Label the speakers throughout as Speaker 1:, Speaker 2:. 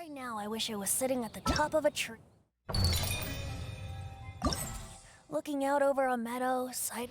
Speaker 1: Right now, I wish I was sitting at the top of a tree, looking out over a meadow, sight.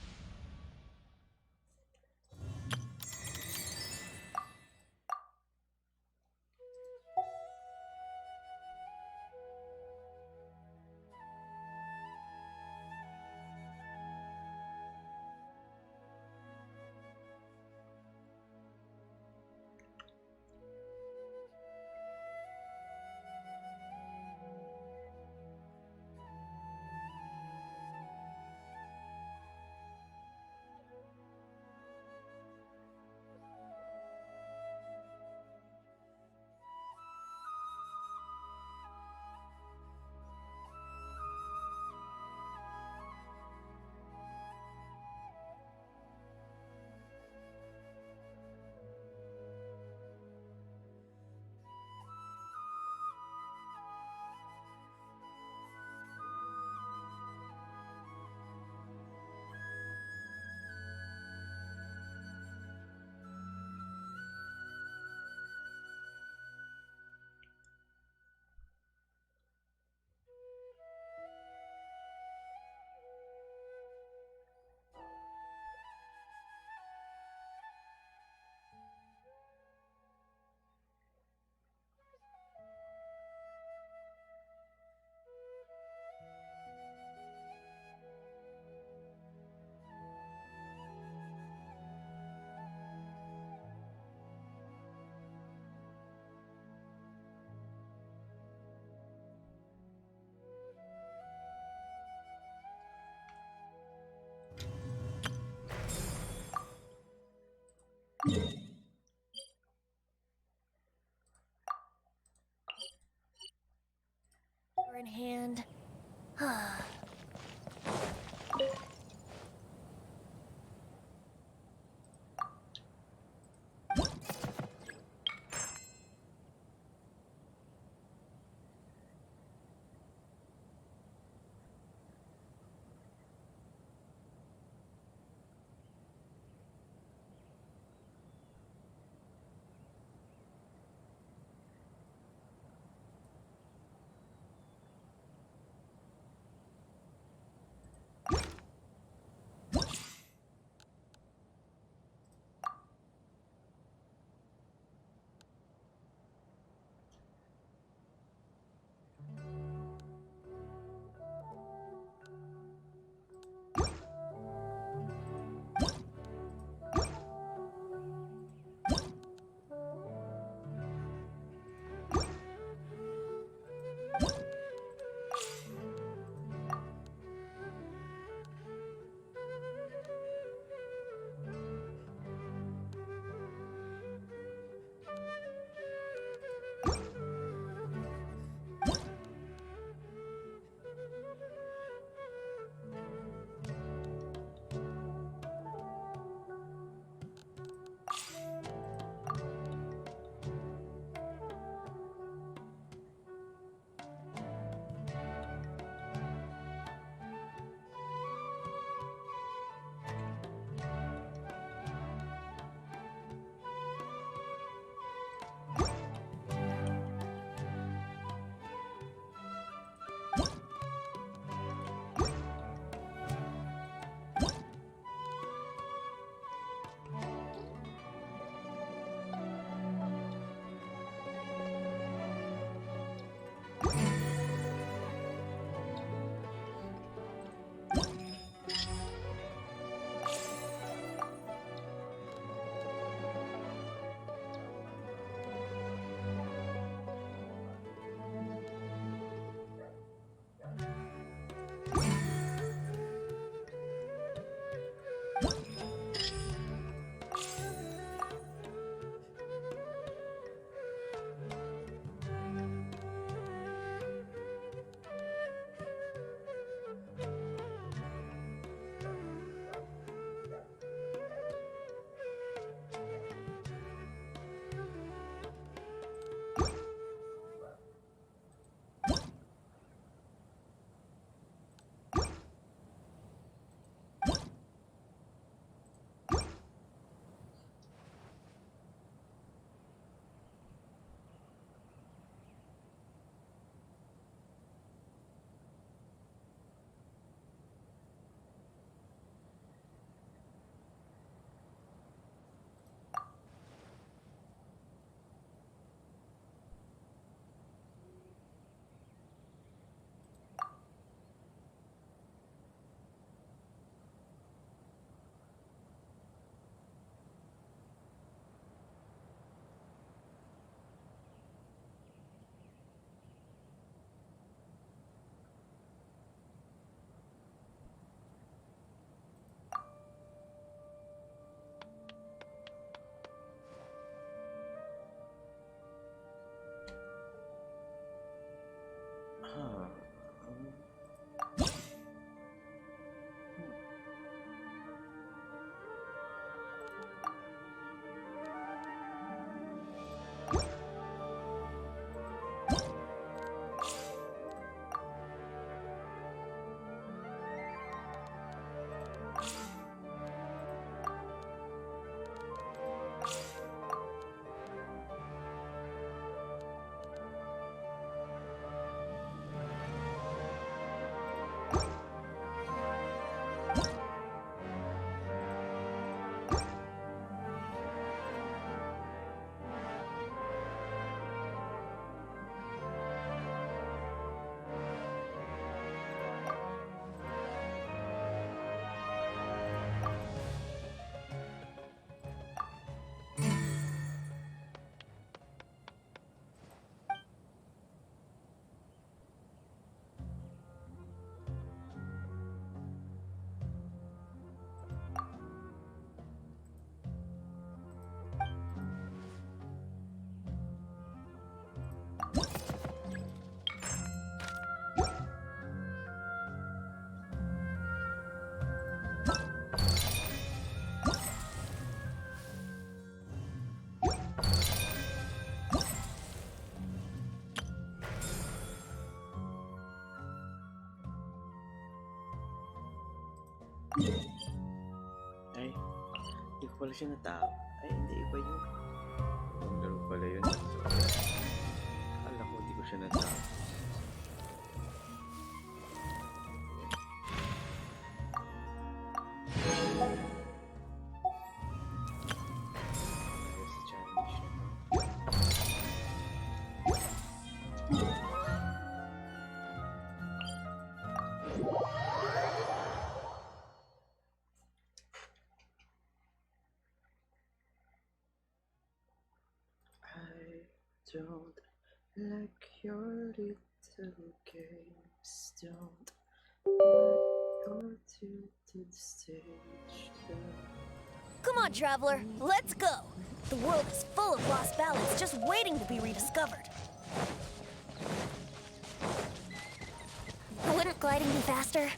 Speaker 2: pala siya na tao. Ay, hindi, iba yun. Ang laro pala yun. Akala ko hindi ko siya na tao. Don't like your little games. Don't let your to the stage.
Speaker 1: Come on, traveler, let's go. The world is full of lost ballads just waiting to be rediscovered. Wouldn't gliding be faster?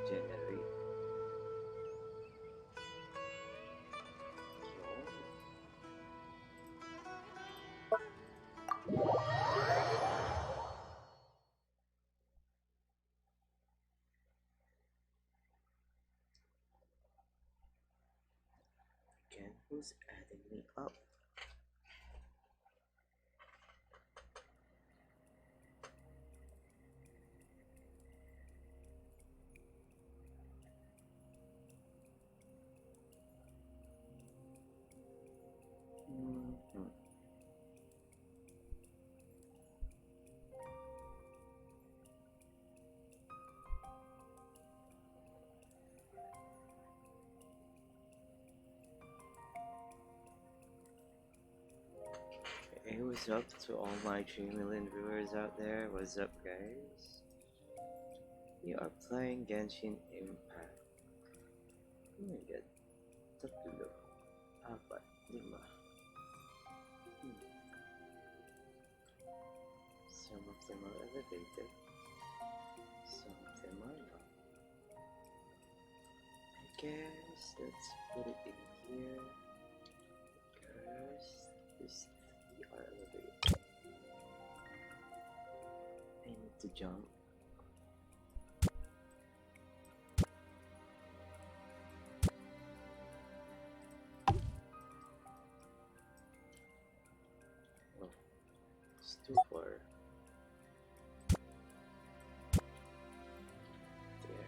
Speaker 2: Generate. Again, who's adding me up? Hey, what's up to all my 3 million viewers out there? What's up, guys? We are playing Genshin Impact. Oh my god. Tatlo. Apat. Lima. Some of them are elevated. Some of them are not. I guess let's put it in here. Because this are elevated. I need to jump. Oh, it's too far. There.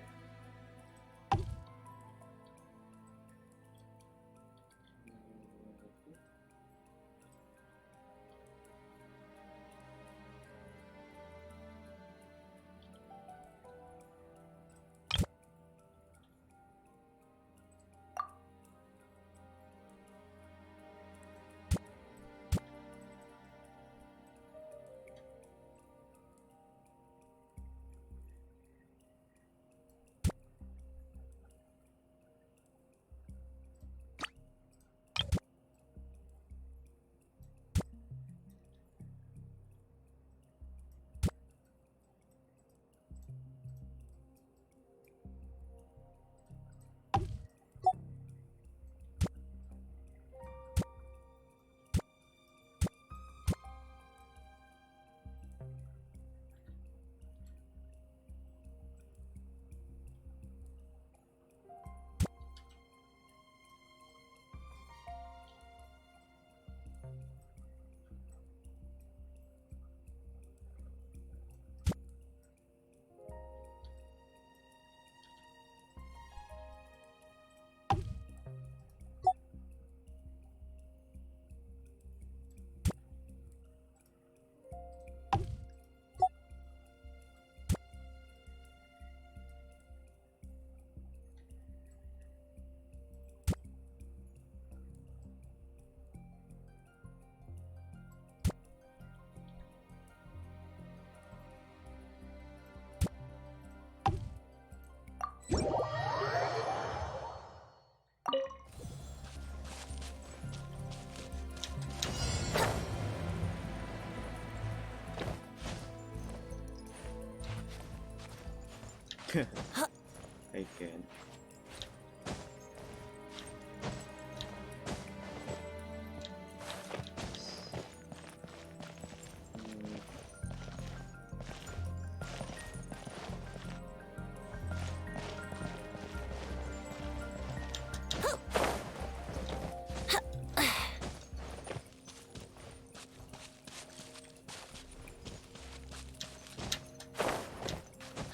Speaker 2: I can.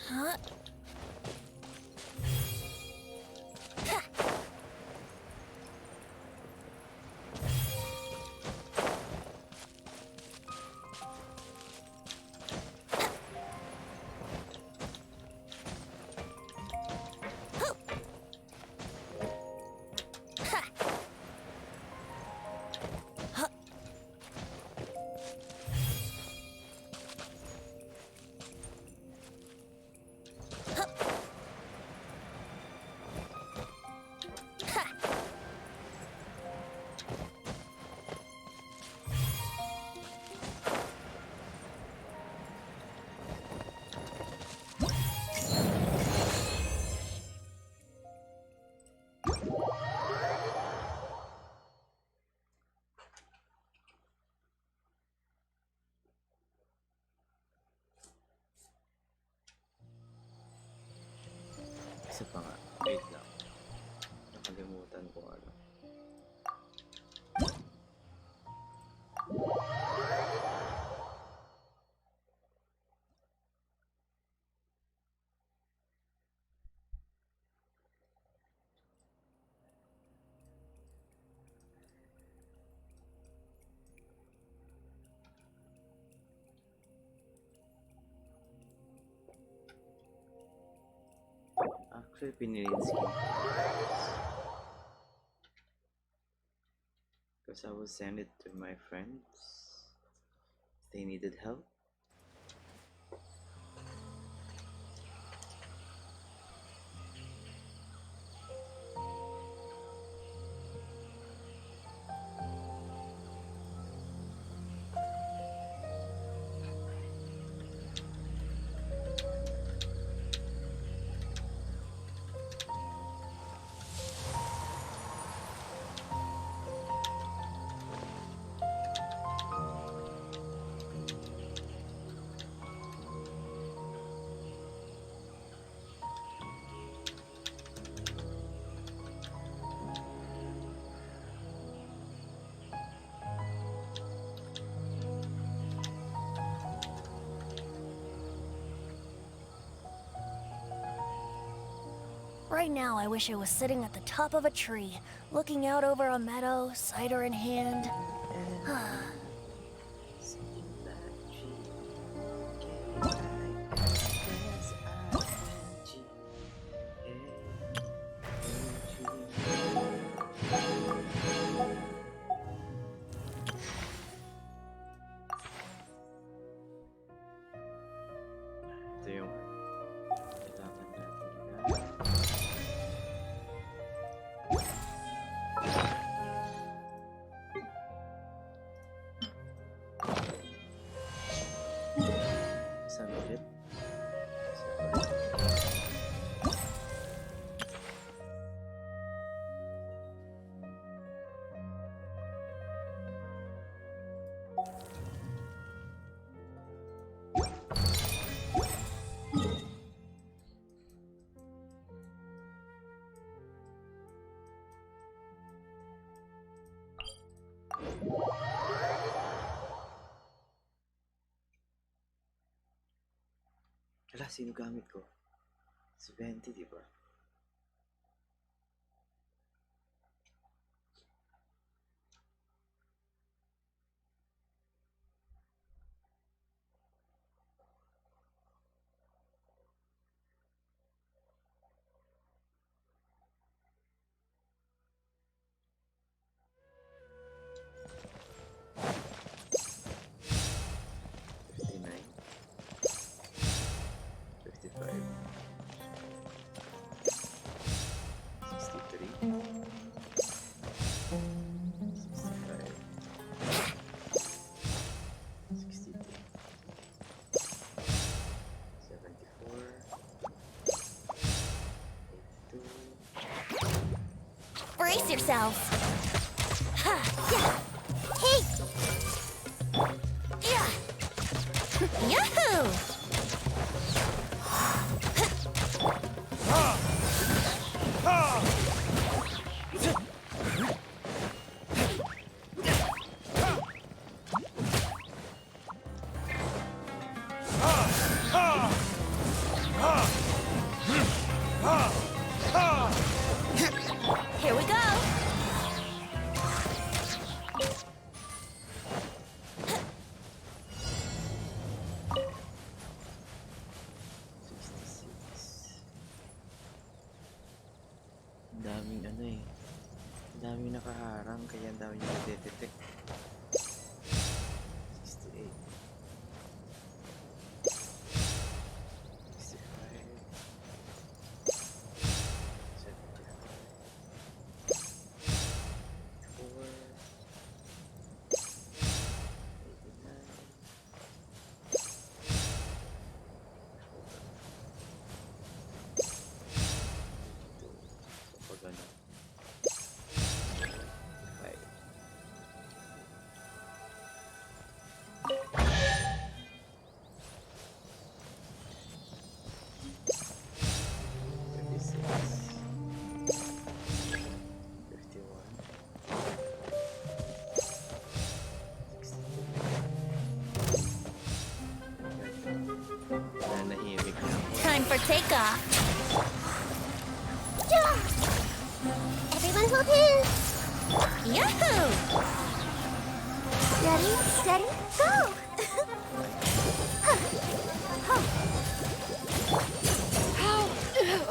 Speaker 1: Huh?
Speaker 2: Isa pa nga. Wait lang. Nakalimutan ko ano. Actually, pinili yung skin ko. Because I will send it to my friends. They needed help.
Speaker 1: Right now, I wish I was sitting at the top of a tree, looking out over a meadow, cider in hand.
Speaker 2: Ito yung kailangan natin na saan ulit? Wala, sino gamit ko? Si 20, di ba?
Speaker 1: Brace yourselves. Ha! Yeah! Hey! Yeah! Yahoo! Here we go.
Speaker 2: Ang daming ano eh. Ang daming nakaharang kaya ang daming nagdetect. 68. 65. 74. 59. 56. 57. 58. 59. Nanahimik na ako.
Speaker 1: Time for takeoff. Yeah! Everyone hold hands. Yahoo! Ready, steady, go! How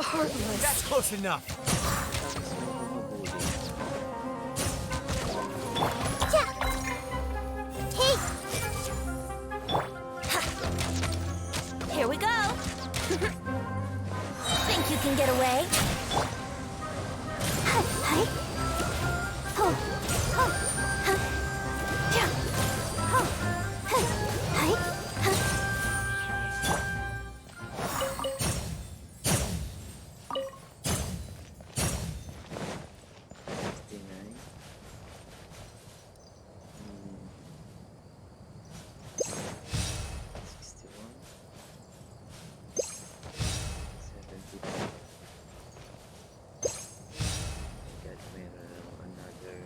Speaker 1: heartless.
Speaker 3: That's close enough.
Speaker 1: Yeah. Hey! Ha. Here we go. Think you can get away? Hi. Ho. Ho. Ha. Yeah. Ho. Hey. Hi. Ha.
Speaker 2: 59. 61. 70. God, mayroon another.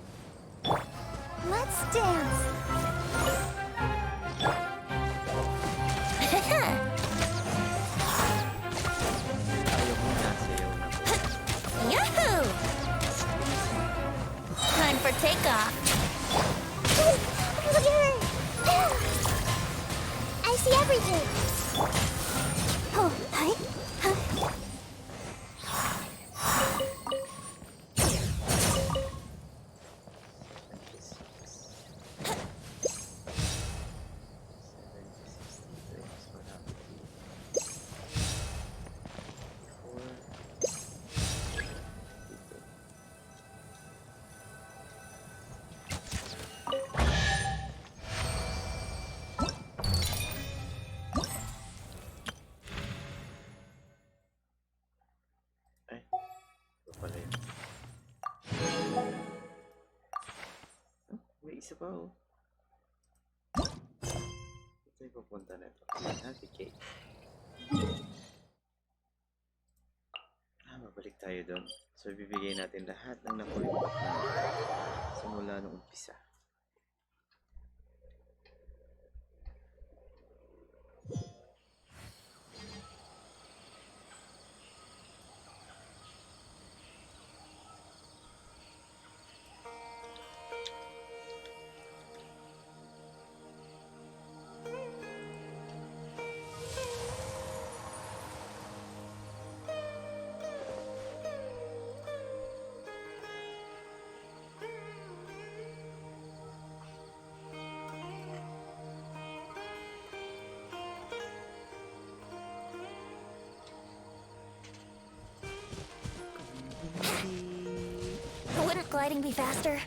Speaker 1: Let's dance.
Speaker 2: Ayaw mo nasayaw na po.
Speaker 1: Yahoo! Time for takeoff. Look at her. I see everything. Oh, hi. Huh? isa pa oh. Ito yung pupunta na ito. Navigate. Mabalik tayo doon. So, bibigay natin lahat ng nakulipat na simula nung umpisa. Wouldn't gliding be faster?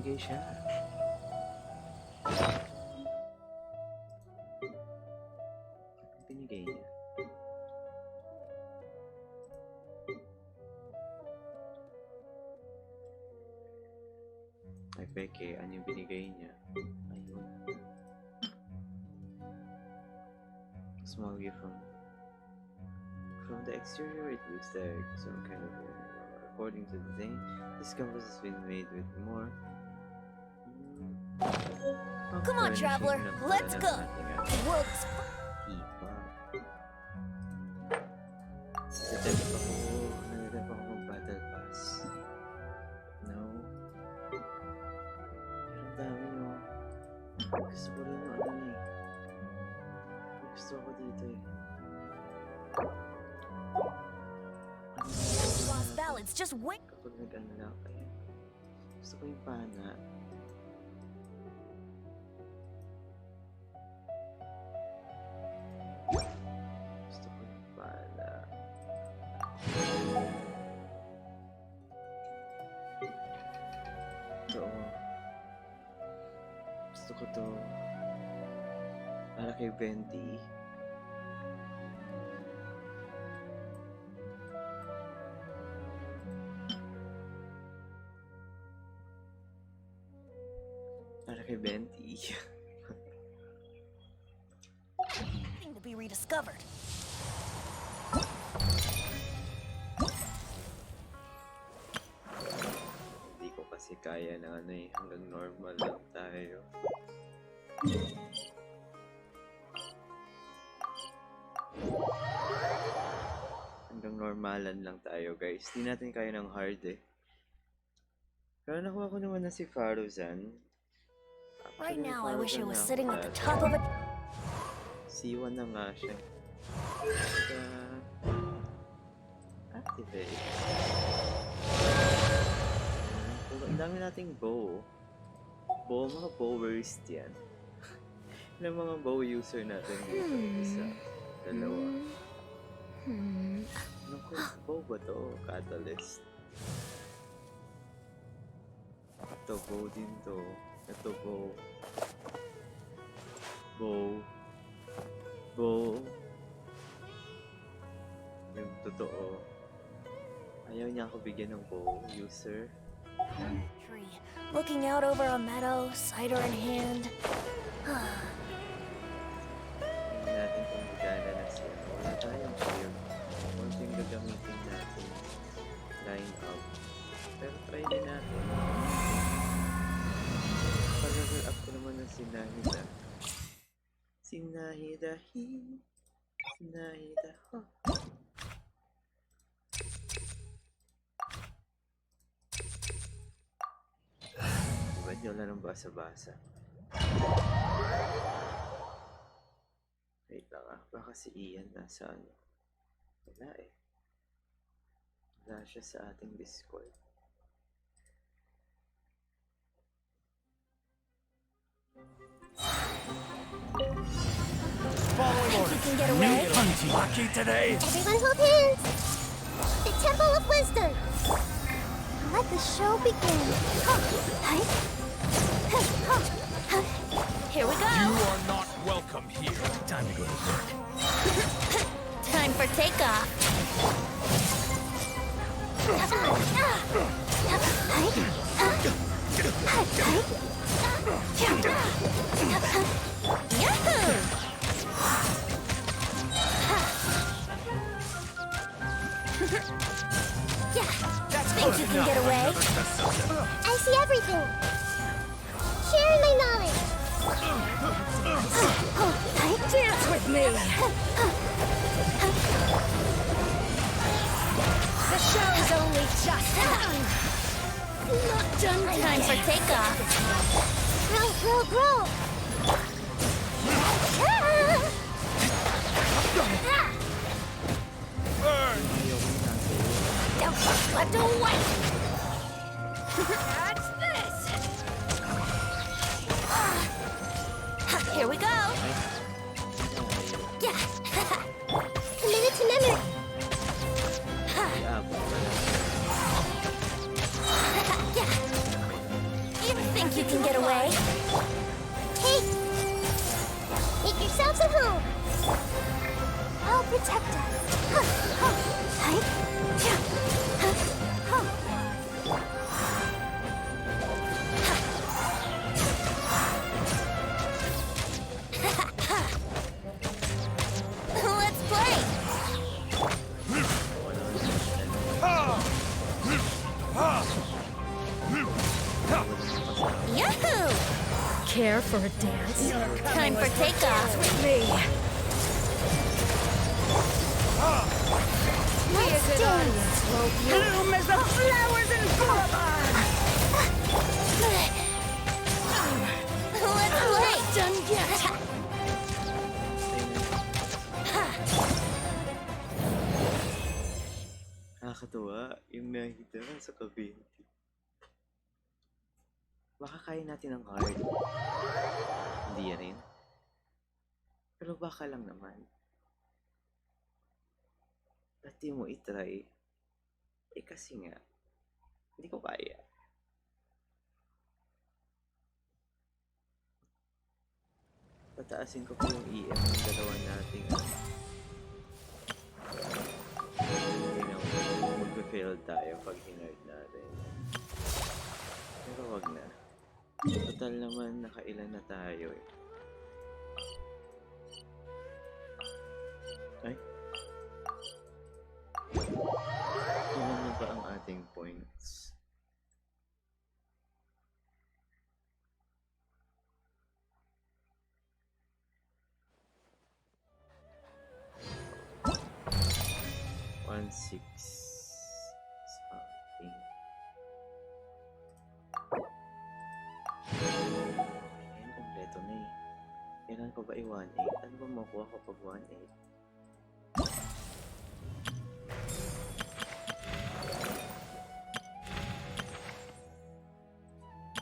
Speaker 2: bumigay siya. Binigay niya. Ay, peke, ano yung binigay niya? Ayun. Small gift from the exterior, it looks like some kind of according to the thing, this canvas has been made with more.
Speaker 1: Come on, traveler, let's go. The world is
Speaker 2: Nagdadap ako mag-battle pass. No. Pero ang dami, no. Gusto ko rin yung ano eh. Gusto ko dito eh.
Speaker 1: lost balance. Just wait.
Speaker 2: Kapag nag-unlock, ayan. Gusto ko yung pana. Gusto ko yung pana. Ito. Gusto ko to. Para kay Venti. Para kay Venti.
Speaker 1: To be rediscovered.
Speaker 2: Hindi ko kasi kaya na ano eh. Hanggang normal lang tayo. Hanggang normalan lang tayo, guys. Hindi natin kaya ng hard eh. Pero nakuha ko naman na si Faruzan.
Speaker 1: Right now, I wish I was sitting at the top of a...
Speaker 2: C1 na nga siya. Activate. Ang dami nating bow. Mga bowers yan. Ilang mga bow user natin dito? Isa, dalawa. Naku, bow ba to? Catalyst. Ito, bow din to. Ito, bow. Bow. Yung totoo. Ayaw niya ako bigyan ng bow user.
Speaker 1: Tree, looking out over a meadow, cider in hand.
Speaker 2: Tingnan natin kung gagana na siya. Wala tayong shield. Konting gagamitin natin. Line up. Pero try din natin. Pag-level up ko naman ng Sinahida. Sinahida. Diba di wala nang basa-basa? Wait lang ah. Baka si Ian nasa ano? Wala eh. Wala siya sa ating Discord.
Speaker 3: Follow
Speaker 1: You
Speaker 3: orders.
Speaker 1: can get away.
Speaker 3: Lucky today.
Speaker 4: Everyone hold hands! The Temple of Wisdom! Let the show begin!
Speaker 1: Here we
Speaker 3: You
Speaker 1: go.
Speaker 3: are not welcome here. Time to go to work.
Speaker 1: Time for takeoff. Yahoo! Think you can get away?
Speaker 4: I see everything! Sharing my knowledge!
Speaker 1: Dance with me. The show's only just done. Not done. Time for takeoff.
Speaker 4: Grow!
Speaker 3: Burn.
Speaker 1: Don't slip away. That's this. Here we go. Yeah.
Speaker 4: Committed to memory!
Speaker 2: Iabot pala.
Speaker 1: You think
Speaker 4: protect us.
Speaker 1: Let's play! Yahoo!
Speaker 5: Care for a dance?
Speaker 1: Time for takeoff.
Speaker 5: With me.
Speaker 4: Let's dance.
Speaker 5: Bloom as the flowers in Bolivar!
Speaker 1: Let's play!
Speaker 5: Done yet!
Speaker 2: Nakakatuwa yung nakikita sa kabinti. Baka kaya natin ang card. Hindi rin. Pero baka lang naman. Ba't di mo itry? Eh kasi nga, hindi ko kaya. Pataasin ko pa yung EM ng dalawa nating hindi na mag-fail tayo pag hinard natin. Pero wag na. Total naman nakailan na tayo eh. Ay? Ilan na ba ang ating points? One six something. Ayan, kompleto na eh. Kailan ko ba i-1.8? Ano ba makuha ko pag 1.8?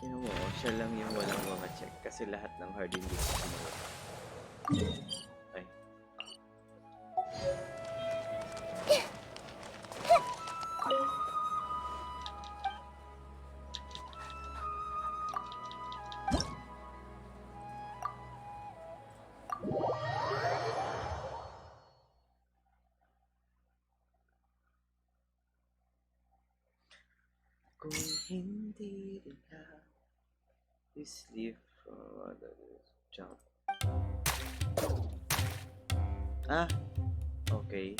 Speaker 2: Yun mo, siya lang yung walang mga check kasi lahat ng hard hindi ko sinuha. Ay. Kung hindi rin na this leaf from the jump. Ah, okay.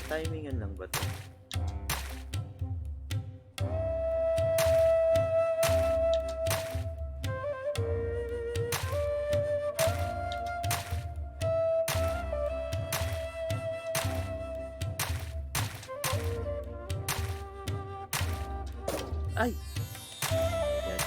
Speaker 2: Timingan lang ba to? Ay! Yan.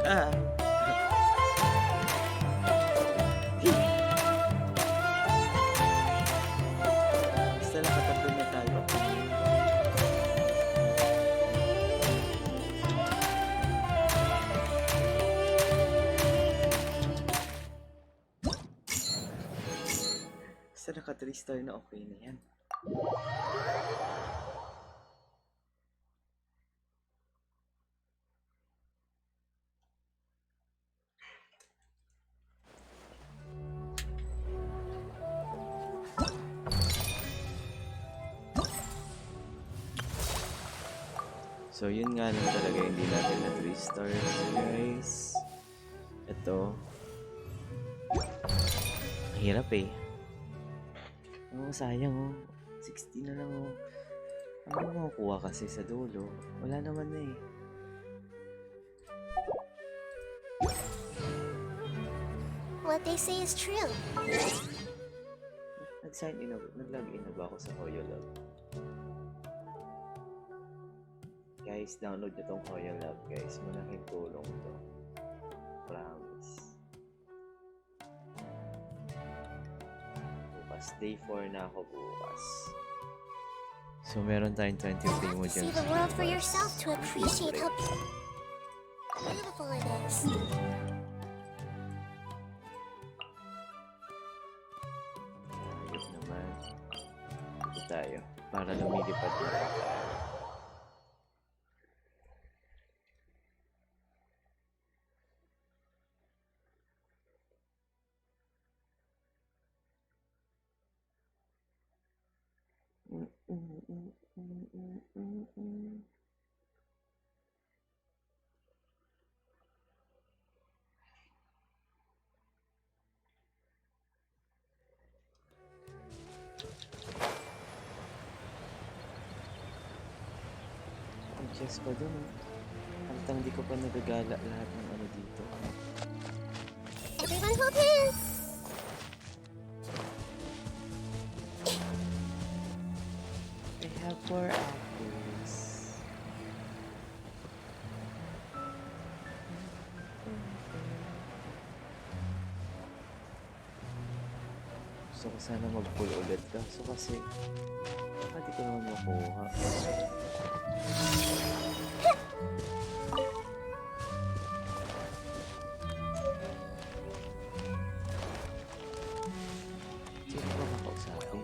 Speaker 2: Ah! Basta nakatatlo na tayo. Basta naka 3 star na okay na yan. So yun nga lang talaga hindi natin na 3 stars guys. Ito. Mahirap eh. Oh, sayang oh. 60 na lang oh. Ano mo makukuha kasi sa dulo? Wala naman na eh.
Speaker 4: What they say is true.
Speaker 2: Nag-sign in na, nag-log in na ba ako sa HoYoLab? Guys, download nyo tong HoYoLab guys. Malaking tulong to. Promise. bucks. Day 4 na ako bukas. So, meron tayong 20 primo
Speaker 4: See
Speaker 2: gems.
Speaker 4: the world for yourself to appreciate how beautiful it is.
Speaker 2: Ayun naman. Ito tayo. Para lumilipad na lang tayo. Just pa dun, Hantang di ko pa nagagala lahat ng ano dito.
Speaker 4: Everyone hold hands.
Speaker 2: I have 4 apples. Gusto ko sana mag-pull ulit kaso kasi baka di ko naman makuha. Sino ba makausapin?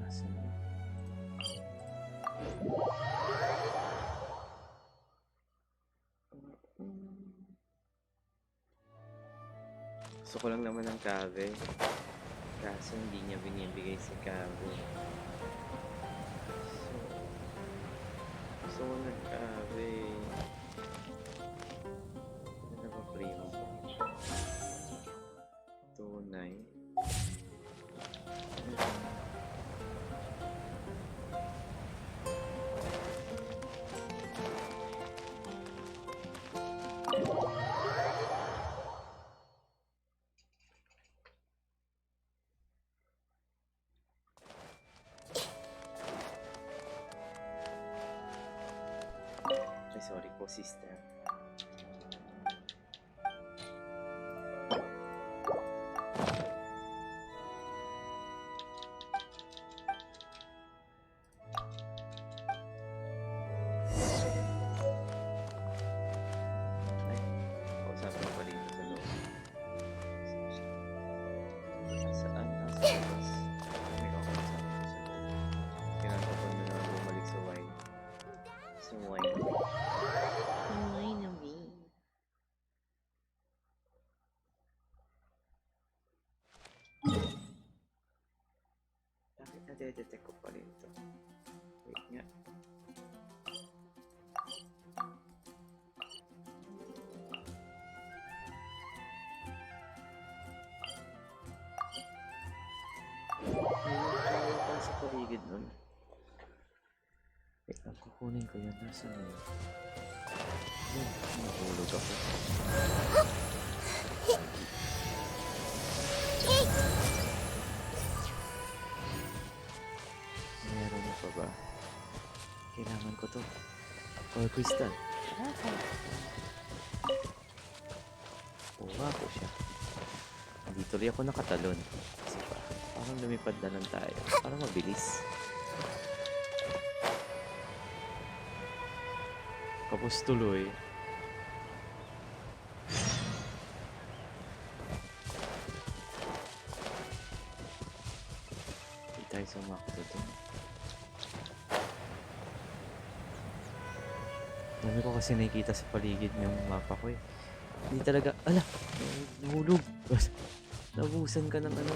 Speaker 2: Asan yun? Gusto ko lang naman ng kave. Kaso hindi niya binibigay si kave. So, gusto ko ng kave. Ano ba primo ko? Tunay. Ay, sorry po, sister. Ay, kausapin ko pa rin sa loob. Saan? Nasa labas. May kakausapin ko sa loob. Kailangan ko pa na naman bumalik sa wine. Sa wine. Wine away. Bakit na-detect ko pa rin ito? Wait nga. May tao pa sa paligid nun. Wait lang, kukunin ko yun. Nasaan na yun? Yun, natulog ako.
Speaker 4: Hey,
Speaker 2: Meron na pa ba? Kailangan ko to. Or crystal. Kuha ko siya. Hindi tuloy ako nakatalon. Kasi parang lumipad na lang tayo. Parang mabilis. Kapos tuloy. Hindi tayo sumakto dun. Dami ko kasi nakikita sa paligid yung mapa ko eh. Hindi talaga, ala, nahulog. Nabusan ka ng ano.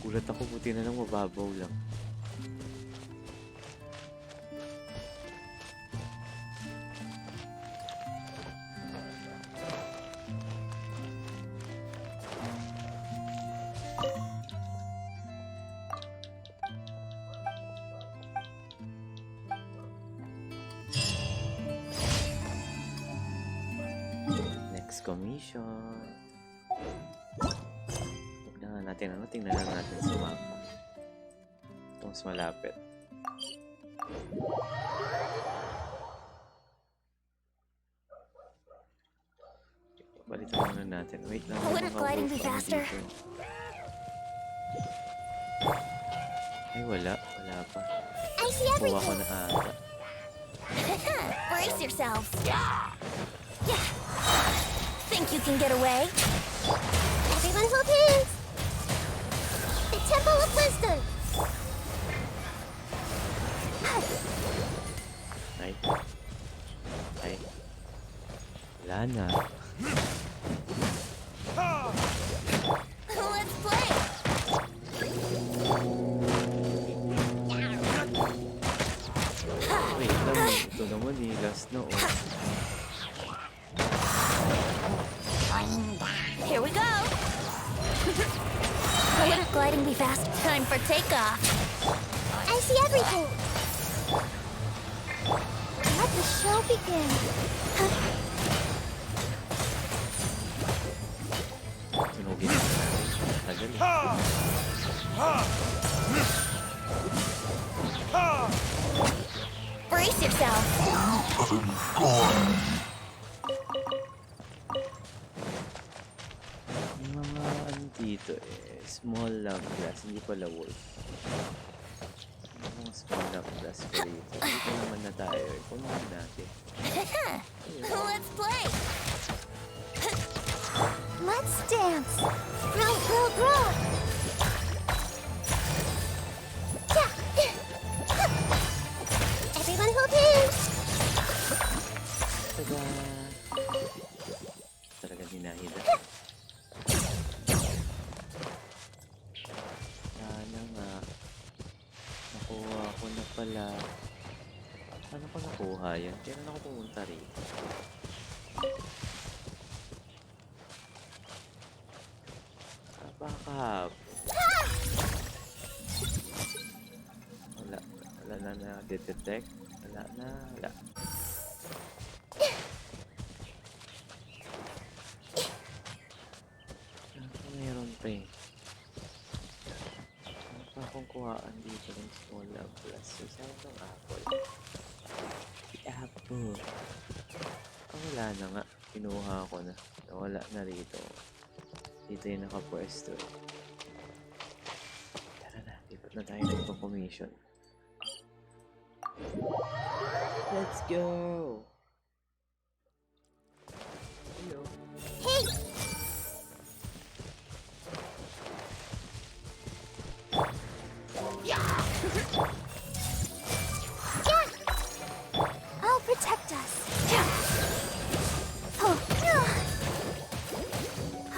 Speaker 2: Gulat ako, buti na lang mababaw lang. Last commission. Tingnan natin tingnan lang natin sa map. Itong mas malapit. Balitan muna natin. Wait lang.
Speaker 1: Wouldn't gliding be faster?
Speaker 2: Ay, wala pa.
Speaker 4: I see
Speaker 2: Kuha ko
Speaker 4: everything.
Speaker 2: na ata.
Speaker 1: Brace yourself. Yeah. Think you can get away?
Speaker 4: Everyone hold hands. The Temple of Wisdom.
Speaker 2: Ay. Wala na.
Speaker 1: Let's play.
Speaker 2: Wait lang. Ito naman last na oh.
Speaker 1: Here we go. Wouldn't gliding be fast? Time for takeoff.
Speaker 4: I see everything. Let the show begin.
Speaker 2: Tunugin na. Tagal eh.
Speaker 1: Brace yourself.
Speaker 2: Yung mga ano dito small love glass, hindi pala wolf. Yung mga small love glass ko dito. Dito naman na tayo eh. Punuhin natin.
Speaker 1: Let's play.
Speaker 4: Let's dance. Grow, grow, grow. Yeah. Everyone hold hands.
Speaker 2: Tada! Talaga dinahida. Sana nga. Nakuha ko na pala. Paano ko nakuha yan? Kailan ako pumunta rito? Baka wala na na-detect. Wala. Meron pa eh. Ano pa akong kuhaan dito ng small love glass? Saan itong apple? The apple. Wala na nga. Kinuha ko na. Wala na rito. Dito yung nakapwesto eh. Tara na. Lipat na tayo ng commission. Let's go! Hello.
Speaker 4: Hey. Yeah. I'll protect us. Oh.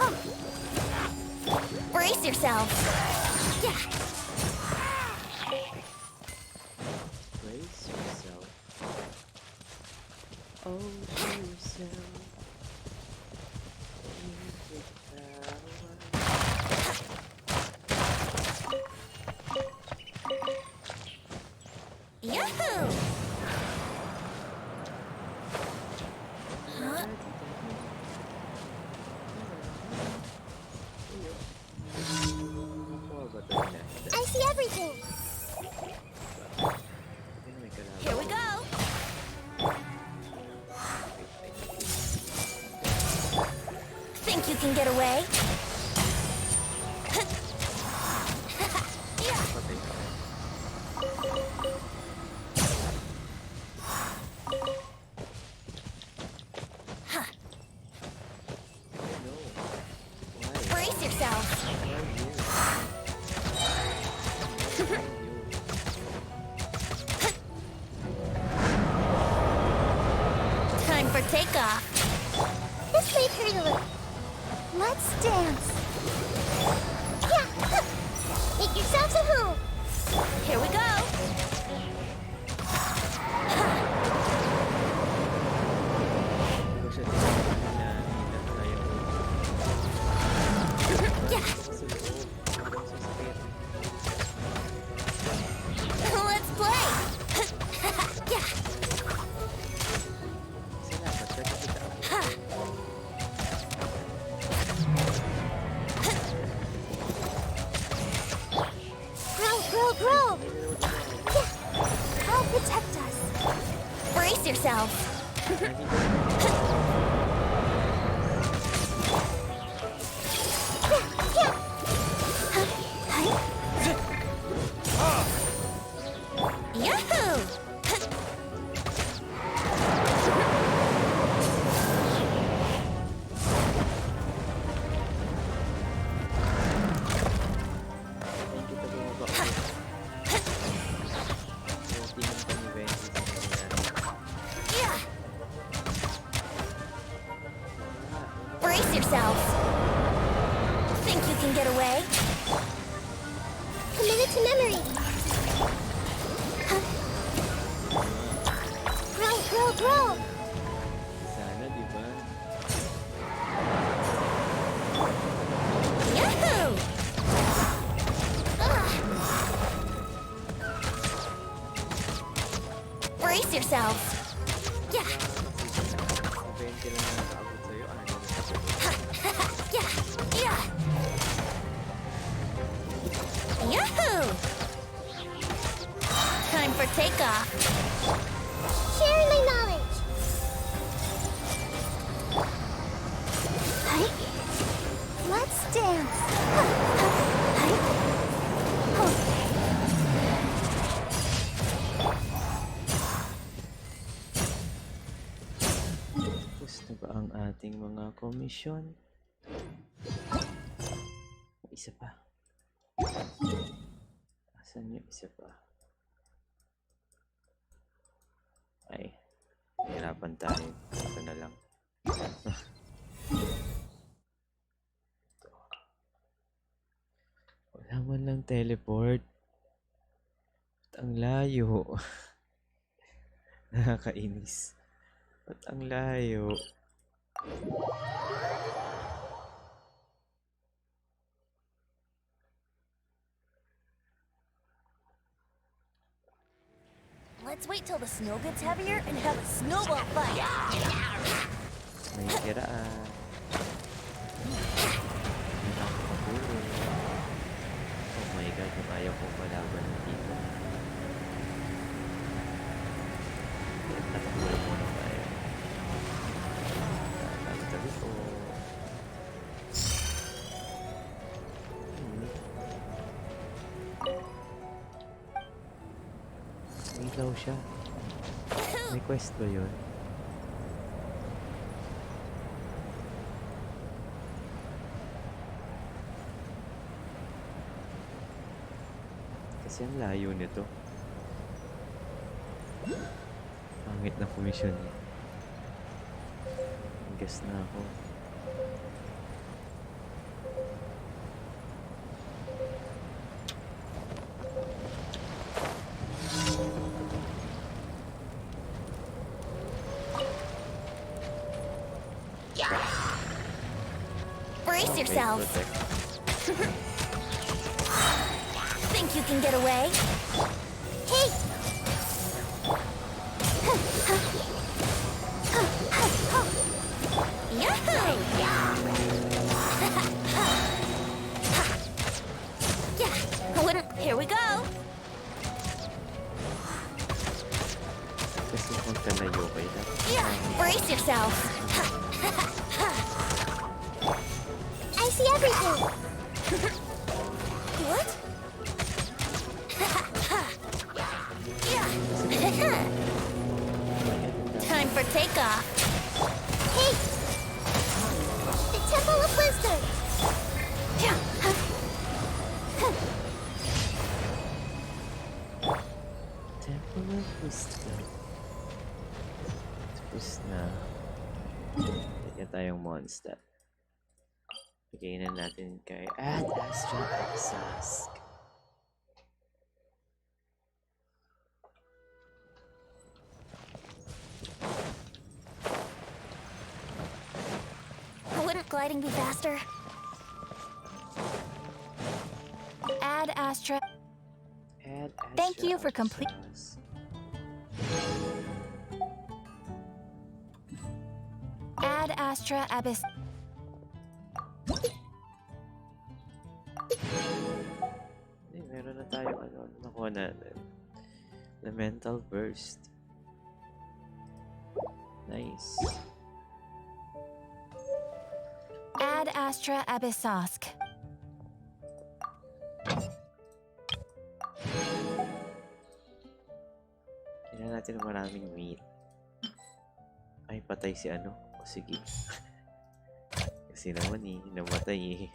Speaker 4: Oh.
Speaker 1: Brace yourself.
Speaker 4: Yeah.
Speaker 2: Brace yourself. Oh, brace yourself.
Speaker 1: Yahoo! Huh?
Speaker 2: Nakuha ba ito na?
Speaker 4: I see everything.
Speaker 2: May kalaban.
Speaker 1: Here we go. Think you can get away?
Speaker 2: Patay ka. No. Why?
Speaker 1: Brace yourself.
Speaker 2: Why you?
Speaker 1: Time for takeoff.
Speaker 4: This way, Turtle. Let's dance. Yeah. Make yourselves at home.
Speaker 1: Here we go.
Speaker 2: Hindi ko siya tinanila tayo.
Speaker 1: Yeah.
Speaker 2: Sa loob. Parang sasakit.
Speaker 1: Let's play. Yeah.
Speaker 2: Salamat. Teka kita.
Speaker 4: grow! I'll protect us.
Speaker 1: Brace yourselves. Yahoo!
Speaker 2: Hindi kita bumaba ulit. Tingin ka ni Wendy sa nangyari.
Speaker 1: Yeah. Brace yourselves. Think you can get away?
Speaker 4: Commit it to memory. Grow, grow, grow!
Speaker 2: Sana, di ba?
Speaker 1: Yahoo! Brace yourselves. Yeah.
Speaker 2: 20 lang ang nakaabot sa'yo. Ano?
Speaker 1: Yeah. Yeah. Yahoo! Time for takeoff.
Speaker 4: Sharing my knowledge. Hi. Let's dance. Hi.
Speaker 2: Tapos na ba ang ating mga komisyon? Isa pa. Asan yung isa pa? Ay, hirapan tayo. Ito na lang. Ito. Wala man lang teleport. Ba't ang layo? Nakakainis. Ba't ang layo?
Speaker 1: Let's wait till the snow gets heavier and have a snowball fight.
Speaker 2: May kiraan. Nakakapulong. Oh my god, kung ayaw kong malaban dito. Nakapulong muna tayo. Tabi-tabi ko. May daw siya. May quest ba yun? Kasi ang layo nito. Pangit na commission niya. Guess na ako.
Speaker 1: Brace yourselves.
Speaker 2: Protect.
Speaker 1: Think you can get away?
Speaker 4: Hey!
Speaker 1: Yahoo! Yeah. Here we go.
Speaker 2: Kasi kung kalayo kayo na.
Speaker 1: Yeah. Brace yourselves.
Speaker 4: I see everything.
Speaker 1: What? Yeah. Time for takeoff.
Speaker 4: Hey! The Temple of Wisdom.
Speaker 2: Temple of Wisdom. Tapos na. Lagyan tayong monster. Bigay na natin kay Ad Astra Exask.
Speaker 1: Wouldn't gliding be faster? Add Astra.
Speaker 2: Ad Astra
Speaker 1: Thank you for complete.
Speaker 2: Exask.
Speaker 1: Add Astra Abyss.
Speaker 2: Meron na tayong ano, nakuha natin? Elemental Burst. Nice.
Speaker 1: Ad Astra Abyssosk.
Speaker 2: Kailangan natin ng maraming meat. Ay, patay si ano? O sige. Kasi naman namatay eh.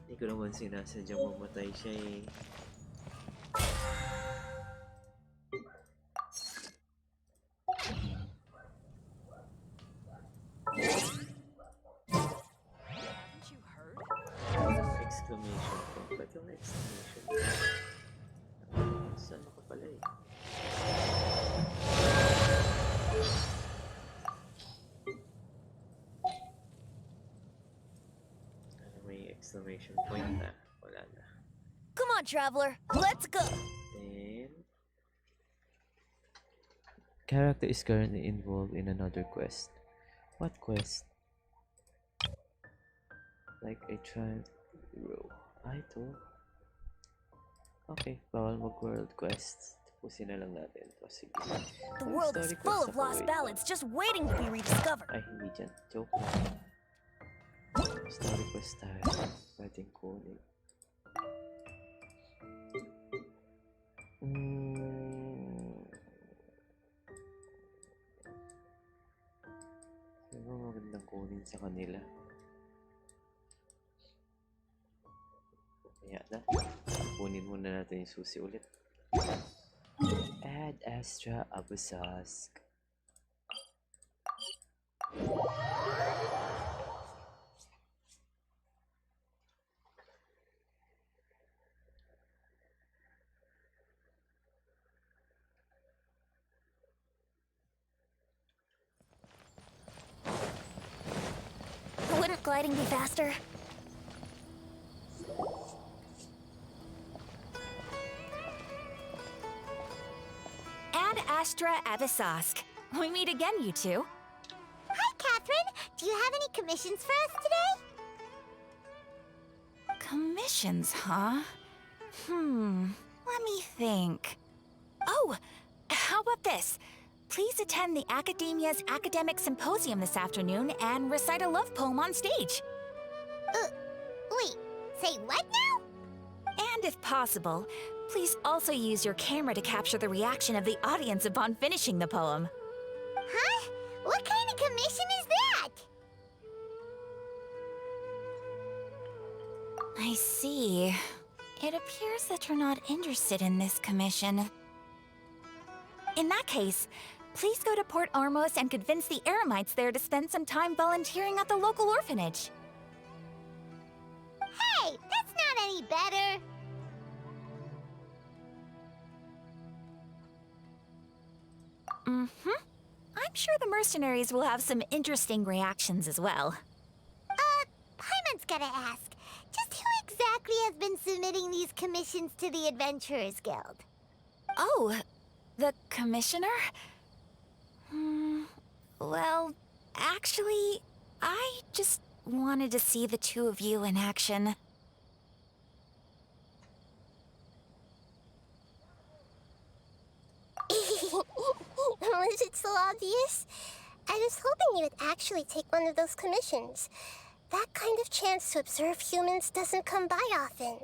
Speaker 2: Hindi ko naman sinasadyang mamatay siya eh. Exclamation point. Ba't yung exclamation point? Saan ako pala eh? Ano, may exclamation point na? Wala na.
Speaker 1: Come on, traveler, let's go!
Speaker 2: Then... Character is currently involved in another quest. What quest? Like a child hero. Ito. Okay, bawal mag-world quests. Tapusin na lang natin ito. Sige.
Speaker 1: The world is full of lost ballads just waiting to be rediscovered.
Speaker 2: Ay, hindi dyan. Joke lang. Story quest tayo. Pwedeng kunin. Siguro magandang kunin sa kanila. Kaya na. Kunin muna natin yung susi ulit. Ad Astra Abyssosk.
Speaker 1: Wouldn't gliding be faster? Ad Astra Abyssosk. We meet again, you two.
Speaker 4: Hi, Catherine. Do you have any commissions for us today?
Speaker 1: Commissions, huh? Let me think. Oh, how about this? Please attend the Academia's Academic Symposium this afternoon and recite a love poem on stage.
Speaker 4: Wait, say what now?
Speaker 1: And if possible, please also use your camera to capture the reaction of the audience upon finishing the poem.
Speaker 4: Huh? What kind of commission is that?
Speaker 1: I see. It appears that you're not interested in this commission. In that case, please go to Port Ormos and convince the Eremites there to spend some time volunteering at the local orphanage.
Speaker 4: Hey, that's not any better.
Speaker 1: I'm sure the mercenaries will have some interesting reactions as well.
Speaker 4: Paimon's gotta ask. Just who exactly has been submitting these commissions to the Adventurers Guild?
Speaker 1: Oh, the commissioner? Well, actually, I just wanted to see the two of you in action.
Speaker 4: Was it so obvious? I was hoping you would actually take one of those commissions. That kind of chance to observe humans doesn't come by often.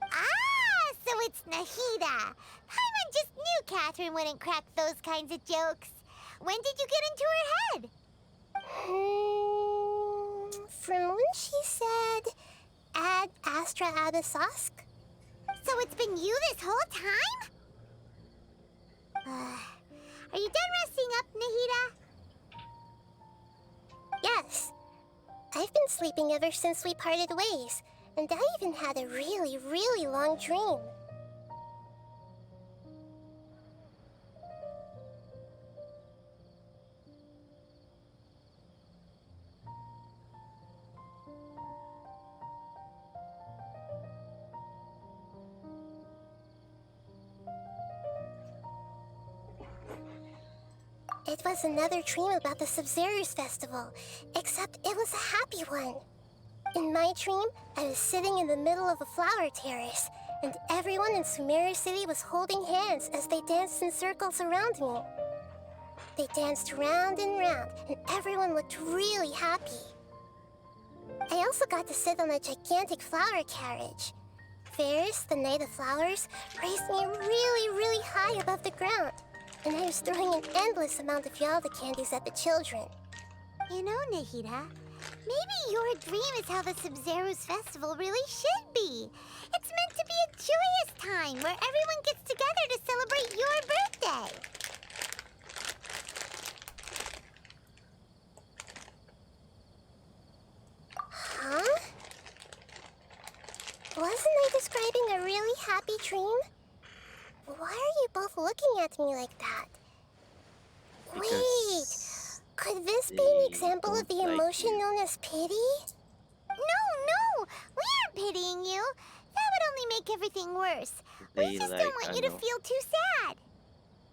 Speaker 4: Ah, so it's Nahida. Paimon just knew Catherine wouldn't crack those kinds of jokes. When did you get into her head? From when she said, Ad Astra Abyssosk. So it's been you this whole time? Are you done resting up, Nahida? Yes. I've been sleeping ever since we parted ways, and I even had a really, really long dream. It was another dream about the SUMERU festival, except it was a happy one. In my dream, I was sitting in the middle of a flower terrace, and everyone in SUMERU City was holding hands as they danced in circles around me. They danced round and round, and everyone looked really happy. I also got to sit on a gigantic flower carriage. Fairs, the Night of Flowers, raised me really high above the ground, and I was throwing an endless amount of Yalda candies at the children.
Speaker 6: You know, Nahida, maybe your dream is how the Sub-Zero's festival really should be. It's meant to be a joyous time where everyone gets together to celebrate your birthday.
Speaker 4: Huh? Wasn't I describing a really happy dream? Why are you both looking at me like that? Wait, could this be an example of the emotion known as pity?
Speaker 6: No, we aren't pitying you. That would only make everything worse. We just don't want you to feel too sad.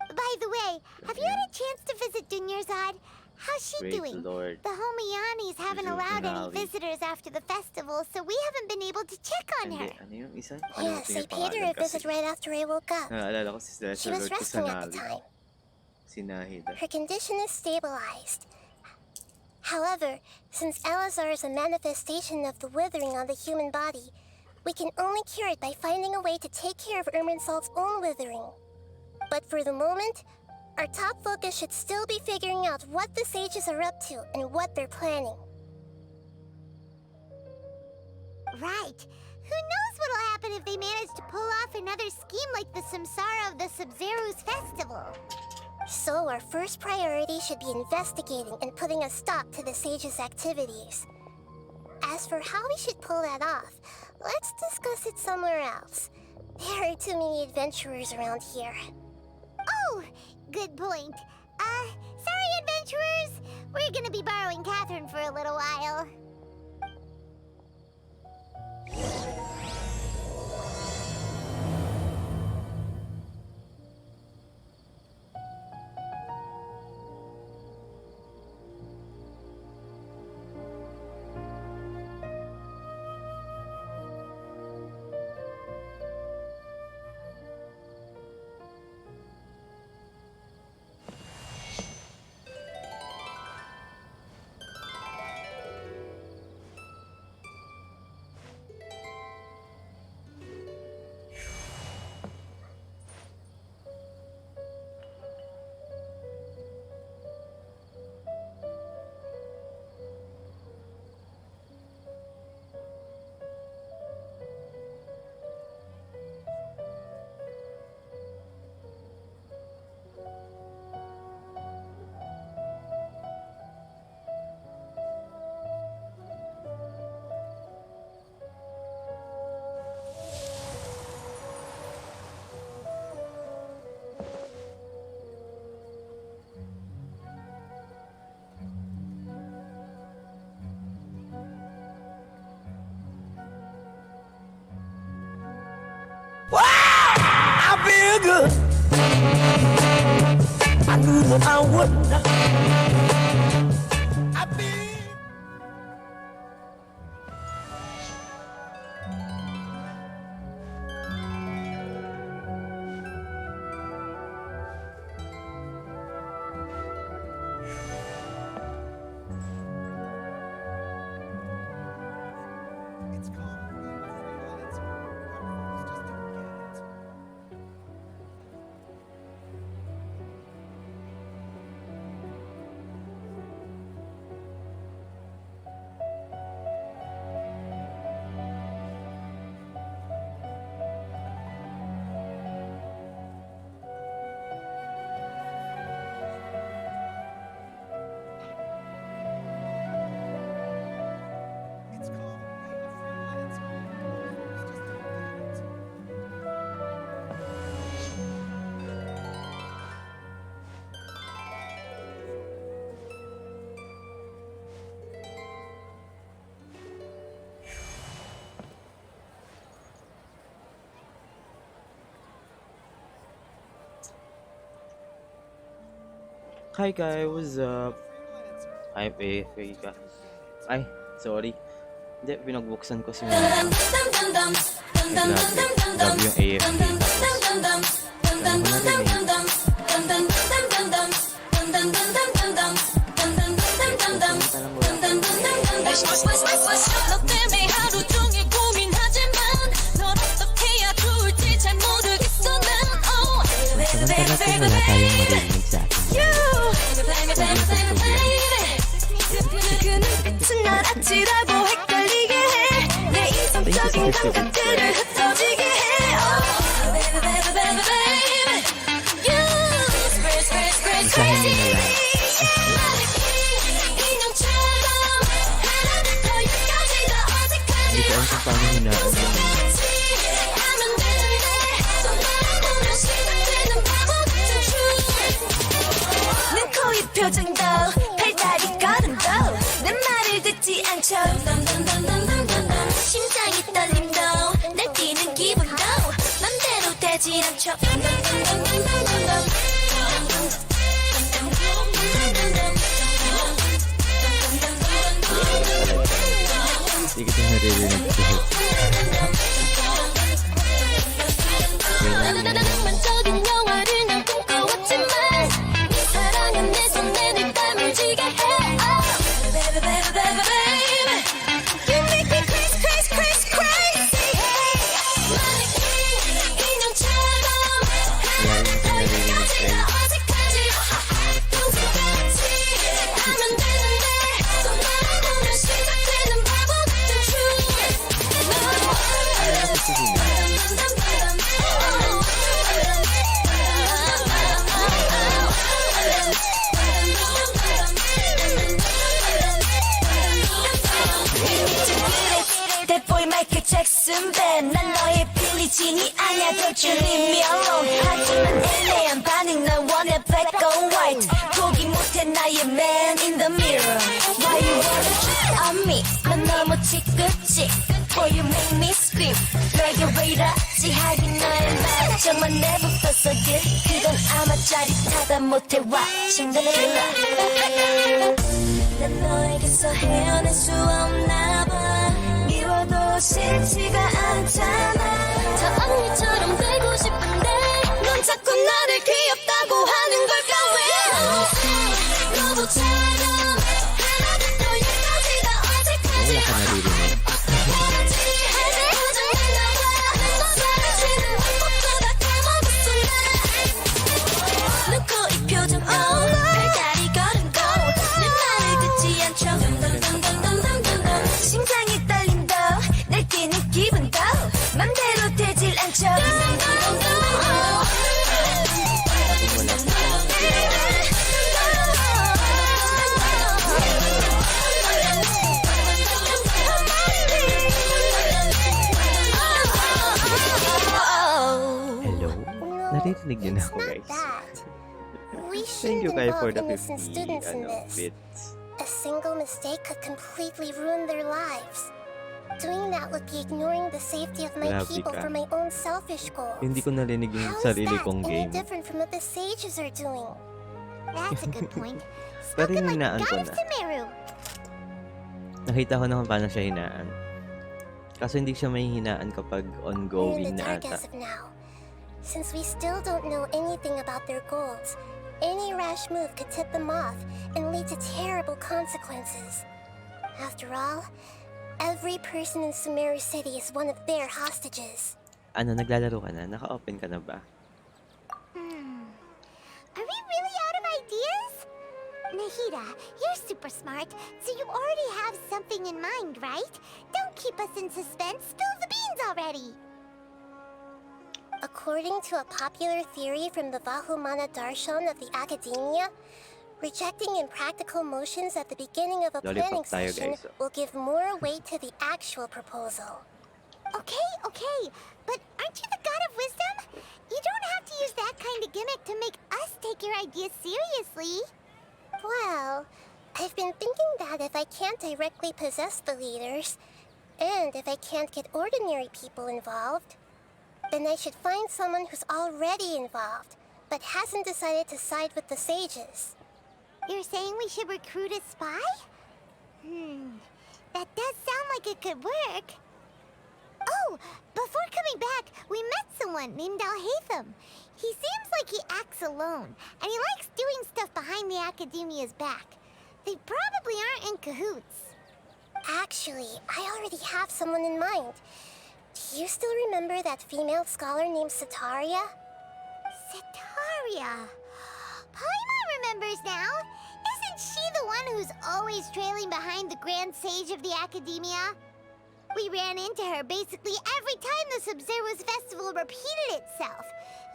Speaker 6: By the way, have you had a chance to visit Dunyarzad? How's she
Speaker 2: Great
Speaker 6: doing?
Speaker 2: Lord.
Speaker 6: The Homianis haven't allowed any visitors after the festival, so we haven't been able to check on her.
Speaker 2: Ano yung isa? Ano
Speaker 4: Yes, I
Speaker 2: yung
Speaker 4: paid her a visit right after I woke up.
Speaker 2: Naalala ko si
Speaker 4: She was resting at the time.
Speaker 2: Si Nahida.
Speaker 4: Her condition is stabilized. However, since Elazar is a manifestation of the withering on the human body, we can only cure it by finding a way to take care of Irminsul's own withering. But for the moment, our top focus should still be figuring out what the sages are up to and what they're planning.
Speaker 6: Right. Who knows what'll happen if they manage to pull off another scheme like the Samsara of the Sub-Zero's festival?
Speaker 4: So our first priority should be investigating and putting a stop to the sages' activities. As for how we should pull that off, let's discuss it somewhere else. There are too many adventurers around here.
Speaker 6: Oh, good point. Sorry, adventurers. We're gonna be borrowing Catherine for a little while.
Speaker 5: I feel good. I knew that I wouldn't. I feel.
Speaker 2: Hi guys, what's up? Ay, AFK ka. Ay, sorry. Hindi, pinagbuksan ko si Mama. Love yung AFK. Alam mo na rin eh.
Speaker 5: 너 때문에 하루 종일 고민하지만 널 어떻게 해야 좋을지 잘 모르겠어 난
Speaker 2: Samantala wala tayong maririnig sa atin.
Speaker 5: 그 눈빛은 날 아찔하고 헷갈리게 해내 이성적인 감각들을 흩어지게 해
Speaker 2: Isahin nyo na lang. Hindi ko alam kung paano hinaan yun.
Speaker 5: 눈코입 표정도 팔다리 걸음도 내 말을 듣지 않죠 심장이 떨림도 날 뛰는 기분도 맘대로 되지 않죠
Speaker 2: Hindi kita naririnig ko.
Speaker 5: 낭만적인 영화를 난 꿈꿔왔지만 네 사랑은 내 손에 늘 땀을 쥐게 해 Oh baby baby baby baby You make me crazy crazy crazy crazy 마네킹 인형처럼 하나부터 열까지 다 어색하지 평소같이 하면 되는데 또 말아보면 시작되는 바보 같은 대보이 마이클 잭슨 밴 난 너의 빌리진이 아냐 don't you leave me alone 하지만 애매한 반응 난 원해 black or white 포기 못해 나의 man in the mirror Why you wanna cheat on me 난 너무 지긋지 Boy you make me scream 내게 왜 이러지 하긴 너의 말정만 내붙었어 그건 아마 짜릿하다 못해 와 심장을 일러 난 너에게서 헤어날 수 없나 봐 미워도 싫지가 않잖아 저 언니처럼 되고 싶은데 넌 자꾸 나를 귀엽다고 하는 걸까 왜 너보처럼 하나부터 열까지 다 어색하지
Speaker 2: Wala ka naririnig.
Speaker 5: 눈코입 표정 팔다리 걸음도 내 말을 듣지 않죠 심장이 떨림도 날 뛰는 기분도 맘대로 되질 않죠
Speaker 2: Hello? Naririnig niyo na
Speaker 4: It's
Speaker 2: ako,
Speaker 4: not
Speaker 2: guys.
Speaker 4: that. We
Speaker 2: Thank
Speaker 4: shouldn't
Speaker 2: you guys for
Speaker 4: involve
Speaker 2: the
Speaker 4: innocent
Speaker 2: 50
Speaker 4: students in this.
Speaker 2: bits.
Speaker 4: A single mistake could completely ruin their lives. Doing that would be ignoring the safety of my
Speaker 2: Grabe
Speaker 4: people
Speaker 2: ka.
Speaker 4: for my own selfish goals.
Speaker 2: Hindi ko narinig yung
Speaker 4: How is
Speaker 2: sarili
Speaker 4: that
Speaker 2: kong
Speaker 4: any
Speaker 2: game.
Speaker 4: different from what the sages are doing?
Speaker 6: That's a good point.
Speaker 2: Pero
Speaker 6: Spoken like
Speaker 2: hinaan
Speaker 6: the
Speaker 2: ko
Speaker 6: god of
Speaker 2: na.
Speaker 6: SUMERU.
Speaker 2: Nakita ko naman paano siya hinaan. Kaso hindi siya may hinaan kapag
Speaker 4: We're in
Speaker 2: ongoing
Speaker 4: the
Speaker 2: na
Speaker 4: dark
Speaker 2: ata.
Speaker 4: as of now. Since we still don't know anything about their goals, any rash move could tip them off and lead to terrible consequences. After all, every person in Sumeru City is one of their hostages.
Speaker 2: Ano, naglalaro ka na? Naka-open ka na ba?
Speaker 6: Are we really out of ideas? Nahida, you're super smart, so you already have something in mind, right? Don't keep us in suspense. Spill the beans already.
Speaker 4: According to a popular theory from the Vahumana Darshan of the Academia, rejecting impractical motions at the beginning of a
Speaker 2: Lollipop
Speaker 4: planning
Speaker 2: tayo,
Speaker 4: session
Speaker 2: guys.
Speaker 4: will give more weight to the actual proposal.
Speaker 6: Okay, but aren't you the god of wisdom? You don't have to use that kind of gimmick to make us take your ideas seriously.
Speaker 4: Well, I've been thinking that if I can't directly possess the leaders, and if I can't get ordinary people involved, then I should find someone who's already involved, but hasn't decided to side with the sages.
Speaker 6: You're saying we should recruit a spy? That does sound like it could work. Oh, before coming back, we met someone named Alhaitham. He seems like he acts alone, and he likes doing stuff behind the Academia's back. They probably aren't in cahoots.
Speaker 4: Actually, I already have someone in mind. Do you still remember that female scholar named Setaria?
Speaker 6: Setaria. Paimon remembers now. Isn't she the one who's always trailing behind the Grand Sage of the Academia? We ran into her basically every time the SUMERU festival repeated itself.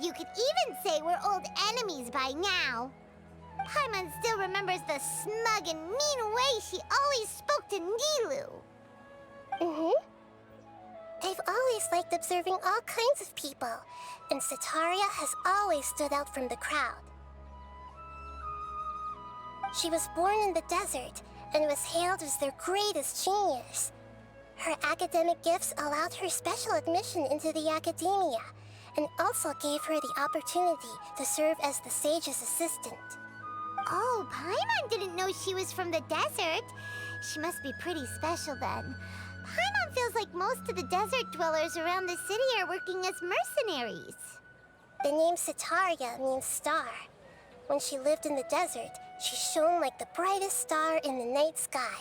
Speaker 6: You could even say we're old enemies by now. Paimon still remembers the smug and mean way she always spoke to Nilu.
Speaker 4: Mm-hmm. I've always liked observing all kinds of people, and Setaria has always stood out from the crowd. She was born in the desert and was hailed as their greatest genius. Her academic gifts allowed her special admission into the academia, and also gave her the opportunity to serve as the sage's assistant.
Speaker 6: Oh, Paimon didn't know she was from the desert. She must be pretty special then. Paimon feels like most of the desert dwellers around the city are working as mercenaries.
Speaker 4: The name Setaria means star. When she lived in the desert, she shone like the brightest star in the night sky.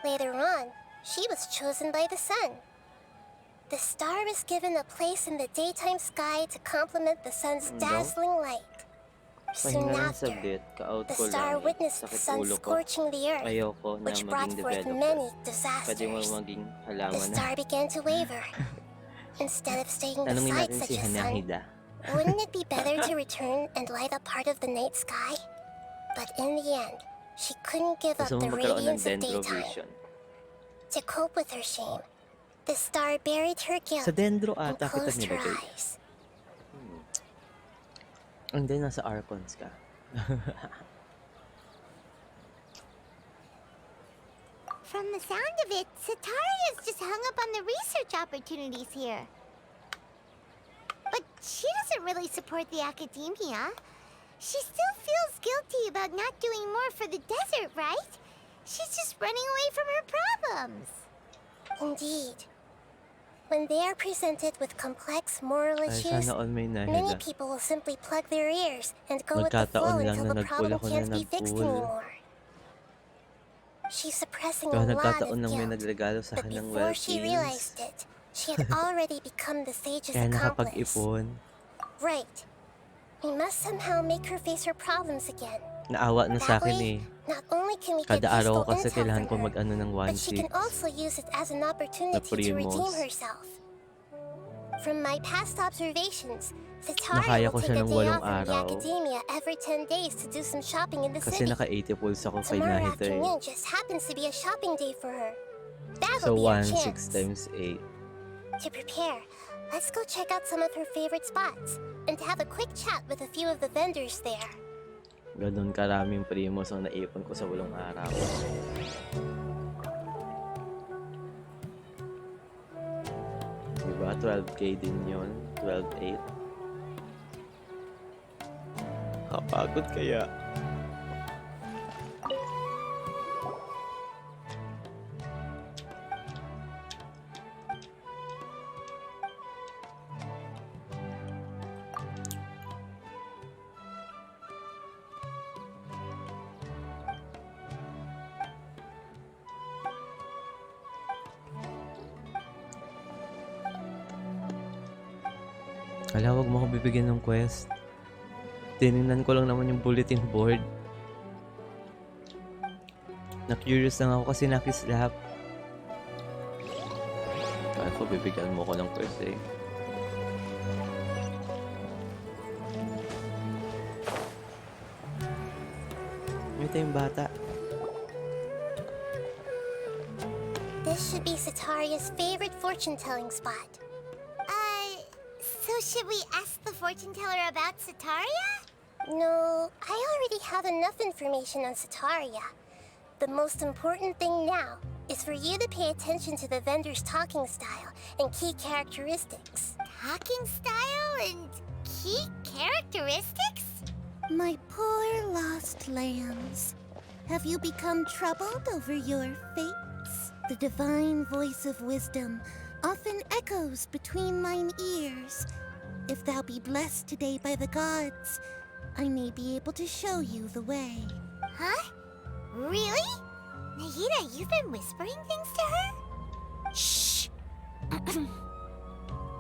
Speaker 4: Later on, she was chosen by the sun. The star was given a place in the daytime sky to complement the sun's dazzling light. Soon
Speaker 2: Pahinga lang
Speaker 4: after,
Speaker 2: saglit, ka-out
Speaker 4: the
Speaker 2: ko
Speaker 4: star
Speaker 2: lang.
Speaker 4: witnessed the
Speaker 2: Sakit
Speaker 4: sun
Speaker 2: ulo ko.
Speaker 4: scorching the earth,
Speaker 2: Ayoko na
Speaker 4: which brought
Speaker 2: maging
Speaker 4: forth
Speaker 2: developer.
Speaker 4: many
Speaker 2: Pwede mo
Speaker 4: disasters.
Speaker 2: maging
Speaker 4: The
Speaker 2: halaman na.
Speaker 4: star began to waver. Instead of staying
Speaker 2: Tanungin
Speaker 4: beside
Speaker 2: natin
Speaker 4: such
Speaker 2: si
Speaker 4: a sun,
Speaker 2: Hanahida.
Speaker 4: wouldn't it be better to return and light up part of the night sky? But in the end, she couldn't give up
Speaker 2: Gusto
Speaker 4: the
Speaker 2: mo magkaroon ng
Speaker 4: radiance of daytime.
Speaker 2: dendrovision.
Speaker 4: To cope with her shame, the star buried her guilt
Speaker 2: Sa dendro
Speaker 4: and
Speaker 2: ata kita
Speaker 4: closed her
Speaker 2: nilagay.
Speaker 4: eyes.
Speaker 2: Hindi, nasa Archons ka.
Speaker 6: From the sound of it, Setaria's just hung up on the research opportunities here. But she doesn't really support the academia. She still feels guilty about not doing more for the desert, right? She's just running away from her problems.
Speaker 4: Indeed. When they are presented with complex moral
Speaker 2: Ay,
Speaker 4: issues,
Speaker 2: sana all may
Speaker 4: many
Speaker 2: nahila.
Speaker 4: people will simply plug their ears and go with the
Speaker 2: Magkataon
Speaker 4: flow
Speaker 2: lang
Speaker 4: until
Speaker 2: na
Speaker 4: the
Speaker 2: nagpull
Speaker 4: problem
Speaker 2: ako na
Speaker 4: can't be fixed
Speaker 2: nagpull.
Speaker 4: anymore. She's suppressing
Speaker 2: Kaya
Speaker 4: a lot
Speaker 2: nagkataon
Speaker 4: of
Speaker 2: lang may
Speaker 4: guilt,
Speaker 2: nagregalo sa
Speaker 4: but
Speaker 2: akin ng
Speaker 4: before she
Speaker 2: Welkins.
Speaker 4: realized it, she had already become the sage's
Speaker 2: Kaya
Speaker 4: accomplice.
Speaker 2: nakapag-ipon.
Speaker 4: Right. We must somehow make her face her problems again.
Speaker 2: Naawa na sa
Speaker 4: That
Speaker 2: akin
Speaker 4: way,
Speaker 2: eh.
Speaker 4: not only can we get
Speaker 2: Kada araw
Speaker 4: useful
Speaker 2: ko kasi
Speaker 4: intel
Speaker 2: kailangan ko
Speaker 4: from her,
Speaker 2: mag-ano ng
Speaker 4: but she
Speaker 2: 1-6.
Speaker 4: can also use it as an opportunity to
Speaker 2: primos.
Speaker 4: redeem herself. From my past observations,
Speaker 2: Nakaya
Speaker 4: Setaria
Speaker 2: ko
Speaker 4: will
Speaker 2: siya
Speaker 4: take a
Speaker 2: ng
Speaker 4: day
Speaker 2: 8
Speaker 4: off from the
Speaker 2: araw.
Speaker 4: academia every 10 days to do some shopping in the
Speaker 2: Kasi
Speaker 4: city.
Speaker 2: naka-80 pulse ako kay
Speaker 4: Tomorrow
Speaker 2: Nahida eh.
Speaker 4: afternoon just happens to be a shopping day for her.
Speaker 2: So
Speaker 4: That'll be our
Speaker 2: 1-6
Speaker 4: chance.
Speaker 2: times 8.
Speaker 4: To prepare, let's go check out some of her favorite spots and have a quick chat with a few of the vendors there.
Speaker 2: Ganun karaming primos ang naipon ko sa walong araw. Diba? 12k din yun. 12.8. Kapagod kaya. Hala, wag mo ako bibigyan ng quest. Tinignan ko lang naman yung bulletin board. Na-curious lang ako kasi nakislap. Kaya ko bibigyan mo ko ng quest eh. Ito yung bata.
Speaker 4: This should be Setaria's favorite fortune-telling spot.
Speaker 6: So should we ask the fortune teller about Setaria?
Speaker 4: No, I already have enough information on Setaria. The most important thing now is for you to pay attention to the vendor's talking style and key characteristics.
Speaker 6: Talking style and key characteristics?
Speaker 7: My poor lost lambs. Have you become troubled over your fates? The divine voice of wisdom often echoes between mine ears. If thou be blessed today by the gods, I may be able to show you the way.
Speaker 6: Huh? Really? Nahida, you've been whispering things to her?
Speaker 1: Shh!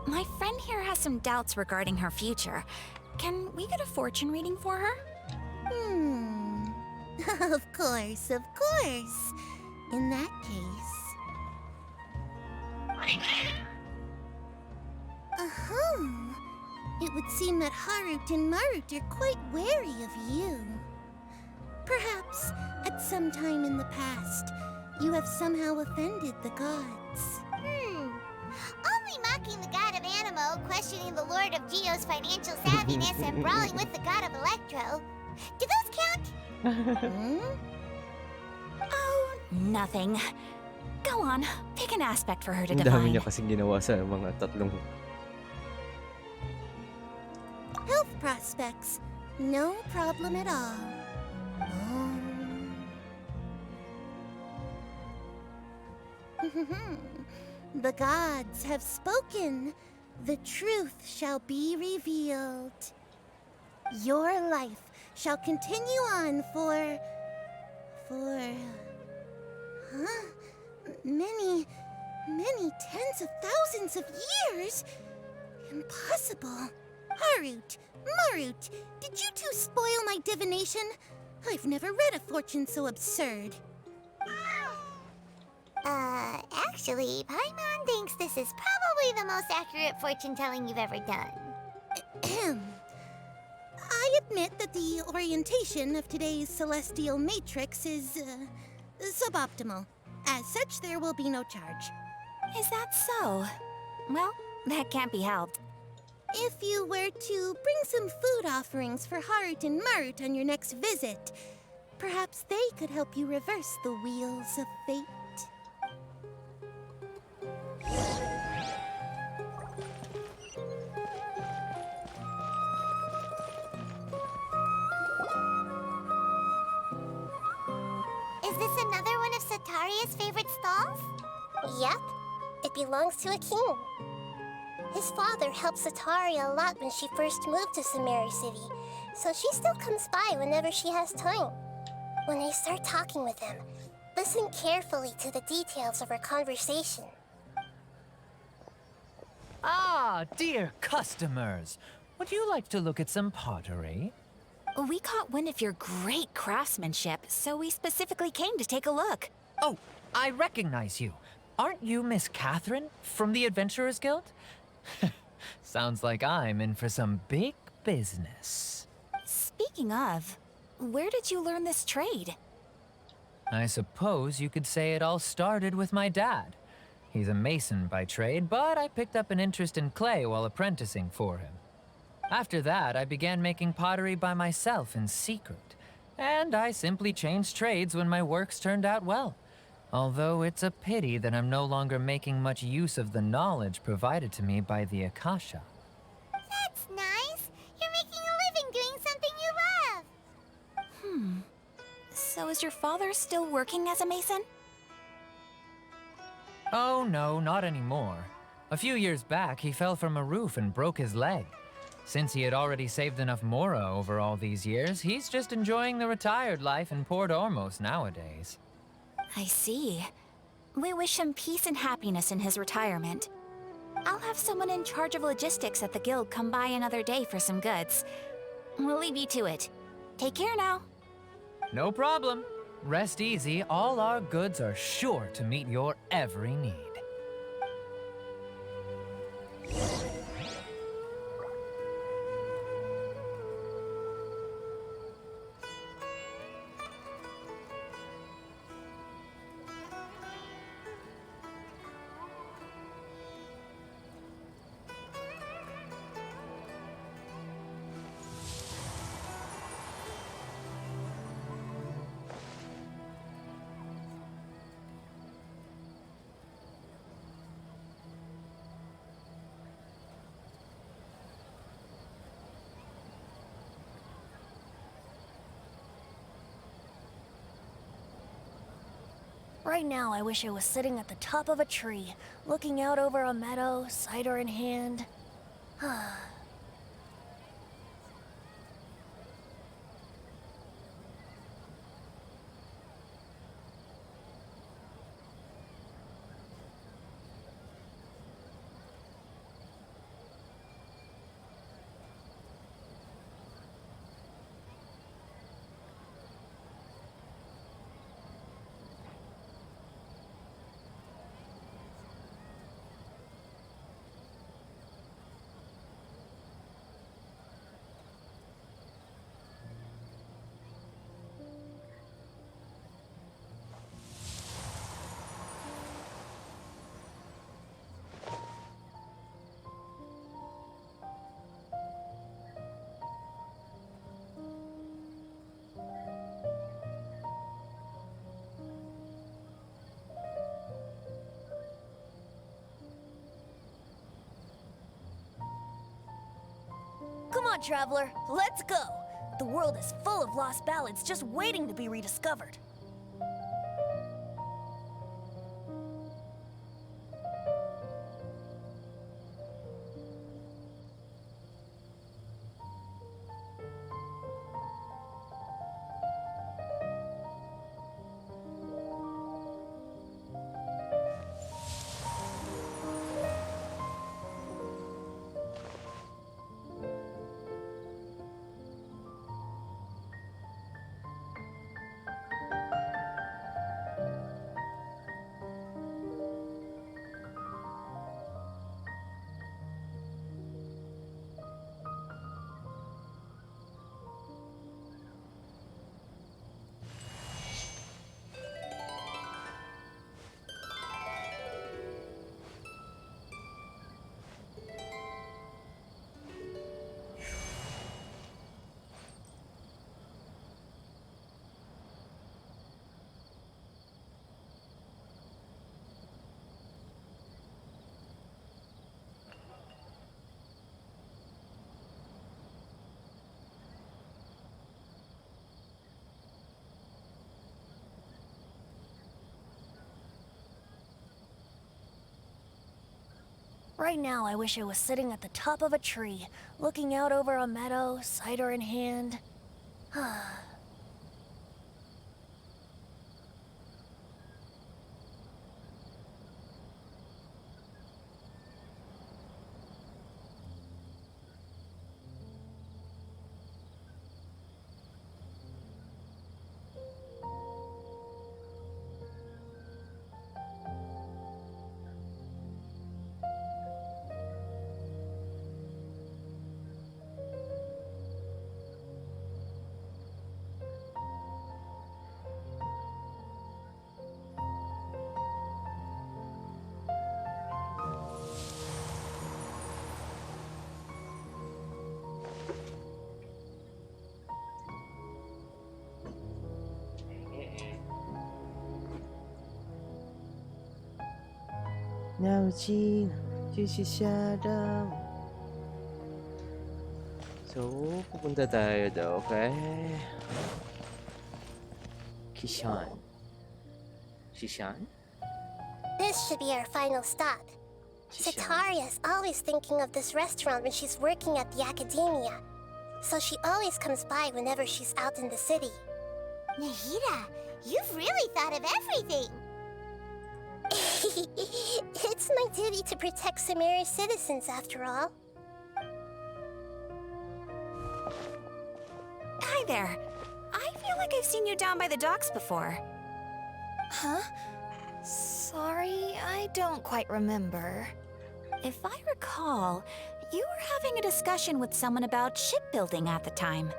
Speaker 1: My friend here has some doubts regarding her future. Can we get a fortune reading for her?
Speaker 7: Of course, of course. In that case... It would seem that Harut and Marut are quite wary of you. Perhaps, at some time in the past, you have somehow offended the gods.
Speaker 6: Only mocking the god of Animo, questioning the lord of Geo's financial savviness, and brawling with the god of Electro. Do those count?
Speaker 1: Oh, nothing. Go on, pick an aspect for her to
Speaker 2: Ang dami
Speaker 1: define.
Speaker 2: niya kasing ginawa sa mga tatlong...
Speaker 7: Health prospects, no problem at all. The gods have spoken. The truth shall be revealed. Your life shall continue on for... many tens of thousands of years? Impossible. Harut, Marut, did you two spoil my divination? I've never read a fortune so absurd.
Speaker 6: Actually, Paimon thinks this is probably the most accurate fortune-telling you've ever done.
Speaker 7: I admit that the orientation of today's celestial matrix is, suboptimal. As such, there will be no charge.
Speaker 1: Is that so? Well, that can't be helped.
Speaker 7: If you were to bring some food offerings for Harut and Marut on your next visit, perhaps they could help you reverse the wheels of fate.
Speaker 6: Is this another one of Sataria's favorite stalls?
Speaker 4: Yep, it belongs to a king. His father helped Sataria a lot when she first moved to SUMERU City, so she still comes by whenever she has time. When I start talking with him, listen carefully to the details of our conversation.
Speaker 8: Ah, dear customers. Would you like to look at some pottery?
Speaker 1: We caught wind of your great craftsmanship, so we specifically came to take a look.
Speaker 8: Oh, I recognize you. Aren't you Miss Catherine from the Adventurers Guild? Sounds like I'm in for some big business.
Speaker 1: Speaking of, where did you learn this trade?
Speaker 8: I suppose you could say it all started with my dad. He's a mason by trade, but I picked up an interest in clay while apprenticing for him. After that, I began making pottery by myself in secret. And I simply changed trades when my works turned out well. Although it's a pity that I'm no longer making much use of the knowledge provided to me by the Akasha.
Speaker 6: That's nice. You're making a living doing something you love.
Speaker 1: So is your father still working as a mason?
Speaker 8: Oh no, not anymore. A few years back, he fell from a roof and broke his leg. Since he had already saved enough Mora over all these years, he's just enjoying the retired life in Port Ormos nowadays.
Speaker 1: I see. We wish him peace and happiness in his retirement. I'll have someone in charge of logistics at the guild come by another day for some goods. We'll leave you to it. Take care now.
Speaker 8: No problem. Rest easy, all our goods are sure to meet your every need.
Speaker 5: Right now, I wish I was sitting at the top of a tree, looking out over a meadow, cider in hand. Come on, traveler, let's go! The world is full of lost ballads just waiting to be rediscovered. Right now, I wish I was sitting at the top of a tree, looking out over a meadow, cider in hand.
Speaker 2: So, pupunta tayo daw kay Kishan. Shishan?
Speaker 4: This should be our final stop. Sataria is always thinking of this restaurant when she's working at the academia. So she always comes by whenever she's out in the city.
Speaker 6: Nahida, you've really thought of everything!
Speaker 4: It's my duty to protect SUMERU's citizens, after all.
Speaker 1: Hi there. I feel like I've seen you down by the docks before.
Speaker 5: Huh? Sorry, I don't quite remember.
Speaker 1: If I recall, you were having a discussion with someone about shipbuilding at the time.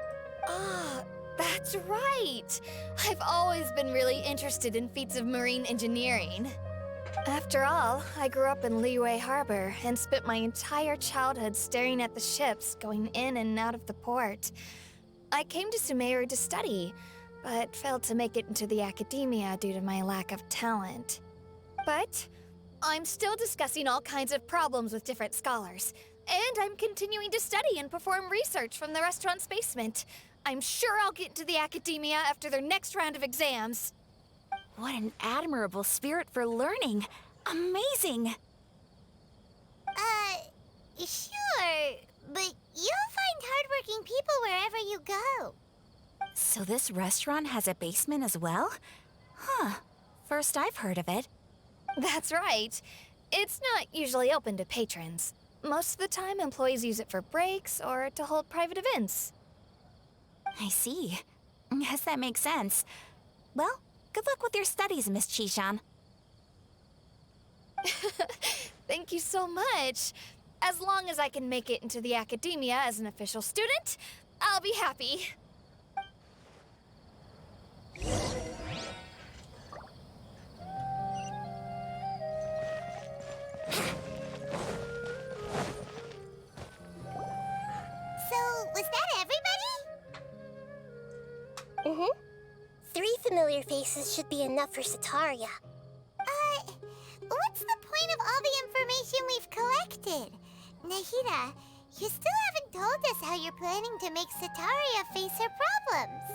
Speaker 5: Ah, that's right! I've always been really interested in feats of marine engineering. After all, I grew up in Liyue Harbor and spent my entire childhood staring at the ships going in and out of the port. I came to SUMERU to study, but failed to make it into the academia due to my lack of talent. But I'm still discussing all kinds of problems with different scholars, and I'm continuing to study and perform research from the restaurant's basement. I'm sure I'll get into the academia after their next round of exams.
Speaker 1: What an admirable spirit for learning. Amazing.
Speaker 6: Sure, but you'll find hardworking people wherever you go.
Speaker 1: So this restaurant has a basement as well? Huh. First I've heard of it.
Speaker 9: That's right. It's not usually open to patrons. Most of the time, employees use it for breaks or to hold private events.
Speaker 1: I see. Guess that makes sense. Well, good luck with your studies, Miss Chishan.
Speaker 9: Thank you so much. As long as I can make it into the academia as an official student, I'll be happy.
Speaker 6: So, was that everybody?
Speaker 4: Mm-hmm. 3 familiar faces should be enough for Sataria.
Speaker 6: What's the point of all the information we've collected? Nahida, you still haven't told us how you're planning to make Sataria face her problems.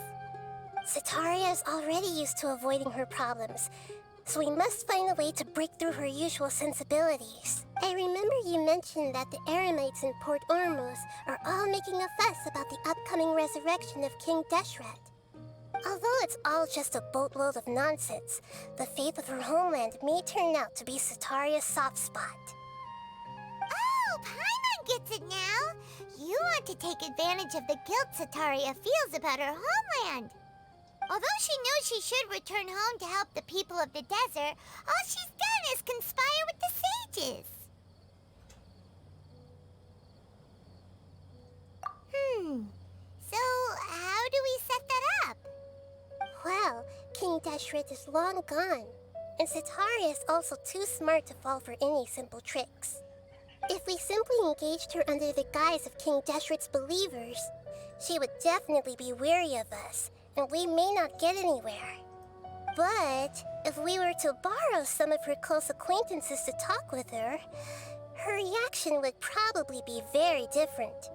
Speaker 4: Sataria is already used to avoiding her problems, so we must find a way to break through her usual sensibilities. I remember you mentioned that the Eremites in Port Ormuz are all making a fuss about the upcoming resurrection of King Deshret. Although it's all just a boatload of nonsense, the faith of her homeland may turn out to be Sataria's soft spot.
Speaker 6: Oh, Paimon gets it now! You want to take advantage of the guilt Sataria feels about her homeland. Although she knows she should return home to help the people of the desert, all she's done is conspire with the sages. So how do we set that up?
Speaker 4: Well, King Deshret is long gone, and Sataria is also too smart to fall for any simple tricks. If we simply engaged her under the guise of King Deshret's believers, she would definitely be wary of us, and we may not get anywhere. But if we were to borrow some of her close acquaintances to talk with her, her reaction would probably be very different.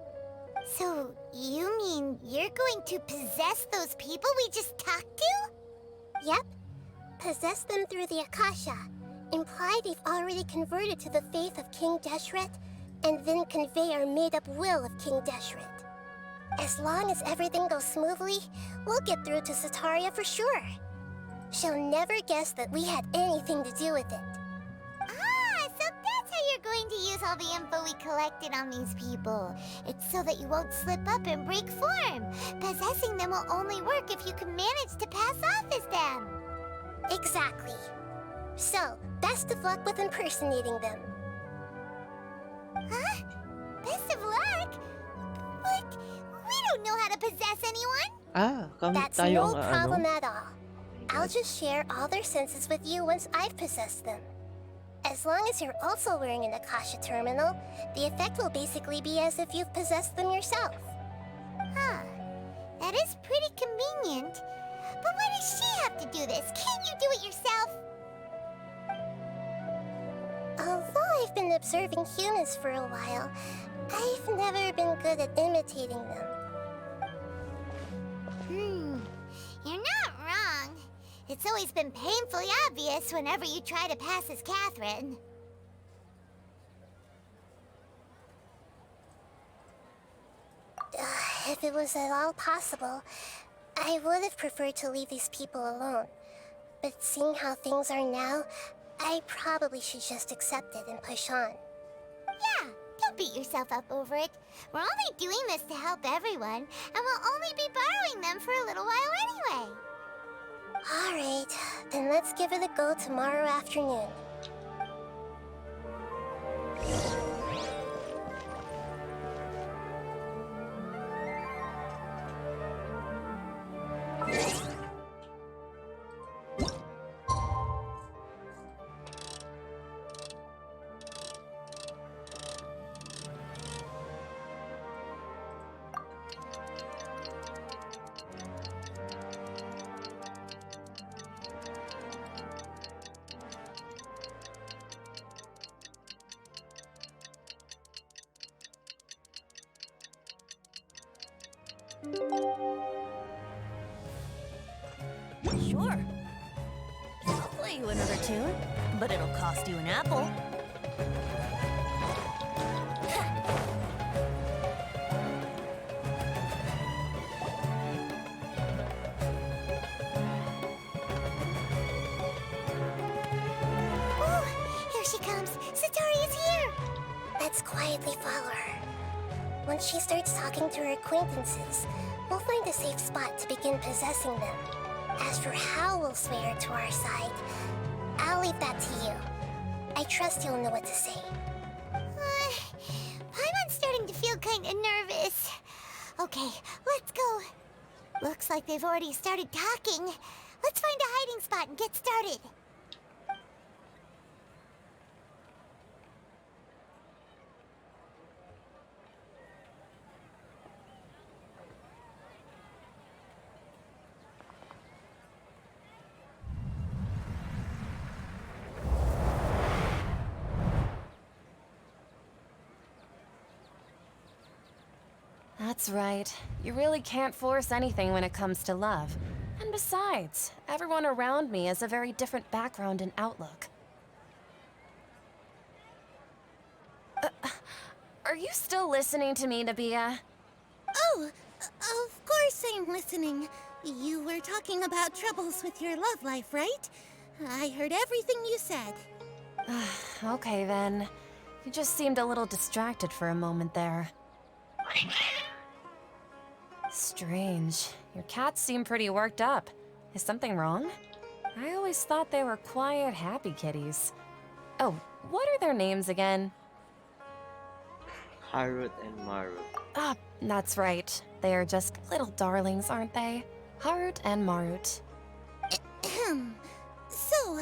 Speaker 6: So, you mean you're going to possess those people we just talked to?
Speaker 4: Yep. Possess them through the Akasha. Imply they've already converted to the faith of King Deshret, and then convey our made-up will of King Deshret. As long as everything goes smoothly, we'll get through to Sataria for sure. She'll never guess that we had anything to do with it.
Speaker 6: Ah, so that's how you're going to use all the info we collected on these people. It's so that you won't slip up and break form. Possessing them will only work if you can manage to pass off as them.
Speaker 4: Exactly. So, best of luck with impersonating them.
Speaker 6: Huh? Best of luck? But we don't know how to possess anyone.
Speaker 2: Kami
Speaker 4: That's
Speaker 2: tayo
Speaker 4: no
Speaker 2: ang
Speaker 4: problem
Speaker 2: ano.
Speaker 4: at all. I'll just share all their senses with you once I've possessed them. As long as you're also wearing an Akasha terminal, the effect will basically be as if you've possessed them yourself.
Speaker 6: Huh. That is pretty convenient. But why does she have to do this? Can't you do it yourself?
Speaker 4: Although I've been observing humans for a while, I've never been good at imitating them.
Speaker 6: You're not wrong. It's always been painfully obvious whenever you try to pass as Catherine.
Speaker 4: If it was at all possible, I would have preferred to leave these people alone. But seeing how things are now, I probably should just accept it and push on.
Speaker 6: Yeah, don't beat yourself up over it. We're only doing this to help everyone, and we'll only be borrowing them for a little while anyway.
Speaker 4: Alright, then let's give it a go tomorrow afternoon.
Speaker 1: Sure.
Speaker 5: you another tune, but it'll cost you an apple.
Speaker 6: Oh, here she comes. Satori is here.
Speaker 4: Let's quietly follow her. Once she starts talking to her acquaintances, we'll find a safe spot to begin possessing them. As for how we'll sway her to our side, I'll leave that to you. I trust you'll know what to say.
Speaker 6: Paimon's starting to feel kind of nervous. Okay, let's go. Looks like they've already started talking. Let's find a hiding spot and get started.
Speaker 10: That's right. You really can't force anything when it comes to love. And besides, everyone around me has a very different background and outlook. Are you still listening to me, Nabia?
Speaker 7: Oh, of course I'm listening. You were talking about troubles with your love life, right? I heard everything you said.
Speaker 10: Okay then. You just seemed a little distracted for a moment there. Strange. Your cats seem pretty worked up. Is something wrong? I always thought they were quiet, happy kitties. Oh, what are their names again?
Speaker 2: Harut and Maru.
Speaker 10: Ah, that's right. They are just little darlings, aren't they? Harut and Marut.
Speaker 7: So,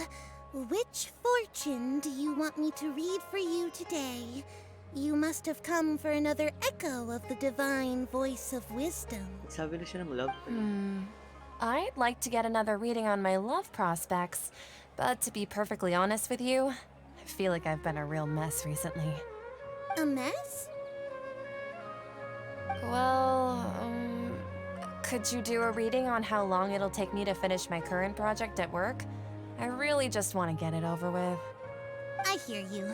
Speaker 7: which fortune do you want me to read for you today? You must have come for another echo of the divine voice of wisdom.
Speaker 2: Sabi na siya ng love.
Speaker 10: I'd like to get another reading on my love prospects, but to be perfectly honest with you, I feel like I've been a real mess recently.
Speaker 7: A mess?
Speaker 10: Well, could you do a reading on how long it'll take me to finish my current project at work? I really just want to get it over with.
Speaker 7: I hear you.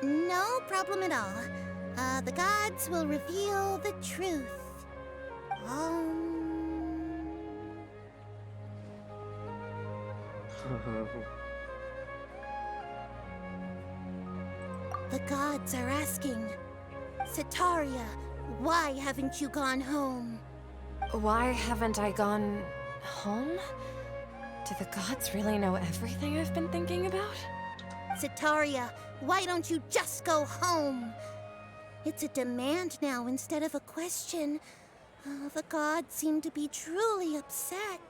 Speaker 7: No problem at all. The gods will reveal the truth. The gods are asking, Sataria, why haven't you gone home?
Speaker 10: Why haven't I gone home? Do the gods really know everything I've been thinking about?
Speaker 7: Sataria, why don't you just go home? It's a demand now instead of a question. The gods seem to be truly upset.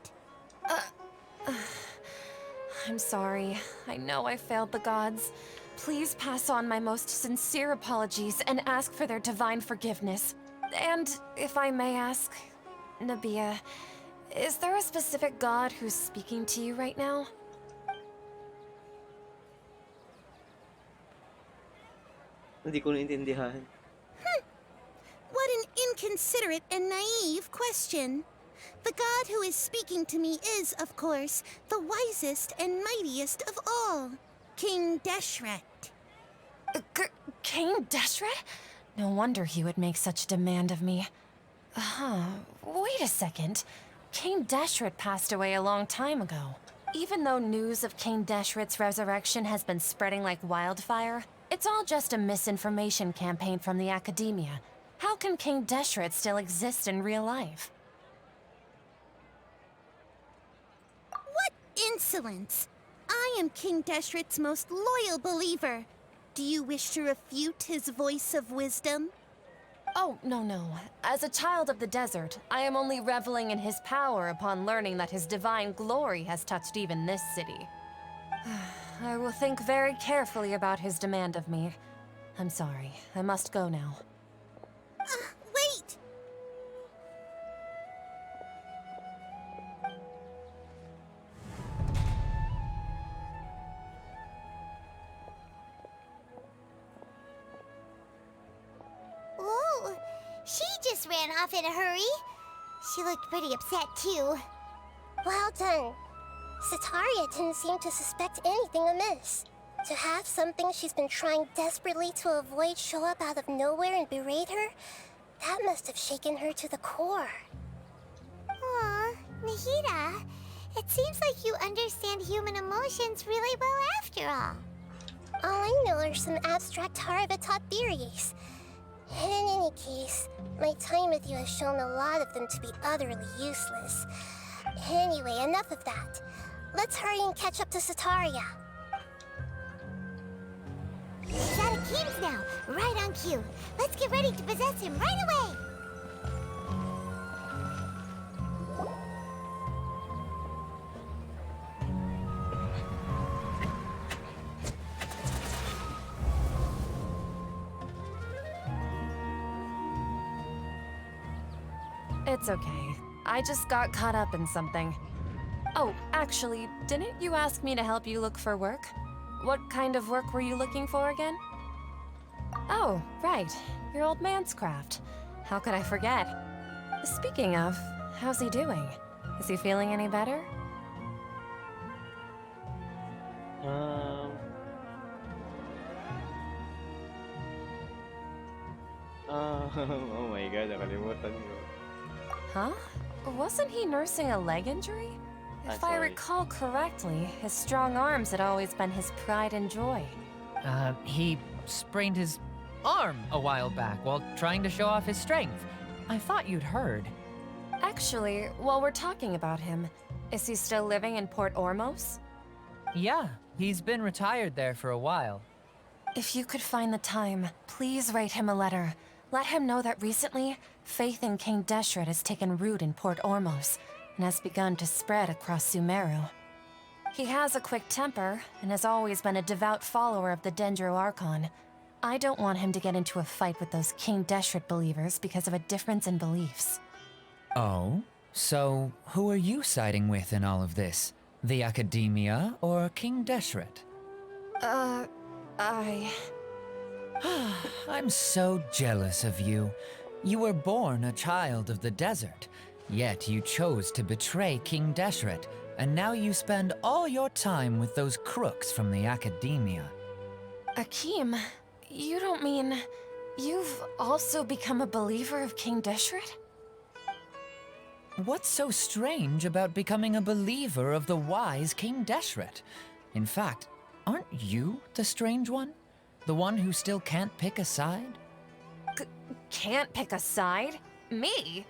Speaker 10: I'm sorry. I know I failed the gods. Please pass on my most sincere apologies and ask for their divine forgiveness. And if I may ask, Nabia, is there a specific god who's speaking to you right now?
Speaker 2: Hindi ko naintindihan.
Speaker 7: What an inconsiderate and naive question. The god who is speaking to me is, of course, the wisest and mightiest of all, King Deshret.
Speaker 10: King Deshret? No wonder he would make such demand of me. Wait a second. King Deshret passed away a long time ago. Even though news of King Deshret's resurrection has been spreading like wildfire, it's all just a misinformation campaign from the academia. How can King Deshret still exist in real life?
Speaker 7: What insolence! I am King Deshret's most loyal believer. Do you wish to refute his voice of wisdom?
Speaker 10: Oh, no. As a child of the desert, I am only reveling in his power upon learning that his divine glory has touched even this city. I will think very carefully about his demand of me. I'm sorry. I must go now.
Speaker 7: Wait!
Speaker 6: Whoa, she just ran off in a hurry. She looked pretty upset too.
Speaker 4: Well done. Sataria didn't seem to suspect anything amiss. To have something she's been trying desperately to avoid show up out of nowhere and berate her, that must have shaken her to the core.
Speaker 6: Aw, Nahida, it seems like you understand human emotions really well after all.
Speaker 4: All I know are some abstract Harava-taught theories. And in any case, my time with you has shown a lot of them to be utterly useless. Anyway, enough of that. Let's hurry and catch up to Sataria.
Speaker 6: He's out of Keem's now, right on cue. Let's get ready to possess him right away!
Speaker 10: It's okay. I just got caught up in something. Oh, actually, didn't you ask me to help you look for work? What kind of work were you looking for again? Oh, right. Your old man's craft. How could I forget? Speaking of, how's he doing? Is he feeling any better?
Speaker 2: Oh my god, nakalimutan ko.
Speaker 10: Huh? Wasn't he nursing a leg injury? If I recall correctly, his strong arms had always been his pride and joy.
Speaker 8: He sprained his arm a while back while trying to show off his strength. I thought you'd heard.
Speaker 10: Actually, while we're talking about him, is he still living in Port Ormos?
Speaker 8: Yeah, he's been retired there for a while.
Speaker 10: If you could find the time, please write him a letter. Let him know that recently, faith in King Deshret has taken root in Port Ormos and has begun to spread across SUMERU. He has a quick temper and has always been a devout follower of the Dendro Archon. I don't want him to get into a fight with those King Deshret believers because of a difference in beliefs.
Speaker 8: Oh? So, who are you siding with in all of this? The Academia or King Deshret? I'm so jealous of you. You were born a child of the desert, yet you chose to betray King Deshret, and now you spend all your time with those crooks from the Academia.
Speaker 10: Akeem, you don't mean you've also become a believer of King Deshret?
Speaker 8: What's so strange about becoming a believer of the wise King Deshret? In fact, aren't you the strange one? The one who still can't pick a side?
Speaker 10: Can't pick a side? Me?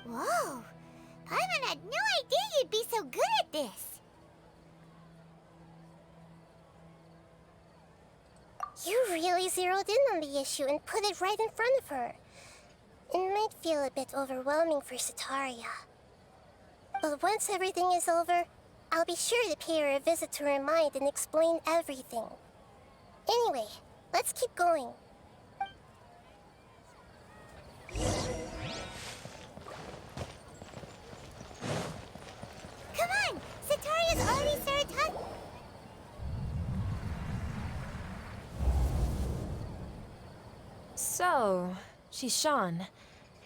Speaker 6: Whoa! Paimon had no idea you'd be so good at this!
Speaker 4: You really zeroed in on the issue and put it right in front of her. It might feel a bit overwhelming for Sataria. But once everything is over, I'll be sure to pay her a visit to her mind and explain everything. Anyway, let's keep going.
Speaker 6: Come on! Sataria's already started talking.
Speaker 10: So, Shishan,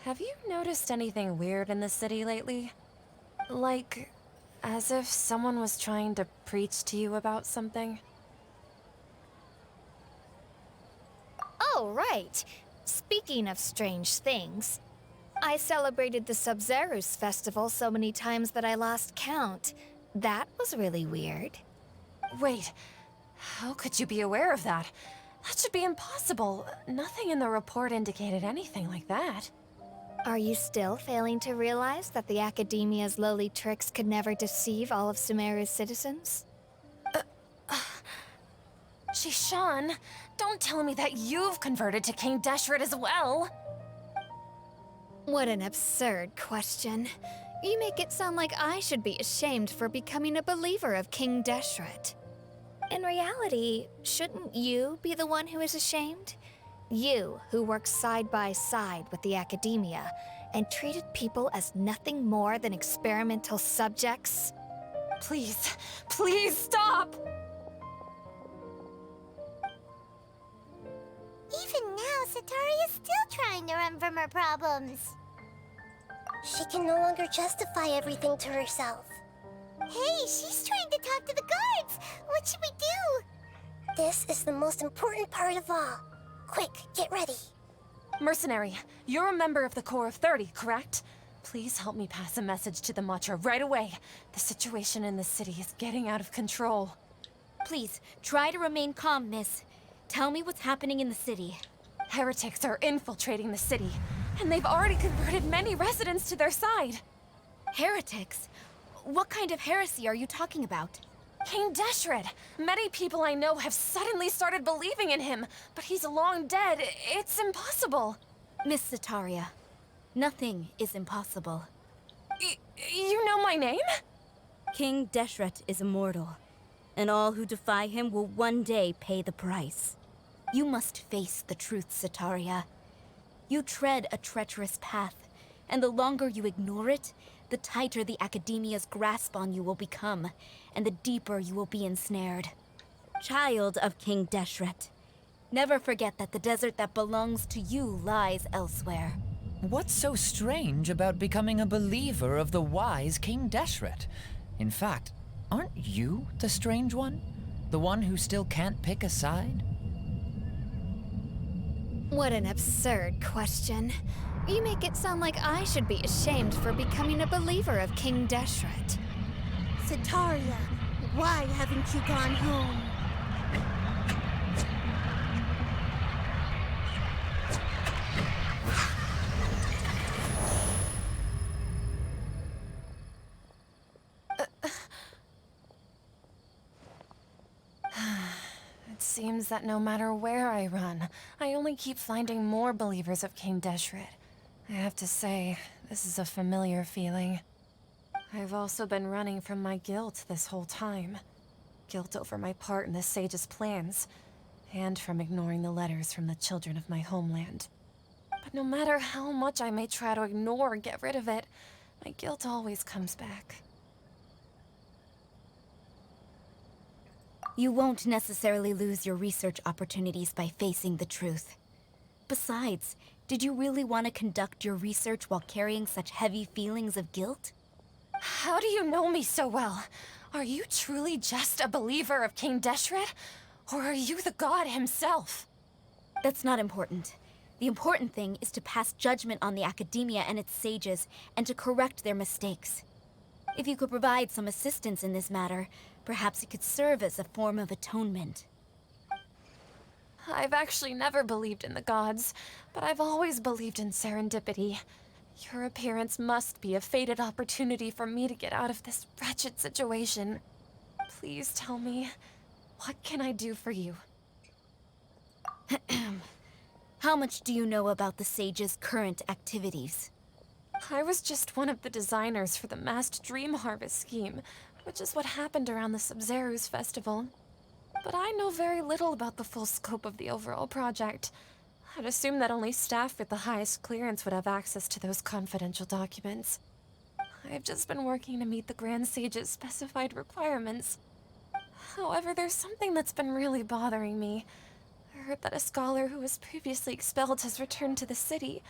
Speaker 10: have you noticed anything weird in the city lately? Like, as if someone was trying to preach to you about something?
Speaker 9: Oh, right. Speaking of strange things, I celebrated the Sub-Zerus festival so many times that I lost count. That was really weird.
Speaker 10: Wait, how could you be aware of that? That should be impossible. Nothing in the report indicated anything like that.
Speaker 9: Are you still failing to realize that the Academia's lowly tricks could never deceive all of SUMERU's citizens?
Speaker 10: Shishan, don't tell me that you've converted to King Deshret as well!
Speaker 9: What an absurd question. You make it sound like I should be ashamed for becoming a believer of King Deshret. In reality, shouldn't you be the one who is ashamed? You, who works side by side with the Academia and treated people as nothing more than experimental subjects?
Speaker 10: Please, please stop!
Speaker 6: Even now, Sataria's still trying to run from her problems.
Speaker 4: She can no longer justify everything to herself.
Speaker 6: Hey, she's trying to talk to the guards! What should we do?
Speaker 4: This is the most important part of all. Quick, get ready.
Speaker 10: Mercenary, you're a member of the Corps of 30, correct? Please help me pass a message to the Watcher right away. The situation in the city is getting out of control.
Speaker 1: Please, try to remain calm, miss. Tell me what's happening in the city.
Speaker 10: Heretics are infiltrating the city, and they've already converted many residents to their side.
Speaker 1: Heretics? What kind of heresy are you talking about?
Speaker 10: King Deshret! Many people I know have suddenly started believing in him, but he's long dead. It's impossible.
Speaker 1: Miss Sataria, nothing is impossible.
Speaker 10: You know my name?
Speaker 1: King Deshret is immortal, and all who defy him will one day pay the price. You must face the truth, Sataria. You tread a treacherous path, and the longer you ignore it, the tighter the Academia's grasp on you will become, and the deeper you will be ensnared. Child of King Deshret, never forget that the desert that belongs to you lies elsewhere.
Speaker 8: What's so strange about becoming a believer of the wise King Deshret? In fact, aren't you the strange one? The one who still can't pick a side?
Speaker 9: What an absurd question. You make it sound like I should be ashamed for becoming a believer of King Deshret.
Speaker 7: Sataria, why haven't you gone home?
Speaker 10: It seems that no matter where I run, I only keep finding more believers of King Deshret. I have to say, this is a familiar feeling. I've also been running from my guilt this whole time. Guilt over my part in the Sage's plans, and from ignoring the letters from the children of my homeland. But no matter how much I may try to ignore or get rid of it, my guilt always comes back.
Speaker 1: You won't necessarily lose your research opportunities by facing the truth. Besides, did you really want to conduct your research while carrying such heavy feelings of guilt?
Speaker 10: How do you know me so well? Are you truly just a believer of King Deshret? Or are you the god himself?
Speaker 1: That's not important. The important thing is to pass judgment on the Academia and its sages, and to correct their mistakes. If you could provide some assistance in this matter, perhaps it could serve as a form of atonement.
Speaker 10: I've actually never believed in the gods, but I've always believed in serendipity. Your appearance must be a fated opportunity for me to get out of this wretched situation. Please tell me, what can I do for you?
Speaker 1: How much do you know about the sage's current activities?
Speaker 10: I was just one of the designers for the masked dream harvest scheme, which is what happened around the SUMERU's festival. But I know very little about the full scope of the overall project. I'd assume that only staff with the highest clearance would have access to those confidential documents. I've just been working to meet the Grand Sage's specified requirements. However, there's something that's been really bothering me. I heard that a scholar who was previously expelled has returned to the city,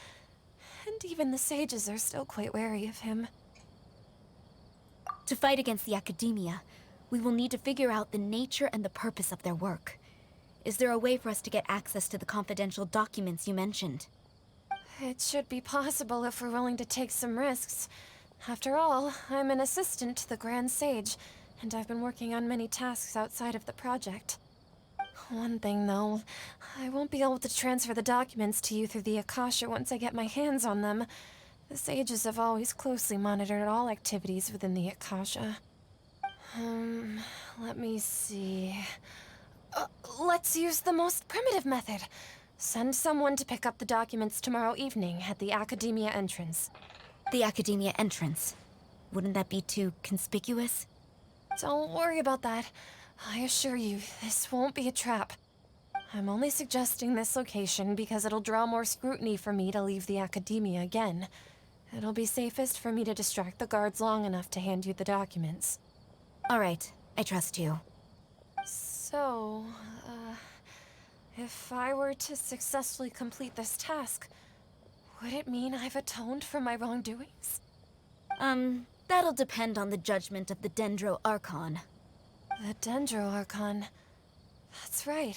Speaker 10: and even the sages are still quite wary of him.
Speaker 1: To fight against the Academia, we will need to figure out the nature and the purpose of their work. Is there a way for us to get access to the confidential documents you mentioned?
Speaker 10: It should be possible if we're willing to take some risks. After all, I'm an assistant to the Grand Sage, and I've been working on many tasks outside of the project. One thing, though, I won't be able to transfer the documents to you through the Akasha once I get my hands on them. The sages have always closely monitored all activities within the Akasha. Let me see... let's use the most primitive method. Send someone to pick up the documents tomorrow evening at the Academia entrance.
Speaker 1: The Academia entrance? Wouldn't that be too conspicuous?
Speaker 10: Don't worry about that. I assure you, this won't be a trap. I'm only suggesting this location because it'll draw more scrutiny for me to leave the Academia again. It'll be safest for me to distract the guards long enough to hand you the documents.
Speaker 1: All right, I trust you.
Speaker 10: So, if I were to successfully complete this task, would it mean I've atoned for my wrongdoings?
Speaker 11: That'll depend on the judgment of the Dendro Archon.
Speaker 10: The Dendro Archon. That's right.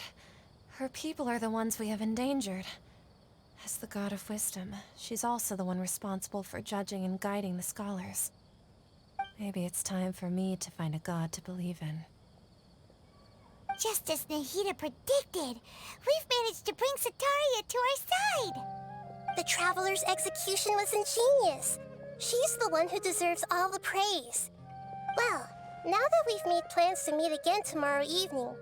Speaker 10: Her people are the ones we have endangered. As the god of wisdom, she's also the one responsible for judging and guiding the scholars. Maybe it's time for me to find a god to believe in.
Speaker 6: Just as Nahida predicted, we've managed to bring Sataria to our side! The Traveler's execution was ingenious. She's the one who deserves all the praise. Well, now that we've made plans to meet again tomorrow evening,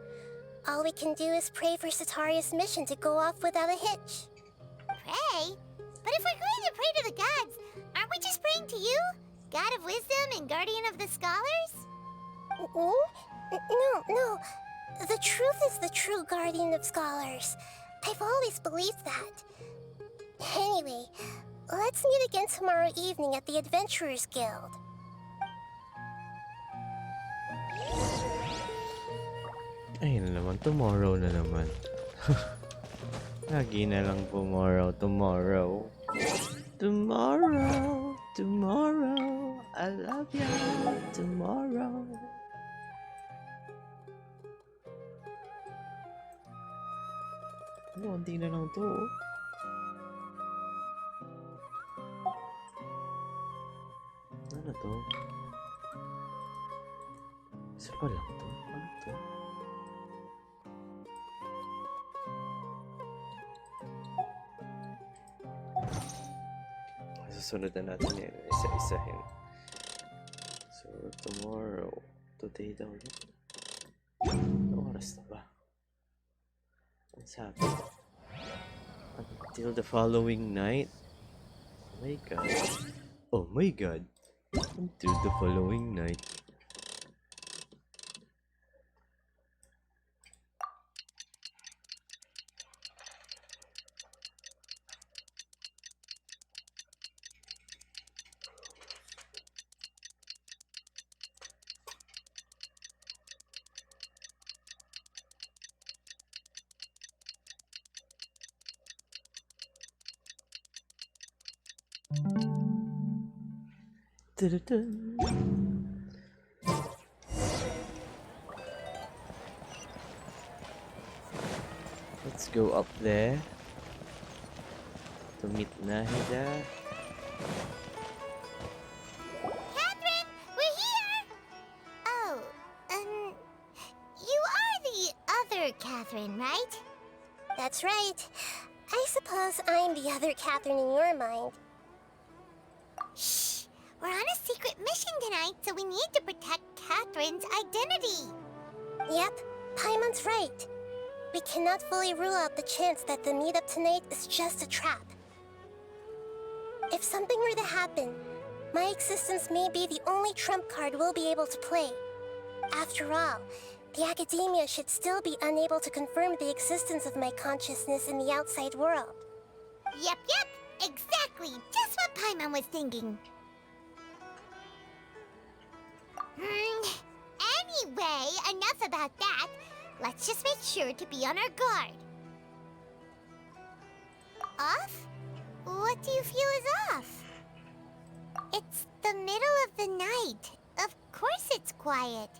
Speaker 6: all we can do is pray for Sataria's mission to go off without a hitch. Pray? But if we're going to pray to the gods, aren't we just praying to you? God of wisdom and guardian of the scholars? No. The truth is the true guardian of scholars. I've always believed that. Anyway, let's meet again tomorrow evening at the Adventurers Guild.
Speaker 2: Ayun na naman, tomorrow na naman. Lagi na lang tomorrow. Tomorrow, I love you. Tomorrow. Konti na lang to. Ano to? Isa pa lang to? Ano to? Susunod na natin yan. Isa-isahin. So, tomorrow. Today daw yun. Anong oras na ba? What's happening? Until the following night? Oh my god. Oh my god. Until the following night. Let's go up there to meet Nahida.
Speaker 6: Catherine, we're here! Oh, you are the other Catherine, right? That's right. I suppose I'm the other Catherine in your mind. Shh! We're on a secret mission tonight, so we need to protect Catherine's identity. Yep, Paimon's right. We cannot fully rule out the chance that the meetup tonight is just a trap. If something were to happen, my existence may be the only trump card we'll be able to play. After all, the academia should still be unable to confirm the existence of my consciousness in the outside world. Yep, exactly. Just what Paimon was thinking. Anyway, enough about that. Let's just make sure to be on our guard. Off? What do you feel is off? It's the middle of the night. Of course it's quiet.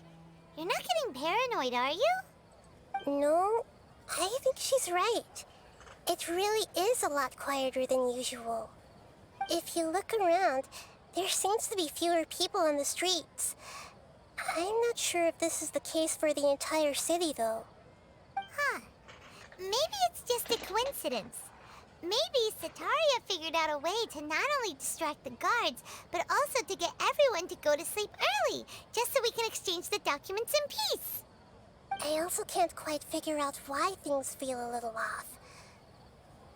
Speaker 6: You're not getting paranoid, are you? No, I think she's right. It really is a lot quieter than usual. If you look around, there seems to be fewer people on the streets. I'm not sure if this is the case for the entire city, though. Huh. Maybe it's just a coincidence. Maybe Sataria figured out a way to not only distract the guards, but also to get everyone to go to sleep early, just so we can exchange the documents in peace. I also can't quite figure out why things feel a little off.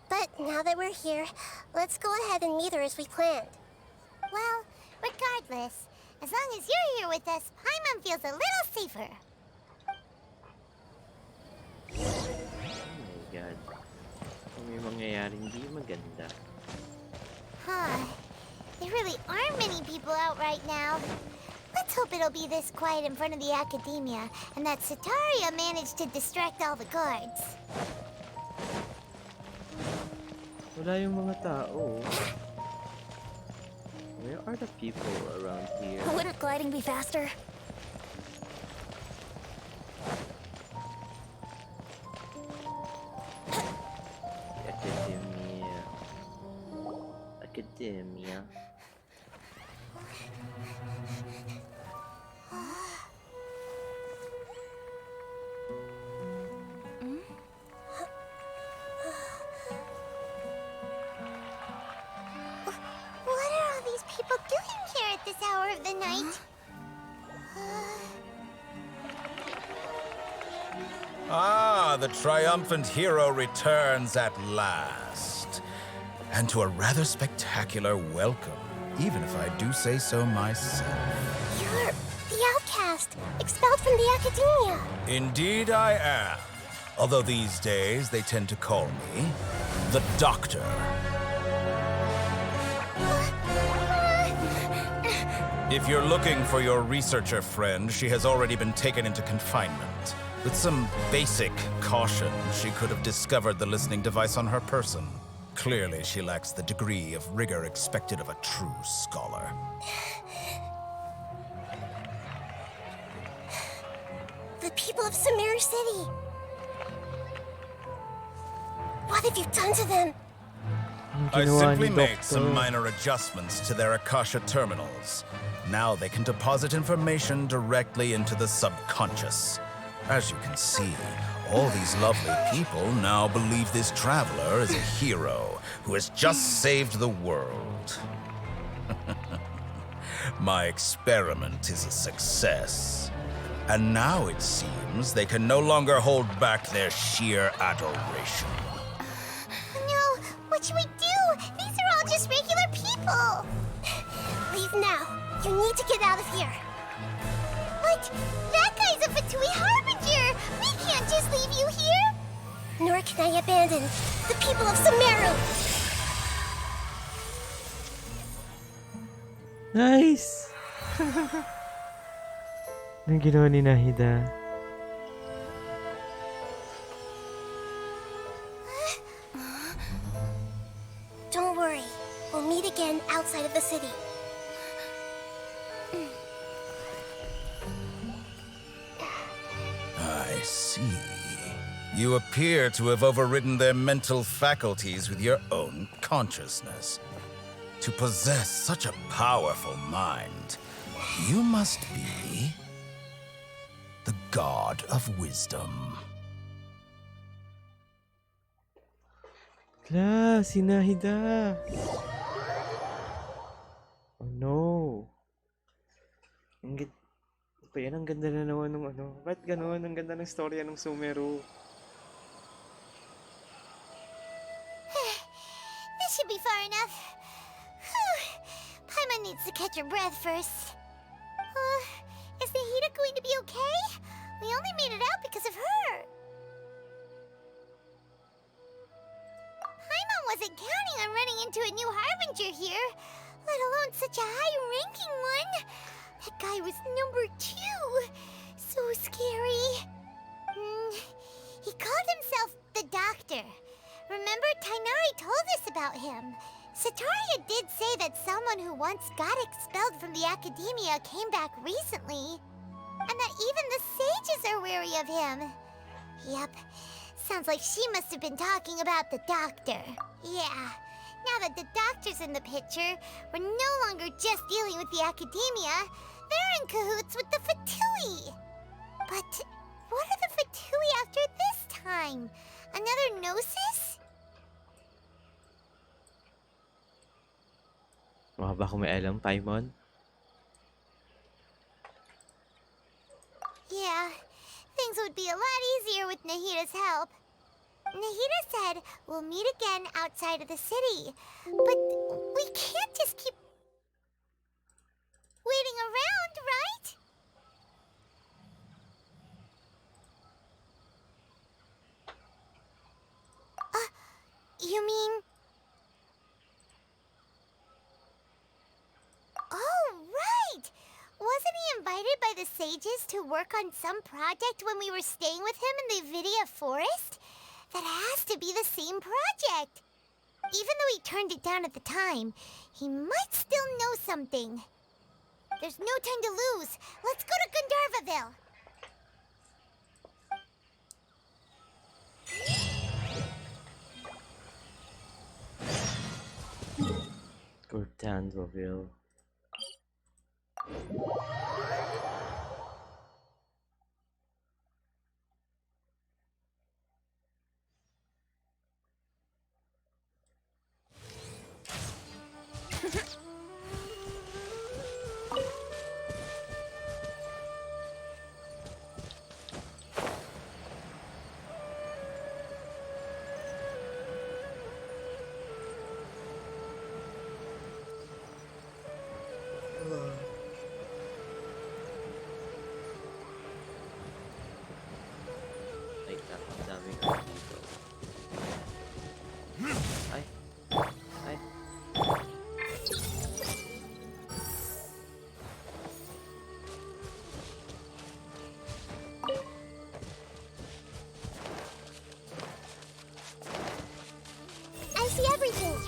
Speaker 6: But now that we're here, let's go ahead and meet her as we planned. Well, regardless, as long as you're here with us, Paimon feels a little safer.
Speaker 2: Oh my god. May mangyayaring di maganda.
Speaker 6: Huh. There really aren't many people out right now. Let's hope it'll be this quiet in front of the academia, and that Sataria managed to distract all the guards.
Speaker 2: Wala yung mga tao. May are the people around here?
Speaker 1: Wouldn't gliding be faster?
Speaker 2: Academia. Academia.
Speaker 6: What are all these people doing here at this hour of the night?
Speaker 3: Ah, the triumphant hero returns at last. And to a rather spectacular welcome, even if I do say so myself.
Speaker 4: You're the outcast, expelled from the academia.
Speaker 3: Indeed I am. Although these days they tend to call me the Doctor. If you're looking for your researcher friend, she has already been taken into confinement. With some basic caution, she could have discovered the listening device on her person. Clearly, she lacks the degree of rigor expected of a true scholar.
Speaker 4: The people of SUMERU City. What have you done to them?
Speaker 3: I
Speaker 12: Ginawa
Speaker 3: simply
Speaker 12: ni
Speaker 3: made some
Speaker 12: Doktor.
Speaker 3: minor adjustments to their Akasha terminals. Now they can deposit information directly into the subconscious. As you can see, all these lovely people now believe this traveler is a hero who has just saved the world. My experiment is a success. And now it seems they can no longer hold back their sheer adoration.
Speaker 6: No, what should we do? These are all just regular people.
Speaker 4: Leave now. You need to get out of here.
Speaker 6: But that guy's a Fatui Harbinger. We can't just leave you here.
Speaker 4: Nor can I abandon the people of SUMERU.
Speaker 12: Nice! Anong ginawa ni Nahida?
Speaker 4: Don't worry. We'll meet again outside of the city.
Speaker 3: I see. You appear to have overridden their mental faculties with your own consciousness. To possess such a powerful mind, you must be the god of wisdom.
Speaker 12: Kla, si Nahida. Oh no. Pa yan, ang ganda na naman nung ano. Ba't gano'n? Ang ganda ng storya ng Sumeru.
Speaker 6: This should be far enough. Whew. Paimon needs to catch her breath first. Is Nahida going to be okay? We only made it out because of her. Paimon wasn't counting on running into a new Harbinger here, let alone such a high-ranking one. That guy was number 2. So scary. He called himself the Doctor. Remember, Tainari told us about him. Sataria did say that someone who once got expelled from the academia came back recently. And that even the sages are wary of him. Yep. Sounds like she must have been talking about the Doctor. Yeah. Now that the Doctor's in the picture, we're no longer just dealing with the academia. They're in cahoots with the Fatui. But what are the Fatui after this time? Another Gnosis?
Speaker 12: Baka ba kung may alam, Paimon?
Speaker 6: Yeah, things would be a lot easier with Nahida's help. Nahida said we'll meet again outside of the city. But we can't just keep waiting around, right? You mean... Oh, right! Wasn't he invited by the sages to work on some project when we were staying with him in the Vidia forest? That has to be the same project. Even though he turned it down at the time, he might still know something. There's no time to lose. Let's go to Gandharvaville.
Speaker 2: Gordandville. Ay, napakadaming ano dito. Ay. Ay.
Speaker 4: I see everything.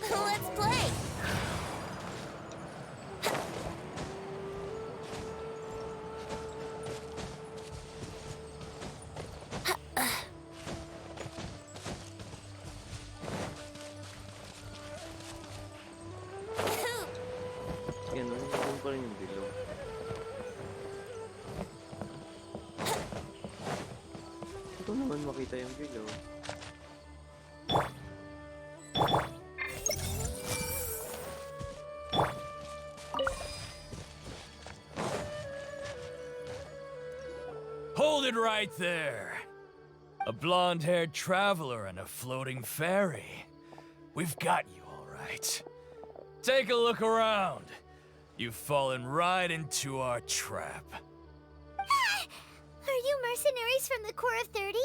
Speaker 1: Let's play!
Speaker 2: Yan, nandun pa rin yung bilog. Hindi ko naman makita yung bilog.
Speaker 13: Hold it right there. A blonde-haired traveler and a floating fairy. We've got you all right. Take a look around. You've fallen right into our trap.
Speaker 6: Are you mercenaries from the Corps of 30?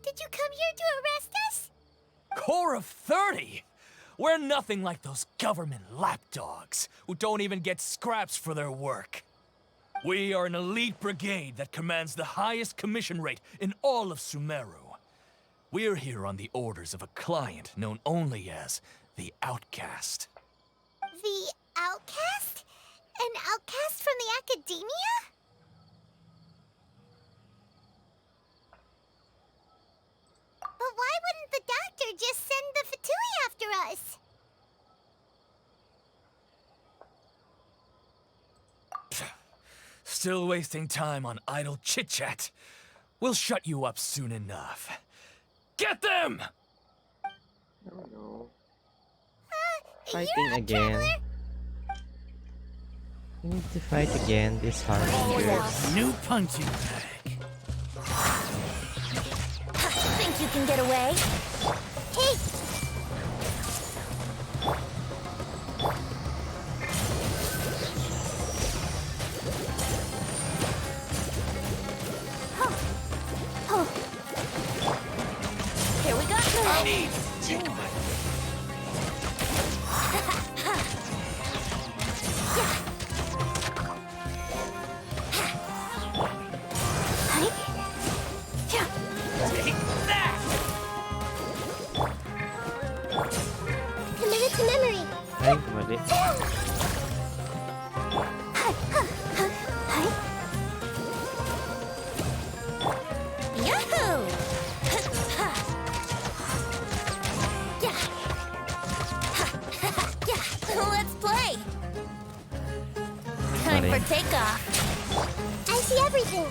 Speaker 6: Did you come here to arrest us?
Speaker 13: Corps of 30? We're nothing like those government lapdogs who don't even get scraps for their work. We are an elite brigade that commands the highest commission rate in all of SUMERU. We're here on the orders of a client known only as the Outcast.
Speaker 6: The outcast? An outcast from the academia? But why wouldn't the doctor just send the Fatui after us?
Speaker 13: Still wasting time on idle chit-chat. We'll shut you up soon enough. Get them!
Speaker 2: No, no.
Speaker 6: You're
Speaker 12: Fighting
Speaker 6: a
Speaker 12: again.
Speaker 6: traveler?
Speaker 12: We need to fight again this harbinger.
Speaker 13: New punching bag.
Speaker 1: Think you can get away?
Speaker 6: Hey!
Speaker 1: Here we go.
Speaker 13: I need to take my... Take that!
Speaker 4: Commit it to memory.
Speaker 12: Ay, mali.
Speaker 1: Yahoo! Let's play! Time for takeoff.
Speaker 4: I see everything.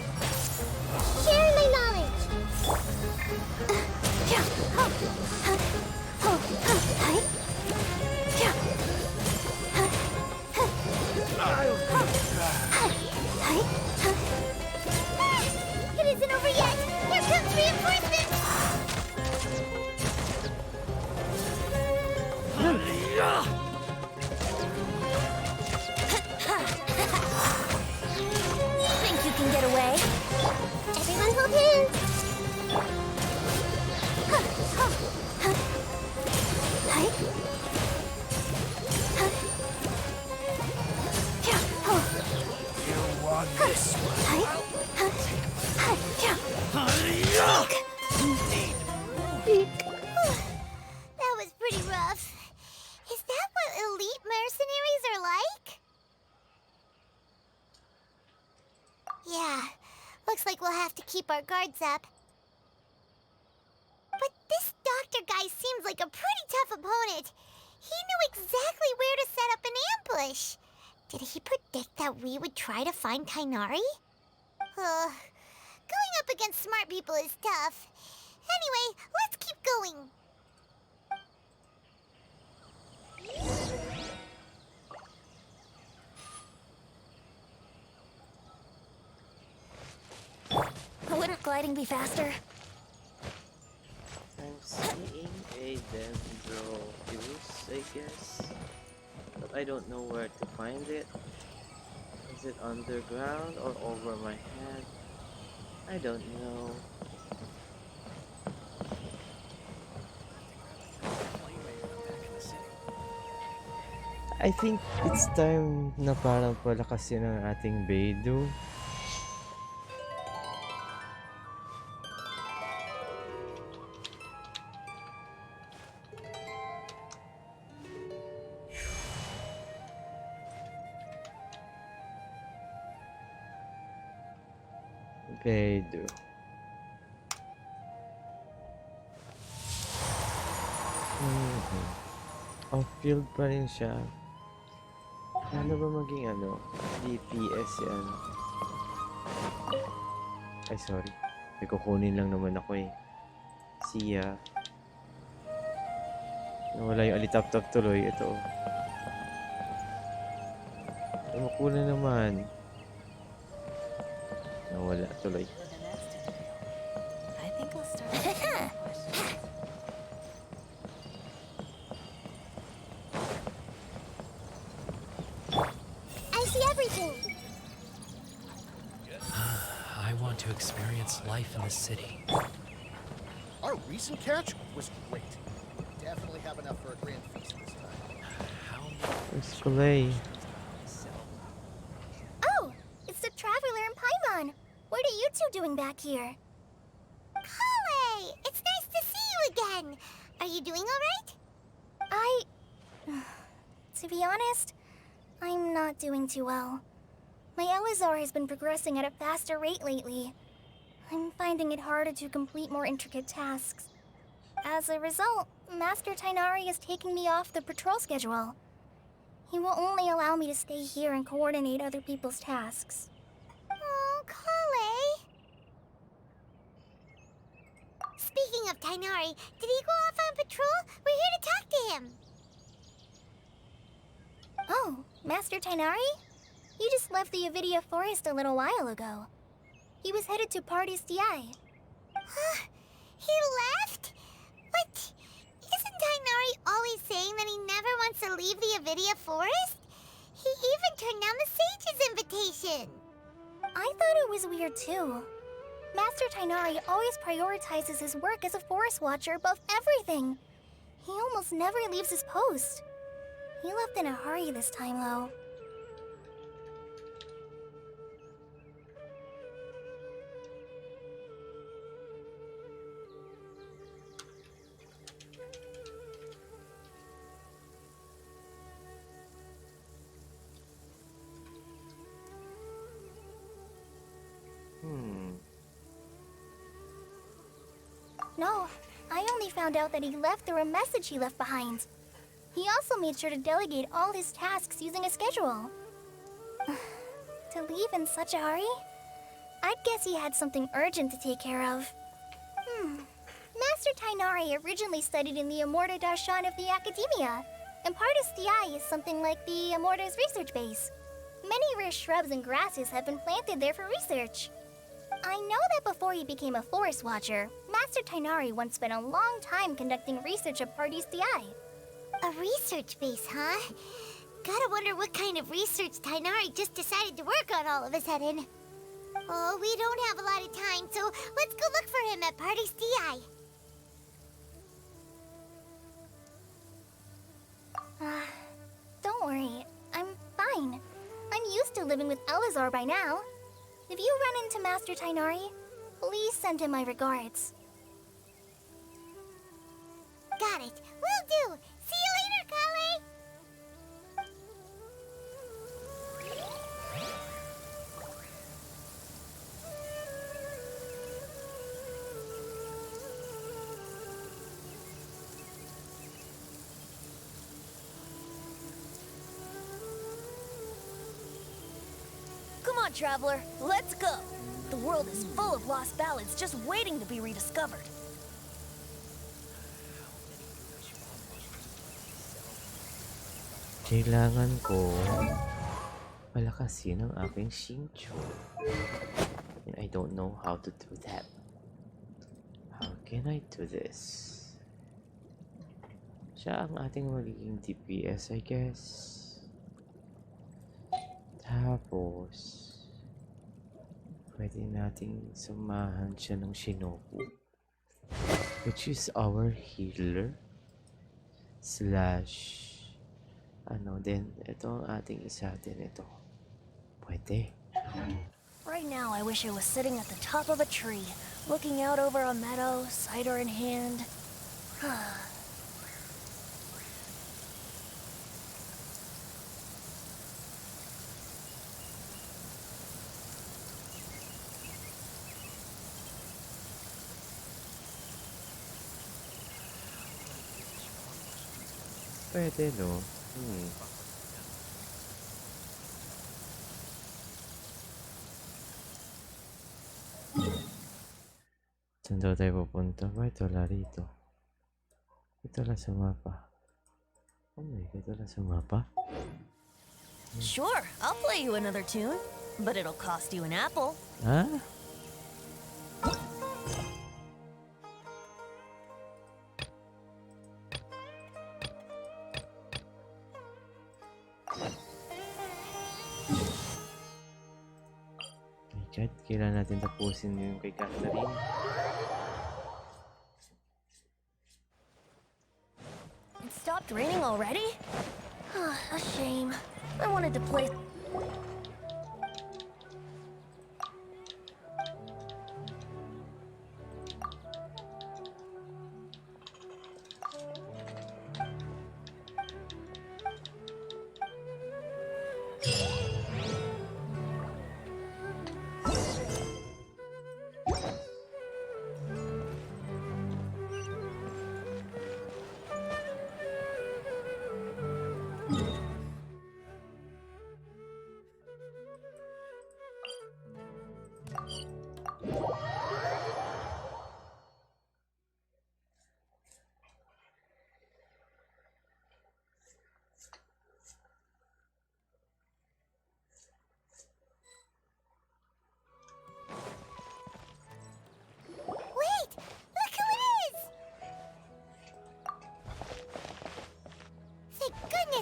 Speaker 4: Share my knowledge.
Speaker 6: It isn't over yet! Here comes reinforcements! That was pretty rough. Is that what elite mercenaries are like? Yeah, looks like we'll have to keep our guards up. But this doctor guy seems like a pretty tough opponent. He knew exactly where to set up an ambush. Did he predict that we would try to find Kainari? Going up against smart people is tough. Anyway, let's keep going.
Speaker 1: Wouldn't gliding be faster?
Speaker 2: I'm seeing a dendrojuice, I guess. But I don't know where to find it. Is it underground or over my head? I don't know.
Speaker 12: I think it's time na parang palakasin ang ating Beidou. Beidou. Off-field pa rin siya. Paano ba maging DPS yan? Ay, sorry. May kukunin lang naman ako eh. Siya. Nawala yung alitap-tap tuloy. Ito. Ay, makuha naman. Nawala tuloy.
Speaker 1: I think I'll start.
Speaker 6: I see everything.
Speaker 14: I want to experience life in the city.
Speaker 15: Our recent catch was great. Definitely have enough for a grand feast this time.
Speaker 12: Where's Clay?
Speaker 6: Oh, it's the Traveler and Paimon. What are you two doing back here? Kale, it's nice to see you again. Are you doing all right?
Speaker 4: To be honest, I'm not doing too well. My Elazar has been progressing at a faster rate lately. I'm finding it harder to complete more intricate tasks. As a result, Master Tainari is taking me off the patrol schedule. He will only allow me to stay here and coordinate other people's tasks.
Speaker 6: Oh, Kale. Speaking of Tainari, did he go off on patrol? We're here to talk to him.
Speaker 4: Oh, Master Tainari? He just left the Avidia Forest a little while ago. He was headed to Party's DI.
Speaker 6: He left? But isn't Tainari always saying that he never wants to leave the Avidia Forest? He even turned down the Sage's invitation.
Speaker 4: I thought it was weird too. Master Tainari always prioritizes his work as a forest watcher above everything. He almost never leaves his post. He left in a hurry this time, though. No, I only found out that he left through a message he left behind. He also made sure to delegate all his tasks using a schedule. To leave in such a hurry? I'd guess he had something urgent to take care of. Master Tainari originally studied in the Amorta Darshan of the Academia, and Partis Di is something like the Amorta's research base. Many rare shrubs and grasses have been planted there for research. I know that before he became a forest watcher, Master Tainari once spent a long time conducting research at Partis Di.
Speaker 6: A research base, huh? Gotta wonder what kind of research Tainari just decided to work on all of a sudden. Oh, we don't have a lot of time, so let's go look for him at Party's DI.
Speaker 4: Don't worry, I'm fine. I'm used to living with Elazar by now.
Speaker 6: If you run into Master Tainari, please send him my regards. Got it. Will do. See you later, Kale.
Speaker 11: Come on, traveler, let's go. The world is full of lost ballads just waiting to be rediscovered.
Speaker 12: Kailangan ko palakasin ang aking Shincho. And I don't know how to do that. How can I do this? Siya ang ating magiging DPS, I guess. Tapos, pwede nating samahan siya ng Shinobu, which is our healer. Slash, then ito ang ating isa din ito. Pwede.
Speaker 11: Right now, I wish I was sitting at the top of a tree, looking out over a meadow, cider in hand.
Speaker 12: Pwede, no? Saan daw tayo pupunta? Ba, ito la rito. Ito la sa mapa. Oh my God, ito la sa mapa.
Speaker 11: Sure, I'll play you another tune, but it'll cost you an apple.
Speaker 12: Ha? God, kailangan natin tapusin yung kay Catherine.
Speaker 11: It stopped raining already? A shame. I wanted to play...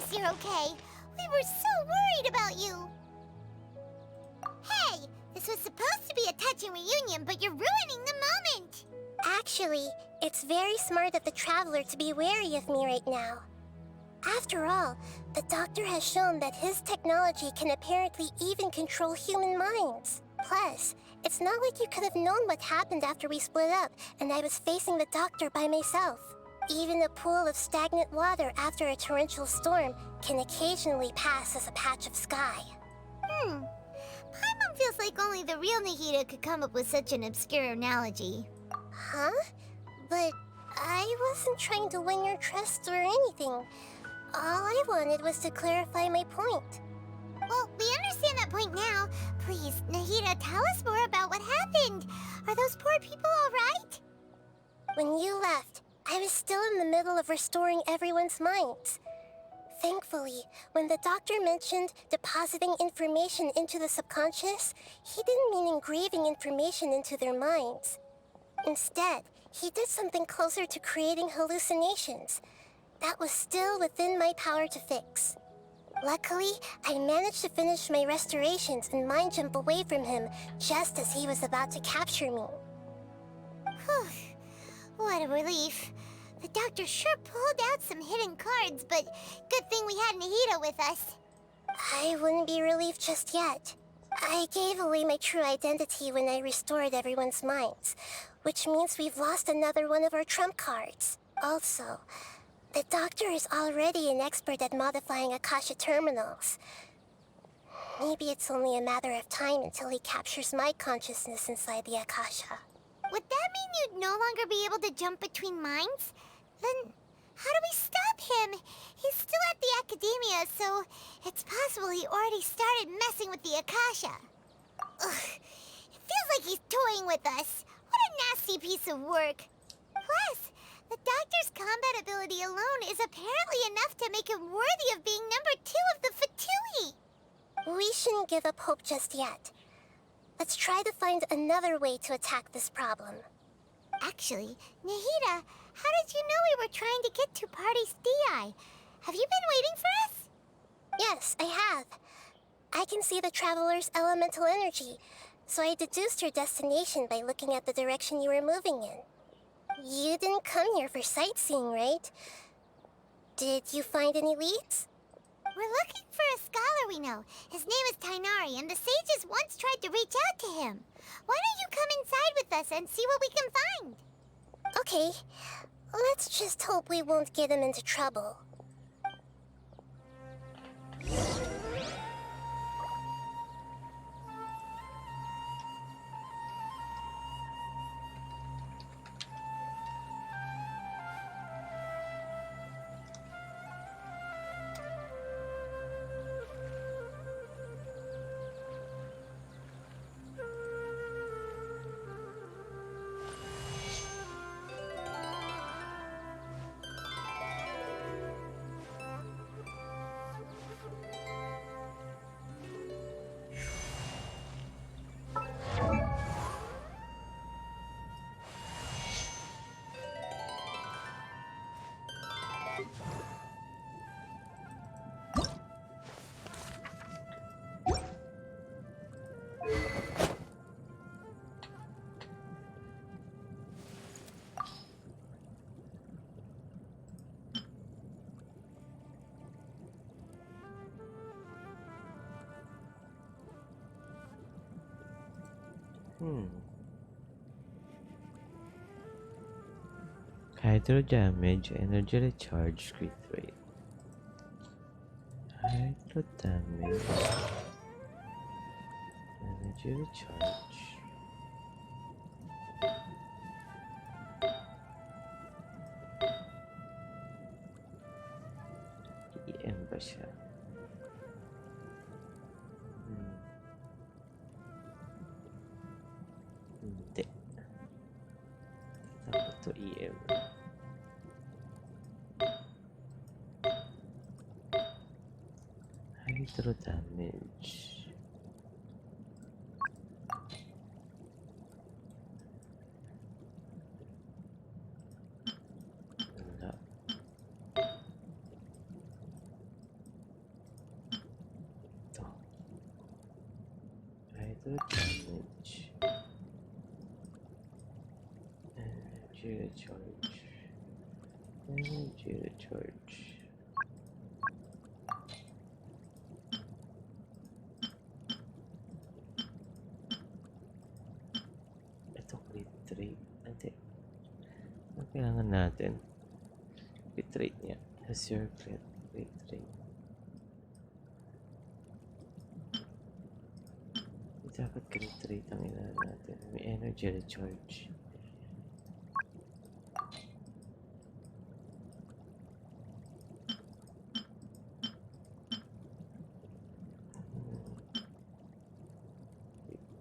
Speaker 6: You're okay. We were so worried about you. Hey, this was supposed to be a touching reunion, but you're ruining the moment.
Speaker 4: Actually, it's very smart of the traveler to be wary of me right now. After all, the doctor has shown that his technology can apparently even control human minds. Plus, it's not like you could have known what happened after we split up and I was facing the doctor by myself. Even a pool of stagnant water after a torrential storm can occasionally pass as a patch of sky.
Speaker 6: Paimon feels like only the real Nahida could come up with such an obscure analogy.
Speaker 4: Huh? But I wasn't trying to win your trust or anything. All I wanted was to clarify my point.
Speaker 6: Well, we understand that point now. Please, Nahida, tell us more about what happened. Are those poor people all right?
Speaker 4: When you left, I was still in the middle of restoring everyone's minds. Thankfully, when the doctor mentioned depositing information into the subconscious, he didn't mean engraving information into their minds. Instead, he did something closer to creating hallucinations. That was still within my power to fix. Luckily, I managed to finish my restorations and mind jump away from him just as he was about to capture me.
Speaker 6: What a relief. The doctor sure pulled out some hidden cards, but good thing we had Nahida with us.
Speaker 4: I wouldn't be relieved just yet. I gave away my true identity when I restored everyone's minds, which means we've lost another one of our trump cards. Also, the doctor is already an expert at modifying Akasha terminals. Maybe it's only a matter of time until he captures my consciousness inside the Akasha.
Speaker 6: Would that mean you'd no longer be able to jump between minds? Then how do we stop him? He's still at the academia, so it's possible he already started messing with the Akasha. Ugh, it feels like he's toying with us. What a nasty piece of work. Plus, the doctor's combat ability alone is apparently enough to make him worthy of being number 2 of the Fatui.
Speaker 4: We shouldn't give up hope just yet. Let's try to find another way to attack this problem.
Speaker 6: Actually, Nahida, how did you know we were trying to get to Party's DI? Have you been waiting for us?
Speaker 4: Yes, I have. I can see the traveler's elemental energy, so I deduced your destination by looking at the direction you were moving in. You didn't come here for sightseeing, right? Did you find any leads?
Speaker 6: We're looking for a scholar we know. His name is Tainari, and the sages once tried to reach out to him. Why don't you come inside with us and see what we can find?
Speaker 4: Okay, let's just hope we won't get him into trouble.
Speaker 12: Hydro damage, energy recharge, crit rate. Hydro damage, energy recharge. EM ba siya? Hindi. Dapat to EM. Hydro damage. Wala. Ito. Hydro damage. Energy recharge. Energy recharge. Ito crit rate. Hindi. Ang kailangan natin? Crit rate niya. Has your crit rate. Dapat crit rate ang kailangan natin. May energy recharge.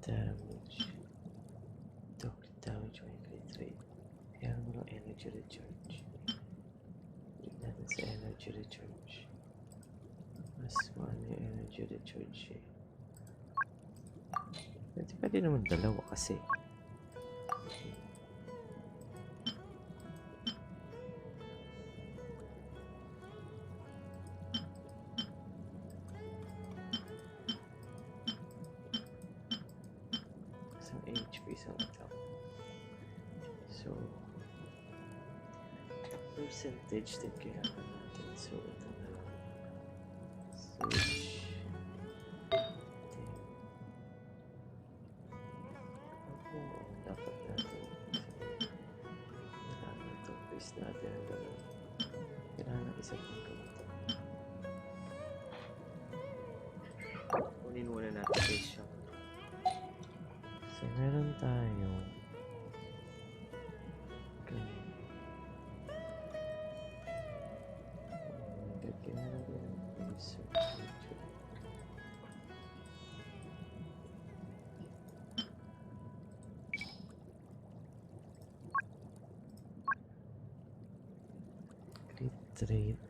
Speaker 12: Damage. Ito, crit damage may crit rate. Kailangan mo ng energy recharge. Click natin sa energy recharge. Mas 1 yung energy recharge eh. Pwede naman dalawa kasi. Isang HP, isang attack. So, percentage din kailangan natin. So, ito na. Switch. meron tayo. Kailangan natin ng research. Crit rate,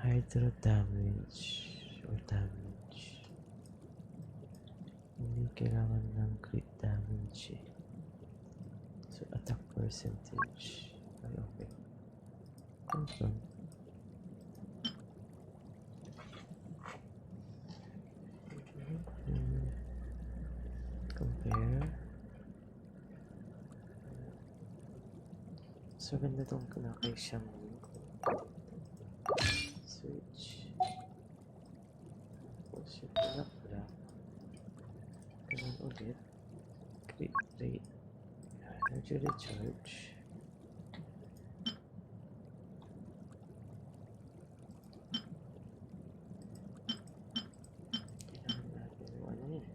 Speaker 12: hydro damage or damage. Hindi kailangan ng crit damage eh. So attack percentage. Ay, okay. Confirm. Compare. So ganda tong kay siyang switch. Tapos yung pula-pula. Ganun ulit. Crit rate. Energy recharge. Kailangan natin yung ano eh.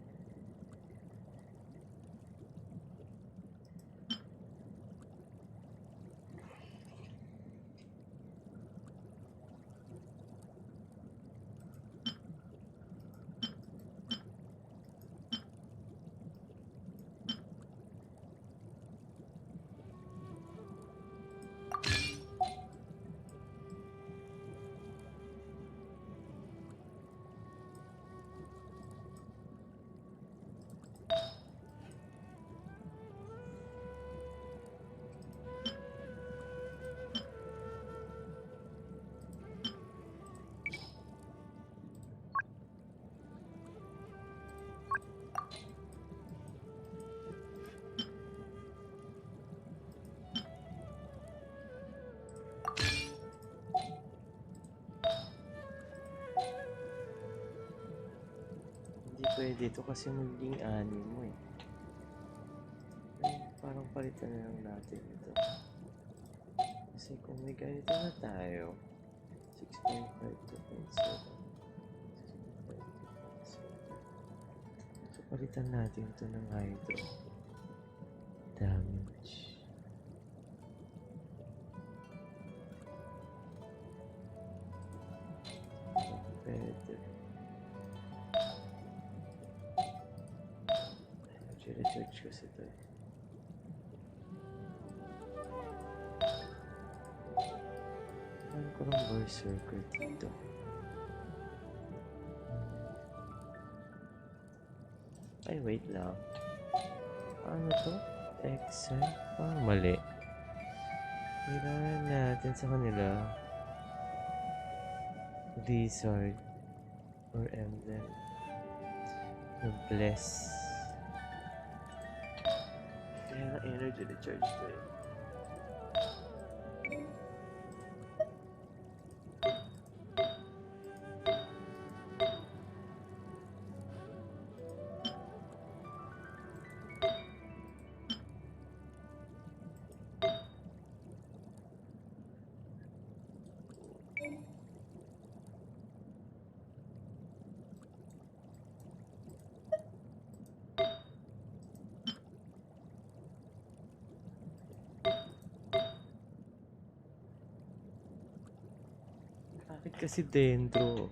Speaker 12: Hindi pwede ito kasi maging anim mo eh. Parang palitan na lang natin ito. Kasi kung may ganito na tayo, 6.5 to 0.7. So palitan natin ito ng hydro damage. Pwede. Recharge kasi ito eh. Kailangan ko ng berserker dito. Ay, wait lang. Ano to? Exile? Parang mali. Kailangan natin sa kanila Blizzard or Emblem. Yung Bless. Kaya energy recharge ko eh. Bakit kasi dentro?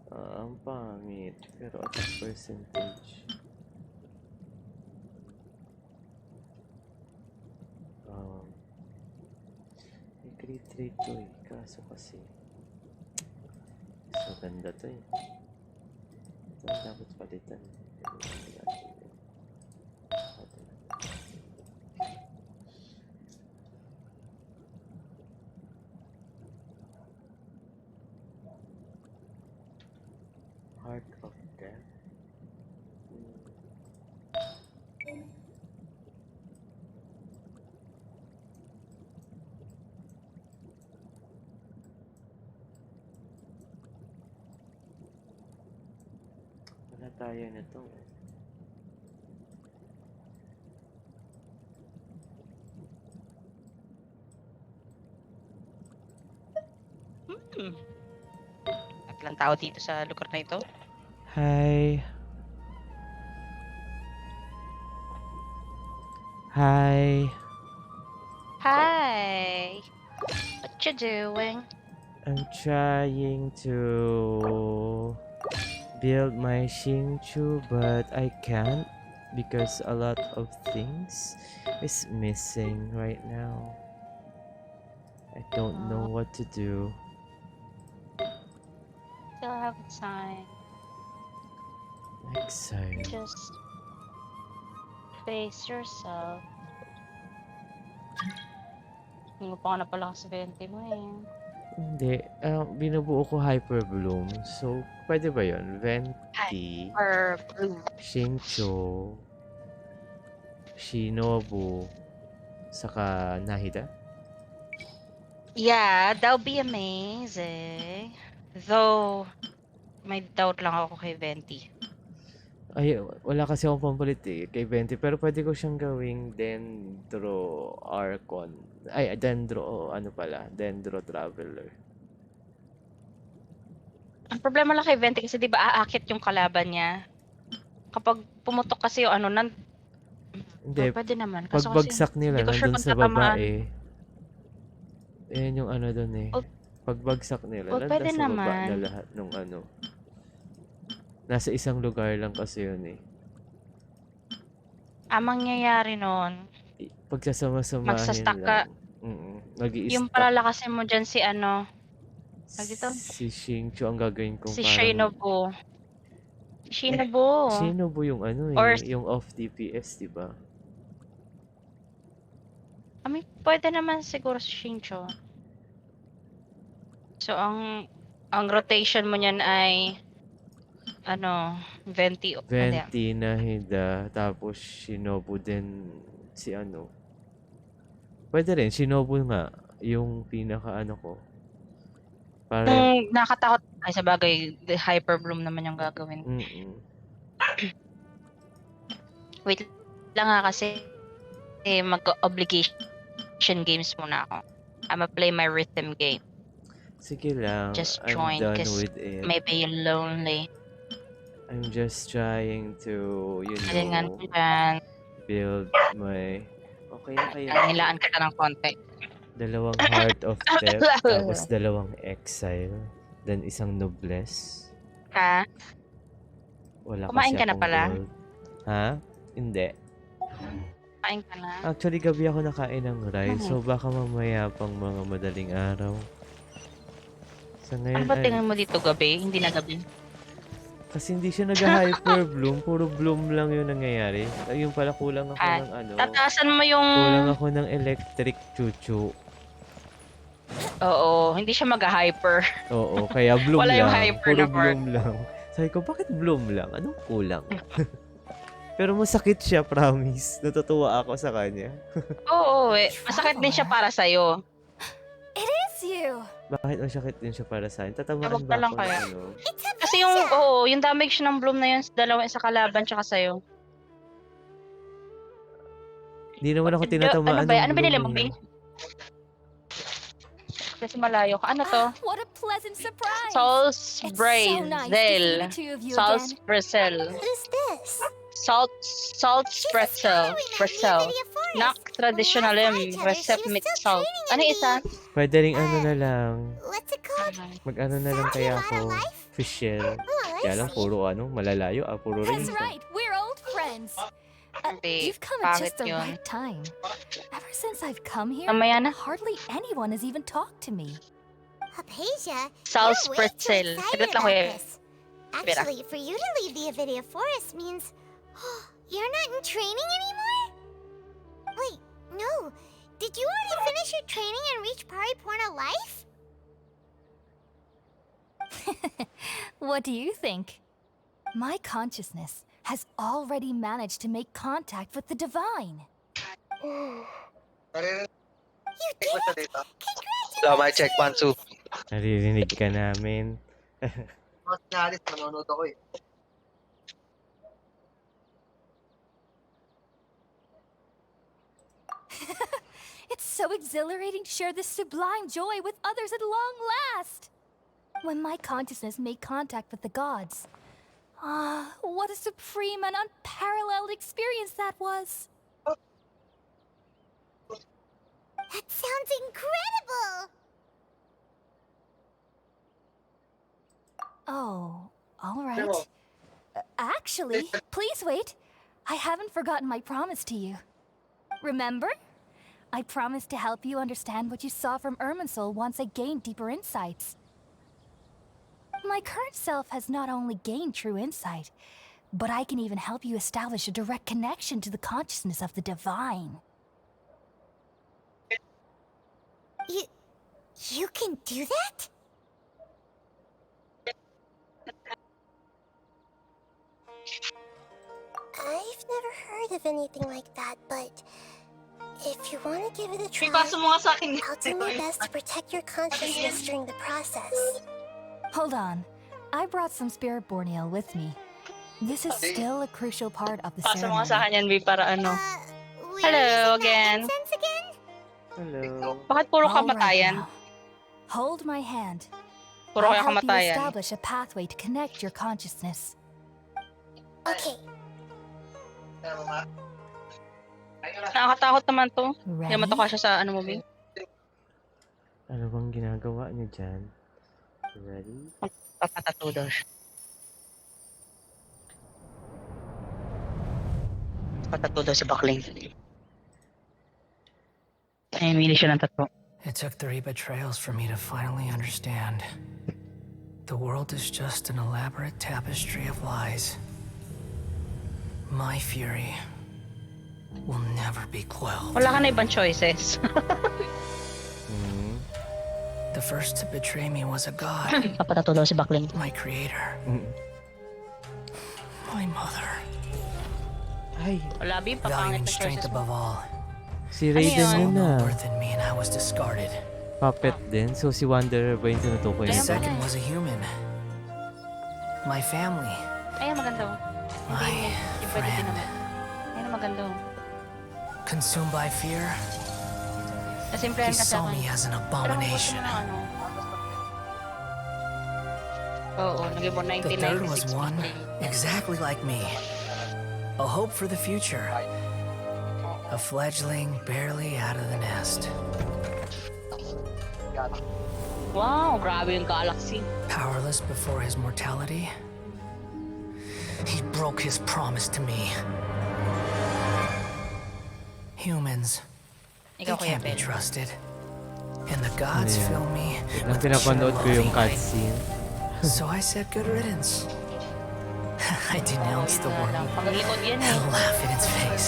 Speaker 12: Ang pangit. Pero attack percentage. May crit rate to eh. Kaso kasi so ganda to eh. Ito ang dapat palitan. Heart of Death. Wala tayo na to.
Speaker 16: At lang tao dito sa lugar na ito.
Speaker 12: Hi. Hi.
Speaker 16: Hi. What you doing?
Speaker 12: I'm trying to build my Xingqiu, but I can't because a lot of things is missing right now. I don't know what to do.
Speaker 16: Still have time.
Speaker 12: Exile.
Speaker 16: Just face yourself. Hindi mo pa ako napala sa 20 mo eh.
Speaker 12: Hindi. Binubuo ko Hyperbloom. So, pwede ba yun? Venti,
Speaker 16: Hyperbloom.
Speaker 12: Xingqiu, Shinobu, saka Nahida?
Speaker 16: Yeah, that would be amazing. Though, may doubt lang ako kay Venti.
Speaker 12: Ay, wala kasi akong pampalit eh, kay Venti. Pero pwede ko siyang gawing Dendro Archon. Ay, Dendro, ano pala? Dendro Traveler.
Speaker 16: Ang problema lang kay Venti kasi di ba aakit yung kalaban niya. Kapag pumutok kasi yung ano,
Speaker 12: Hindi,
Speaker 16: pwede naman. Kaso kasi,
Speaker 12: pagbagsak nila,
Speaker 16: hindi ko sure
Speaker 12: nandun
Speaker 16: kung
Speaker 12: sa baba
Speaker 16: tatamaan.
Speaker 12: eh. Ayan yung ano dun eh. Pagbagsak nila, nandun
Speaker 16: pwede
Speaker 12: sa baba
Speaker 16: naman.
Speaker 12: na lahat nung ano. Nasa isang lugar lang kasi yun eh.
Speaker 16: Ang mangyayari nun,
Speaker 12: Pagsasama-samahin
Speaker 16: magsastack ka.
Speaker 12: lang. Mag-i-stack.
Speaker 16: Yung palalakasin mo dyan si ano, dito?
Speaker 12: Si Xingqiu ang gagawin kong
Speaker 16: Si
Speaker 12: parang...
Speaker 16: Shinobu. Shinobu.
Speaker 12: Shinobu yung ano
Speaker 16: Or,
Speaker 12: eh, yung off DPS, di ba?
Speaker 16: I mean, pwede naman siguro si Shincho. So, ang rotation mo niyan ay, ano, Venti.
Speaker 12: Venti, Nahida, tapos Shinobu din si ano. Pwede rin, Shinobu nga, yung pinaka ano ko.
Speaker 16: Kung nakatakot, ay sa bagay, Hyperbloom naman yung gagawin. Wait lang nga kasi mag-obligation games muna ako. I'ma play my rhythm game.
Speaker 12: Sige lang,
Speaker 16: Just
Speaker 12: I'm
Speaker 16: join
Speaker 12: done
Speaker 16: because
Speaker 12: with it.
Speaker 16: maybe you're lonely.
Speaker 12: I'm just trying to, you
Speaker 16: Galingan
Speaker 12: know,
Speaker 16: ko yan.
Speaker 12: build my... Okay na kaya.
Speaker 16: Nilaan kita ng konti.
Speaker 12: 2 Heart of Theft, tapos 2 Exile, then 1 Noblesse.
Speaker 16: Ha?
Speaker 12: Wala
Speaker 16: Kumain
Speaker 12: kasi
Speaker 16: ka na
Speaker 12: akong
Speaker 16: pala?
Speaker 12: gold. Ha? Hindi.
Speaker 16: Kumain ka na?
Speaker 12: Actually, gabi ako nakain ng rice, so baka mamaya pang mga madaling araw. Sa ngayon,
Speaker 16: Ano ba tingin mo dito gabi? Hindi na gabi.
Speaker 12: kasi hindi siya nag-hyper-bloom, puro bloom lang yung nangyayari. Yung pala kulang ako ng ano.
Speaker 16: Tataasan mo yung...
Speaker 12: Kulang ako ng electric chuchu.
Speaker 16: Oo, hindi siya mag-hyper.
Speaker 12: Oo, kaya bloom
Speaker 16: Wala
Speaker 12: lang.
Speaker 16: yung hyper
Speaker 12: Puro
Speaker 16: na part.
Speaker 12: bloom lang. Sabi ko, bakit bloom lang? Anong kulang? Pero masakit siya, promise. Natutuwa ako sa kanya.
Speaker 16: Oo, masakit din siya para sa'yo.
Speaker 1: It is you!
Speaker 12: Bakit masakit din siya para sa akin? Tatamaan
Speaker 16: Tawag
Speaker 12: ba
Speaker 16: na lang
Speaker 12: ako
Speaker 16: kaya.
Speaker 12: ng ano?
Speaker 16: Kasi yung damage ng bloom na yun, dalawa sa kalaban tsaka sa'yo.
Speaker 12: Hindi naman ako tinatamaan
Speaker 16: Ano
Speaker 12: ng
Speaker 16: binili
Speaker 12: bloom
Speaker 16: mo,
Speaker 12: eh.
Speaker 16: Bing? Kasi malayo ka. Ano to?
Speaker 1: What a pleasant surprise!
Speaker 16: Salt's
Speaker 1: It's so
Speaker 16: Brazel.
Speaker 1: nice to see the two of you
Speaker 16: Salt's
Speaker 1: again.
Speaker 16: Brazel.
Speaker 4: Who's this?
Speaker 16: Salt's Brazel. Nak traditionalim recept mit salt. Ano isa?
Speaker 12: Pwede rin ano na lang.
Speaker 4: What's it called?
Speaker 12: Mag-ano na lang kaya ako. Official. Kaya lang puro ano, malalayo. Puro rin.
Speaker 1: That's right, we're old friends. You've come at just the right time. Ever since I've come here, hardly anyone has even talked to me.
Speaker 4: Hypatia,
Speaker 16: Salt's
Speaker 4: you're way too
Speaker 16: Brazel.
Speaker 4: excited
Speaker 16: Saglit lang ko
Speaker 4: about
Speaker 16: eh.
Speaker 4: this. Actually, for you to leave the Avidia Forest means you're not in training anymore? Wait, no. Did you already finish your training and reach Pariporna life?
Speaker 1: What do you think? My consciousness has already managed to make contact with the divine.
Speaker 4: You did it!
Speaker 17: Tama, check Pansu.
Speaker 12: Naririnig ka namin.
Speaker 17: Manonood ako eh.
Speaker 1: It's so exhilarating to share this sublime joy with others at long last. When my consciousness made contact with the gods, What a supreme and unparalleled experience that was.
Speaker 6: That sounds incredible!
Speaker 11: Oh, all right. Actually, please wait. I haven't forgotten my promise to you. Remember? I promised to help you understand what you saw from Irminsul once I gained deeper insights. My current self has not only gained true insight, but I can even help you establish a direct connection to the consciousness of the divine.
Speaker 6: You can do that?
Speaker 4: I've never heard of anything like that, but if you want to give it a try,
Speaker 16: Ipasa mo nga sa akin.
Speaker 4: I'll do my best to protect your consciousness during the process.
Speaker 11: Hold on. I brought some spirit borneo with me. This is still a crucial part of the
Speaker 16: Pasa mo nga sa
Speaker 11: ceremony.
Speaker 16: akin yan, B, para ano. Hello again.
Speaker 12: Hello.
Speaker 16: Bakit puro
Speaker 11: All right
Speaker 16: kamatayan?
Speaker 11: now. Hold my hand.
Speaker 16: Puro
Speaker 11: I'll
Speaker 16: kaya
Speaker 11: help you
Speaker 16: kamatayan.
Speaker 11: establish a pathway to connect your consciousness.
Speaker 4: Okay.
Speaker 16: Nakakatakot naman to.
Speaker 11: Ready?
Speaker 16: Hindi naman to kasya sa ano mo, B.
Speaker 12: Ano bang ginagawa niyo dyan? Ready?
Speaker 16: Papatato daw siya. Patato daw si Bakling. Ay, mili siya ng tato.
Speaker 14: It took 3 betrayals for me to finally understand. The world is just an elaborate tapestry of lies. My fury will never be quelled.
Speaker 16: Wala ka na ibang choices.
Speaker 14: The first to betray me was a god.
Speaker 16: Papatato daw si Bakling.
Speaker 14: My creator. My mother.
Speaker 12: Ay.
Speaker 16: Wala, B, papangit
Speaker 14: Valuing
Speaker 16: na
Speaker 14: strength
Speaker 16: choices mo.
Speaker 14: above all.
Speaker 12: Si Raiden
Speaker 14: Saw
Speaker 12: yun
Speaker 14: no
Speaker 12: na.
Speaker 14: worth in me and I was discarded.
Speaker 12: Puppet din. So si Wanderer ba yung tinutukoy
Speaker 14: The
Speaker 12: niya?
Speaker 14: second was a human. My family.
Speaker 16: Ay, maganda.
Speaker 14: My
Speaker 16: Hindi pwede din naman. Ay, maganda.
Speaker 14: Consumed by fear,
Speaker 16: Nasimplihan
Speaker 14: he
Speaker 16: ka sa
Speaker 14: saw
Speaker 16: akin.
Speaker 14: me as an
Speaker 16: Pero kung gusto
Speaker 14: abomination.
Speaker 16: mo na ano. Oo, nag-ibon
Speaker 14: The
Speaker 16: 1996.
Speaker 14: third was one exactly like me. A hope for the future. A fledgling barely out of the nest.
Speaker 16: Wow, grabe yung galaxy.
Speaker 14: Powerless before his mortality, he broke his promise to me. Humans, they
Speaker 16: Ikaw, Kuya
Speaker 14: can't be
Speaker 16: Ben.
Speaker 14: trusted. And the gods
Speaker 12: Yeah.
Speaker 14: fill me
Speaker 12: Nang
Speaker 14: with pure
Speaker 12: pinapanood ko yung
Speaker 14: loving.
Speaker 12: cutscene.
Speaker 14: So I said good riddance. I denounced the world
Speaker 16: Panglikod yan eh.
Speaker 14: and laughed in its face.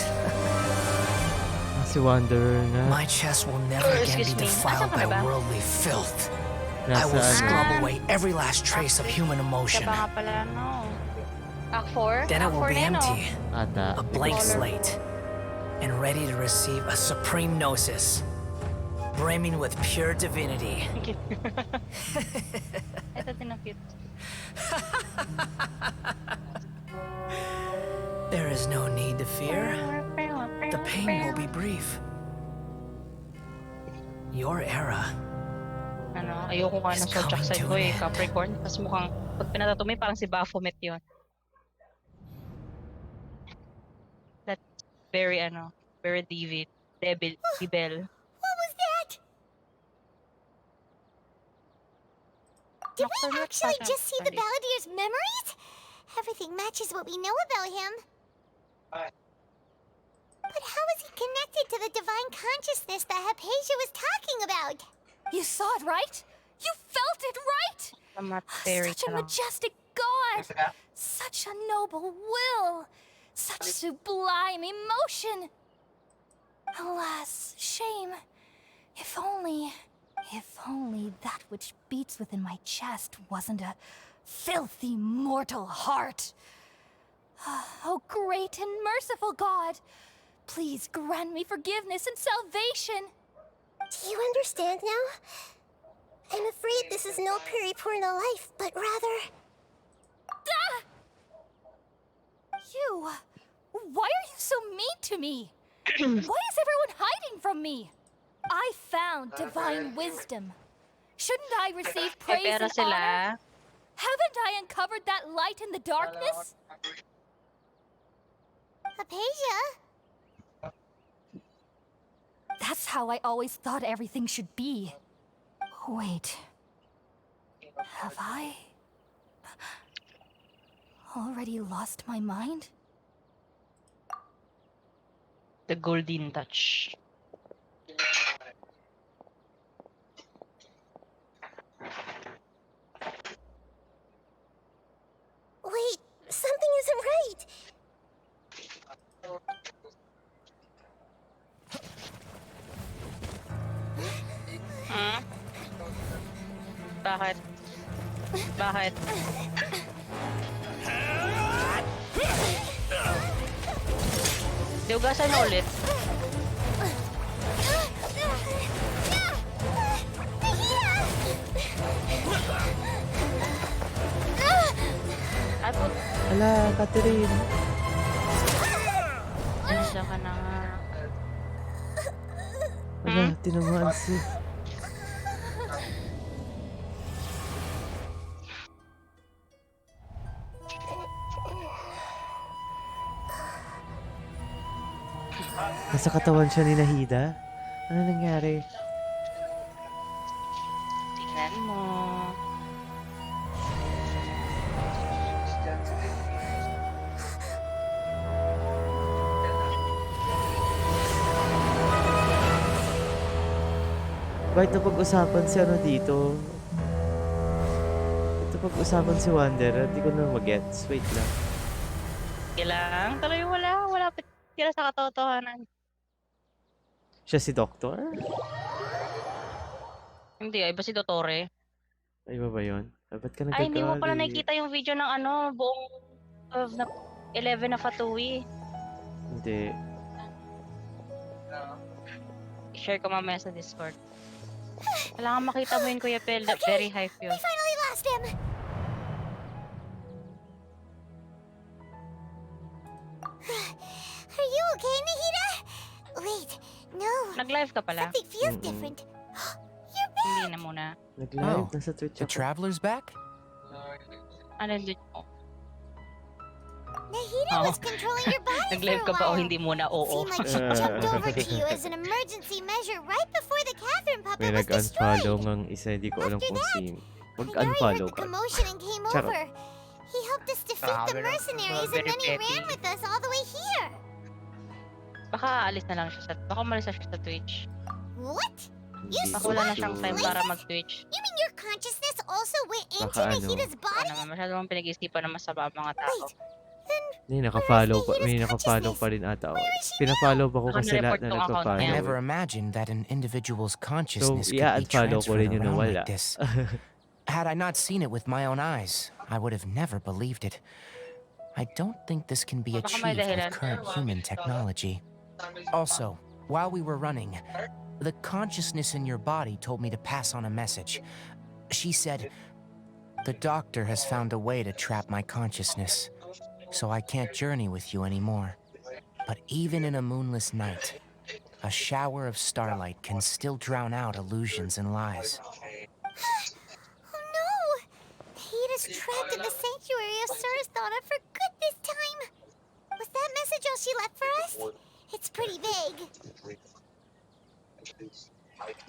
Speaker 12: Si Wanderer na.
Speaker 14: My chest will never again be
Speaker 16: Excuse me.
Speaker 14: defiled
Speaker 16: Nasaan ka
Speaker 14: by
Speaker 16: na ba?
Speaker 14: worldly filth. I
Speaker 12: Nasa
Speaker 14: will
Speaker 12: ano.
Speaker 14: scrub away every last trace of human
Speaker 16: Siya
Speaker 14: emotion.
Speaker 16: pa nga pala, no. Act 4?
Speaker 14: Then it
Speaker 16: Act
Speaker 14: will
Speaker 16: 4
Speaker 14: be
Speaker 16: na yun,
Speaker 14: empty,
Speaker 12: Ata.
Speaker 14: a blank slate, and ready to receive a supreme gnosis, brimming with pure divinity.
Speaker 16: Ito din ang cute.
Speaker 14: There is no need to fear. The pain will be brief. Your era
Speaker 16: Ano, ayoko nga ng Zodiac
Speaker 14: coming
Speaker 16: side
Speaker 14: to
Speaker 16: ko
Speaker 14: an
Speaker 16: eh,
Speaker 14: end.
Speaker 16: Capricorn. Tapos mukhang, pag pinatatumay, parang si Baphomet yun. That's very, very devil.
Speaker 6: What was that? Did we actually just see the Baladier's memories? Everything matches what we know about him. But how is he connected to the divine consciousness that Hypatia was talking about?
Speaker 11: You saw it, right? You felt it, right?
Speaker 16: I'm not very
Speaker 11: Such a majestic god! Such a noble will! Such sublime emotion! Alas, shame. If only that which beats within my chest wasn't a filthy mortal heart. Oh, great and merciful God, please grant me forgiveness and salvation.
Speaker 4: Do you understand now? I'm afraid this is no Puripurna life, but rather...
Speaker 11: Ah! You! Why are you so mean to me? Why is everyone hiding from me? I found divine wisdom. Shouldn't I receive praise
Speaker 16: Pero
Speaker 11: and honor?
Speaker 16: sila,
Speaker 11: Haven't I uncovered that light in the darkness?
Speaker 6: Hypatia?
Speaker 11: That's how I always thought everything should be. Wait. Have I already lost my mind?
Speaker 16: The golden touch.
Speaker 4: Wait, something isn't right.
Speaker 16: Bakit? Bakit? Diugasan na ulit.
Speaker 12: Ala, Catherine.
Speaker 16: Alisa ka na nga.
Speaker 12: Ala, tinamaan si... Nasa katawan siya ni Nahida? Ano nangyari?
Speaker 16: Tingnan mo.
Speaker 12: Bakit napag-usapan si ano dito? Ito pag-usapan si Wanderer, di ko na mag-gets. Wait lang.
Speaker 16: Kailang tuloy wala. Wala pa sila sa katotohanan.
Speaker 12: Siya si Doctor?
Speaker 16: Hindi, iba si Dottore.
Speaker 12: Ay, ba yun? Ba't ka
Speaker 16: Ay, hindi mo pala
Speaker 12: nagagalit?
Speaker 16: nakikita yung video ng ano, buong 11 na Fatui.
Speaker 12: Hindi.
Speaker 16: Share ko mamaya sa Discord. Kailangan makita mo yun, Kuya Pel. Very hype yun.
Speaker 6: We finally lost him! Are you okay, Nahida? Wait, no.
Speaker 16: Nag-live ka pala?
Speaker 6: Something feels different.
Speaker 16: Hindi na muna.
Speaker 12: Nag-live, nasa Twitch
Speaker 14: The
Speaker 12: ako.
Speaker 14: traveler's back?
Speaker 16: Ano yun mo?
Speaker 6: Nahida was controlling your body for
Speaker 16: Nag-live
Speaker 6: a
Speaker 16: ka pa o
Speaker 6: while.
Speaker 16: hindi muna? Oo.
Speaker 6: Seemed like she jumped over to you as an emergency measure right before the Catherine
Speaker 12: May
Speaker 6: puppet was
Speaker 12: nag-unfollow
Speaker 6: destroyed.
Speaker 12: ngang isa, hindi ko alam kung sino.
Speaker 6: I heard
Speaker 12: Mag-unfollow
Speaker 6: the
Speaker 12: ka.
Speaker 6: commotion and came
Speaker 12: Charot.
Speaker 6: over. He helped us defeat the mercenaries and then he ran with us all the way here.
Speaker 16: Baka alis na lang siya sa... Baka umalis na siya sa Twitch.
Speaker 6: What? You
Speaker 16: Baka wala na siyang time
Speaker 6: switched
Speaker 16: para
Speaker 6: places?
Speaker 16: mag-Twitch.
Speaker 6: You mean your consciousness also went into
Speaker 12: Baka ano.
Speaker 6: Nahida's body?
Speaker 16: Ano, masyado mong pinag-isipan na masama ang mga tao.
Speaker 12: May naka-follow pa rin ata ako. Pina-follow ba ko
Speaker 16: Baka
Speaker 12: kasi lahat
Speaker 16: na-report
Speaker 12: na
Speaker 16: tong account
Speaker 12: nagpa-follow?
Speaker 14: I
Speaker 16: Yeah.
Speaker 14: never imagined that an individual's
Speaker 12: So,
Speaker 14: consciousness could be
Speaker 12: i-unfollow ko rin
Speaker 14: transferred
Speaker 12: yun na
Speaker 14: around
Speaker 12: wala.
Speaker 14: like this. Had I not seen it with my own eyes, I would have never believed it. I don't think this can be
Speaker 16: Baka may
Speaker 14: achieved
Speaker 16: dahilan.
Speaker 14: with current human technology. Also, while we were running, the consciousness in your body told me to pass on a message. She said, "The doctor has found a way to trap my consciousness, so I can't journey with you anymore. But even in a moonless night, a shower of starlight can still drown out illusions and lies."
Speaker 6: Oh no! Nahida's trapped in the sanctuary of Surathana for good this time. Was that message all she left for us? It's pretty vague.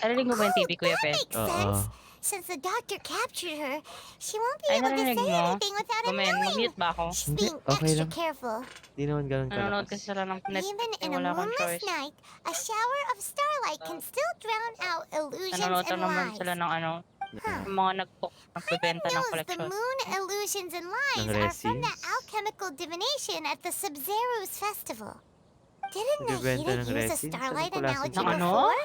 Speaker 16: Narinig mo ba yung TV, Kuya Pel?
Speaker 6: Makes sense. Since the doctor captured her, she won't be
Speaker 16: Ay,
Speaker 6: able to
Speaker 16: narinig
Speaker 6: say
Speaker 16: mo?
Speaker 6: anything without him
Speaker 16: Kumen,
Speaker 6: knowing.
Speaker 16: mag-mute ba ako?
Speaker 6: She's
Speaker 12: Hindi,
Speaker 6: being
Speaker 12: okay
Speaker 6: extra
Speaker 12: lang.
Speaker 6: careful.
Speaker 12: Di naman ganun
Speaker 16: Nanonood
Speaker 12: kalakas.
Speaker 16: kasi sila ng Netflix.
Speaker 6: Even in a
Speaker 16: Wala akong
Speaker 6: moonless
Speaker 16: choice.
Speaker 6: night, a shower of starlight can still drown out illusions
Speaker 16: Nanonood
Speaker 6: and
Speaker 16: naman
Speaker 6: lies.
Speaker 16: sila ng ano,
Speaker 6: Huh.
Speaker 16: yung mga nagbebenta ng
Speaker 6: Knows the
Speaker 16: collection.
Speaker 6: moon illusions and lies
Speaker 12: Ng
Speaker 6: are from the
Speaker 12: resins?
Speaker 6: alchemical divination at the Sub-Zero's festival. Didn't
Speaker 12: Nagbebenta
Speaker 6: Nahida
Speaker 12: ng
Speaker 6: use a
Speaker 12: resins?
Speaker 6: starlight
Speaker 12: Anong klase
Speaker 6: analogy
Speaker 16: ng ano?
Speaker 6: before?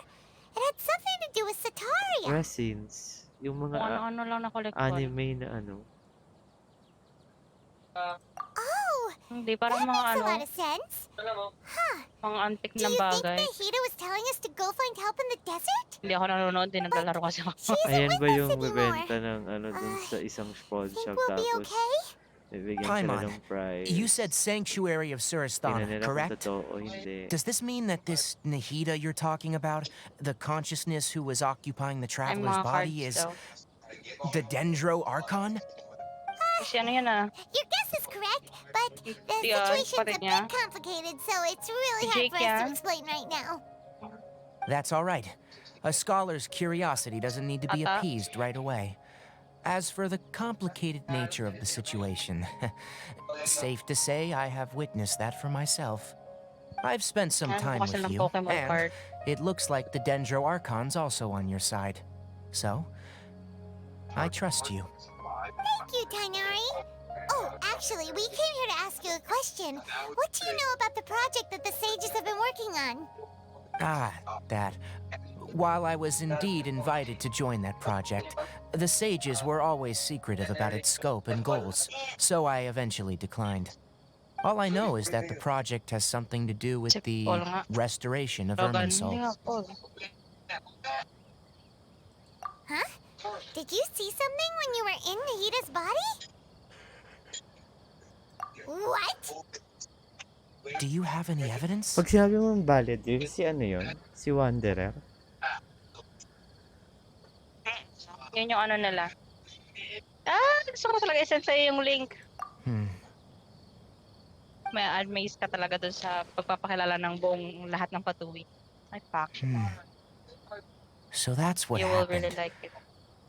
Speaker 6: It had something to do with Sataria.
Speaker 12: Resins. Yung mga
Speaker 16: Kung ano-ano lang na collection.
Speaker 12: anime na ano.
Speaker 6: Oh,
Speaker 16: Hindi, parang
Speaker 6: that
Speaker 16: mga
Speaker 6: makes a
Speaker 16: ano,
Speaker 6: lot of sense. Huh.
Speaker 16: mga antik
Speaker 6: Do
Speaker 16: na
Speaker 6: you think
Speaker 16: bagay.
Speaker 6: Nahida was telling us to go find help in the desert?
Speaker 16: Hindi ako nanonood, din naglalaro kasi ako.
Speaker 12: Ayan ba yung
Speaker 6: anymore.
Speaker 12: bebenta ng ano dun sa isang pawn shop
Speaker 6: We'll be
Speaker 12: tapos
Speaker 6: okay?
Speaker 12: bibigyan sila
Speaker 14: Paimon,
Speaker 12: ng prize.
Speaker 14: you said Sanctuary of
Speaker 12: Tingnan
Speaker 14: Surasthana,
Speaker 12: nila kung
Speaker 14: correct?
Speaker 12: totoo o hindi.
Speaker 14: Does this mean that this Nahida you're talking about, the consciousness who was occupying the
Speaker 16: Ay,
Speaker 14: traveler's
Speaker 16: mga
Speaker 14: body,
Speaker 16: cards
Speaker 14: is
Speaker 16: daw.
Speaker 14: the Dendro Archon?
Speaker 16: Kasi ano yan ah.
Speaker 6: Your guess is correct, but the
Speaker 16: Yeah,
Speaker 6: situation's a bit
Speaker 16: niya.
Speaker 6: complicated, so it's really hard
Speaker 16: Jake
Speaker 6: for us to
Speaker 16: yan.
Speaker 6: explain right now.
Speaker 14: That's all right. A scholar's curiosity doesn't need to be appeased right away. As for the complicated nature of the situation, safe to say I have witnessed that for myself. I've spent some time with you, and it looks like the Dendro Archon's also on your side. So, I trust you.
Speaker 6: Thank you, Tainari. Oh, actually, we came here to ask you a question. What do you know about the project that the sages have been working on?
Speaker 14: Ah, that. While I was indeed invited to join that project, the sages were always secretive about its scope and goals, so I eventually declined. All I know is that the project has something to do with the restoration of Irminsul.
Speaker 6: Huh? Did you see something when you were in Nahida's body? What?
Speaker 14: Do you have any evidence?
Speaker 12: Pag sinabi mong valid yun, si ano yun? Si Wanderer?
Speaker 16: Yun yung ano nila. Gusto ko talaga isend sa'yo yung link. May ka talaga dun sa pagpapakilala ng buong lahat ng patuwi. Ay, fuck.
Speaker 14: So that's what
Speaker 16: You will
Speaker 14: happened.
Speaker 16: really like it.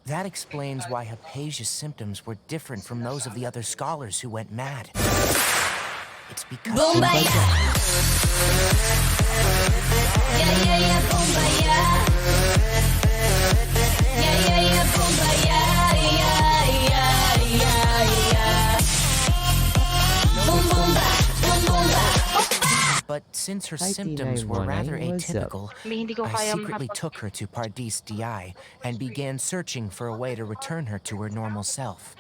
Speaker 14: That explains why Hypatia's symptoms were different from those of the other scholars who went mad. It's because...
Speaker 5: Bombaya! Yeah, Bombaya! Yeah, Bombaya! Yeah. Boom, bomba! Boom, bomba!
Speaker 14: But since her symptoms were rather atypical, I secretly took her to Pardis DI and began searching for a way to return her to her normal self.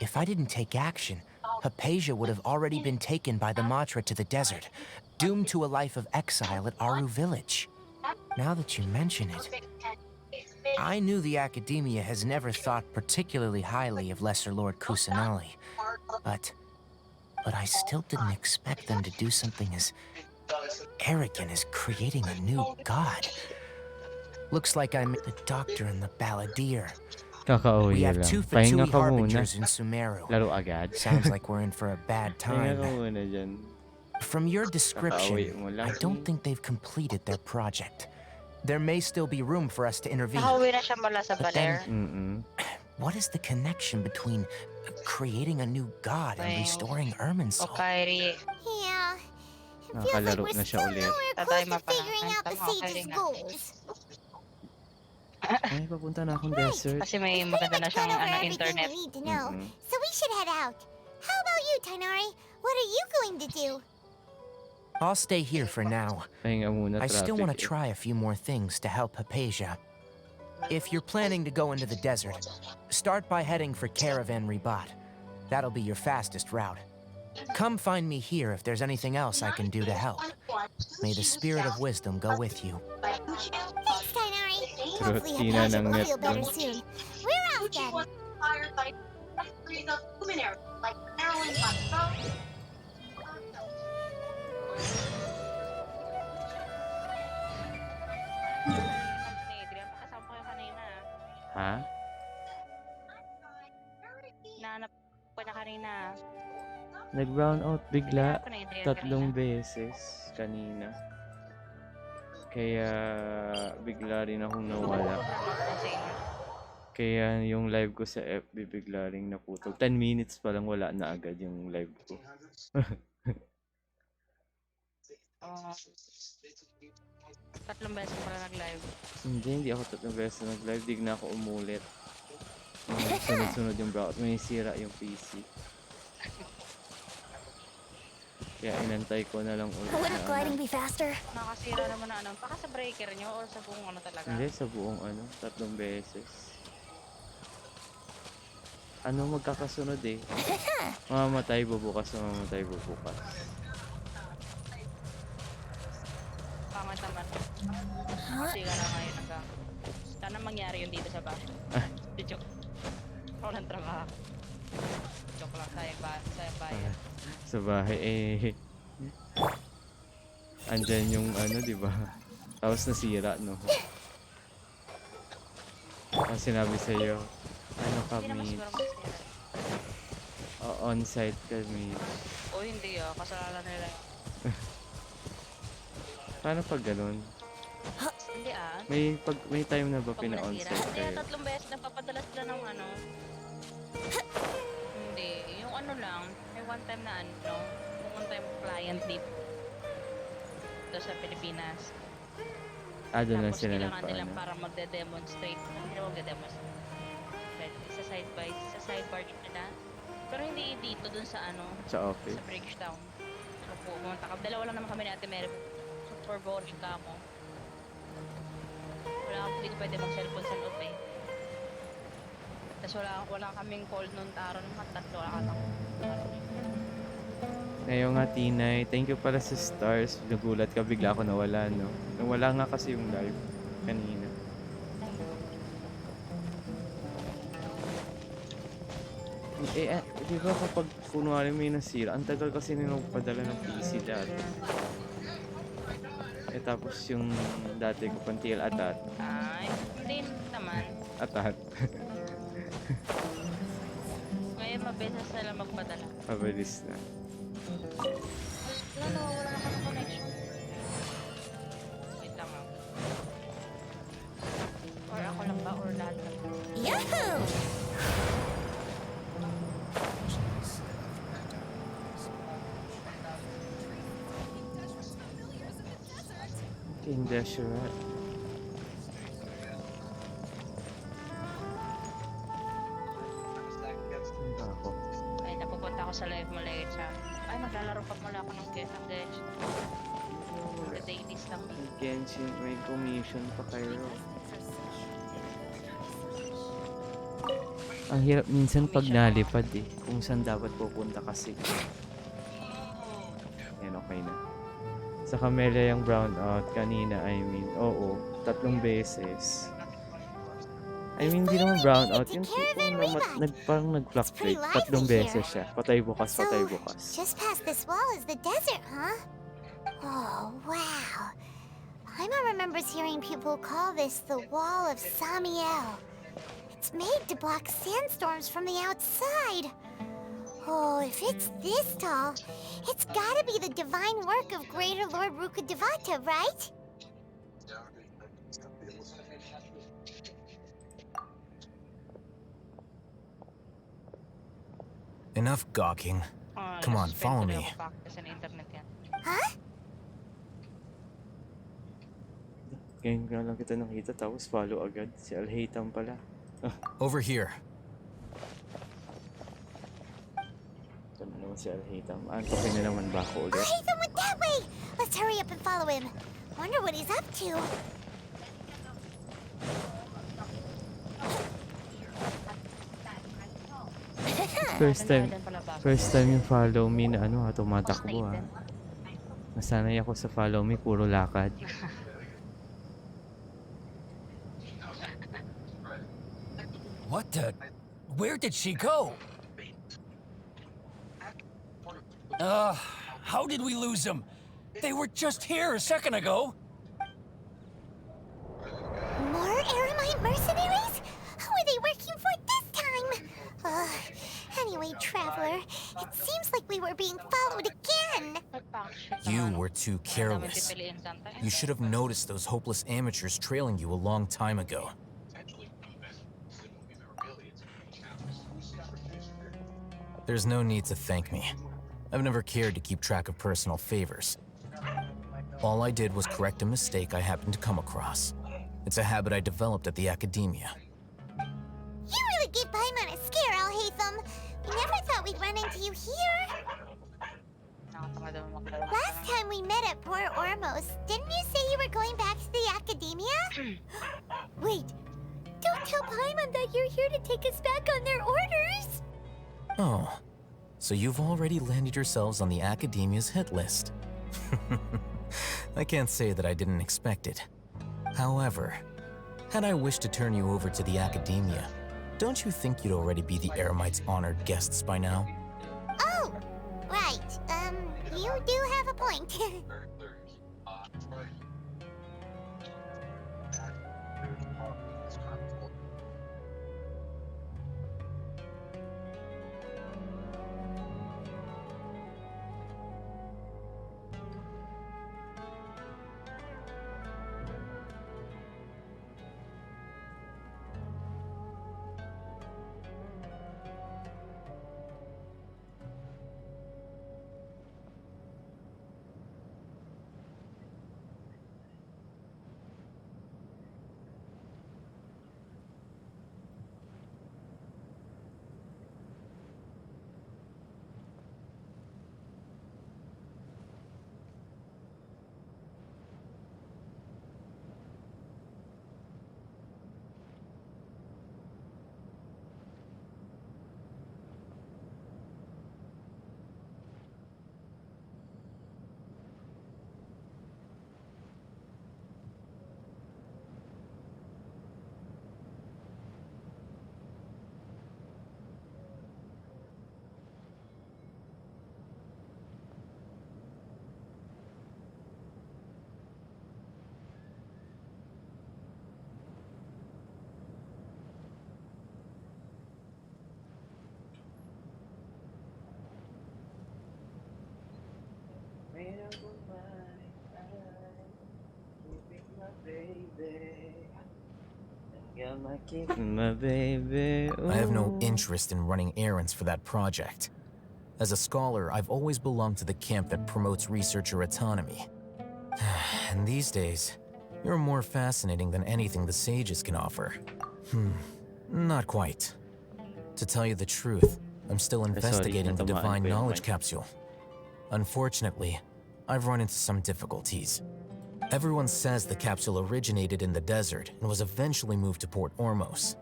Speaker 14: If I didn't take action, Hypatia would have already been taken by the Matra to the desert, doomed to a life of exile at Aru village. Now that you mention it, I knew the Academia has never thought particularly highly of Lesser Lord Kusanali, but I still didn't expect them to do something as arrogant as creating a new god. Looks like I met the doctor and the balladeer. We have two Fatui harbingers in SUMERU.
Speaker 12: Laro agad.
Speaker 14: Sounds like we're in for a bad time. From your description, I don't think they've completed their project. There may still be room for us to intervene. But then, what is the connection between creating a new god and restoring Irminsul?
Speaker 6: Yeah. It feels like we're still nowhere close to figuring out the sage's goals.
Speaker 12: Ay, papunta na akong desert.
Speaker 16: Kasi may maganda na siyang internet.
Speaker 6: We need to know. So we should head out. How about you, Tainari? What are you going to do?
Speaker 14: I'll stay here for now. I still want to try a few more things to help Hypatia. If you're planning to go into the desert, start by heading for Caravan Ribat. That'll be your fastest route. Come find me here if there's anything else I can do to help. May the spirit of wisdom go with you.
Speaker 6: Thanks, Tainari. Hopefully Hypatia will feel better soon. We're out then.
Speaker 12: Ha?
Speaker 16: Nahanap ko na kanina.
Speaker 12: Nag-brown out bigla 3 beses kanina. Kaya bigla rin akong nawala. Kaya yung live ko sa FB bigla rin naputol. 10 minutes pa lang wala na agad yung live ko.
Speaker 16: Tatlong beses pala nag-live.
Speaker 12: Hindi ako 3 beses nag-live. Di na ako umulit. Sunod-sunod yung browser. May sira yung PC. Kaya inantay ko na lang ulit.
Speaker 11: Wouldn't gliding be faster?
Speaker 16: Nakasira naman na ano. Baka sa breaker nyo o sa buong ano talaga?
Speaker 12: Hindi, sa buong 3 beses. Magkakasunod eh. Mamamatay bubukas.
Speaker 16: Pangit naman. Kasi ka na ngayon hanggang. Sana mangyari yun dito sa bahay. Joke. Walang trabaho. Joke lang, sayang bayan.
Speaker 12: Sa bahay andyan yung di ba? Tapos nasira, no? Ang sinabi sa'yo, kami? On-site kami.
Speaker 16: O hindi kasalanan nila.
Speaker 12: Paano pag ganun?
Speaker 16: Hindi
Speaker 12: May time na ba
Speaker 16: Pag nasira.
Speaker 12: pina-on-site
Speaker 16: Hindi
Speaker 12: kayo?
Speaker 16: 3 beses nagpapadala sila ng ano. Hindi, yung ano lang, may one time na one time client dito sa Pilipinas.
Speaker 12: Doon lang
Speaker 16: Tapos
Speaker 12: sila
Speaker 16: kailangan nilang
Speaker 12: nagpaano.
Speaker 16: para magde-demonstrate. Hindi na magde-demonstrate. Sa sidebar nila. Pero hindi dito dun sa
Speaker 12: Sa office.
Speaker 16: sa Bridgetown. So pumunta ka. Dalawa lang naman kami ni Ate Mary. Super boring ka mo. Hindi ko pwede mag-cellphone sa loob eh. Tapos wala kaming call noon araw ng mga tatlo. Wala ka lang.
Speaker 12: Ngayon nga, Tinay, thank you pala sa stars. Nagulat ka, bigla ako nawala, no? Nawala nga kasi yung live kanina. Di ba kapag kunwari may nasira, ang tagal kasi nila magpadala ng PC dati. Tapos yung dati ko pang TL Atat.
Speaker 16: Ay, hindi naman.
Speaker 12: Atat.
Speaker 16: Ngayon mabilis na sila magpadala.
Speaker 12: Mabilis na.
Speaker 16: Wala naman ang connection. Wait lang Or ako lang ba or lahat lang?
Speaker 5: Yahoo!
Speaker 12: King Desherat.
Speaker 16: Ay, napupunta ako sa live mo later. Ay, maglalaro pa mula ako ng Genshin. The dailies lang.
Speaker 12: Genshin, may commission pa kayo. Ang hirap minsan pag nalipad eh. Kung saan dapat pupunta kasi. Yan, okay na. Sa Camellia yung brownout kanina, oo, 3 beses. Hindi naman brownout, yung tipo parang nag-fluctuate, 3 beses siya. Patay bukas.
Speaker 6: Just past this wall is the desert, huh? Oh, wow. Paimon remembers hearing people call this the Wall of Samiel. It's made to block sandstorms from the outside. Oh, if it's this tall, it's gotta be the divine work of Greater Lord Rukkhadevata, right?
Speaker 14: Enough gawking. Come on, follow me.
Speaker 6: Huh?
Speaker 12: Ngayon nga lang kita nakita, tapos follow agad. Si Alhaitam pala.
Speaker 14: Over here.
Speaker 12: Ito na naman si Alhaitam. Antokin na naman ba ako ulit?
Speaker 6: Alhaitam went that way! Let's hurry up and follow him. Wonder what he's up to.
Speaker 12: First time yung follow me na tumatakbo Nasanay ako sa follow me, puro lakad.
Speaker 13: What the? Where did she go? How did we lose them? They were just here a second ago.
Speaker 6: More Aramite mercenaries? Who are they working for this time? Anyway, Traveler, it seems like we were being followed again.
Speaker 14: You were too careless. You should have noticed those hopeless amateurs trailing you a long time ago. There's no need to thank me. I've never cared to keep track of personal favors. All I did was correct a mistake I happened to come across. It's a habit I developed at the academia.
Speaker 6: You really gave Paimon a scare, Alhaitham. We never thought we'd run into you here. Last time we met at Port Ormos, didn't you say you were going back to the academia? Wait, don't tell Paimon that you're here to take us back on their orders.
Speaker 14: Oh, so you've already landed yourselves on the academia's hit list. I can't say that I didn't expect it. However, had I wished to turn you over to the academia, don't you think you'd already be the Eremites' honored guests by now?
Speaker 6: Oh, right. You do have a point.
Speaker 18: I have no interest in running errands for that project. As a scholar, I've always belonged to the camp that promotes researcher autonomy. And these days, you're more fascinating than anything the sages can offer. Not quite. To tell you the truth, I'm still investigating the divine knowledge capsule. Unfortunately, I've run into some difficulties. Everyone says the capsule originated in the desert and was eventually moved to Port Ormos.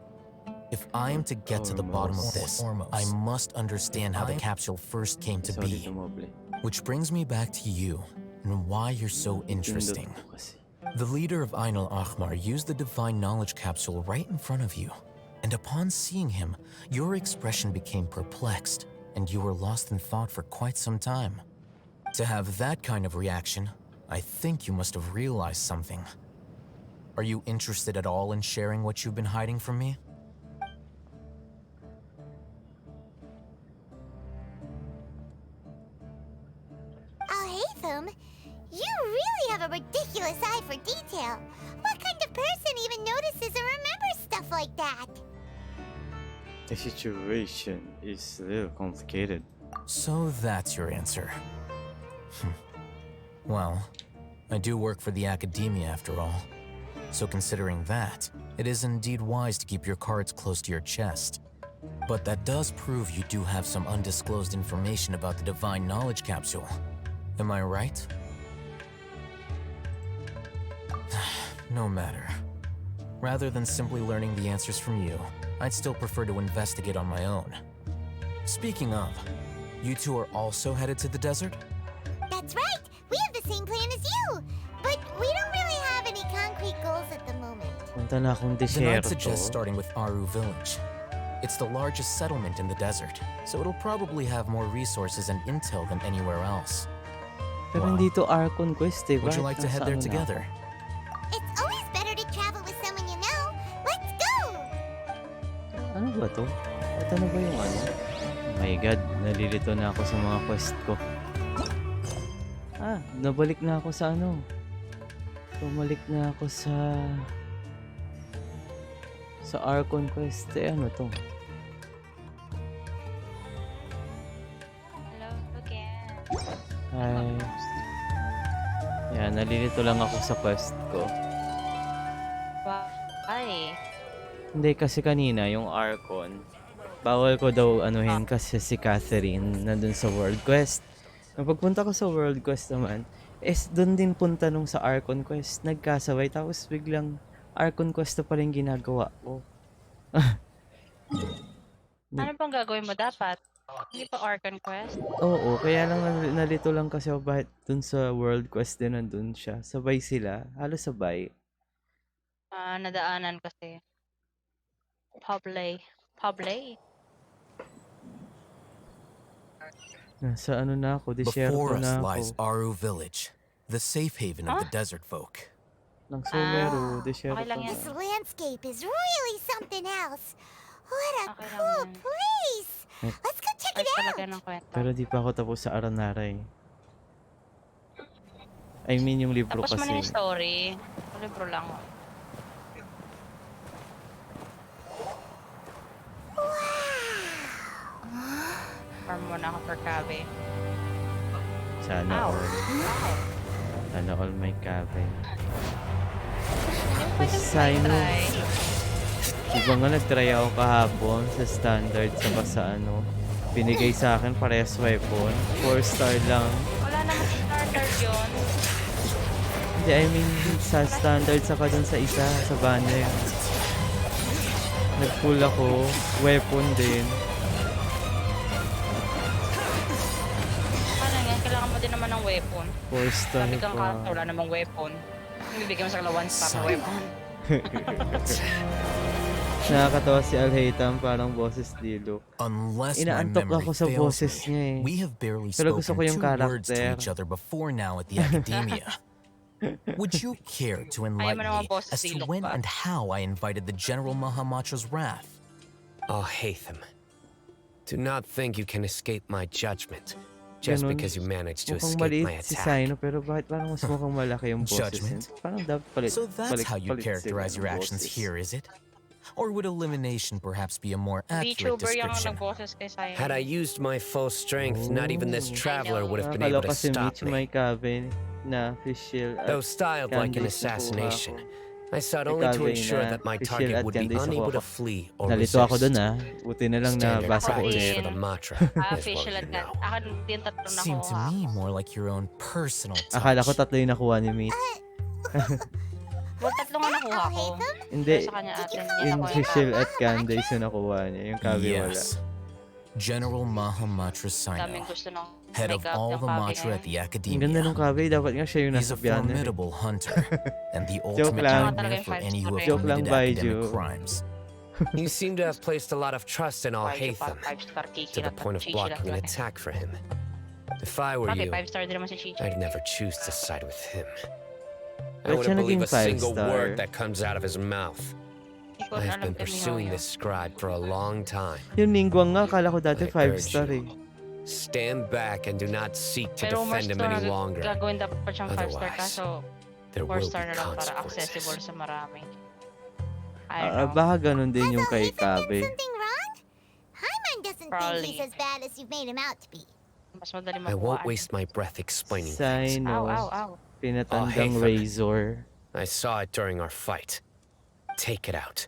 Speaker 18: If I am to get to the bottom of this, I must understand how the capsule first came to be. Which brings me back to you and why you're so interesting. The leader of Ain al-Ahmar used the divine knowledge capsule right in front of you. And upon seeing him, your expression became perplexed, and you were lost in thought for quite some time. To have that kind of reaction, I think you must have realized something. Are you interested at all in sharing what you've been hiding from me?
Speaker 6: Alhaitham, you really have a ridiculous eye for detail. What kind of person even notices or remembers stuff like that?
Speaker 2: The situation is a little complicated.
Speaker 18: So that's your answer. Well, I do work for the academia after all. So considering that, it is indeed wise to keep your cards close to your chest. But that does prove you do have some undisclosed information about the divine knowledge capsule. Am I right? No matter. Rather than simply learning the answers from you, I'd still prefer to investigate on my own. Speaking of, you two are also headed to the desert?
Speaker 6: That's right! We have the same plan as you! But we don't really have any concrete goals at the moment.
Speaker 12: Punta na akong
Speaker 18: Then I'd
Speaker 12: desierto.
Speaker 18: suggest starting with Aru Village. It's the largest settlement in the desert, so it'll probably have more resources and intel than anywhere else.
Speaker 12: Pero hindi to Archon Quest, eh.
Speaker 18: Would you
Speaker 12: Bakit
Speaker 18: like to head
Speaker 12: nasa
Speaker 18: there
Speaker 12: ano na
Speaker 18: together?
Speaker 6: It's always better to travel with someone you know. Let's go!
Speaker 12: Ano ba to? Ito na ba yung ano? Oh my god, nalilito na ako sa mga quest ko. Nabalik na ako sa ano. Bumalik na ako sa Archon Quest. Eh, ano to?
Speaker 16: Hello again.
Speaker 12: Ay. Yan, nalilito lang ako sa quest ko.
Speaker 16: Why?
Speaker 12: Hindi, kasi kanina yung Archon, bawal ko daw anuhin kasi si Catherine nandun sa World Quest. Nung pagpunta ko sa World Quest naman, doon din punta nung sa Archon Quest. Nagkasabay, tapos biglang Archon Quest na pa rin ginagawa ko.
Speaker 16: Ano bang gagawin mo dapat? Hindi pa Archon Quest?
Speaker 12: Oo, kaya lang nalito lang kasi ako bakit dun sa World Quest din nandun siya. Sabay sila, halos sabay.
Speaker 16: Nadaanan kasi. Poblay.
Speaker 12: Nasa ano na ako,
Speaker 18: Before
Speaker 12: desierto
Speaker 18: us
Speaker 12: na
Speaker 18: lies
Speaker 12: ako.
Speaker 18: Aru Village, the safe haven of the desert folk.
Speaker 12: Ng SUMERU, desierto
Speaker 16: okay lang
Speaker 12: na.
Speaker 16: yan.
Speaker 6: This landscape is really something else. What a
Speaker 16: Okay lang
Speaker 6: cool
Speaker 16: yan.
Speaker 6: place! Let's go check it out!
Speaker 16: Talaga ng kwento.
Speaker 12: Pero di pa ako tapos sa Aranara eh. I mean yung libro
Speaker 16: Tapos mo
Speaker 12: kasi.
Speaker 16: na yung story. Libro lang. Farm mo na ako for cabe.
Speaker 12: Sana
Speaker 16: Ow.
Speaker 12: all. Sana all may cafe.
Speaker 16: Pwede
Speaker 12: Sino?
Speaker 16: try.
Speaker 12: Diba nga nag-try ako kahapon sa standard saka sa ano. Binigay sa akin parehas weapon. 4-star lang.
Speaker 16: Wala namang starter yun.
Speaker 12: Hindi, I mean sa standard saka dun sa isa, sa banner. Nag-pull ako, weapon din.
Speaker 16: Paano yan? Kailangan mo din naman ng weapon.
Speaker 12: 4-star
Speaker 16: Sabi kang
Speaker 12: pa.
Speaker 16: kanta, wala namang weapon. Bibigyan mo sa kanila 1 star na weapon.
Speaker 12: Nakakatawa si Alhaitam, parang boses Lilo.
Speaker 18: Unless my
Speaker 12: Inaantok
Speaker 18: memory
Speaker 12: ako sa
Speaker 18: fails
Speaker 12: boses
Speaker 18: me,
Speaker 12: niya eh.
Speaker 18: we have barely
Speaker 12: Pero gusto ko
Speaker 18: spoken
Speaker 12: yung
Speaker 18: 2 words to
Speaker 12: karakter.
Speaker 18: each other before now at the academia. Would you care to enlighten
Speaker 16: naman
Speaker 18: me
Speaker 16: boses
Speaker 18: as to
Speaker 16: Lilo
Speaker 18: when
Speaker 16: pa.
Speaker 18: and how I invited the General Mahamatra's wrath?
Speaker 19: Oh, Hatham. Do not think you can escape my judgment. just
Speaker 20: ganun.
Speaker 19: because you managed to
Speaker 20: Mukhang
Speaker 19: escape my
Speaker 20: maliit si
Speaker 19: attack.
Speaker 20: Sino, pero bakit parang mas mukhang malaki yung boses niya?
Speaker 18: Judgment?
Speaker 20: Parang dapat palit,
Speaker 18: So that's how you
Speaker 20: palit
Speaker 18: characterize
Speaker 20: sila
Speaker 18: your
Speaker 20: ng
Speaker 18: actions
Speaker 20: boses.
Speaker 18: here, is it? Or would elimination perhaps be a more accurate
Speaker 16: VTuber yung
Speaker 18: description?
Speaker 16: nagboses kay Simon.
Speaker 19: Had I used my full strength, not even this traveler would have been
Speaker 20: Akala
Speaker 19: able
Speaker 20: ko
Speaker 19: to
Speaker 20: si
Speaker 19: stop
Speaker 20: Mitch may
Speaker 19: me.
Speaker 20: cabe na official at
Speaker 19: Though styled like an
Speaker 20: Candice nakuha
Speaker 19: assassination,
Speaker 20: ko.
Speaker 19: I sought
Speaker 20: May
Speaker 19: only to
Speaker 20: cabe
Speaker 19: ensure
Speaker 20: na
Speaker 19: that my
Speaker 20: official
Speaker 19: target
Speaker 20: at
Speaker 19: would be
Speaker 20: Candice
Speaker 19: unable
Speaker 20: nakuha
Speaker 19: to
Speaker 20: ko.
Speaker 19: flee or
Speaker 20: Nalito ako dun
Speaker 19: resist.
Speaker 20: Buti na lang
Speaker 19: Standard
Speaker 20: nabasa ko
Speaker 19: practice
Speaker 20: ulit.
Speaker 19: for the mantra, as well
Speaker 16: Official
Speaker 19: as
Speaker 16: at
Speaker 19: you know.
Speaker 16: Akin din tatlo na
Speaker 18: Seemed to
Speaker 16: kuha.
Speaker 18: me more like your own personal touch.
Speaker 20: Akala ko tatlo yung nakuha ni Mitch.
Speaker 16: Well, tatlo nga nakuha ko.
Speaker 20: Hindi,
Speaker 16: Pero sa kanya atin,
Speaker 20: yung
Speaker 16: niya nakuha.
Speaker 20: official at Candice yung nakuha niya. Yung cabe wala.
Speaker 18: Yes. General Mahamatra Sino,
Speaker 16: Daming gusto ng
Speaker 18: head of
Speaker 16: makeup
Speaker 18: all
Speaker 16: ng
Speaker 18: the
Speaker 16: cabe
Speaker 18: Matra at
Speaker 16: ngayon.
Speaker 18: the
Speaker 20: Ang
Speaker 18: Academia.
Speaker 20: ganda nung cabe. Dapat nga siya yung
Speaker 18: He's
Speaker 20: nasa
Speaker 18: a
Speaker 20: banner.
Speaker 18: formidable hunter and the
Speaker 20: Joke
Speaker 18: ultimate
Speaker 20: lang.
Speaker 18: nightmare for any who have
Speaker 20: Joke lang,
Speaker 18: committed
Speaker 20: Baiju.
Speaker 18: academic crimes.
Speaker 19: You seem to have placed a lot of trust in
Speaker 16: Five
Speaker 19: Alhaitham,
Speaker 16: star Kiki
Speaker 19: to the
Speaker 16: lang,
Speaker 19: point of
Speaker 16: Chichi
Speaker 19: blocking an
Speaker 16: lang.
Speaker 19: attack for him. If I were
Speaker 16: Bakit
Speaker 19: you,
Speaker 16: 5-star din naman si Chichi?
Speaker 19: I'd never choose to side with him. I
Speaker 20: Ba't siya
Speaker 19: wouldn't believe a
Speaker 20: naging
Speaker 19: single
Speaker 20: 5-star?
Speaker 19: word that comes out of his mouth.
Speaker 16: ko
Speaker 19: I
Speaker 16: na
Speaker 19: have been
Speaker 16: alam kung
Speaker 19: pursuing
Speaker 16: ano
Speaker 19: this scribe for a long time.
Speaker 20: Yung Ningguang nga, akala ko dati
Speaker 19: I
Speaker 20: 5-star
Speaker 19: urge
Speaker 20: eh.
Speaker 19: Stand back and do not seek to
Speaker 16: Pero
Speaker 19: defend him any longer.
Speaker 16: gagawin dapat pa siyang 5-star ka,
Speaker 19: Otherwise,
Speaker 16: so
Speaker 19: there will
Speaker 16: 4-star
Speaker 19: be
Speaker 16: na lang para
Speaker 19: consequences.
Speaker 16: accessible sa marami. I don't know.
Speaker 20: Baka ganun din yung kay Kabe.
Speaker 6: Something wrong? Hyman doesn't
Speaker 16: Probably.
Speaker 6: think he's as bad as you've made him out to be.
Speaker 16: Mas madali
Speaker 19: I won't
Speaker 16: makuhaan.
Speaker 19: waste my breath explaining things.
Speaker 20: Sino,
Speaker 16: Ow, ow, ow.
Speaker 20: pinatandang
Speaker 19: Alhaitham.
Speaker 20: Razor.
Speaker 19: I saw it during our fight. Take it out.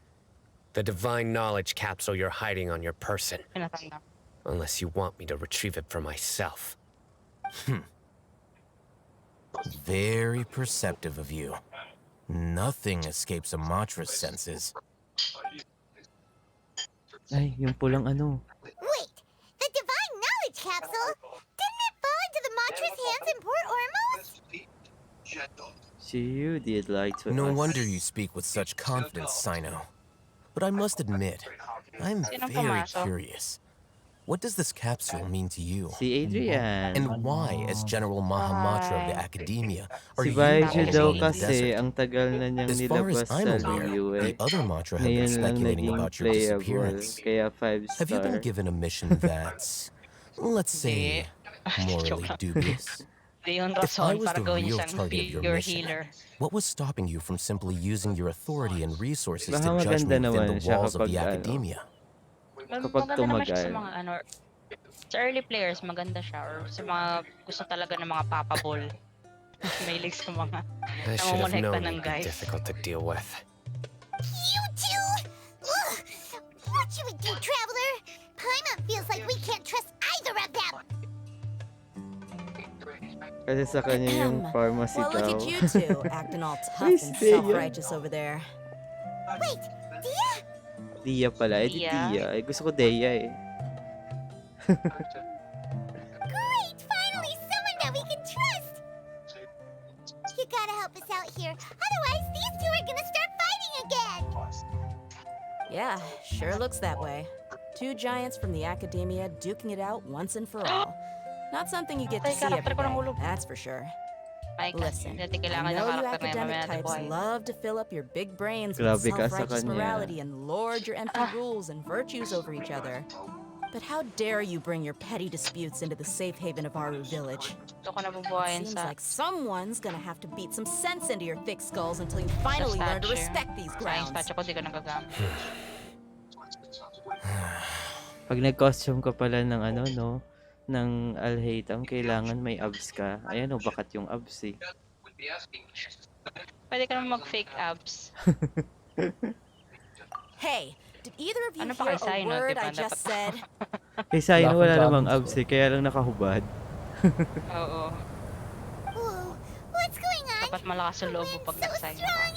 Speaker 19: The divine knowledge capsule you're hiding on your person.
Speaker 16: Pinatanda.
Speaker 19: Unless you want me to retrieve it for myself.
Speaker 18: Very perceptive of you. Nothing escapes a Matra's senses.
Speaker 20: Ay, yung pulang ano.
Speaker 6: Wait, the divine knowledge capsule? Didn't it fall into the Matra's hands in Port Ormos?
Speaker 20: So you did lie to
Speaker 18: No
Speaker 20: us.
Speaker 18: wonder you speak with such confidence, Sino. But I must admit, I'm
Speaker 16: Sinong
Speaker 18: very
Speaker 16: pumasok?
Speaker 18: curious. What does this capsule mean to you?
Speaker 20: Si Adrian.
Speaker 18: And why, as General Mahamatra of the Academia, are
Speaker 20: Si
Speaker 18: you
Speaker 20: Baiju
Speaker 18: always
Speaker 20: daw
Speaker 18: in the
Speaker 20: kasi
Speaker 18: desert?
Speaker 20: ang tagal na niyang
Speaker 18: As far
Speaker 20: nilabas
Speaker 18: as I'm
Speaker 20: sa
Speaker 18: aware,
Speaker 20: Liu
Speaker 18: the
Speaker 20: eh.
Speaker 18: other Matra have been
Speaker 20: Ngayon lang
Speaker 18: speculating
Speaker 20: naging
Speaker 18: about your
Speaker 20: playable.
Speaker 18: disappearance.
Speaker 20: Kaya 5-star.
Speaker 18: Have you been given a mission that's, let's say, morally dubious?
Speaker 16: Di yung
Speaker 18: If I
Speaker 16: rason
Speaker 18: was
Speaker 16: para
Speaker 18: the
Speaker 16: gawin
Speaker 18: real
Speaker 16: siyang
Speaker 18: target of your
Speaker 16: pure
Speaker 18: mission,
Speaker 16: healer.
Speaker 18: what was stopping you from simply using your authority and resources
Speaker 20: Baka
Speaker 18: to judge
Speaker 20: maganda
Speaker 18: me within
Speaker 20: naman
Speaker 18: the
Speaker 20: siya
Speaker 18: walls of
Speaker 20: kapag
Speaker 18: the
Speaker 20: ano,
Speaker 18: Academia?
Speaker 20: kapag
Speaker 16: Maganda naman siya sa
Speaker 20: tumagal.
Speaker 16: mga ano, sa early players maganda siya, or sa mga gusto talaga ng mga papabol. Mahilig sa mga
Speaker 19: I should have
Speaker 16: nangongolekta
Speaker 19: known
Speaker 16: ng
Speaker 19: it'd be
Speaker 16: guys.
Speaker 19: difficult to deal with.
Speaker 6: You two? Ugh. What should we do, Traveler? Paimon feels like we can't trust either of them.
Speaker 20: Kasi sa kanya yung pharmacy
Speaker 21: Well, look
Speaker 20: daw.
Speaker 21: at you two, acting all tough
Speaker 20: Ay,
Speaker 21: and
Speaker 20: si Dea.
Speaker 21: self-righteous over there.
Speaker 6: Wait, Dia?
Speaker 20: Dia pala. Eh, di
Speaker 16: Dia.
Speaker 20: Dia. Eh, gusto ko Deya eh.
Speaker 6: Great! Finally, someone that we can trust! You gotta help us out here. Otherwise, these two are gonna start fighting again!
Speaker 21: Yeah, sure looks that way. Two giants from the Academia duking it out once and for all. Not something you get to
Speaker 16: Ay,
Speaker 21: see every
Speaker 16: karakter ko
Speaker 21: day,
Speaker 16: nahulog.
Speaker 21: that's for sure.
Speaker 16: Ay,
Speaker 21: Listen,
Speaker 16: hindi
Speaker 21: I
Speaker 16: kailangan ng
Speaker 21: know you
Speaker 16: karakter na yan,
Speaker 21: academic
Speaker 16: mamaya
Speaker 21: types
Speaker 16: nabuhay.
Speaker 21: love to fill up your big brains
Speaker 20: Grabe
Speaker 21: with
Speaker 20: ka sa
Speaker 21: self-righteous
Speaker 20: kanya.
Speaker 21: morality and lord your empty rules and virtues over each other. But how dare you bring your petty disputes into the safe haven of Aru Village?
Speaker 16: Ito ko nabubuhayin
Speaker 21: Seems
Speaker 16: sa
Speaker 21: like someone's gonna have to beat some sense into your thick skulls until you finally learn to
Speaker 16: statue.
Speaker 21: respect these
Speaker 16: Sa
Speaker 21: grounds.
Speaker 16: statue ko, di ko nagagamit.
Speaker 20: Pag nag-costume ka pala ng ano, no? Ng Alhaitham, kailangan may abs ka. Ayan o, bakat yung abs eh.
Speaker 16: Pwede ka naman mag-fake abs.
Speaker 21: Hey, did either of you
Speaker 16: Ano pa
Speaker 21: hear
Speaker 16: kay Sai,
Speaker 21: a
Speaker 16: no?
Speaker 21: word
Speaker 16: Diba,
Speaker 21: I just said?
Speaker 20: Kay Saino wala
Speaker 14: Wala akong
Speaker 20: namang
Speaker 14: abs
Speaker 20: abs eh, kaya lang nakahubad.
Speaker 16: Oo.
Speaker 6: Whoa, what's going on?
Speaker 16: Dapat malakas ang loob mo pag nag-sign ako.
Speaker 6: Strong!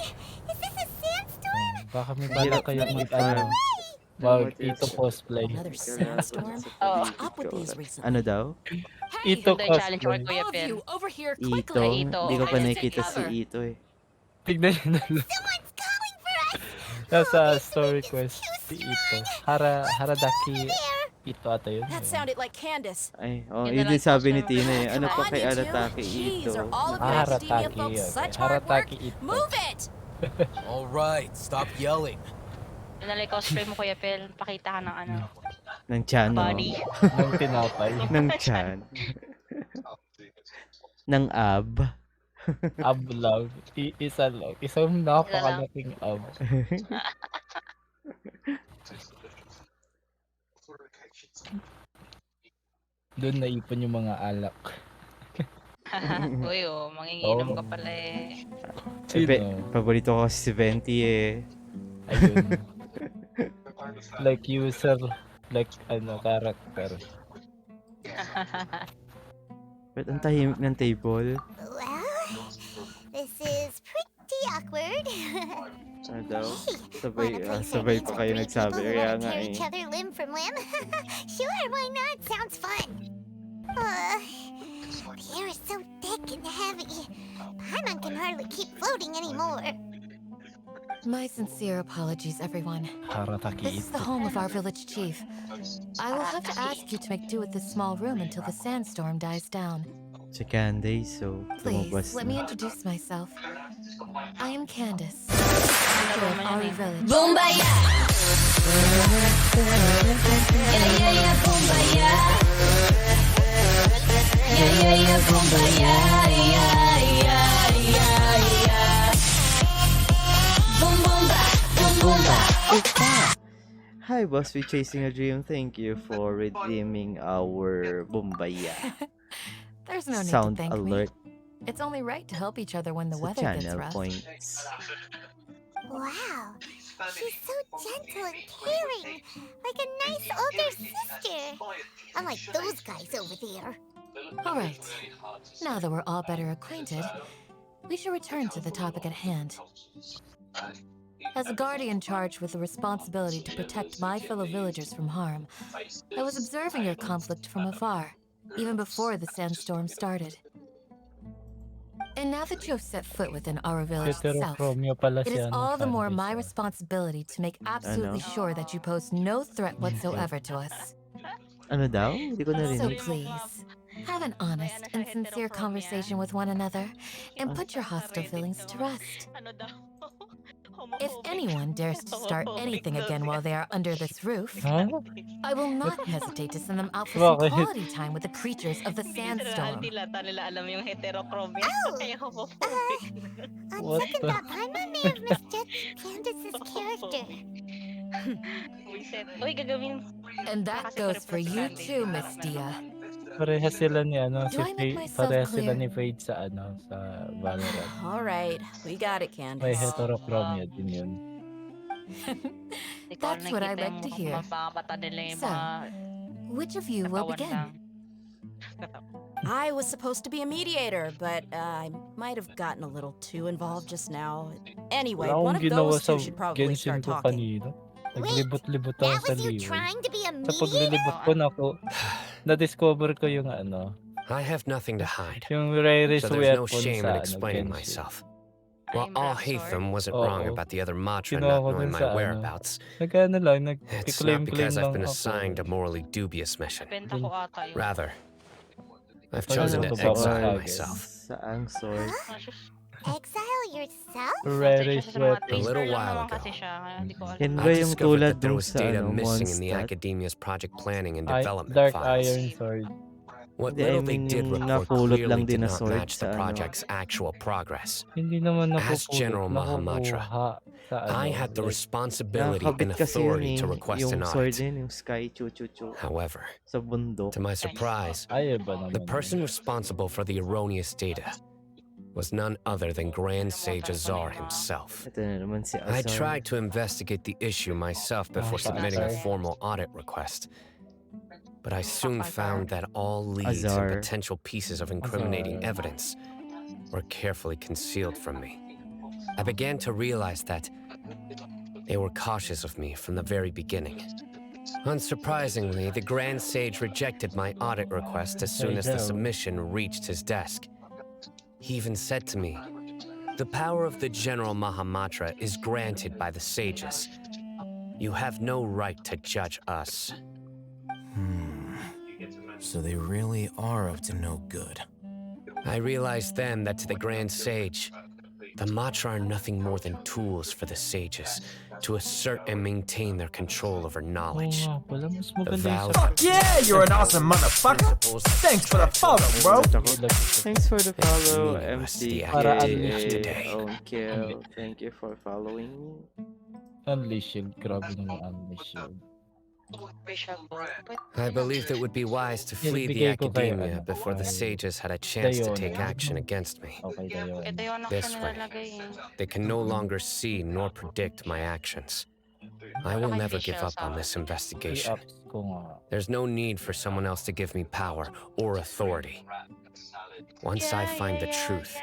Speaker 6: Is this a sandstorm?
Speaker 14: Baka may bala kayong mag-ito cosplay.
Speaker 21: Another sandstorm?
Speaker 16: Oh.
Speaker 21: What's up with these recently?
Speaker 20: Ano daw?
Speaker 14: Ito
Speaker 16: Ganda yung challenge ko kay
Speaker 14: cosplay.
Speaker 16: Kuya
Speaker 21: All of
Speaker 16: Pen.
Speaker 21: you, over here,
Speaker 20: Ito.
Speaker 21: quickly!
Speaker 20: Hindi ko pa
Speaker 21: Let's
Speaker 20: nakikita
Speaker 21: take
Speaker 20: si
Speaker 21: cover.
Speaker 20: Ito eh.
Speaker 14: Tignan nyo na lang.
Speaker 6: Someone's calling for us!
Speaker 14: Nasa story quest si Ito. Haradaki Ito ata yun.
Speaker 21: That sounded like Candace.
Speaker 20: Ay, oh,
Speaker 16: Yun na
Speaker 20: yun
Speaker 16: lang
Speaker 20: din sabi ni
Speaker 16: costume.
Speaker 20: Tina eh. Ano
Speaker 21: Come
Speaker 20: pa
Speaker 21: on,
Speaker 20: kay
Speaker 21: you two.
Speaker 20: Aratake
Speaker 21: Jeez,
Speaker 20: Ito?
Speaker 21: are all of you academia
Speaker 14: Harataki,
Speaker 21: folks
Speaker 14: okay.
Speaker 21: such hard work?
Speaker 14: Harataki Ito.
Speaker 21: Move it!
Speaker 18: All right, stop yelling.
Speaker 16: Yun na lang cosplay mo, Kuya Pel. Pakita ka ng ano.
Speaker 20: Ng chan, no?
Speaker 16: Body.
Speaker 14: Nung tinapay.
Speaker 20: Ng chan. Ng ab.
Speaker 8: Ab lang. Isa lang. Isang napakalaking ab. Doon naipon yung mga alak.
Speaker 16: Uy, manginginom ka pala eh.
Speaker 8: Sino?
Speaker 20: Paborito ko si Venti eh.
Speaker 8: Ayun. Like user, like character.
Speaker 20: Ba't ang tahimik ng table?
Speaker 6: Well, this is pretty awkward.
Speaker 20: Ano daw?
Speaker 6: Wanna play
Speaker 20: Sabay
Speaker 6: surveys
Speaker 20: pa kayo
Speaker 6: with 3
Speaker 20: nagsabi.
Speaker 6: people who
Speaker 20: Kaya
Speaker 6: wanna
Speaker 20: nga
Speaker 6: tear
Speaker 20: eh.
Speaker 6: each other limb from limb? Sure, why not? Sounds fun. The air is so thick and heavy. Paimon can hardly keep floating anymore.
Speaker 10: My sincere apologies, everyone. This is the home of our village chief. I will have to ask you to make do with this small room until the sandstorm dies down.
Speaker 20: Si Candace, so
Speaker 10: Please,
Speaker 20: lumabas
Speaker 10: let
Speaker 20: na.
Speaker 10: me introduce myself. I am Candace, leader of Ari Village.
Speaker 5: Bombaya! Yeah, yeah, yeah, bombaya! Yeah, yeah, yeah, bombaya! Yeah, yeah, yeah, yeah. Boom, boom, ba, boom, boom, ba.
Speaker 20: Hi, boss. We chasing a dream. Thank you for redeeming our Bombaya.
Speaker 10: There's no need
Speaker 20: Sound
Speaker 10: to thank
Speaker 20: alert.
Speaker 10: me. It's only right to help each other when the
Speaker 20: Sa
Speaker 10: weather gets
Speaker 20: channel
Speaker 10: rough.
Speaker 20: points.
Speaker 6: Wow, she's so gentle and caring, like a nice older sister. Unlike those guys over there.
Speaker 10: All right. Now that we're all better acquainted, we should return to the topic at hand. As a guardian charged with the responsibility to protect my fellow villagers from harm, I was observing your conflict from afar, even before the sandstorm started. And now that you have set foot within our village itself, it is all the more my responsibility to make absolutely sure that you pose no threat whatsoever to us.
Speaker 20: Ano daw? Hindi ko
Speaker 10: So
Speaker 20: narinig.
Speaker 10: please, have an honest and sincere conversation with one another and put your hostile feelings to rest. If anyone dares to start anything again while they are under this roof, I will not hesitate to send them out for some quality time with the creatures of the sandstorm.
Speaker 16: Dilata nila alam yung heterochromia. Kaya homophobic.
Speaker 6: On second thought, Paimon may have misjudged Candace's character.
Speaker 16: Uy, gagawin.
Speaker 10: And that goes for you too, Miss Dia.
Speaker 8: Parehas sila ni
Speaker 10: Do I make myself
Speaker 8: parehas sila
Speaker 10: clear?
Speaker 8: ni Fade sa sa Valorant.
Speaker 21: All right, we got it,
Speaker 8: May
Speaker 21: Candace.
Speaker 8: heterochromia din yun.
Speaker 10: That's what I like to hear. So, which of you will begin?
Speaker 21: I was supposed to be a mediator, but I might have gotten a little too involved just now. Anyway,
Speaker 8: Wala
Speaker 21: one
Speaker 8: akong
Speaker 21: of
Speaker 8: ginawa
Speaker 21: those
Speaker 8: sa
Speaker 21: two should probably
Speaker 8: Genshin
Speaker 21: start
Speaker 8: ko
Speaker 21: talking.
Speaker 8: kanina. Naglibot-libot ako sa liwan.
Speaker 6: Trying to be a
Speaker 8: Sa paglilibot ko na-discover ko yung
Speaker 19: I have nothing to hide,
Speaker 8: yung rarest
Speaker 19: so there's no
Speaker 8: weapon
Speaker 19: shame
Speaker 8: sa
Speaker 19: in explaining
Speaker 8: Genshin.
Speaker 19: myself. While all Hatham wasn't wrong
Speaker 8: Oo.
Speaker 19: about the other Matra
Speaker 8: Kinuha
Speaker 19: not
Speaker 8: ko
Speaker 19: knowing
Speaker 8: dun
Speaker 19: my
Speaker 8: sa
Speaker 19: whereabouts,
Speaker 8: Nag-ano lang,
Speaker 19: it's
Speaker 8: nag-claim
Speaker 19: not because I've
Speaker 8: lang
Speaker 19: been
Speaker 8: ako.
Speaker 19: assigned a morally dubious mission.
Speaker 16: Benta ko ata yun.
Speaker 19: Rather, I've
Speaker 8: Ano
Speaker 19: chosen to
Speaker 8: ba ba?
Speaker 19: exile myself.
Speaker 20: Saang sword?
Speaker 6: Exile yourself?
Speaker 8: Rarest weapon.
Speaker 19: A little while ago,
Speaker 20: Yan ba
Speaker 19: I
Speaker 20: yung
Speaker 19: discovered
Speaker 20: tulad
Speaker 19: that there
Speaker 20: dun
Speaker 19: was
Speaker 20: sa
Speaker 19: data missing in the
Speaker 20: Mondstadt?
Speaker 19: Academia's project planning and
Speaker 8: Ay,
Speaker 19: development
Speaker 8: Dark
Speaker 19: files.
Speaker 8: Iron Sword.
Speaker 19: What
Speaker 20: Hindi, I
Speaker 19: little they
Speaker 20: mean
Speaker 19: did
Speaker 20: yung
Speaker 19: report
Speaker 20: napulot
Speaker 19: clearly
Speaker 20: lang din
Speaker 19: did
Speaker 20: na
Speaker 19: not
Speaker 20: sword
Speaker 19: match the
Speaker 20: sa
Speaker 19: project's actual progress.
Speaker 8: Hindi naman
Speaker 19: As General Mahamatra, I had the responsibility and
Speaker 20: Nakakabit kasi yun
Speaker 19: authority to request
Speaker 20: yung
Speaker 19: an
Speaker 20: sword
Speaker 19: audit.
Speaker 20: din, yung Sky Chu-Chu-Chu.
Speaker 19: However,
Speaker 20: sa bundok.
Speaker 19: to my surprise, the person responsible for the erroneous data was none other than Grand Sage Azar himself.
Speaker 20: Ito na naman si
Speaker 19: I
Speaker 20: Azar.
Speaker 19: tried to investigate the issue myself before submitting a
Speaker 20: Azar.
Speaker 19: formal audit request. But I soon found that all leads
Speaker 20: Azar.
Speaker 19: and potential pieces of incriminating evidence were carefully concealed from me. I began to realize that they were cautious of me from the very beginning. Unsurprisingly, the Grand Sage rejected my audit request as soon as the submission reached his desk. He even said to me, "The power of the General Mahamatra is granted by the sages. You have no right to judge us."
Speaker 18: So they really are up to no good.
Speaker 19: I realized then that to the Grand Sage, the Matra are nothing more than tools for the sages, to assert and maintain their control over knowledge. The
Speaker 8: maganda
Speaker 19: vow.
Speaker 9: Fuck yeah, you're an awesome motherfucker. Thanks for the follow, bro.
Speaker 20: Thanks for the follow,
Speaker 8: Para unleash
Speaker 20: MCK. Own kill. Thank you for following me.
Speaker 8: Unleash Shield. Grabe naman Unleash Shield.
Speaker 19: I believed it would be wise to
Speaker 8: Yeah,
Speaker 19: flee the
Speaker 8: bigay ko kayo,
Speaker 19: academia before the sages had a chance to take action against me. This way, they can no longer see nor predict my actions. I will never give up on this investigation. There's no need for someone else to give me power or authority. Once I find the truth,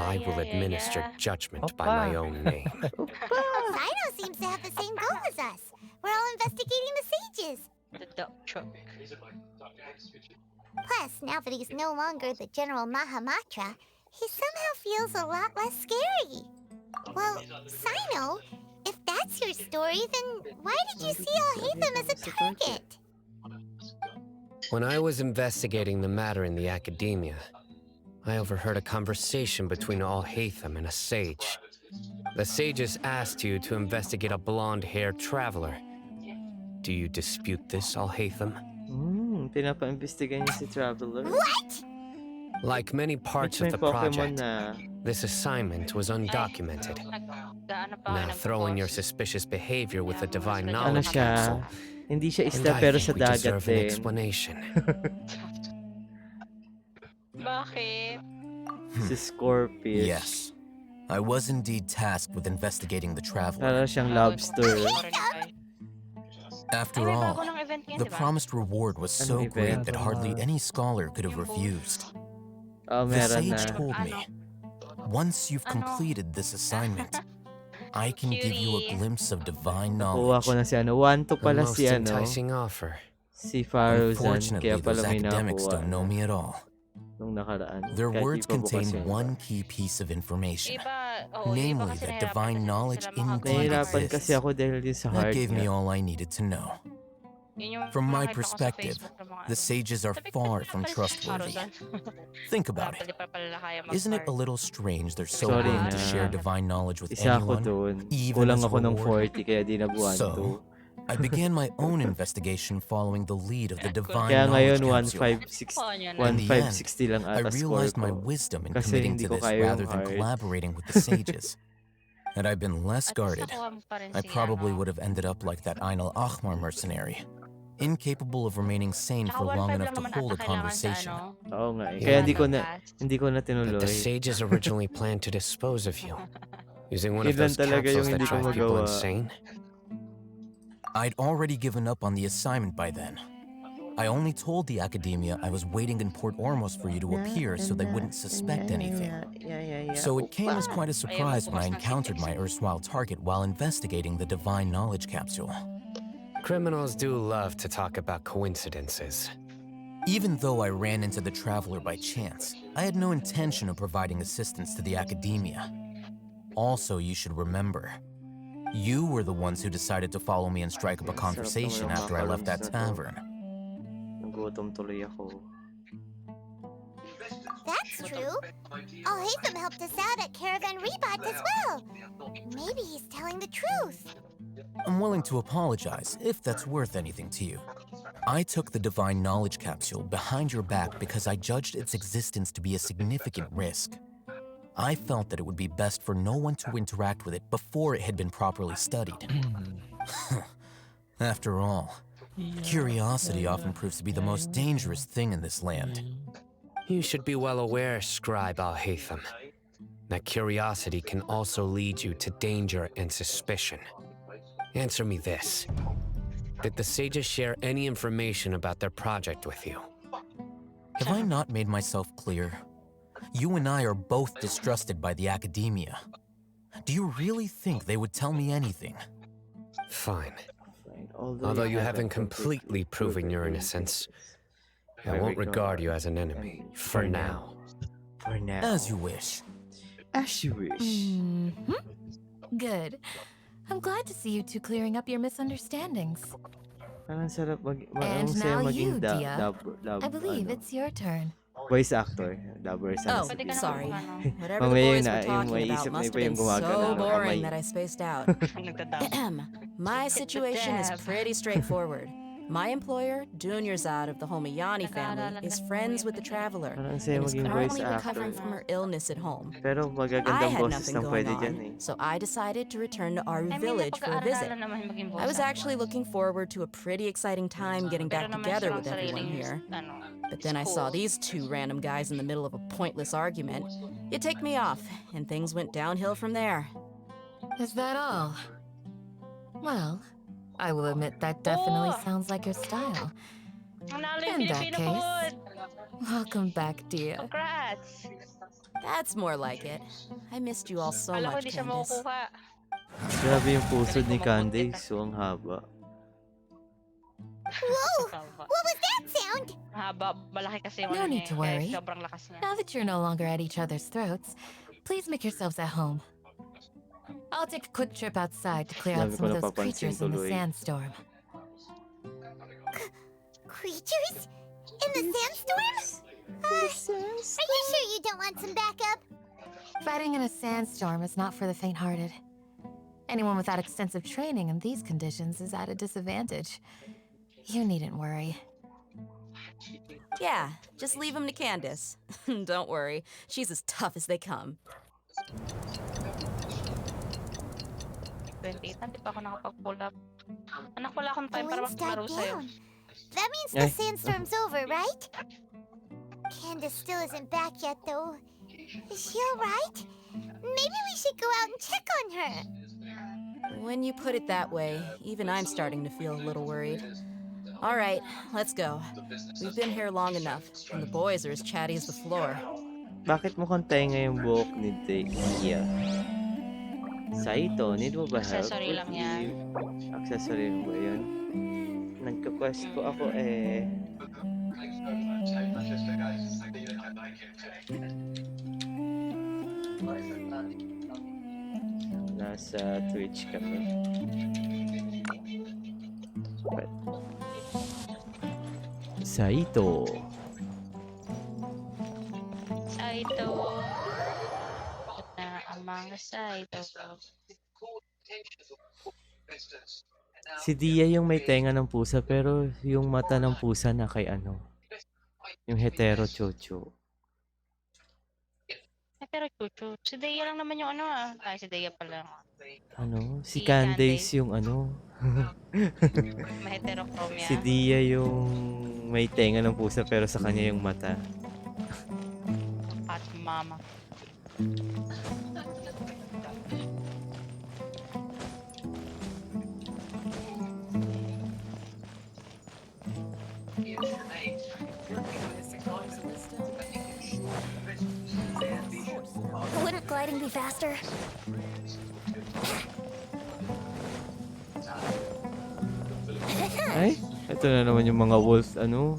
Speaker 19: I will administer judgment by my own name.
Speaker 6: Sino seems to have the same goal as us. We're all investigating the sages. Plus, now that he's no longer the General Mahamatra, he somehow feels a lot less scary. Well, Sino, if that's your story, then why did you see Al-Haytham as a target?
Speaker 19: When I was investigating the matter in the academia, I overheard a conversation between Al-Haytham and a sage. The sages asked you to investigate a blonde-haired traveler. Do you dispute this, Al-Haytham?
Speaker 20: Pinapa-imbestigahan niya si Traveler.
Speaker 6: What?
Speaker 19: Like many parts of the project, this assignment was undocumented. Now throw in your suspicious behavior with the divine knowledge capsule,
Speaker 20: hindi siya
Speaker 19: and
Speaker 20: isda
Speaker 19: I
Speaker 20: pero
Speaker 19: think
Speaker 20: sa
Speaker 19: we
Speaker 20: dagat
Speaker 19: deserve an
Speaker 20: din.
Speaker 19: explanation.
Speaker 16: Bakit?
Speaker 20: Si Scorpius.
Speaker 18: Yes. I was indeed tasked with investigating the traveler.
Speaker 20: Para siyang lobster.
Speaker 18: After all, the promised reward was so great that hardly any scholar could have refused. The sage told me, once you've completed this assignment, I can give you a glimpse of divine knowledge.
Speaker 20: Kuha ko na si ano. 1-2 pala
Speaker 19: most
Speaker 20: si ano.
Speaker 19: enticing offer.
Speaker 20: Si Faruzan.
Speaker 18: Unfortunately,
Speaker 20: Kaya pala
Speaker 18: those
Speaker 20: may
Speaker 18: academics
Speaker 20: nakuha.
Speaker 18: don't know me at all.
Speaker 20: Nung nakaraan.
Speaker 18: Their
Speaker 20: Kahit
Speaker 18: words
Speaker 20: di pa bukas
Speaker 18: contain
Speaker 20: yun.
Speaker 18: one key piece of information,
Speaker 16: Iba
Speaker 18: namely
Speaker 16: kasi
Speaker 18: that
Speaker 16: nahirapan
Speaker 18: divine knowledge indeed
Speaker 20: Nahirapan kasi
Speaker 18: exists.
Speaker 20: ako dahil din sa
Speaker 18: That
Speaker 20: heart
Speaker 18: gave me
Speaker 20: niya.
Speaker 18: all I needed to know. From my perspective, the sages are far from trustworthy. Think about it. Isn't it a little strange they're so
Speaker 20: Sorry
Speaker 18: willing to
Speaker 20: na.
Speaker 18: share divine knowledge with
Speaker 20: Isa ako
Speaker 18: anyone,
Speaker 20: doon.
Speaker 18: even
Speaker 20: Kulang
Speaker 18: as
Speaker 20: ako ng
Speaker 18: reward?
Speaker 20: 40 kaya di nabuhan to.
Speaker 18: So, I began my own investigation following the lead of the divine
Speaker 20: Kaya ngayon
Speaker 18: knowledge capsule. In the end,
Speaker 20: 1560 lang
Speaker 18: I
Speaker 20: ata
Speaker 18: realized
Speaker 20: score
Speaker 18: my
Speaker 20: ko.
Speaker 18: wisdom in
Speaker 20: Kasi
Speaker 18: committing
Speaker 20: hindi
Speaker 18: to
Speaker 20: ko
Speaker 18: this
Speaker 20: kaya yung
Speaker 18: rather than
Speaker 20: heart.
Speaker 18: collaborating with the sages. Had I been less guarded, I probably would have ended up like that Ain al-Ahmar mercenary, incapable of remaining sane for long enough to hold a conversation.
Speaker 20: Oo nga eh. Kaya hindi ko na
Speaker 19: But the
Speaker 20: tinuloy.
Speaker 19: sages originally planned to dispose of you, using one of
Speaker 20: Yun lang
Speaker 19: those
Speaker 20: talaga
Speaker 19: capsules
Speaker 20: yung
Speaker 19: that
Speaker 20: hindi ko
Speaker 19: drive people
Speaker 20: magawa.
Speaker 19: insane.
Speaker 18: I'd already given up on the assignment by then. I only told the academia I was waiting in Port Ormos for you to appear so they wouldn't suspect anything. So it came as quite a surprise when I encountered my erstwhile target while investigating the divine knowledge capsule.
Speaker 19: Criminals do love to talk about coincidences.
Speaker 18: Even though I ran into the traveler by chance, I had no intention of providing assistance to the academia. Also, you should remember, you were the ones who decided to follow me and strike up a conversation after I left that tavern.
Speaker 20: Nagutom tuloy ako.
Speaker 6: That's true. Al-Haytham helped us out at Caravan Rebat as well. Maybe he's telling the truth.
Speaker 18: I'm willing to apologize, if that's worth anything to you. I took the divine knowledge capsule behind your back because I judged its existence to be a significant risk. I felt that it would be best for no one to interact with it before it had been properly studied. After all, curiosity often proves to be the most dangerous thing in this land.
Speaker 19: You should be well aware, Scribe Al-Haytham, that curiosity can also lead you to danger and suspicion. Answer me this. Did the sages share any information about their project with you?
Speaker 18: Have I not made myself clear? You and I are both distrusted by the academia. Do you really think they would tell me anything?
Speaker 19: Fine. Although you haven't completely proven your innocence, I won't regard you as an enemy, for now.
Speaker 20: For now.
Speaker 18: As you wish.
Speaker 20: As you wish.
Speaker 10: Mm-hmm. Good. I'm glad to see you two clearing up your misunderstandings.
Speaker 20: Parang sarap
Speaker 10: And now you, Dia. I
Speaker 20: lab,
Speaker 10: believe it's your turn.
Speaker 20: Voice actor. Dabber sana
Speaker 21: Oh,
Speaker 20: sabihin.
Speaker 21: sorry. Whatever the
Speaker 20: Mamaya
Speaker 21: boys
Speaker 20: na
Speaker 21: were
Speaker 20: yung
Speaker 21: talking
Speaker 20: maiisip
Speaker 21: about
Speaker 20: na
Speaker 21: must
Speaker 20: iba
Speaker 21: have
Speaker 20: yung
Speaker 21: been
Speaker 20: gumagana
Speaker 21: so
Speaker 20: ng kamay.
Speaker 21: boring that I spaced out. My situation is pretty straightforward. My employer, Junior Zod of the Homeyani family, is friends with the Traveler
Speaker 20: Parang
Speaker 21: and
Speaker 20: sa'yo
Speaker 21: is
Speaker 20: maging voice
Speaker 21: currently
Speaker 20: actor.
Speaker 21: recovering from her illness at home.
Speaker 20: Pero
Speaker 21: I
Speaker 20: magagandang
Speaker 21: had
Speaker 20: boses
Speaker 21: nothing
Speaker 20: lang
Speaker 21: going
Speaker 20: pwede dyan
Speaker 21: on,
Speaker 20: eh.
Speaker 21: so I decided to return to Aru
Speaker 16: I mean,
Speaker 21: Village for a visit.
Speaker 16: napag-aaralan naman maging
Speaker 21: I was
Speaker 16: voice
Speaker 21: actually looking forward to a pretty exciting time getting
Speaker 16: Pero
Speaker 21: back
Speaker 16: naman
Speaker 21: together
Speaker 16: silang
Speaker 21: with everyone
Speaker 16: sariling,
Speaker 21: here.
Speaker 16: ano,
Speaker 21: But then I saw
Speaker 16: school.
Speaker 21: these two random guys in the middle of a pointless argument. It ticked me off, and things went downhill from there.
Speaker 10: Is that all? Well, I will admit that definitely sounds like your style.
Speaker 16: Nanalo yung
Speaker 10: In that
Speaker 16: Filipino
Speaker 10: case,
Speaker 16: food!
Speaker 10: welcome back, dear.
Speaker 16: Congrats!
Speaker 21: That's more like it. I missed you all so
Speaker 16: Alam ko
Speaker 21: much,
Speaker 16: hindi siya
Speaker 21: Candace.
Speaker 16: makukuha.
Speaker 20: Grabe yung pusod ni Candace. So, ang haba.
Speaker 6: Whoa! What was that sound?
Speaker 16: Haba, malaki kasi yung
Speaker 10: No
Speaker 16: ano
Speaker 10: need
Speaker 16: niya
Speaker 10: to
Speaker 16: eh, kaya
Speaker 10: worry.
Speaker 16: sobrang lakas niya.
Speaker 10: Now that you're no longer at each other's throats, please make yourselves at home. I'll take a quick trip outside to clear out
Speaker 20: Dami
Speaker 10: some
Speaker 20: ko
Speaker 10: of those
Speaker 20: napapansin
Speaker 10: creatures in the
Speaker 20: tuloy.
Speaker 10: sandstorm.
Speaker 6: Creatures? In the sandstorm? Are you sure you don't want some backup?
Speaker 10: Fighting in a sandstorm is not for the faint-hearted. Anyone without extensive training in these conditions is at a disadvantage. You needn't worry.
Speaker 21: Yeah, just leave him to Candace. Don't worry, she's as tough as they come.
Speaker 16: 28 na, di pa ako nakapag-pull up. Anak, wala akong time
Speaker 6: The
Speaker 16: para
Speaker 6: wind's died
Speaker 16: maglaro sa'yo.
Speaker 6: down. That means the sandstorm's over, right? Candace still isn't back yet, though. Is she alright? Maybe we should go out and check on her.
Speaker 21: When you put it that way, even I'm starting to feel a little worried. All right, let's go. We've been here long enough, and the boys are as chatty as the floor.
Speaker 20: Bakit mukhang tenga yung buhok ni Tia? Saito, need mo ba help?
Speaker 16: Accessory lang yan.
Speaker 20: Accessory lang ba yun? Nagka-quest po ako eh. Nasa Twitch kami. What? Saito.
Speaker 16: Saito. Na ang mga Saito.
Speaker 20: Si Dia yung may tenga ng pusa pero yung mata ng pusa na kay ano. Yung hetero chocho.
Speaker 16: Pero chuchu. Si Deya lang naman yung ano ah. Ay, si Deya pala.
Speaker 20: Ano? Si Candace yung ano.
Speaker 16: Maheterochromia.
Speaker 20: Si Dia yung may tenga ng pusa pero sa kanya yung mata.
Speaker 16: At mama.
Speaker 11: Wouldn't gliding be faster?
Speaker 20: Ay, ito na naman yung mga wolf, ano.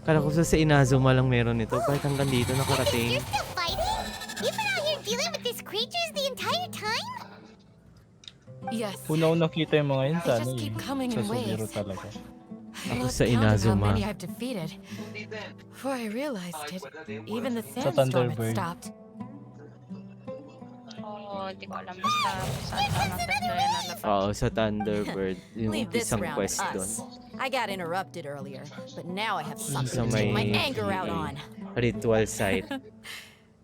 Speaker 20: Kala ko sa Inazuma lang meron nito. Bakit hanggang dito nakarating?
Speaker 6: You're still fighting? You've been out here dealing with these creatures the entire time?
Speaker 10: Yes.
Speaker 8: Una-una nakita yung mga yun sa
Speaker 10: They
Speaker 8: ano
Speaker 10: just keep coming
Speaker 8: sa
Speaker 10: in
Speaker 8: SUMERU
Speaker 10: waves.
Speaker 8: talaga.
Speaker 10: I
Speaker 20: Ako
Speaker 10: lost
Speaker 20: sa
Speaker 10: count of how
Speaker 20: Inazuma.
Speaker 10: many I've defeated. Before I realized it, even the
Speaker 8: Sa
Speaker 10: sandstorm had
Speaker 8: Thunderbird.
Speaker 10: stopped.
Speaker 16: Oo, hindi ko alam. Basta saan ka natagyo yan nalabas.
Speaker 20: Oo, sa Thunderbird. Yung
Speaker 21: Leave this
Speaker 20: isang
Speaker 21: round
Speaker 20: quest
Speaker 21: to
Speaker 20: doon.
Speaker 21: us. I got interrupted earlier, but now I have
Speaker 20: Sa
Speaker 21: something to take my
Speaker 20: may
Speaker 21: anger out on.
Speaker 20: ritual site.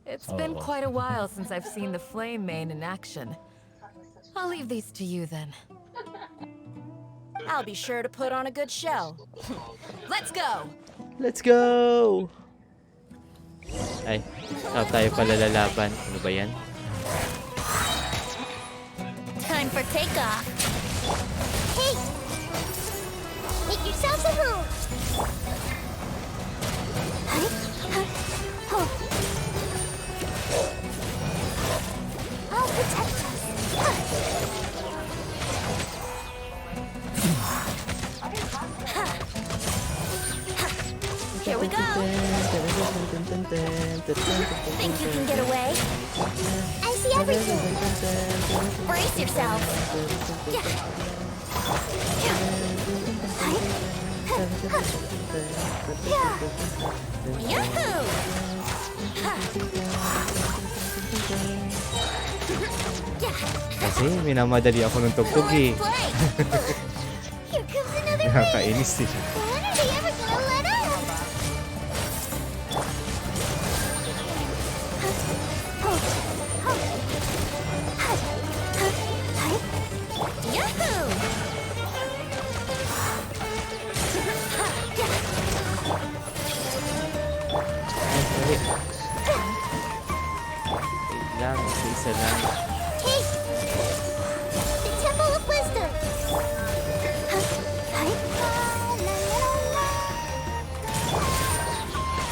Speaker 10: It's been quite a while since I've seen the Flame Mane in action. I'll leave these to you then.
Speaker 21: I'll be sure to put on a good show. Let's go!
Speaker 20: Let's go! Ay, saan tayo pala lalaban? Ano ba yan?
Speaker 6: Time for takeoff. Hey! Make yourselves at home! I'll protect us.
Speaker 11: Here we go. Think you can get away?
Speaker 6: I see everything.
Speaker 11: Brace yourself.
Speaker 20: Kasi minamadali ako ng tugtog eh. Nakakainis eh. Wait lang, isa lang.
Speaker 6: The Temple of Wisdom.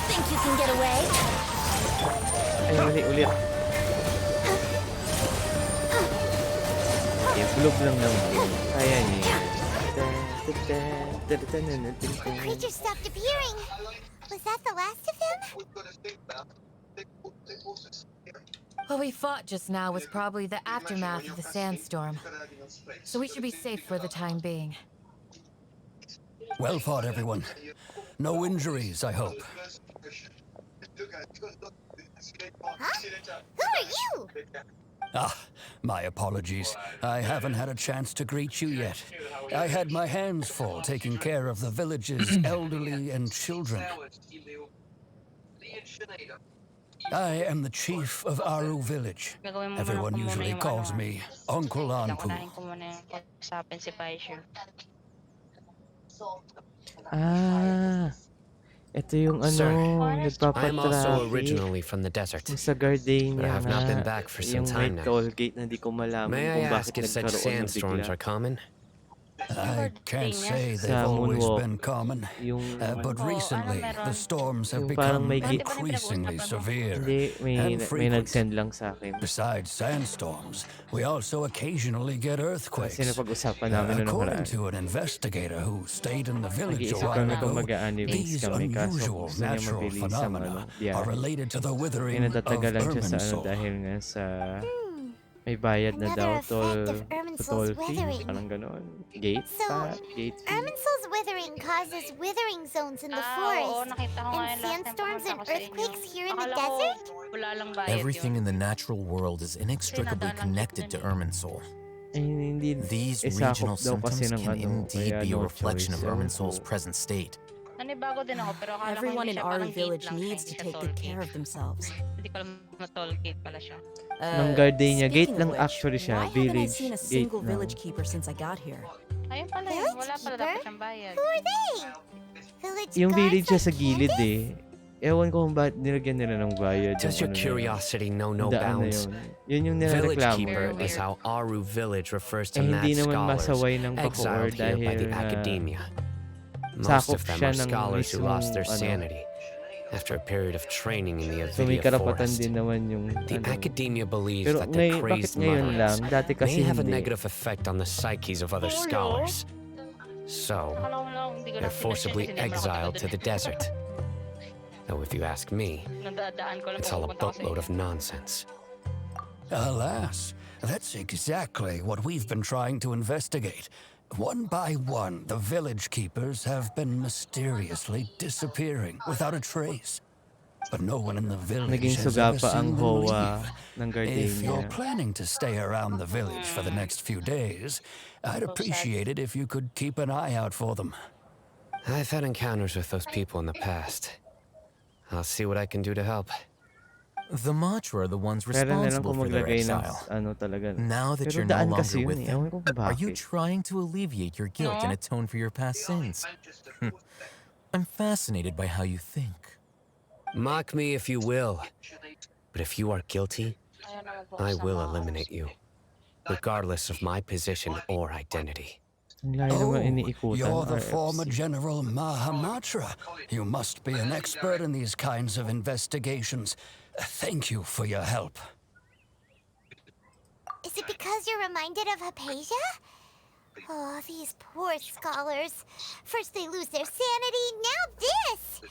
Speaker 5: Think you can get away?
Speaker 20: Ay, mali ulit. Okay, bulog lang naman. Kaya niya.
Speaker 6: The creature stopped appearing. Was that the last of them?
Speaker 10: What we fought just now was probably the aftermath of the sandstorm. So we should be safe for the time being.
Speaker 7: Well fought, everyone. No injuries, I hope.
Speaker 6: Huh? Who are you?
Speaker 7: Ah, my apologies. I haven't had a chance to greet you yet. I had my hands full taking care of the village's elderly and children. I am the chief of Aru village. Everyone usually calls me Uncle Anpu.
Speaker 20: Ah, ito yung ano,
Speaker 19: Sir, I am also
Speaker 20: nagpapatraffic.
Speaker 19: originally from the desert,
Speaker 20: Yung sa Gardenia
Speaker 19: but I have not been
Speaker 20: nga,
Speaker 19: back for some
Speaker 20: yung may
Speaker 19: time now.
Speaker 20: toll gate na di ko malaman
Speaker 19: May I
Speaker 20: kung
Speaker 19: ask
Speaker 20: bakit
Speaker 19: if such
Speaker 20: nagkaroon ng
Speaker 19: sandstorms
Speaker 20: bigla.
Speaker 19: are common?
Speaker 7: I can't say they've
Speaker 20: Sa
Speaker 7: always
Speaker 20: moonwalk,
Speaker 7: been common, but recently the storms have
Speaker 20: yung parang
Speaker 7: become
Speaker 20: may git.
Speaker 7: increasingly severe
Speaker 20: Hindi,
Speaker 7: and
Speaker 20: may
Speaker 7: frequent.
Speaker 20: nag-send lang sa akin.
Speaker 7: Besides sandstorms, we also occasionally get earthquakes.
Speaker 20: Kasi napag-usapan namin nung
Speaker 7: According
Speaker 20: nakaraan.
Speaker 7: to an investigator who stayed in the village a
Speaker 20: Nag-iisip
Speaker 7: while
Speaker 20: lang na kung
Speaker 7: ago,
Speaker 20: mag-a-animates
Speaker 7: these
Speaker 20: kami kaso
Speaker 7: unusual
Speaker 20: gusto niya
Speaker 7: natural
Speaker 20: mabilis ang
Speaker 7: phenomena
Speaker 20: biyahe.
Speaker 7: are related to the
Speaker 20: May
Speaker 7: withering of
Speaker 20: natatagalan siya sa
Speaker 7: Irminsul.
Speaker 20: dahil nga sa may bayad na daw
Speaker 6: Another effect of
Speaker 20: toll
Speaker 6: Irminsul's
Speaker 20: fee,
Speaker 6: withering.
Speaker 20: parang ganon. Gate
Speaker 6: So,
Speaker 20: gate fee.
Speaker 6: Irminsul's withering causes withering zones in the forest, and sandstorms and earthquakes here in the desert?
Speaker 18: Everything in the natural world is inextricably connected to Irminsul. These regional
Speaker 20: sakop daw kasi
Speaker 18: symptoms
Speaker 20: ng
Speaker 18: can
Speaker 20: ano,
Speaker 18: indeed
Speaker 20: kaya
Speaker 18: be a
Speaker 20: no
Speaker 18: reflection
Speaker 20: choice.
Speaker 18: of
Speaker 20: Ewan
Speaker 18: Irminsul's
Speaker 20: ko.
Speaker 18: present state.
Speaker 16: Nanibago din ako, pero akala ko
Speaker 21: Everyone
Speaker 16: hindi
Speaker 21: in
Speaker 16: siya,
Speaker 21: our
Speaker 16: parang gate
Speaker 21: village
Speaker 16: lang siya,
Speaker 21: needs
Speaker 16: hindi
Speaker 21: to
Speaker 16: siya
Speaker 21: take
Speaker 16: toll
Speaker 21: good
Speaker 16: gate.
Speaker 21: care of themselves.
Speaker 16: Hindi ko alam na toll gate pala siya.
Speaker 20: Ng Gardenia gate
Speaker 21: Speaking
Speaker 20: lang
Speaker 21: of which,
Speaker 20: actually siya,
Speaker 21: why haven't I
Speaker 20: village
Speaker 21: seen a
Speaker 20: gate
Speaker 21: single
Speaker 20: lang.
Speaker 21: village keeper since I got here?
Speaker 16: Ayun pala yun, wala pala dapat siyang bayad.
Speaker 6: Who are they? Village
Speaker 20: Yung
Speaker 6: guards
Speaker 20: village siya
Speaker 6: like
Speaker 20: sa gilid
Speaker 6: Candace?
Speaker 20: Ewan ko kung bakit nilagyan nila ng bayad.
Speaker 19: Does your
Speaker 20: yung ano na yun.
Speaker 19: curiosity know no
Speaker 20: Yung daan na
Speaker 19: bounds?
Speaker 20: yun. Yun yung
Speaker 19: Village
Speaker 20: nireklamo
Speaker 19: keeper
Speaker 20: nila.
Speaker 19: is how Aru village refers to
Speaker 20: Eh,
Speaker 19: mad
Speaker 20: hindi naman
Speaker 19: scholars
Speaker 20: masaway ng bacoor
Speaker 19: exiled here by the
Speaker 20: dahil na
Speaker 19: academia. Most
Speaker 20: sakop
Speaker 19: of them
Speaker 20: siya
Speaker 19: are
Speaker 20: ng
Speaker 19: scholars who lost their
Speaker 20: mismong,
Speaker 19: sanity after a period of training in the
Speaker 20: So may
Speaker 19: Avidia
Speaker 20: karapatan
Speaker 19: forest.
Speaker 20: din naman yung
Speaker 19: The academia believes
Speaker 20: Pero
Speaker 19: that the
Speaker 20: bakit
Speaker 19: crazed
Speaker 20: ngayon lang?
Speaker 19: mutterings
Speaker 20: Dati kasi
Speaker 19: may have a
Speaker 20: hindi.
Speaker 19: negative effect on the psyches of other scholars. So, they're forcibly exiled to the desert. Though if you ask me,
Speaker 16: Nadadaan ko lang
Speaker 19: it's all a
Speaker 16: pupunta ko sa
Speaker 19: boatload of nonsense.
Speaker 7: Alas, that's exactly what we've been trying to investigate. One by one, the village keepers have been mysteriously disappearing without a trace. But no one in the village
Speaker 20: Naging
Speaker 7: has
Speaker 20: suga
Speaker 7: ever
Speaker 20: pa ang
Speaker 7: seen them
Speaker 20: HOA
Speaker 7: leave.
Speaker 20: ng
Speaker 7: If you're
Speaker 20: Gardenia.
Speaker 7: planning to stay around the village for the next few days, I'd appreciate it if you could keep an eye out for them.
Speaker 19: I've had encounters with those people in the past. I'll see what I can do to help.
Speaker 18: The Matra are the ones
Speaker 20: Kaya na lang
Speaker 18: responsible
Speaker 20: kung
Speaker 18: for their
Speaker 20: maglagay ng
Speaker 18: exile.
Speaker 20: ano talaga.
Speaker 18: Now that
Speaker 20: Pero
Speaker 18: you're no
Speaker 20: daan
Speaker 18: longer
Speaker 20: kasi yun
Speaker 18: with
Speaker 20: eh. Ewan
Speaker 18: them,
Speaker 20: ko kung
Speaker 18: are you
Speaker 20: bakit.
Speaker 18: trying to alleviate your guilt and atone for your past sins? I'm fascinated by how you think.
Speaker 19: Mock me if you will, but if you are guilty, I will eliminate you, regardless of my position or identity.
Speaker 20: Ang layo naman iniikutan.
Speaker 7: You're the
Speaker 20: RFC.
Speaker 7: former General Mahamatra. You must be an expert in these kinds of investigations. Thank you for your help.
Speaker 6: Is it because you're reminded of Hypatia? Oh, these poor scholars. First they lose their sanity, now this!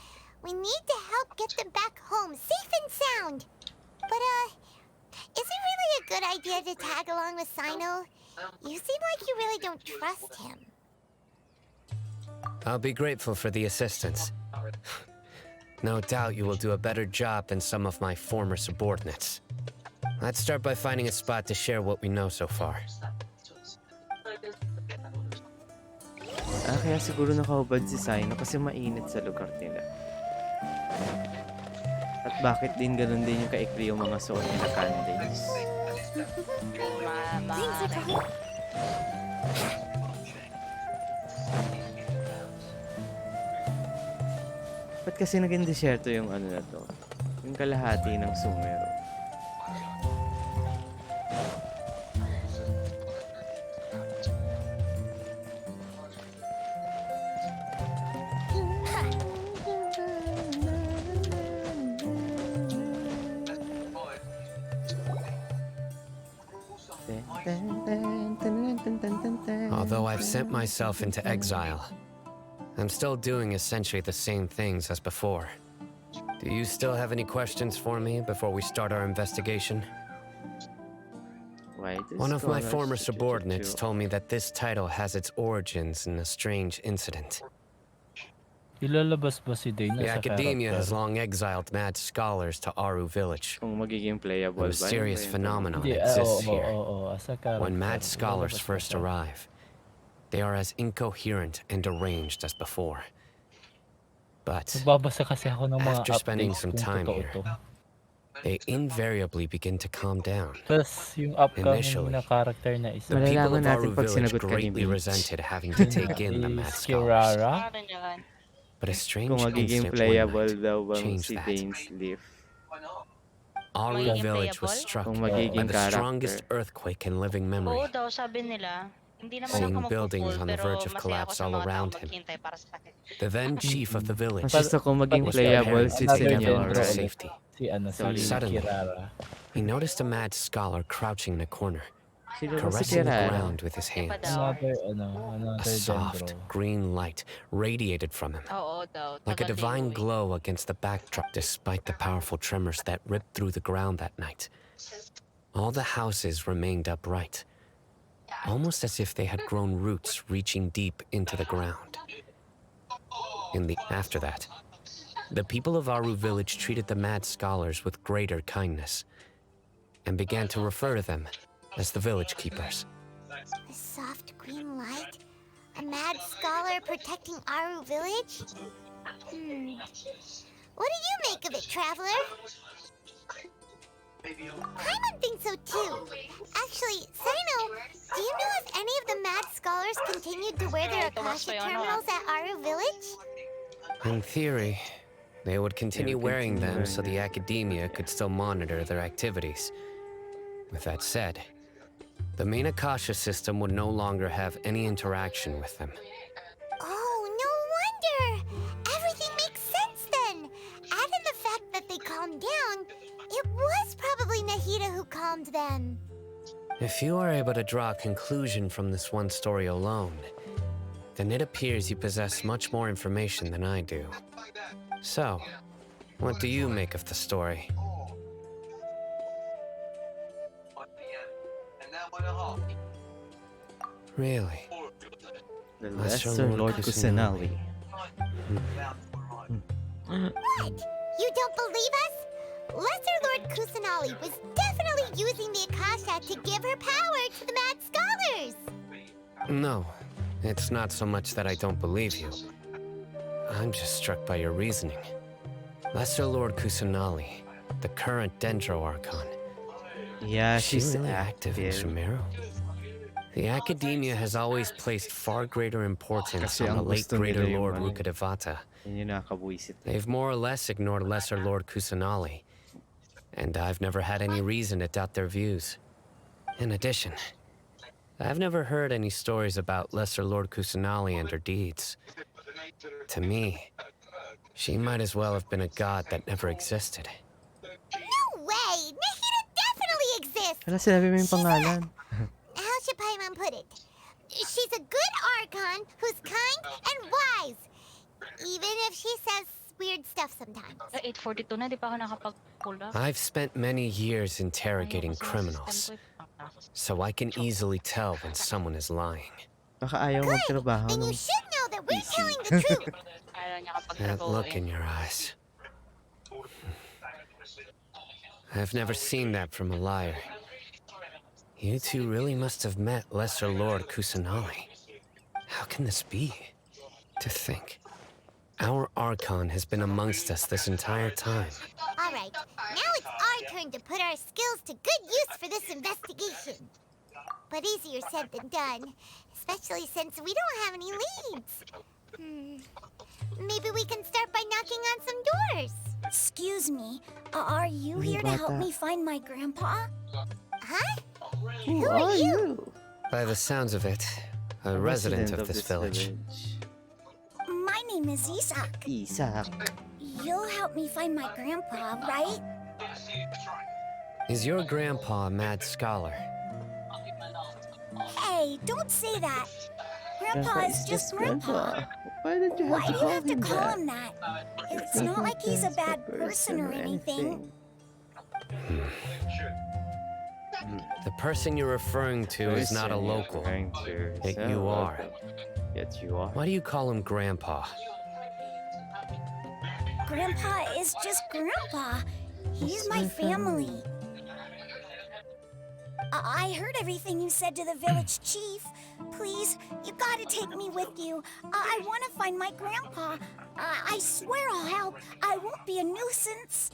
Speaker 6: We need to help get them back home, safe and sound. But, is it really a good idea to tag along with Sino? You seem like you really don't trust him.
Speaker 19: I'll be grateful for the assistance. No doubt you will do a better job than some of my former subordinates. Let's start by finding a spot to share what we know so far.
Speaker 20: Kaya siguro nakahubad si Sino kasi mainit sa lugar nila. At bakit din ganun din yung kaikli yung mga suot nila Candace? Ba't kasi naging desierto yung ano na to? Yung kalahati ng Sumeru.
Speaker 19: Although I've sent myself into exile, I'm still doing essentially the same things as before. Do you still have any questions for me before we start our investigation? One of my former subordinates told me that this title has its origins in a strange incident.
Speaker 8: Ilalabas ba si Dana
Speaker 19: The
Speaker 8: sa
Speaker 19: academia
Speaker 8: character?
Speaker 19: has long exiled mad scholars to Aru village.
Speaker 20: Kung magiging playable
Speaker 19: A mysterious phenomenon
Speaker 8: Hindi,
Speaker 19: exists
Speaker 8: oo,
Speaker 19: here.
Speaker 8: oo, sa character.
Speaker 19: When mad scholars
Speaker 8: Ilalabas
Speaker 19: first
Speaker 8: siya.
Speaker 19: arrive, they are as incoherent and deranged as before. But
Speaker 8: Nagbabasa kasi ako ng mga
Speaker 19: after spending
Speaker 8: updates
Speaker 19: some
Speaker 8: kung
Speaker 19: time
Speaker 8: totoo
Speaker 19: here,
Speaker 8: to.
Speaker 19: they invariably begin to calm down.
Speaker 8: Plus, yung upcoming
Speaker 19: Initially,
Speaker 8: na character na isa.
Speaker 19: the people
Speaker 20: Malalaman
Speaker 19: of
Speaker 20: natin
Speaker 19: Aru
Speaker 20: pag
Speaker 19: village
Speaker 20: sinagot ka ni
Speaker 19: greatly
Speaker 20: Beach.
Speaker 19: resented having to take in the mad
Speaker 8: Is
Speaker 19: scholars.
Speaker 8: Kirara?
Speaker 19: But a strange
Speaker 20: Kung magiging
Speaker 19: incident
Speaker 20: playable
Speaker 19: one night
Speaker 20: daw bang
Speaker 19: changed
Speaker 20: si
Speaker 19: that.
Speaker 20: Dane's Leaf.
Speaker 19: Aru
Speaker 16: Magiging
Speaker 19: village was
Speaker 16: playable?
Speaker 19: struck
Speaker 20: Kung
Speaker 19: by
Speaker 20: magiging
Speaker 19: the strongest
Speaker 20: character.
Speaker 19: earthquake in living memory.
Speaker 16: Oo daw, sabi nila. Hindi naman
Speaker 19: Seeing
Speaker 16: ako
Speaker 19: buildings
Speaker 16: magpo-full,
Speaker 19: on the
Speaker 16: pero
Speaker 19: verge of
Speaker 16: masaya ako
Speaker 19: collapse
Speaker 16: sa
Speaker 19: all
Speaker 16: mga taong
Speaker 19: around him.
Speaker 16: maghihintay para sa akin.
Speaker 19: The then chief of the village
Speaker 20: Mas gusto ko maging
Speaker 19: was
Speaker 20: playable
Speaker 19: preparing
Speaker 20: si
Speaker 19: to take
Speaker 8: Another
Speaker 19: everyone
Speaker 20: Senora.
Speaker 19: to
Speaker 8: ulit.
Speaker 19: safety.
Speaker 8: Si ano, si
Speaker 19: Suddenly,
Speaker 8: Kirara.
Speaker 19: he noticed a mad scholar crouching in a corner,
Speaker 20: Sino ba si
Speaker 19: caressing the
Speaker 20: Kirara?
Speaker 19: ground with his hands.
Speaker 8: Another,
Speaker 19: A
Speaker 8: another
Speaker 19: soft,
Speaker 8: dendro.
Speaker 19: green light radiated from him,
Speaker 16: Oo daw.
Speaker 19: like a
Speaker 16: tagal
Speaker 19: divine
Speaker 16: din
Speaker 19: glow against the backdrop. Despite the powerful tremors that ripped through the ground that night, all the houses remained upright, almost as if they had grown roots reaching deep into the ground. After that, the people of Aru village treated the mad scholars with greater kindness and began to refer to them as the village keepers.
Speaker 6: A soft green light? A mad scholar protecting Aru village? What do you make of it, traveler? Paimon thinks so too. Actually, Sino, do you know if any of the mad scholars continued to wear their Akasha terminals at Aru village?
Speaker 19: In theory, they would continue wearing them so the academia could still monitor their activities. With that said, the main Akasha system would no longer have any interaction with them.
Speaker 6: Oh, no wonder! Everything makes sense then! Add in the fact that they calmed down, it was probably Nahida who calmed them.
Speaker 19: If you are able to draw a conclusion from this one story alone, then it appears you possess much more information than I do. So, what do you make of the story? Really?
Speaker 20: The Lesser Lord Kusanali.
Speaker 6: What? You don't believe us? Lesser Lord Kusanali was definitely using the Akasha to give her power to the mad scholars!
Speaker 19: No, it's not so much that I don't believe you. I'm just struck by your reasoning. Lesser Lord Kusanali, the current Dendro Archon.
Speaker 20: Yeah,
Speaker 19: Is she
Speaker 20: she's
Speaker 19: really active in
Speaker 20: active.
Speaker 19: SUMERU? The academia has always placed far greater importance
Speaker 20: Kasi
Speaker 19: on the
Speaker 20: ang
Speaker 19: late
Speaker 20: gusto
Speaker 19: Greater
Speaker 20: nila yung
Speaker 19: Lord
Speaker 20: ano,
Speaker 19: Rukkhadevata.
Speaker 20: yun yung nakakabuisit.
Speaker 19: They've more or less ignored Lesser Lord Kusanali, and I've never had any reason to doubt their views. In addition, I've never heard any stories about Lesser Lord Kusanali and her deeds. To me, she might as well have been a god that never existed.
Speaker 6: No way! Nahida definitely exists!
Speaker 20: Wala sinabi mo yung pangalan.
Speaker 6: How should Paimon put it? She's a good Archon who's kind and wise. Even if she says weird stuff sometimes.
Speaker 16: 8:42 na, di pa ako nakapag-pull up.
Speaker 19: I've spent many years interrogating criminals, so I can easily tell when someone is lying.
Speaker 20: Baka ayaw magtrabaho
Speaker 6: Then
Speaker 20: nung
Speaker 6: you should know that We're telling the truth.
Speaker 16: Ayaw niya kapag
Speaker 19: That look
Speaker 16: trabahoin.
Speaker 19: in your eyes. I've never seen that from a liar. You two really must have met Lesser Lord Kusanali. How can this be? To think, our Archon has been amongst us this entire time.
Speaker 6: All right, now it's our turn to put our skills to good use for this investigation. But easier said than done, especially since we don't have any leads. Maybe we can start by knocking on some doors.
Speaker 1: Excuse me, are you here to help me find my grandpa?
Speaker 6: Huh?
Speaker 2: Who are you?
Speaker 19: By the sounds of it, a resident of this village.
Speaker 1: My name is Isak.
Speaker 2: Isak.
Speaker 1: You'll help me find my grandpa, right?
Speaker 19: Is your grandpa a mad scholar?
Speaker 1: Hey, don't say that. Grandpa is just Grandpa.
Speaker 2: Why did you
Speaker 1: Why do you have to call him that? It's not like he's a bad person or anything.
Speaker 19: The person you're referring to is not a local. Yet you are.
Speaker 2: Yet you are.
Speaker 19: Why do you call him Grandpa?
Speaker 1: Grandpa is just Grandpa. He's my family. I heard everything you said to the village chief. Please, you gotta take me with you. I want to find my grandpa. I swear I'll help. I won't be a nuisance.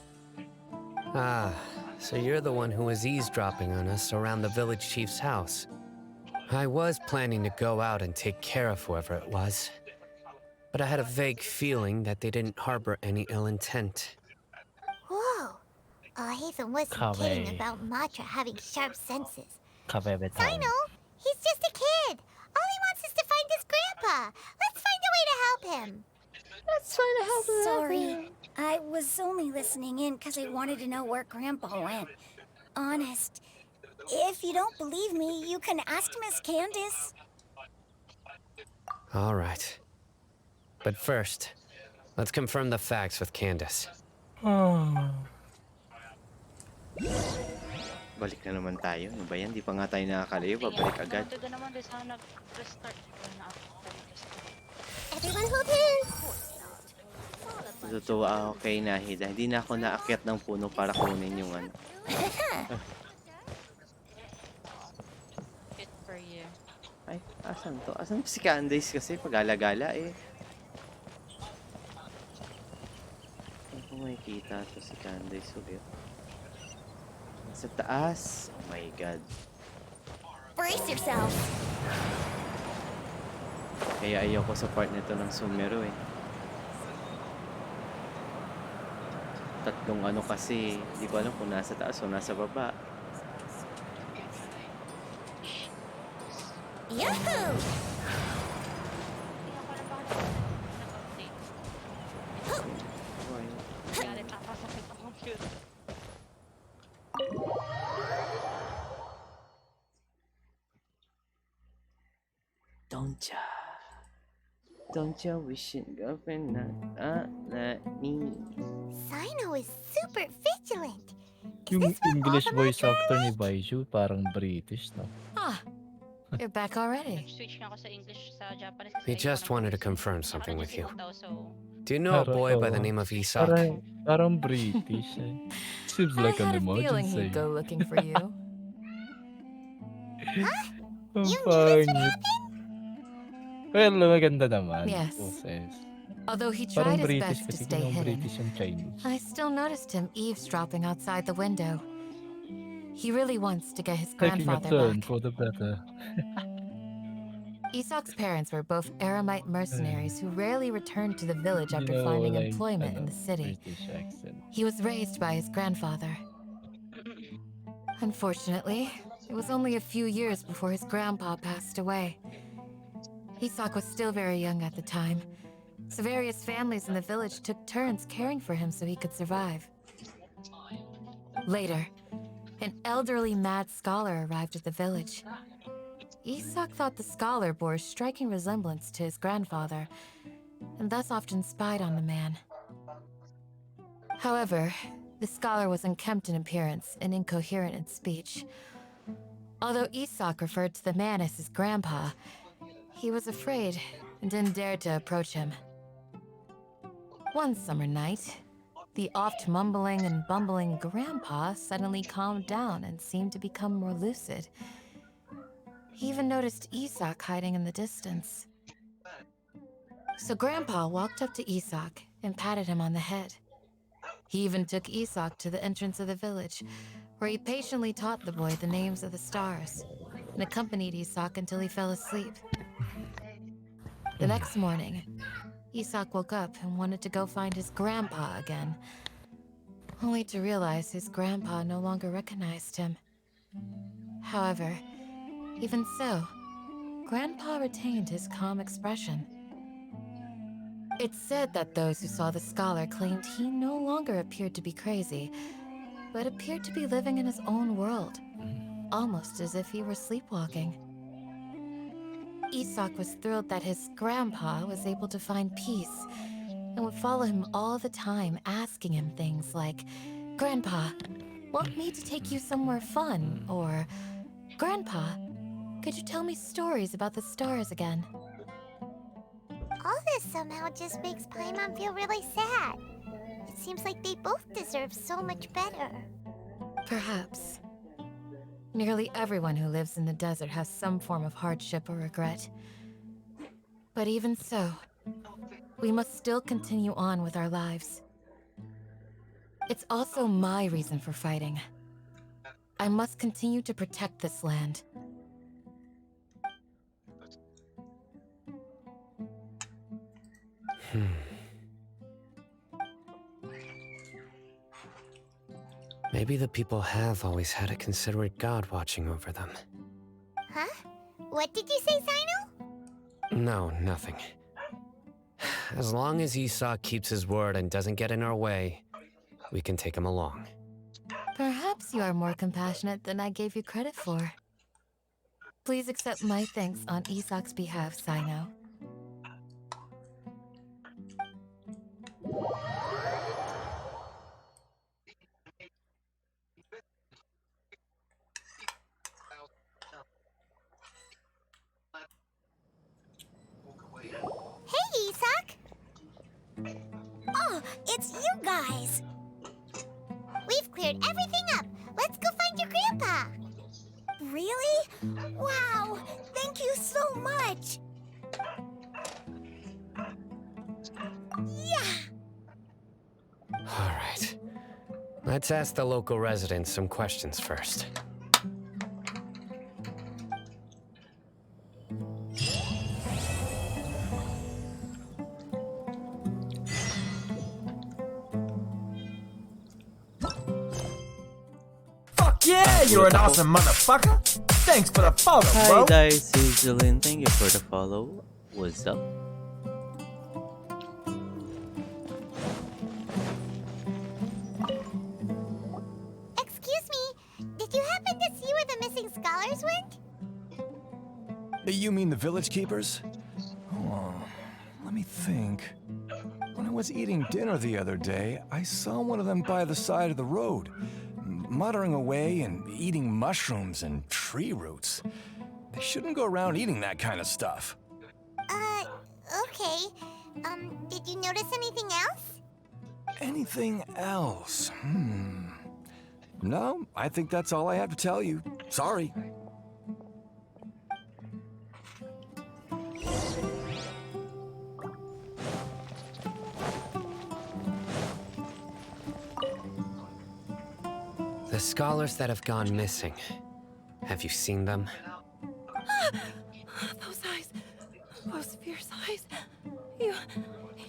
Speaker 19: Ah, so you're the one who was eavesdropping on us around the village chief's house. I was planning to go out and take care of whoever it was, but I had a vague feeling that they didn't harbor any ill intent.
Speaker 6: Whoa. Haven wasn't kidding about Matra having sharp senses.
Speaker 8: Kabebe
Speaker 6: Sino, he's just a kid. All he wants is to find his grandpa. Let's find a way to help him.
Speaker 1: Let's try to help him. Sorry, I was only listening in because I wanted to know where Grandpa went. Honest. If you don't believe me, you can ask Miss Candace.
Speaker 19: All right. But first, let's confirm the facts with Candace.
Speaker 2: Balik na naman tayo. Ano ba yan? Di pa nga tayo nakakalayo. Babalik agad.
Speaker 6: Everyone hold hands.
Speaker 2: Natutuwa ako kay Nahida. Hindi na ako naakyat ng puno para kunin yung ano.
Speaker 16: Fit for you.
Speaker 2: Ay, asan to? Asan si Candace kasi? Pag-alagala eh. Ay, kung makikita to si Candace ulit. Sa taas. Oh my God.
Speaker 1: Brace yourself.
Speaker 2: Kaya ayoko sa part nito ng SUMERU eh. Tatlong ano kasi, hindi ko alam kung nasa taas o nasa baba.
Speaker 1: Yahoo!
Speaker 2: Don't ya wish it girlfriend na me.
Speaker 6: Sino is super vigilant.
Speaker 8: Yung English voice actor ni Baiju parang British, no?
Speaker 10: Ah, you're back already.
Speaker 16: Switch nga ako sa English sa Japanese.
Speaker 19: We just wanted to confirm something with you. Do you know a boy by the name of Isak?
Speaker 8: Parang British eh. Seems like an
Speaker 10: I had a feeling he'd
Speaker 8: emergency.
Speaker 10: go looking for you.
Speaker 8: Ang pangit. Well, maganda naman.
Speaker 10: Yes.
Speaker 8: Boses.
Speaker 10: Although he
Speaker 8: Parang
Speaker 10: tried his
Speaker 8: British
Speaker 10: best to
Speaker 8: kasi
Speaker 10: stay
Speaker 8: yung
Speaker 10: hidden,
Speaker 8: British and Chinese.
Speaker 10: I still noticed him eavesdropping outside the window. He really wants to get his
Speaker 8: Taking a
Speaker 10: grandfather
Speaker 8: turn
Speaker 10: back.
Speaker 8: for the better.
Speaker 10: Isak's parents were both Aramite mercenaries who rarely returned to the village after
Speaker 8: You know,
Speaker 10: finding
Speaker 8: like,
Speaker 10: employment in the city.
Speaker 8: British accent.
Speaker 10: He was raised by his grandfather. Unfortunately, it was only a few years before his grandpa passed away. Isak was still very young at the time, so various families in the village took turns caring for him so he could survive. Later, an elderly mad scholar arrived at the village. Isak thought the scholar bore a striking resemblance to his grandfather, and thus often spied on the man. However, the scholar was unkempt in appearance and incoherent in speech. Although Isak referred to the man as his grandpa, he was afraid and didn't dare to approach him. One summer night, the oft mumbling and bumbling Grandpa suddenly calmed down and seemed to become more lucid. He even noticed Isak hiding in the distance. So Grandpa walked up to Isak and patted him on the head. He even took Isak to the entrance of the village, where he patiently taught the boy the names of the stars, and accompanied Isak until he fell asleep. The next morning, Isak woke up and wanted to go find his grandpa again, only to realize his grandpa no longer recognized him. However, even so, Grandpa retained his calm expression. It's said that those who saw the scholar claimed he no longer appeared to be crazy, but appeared to be living in his own world, almost as if he were sleepwalking. Isak was thrilled that his grandpa was able to find peace and would follow him all the time, asking him things like, "Grandpa, want me to take you somewhere fun?" Or, "Grandpa, could you tell me stories about the stars again?"
Speaker 6: All this somehow just makes Paimon feel really sad. It seems like they both deserve so much better.
Speaker 10: Perhaps. Nearly everyone who lives in the desert has some form of hardship or regret. But even so, we must still continue on with our lives. It's also my reason for fighting. I must continue to protect this land.
Speaker 19: Maybe the people have always had a considerate god watching over them.
Speaker 6: Huh? What did you say, Sino?
Speaker 19: No, nothing. As long as Esau keeps his word and doesn't get in our way, we can take him along.
Speaker 10: Perhaps you are more compassionate than I gave you credit for. Please accept my thanks on Isak's behalf, Sino.
Speaker 6: Hey, Isak!
Speaker 1: Oh, it's you guys!
Speaker 6: We've cleared everything up. Let's go find your grandpa.
Speaker 1: Really? Wow! Thank you so much! Yeah!
Speaker 19: Alright. Let's ask the local residents some questions first.
Speaker 9: Yeah, you're an awesome motherfucker. Thanks for the follow, bro.
Speaker 20: Hi guys, Suzalin. Thank you for the follow. What's up?
Speaker 6: Excuse me, did you happen to see where the missing scholars went?
Speaker 9: You mean the village keepers? Oh, let me think. When I was eating dinner the other day, I saw one of them by the side of the road, muttering away and eating mushrooms and tree roots. They shouldn't go around eating that kind of stuff.
Speaker 6: Okay. Did you notice anything else?
Speaker 9: Anything else? No, I think that's all I have to tell you. Sorry.
Speaker 19: The scholars that have gone missing. Have you seen them?
Speaker 10: Those eyes. Those fierce eyes.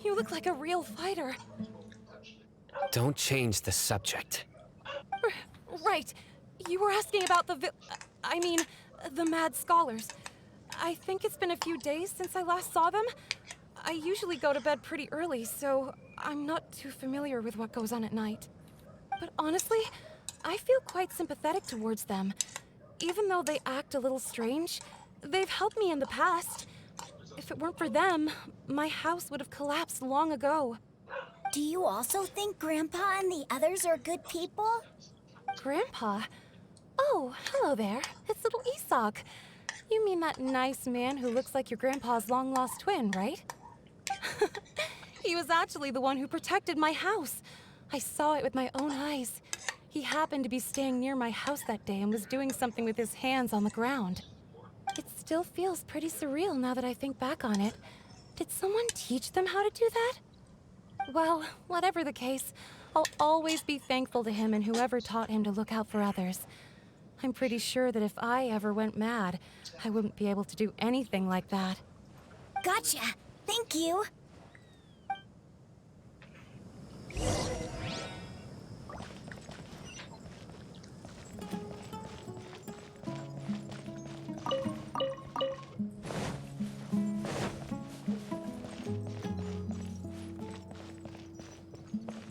Speaker 10: You look like a real fighter.
Speaker 19: Don't change the subject.
Speaker 10: Right. You were asking about the the mad scholars. I think it's been a few days since I last saw them. I usually go to bed pretty early, so I'm not too familiar with what goes on at night. But honestly, I feel quite sympathetic towards them. Even though they act a little strange, they've helped me in the past. If it weren't for them, my house would have collapsed long ago.
Speaker 1: Do you also think Grandpa and the others are good people?
Speaker 10: Grandpa? Oh, hello there. It's little Isak. You mean that nice man who looks like your grandpa's long-lost twin, right? He was actually the one who protected my house. I saw it with my own eyes. He happened to be staying near my house that day and was doing something with his hands on the ground. It still feels pretty surreal now that I think back on it. Did someone teach them how to do that? Well, whatever the case, I'll always be thankful to him and whoever taught him to look out for others. I'm pretty sure that if I ever went mad, I wouldn't be able to do anything like that.
Speaker 1: Gotcha. Thank you.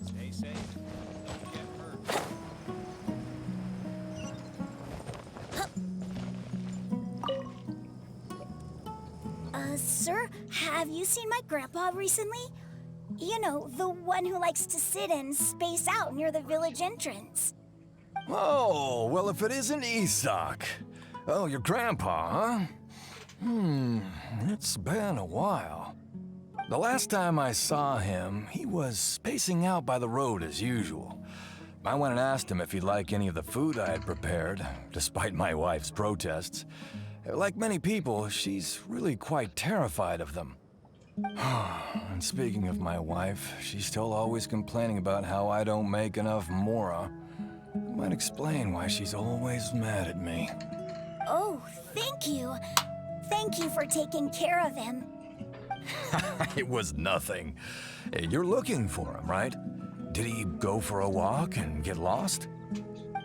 Speaker 9: Stay safe. Don't get hurt.
Speaker 1: Sir, have you seen my grandpa recently? You know, the one who likes to sit and space out near the village entrance.
Speaker 9: Oh, well, if it isn't Isak. Oh, your grandpa, huh? It's been a while. The last time I saw him, he was spacing out by the road as usual. I went and asked him if he'd like any of the food I had prepared, despite my wife's protests. Like many people, she's really quite terrified of them. And speaking of my wife, she's still always complaining about how I don't make enough mora. Might explain why she's always mad at me.
Speaker 1: Oh, thank you. Thank you for taking care of him.
Speaker 9: It was nothing. Hey, you're looking for him, right? Did he go for a walk and get lost?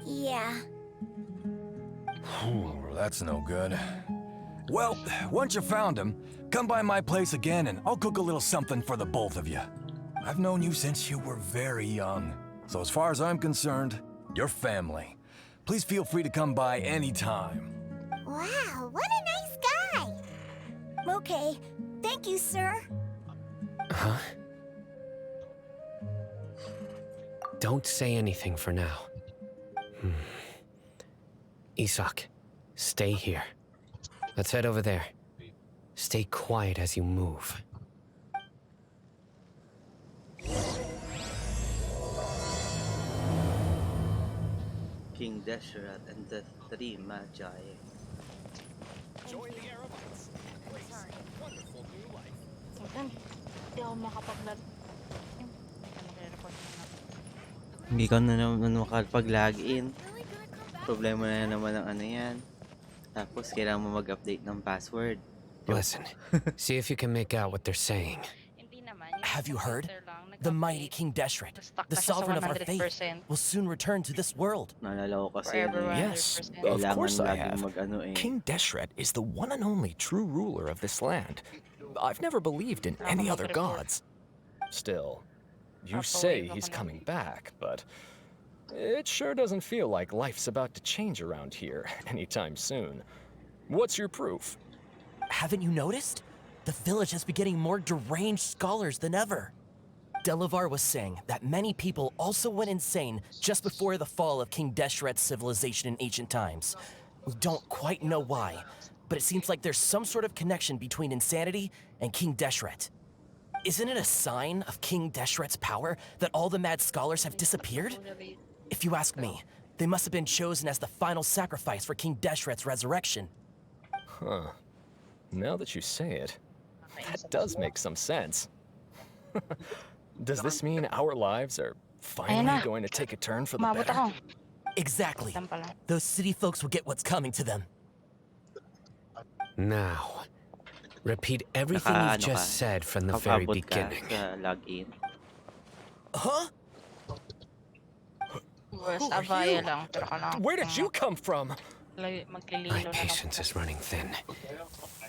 Speaker 1: Yeah.
Speaker 9: That's no good. Well, once you found him, come by my place again and I'll cook a little something for the both of you. I've known you since you were very young. So as far as I'm concerned, you're family. Please feel free to come by anytime.
Speaker 6: Wow, what a nice guy!
Speaker 1: Okay. Thank you, sir.
Speaker 19: Huh? Don't say anything for now. Isak, stay here. Let's head over there. Stay quiet as you move.
Speaker 2: King Deshret and the three magi.
Speaker 9: Join the Arabites. Embrace wonderful new life.
Speaker 16: Hindi ako makapag-log. Report na.
Speaker 20: Hindi ka na naman makapag-login. Problema na naman ng ano yan. Tapos kailangan mo mag-update ng password.
Speaker 19: Listen, see if you can make out what they're saying.
Speaker 3: Have you heard? The mighty King Deshret, the sovereign of our faith, will soon return to this world.
Speaker 20: Naalala ko kasi
Speaker 3: Yes, of course I have. King Deshret is the one and only true ruler of this land. I've never believed in any other gods.
Speaker 22: Still, you say he's coming back, but it sure doesn't feel like life's about to change around here anytime soon. What's your proof?
Speaker 3: Haven't you noticed? The village has been getting more deranged scholars than ever. Delavar was saying that many people also went insane just before the fall of King Deshret's civilization in ancient times. We don't quite know why, but it seems like there's some sort of connection between insanity and King Deshret. Isn't it a sign of King Deshret's power that all the mad scholars have disappeared? If you ask me, they must have been chosen as the final sacrifice for King Deshret's resurrection.
Speaker 22: Huh. Now that you say it, that does make some sense. Does this mean our lives are finally going to take a turn for the better?
Speaker 3: Exactly. Those city folks will get what's coming to them.
Speaker 19: Now, repeat everything you've just said from the very beginning.
Speaker 3: Huh?
Speaker 22: Where did you come from?
Speaker 19: My patience is running thin.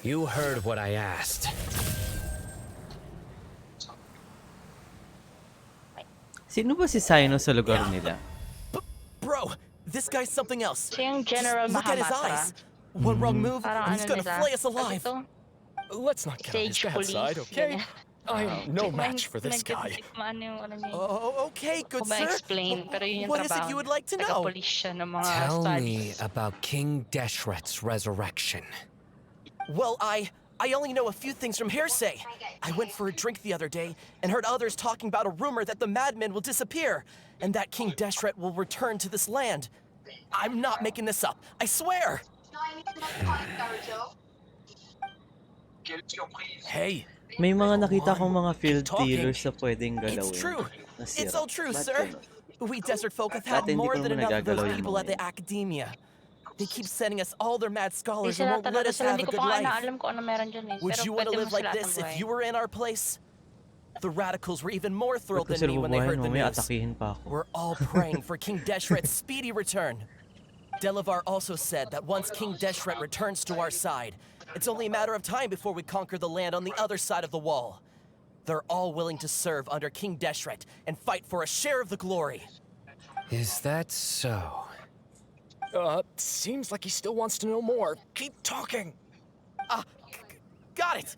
Speaker 19: You heard what I asked.
Speaker 20: Sino ba si Sino sa lugar nila?
Speaker 3: Bro, this guy's something else.
Speaker 16: General
Speaker 3: Look at his eyes. One wrong move, and he's gonna flay us alive.
Speaker 22: Let's not get on his bad side, okay? I'm no match for this guy.
Speaker 3: Oh, okay, good sir.
Speaker 16: explain pero yun yung
Speaker 3: What is it you would like to know?
Speaker 16: Taga-police siya ng mga
Speaker 19: Tell
Speaker 16: studies.
Speaker 19: me about King Deshret's resurrection.
Speaker 3: Well, I only know a few things from hearsay. I went for a drink the other day and heard others talking about a rumor that the madmen will disappear and that King Deshret will return to this land. I'm not making this up, I swear!
Speaker 13: Hey!
Speaker 20: May mga nakita akong mga field dealers na pwedeng galawin.
Speaker 3: It's true.
Speaker 20: Na
Speaker 3: It's
Speaker 20: sira.
Speaker 3: all true,
Speaker 20: Ba't
Speaker 3: sir.
Speaker 20: ganun?
Speaker 3: We desert folk have
Speaker 20: Dati
Speaker 3: had
Speaker 20: hindi
Speaker 3: more
Speaker 20: ko
Speaker 3: than
Speaker 20: naman
Speaker 3: enough of those
Speaker 20: nagagalaw yung
Speaker 3: people
Speaker 20: mga
Speaker 3: at the
Speaker 20: yun.
Speaker 3: academia. They keep sending us all their mad
Speaker 16: Di
Speaker 3: scholars and
Speaker 16: sila
Speaker 3: won't let
Speaker 16: talaga
Speaker 3: us
Speaker 16: sila,
Speaker 3: have
Speaker 16: hindi
Speaker 3: a
Speaker 16: ko
Speaker 3: good
Speaker 16: pa nga
Speaker 3: life.
Speaker 16: alam kung ano meron dyan eh.
Speaker 3: Would
Speaker 16: Pero
Speaker 3: you want to
Speaker 16: pwede mo
Speaker 3: live like
Speaker 16: sila
Speaker 3: this
Speaker 16: tambuhay.
Speaker 3: if you were in our place? The radicals were even more
Speaker 20: Ba't
Speaker 3: thrilled
Speaker 20: ko
Speaker 3: than
Speaker 20: sila
Speaker 3: me when they
Speaker 20: bubuhayin?
Speaker 3: heard the
Speaker 20: Mamaya
Speaker 3: news.
Speaker 20: atakihin pa ako.
Speaker 3: We're all praying for King Deshret's speedy return. Delavar also said that once King Deshret returns to our side, it's only a matter of time before we conquer the land on the other side of the wall. They're all willing to serve under King Deshret and fight for a share of the glory.
Speaker 19: Is that so?
Speaker 22: Seems like he still wants to know more. Keep talking.
Speaker 3: Got it!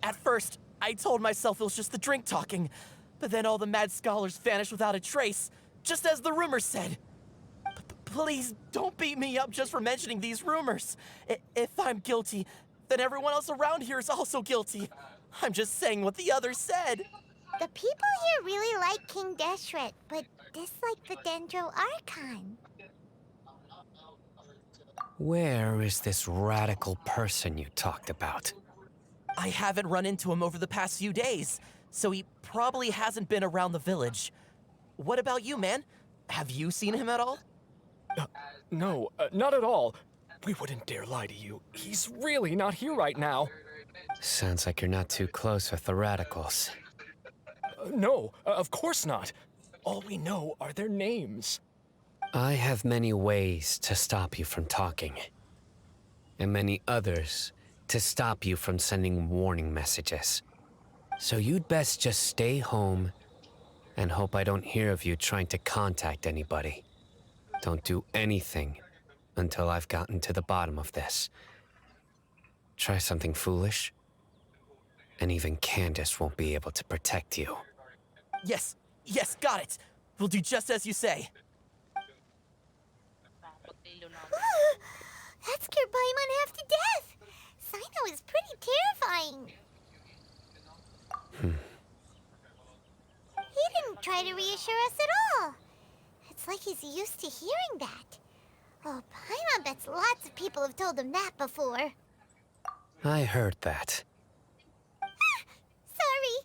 Speaker 3: At first, I told myself it was just the drink talking, but then all the mad scholars vanished without a trace, just as the rumors said. Please don't beat me up just for mentioning these rumors. If I'm guilty, then everyone else around here is also guilty. I'm just saying what the others said.
Speaker 6: The people here really like King Deshret, but dislike the Dendro Archon.
Speaker 19: Where is this radical person you talked about?
Speaker 3: I haven't run into him over the past few days, so he probably hasn't been around the village. What about you, man? Have you seen him at all?
Speaker 22: No, not at all. We wouldn't dare lie to you. He's really not here right now.
Speaker 19: Sounds like you're not too close with the radicals.
Speaker 22: No, of course not. All we know are their names.
Speaker 19: I have many ways to stop you from talking, and many others to stop you from sending warning messages. So you'd best just stay home and hope I don't hear of you trying to contact anybody. Don't do anything until I've gotten to the bottom of this. Try something foolish, and even Candace won't be able to protect you.
Speaker 3: Yes, got it. We'll do just as you say.
Speaker 6: That scared Paimon half to death. Sino is pretty terrifying. He didn't try to reassure us at all. It's like he's used to hearing that. Oh, Paimon bets lots of people have told him that before.
Speaker 19: I heard that.
Speaker 6: Sorry.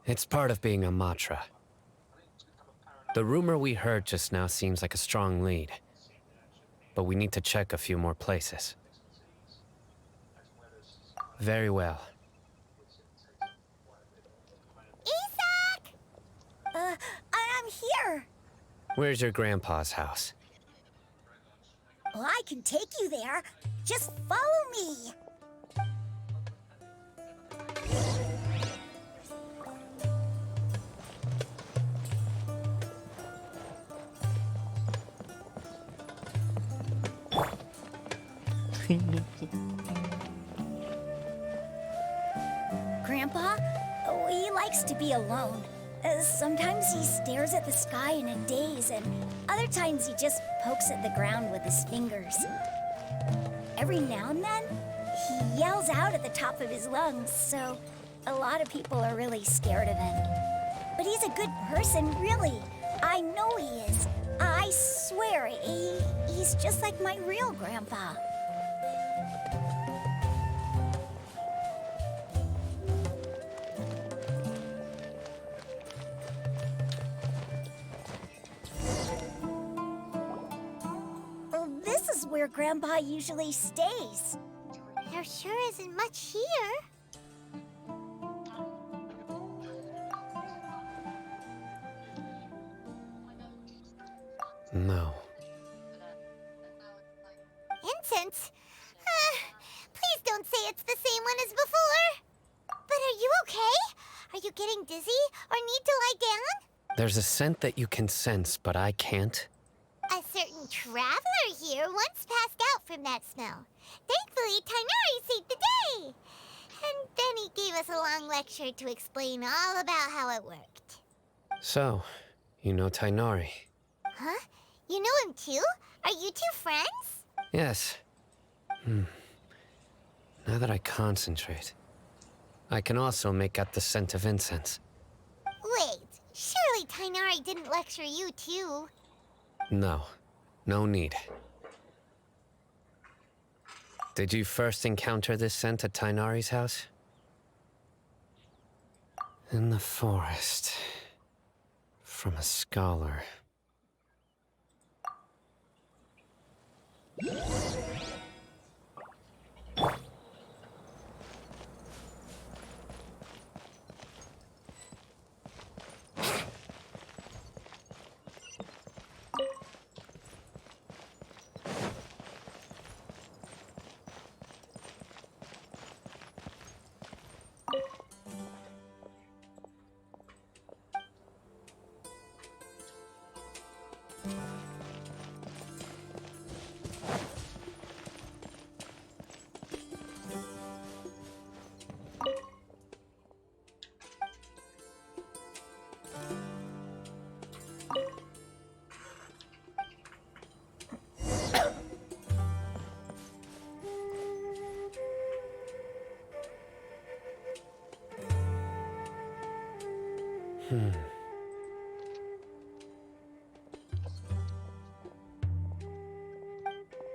Speaker 19: It's part of being a Matra. The rumor we heard just now seems like a strong lead, but we need to check a few more places. Very well.
Speaker 6: Isak!
Speaker 15: I'm here.
Speaker 19: Where's your grandpa's house?
Speaker 15: Well, I can take you there. Just follow me. Grandpa, he likes to be alone. Sometimes he stares at the sky in a daze, and other times he just pokes at the ground with his fingers. Every now and then, he yells out at the top of his lungs, so a lot of people are really scared of him. But he's a good person, really. I know he is. I swear, he's just like my real grandpa. This is where Grandpa usually stays.
Speaker 6: There sure isn't much here.
Speaker 19: No.
Speaker 6: Incense? Please don't say it's the same one as before. But are you okay? Are you getting dizzy or need to lie down?
Speaker 19: There's a scent that you can sense, but I can't.
Speaker 6: A certain traveler here once passed out from that smell. Thankfully, Tainari saved the day. And then he gave us a long lecture to explain all about how it worked.
Speaker 19: So, you know Tainari?
Speaker 6: Huh? You know him too? Are you two friends?
Speaker 19: Yes, Now that I concentrate, I can also make out the scent of incense.
Speaker 6: Wait, surely Tainari didn't lecture you too.
Speaker 19: No, no need. Did you first encounter this scent at Tainari's house? In the forest. From a scholar.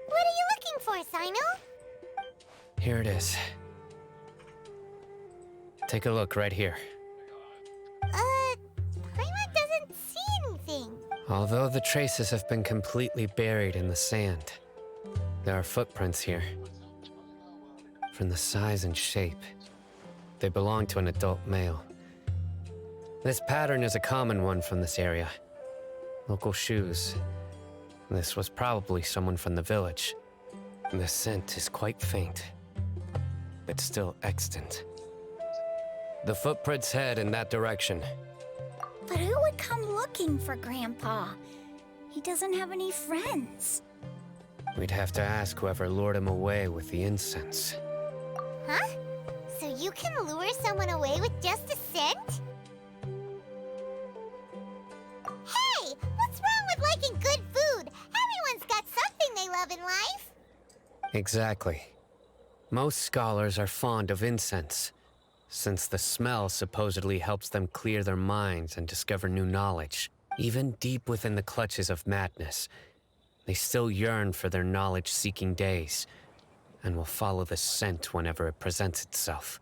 Speaker 6: What are you looking for, Sino?
Speaker 19: Here it is. Take a look right here.
Speaker 6: Paimon doesn't see anything.
Speaker 19: Although the traces have been completely buried in the sand, there are footprints here. From the size and shape, they belong to an adult male. This pattern is a common one from this area. Local shoes. This was probably someone from the village. The scent is quite faint, but still extant. The footprints head in that direction.
Speaker 15: But who would come looking for Grandpa? He doesn't have any friends.
Speaker 19: We'd have to ask whoever lured him away with the incense.
Speaker 6: Huh? So you can lure someone away with just a scent? Hey! What's wrong with liking good food? Everyone's got something they love in life.
Speaker 19: Exactly. Most scholars are fond of incense, since the smell supposedly helps them clear their minds and discover new knowledge. Even deep within the clutches of madness, they still yearn for their knowledge-seeking days, and will follow the scent whenever it presents itself.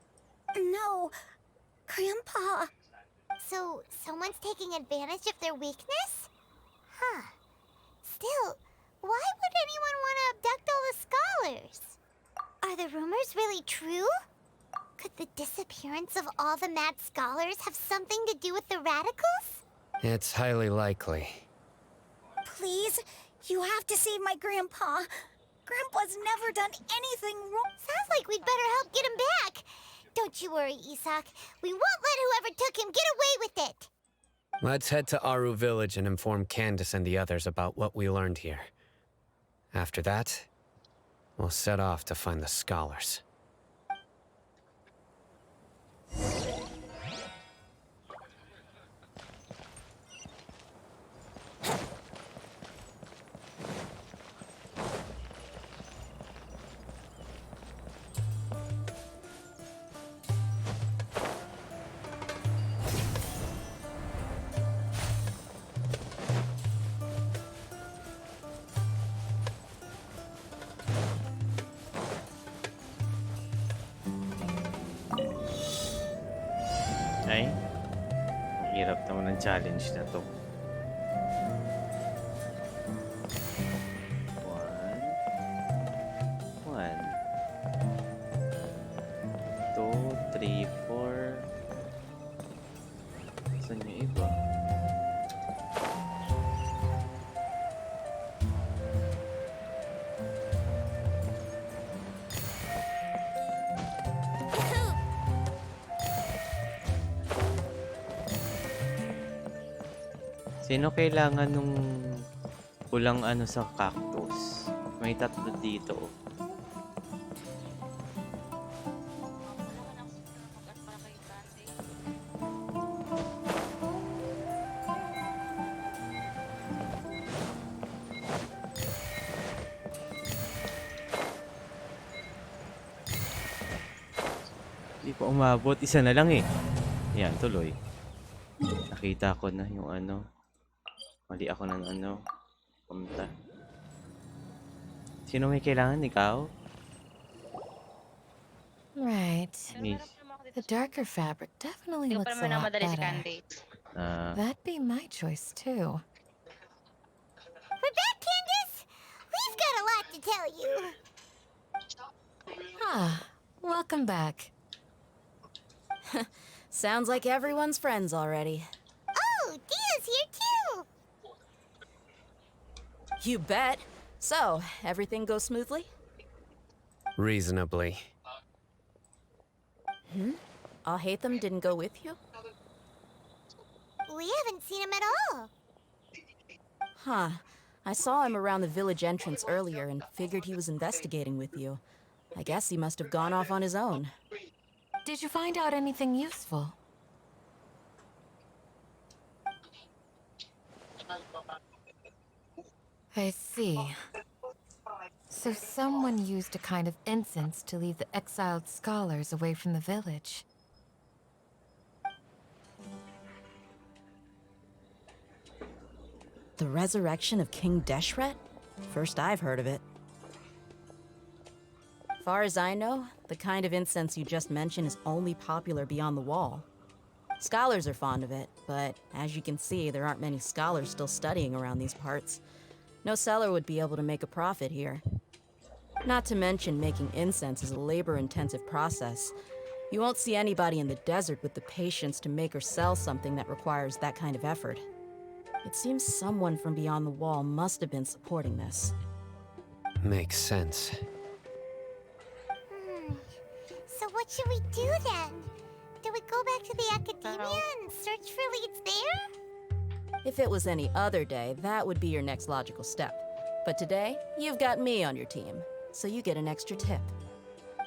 Speaker 15: No, Grandpa.
Speaker 6: So, someone's taking advantage of their weakness? Huh. Still, why would anyone want to abduct all the scholars? Are the rumors really true? Could the disappearance of all the mad scholars have something to do with the radicals?
Speaker 19: It's highly likely.
Speaker 15: Please, you have to save my Grandpa. Grandpa's never done anything wrong.
Speaker 6: Sounds like we'd better help get him back. Don't you worry, Isak. We won't let whoever took him get away with it.
Speaker 19: Let's head to Aru Village and inform Candace and the others about what we learned here. After that, we'll set off to find the scholars.
Speaker 20: Ay, hirap naman ng challenge na to. 1, 2, 3, 4. Saan yung iba? Sino kailangan nung pulang ano sa cactus? May tatlo dito. pa umabot. Isa na lang eh. Yan, tuloy. Nakita ko na yung ano. Mali ako ng ano. Pumunta. Sino may kailangan? Ikaw?
Speaker 10: Right. The darker fabric definitely
Speaker 16: Hindi ko pa
Speaker 10: looks a
Speaker 16: naman
Speaker 10: lot
Speaker 16: namadali si
Speaker 10: better.
Speaker 16: Candy.
Speaker 10: That'd be my choice too.
Speaker 6: We're back, Candace! We've got a lot to tell you.
Speaker 21: Ah, welcome back. Sounds like everyone's friends already.
Speaker 6: Oh, Dia's here too!
Speaker 21: You bet. So, everything goes smoothly?
Speaker 19: Reasonably.
Speaker 21: Alhaitham didn't go with you?
Speaker 6: We haven't seen him at all.
Speaker 21: Huh. I saw him around the village entrance earlier and figured he was investigating with you. I guess he must have gone off on his own.
Speaker 10: Did you find out anything useful? I see. So someone used a kind of incense to lead the exiled scholars away from the village.
Speaker 21: The resurrection of King Deshret? First I've heard of it. Far as I know, the kind of incense you just mentioned is only popular beyond the wall. Scholars are fond of it, but as you can see, there aren't many scholars still studying around these parts. No seller would be able to make a profit here. Not to mention, making incense is a labor-intensive process. You won't see anybody in the desert with the patience to make or sell something that requires that kind of effort. It seems someone from beyond the wall must have been supporting this.
Speaker 19: Makes sense.
Speaker 6: So what should we do then? Do we go back to the academia and search for leads there?
Speaker 21: If it was any other day, that would be your next logical step. But today, you've got me on your team, so you get an extra tip.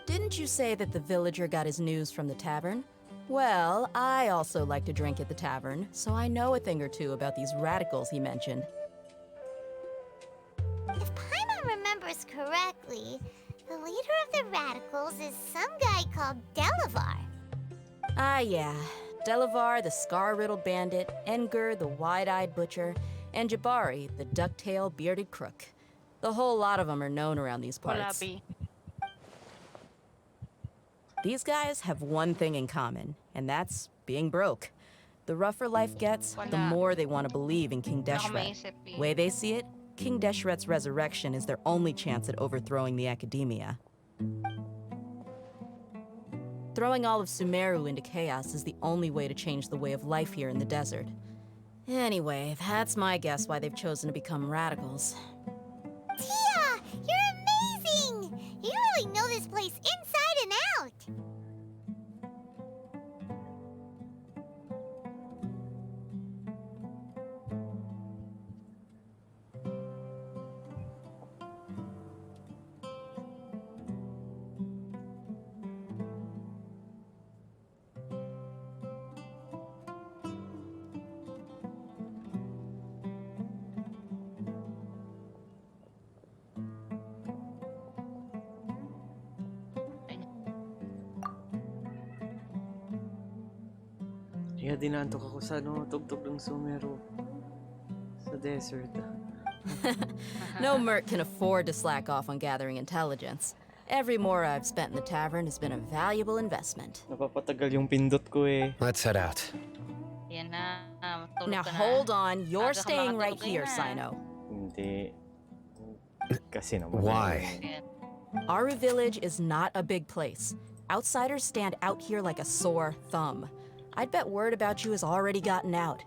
Speaker 21: Didn't you say that the villager got his news from the tavern? Well, I also like to drink at the tavern, so I know a thing or two about these radicals he mentioned.
Speaker 6: If Paimon remembers correctly, the leader of the radicals is some guy called Delavar.
Speaker 21: Ah, yeah. Delavar, the scar-riddled bandit, Engur, the wide-eyed butcher, and Jabari, the duck-tailed bearded crook. The whole lot of them are known around these parts. These guys have one thing in common, and that's being broke. The rougher life gets, the more they want to believe in King Deshret. Way they see it, King Deshret's resurrection is their only chance at overthrowing the academia. Throwing all of Sumeru into chaos is the only way to change the way of life here in the desert. Anyway, that's my guess why they've chosen to become radicals.
Speaker 6: Tia! You're amazing! You really know this place inside and out!
Speaker 20: Kaya dinantok ako sa tugtog ng Sumeru. Sa desert.
Speaker 21: No merc can afford to slack off on gathering intelligence. Every mora I've spent in the tavern has been a valuable investment.
Speaker 20: Napapatagal yung pindot ko eh.
Speaker 19: Let's head out.
Speaker 16: Yan na.
Speaker 21: Now hold on, you're staying right here, Sino.
Speaker 20: Hindi. Kasi naman.
Speaker 19: Why?
Speaker 21: Aru Village is not a big place. Outsiders stand out here like a sore thumb. I'd bet word about you has already gotten out.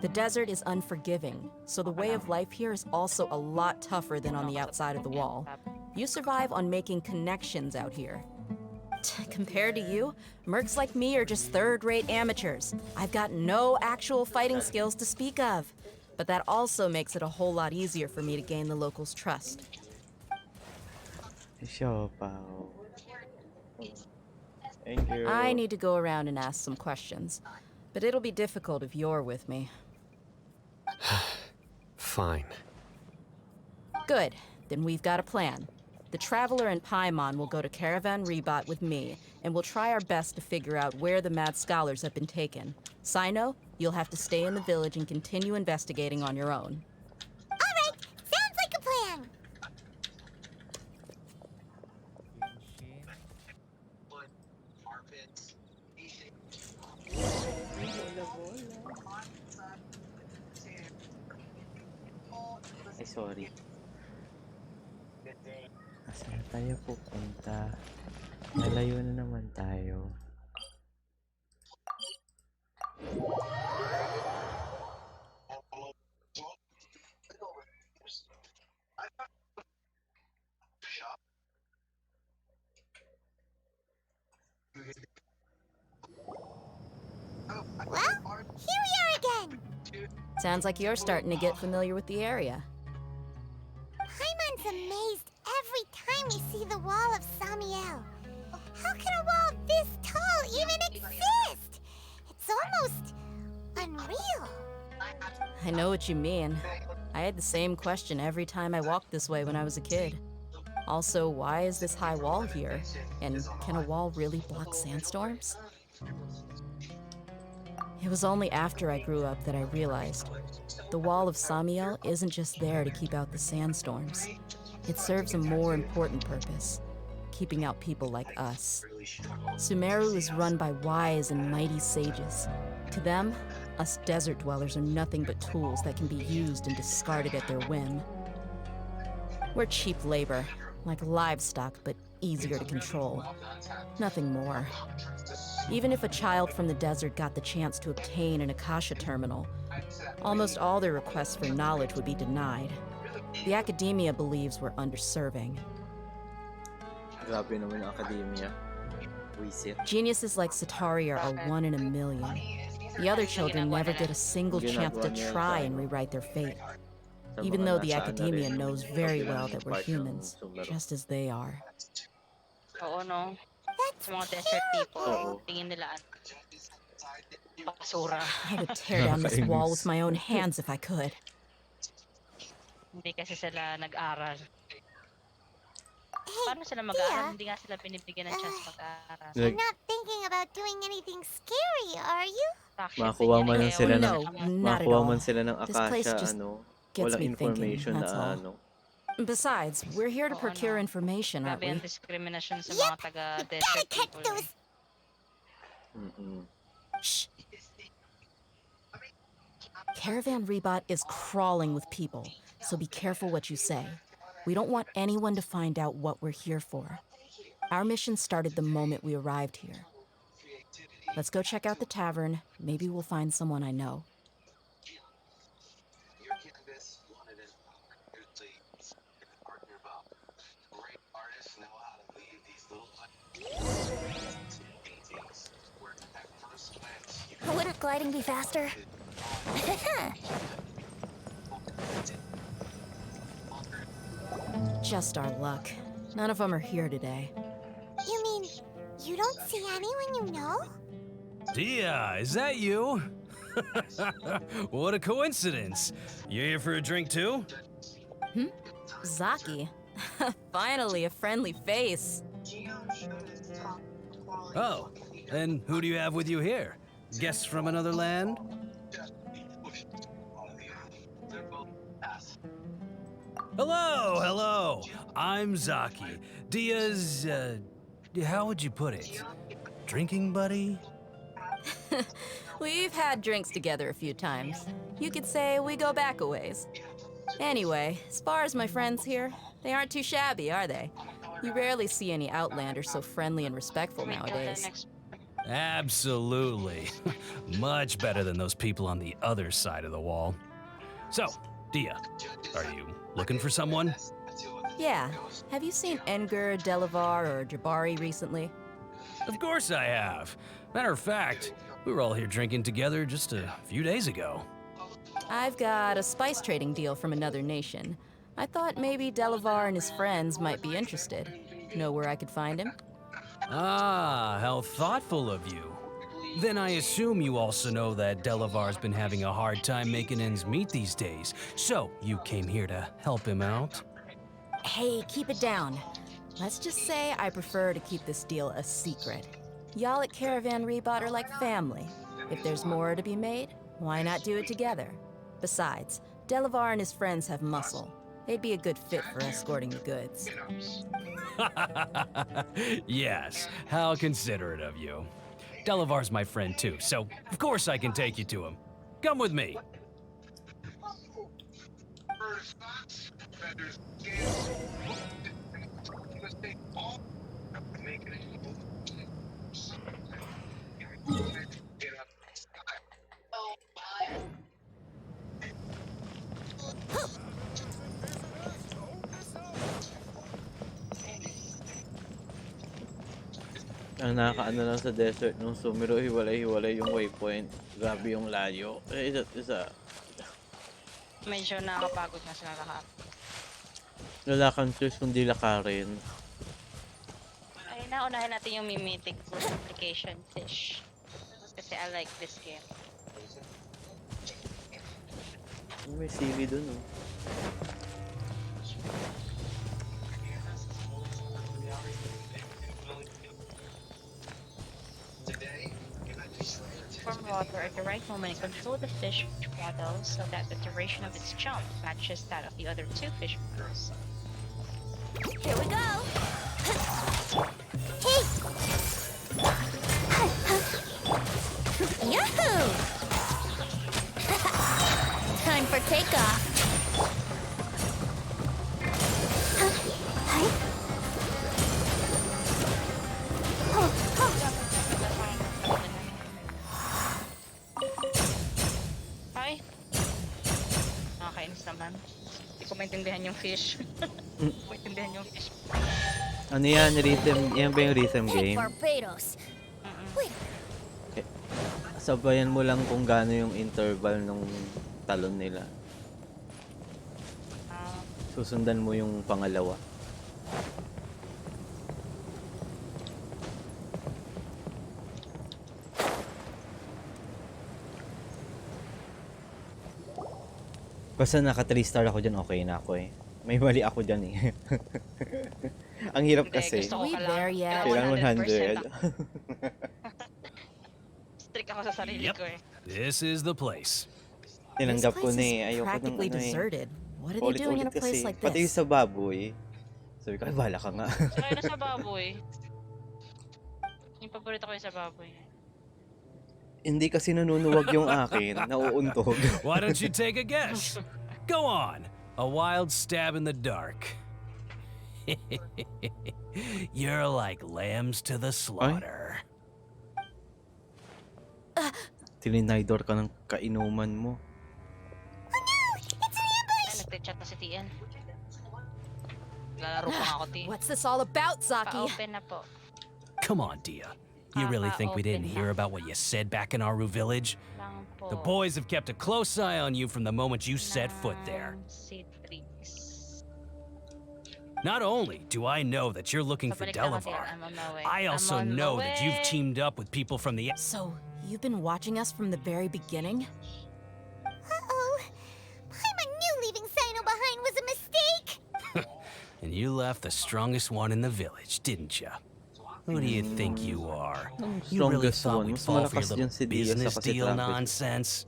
Speaker 21: The desert is unforgiving, so the way of life here is also a lot tougher than on the outside of the wall. You survive on making connections out here. Compared to you, mercs like me are just third-rate amateurs. I've got no actual fighting skills to speak of. But that also makes it a whole lot easier for me to gain the locals' trust. I need to go around and ask some questions, but it'll be difficult if you're with me.
Speaker 19: Fine.
Speaker 21: Good. Then we've got a plan. The Traveler and Paimon will go to Caravan Rebot with me, and we'll try our best to figure out where the mad scholars have been taken. Sino, you'll have to stay in the village and continue investigating on your own.
Speaker 6: All right, sounds like a plan.
Speaker 12: Ay, sorry. Saan tayo pupunta? Malayo na naman tayo.
Speaker 6: Well, here we are again.
Speaker 21: Sounds like you're starting to get familiar with the area.
Speaker 6: Paimon's amazed every time we see the wall of Samiel. How can a wall this tall even exist? It's almost unreal.
Speaker 21: I know what you mean. I had the same question every time I walked this way when I was a kid. Also, why is this high wall here? And can a wall really block sandstorms? It was only after I grew up that I realized the wall of Samiel isn't just there to keep out the sandstorms. It serves a more important purpose, keeping out people like us. SUMERU is run by wise and mighty sages. To them, us desert dwellers are nothing but tools that can be used and discarded at their whim. We're cheap labor, like livestock, but easier to control. Nothing more. Even if a child from the desert got the chance to obtain an Akasha terminal, almost all their requests for knowledge would be denied. The academia believes we're underserving.
Speaker 2: Grabe naman ang academia. Wisit.
Speaker 21: Geniuses like Satari are a 1 in a million. The other children never get a single chance to try and rewrite their fate. Even though the academia knows very well that we're humans, just as they are.
Speaker 16: Oo, no? Sa mga desert people, tingin nila basura.
Speaker 21: I would tear down this wall with my own hands if I could.
Speaker 16: Hindi kasi sila nag-aral. Paano sila mag-aaral? Hindi nga sila binibigyan ng chance mag-aaral.
Speaker 6: You're not thinking about doing anything scary, are you?
Speaker 12: Makuha man lang sila ng makuha man sila ng
Speaker 21: This place
Speaker 12: Akasha
Speaker 21: just
Speaker 12: ano,
Speaker 21: gets
Speaker 12: walang
Speaker 21: me thinking,
Speaker 12: information
Speaker 21: that's
Speaker 12: na
Speaker 21: all.
Speaker 12: ano.
Speaker 21: Besides, we're here to procure information, aren't
Speaker 16: Grabe
Speaker 21: we?
Speaker 16: ang discrimination sa mga taga-desert people.
Speaker 21: Shh. Caravan Rebot is crawling with people, so be careful what you say. We don't want anyone to find out what we're here for. Our mission started the moment we arrived here. Let's go check out the tavern. Maybe we'll find someone I know.
Speaker 11: Wouldn't gliding be faster?
Speaker 21: Just our luck. None of them are here today.
Speaker 6: You mean you don't see anyone you know?
Speaker 4: Dia, is that you? What a coincidence. You here for a drink too?
Speaker 21: Zaki. Finally, a friendly face.
Speaker 4: Oh, and who do you have with you here? Guests from another land? Hello, hello. I'm Zaki. Dia's, how would you put it? Drinking buddy?
Speaker 21: We've had drinks together a few times. You could say we go back a ways. Anyway, as far as my friends here, they aren't too shabby, are they? You rarely see any Outlanders so friendly and respectful nowadays.
Speaker 4: Absolutely. Much better than those people on the other side of the wall. So, Dia, are you looking for someone?
Speaker 21: Yeah. Have you seen Engur, Delavar, or Jabari recently?
Speaker 4: Of course I have. Matter of fact, we were all here drinking together just a few days ago.
Speaker 21: I've got a spice trading deal from another nation. I thought maybe Delavar and his friends might be interested. Know where I could find him?
Speaker 4: Ah, how thoughtful of you. Then I assume you also know that Delavar's been having a hard time making ends meet these days. So, you came here to help him out?
Speaker 21: Hey, keep it down. Let's just say I prefer to keep this deal a secret. Y'all at Caravan Rebot are like family. If there's more to be made, why not do it together? Besides, Delavar and his friends have muscle. They'd be a good fit for escorting the goods.
Speaker 4: Yes, how considerate of you. Delavar's my friend too, so of course I can take you to him. Come with me.
Speaker 20: Ang nakakaano lang sa desert nung Sumeru, hiwalay-hiwalay yung waypoint. Grabe yung layo. Isa't isa.
Speaker 16: Medyo nakakapagod na sila lahat.
Speaker 20: Wala kang choice kundi lakarin.
Speaker 16: Ay, naunahin natin yung mimetic application fish. Kasi I like this game.
Speaker 20: May CV dun, oh.
Speaker 16: Form water at the right moment and control the fish model so that the duration of its jump matches that of the other two fish models.
Speaker 6: Here we go! Hey! Yahoo! Time for takeoff.
Speaker 16: Hi! Nakakainis naman. Hindi ko maintindihan yung fish. Maintindihan yung fish.
Speaker 20: Ano yan? Rhythm? Yan ba yung rhythm game?
Speaker 6: Barbados. Wait.
Speaker 20: Sabayan mo lang kung gaano yung interval ng talon nila. Susundan mo yung pangalawa. Basta naka 3 star ako dyan, okay na ako eh. May mali ako dyan eh. Ang hirap kasi. Kailangan 100.
Speaker 16: Strict ako sa sarili ko eh.
Speaker 4: This is the place.
Speaker 20: Tinanggap ko na eh. Ayoko ng ano
Speaker 21: deserted. What are they
Speaker 20: Ulit-ulit
Speaker 21: doing in a place
Speaker 20: kasi.
Speaker 21: like
Speaker 20: Pati
Speaker 21: this?
Speaker 20: sa baboy. Sabi ko, ay bahala ka nga.
Speaker 16: Sakay na sa baboy. Yung paborito ko yung sa baboy.
Speaker 20: Hindi kasi nanunuwag yung akin. Nauuntog.
Speaker 4: Why don't you take a guess? Go on. A wild stab in the dark. You're like lambs to the slaughter.
Speaker 20: Tininidor ka ng kainuman mo.
Speaker 16: Ay, nagte-chat na si TN. Lalaro pa nga ako, T.
Speaker 21: What's this all about, Zaki?
Speaker 16: Pa-open na po.
Speaker 4: Come on, Dia. You really think we didn't hear about what you said back in Aru village? The boys have kept a close eye on you from the moment you set foot there. Not only do I know that you're looking for Delavar, I also know that you've teamed up with people from the...
Speaker 21: So, you've been watching us from the very beginning?
Speaker 6: Uh-oh. I knew leaving Sino behind was a mistake.
Speaker 4: And you left the strongest one in the village, didn't you? Who do you think you are? You really thought we'd fall for your little business deal nonsense?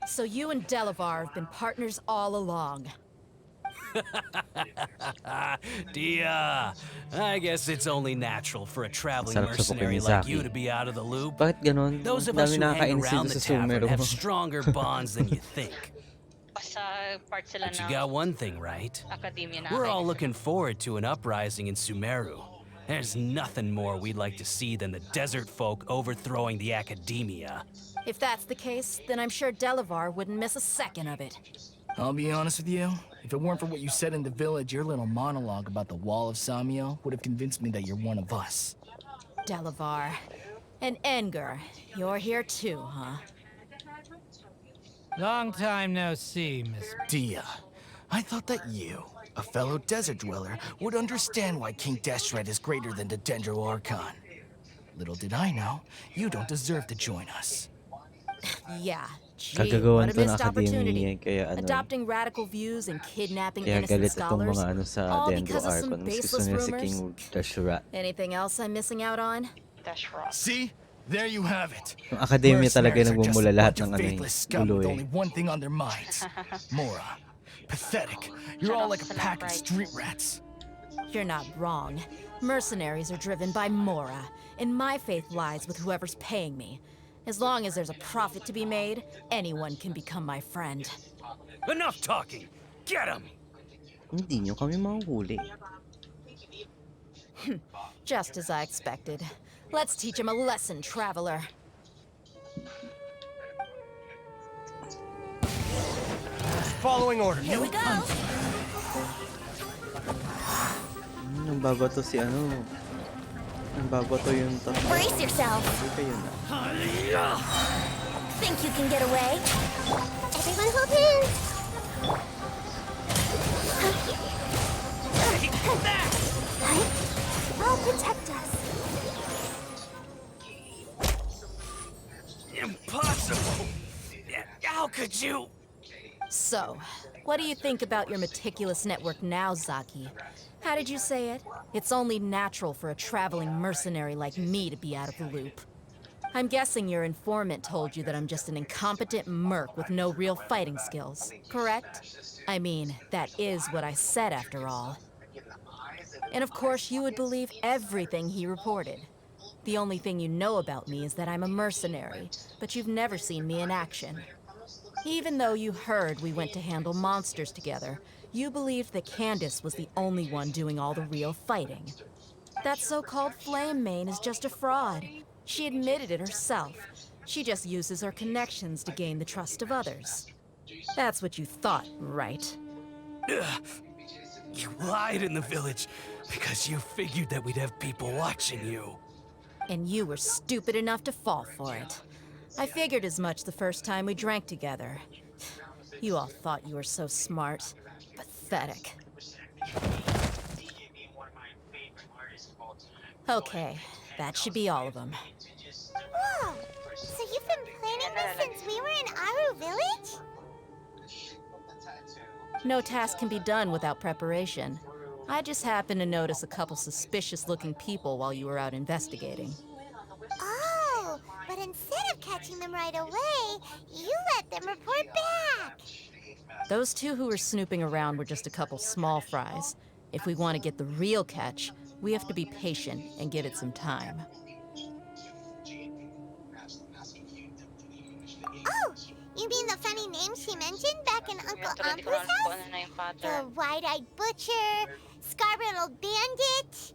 Speaker 21: So you and Delavar have been partners all along.
Speaker 4: Dia, I guess it's only natural for a traveling mercenary like you to be out of the loop.
Speaker 20: Bakit ganon?
Speaker 4: Those of us who hang around the tavern
Speaker 20: SUMERU.
Speaker 4: have stronger bonds than you think.
Speaker 16: Sa part sila
Speaker 4: But you
Speaker 16: ng
Speaker 4: got one thing right.
Speaker 16: academia na
Speaker 4: We're all looking forward to an uprising in SUMERU. There's nothing more we'd like to see than the desert folk overthrowing the academia.
Speaker 21: If that's the case, then I'm sure Delavar wouldn't miss a second of it.
Speaker 14: I'll be honest with you. If it weren't for what you said in the village, your little monologue about the Wall of Samio would have convinced me that you're one of us.
Speaker 21: Delavar. And Engar, you're here too, huh?
Speaker 17: Long time no see, Miss
Speaker 14: Dia, I thought that you, a fellow desert dweller, would understand why King Deshret is greater than the Dendro Archon. Little did I know, you don't deserve to join us.
Speaker 21: Yeah, gee, what
Speaker 20: Kagagawan
Speaker 21: a
Speaker 20: to ng
Speaker 21: missed
Speaker 20: academy
Speaker 21: opportunity.
Speaker 20: kaya
Speaker 21: Adopting radical views and kidnapping
Speaker 20: kaya
Speaker 21: innocent
Speaker 20: galit itong
Speaker 21: scholars,
Speaker 20: mga sa
Speaker 21: all
Speaker 20: Dendro
Speaker 21: because of some
Speaker 20: Archon. Mas gusto
Speaker 21: baseless
Speaker 20: nila si
Speaker 21: rumors.
Speaker 20: King Dashrat.
Speaker 21: Anything else I'm missing out on?
Speaker 14: See? There you have it.
Speaker 20: Yung academia talaga
Speaker 14: Mercenaries are just
Speaker 20: nagmumula
Speaker 14: a
Speaker 20: lahat
Speaker 14: bunch of
Speaker 20: ng ano
Speaker 14: faithless scum
Speaker 20: gulo
Speaker 14: with
Speaker 20: eh.
Speaker 14: only one thing on their minds. Mora. Pathetic. You're all like a pack of street rats.
Speaker 21: You're not wrong. Mercenaries are driven by Mora, and my faith lies with whoever's paying me. As long as there's a profit to be made, anyone can become my friend.
Speaker 13: Enough talking! Get him!
Speaker 20: Hindi nyo kami mahuhuli.
Speaker 21: Just as I expected. Let's teach him a lesson, traveler.
Speaker 3: Following order.
Speaker 1: Here we go.
Speaker 2: Nagbabato si ano. Nagbabato yung tatlo.
Speaker 1: Brace yourself.
Speaker 2: Hindi kayo na.
Speaker 1: Think you can get away?
Speaker 6: Everyone hold hands.
Speaker 1: I'll protect us.
Speaker 13: Impossible! How could you?
Speaker 21: So, what do you think about your meticulous network now, Zaki? How did you say it? It's only natural for a traveling mercenary like me to be out of the loop. I'm guessing your informant told you that I'm just an incompetent merc with no real fighting skills, correct? I mean, that is what I said after all. And of course, you would believe everything he reported. The only thing you know about me is that I'm a mercenary, but you've never seen me in action. Even though you heard we went to handle monsters together, you believed that Candace was the only one doing all the real fighting. That so-called Flame Mane is just a fraud. She admitted it herself. She just uses her connections to gain the trust of others. That's what you thought, right?
Speaker 13: You lied in the village because you figured that we'd have people watching you.
Speaker 21: And you were stupid enough to fall for it. I figured as much the first time we drank together. You all thought you were so smart. Pathetic. Okay, that should be all of them.
Speaker 6: Whoa! So you've been planning this since we were in Aru Village?
Speaker 21: No task can be done without preparation. I just happened to notice a couple suspicious-looking people while you were out investigating.
Speaker 6: Oh, but instead of catching them right away, you let them report back.
Speaker 21: Those two who were snooping around were just a couple small fries. If we want to get the real catch, we have to be patient and give it some time.
Speaker 6: Oh, you mean the funny name she mentioned back in Uncle Ampu's house? The wide-eyed butcher, scar-riddled bandit,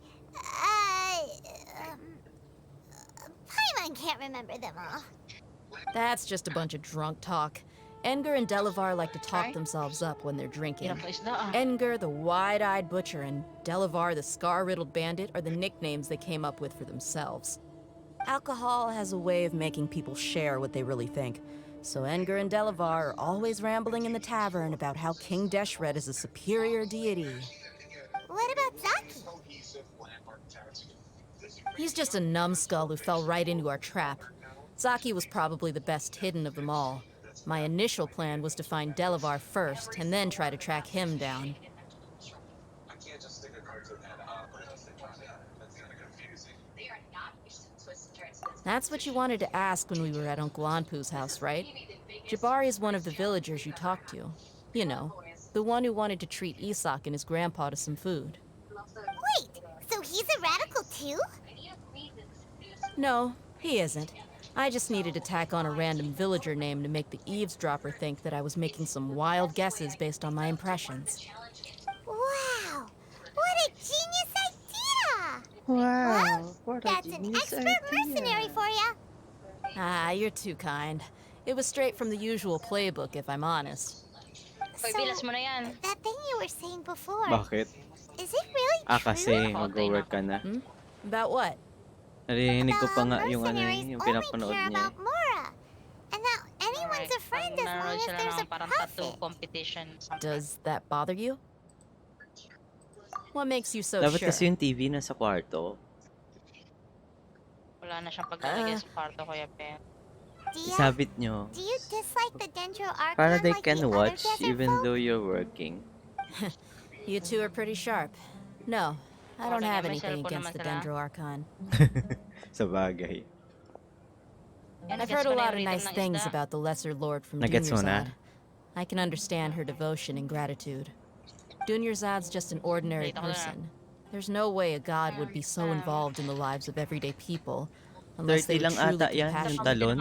Speaker 6: Paimon can't remember them all.
Speaker 21: That's just a bunch of drunk talk. Edgar and Delavar like to talk themselves up when they're drinking. Edgar, the wide-eyed butcher, and Delavar, the scar-riddled bandit, are the nicknames they came up with for themselves. Alcohol has a way of making people share what they really think. So Edgar and Delavar are always rambling in the tavern about how King Deshret is a superior deity.
Speaker 6: What about Zaki?
Speaker 21: He's just a numbskull who fell right into our trap. Zaki was probably the best hidden of them all. My initial plan was to find Delavar first, and then try to track him down. That's what you wanted to ask when we were at Uncle Anpu's house, right? Jabari is one of the villagers you talked to. You know, the one who wanted to treat Isak and his grandpa to some food.
Speaker 6: Wait, so he's a radical too?
Speaker 21: No, he isn't. I just needed to tack on a random villager name to make the eavesdropper think that I was making some wild guesses based on my impressions.
Speaker 6: Wow! What a genius idea!
Speaker 2: Wow!
Speaker 6: Well, that's an expert mercenary for ya!
Speaker 21: Ah, you're too kind. It was straight from the usual playbook, if I'm honest.
Speaker 6: So, that thing you were saying before,
Speaker 2: Bakit?
Speaker 6: is it really true?
Speaker 2: Kasi mag-work ka na.
Speaker 21: About what?
Speaker 2: Narinig ko pa nga yung ano yung pinapanood niya.
Speaker 6: About Mora. And that anyone's a friend as long as there's a profit.
Speaker 16: Competition.
Speaker 21: Does that bother you? What makes you so
Speaker 2: Dapat
Speaker 21: sure?
Speaker 2: kasi yung TV nasa kwarto.
Speaker 16: Wala na siyang paglalagay sa kwarto, Kuya Ben.
Speaker 2: Isabit nyo.
Speaker 6: Do you dislike the Dendro Archon
Speaker 2: Para they
Speaker 6: like
Speaker 2: can
Speaker 6: the other
Speaker 2: watch
Speaker 6: desert
Speaker 2: even
Speaker 6: folk?
Speaker 2: though you're working.
Speaker 21: You two are pretty sharp. No, I don't have anything
Speaker 16: cellphone
Speaker 21: against the
Speaker 16: naman sila.
Speaker 21: Dendro Archon.
Speaker 2: Sa bagay.
Speaker 21: I've heard a lot of nice things about the Lesser Lord from
Speaker 2: Nagets mo na?
Speaker 21: Dunyarzad. I can understand her devotion and gratitude. Dunyarzad's just an ordinary person. There's no way a god would be so involved in the lives of everyday people unless
Speaker 2: 30
Speaker 21: they were
Speaker 2: lang
Speaker 21: truly
Speaker 2: ata yan, yung
Speaker 21: compassionate.
Speaker 2: talon.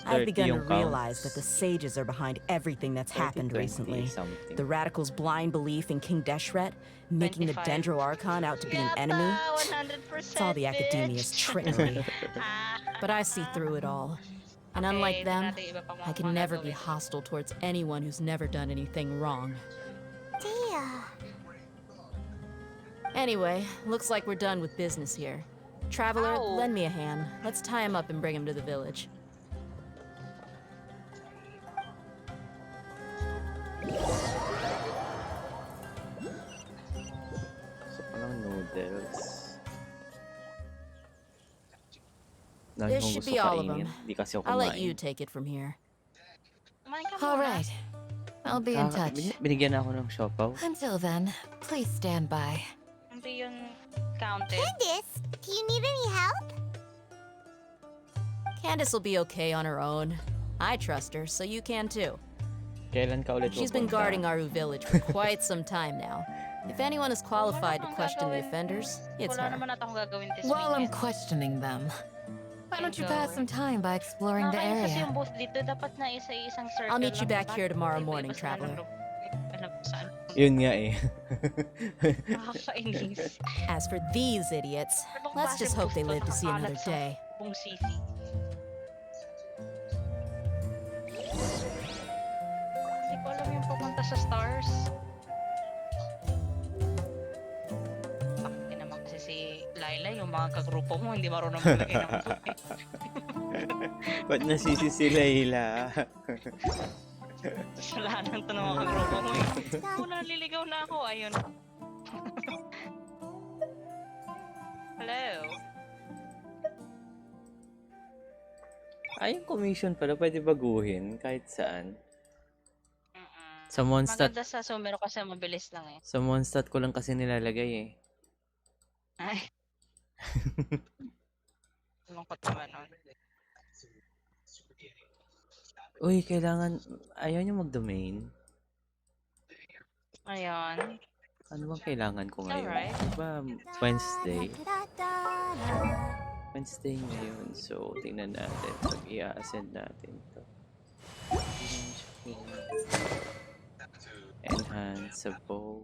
Speaker 21: I've
Speaker 2: 30
Speaker 21: begun to
Speaker 2: yung count.
Speaker 21: realize that the sages are behind everything that's
Speaker 2: 30,
Speaker 21: happened
Speaker 2: 20
Speaker 21: recently.
Speaker 2: something.
Speaker 21: The radicals' blind belief in King Deshret, making the
Speaker 16: 25.
Speaker 21: Dendro Archon out to be an enemy.
Speaker 16: 100%,
Speaker 21: It's all the academia's trickery. But I see through it all. And unlike them, I can never be hostile towards anyone who's never done anything wrong.
Speaker 6: Dear.
Speaker 21: Anyway, looks like we're done with business here. Traveler, lend me a hand. Let's tie him up and bring him to the village.
Speaker 2: So, parang noodles.
Speaker 21: This should be all of them.
Speaker 2: Di kasi ako
Speaker 21: I'll let
Speaker 2: kumain.
Speaker 21: you take it from here.
Speaker 10: All right. I'll be in touch.
Speaker 2: Binigyan ako ng siopaw.
Speaker 10: Until then, please stand by.
Speaker 16: Hindi yun counted.
Speaker 6: Candace, do you need any help?
Speaker 21: Candace will be okay on her own. I trust her, so you can too.
Speaker 2: Kailan ka ulit
Speaker 21: She's been
Speaker 2: pupunta?
Speaker 21: guarding Aru village for quite some time now. If anyone is qualified to question the offenders, it's
Speaker 16: Wala
Speaker 21: her.
Speaker 16: naman ata akong gagawin this
Speaker 10: While I'm
Speaker 16: weekend.
Speaker 10: questioning them, why don't you pass some time by exploring the
Speaker 16: Nakakainis kasi
Speaker 10: area?
Speaker 16: yung booth dito, dapat na isa-isang circle
Speaker 21: I'll meet you
Speaker 16: lang,
Speaker 21: back
Speaker 16: dapat
Speaker 21: here tomorrow
Speaker 16: iba-iba
Speaker 21: morning,
Speaker 16: sila ng
Speaker 21: traveler.
Speaker 16: group. Alam ko saan.
Speaker 2: Yun nga eh.
Speaker 16: Nakakainis.
Speaker 21: As for these idiots, let's just hope they live to see another day.
Speaker 16: Kung sisi. Hindi ko alam yung pupunta sa stars. Hindi naman kasi si Laila, yung mga kagrupo mo, hindi marunong maglagay ng book eh.
Speaker 2: Ba't nasisi si Layla?
Speaker 16: Kasalanan to ng mga kagrupo mo eh. Ako naliligaw na ako, ayun. Hello?
Speaker 2: Ay, yung commission pala, pwede baguhin kahit saan. Sa Mondstadt,
Speaker 16: Maganda sa SUMERU kasi mabilis lang eh.
Speaker 2: sa Mondstadt ko lang kasi nilalagay eh.
Speaker 16: Ay. Lungkot naman nun.
Speaker 2: Uy, kailangan, ayaw nyo mag-domain.
Speaker 16: Ayun.
Speaker 2: Ano bang kailangan ko ngayon?
Speaker 16: Alright.
Speaker 2: Diba Wednesday? Wednesday ngayon. So, tingnan natin. Pag i-ascend natin to. Enhance sa bow.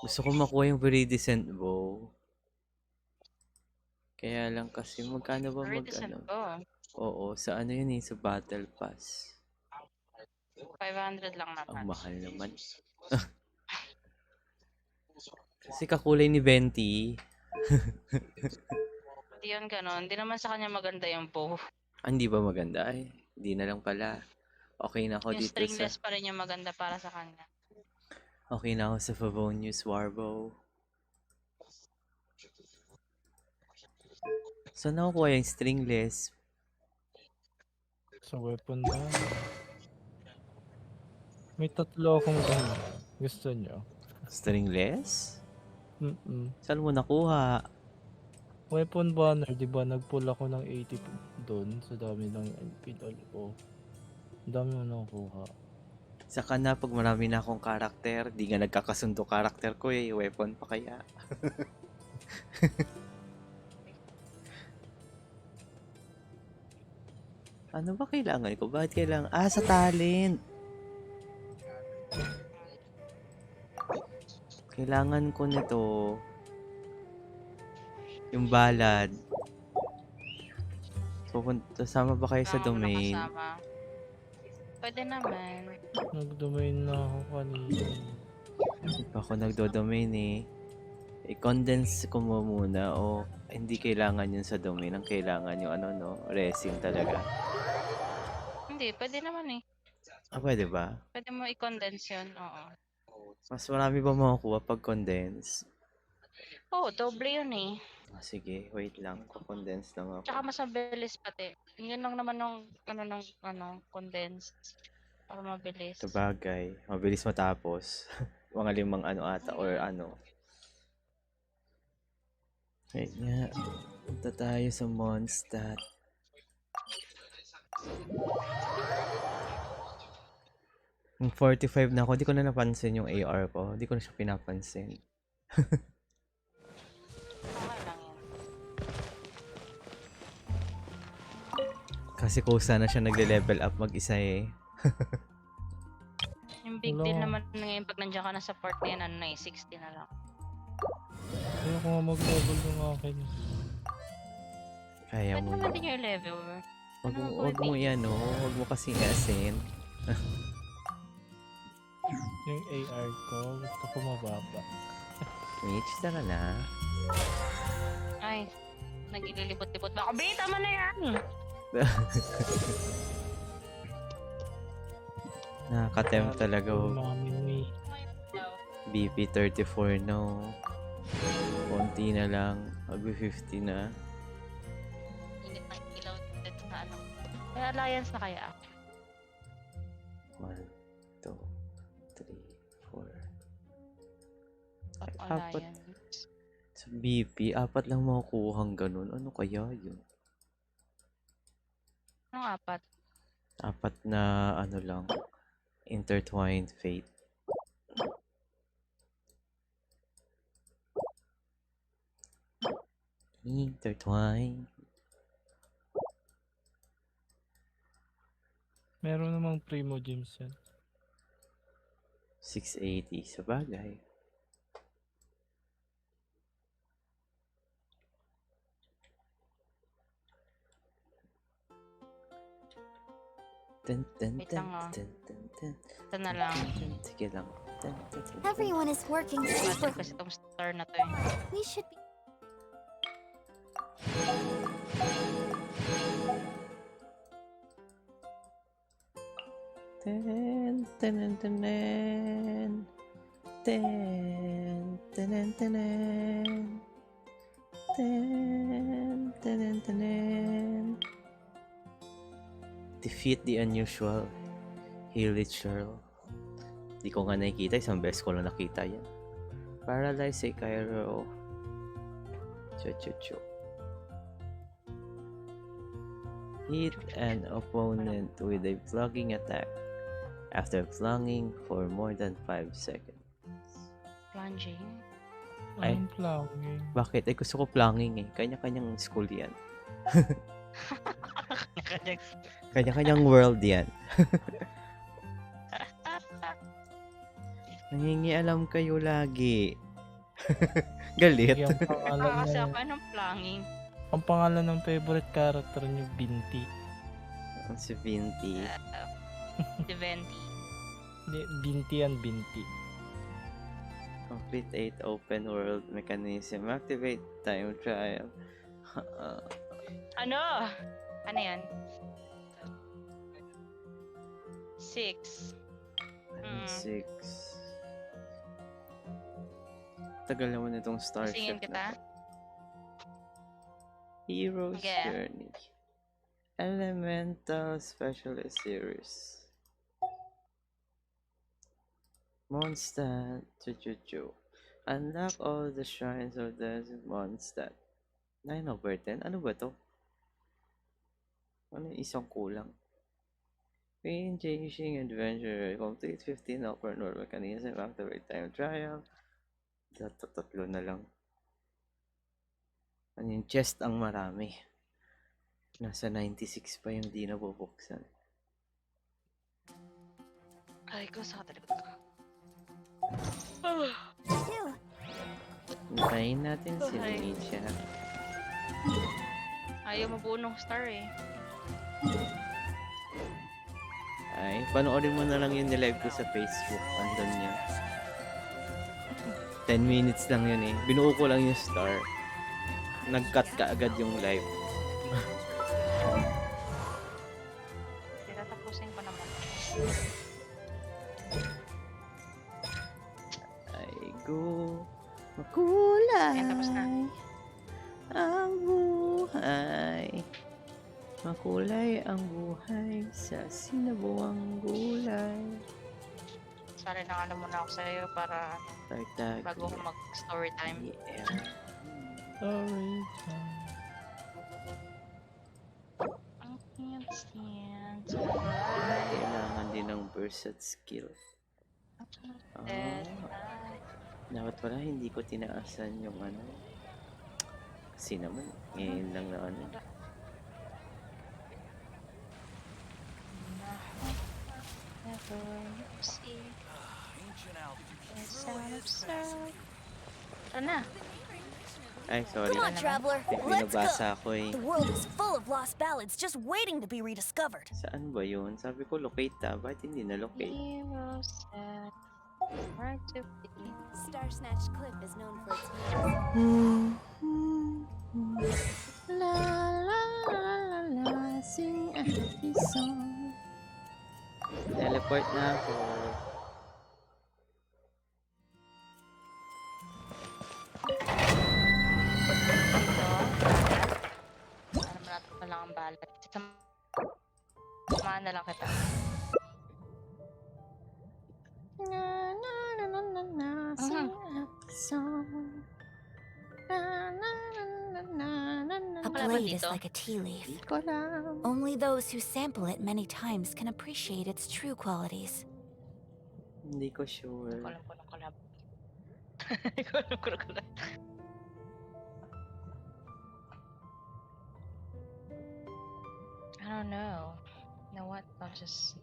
Speaker 2: Gusto ko makuha yung Viridescent bow. Kaya lang kasi magkano ba
Speaker 16: Viridescent
Speaker 2: ano? Oo, sa ano yun eh, sa Battle Pass.
Speaker 16: 500 lang naman.
Speaker 2: Ang mahal naman. Kasi kakulay ni Venti.
Speaker 16: Hindi yun ganon. Hindi naman sa kanya maganda yung bow.
Speaker 2: Hindi ba maganda? Ay, hindi na lang pala. Okay na ako
Speaker 16: Yung
Speaker 2: dito sa...
Speaker 16: stringless pa rin yung maganda para sa kanya.
Speaker 2: Okay na ako sa Favonius Warbow. Saan nakukuha yung stringless?
Speaker 8: Sa weapon na. May tatlo akong ganun. Gusto nyo?
Speaker 2: Stringless?
Speaker 8: Mm-mm.
Speaker 2: Saan mo nakuha?
Speaker 8: Weapon banner, di ba? Nag-pull ako ng 80 doon sa dami ng NPL ko. Ang dami mo nakuha.
Speaker 2: Saka na pag marami na akong karakter, di nga nagkakasundo karakter ko eh. Weapon pa kaya. Ano ba kailangan ko? Bakit kailangan? Ah, sa talent! Kailangan ko nito. Yung ballad. Pupunta, sama ba kayo sa domain?
Speaker 16: Nakasama. Pwede naman.
Speaker 8: Nag-domain na ako kanina.
Speaker 2: Hindi pa ako nagdo-domain eh. I-condense ko mo muna o hindi kailangan yun sa domain. Ang kailangan yung ano no, resin talaga.
Speaker 16: Hindi, pwede naman eh.
Speaker 2: Ah, pwede ba?
Speaker 16: Pwede mo i-condense yun, oo.
Speaker 2: Mas marami ba makukuha pag condense?
Speaker 16: Oo, doble yun eh.
Speaker 2: Sige, wait lang. Ko-condense lang ako.
Speaker 16: Tsaka mas mabilis pati. Yun lang naman ng condensed. Para mabilis.
Speaker 2: Sabagay, mabilis matapos. Mga 5 ano ata or ano. Wait nga. Punta tayo sa Mondstadt. Yung 45 na ako, di ko na napansin yung AR ko. Di ko na siya pinapansin. Kasi kusa na siya nagle-level up mag-isa eh.
Speaker 16: Yung big deal naman ngayon pag nandiyan ka na sa part na yan, ano na eh, 60 na lang.
Speaker 8: Ayoko nga mag-level ng akin.
Speaker 2: Kaya
Speaker 16: Pwede
Speaker 2: mo
Speaker 16: naman
Speaker 2: yun.
Speaker 16: din yung level.
Speaker 2: Wag mo yan oh. Wag mo kasing asin.
Speaker 8: Yung AR ko, gusto ko mababa.
Speaker 2: Mitch, tara na.
Speaker 16: Ay, nagililibot-libot ba ako? Be, tama na yan!
Speaker 2: Nakaka-tempt talaga oh. BP 34 no. Konti na lang. Mag-50 na.
Speaker 16: Init ng ilaw dito sa ano. May alliance na kaya ako.
Speaker 2: 1, 2, 3, 4.
Speaker 16: Top
Speaker 2: Apat.
Speaker 16: alliance.
Speaker 2: Sa BP, 4 lang makukuhang ganun. Ano kaya yun?
Speaker 16: Anong 4?
Speaker 2: 4 na ano lang. Intertwined fate. Intertwined.
Speaker 8: Meron namang Primo Gems yan.
Speaker 2: 680 sa bagay.
Speaker 16: Wait lang ah. Ito na lang.
Speaker 2: Sige lang.
Speaker 6: Everyone is working super.
Speaker 16: Kasi itong star na to eh.
Speaker 6: We should be.
Speaker 2: Ten, ten, ten, ten, ten, ten, ten, ten, ten, ten. Defeat the unusual. Heal it, Cheryl. Di ko nga nakikita. Isang beses ko lang nakita yan. Paralyze si Cairo. Chu. Hit an opponent with a plugging attack after plunging for more than 5 seconds.
Speaker 16: Plunging?
Speaker 2: Ay,
Speaker 8: plunging.
Speaker 2: Bakit? Eh, gusto ko plunging eh. Kanya-kanyang school yan. Kanya-kanyang world yan. Nangingialam kayo lagi. Galit.
Speaker 8: Yung pangalan
Speaker 16: Kasi
Speaker 8: niya,
Speaker 16: ako anong plunging?
Speaker 8: ang pangalan ng favorite character niyo, Binti.
Speaker 2: Si Vinti.
Speaker 16: Si Venti.
Speaker 8: Binti yan, Binti.
Speaker 2: Complete 8 open world mechanism. Activate time trial.
Speaker 16: Ano? Ano yan? 6.
Speaker 2: 6. Tagal naman itong starship
Speaker 16: Singin kita?
Speaker 2: na to. Hero's
Speaker 16: Okay.
Speaker 2: Journey. Elemental Specialist Series. Mondstadt. Chu. Unlock all the shrines of the Mondstadt. 9/10? Ano ba to? Ano yung isang kulang? Changing adventure. Complete 15 open world mechanism. Activate time trial. Tatlo na lang. Ano yung chest ang marami. Nasa 96 pa yung di nabubuksan.
Speaker 16: Ay, ko sa katalikod ka.
Speaker 2: Napain natin si Nietzsche.
Speaker 16: Ayaw mabunong star eh.
Speaker 2: Ay, panoorin mo na lang yung nilive ko sa Facebook. Andun niya. 10 minutes lang yun eh. Binuo ko lang yung star. Nag-cut ka agad yung live.
Speaker 16: Tinatapusin ko naman.
Speaker 2: I go Makulay
Speaker 16: Ayan, tapos na.
Speaker 2: ang buhay. Makulay ang buhay sa sinabuang gulay.
Speaker 16: Sorry na ano muna ako sa'yo para bago ko mag-story time.
Speaker 2: Yeah.
Speaker 8: Sorry.
Speaker 2: Kailangan din ng burst at skill. Dapat pala hindi ko tinaasan yung ano. Kasi naman, ngayon lang na ano.
Speaker 16: Ano?
Speaker 2: Ay, sorry.
Speaker 15: Come on, traveler. Let's
Speaker 2: Binabasa
Speaker 15: go.
Speaker 2: ko eh.
Speaker 15: The world is full of lost ballads just waiting to be rediscovered.
Speaker 2: Saan ba yun? Sabi ko locate bakit hindi na-locate?
Speaker 21: Star Snatch Cliff is known for its
Speaker 2: La la la la la, sing a happy song. Teleport na ako.
Speaker 16: Ano ba natin pa lang ang ballad? Samahan na lang kita.
Speaker 2: Na na na na na na, sing a happy song. Na na na na na na na.
Speaker 1: A blade is like a tea leaf. Only those who sample it many times can appreciate its true qualities.
Speaker 2: Hindi ko sure.
Speaker 16: Hindi ko alam kung anong collab. Hindi ko alam kung anong collab. I don't know. You know what? I'll just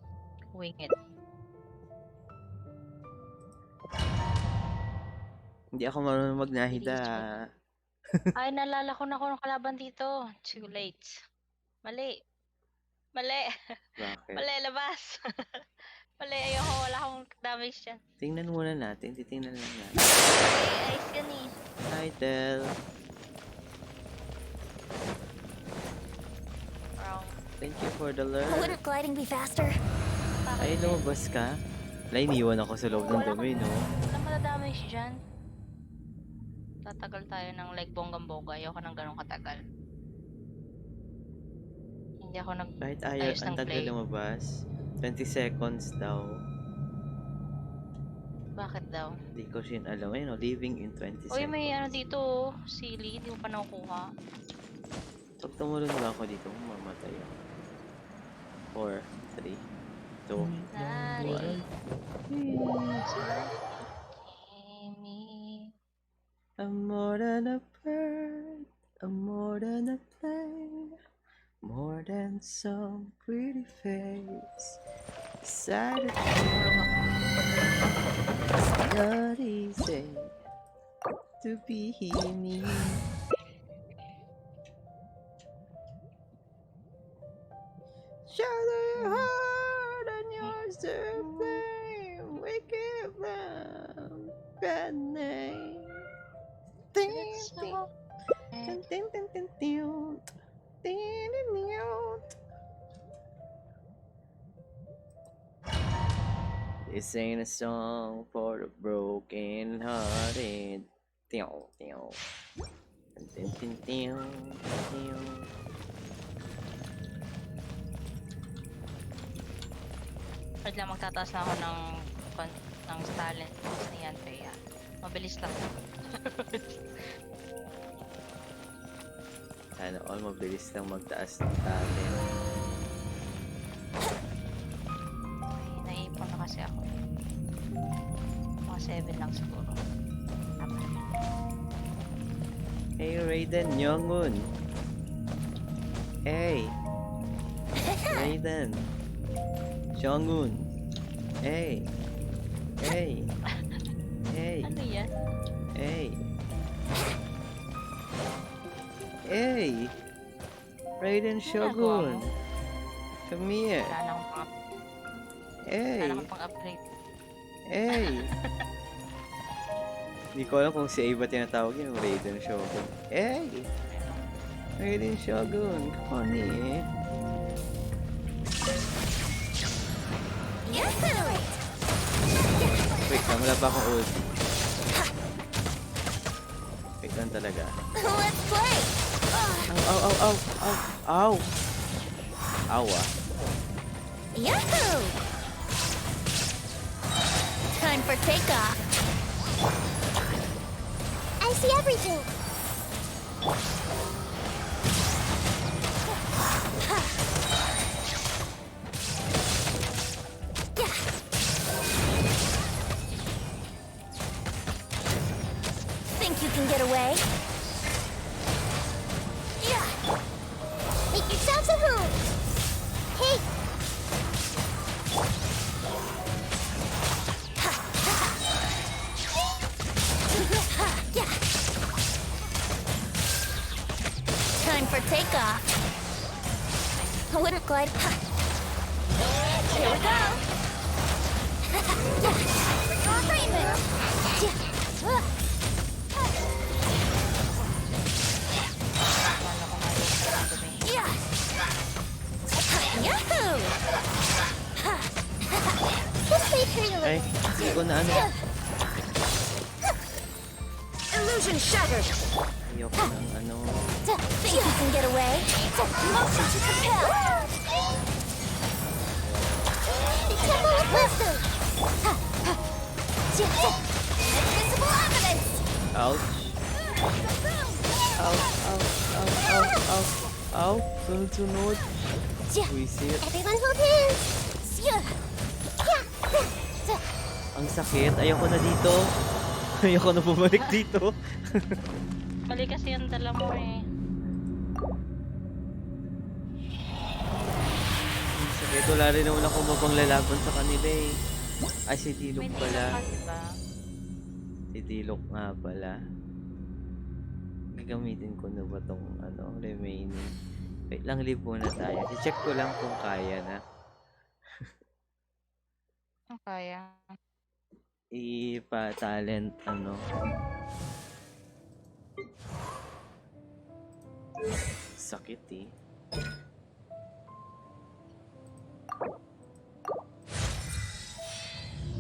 Speaker 16: wing it.
Speaker 2: Hindi ako marunong magnahida.
Speaker 16: Ay, naalala ko na kung anong kalaban dito. Too late. Mali. Mali.
Speaker 2: Bakit?
Speaker 16: Mali, labas. Mali, ayoko. Wala akong damage dyan.
Speaker 2: Tingnan muna natin. Titingnan lang natin.
Speaker 16: Ay, ice yan eh.
Speaker 2: Hi, Del.
Speaker 16: Wrong.
Speaker 2: Thank you for the lure.
Speaker 15: Wouldn't gliding be faster?
Speaker 2: Ay, lumabas ka? Wala, iniwan ako sa loob ng dumi, no?
Speaker 16: Walang madadamage dyan. Tatagal tayo ng like bonggang-bongga. Ayoko ng ganong katagal. Hindi ako
Speaker 2: Kahit
Speaker 16: ayos
Speaker 2: ang
Speaker 16: ng
Speaker 2: tagal
Speaker 16: play.
Speaker 2: lumabas. 20 seconds daw.
Speaker 16: Bakit daw?
Speaker 2: Hindi ko siya alam. Ayun, living in 20
Speaker 16: Uy,
Speaker 2: seconds.
Speaker 16: may ano dito oh. Silly. Hindi mo pa nakukuha.
Speaker 2: Pag tumulong lang ako dito, mamatay ako. 4, 3, 2, 1. I'm more than a bird, I'm more than a plane, more than some pretty face. Beside a tree, it's not easy to be me. Shadow your heart and yours to flame, wake up from bad name. Ding, ding, ding, ding, ding, ding, ding, ding, ding, ding. This ain't a song for the broken hearted. Ding, ding, ding, ding, ding, ding.
Speaker 16: Pwede lang magtataas na ako ng talent niyan kaya mabilis lang.
Speaker 2: Sana all mabilis lang magtaas ng talent.
Speaker 16: Naipon na kasi ako. Mga 7 lang siguro.
Speaker 2: Hey Raiden, Yongun. Hey. Raiden. Jonggun. Hey. Hey. Hey.
Speaker 16: Ano yan?
Speaker 2: Hey. Hey. Raiden Shogun. Come here.
Speaker 16: Wala na akong
Speaker 2: Hey.
Speaker 16: pang-upgrade.
Speaker 2: Hey. Hindi ko alam kung si Ava tinatawag yun, Raiden Shogun. Hey. Raiden Shogun. Come on here.
Speaker 15: Yes, sir.
Speaker 2: Wait, wala pa akong ult. Saan talaga?
Speaker 1: Let's play!
Speaker 2: Ow! Awa.
Speaker 1: Yahoo! Time for takeoff.
Speaker 6: I see everything.
Speaker 1: Think you can get away?
Speaker 6: Yeah. Make yourselves at home. Hey.
Speaker 1: Time for takeoff. I wouldn't glide. Here we go. For treatment. Yahoo!
Speaker 6: This may hurt a
Speaker 2: Ay,
Speaker 6: little.
Speaker 2: hindi ko na ano.
Speaker 1: Illusion shattered.
Speaker 2: Ayoko ng ano.
Speaker 1: Think you can get away? Motion to compel.
Speaker 6: The Temple of Wisdom.
Speaker 1: Invisible evidence.
Speaker 2: Ouch. Ow. Sunod. Wisit.
Speaker 6: Everyone hold hands.
Speaker 2: Ang sakit. Ayoko na dito. Ayoko na bumalik dito.
Speaker 16: Mali kasi yung dala mo eh.
Speaker 2: Ang sakit. Wala rin naman ako mabang lalaban sa kanila eh. Ay, si Dilok
Speaker 16: May
Speaker 2: pala.
Speaker 16: dila ka, diba?
Speaker 2: Si Dilok nga pala. Gagamitin ko na ba tong ano, remaining? Wait lang, live muna tayo. I-check ko lang kung kaya na.
Speaker 16: Ang kaya.
Speaker 2: Ipa-talent ano. Sakit eh.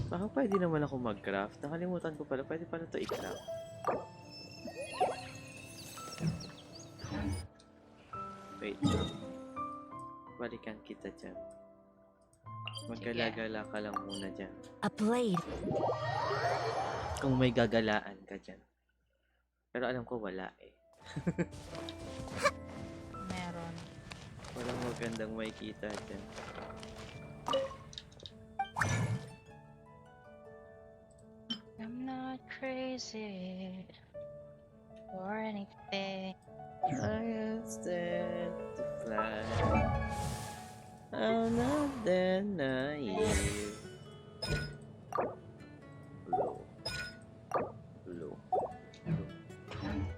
Speaker 2: Baka pwede naman ako mag-craft. Nakalimutan ko pala. Pwede pala ito i-craft. Wait. Balikan kita dyan. Maggalagala ka lang muna dyan.
Speaker 1: A blade.
Speaker 2: Kung may gagalaan ka dyan. Pero alam ko wala eh.
Speaker 16: Meron.
Speaker 2: Walang magandang may kita dyan.
Speaker 16: I'm not crazy or anything.
Speaker 2: I am set to fly. I'm not that naive. Blue.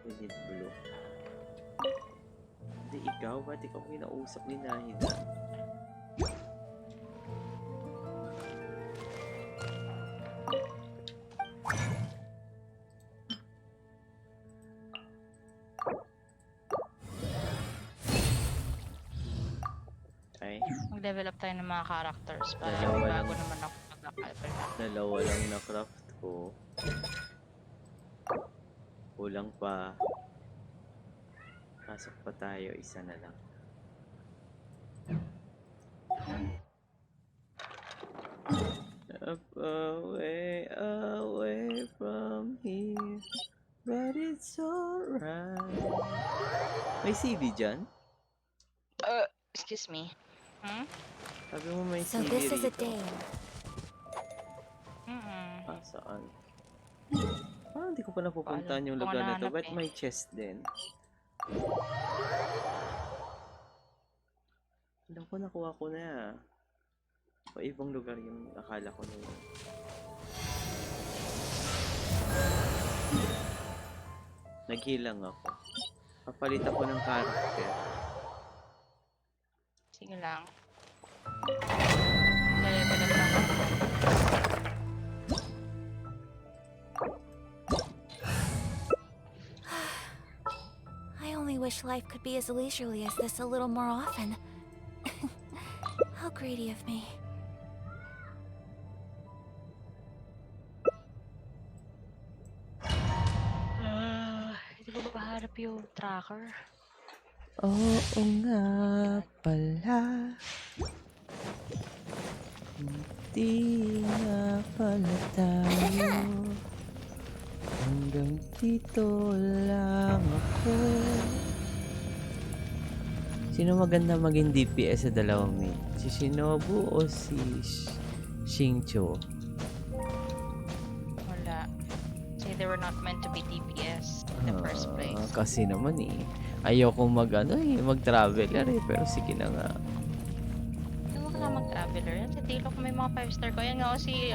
Speaker 2: We need blue. Hindi ikaw, ba't ikaw kinausap ni Nahida?
Speaker 16: Mag-develop tayo ng mga characters para
Speaker 2: Dalawa
Speaker 16: bago
Speaker 2: lang.
Speaker 16: naman ako mag-level.
Speaker 2: Dalawa lang na craft ko. Kulang pa. Pasok pa tayo, isa na lang. Up away, away from here. But it's alright. May CD dyan?
Speaker 16: Excuse me. Hmm?
Speaker 2: Sabi mo may
Speaker 1: So
Speaker 2: CD
Speaker 1: this is a
Speaker 2: rito.
Speaker 1: dame.
Speaker 2: Ah, saan? Parang hindi ko pa napupuntahan yung
Speaker 16: Hindi ko
Speaker 2: lugar na to.
Speaker 16: nahanap
Speaker 2: Ba't
Speaker 16: eh.
Speaker 2: may chest din? Alam ko, nakuha ko na. O ibang lugar yung akala ko na yun. Naghilang ako. Papalit ako ng character.
Speaker 16: Sige lang. Level up lang ako.
Speaker 1: I only wish life could be as leisurely as this a little more often. How greedy of me.
Speaker 16: Hindi ko pew tracker.
Speaker 12: Oo nga pala. Hindi nga pala tayo. Hanggang dito lang ako. Sino maganda maging DPS sa dalawang main? Si Shinobu o si Xingqiu?
Speaker 16: Wala. Say they were not meant to be DPS in the first place.
Speaker 12: Kasi naman ayoko mag-traveler pero sige na nga.
Speaker 16: Ano ka na mag-traveler? Yan si Tilo kung may mga 5-star ko. Yan nga si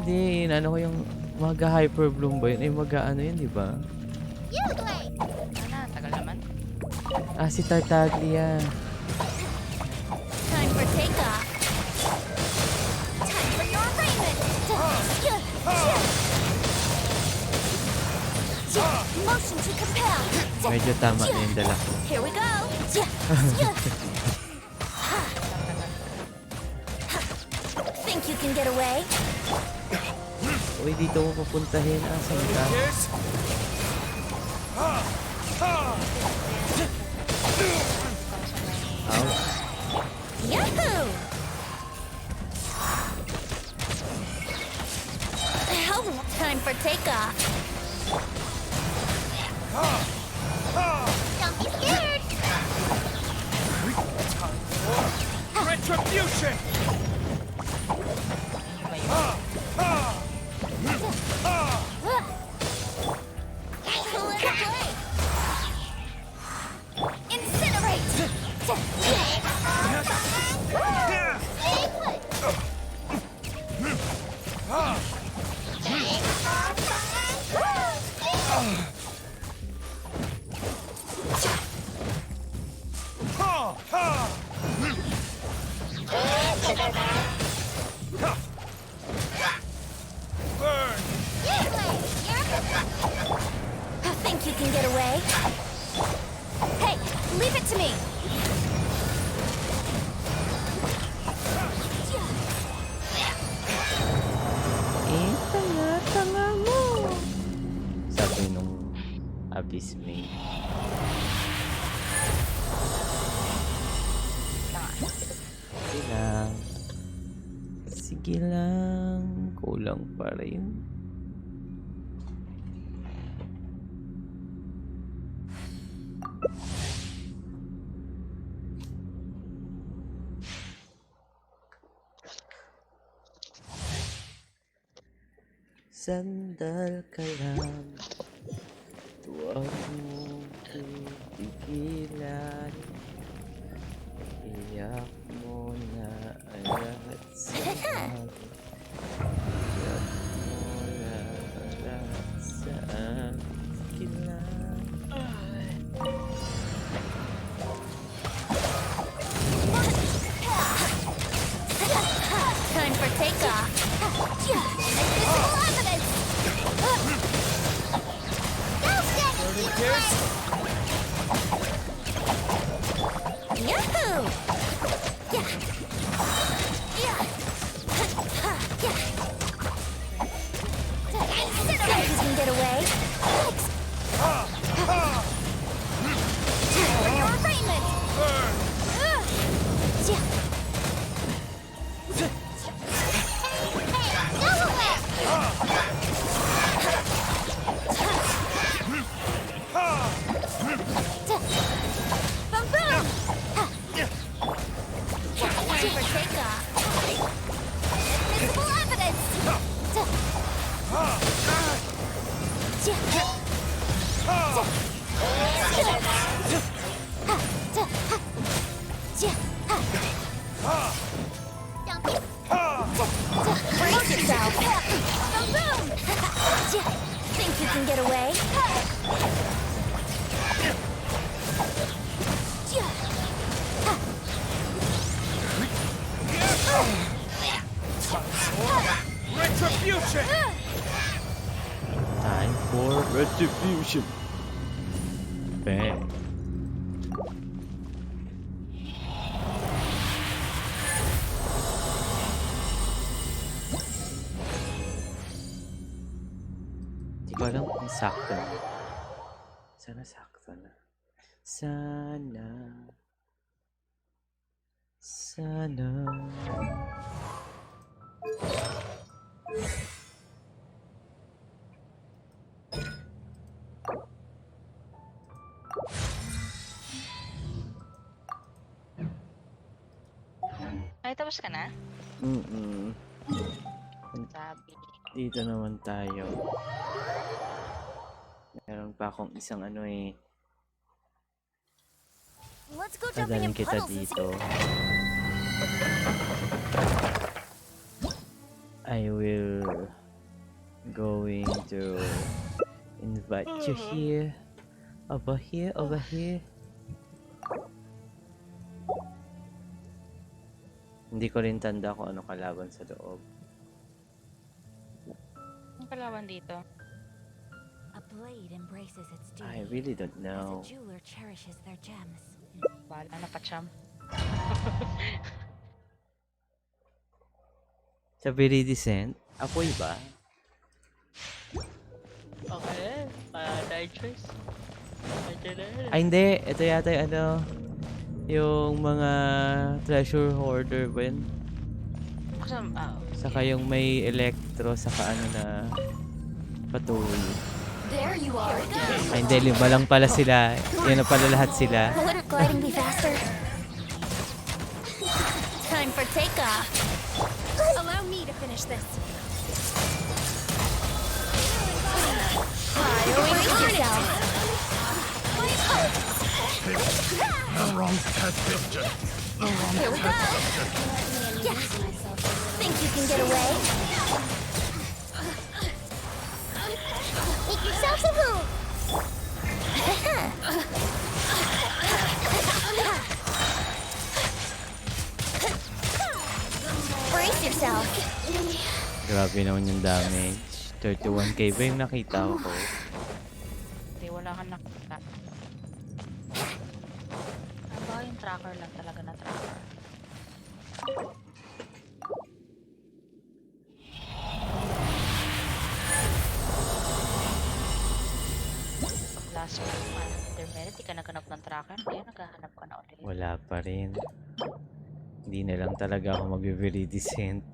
Speaker 12: Hindi, ko yung mag-hyperbloom ba yun? Mag-ano yun, di ba?
Speaker 16: Tagal naman.
Speaker 12: Si Tartaglia.
Speaker 15: Time for takeoff. Time for your raiment. Motion to compel.
Speaker 12: Medyo tama na yung dala ko.
Speaker 15: Here we go. Think you can get away?
Speaker 12: Uy, dito ko pupuntahin. Saan ka?
Speaker 15: Yahoo! Oh, time for takeoff. Don't be scared.
Speaker 13: Retribution!
Speaker 15: Incinerate! Think you can get away? Hey, leave it to me!
Speaker 12: Tanga mo! Sabi nung Abyss Main. Sige lang. Kulang pa rin. Sandal ka lang, huwag mo pigilan. Iyak mo na ang lahat sa akin. Iyak mo na ang lahat sa akin lang.
Speaker 15: Time for takeoff. Invisible evidence. Yahoo! Think you can get away? For your raiment. Brace yourself. Boom! Think you can get away?
Speaker 13: Retribution!
Speaker 12: Time for retribution. Bang. Di ko alam kung sakto.
Speaker 2: Sana sakto na. Sana. Sana.
Speaker 16: Ay, tapos ka na? Sabi.
Speaker 2: Dito naman tayo. Meron pa akong isang ano eh.
Speaker 15: Let's go jumping in
Speaker 2: Dadalhin kita
Speaker 15: puddles and
Speaker 2: dito. I will going to invite you here. Over here, over here. Hindi ko rin tanda kung ano kalaban sa loob.
Speaker 16: Ang kalaban dito.
Speaker 1: A blade embraces its duty.
Speaker 2: I really don't know.
Speaker 1: As a jeweler cherishes their gems.
Speaker 16: Bahala na, Pacham.
Speaker 2: Sa Viridescent, apoy ba?
Speaker 16: Okay, die choice.
Speaker 2: Ay hindi, ito yata yung ano, yung mga treasure hoarder ba yun? Saka yung may electro, saka ano na patuloy.
Speaker 15: There you are.
Speaker 2: Ay hindi, 5 lang pala sila. Yan na pala lahat sila.
Speaker 15: Wouldn't gliding be faster? Time for takeoff. Allow me to finish this. Brace yourself.
Speaker 9: The wrong suggestion. The wrong
Speaker 15: Here we go. Yeah. Think you can get away? Make yourselves a move. Brace yourself.
Speaker 2: Grabe naman yung damage. 31k ba yung nakita ko?
Speaker 16: Hindi, wala kang nakita. Ano ba yung tracker lang talaga na tracker? Last one, intermediate, di ka naghanap ng tracker. Ngayon, naghahanap ka na ulit.
Speaker 2: Wala pa rin. Hindi na lang talaga ako mag-Viridescent.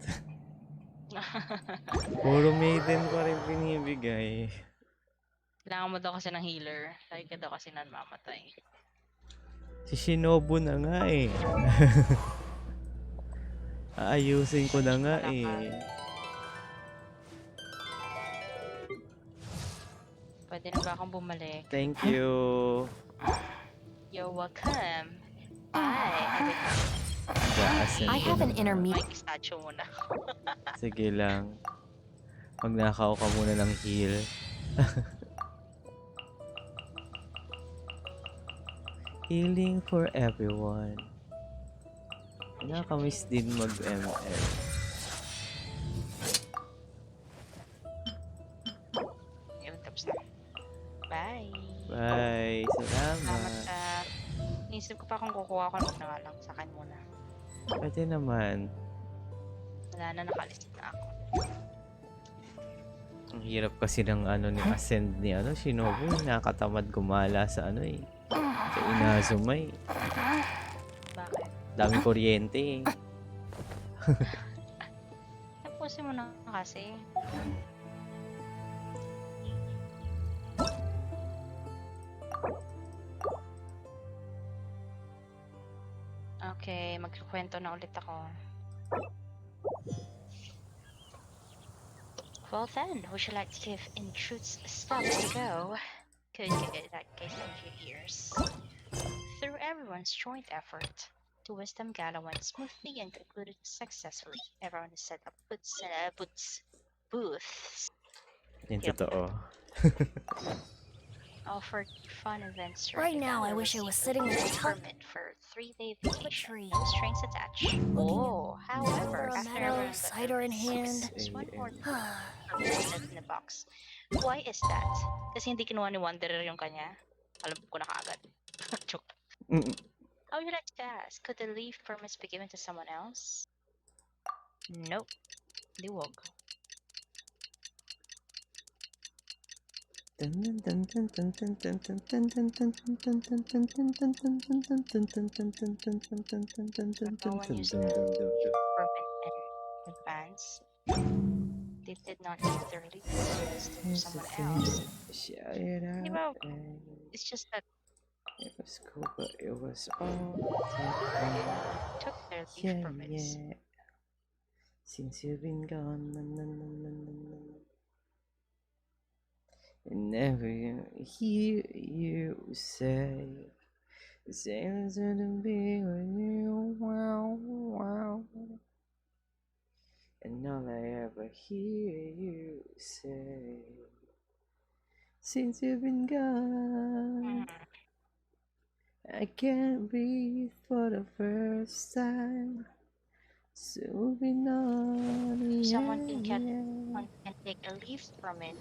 Speaker 2: Puro maiden pa rin binibigay.
Speaker 16: Kailangan mo daw kasi ng healer. Lagi ka daw kasi namamatay.
Speaker 2: Si Shinobu na nga eh. Aayusin ko na nga eh.
Speaker 16: Pwede na ba akong bumalik?
Speaker 2: Thank you.
Speaker 16: You're welcome. Bye.
Speaker 2: I
Speaker 10: have an intermediate.
Speaker 16: May statue muna.
Speaker 2: Sige lang. Magnakaw ka muna ng heal. Healing for everyone. Nakakamiss din mag-ML.
Speaker 16: Yun, tapos na. Bye.
Speaker 2: Bye. Salamat.
Speaker 16: Inisip ko pa kung kukuha ko. Huwag na nga lang. Sa akin muna.
Speaker 2: Pwede naman.
Speaker 16: Wala na, nakalis na ako.
Speaker 2: Ang hirap kasi ng ano ni Ascend ni ano, Shinobu. Nakatamad gumala sa ano eh. Sa Inazumay.
Speaker 16: Bakit?
Speaker 2: Dami kuryente eh.
Speaker 16: Tapusin mo na kasi. Okay, magkukwento na ulit ako. Well then, would you like to give Intrude's stuff to go? Could get that case in a few years. Through everyone's joint effort, the Wisdom Gala went smoothly and concluded successfully. Everyone has set up booths.
Speaker 2: Yung totoo.
Speaker 16: Offered fun events.
Speaker 15: Right now, I wish I was sitting at the top
Speaker 16: permit for 3-day vacation. No strings attached. Oh, however,
Speaker 15: over a meadow, cider in hand.
Speaker 16: There's one more in the box. Why is that? Kasi hindi kinuha ni Wanderer yung kanya. Alam ko na kaagad. Joke. How would you like to ask? Could the leave permits be given to someone else? Nope. Di wag. No one used permit in advance. They did not use their leave permits to someone else. Diba, it's just that
Speaker 2: it was cool, but it was all
Speaker 16: took their leave permits.
Speaker 2: yeah. Since you've been gone, na, na, na, na, na, na. And never hear you say sailors gonna be with you, wow, wow. And all I ever hear you say, since you've been gone, I can't breathe for the first time. So we know,
Speaker 16: Someone can take a leave permit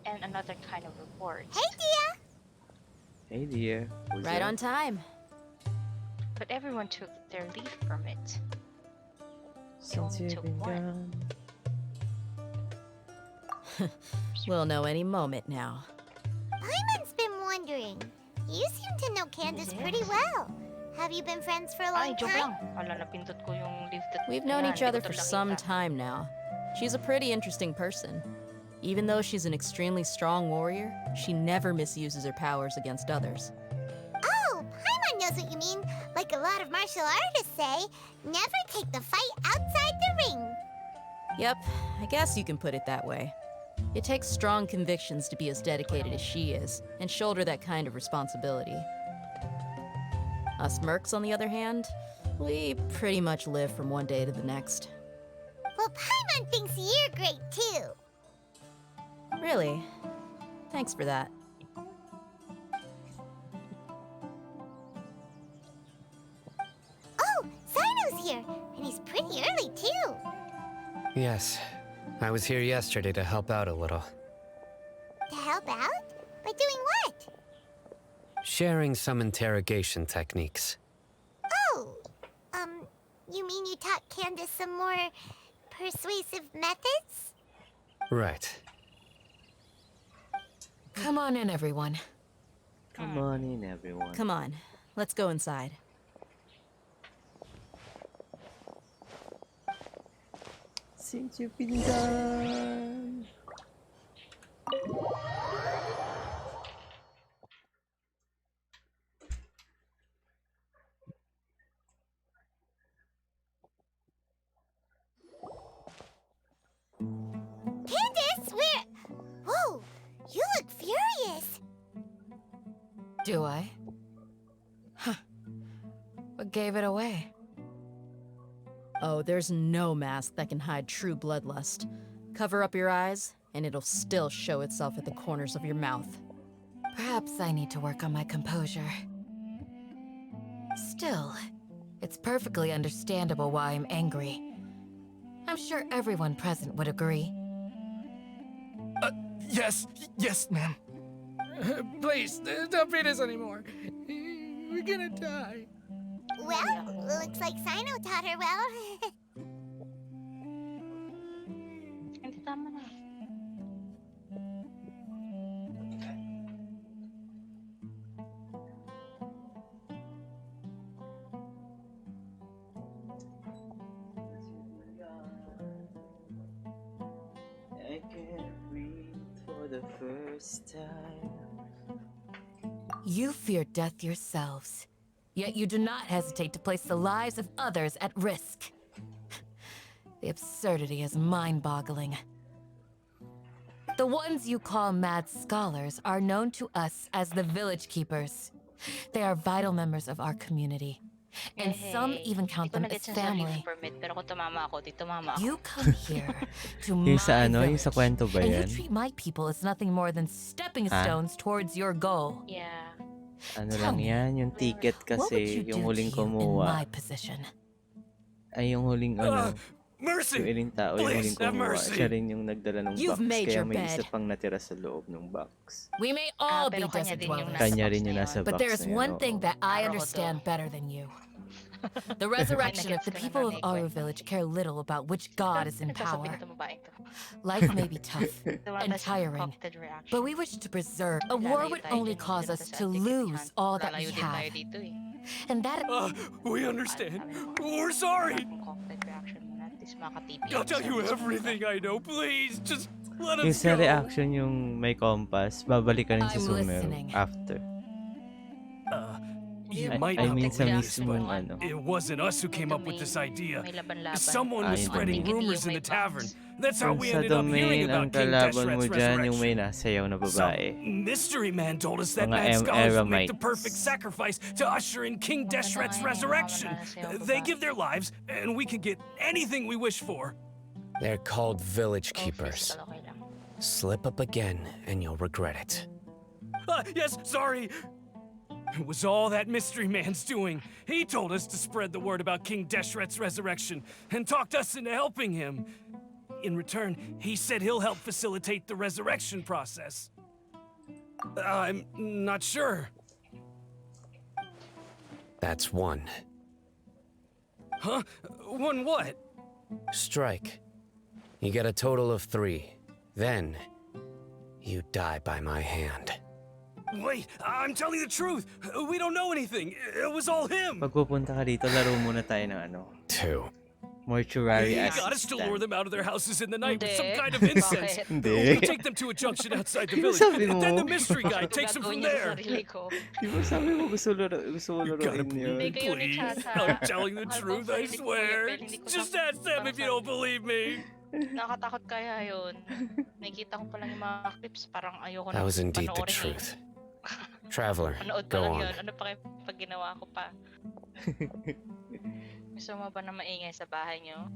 Speaker 16: and another kind of reward.
Speaker 6: Hey, Dia!
Speaker 2: Hey, dear.
Speaker 21: Right on time.
Speaker 16: But everyone took their leave permit. They
Speaker 2: Since
Speaker 16: only
Speaker 2: you've
Speaker 16: took
Speaker 2: been
Speaker 16: one.
Speaker 2: gone.
Speaker 21: We'll know any moment now.
Speaker 6: Paimon's been wondering. You seem to know Candace pretty well. Have you been friends for a long time?
Speaker 21: We've known each other for some time now. She's a pretty interesting person. Even though she's an extremely strong warrior, she never misuses her powers against others.
Speaker 6: Oh, Paimon knows what you mean. Like a lot of martial artists say, never take the fight outside the ring.
Speaker 21: Yep, I guess you can put it that way. It takes strong convictions to be as dedicated as she is, and shoulder that kind of responsibility. Us mercs, on the other hand, we pretty much live from one day to the next.
Speaker 6: Well, Paimon thinks you're great too.
Speaker 21: Really? Thanks for that.
Speaker 6: Oh, Sino's here, and he's pretty early too.
Speaker 19: Yes, I was here yesterday to help out a little.
Speaker 6: To help out? By doing what?
Speaker 19: Sharing some interrogation techniques.
Speaker 6: Oh, you mean you taught Candace some more persuasive methods?
Speaker 19: Right.
Speaker 10: Come on in, everyone.
Speaker 2: Come on in, everyone.
Speaker 21: Come on, let's go inside.
Speaker 2: Since you've been gone.
Speaker 6: Candace, where? Whoa, you look furious.
Speaker 10: Do I? Huh. What gave it away?
Speaker 21: Oh, there's no mask that can hide true bloodlust. Cover up your eyes, and it'll still show itself at the corners of your mouth.
Speaker 10: Perhaps I need to work on my composure. Still, it's perfectly understandable why I'm angry. I'm sure everyone present would agree.
Speaker 14: Yes, ma'am. Please, don't beat us anymore. We're gonna die.
Speaker 6: Well, looks like Sino taught her well.
Speaker 2: I can't breathe for the first time.
Speaker 10: You fear death yourselves, yet you do not hesitate to place the lives of others at risk. The absurdity is mind-boggling. The ones you call mad scholars are known to us as the Village Keepers. They are vital members of our community, and some even count them as family. You come here to my
Speaker 20: Yung sa ano, yung
Speaker 10: village,
Speaker 20: sa kwento ba
Speaker 10: and you
Speaker 20: yan?
Speaker 10: treat my people as nothing more than stepping stones towards your goal.
Speaker 16: Yeah.
Speaker 2: Ano lang yan, yung ticket kasi, yung huling kumuha. Ay, yung huling ano, yung iling tao, yung huling kumuha. Siya rin yung nagdala ng box, kaya may isa pang natira sa loob ng box.
Speaker 10: We may all be desert dwellers.
Speaker 2: Kanya rin yung nasa box
Speaker 10: But there is
Speaker 2: na yun,
Speaker 10: one
Speaker 2: oo.
Speaker 10: thing that I understand better than you. The resurrection of the people of Aru Village care little about which god is in power. Life may be tough and tiring, but we wish to preserve. A war would only cause us to lose all that we have. And that...
Speaker 13: We understand. We're sorry. I'll tell you everything I know. Please, just let
Speaker 20: Yung
Speaker 13: us
Speaker 20: sa
Speaker 13: go.
Speaker 20: reaction yung may compass, babalik ka rin sa
Speaker 10: I'm
Speaker 20: Sumeru
Speaker 10: listening.
Speaker 20: after.
Speaker 13: You
Speaker 20: I-
Speaker 13: might
Speaker 20: I
Speaker 13: not
Speaker 20: mean sa
Speaker 13: believe this,
Speaker 20: mismong
Speaker 13: but
Speaker 20: ano.
Speaker 13: it wasn't us who came up with this idea. Someone was
Speaker 20: Ayun
Speaker 13: spreading
Speaker 20: din.
Speaker 13: rumors in the tavern. That's how
Speaker 20: Kung
Speaker 13: we
Speaker 20: sa
Speaker 13: ended up hearing
Speaker 20: domain, ang
Speaker 13: about King
Speaker 20: kalaban mo
Speaker 13: Deshret's
Speaker 20: dyan yung may
Speaker 13: resurrection.
Speaker 20: nasayaw na babae.
Speaker 13: Some mystery man told us that
Speaker 20: Mga
Speaker 13: mad scholars would make the
Speaker 20: Eremites.
Speaker 13: perfect sacrifice to usher in King Deshret's resurrection. They give their lives, and we can get anything we wish for.
Speaker 19: They're called village keepers. Slip up again and you'll regret it.
Speaker 13: Yes, sorry. It was all that mystery man's doing. He told us to spread the word about King Deshret's resurrection and talked us into helping him. In return, he said he'll help facilitate the resurrection process. I'm not sure.
Speaker 19: That's one.
Speaker 13: Huh? One what?
Speaker 19: Strike. You get a total of 3. Then, you die by my hand.
Speaker 13: Wait, I'm telling the truth. We don't know anything. It was all him.
Speaker 20: Pag pupunta ka dito, laro muna tayo ng ano.
Speaker 19: 2.
Speaker 20: Mortuary
Speaker 13: He got us to lure them out of their houses in the night with some kind of incense.
Speaker 20: Hindi.
Speaker 13: We take them to a junction outside the
Speaker 20: Di ba
Speaker 13: village.
Speaker 20: sabi mo?
Speaker 13: Then the mystery guy takes them from there.
Speaker 20: Di ba sabi mo gusto mo laruin yun?
Speaker 13: Please, I'm telling the truth, I swear. Just ask them if you don't believe me.
Speaker 16: Nakatakot kaya yun. Nakikita ko pa lang yung mga clips, parang ayoko na
Speaker 19: That was indeed the
Speaker 16: panoorin eh.
Speaker 19: truth. Traveler,
Speaker 16: Panood pa
Speaker 19: go
Speaker 16: lang
Speaker 19: on.
Speaker 16: yun. Ano pa kayo pag ginawa ko pa? Gusto mo ba na maingay sa bahay niyo?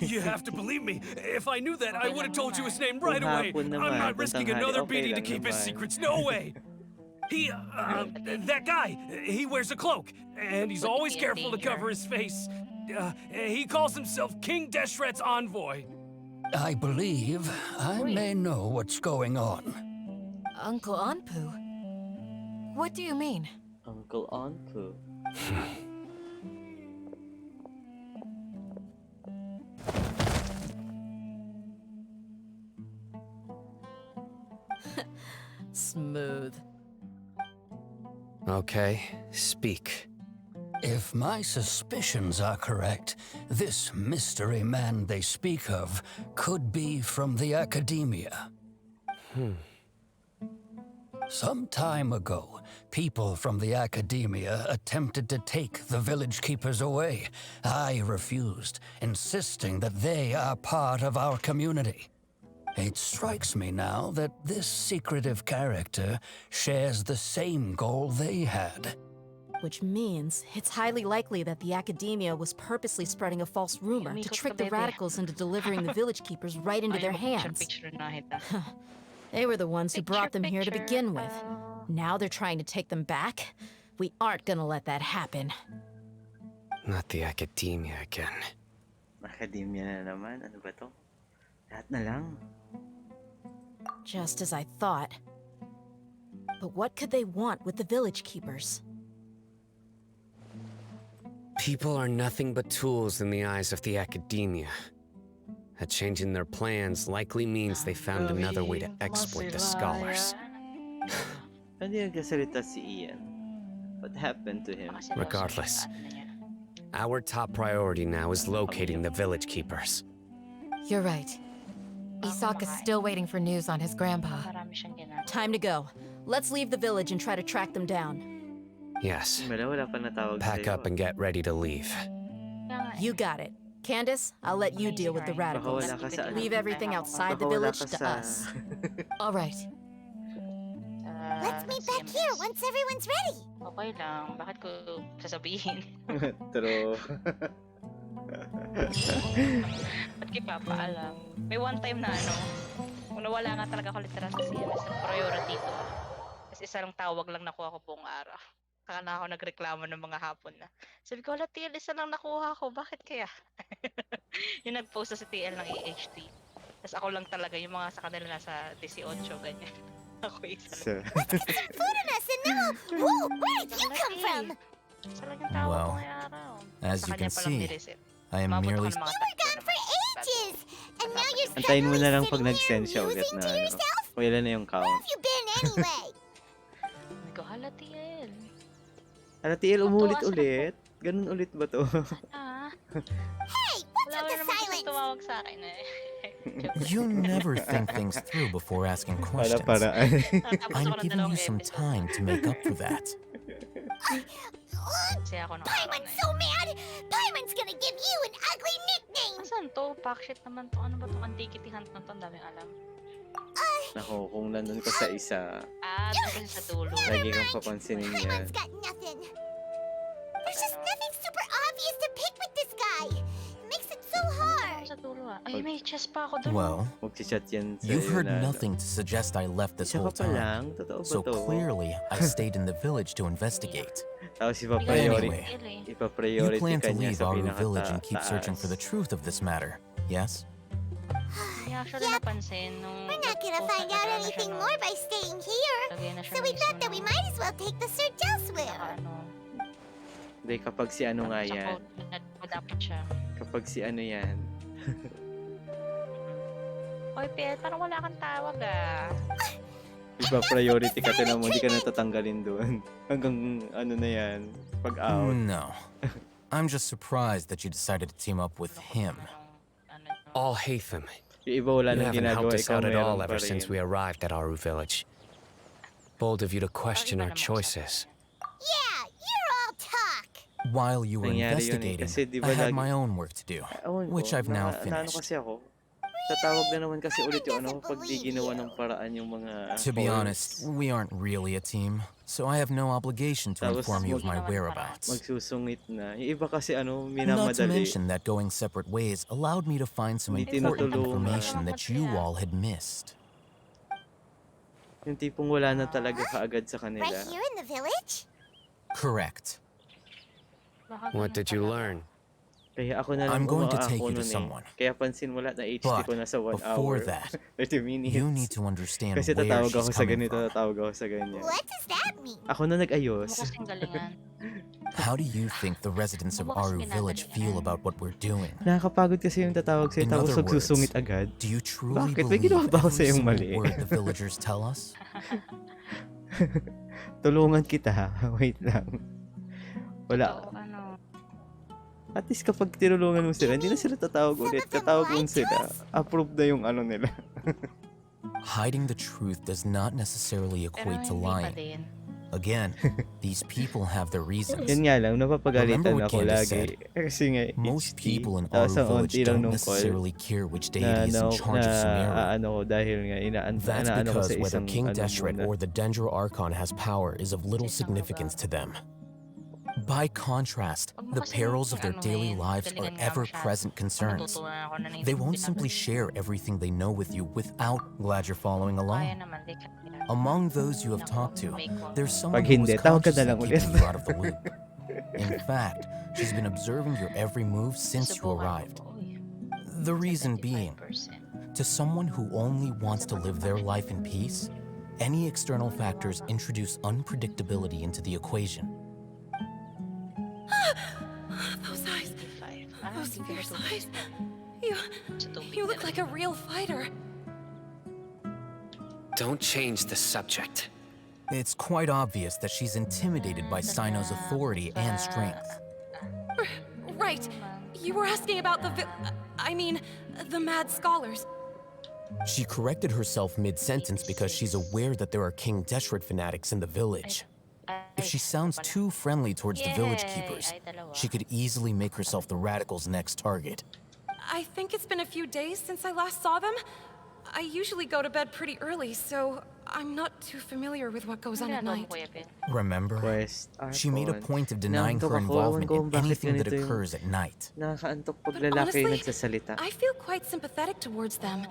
Speaker 13: You have to believe me. If I knew that, I would have told you his name right away.
Speaker 20: Kung hapon
Speaker 13: I'm
Speaker 20: naman,
Speaker 13: not
Speaker 20: kung
Speaker 13: risking
Speaker 20: tanghali,
Speaker 13: another
Speaker 20: okay
Speaker 13: beating to
Speaker 20: lang
Speaker 13: keep his
Speaker 20: naman.
Speaker 13: secrets. No way. That guy, he wears a cloak, and he's always careful to cover his face. He calls himself King Deshret's envoy.
Speaker 7: I believe I may know what's going on.
Speaker 10: Uncle Anpu? What do you mean?
Speaker 20: Uncle Anpu.
Speaker 21: Smooth.
Speaker 19: Okay, speak.
Speaker 7: If my suspicions are correct, this mystery man they speak of could be from the academia. Some time ago, people from the academia attempted to take the village keepers away. I refused, insisting that they are part of our community. It strikes me now that this secretive character shares the same goal they had.
Speaker 21: Which means it's highly likely that the academia was purposely spreading a false rumor to trick the radicals into delivering the village keepers right into their hands. They were the ones who brought them here to begin with. Now they're trying to take them back? We aren't gonna let that happen.
Speaker 19: Not the academia again.
Speaker 20: Academia na naman. Ano ba to? Lahat na lang.
Speaker 21: Just as I thought. But what could they want with the village keepers?
Speaker 19: People are nothing but tools in the eyes of the academia. A change in their plans likely means they found another way to exploit the scholars.
Speaker 20: Hindi nagkasalita si Ian. What happened to him?
Speaker 19: Regardless, our top priority now is locating the village keepers.
Speaker 10: You're right. Isak is still waiting for news on his grandpa.
Speaker 21: Time to go. Let's leave the village and try to track them down.
Speaker 19: Yes.
Speaker 20: Wala pa natawag
Speaker 19: Pack
Speaker 20: sa'yo.
Speaker 19: up and get ready to leave.
Speaker 21: You got it. Candace, I'll let you deal with the radicals.
Speaker 20: Baka wala ka sa ano.
Speaker 21: Leave everything outside the
Speaker 20: Baka wala
Speaker 21: village
Speaker 20: ka
Speaker 21: to
Speaker 20: sa-
Speaker 21: us. All right.
Speaker 6: Let's meet back here once everyone's ready.
Speaker 16: Okay lang. Bakit ko sasabihin?
Speaker 20: True.
Speaker 16: Ba't kayo papaalam? May one time na ano, kung nawala nga talaga ako literal sa CMS ng priority ko. Kasi isa lang tawag lang nakuha ko buong araw. Saka na ako nagreklamo ng mga hapon na. Sabi ko, wala TL, isa lang nakuha ko. Bakit kaya? Yung nag-post sa TL ng AHT. Tapos ako lang talaga, yung mga sa kanila nasa 18, ganyan. Ako isa lang.
Speaker 6: Let's get some food on us and then we'll... Whoa, where did you come from?
Speaker 16: Well,
Speaker 12: as you can see,
Speaker 21: I am merely...
Speaker 6: You were gone for ages! And now you're
Speaker 20: Antayin mo na lang
Speaker 6: sitting
Speaker 20: pag nag-send
Speaker 6: here
Speaker 20: siya ulit
Speaker 6: musing
Speaker 20: na
Speaker 6: to
Speaker 20: ano.
Speaker 6: yourself?
Speaker 20: Kailan na yung
Speaker 6: Where
Speaker 20: count.
Speaker 6: have you been anyway?
Speaker 16: Nagkahalatiel.
Speaker 20: Alatiel, umulit ulit. Ganun ulit ba to?
Speaker 6: Hey, what's
Speaker 16: Wala
Speaker 6: with the
Speaker 16: naman kasi
Speaker 6: silence?
Speaker 16: tumawag sa akin eh.
Speaker 3: You never think things through before asking questions.
Speaker 20: Para.
Speaker 3: I'm giving you some time to make up for that.
Speaker 16: Kasi ako nung
Speaker 6: Paimon's so mad! Paimon's gonna give you an ugly nickname!
Speaker 16: Asan to? Packshit naman to. Ano ba to? Antiquity hunt na to. Ang daming alam.
Speaker 20: Nako, kung nandun ka sa isa,
Speaker 16: Doon kasi sa dulo.
Speaker 20: lagi kang papansinin niya.
Speaker 6: Paimon's got nothing. There's just nothing super obvious to pick with this guy. It makes it so hard.
Speaker 16: Sa dulo ah. Ay, may chest pa ako doon.
Speaker 3: Well,
Speaker 20: Magchat yan sa
Speaker 3: you've heard
Speaker 20: na,
Speaker 3: nothing to suggest I left this
Speaker 20: Isa
Speaker 3: whole
Speaker 20: ka pa lang?
Speaker 3: time.
Speaker 20: Totoo ba
Speaker 3: So
Speaker 20: to?
Speaker 3: clearly, I stayed in the village to investigate.
Speaker 20: Tapos
Speaker 3: Anyway, you
Speaker 20: ipa-priority
Speaker 3: plan
Speaker 20: ka
Speaker 3: to
Speaker 20: niya
Speaker 3: leave
Speaker 20: sa
Speaker 3: Aru village and keep searching for the
Speaker 20: pinakataas.
Speaker 3: truth of this matter, yes?
Speaker 16: Hindi actually napansin nung...
Speaker 6: We're not gonna find out anything more by staying here. So we thought that we might as well take the search elsewhere.
Speaker 20: Hindi, kapag si ano nga yan.
Speaker 16: Dapat siya.
Speaker 20: Kapag si ano yan.
Speaker 16: Oy, Piel, parang wala kang tawag ah.
Speaker 20: Ipa-priority ka, tinan mo, hindi ka natatanggalin doon. Hanggang ano na yan, pag out.
Speaker 3: No. I'm just surprised that you decided to team up with him.
Speaker 19: All Hatham.
Speaker 20: Yung iba wala
Speaker 19: You
Speaker 20: nang
Speaker 19: haven't
Speaker 20: ginagawa,
Speaker 19: helped us
Speaker 20: ikaw
Speaker 19: out at
Speaker 20: meron
Speaker 19: all
Speaker 20: pa
Speaker 19: ever
Speaker 20: rin.
Speaker 19: since we arrived at Aru village. Bold of you to question our choices.
Speaker 6: Yeah, you're all talk.
Speaker 3: While you were
Speaker 20: Nangyari yun eh,
Speaker 3: investigating,
Speaker 20: kasi di
Speaker 3: I
Speaker 20: ba
Speaker 3: had
Speaker 20: lagi-
Speaker 3: my own work to do, which I've now
Speaker 20: Naano
Speaker 3: finished.
Speaker 20: kasi ako. Tatawag na naman kasi ulit yung ano, pag di ginawa ng paraan yung mga
Speaker 3: To be
Speaker 20: calls.
Speaker 3: honest, we aren't really a team, so I have no obligation to
Speaker 20: Tapos
Speaker 3: inform you of my whereabouts.
Speaker 20: magsusungit na. Yung iba kasi ano,
Speaker 3: Not to
Speaker 20: minamadali.
Speaker 3: mention that going separate ways allowed me to find some
Speaker 20: Hindi
Speaker 3: important
Speaker 20: tinutulungan.
Speaker 3: information that you all had missed.
Speaker 20: Yung tipong wala na talaga kaagad sa kanila.
Speaker 6: Right here in the village?
Speaker 3: Correct.
Speaker 19: What did you learn?
Speaker 20: Kaya ako na lang
Speaker 3: I'm going to
Speaker 20: umaako
Speaker 3: take you to
Speaker 20: nun eh.
Speaker 3: someone.
Speaker 20: Kaya pansin mo lahat na HD
Speaker 3: But
Speaker 20: ko na sa 1
Speaker 3: before
Speaker 20: hour.
Speaker 3: that,
Speaker 20: 30 minutes.
Speaker 3: you need to understand
Speaker 20: Kasi
Speaker 3: where
Speaker 20: tatawag
Speaker 3: she's
Speaker 20: ako sa
Speaker 3: coming
Speaker 20: ganito,
Speaker 3: from.
Speaker 20: tatawag ako sa ganyan.
Speaker 6: What does that mean?
Speaker 20: Ako na nag-ayos.
Speaker 16: Kasing galingan.
Speaker 3: How do you think the residents of Aru village feel about what we're doing?
Speaker 20: Nakakapagod kasi yung tatawag sa'yo
Speaker 3: In
Speaker 20: tapos
Speaker 3: other
Speaker 20: magsusungit
Speaker 3: words,
Speaker 20: agad.
Speaker 3: Do you truly
Speaker 20: Bakit? May
Speaker 3: believe
Speaker 20: ginawa ba ako
Speaker 3: every
Speaker 20: sa'yong
Speaker 3: single
Speaker 20: mali?
Speaker 3: word the villagers tell us?
Speaker 20: Tulungan kita. Wait lang. Wala.
Speaker 16: Ano?
Speaker 20: At least kapag tinulungan mo sila, hindi na sila tatawag ulit. Tatawag mo sila. Approve na yung ano nila.
Speaker 3: Hiding the truth does not necessarily equate to lying. Again, these people have their reasons.
Speaker 20: Yan nga lang, napapagalitan
Speaker 3: Remember what
Speaker 20: ako
Speaker 3: Candace
Speaker 20: lagi.
Speaker 3: said?
Speaker 20: Kasi nga,
Speaker 3: Most
Speaker 20: HD.
Speaker 3: people in
Speaker 20: Tapos
Speaker 3: Aru
Speaker 20: ang
Speaker 3: village
Speaker 20: unti lang
Speaker 3: don't
Speaker 20: nung call
Speaker 3: necessarily care which
Speaker 20: na,
Speaker 3: deity is in charge of Sumeru.
Speaker 20: ano ko dahil nga,
Speaker 3: That's
Speaker 20: inaano ko
Speaker 3: because
Speaker 20: sa
Speaker 3: whether
Speaker 20: isang
Speaker 3: King
Speaker 20: ano
Speaker 3: Deshret
Speaker 20: muna.
Speaker 3: or the Dendro Archon has power is of little significance to them. By contrast, the perils of their daily lives are ever-present concerns. They won't simply share everything they know with you without glad you're following along. Among those you have talked to, there's someone
Speaker 20: Pag
Speaker 3: who was
Speaker 20: hindi, tawag ka
Speaker 3: consciously
Speaker 20: na lang ulit.
Speaker 3: keeping you out of the loop. In fact, she's been observing your every move since you arrived. The reason being, to someone who only wants to live their life in peace, any external factors introduce unpredictability into the equation.
Speaker 10: Those eyes. Those fierce eyes. You look like a real fighter.
Speaker 19: Don't change the subject.
Speaker 3: It's quite obvious that she's intimidated by Sino's authority and strength.
Speaker 10: Right. You were asking about the mad scholars.
Speaker 3: She corrected herself mid-sentence because she's aware that there are King Deshret fanatics in the village. If she sounds too friendly towards the village keepers, she could easily make herself the radicals' next target.
Speaker 10: I think it's been a few days since I last saw them. I usually go to bed pretty early, so I'm not too familiar with what goes on at night.
Speaker 3: Remember? She made a
Speaker 20: Archon.
Speaker 3: point of denying her
Speaker 20: Naantok ako, ewan
Speaker 3: involvement
Speaker 20: ko
Speaker 3: in
Speaker 20: kung bakit
Speaker 3: anything that
Speaker 20: ganito yung
Speaker 3: occurs at night.
Speaker 20: Nakakaantok pag lalaki yung nagsasalita.
Speaker 10: I feel quite sympathetic towards them.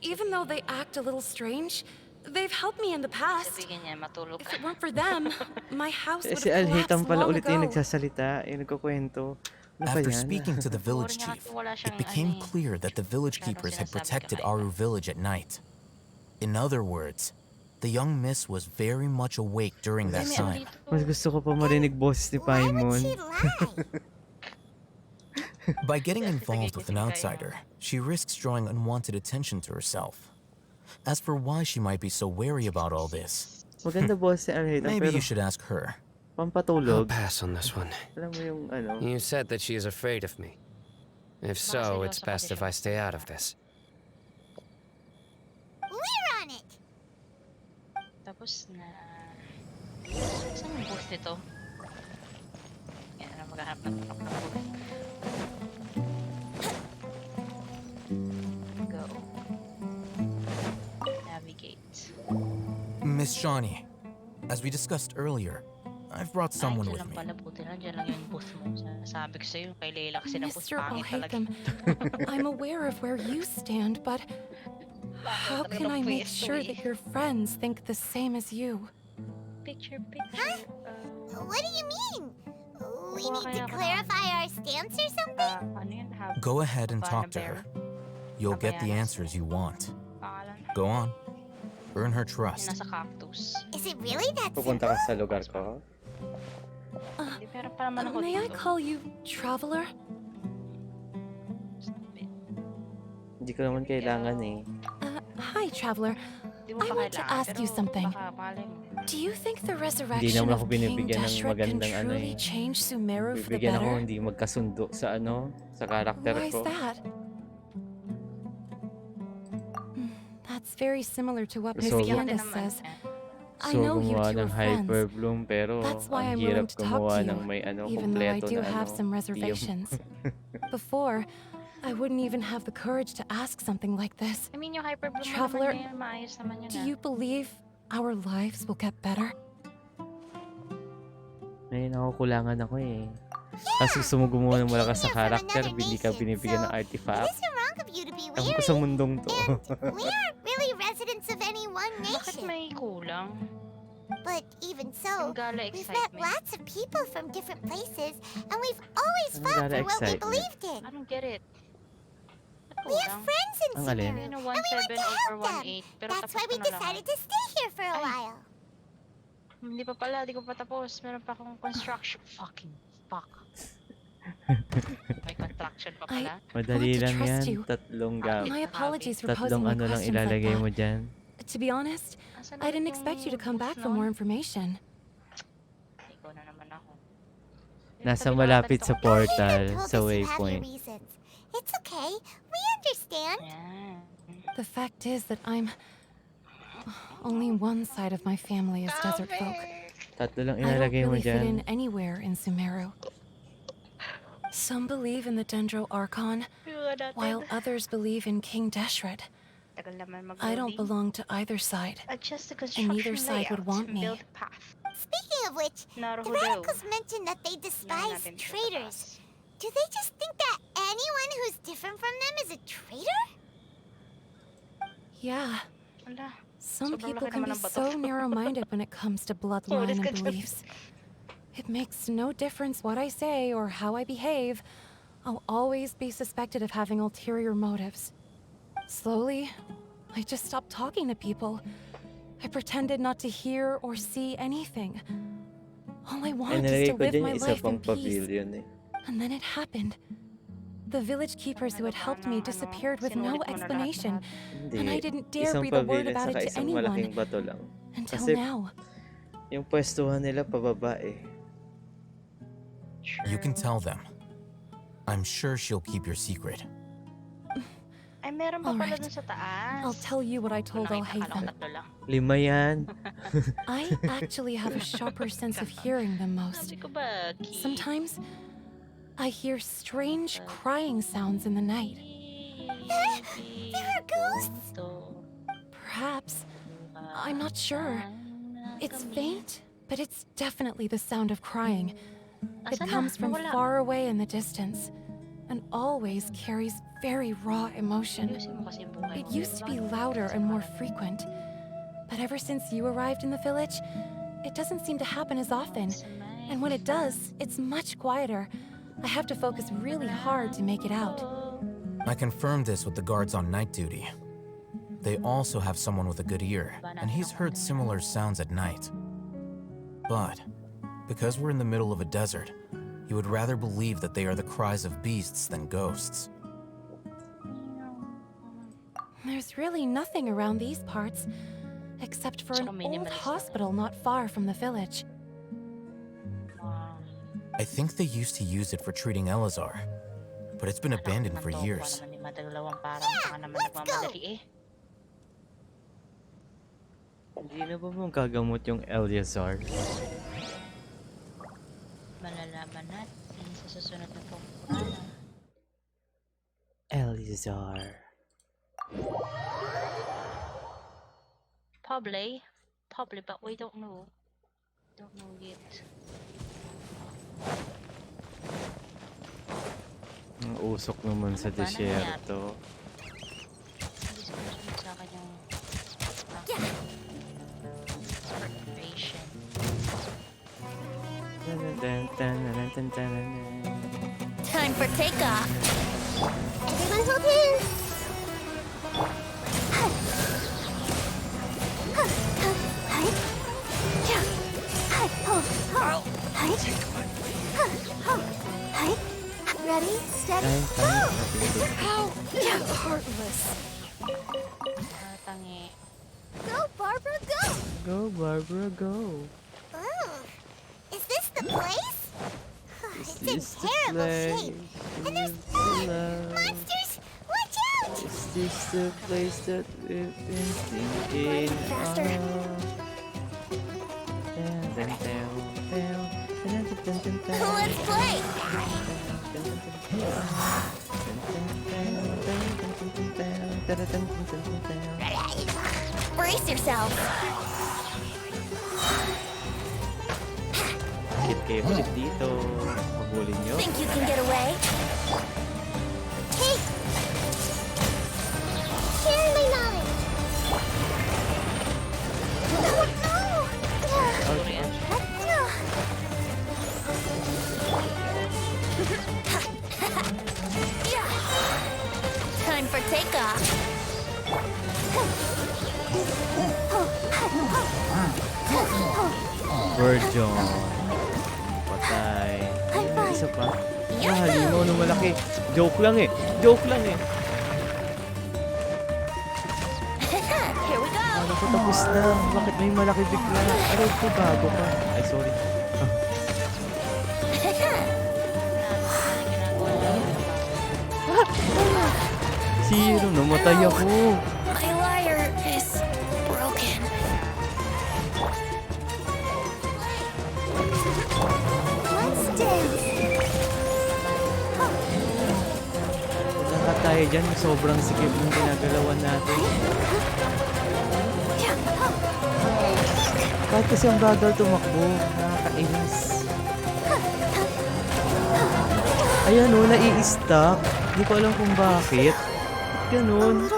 Speaker 10: Even though they act a little strange, they've helped me in the past. If it weren't for them, my house would
Speaker 20: Si
Speaker 10: have collapsed
Speaker 20: Alhitam pala
Speaker 10: long
Speaker 20: ulit yung
Speaker 10: ago.
Speaker 20: nagsasalita, yung nagkukwento. Ano ba
Speaker 3: After
Speaker 20: yan?
Speaker 3: speaking to the village chief, it became clear that the village keepers had protected Aru village at night. In other words, the young miss was very much awake during that time.
Speaker 20: Mas gusto ko pa marinig boses ni Paimon.
Speaker 3: By getting involved with an outsider, she risks drawing unwanted attention to herself. As for why she might be so wary about all this,
Speaker 20: Maganda boses ni Arheta,
Speaker 3: maybe
Speaker 20: pero
Speaker 3: you should ask her.
Speaker 19: I'll
Speaker 20: pampatulog.
Speaker 19: pass on this one.
Speaker 20: Alam mo yung ano.
Speaker 19: You said that she is afraid of me. If so, it's best if I stay out of this.
Speaker 6: We're on it!
Speaker 16: Tapos na... Saan yung booth nito? Yan na maghahanap ng booth. Go. Navigate.
Speaker 3: Miss Shawnee, as we discussed earlier, I've brought someone with me.
Speaker 10: Mr. O'Hatham, I'm aware of where you stand, but how can I make sure that your friends think the same as you?
Speaker 16: Picture.
Speaker 6: Huh? What do you mean? We need to clarify our stance or something?
Speaker 3: Go ahead and talk to her. You'll get the answers you want. Go on. Earn her trust.
Speaker 16: Nasa cactus.
Speaker 6: Is it really that
Speaker 20: Pupunta ka sa lugar ko?
Speaker 10: May I call you Traveler?
Speaker 20: Hindi ko naman kailangan eh.
Speaker 10: Hi, Traveler. I want to ask you something. Do you think the
Speaker 20: Hindi
Speaker 10: resurrection
Speaker 20: naman ako
Speaker 10: of King
Speaker 20: binibigyan ng
Speaker 10: Deshret can
Speaker 20: magandang ano
Speaker 10: truly
Speaker 20: eh.
Speaker 10: change Sumeru for the
Speaker 20: Bibigyan ako
Speaker 10: better?
Speaker 20: hindi magkasundo sa ano, sa karakter
Speaker 10: Why is
Speaker 20: ko.
Speaker 10: that? That's very similar to what Miss
Speaker 20: So,
Speaker 10: Candace says. I
Speaker 20: So
Speaker 10: know you
Speaker 20: gumawa
Speaker 10: two are
Speaker 20: ng
Speaker 10: friends.
Speaker 20: Hyperbloom pero
Speaker 10: That's why
Speaker 20: ang
Speaker 10: I'm
Speaker 20: hirap
Speaker 10: willing to talk
Speaker 20: gumawa
Speaker 10: to
Speaker 20: ng
Speaker 10: you,
Speaker 20: may ano,
Speaker 10: even though I
Speaker 20: kompleto
Speaker 10: do
Speaker 20: na
Speaker 10: have
Speaker 20: ano,
Speaker 10: some
Speaker 20: team.
Speaker 10: reservations. Before, I wouldn't even have the courage to ask something like this.
Speaker 16: I mean, yung hyperbloom
Speaker 10: Traveler,
Speaker 16: naman yun, maayos naman yun.
Speaker 10: do you believe our lives will get better?
Speaker 20: May nakukulangan ako eh. Kasi gusto mo gumawa ng malakas sa karakter, hindi ka binibigyan ng artifact.
Speaker 6: It isn't wrong of you to be
Speaker 20: Ewan ko
Speaker 6: weary.
Speaker 20: sa mundong to.
Speaker 6: We aren't really residents of any one
Speaker 16: Bakit
Speaker 6: nation.
Speaker 16: may kulang?
Speaker 6: But even so,
Speaker 16: Yung gala
Speaker 6: we've met
Speaker 16: excitement.
Speaker 6: lots of people from different places, and we've always
Speaker 20: Ang
Speaker 6: fought
Speaker 20: gala
Speaker 6: for what we
Speaker 20: excitement?
Speaker 6: believed in.
Speaker 16: I don't get it.
Speaker 6: We have friends in
Speaker 20: Ang alin?
Speaker 6: Sumeru,
Speaker 16: Ano,
Speaker 6: and we want to
Speaker 16: 1.7 over
Speaker 6: help them.
Speaker 16: 1.8, pero
Speaker 6: That's
Speaker 16: tapos
Speaker 6: why we
Speaker 16: ko na lang.
Speaker 6: decided to stay here for a while.
Speaker 16: Hindi pa pala, di ko pa tapos. Meron pa akong construction. Fucking fuck. May construction pa pala.
Speaker 20: Madali
Speaker 10: to
Speaker 20: lang
Speaker 10: trust
Speaker 20: yan.
Speaker 10: you.
Speaker 20: Tatlong
Speaker 10: My apologies for posing
Speaker 20: Tatlong
Speaker 10: my
Speaker 20: ano lang
Speaker 10: questions like
Speaker 20: ilalagay mo
Speaker 10: that.
Speaker 20: dyan.
Speaker 10: To be honest, I didn't expect you to come back for more information.
Speaker 16: Ikaw na naman ako.
Speaker 20: Nasa malapit sa portal,
Speaker 6: Told
Speaker 20: sa
Speaker 6: us you have your
Speaker 20: waypoint.
Speaker 6: reasons. It's okay. We understand.
Speaker 10: The fact is that only one side of my family is desert folk.
Speaker 20: Tatlo lang
Speaker 10: I don't
Speaker 20: ilalagay mo
Speaker 10: really fit in
Speaker 20: dyan.
Speaker 10: anywhere in Sumeru. Some believe in the Dendro Archon, while others believe in King Deshret.
Speaker 16: Tagal naman
Speaker 10: I don't
Speaker 16: mag-loading.
Speaker 10: belong to either side,
Speaker 16: Adjust the
Speaker 10: and neither
Speaker 16: construction
Speaker 10: side would
Speaker 16: layout
Speaker 10: want
Speaker 16: and
Speaker 10: me.
Speaker 16: build a path.
Speaker 6: Speaking of which, the
Speaker 16: Naruhodo.
Speaker 6: radicals mentioned that they despise
Speaker 16: natin sa
Speaker 6: traitors. Do they just think that anyone who's different from them is a traitor?
Speaker 10: Yeah.
Speaker 16: Ala,
Speaker 10: Some
Speaker 16: sobrang
Speaker 10: people
Speaker 16: laki
Speaker 10: can
Speaker 16: naman
Speaker 10: be
Speaker 16: ng bato.
Speaker 10: so narrow-minded when it comes to bloodline
Speaker 16: Sorry,
Speaker 10: and
Speaker 16: ka dyan.
Speaker 10: beliefs. It makes no difference what I say or how I behave. I'll always be suspected of having ulterior motives. Slowly, I just stopped talking to people. I pretended not to hear or see anything. All I
Speaker 20: Ay,
Speaker 10: wanted is
Speaker 20: nalagay
Speaker 10: to
Speaker 20: ko
Speaker 10: live
Speaker 20: dyan
Speaker 10: my
Speaker 20: yung isa
Speaker 10: life in
Speaker 20: pang
Speaker 10: peace.
Speaker 20: pavilion eh.
Speaker 10: And then it happened. The village keepers who had helped me disappeared with no explanation, and I didn't dare
Speaker 20: Isang
Speaker 10: breathe a word
Speaker 20: pavilion
Speaker 10: about
Speaker 20: saka
Speaker 10: it to
Speaker 20: isang malaking
Speaker 10: anyone.
Speaker 20: bato lang.
Speaker 10: Until
Speaker 20: Kasi
Speaker 10: now.
Speaker 20: yung pwestuhan nila pababa eh.
Speaker 3: You can tell them. I'm sure she'll keep your secret.
Speaker 16: Ay, meron pa pala
Speaker 10: Alright.
Speaker 16: dun sa taas.
Speaker 10: I'll tell you what I told
Speaker 16: Nakita ka lang,
Speaker 10: Al-Haytham.
Speaker 16: tatlo lang.
Speaker 20: 5 yan.
Speaker 10: I actually have a sharper sense of hearing than most.
Speaker 16: Sabi ko ba, Ki?
Speaker 10: Sometimes, I hear strange crying sounds in the night.
Speaker 6: There are ghosts?
Speaker 10: Perhaps. I'm not sure. It's faint, but it's definitely the sound of crying. It
Speaker 16: Asan na?
Speaker 10: comes from
Speaker 16: Nawala.
Speaker 10: far away in the distance, and always carries very raw emotion.
Speaker 16: Ayusin mo kasi yung buhay
Speaker 10: It
Speaker 16: mo.
Speaker 10: used to be louder and more frequent, but ever since you arrived in the village, it doesn't seem to happen as often. And when it does, it's much quieter. I have to focus really hard to make it out.
Speaker 3: I confirmed this with the guards on night duty.
Speaker 5: They also have someone with a good ear, and he's heard similar sounds at night. But because we're in the middle of a desert, he would rather believe that they are the cries of beasts than ghosts.
Speaker 10: There's really nothing around these parts, except for an old hospital not far from the village.
Speaker 5: I think they used to use it for treating Elazar, but it's been abandoned for years.
Speaker 20: Hindi na ba magagamot yung Eleazar?
Speaker 16: Malalaman natin sa susunod na pagpapala.
Speaker 20: Eleazar.
Speaker 16: Probably, but we don't know. Don't know yet.
Speaker 20: Ang usok naman sa desierto.
Speaker 16: Hindi sumunod sa akin yung preparation.
Speaker 1: Time for takeoff.
Speaker 6: Everyone hold hands. Ready, steady, go!
Speaker 10: How heartless.
Speaker 6: Go, Barbara, go!
Speaker 20: Go, Barbara, go.
Speaker 6: Oh, is this the place? It's in
Speaker 20: this the
Speaker 6: terrible
Speaker 20: place?
Speaker 6: shape. And there's monsters! Watch out!
Speaker 20: Is this the place that we've been thinking
Speaker 6: Faster. Let's play!
Speaker 1: Brace yourself.
Speaker 20: Hit kayo ulit dito. Pagulin nyo.
Speaker 1: Think you can get away?
Speaker 6: Hey! Share my knowledge!
Speaker 1: Time for takeoff.
Speaker 20: Virgin. Patay. Isa pa. Halimaw na malaki. Joke lang eh.
Speaker 1: Here we go.
Speaker 20: Ano ko tapos na? Bakit may malaki bigla? Ano ito bago pa? Ay, sorry. Sino? Namatay ako.
Speaker 1: My lyre is broken.
Speaker 6: Let's dance!
Speaker 20: Lahat tayo dyan. Sobrang sikip yung ginagalawan natin. Kahit kasi ang bagal tumakbo. Nakakainis. Ayan o, nai-stuck. Hindi ko alam kung bakit. Ganun.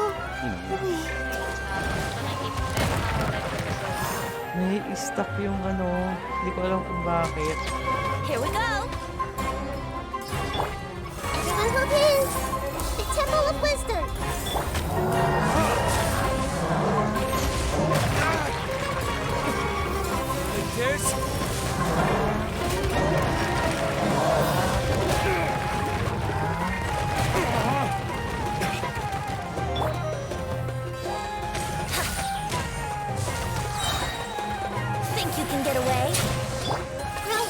Speaker 20: Nai-stuck yung ano. Hindi ko alam kung bakit.
Speaker 1: Here we go.
Speaker 6: Everyone hold hands! The Temple of Wisdom!
Speaker 1: Think you can get away?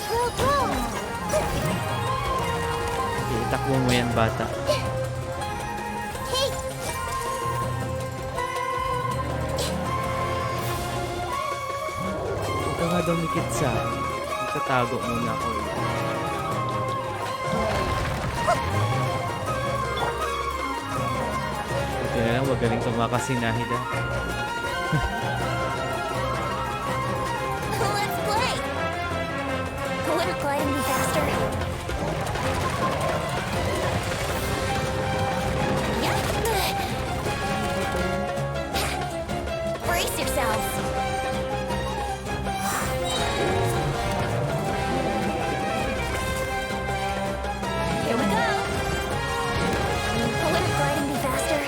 Speaker 6: Go!
Speaker 20: Itakbo mo yan, bata.
Speaker 6: Hey!
Speaker 20: Huwag ka nga dumikit sa akin. Magtatago muna ako. Buti na lang, wag galing tumakas si Nahida.
Speaker 1: Let's play. Wouldn't gliding be faster? Brace yourselves. Here we go. Wouldn't gliding be faster?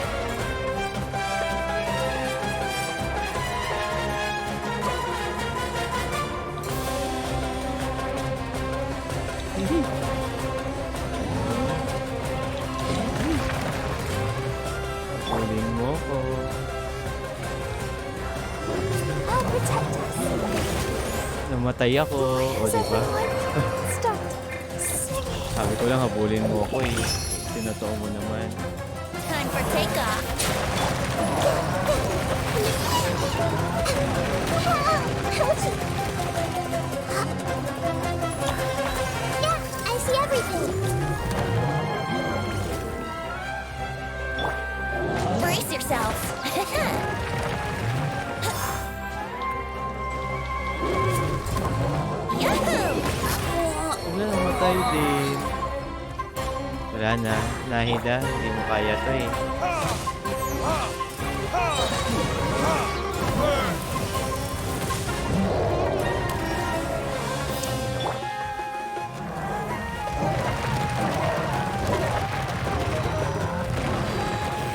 Speaker 15: protect us.
Speaker 20: Namatay ako, o diba?
Speaker 15: Stop singing.
Speaker 20: Sabi ko lang, habulin mo ako eh. Tinotoo mo naman.
Speaker 1: Time for takeoff.
Speaker 6: Yeah, I see everything.
Speaker 1: Brace yourselves. Yahoo!
Speaker 20: Wala, namatay din. Wala na, nahida. Hindi mo kaya to eh.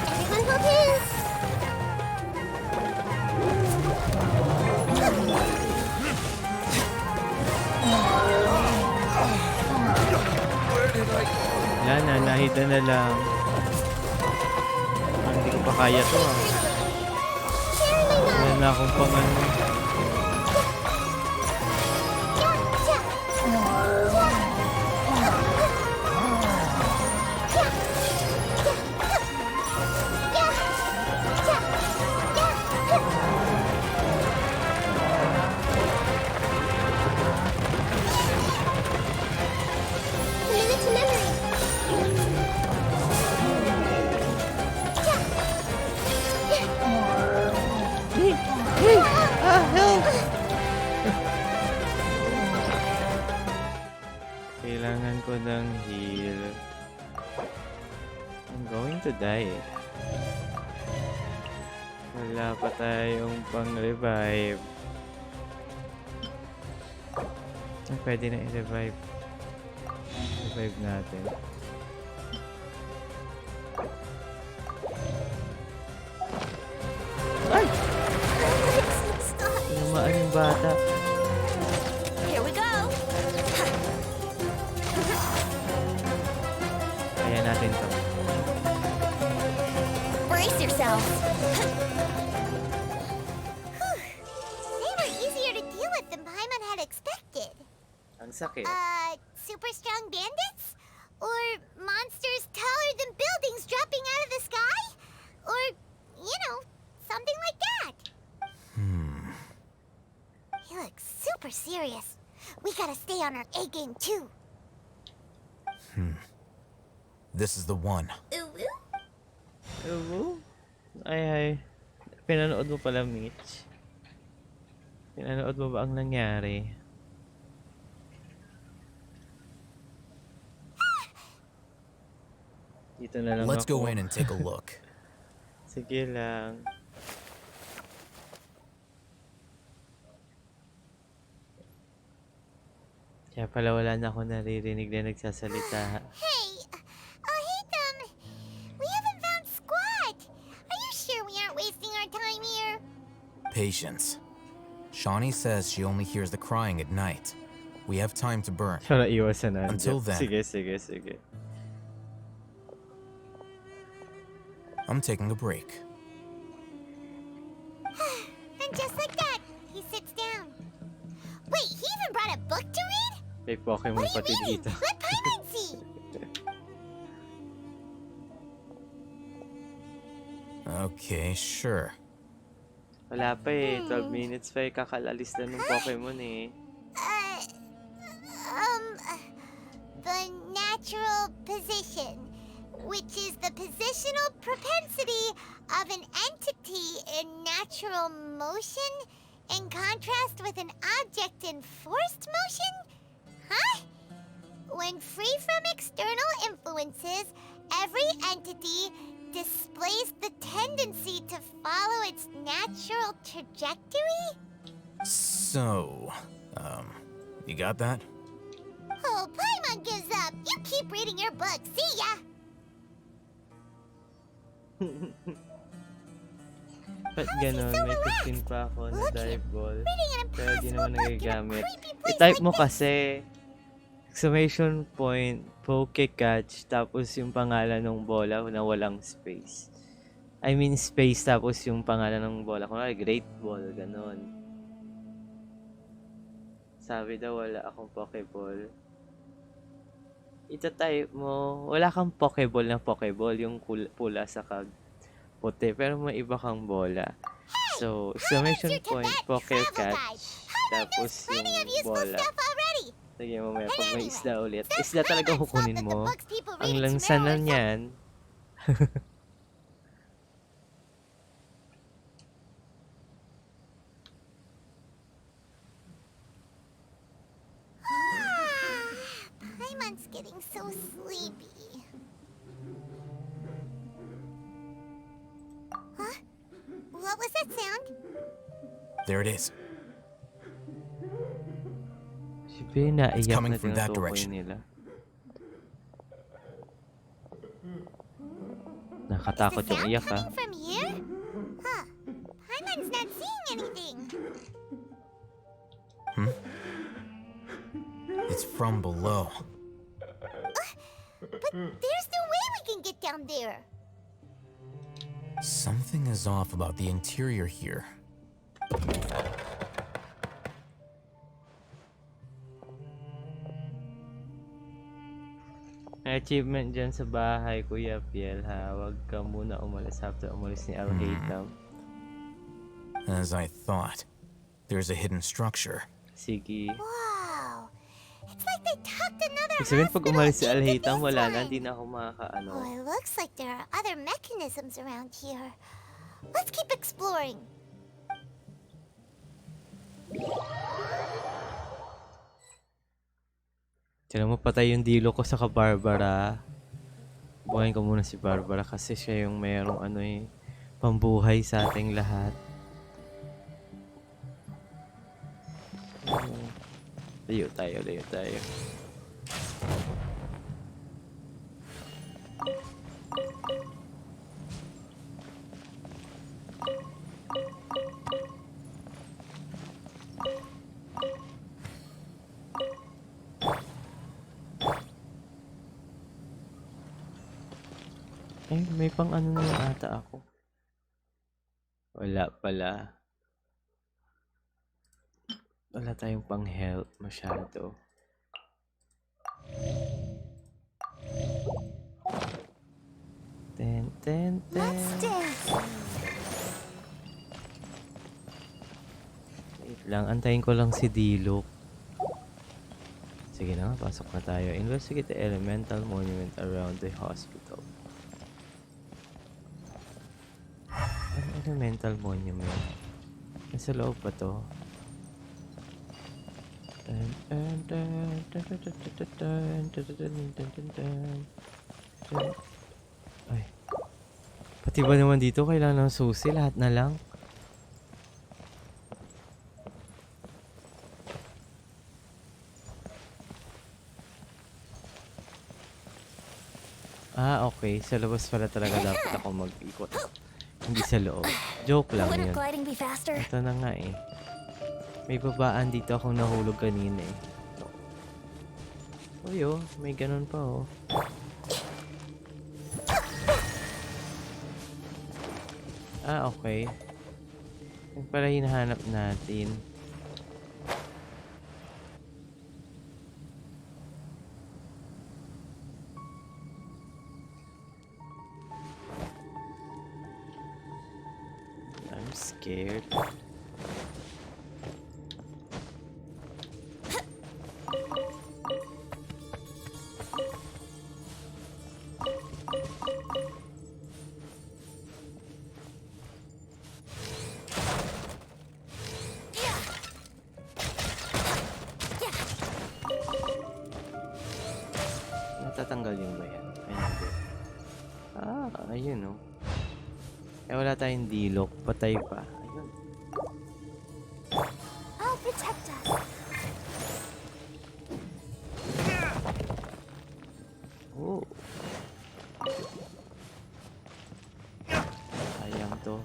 Speaker 6: Everyone hold hands.
Speaker 20: Wala na, nahida na lang. Hindi ko pa kaya to ah. Wala na akong pangano.
Speaker 6: Commit to memory.
Speaker 20: Kailangan ko ng heal. I'm going to die. Wala pa tayong pang-revive. Pwede na i-revive. Revive natin. Ay! Tumaan yung bata.
Speaker 1: Here we go.
Speaker 20: Kaya natin to.
Speaker 1: Brace yourselves.
Speaker 6: They were easier to deal with than Paimon had expected.
Speaker 20: Ang sakit.
Speaker 6: Super strong bandits? Or monsters taller than buildings dropping out of the sky? Or, you know, something like that. He looks super serious. We gotta stay on our A game too.
Speaker 5: This is the one.
Speaker 20: Uwu? Ay. Pinanood mo pala, Mitch. Pinanood mo ba ang nangyari? Dito na lang
Speaker 5: Let's
Speaker 20: ako.
Speaker 5: go in and take a look.
Speaker 20: Sige lang. Kaya pala wala na ako naririnig na nagsasalita.
Speaker 6: Hey, we haven't found squat. Are you sure we aren't wasting our time here?
Speaker 5: Patience. Shawnee says she only hears the crying at night. We have time to burn.
Speaker 20: Para iwasan na.
Speaker 5: Until then,
Speaker 20: Sige.
Speaker 5: I'm taking a break.
Speaker 6: And just like that, he sits down. Wait, he even brought a book to read?
Speaker 20: May Pokemon pati dito.
Speaker 6: Let Paimon see.
Speaker 5: Okay, sure.
Speaker 20: Wala pa eh. 12 minutes pa eh. Kakalalis na ng Pokemon eh.
Speaker 6: The natural position, which is the positional propensity of an entity in natural motion in contrast with an object in forced motion? Huh? When free from external influences, every entity displays the tendency to follow its natural trajectory?
Speaker 5: So, you got that?
Speaker 6: Oh, Paimon gives up. You keep reading your book. See ya!
Speaker 20: Ba't ganon? May 15 pa ako na dive ball. Pero di naman nagagamit. I-type mo kasi exclamation point, poke catch, tapos yung pangalan ng bola na walang space. I mean space tapos yung pangalan ng bola. Kunwari, great ball, ganon.
Speaker 12: Sabi daw wala akong Pokeball. Ita-type mo, wala kang Pokeball na Pokeball, yung pula sa puti, pero may iba kang bola. So, exclamation point, Pokecatch, tapos yung bola. Sige mamaya, pag may isda ulit. Isda talaga kukunin mo. Ang lansan na niyan.
Speaker 6: Paimon's getting so sleepy. Huh? What was that sound?
Speaker 5: There it is.
Speaker 12: It's
Speaker 5: coming from that direction.
Speaker 12: Nila. Nakatakot yung iyak ha.
Speaker 6: From here? Huh. Paimon's not seeing anything.
Speaker 5: It's from below.
Speaker 6: But there's no way we can get down there.
Speaker 5: Something is off about the interior here.
Speaker 12: May achievement dyan sa bahay, Kuya Piel, ha? Huwag ka muna umalis after umalis ni Al-Haytham.
Speaker 5: As I thought, there's a hidden structure.
Speaker 12: Sige.
Speaker 6: Wow. It's like they tucked another
Speaker 12: Ibig sabihin, pag umalis si
Speaker 6: into
Speaker 12: Al-Haytham,
Speaker 6: this
Speaker 12: wala na,
Speaker 6: one.
Speaker 12: hindi na ako makakaano.
Speaker 6: Oh, it looks like there are other mechanisms around here. Let's keep exploring.
Speaker 12: Tinan mo, patay yung dilo ko sa Barbara. Buhayin ko muna si Barbara kasi siya yung mayroong pambuhay sa ating lahat. Layo tayo, layo tayo. May pang ano na ata ako. Wala pala. Wala tayong pang health masyado. Ten.
Speaker 6: Let's dance.
Speaker 12: Wait lang, antayin ko lang si Dilok. Sige na nga, pasok na tayo. Investigate the elemental monument around the hospital. Elemental monument. Nasa loob ba to? Ay. Pati ba naman dito kailangan ng susi? Lahat na lang. Ah, okay. Sa labas pala talaga dapat ako mag-ikot. Hindi sa loob. Joke lang yun. Ito na nga eh. May babaan dito akong nahulog kanina eh. Uy oh, may ganun pa oh. Ah, okay. Yung pala hinahanap natin. I'm scared. Natatanggal yung ba yan? Ayun. Ah, ayun oh. Eh wala tayong dilok. Patay pa. Ayun.
Speaker 6: I'll protect us.
Speaker 12: Oh. Sayang to.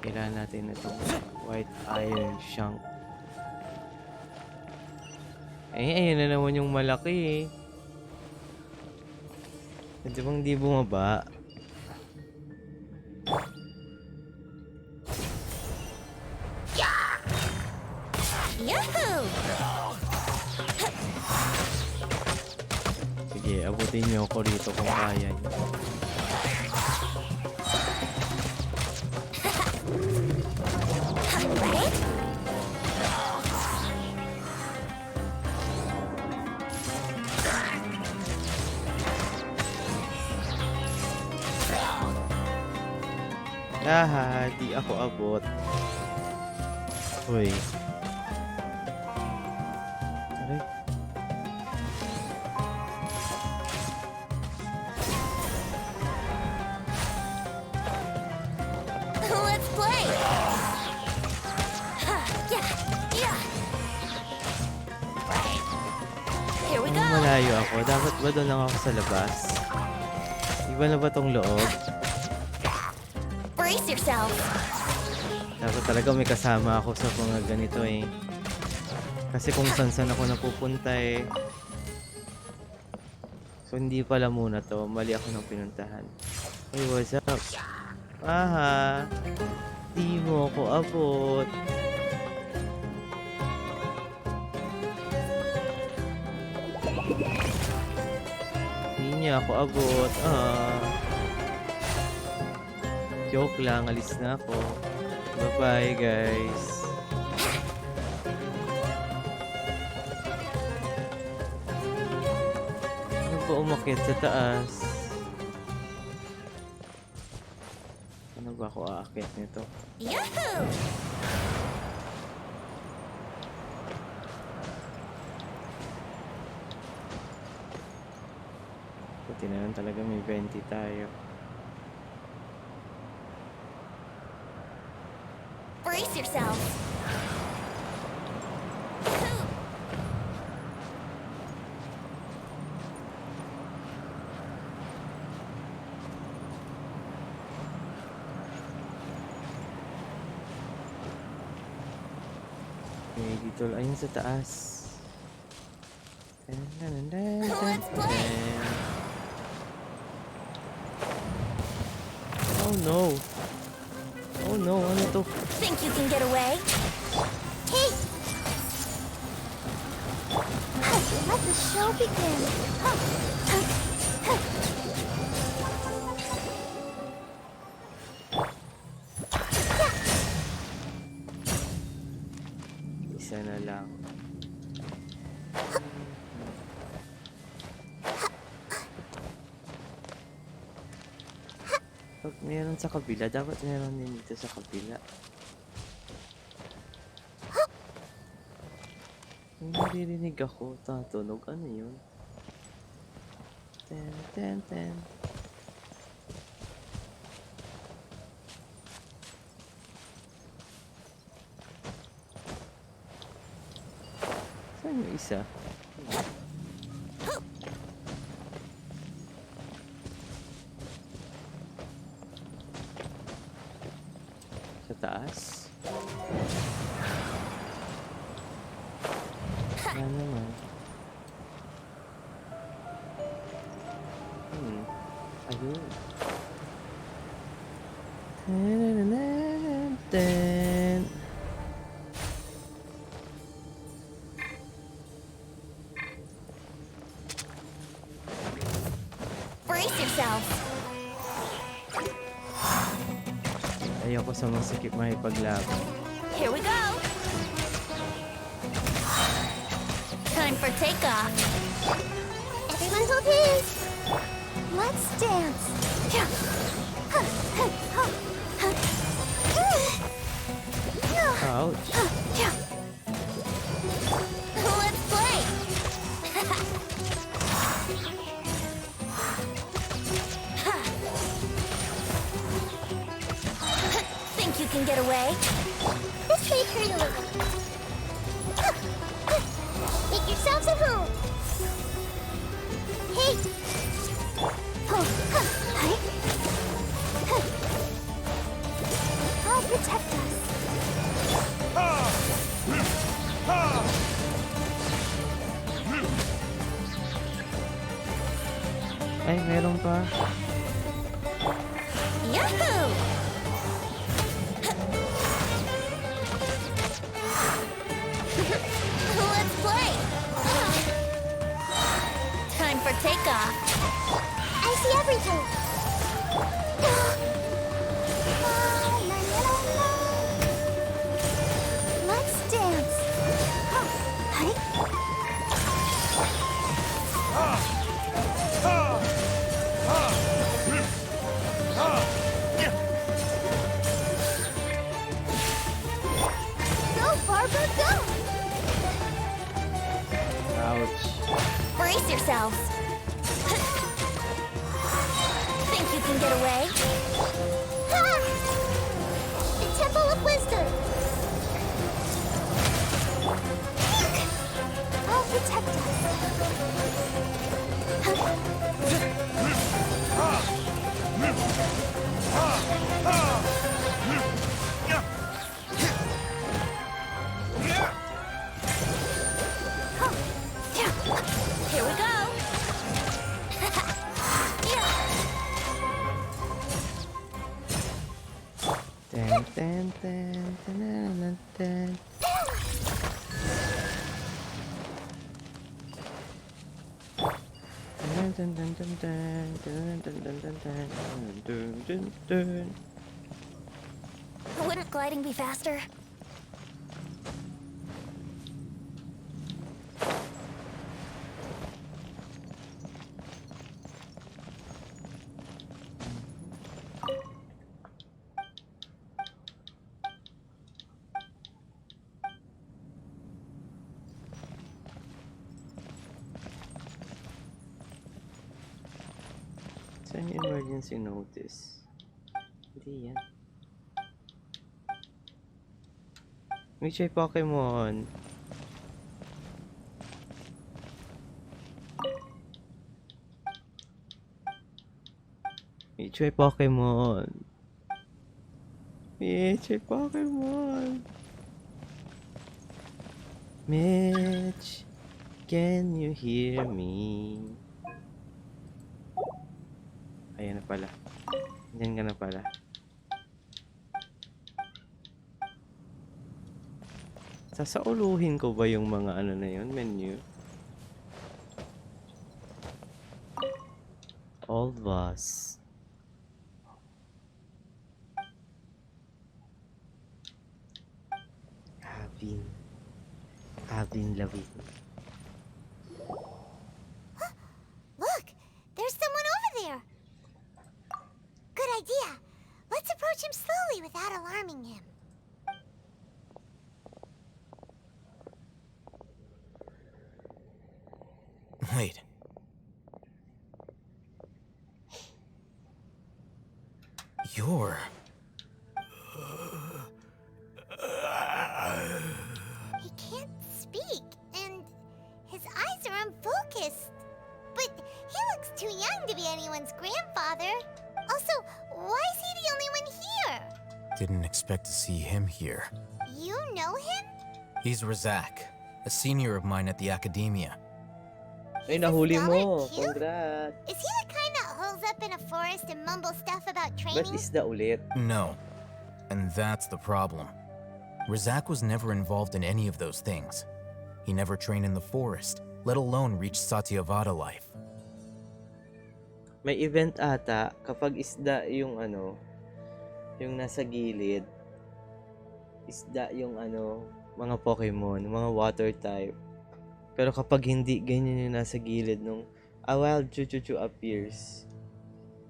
Speaker 12: Kailangan natin itong white iron shank. Eh, ayun na naman yung malaki eh. Pwede bang di bumaba?
Speaker 6: Yahoo!
Speaker 20: Buhatin niyo ako rito kung kaya niyo. Di ako abot. Uy. Aray.
Speaker 6: Let's play! Here we go!
Speaker 20: Malayo ako. Dapat ba doon lang ako sa labas? Iba na ba tong loob?
Speaker 6: Brace yourself!
Speaker 20: Dapat talaga may kasama ako sa mga ganito eh. Kasi kung saan ako napupunta eh. So hindi pala muna to. Mali ako nang pinuntahan. Hey, what's up? Aha! Di mo ako abot. Hindi niya ako abot. Joke lang. Alis na ako. Bye-bye, guys. Ano ba umakyat sa taas? Ano ba ako aakyat nito?
Speaker 6: Yahoo!
Speaker 20: Buti na lang talaga may 20 tayo.
Speaker 6: Brace yourself!
Speaker 20: Okay, dito ayun sa taas.
Speaker 6: Let's play!
Speaker 20: Oh no! Oh no, ano to?
Speaker 6: Think you can get away? Hey! Let the show begin!
Speaker 20: Isa na lang. Pag meron sa kabila, dapat meron din dito sa kabila. Naririnig ako, tatunog. Ano yun? Ten, ten, ten. Saan yung isa? Sa taas? Yan naman. Ayun. Ten.
Speaker 6: Brace yourself!
Speaker 20: Ayoko sa masikip makipaglaban.
Speaker 6: Here we go! Time for takeoff! Everyone hold hands! Let's dance!
Speaker 20: Ouch.
Speaker 6: Let's play! Think you can get away? This may hurt a little. Make yourselves at home! Hey! I'll protect us.
Speaker 20: Ay, meron pa.
Speaker 6: Yahoo! Let's play! Time for takeoff.
Speaker 15: yourselves. Think you can get away?
Speaker 6: Ah! The Temple of Wisdom. I'll protect us.
Speaker 15: Here we go.
Speaker 12: Dun, dun, dun, dun, dun, dun, dun, dun, dun, dun, dun, dun, dun, dun, dun, dun.
Speaker 15: Wouldn't gliding be faster?
Speaker 12: Saan yung emergency notice? Hindi yan. Which ay Pokemon? Which ay Pokemon? Which ay Pokemon? Mitch, can you hear me? Ayan na pala. Diyan ka na pala. Sasauluhin ko ba yung mga ano na yun? Menu? All of us. Having loving.
Speaker 6: Look, there's someone over there. Good idea. Let's approach him slowly without alarming him.
Speaker 5: Wait. You're...
Speaker 6: He can't speak, and his eyes are unfocused. But he looks too young to be anyone's grandfather. Also, why is he the only one here?
Speaker 5: Didn't expect to see him here.
Speaker 6: You know him?
Speaker 5: He's Razak, a senior of mine at the academia.
Speaker 12: Ay, nahuli mo. Congrats.
Speaker 6: Is he the kind that holes up in a forest and mumbles stuff about training?
Speaker 12: Ba't isda ulit?
Speaker 5: No. And that's the problem. Razak was never involved in any of those things. He never trained in the forest, let alone reach Satyavada life.
Speaker 12: May event ata kapag isda yung ano, yung nasa gilid. Isda yung ano, mga Pokemon, mga water type. Pero kapag hindi ganyan yung nasa gilid nung a wild Chuchuchu appears,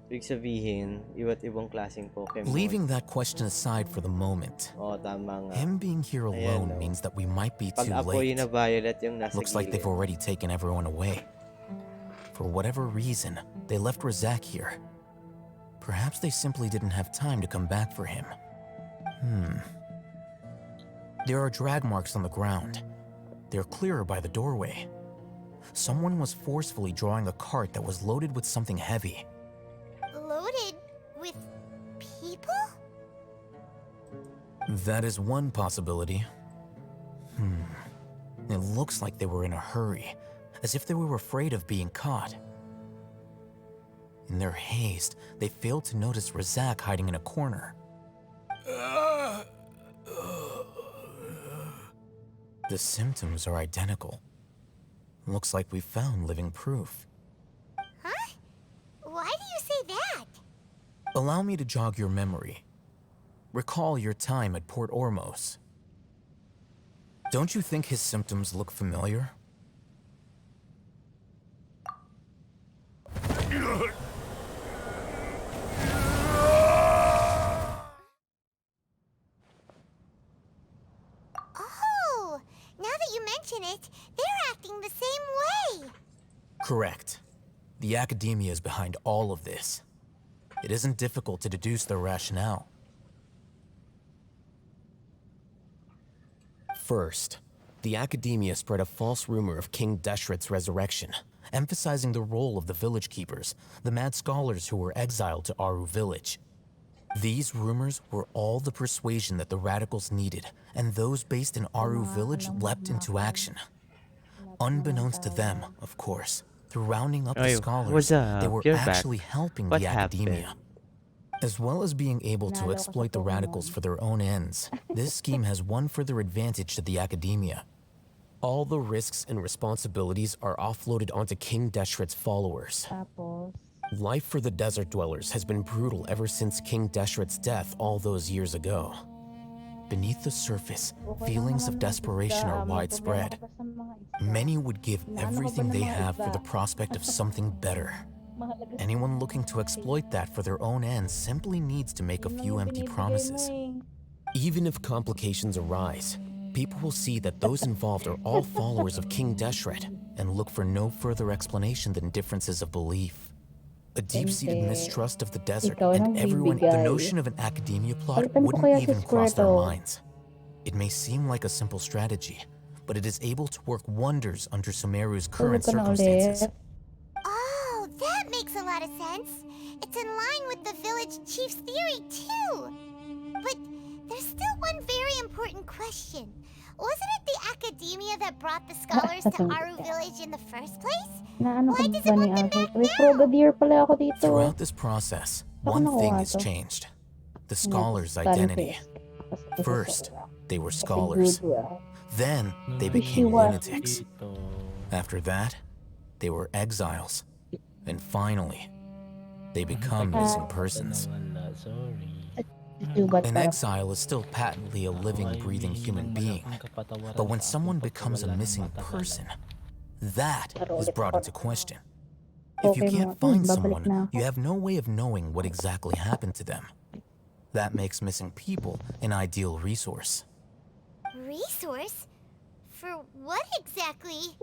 Speaker 12: ibig sabihin, iba't ibang klaseng Pokemon.
Speaker 5: Leaving that question aside for the moment,
Speaker 12: tama nga.
Speaker 5: him being here alone means that we might be too late.
Speaker 12: Na Violet yung nasa
Speaker 5: Looks like they've already taken everyone away. For whatever reason, they left Razak here. Perhaps they simply didn't have time to come back for him. There are drag marks on the ground. They're clearer by the doorway. Someone was forcefully drawing a cart that was loaded with something heavy.
Speaker 6: Loaded with people?
Speaker 5: That is one possibility. It looks like they were in a hurry, as if they were afraid of being caught. In their haste, they failed to notice Razak hiding in a corner. The symptoms are identical. Looks like we found living proof.
Speaker 6: Huh? Why do you say that?
Speaker 5: Allow me to jog your memory. Recall your time at Port Ormos. Don't you think his symptoms look familiar?
Speaker 6: Oh, now that you mention it, they're acting the same way.
Speaker 5: Correct. The academia is behind all of this. It isn't difficult to deduce their rationale. First, the academia spread a false rumor of King Deshret's resurrection, emphasizing the role of the village keepers, the mad scholars who were exiled to Aru village. These rumors were all the persuasion that the radicals needed, and those based in Aru village leapt into action. Unbeknownst to them, of course, through rounding up the scholars,
Speaker 20: what's up?
Speaker 5: they were
Speaker 20: You're
Speaker 5: actually
Speaker 20: back.
Speaker 5: helping
Speaker 20: What
Speaker 5: the academia.
Speaker 20: happened?
Speaker 5: As well as being able to exploit the radicals for their own ends, this scheme has one further advantage to the academia. All the risks and responsibilities are offloaded onto King Deshret's followers. Life for the desert dwellers has been brutal ever since King Deshret's death all those years ago. Beneath the surface, feelings of desperation are widespread. Many would give everything they have for the prospect of something better. Anyone looking to exploit that for their own ends simply needs to make a few empty promises. Even if complications arise, people will see that those involved are all followers of King Deshret and look for no further explanation than differences of belief. A deep-seated mistrust of the desert and everyone, the notion of an academia plot wouldn't even cross their minds. It may seem like a simple strategy, but it is able to work wonders under SUMERU's current circumstances.
Speaker 6: Oh, that makes a lot of sense. It's in line with the village chief's theory, too. But there's still one very important question. Wasn't it the academia that brought the scholars to Aru village in the first place? Why does it want them back now?
Speaker 5: Throughout this process, one thing has changed. The scholars' identity. First, they were scholars. Then, they became lunatics. After that, they were exiles. And finally, they become missing persons. An exile is still patently a living, breathing human being. But when someone becomes a missing person, that is brought into question. If you can't find someone, you have no way of knowing what exactly happened to them. That makes missing people an ideal resource.
Speaker 6: Resource? For what exactly?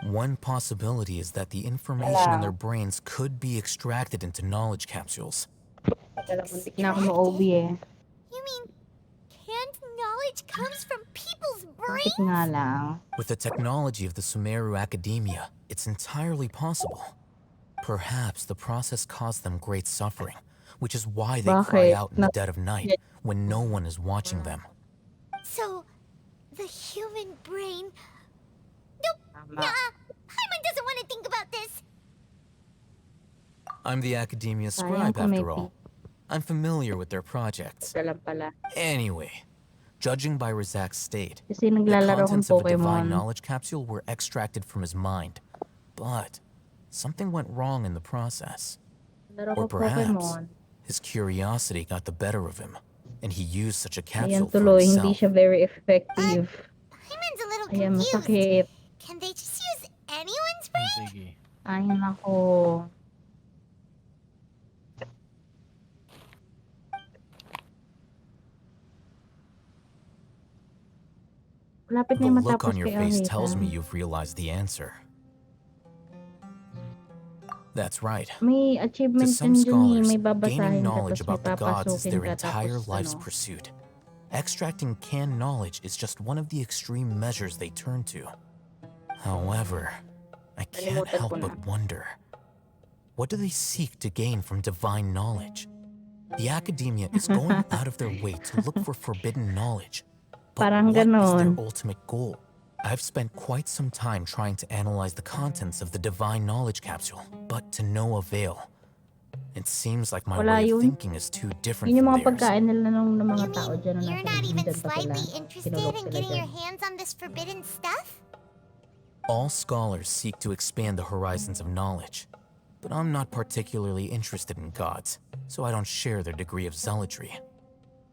Speaker 5: One possibility is that the information in their brains could be extracted into knowledge capsules.
Speaker 6: You mean canned knowledge comes from people's brains?
Speaker 5: With the technology of the SUMERU academia, it's entirely possible. Perhaps the process caused them great suffering, which is why they cry out in the dead of night when no one is watching them.
Speaker 6: So, the human brain... Nope, Paimon doesn't want to think about this.
Speaker 5: I'm the academia scribe, after all. I'm familiar with their projects. Anyway, judging by Razak's state, the contents of a divine knowledge capsule were extracted from his mind. But something went wrong in the process. Or perhaps his curiosity got the better of him, and he used such a capsule for himself.
Speaker 18: Hindi siya very effective.
Speaker 6: Paimon's a little confused. Can they just use anyone's brain?
Speaker 18: Ay, nako.
Speaker 5: The look on your face tells me you've realized the answer. That's right.
Speaker 18: May
Speaker 5: To
Speaker 18: achievement
Speaker 5: some
Speaker 18: din dyan
Speaker 5: scholars,
Speaker 18: may
Speaker 5: gaining
Speaker 18: babasahin
Speaker 5: knowledge
Speaker 18: tapos
Speaker 5: about the gods is
Speaker 18: papapasukin
Speaker 5: their
Speaker 18: ka
Speaker 5: entire
Speaker 18: tapos
Speaker 5: life's pursuit. Extracting canned knowledge is just one of the extreme measures they turn to. However, I can't help but wonder, what do they seek to gain from divine knowledge? The academia is going out of their way to look for forbidden knowledge. But
Speaker 18: Parang
Speaker 5: what is their
Speaker 18: ganon.
Speaker 5: ultimate goal? I've spent quite some time trying to analyze the contents of the divine knowledge capsule, but to no avail. It seems like my
Speaker 18: Wala
Speaker 5: way of
Speaker 18: yun.
Speaker 5: thinking is too different
Speaker 18: Yun yung
Speaker 5: from
Speaker 18: mga
Speaker 5: theirs.
Speaker 18: pagkain nila ng mga tao dyan na
Speaker 6: You're
Speaker 18: nasa
Speaker 6: not even
Speaker 18: komunidad pa sila.
Speaker 6: slightly interested
Speaker 18: Kinulok
Speaker 6: in
Speaker 18: sila
Speaker 6: getting your
Speaker 18: dyan.
Speaker 6: hands on this forbidden stuff?
Speaker 5: All scholars seek to expand the horizons of knowledge, but I'm not particularly interested in gods, so I don't share their degree of zealotry.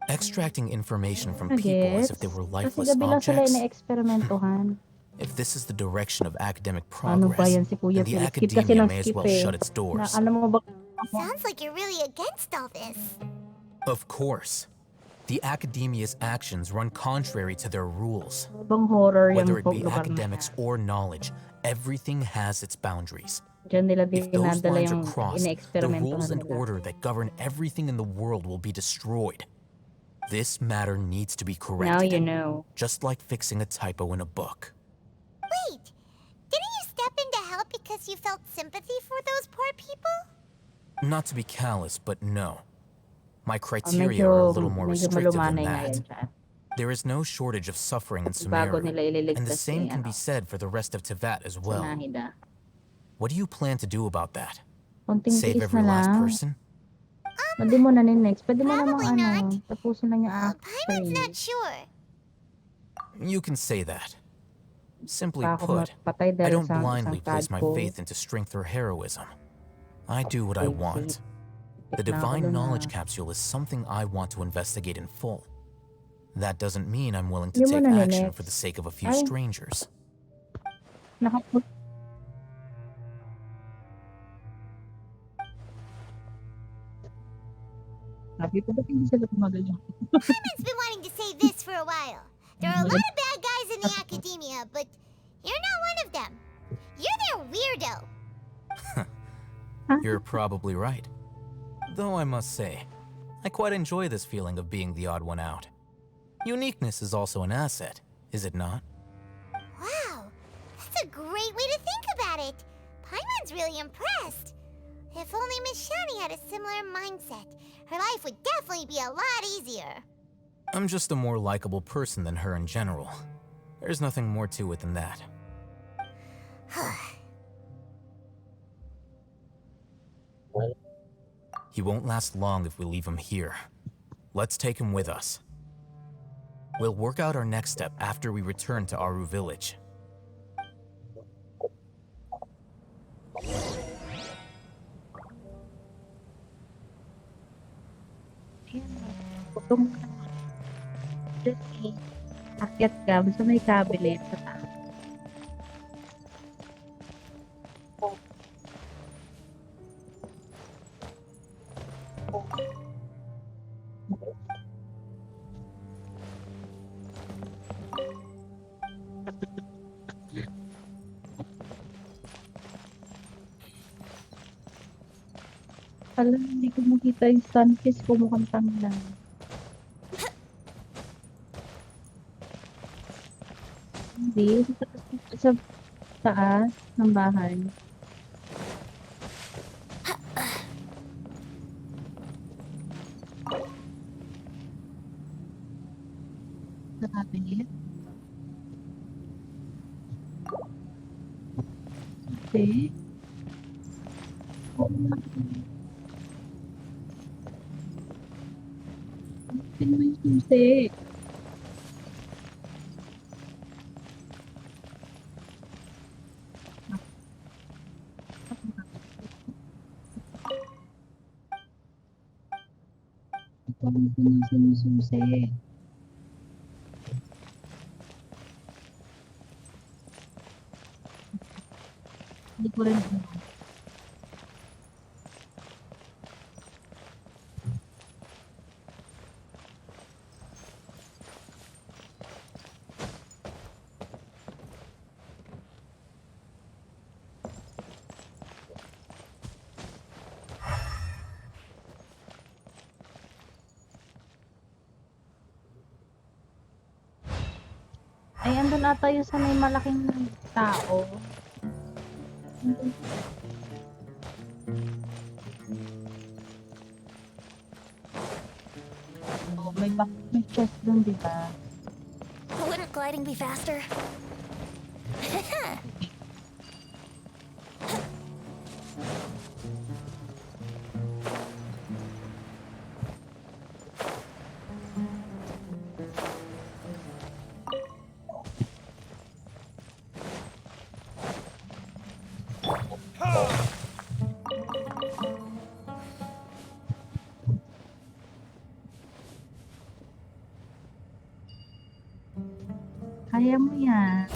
Speaker 5: Extracting information from people as if they were
Speaker 18: Kasi
Speaker 5: lifeless
Speaker 18: gabi lang sila
Speaker 5: objects,
Speaker 18: ina-eksperimentohan.
Speaker 5: if this is the direction of academic
Speaker 18: Ano ba
Speaker 5: progress,
Speaker 18: yan si Kuya
Speaker 5: then the
Speaker 18: Phil? Skip kasi
Speaker 5: academia
Speaker 18: ng
Speaker 5: may as
Speaker 18: skip
Speaker 5: well
Speaker 18: eh.
Speaker 5: shut its
Speaker 18: Na,
Speaker 5: doors.
Speaker 18: alam mo ba?
Speaker 6: Sounds like you're really against all this.
Speaker 5: Of course. The academia's actions run contrary to their rules.
Speaker 18: Bang horror
Speaker 5: Whether
Speaker 18: yung
Speaker 5: it be
Speaker 18: lugar na
Speaker 5: academics or knowledge, everything has its boundaries.
Speaker 18: Diyan nila
Speaker 5: If those
Speaker 18: dinadala
Speaker 5: lines are
Speaker 18: yung
Speaker 5: crossed, the rules
Speaker 18: ine-eksperimentohan
Speaker 5: and
Speaker 18: nila.
Speaker 5: order that govern everything in the world will be destroyed. This matter needs to be corrected.
Speaker 18: Now you know.
Speaker 5: Just like fixing a typo in a book.
Speaker 6: Wait, didn't you step in to help because you felt sympathy for those poor people?
Speaker 5: Not to be callous, but no. My criteria are a little more restrictive than that. There is no shortage of suffering in SUMERU, and the same can be said for the rest of Tevat as well. What do you plan to do about that? Save every last person?
Speaker 18: Pwede mo na next. Pwede mo namang tapusin lang yung act
Speaker 6: Paimon's not sure.
Speaker 5: You can say that. Simply
Speaker 18: Baka
Speaker 5: put,
Speaker 18: mapatay
Speaker 5: I
Speaker 18: dahil
Speaker 5: don't
Speaker 18: sa
Speaker 5: blindly
Speaker 18: isang
Speaker 5: place my
Speaker 18: tadpole.
Speaker 5: faith into strength or heroism. I do what I want. The
Speaker 18: na ako
Speaker 5: divine
Speaker 18: dun
Speaker 5: knowledge
Speaker 18: na.
Speaker 5: capsule is something I want to investigate in full. That doesn't mean I'm willing to
Speaker 18: Hindi mo
Speaker 5: take
Speaker 18: na
Speaker 5: action
Speaker 18: next.
Speaker 5: for the sake of a few
Speaker 18: Ay.
Speaker 5: strangers.
Speaker 18: Nakaput. Sabi ko, ba't hindi sila tumagal?
Speaker 6: Paimon's been wanting to say this for a while. There are a lot of bad guys in the academia, but you're not one of them. You're their weirdo.
Speaker 5: You're probably right. Though I must say, I quite enjoy this feeling of being the odd one out. Uniqueness is also an asset, is it not?
Speaker 6: Wow, that's a great way to think about it. Paimon's really impressed. If only Miss Shani had a similar mindset, her life would definitely be a lot easier.
Speaker 5: I'm just a more likable person than her in general. There's nothing more to it than that. He won't last long if we leave him here. Let's take him with us. We'll work out our next step after we return to Aru village.
Speaker 18: Akyat ka, basta may cabinet sa taas. Alam, hindi ko makita yung sunfish ko mukhang tanglang. Hindi, sa taas ng bahay. Sa cabinet? Hindi. Sino yung susi? Parang sinususi. Hindi ko rin alam. Ay, andun ata yung sa may malaking tao. Oh, may chest dun, di ba?
Speaker 1: Wouldn't gliding be faster?
Speaker 18: Kaya mo yan.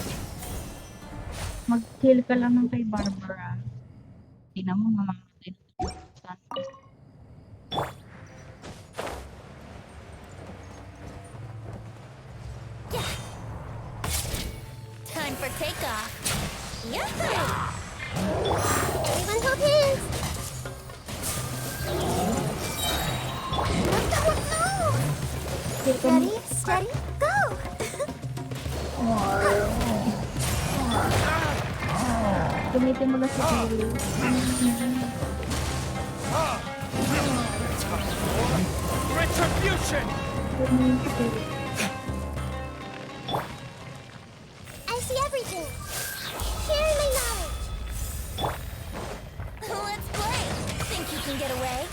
Speaker 18: Mag-kill ka lang ng kay Barbara. Tingnan mo, mamamatay na.
Speaker 1: for takeoff. Yahoo!
Speaker 6: Everyone hold hands. Ready, steady, go!
Speaker 18: Gamitin mo na si Piel.
Speaker 13: Retribution!
Speaker 6: I see everything. Share my knowledge.
Speaker 1: Let's play. Think you can get away?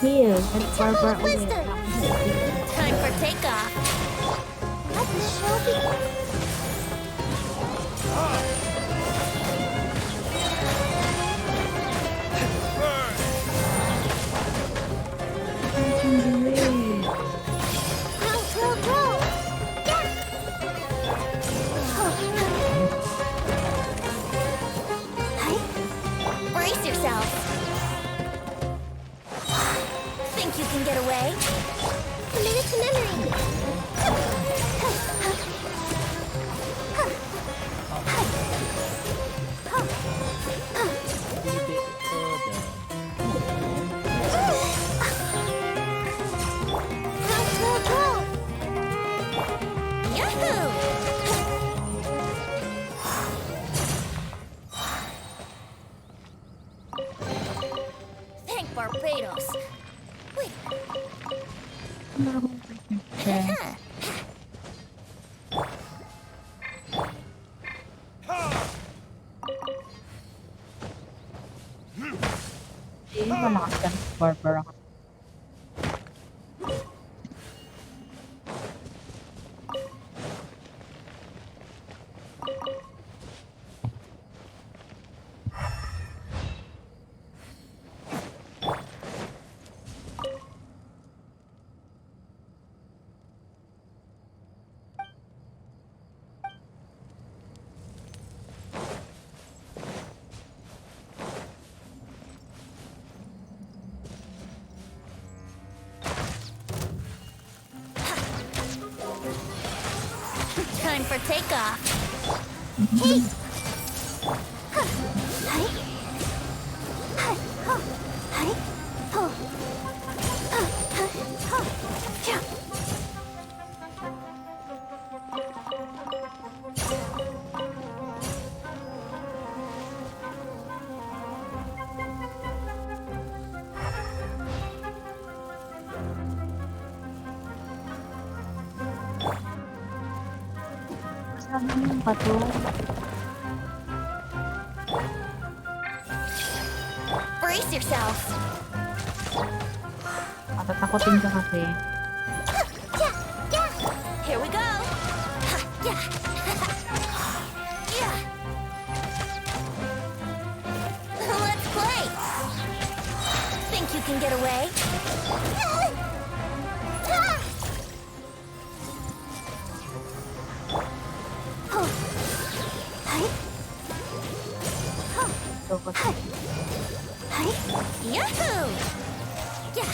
Speaker 18: Piel, and Barbara ulit.
Speaker 1: Time for takeoff.
Speaker 6: Let the show begin. Roll.
Speaker 1: Brace yourself. Think you can get away?
Speaker 6: Commit it to memory. Roll.
Speaker 1: Yahoo! Thank Barbados. Wait.
Speaker 18: Malakas yan, Barbara.
Speaker 1: Time for takeoff.
Speaker 6: Hey!
Speaker 18: Kasama mo yung bato.
Speaker 1: Brace yourself.
Speaker 18: Matatakotin ka kasi.
Speaker 1: Here we go. Let's play. Think you can get away? Yahoo! Yeah.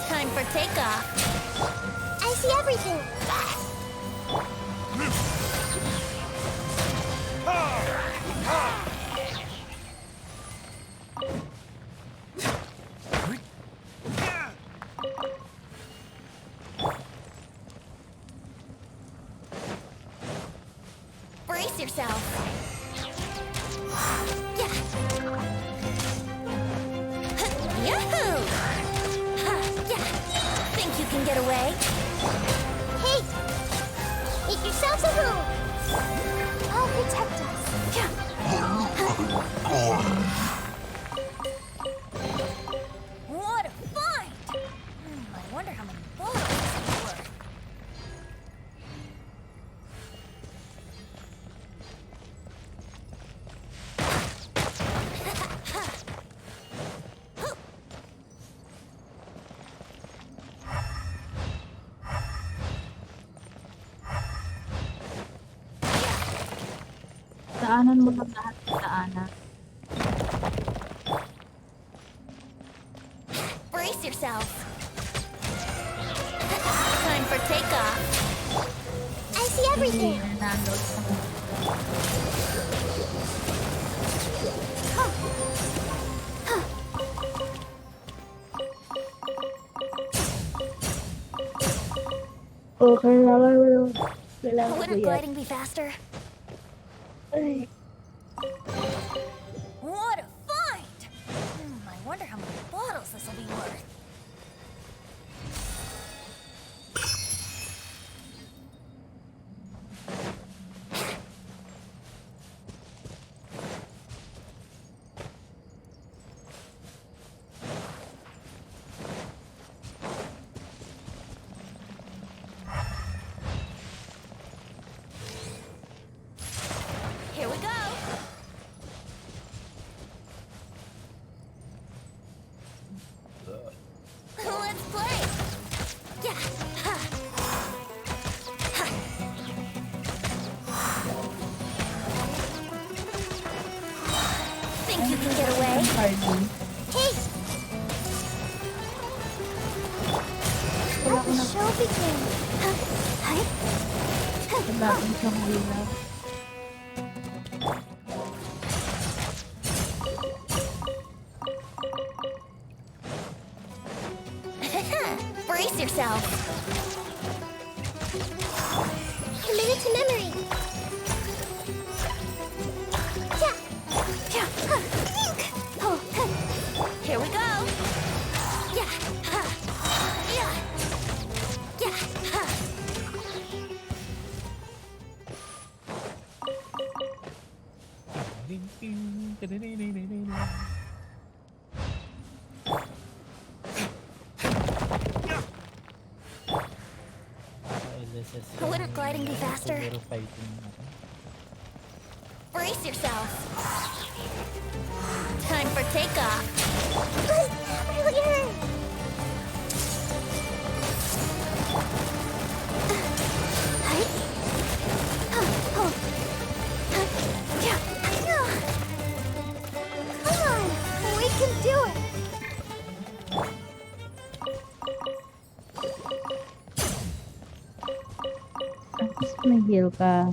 Speaker 1: Time for takeoff.
Speaker 6: I see everything.
Speaker 1: yourself. Yeah. Yahoo! Yeah. Think you can get away?
Speaker 6: Hey! Make yourselves a home! I'll protect us.
Speaker 1: Yeah. What a find! I wonder how many bullets this is worth.
Speaker 18: Daanan mo lang lahat ng daanan.
Speaker 1: Brace yourself. Time for takeoff.
Speaker 6: I see everything.
Speaker 18: Oh, kailangan
Speaker 1: Wouldn't gliding be faster? What a find! I wonder how many bottles this will be worth. Here we go. Let's play. Yeah. Ha. Ha. Think you can get away?
Speaker 6: Hey! Let the show begin.
Speaker 18: Wala akong siyang ilaw.
Speaker 1: Brace yourself.
Speaker 6: Commit to memory. Yeah.
Speaker 1: Yeah. Ha. Oh. Ha. Here we go. Yeah. Ha. Yeah. Yeah. Ha. Wouldn't gliding be faster? Brace yourself. Time for takeoff.
Speaker 6: Earlier. Come on, we can do it.
Speaker 18: At least may heal ka.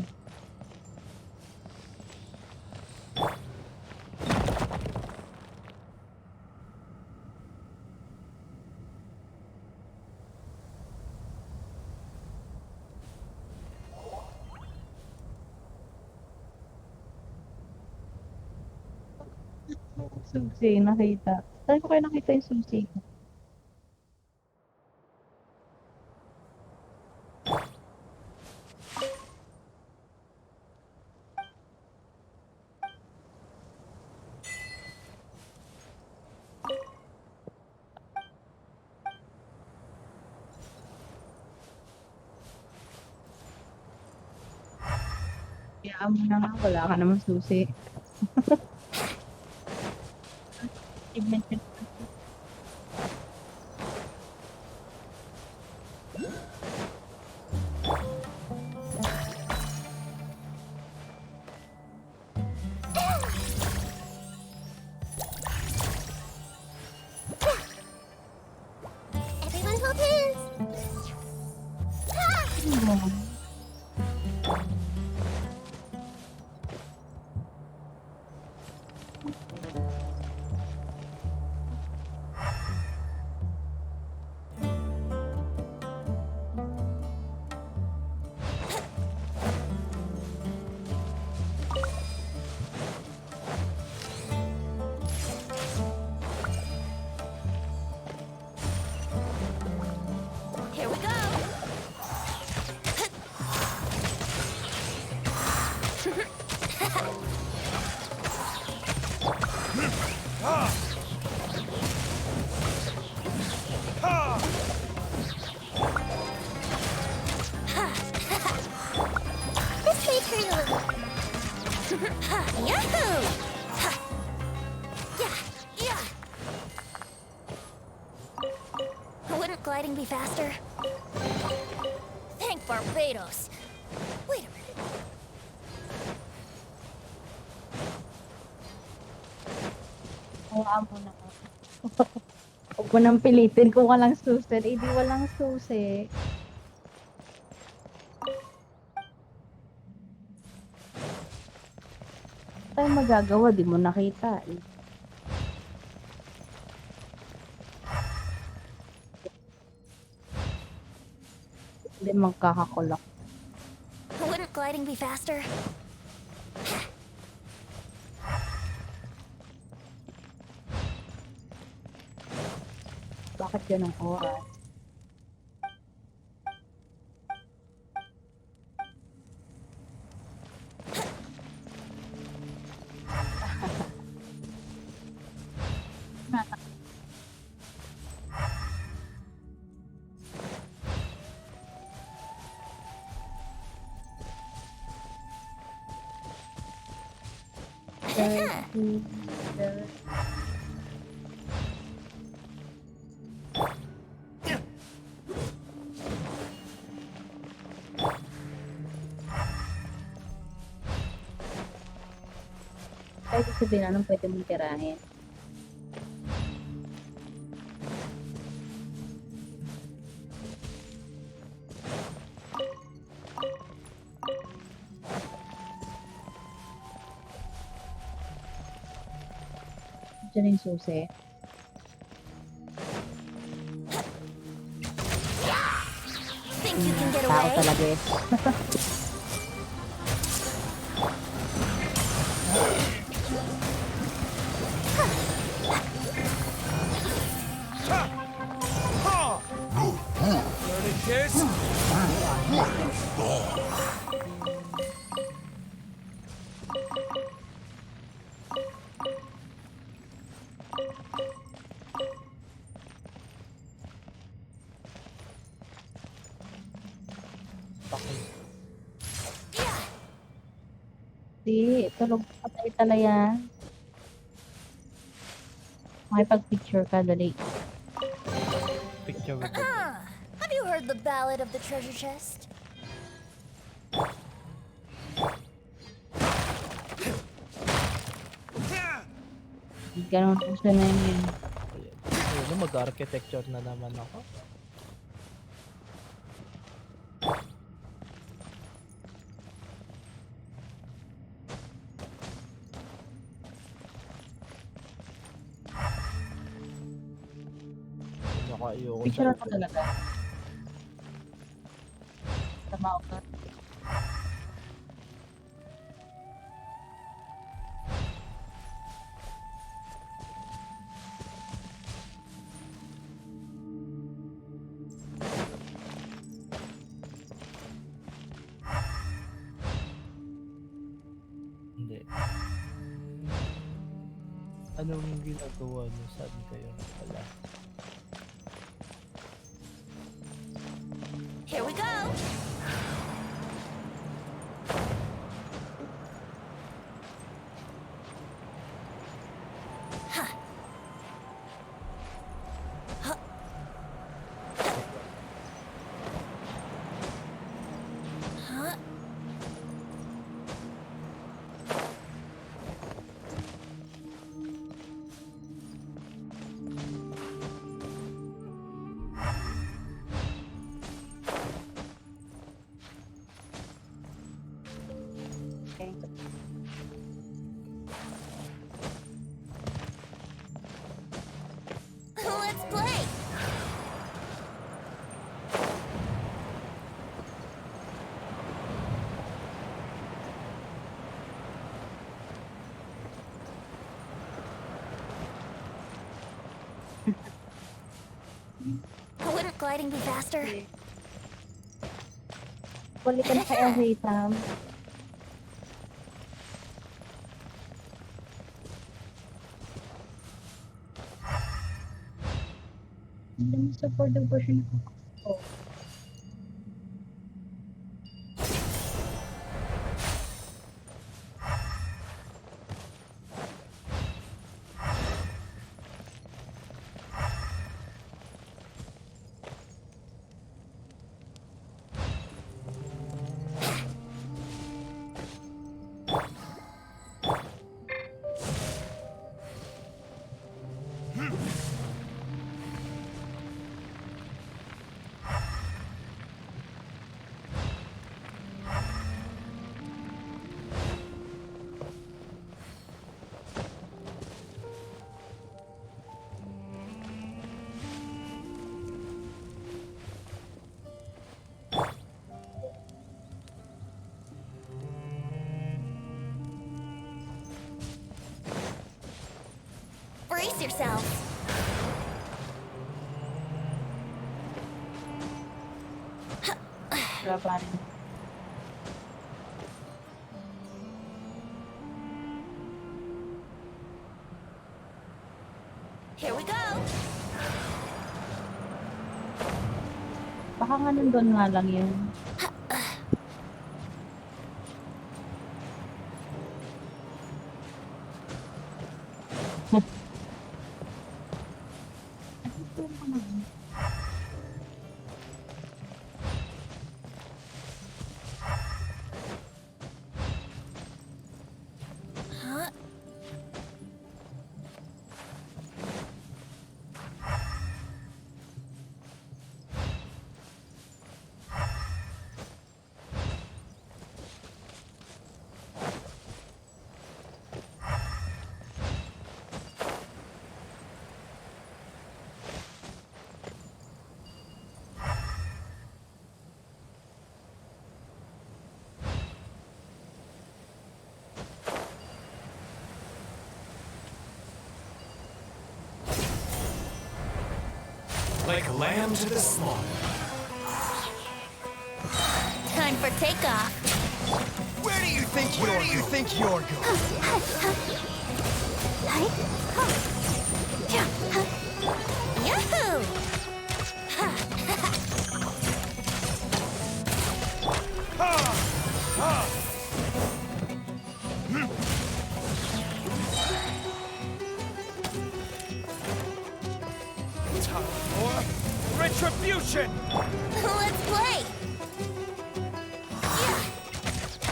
Speaker 18: Susi, nakita. Saan ko kayo nakita yung susi? Kaya mo na nga, wala ka naman susi.
Speaker 6: Everyone hold hands.
Speaker 15: Wouldn't gliding be faster? Thank Barbados. Wait a minute.
Speaker 18: Hayaan mo na. Huwag mo nang pilitin kung walang susi. Eh, di walang susi. Ano tayo magagawa? Di mo nakita eh. Hindi magkakakulak.
Speaker 15: Wouldn't gliding be faster?
Speaker 18: Bakit ganong oras? Kahit sabihin anong pwede mong tirahin. Diyan yung susi.
Speaker 15: Think you can get
Speaker 18: Tao
Speaker 15: away?
Speaker 18: talaga eh.
Speaker 13: Learning kiss?
Speaker 18: Di, tulog patay tala yan. Makipag-picture ka, dali.
Speaker 8: Picture with
Speaker 15: Have you heard the ballad of the treasure chest?
Speaker 18: Ganun po siya na yun.
Speaker 8: Ayun, mag-architecture na naman ako. Ayoko
Speaker 18: Picture ako talaga. Tama ako.
Speaker 8: Hindi. Anong ginagawa niyo? Saan kayo pala?
Speaker 15: Here we go! Let's play! Wouldn't gliding be faster?
Speaker 18: Balik ka na kay Elsie, Tam. Hindi mo support the version ko.
Speaker 15: yourself. Here we go.
Speaker 18: Baka nga nandun nga lang yun.
Speaker 15: Huh?
Speaker 9: Like lamb to the slaughter.
Speaker 15: Time for takeoff.
Speaker 9: Where do you think you're going?
Speaker 15: Yahoo!
Speaker 13: Retribution!
Speaker 15: Let's play!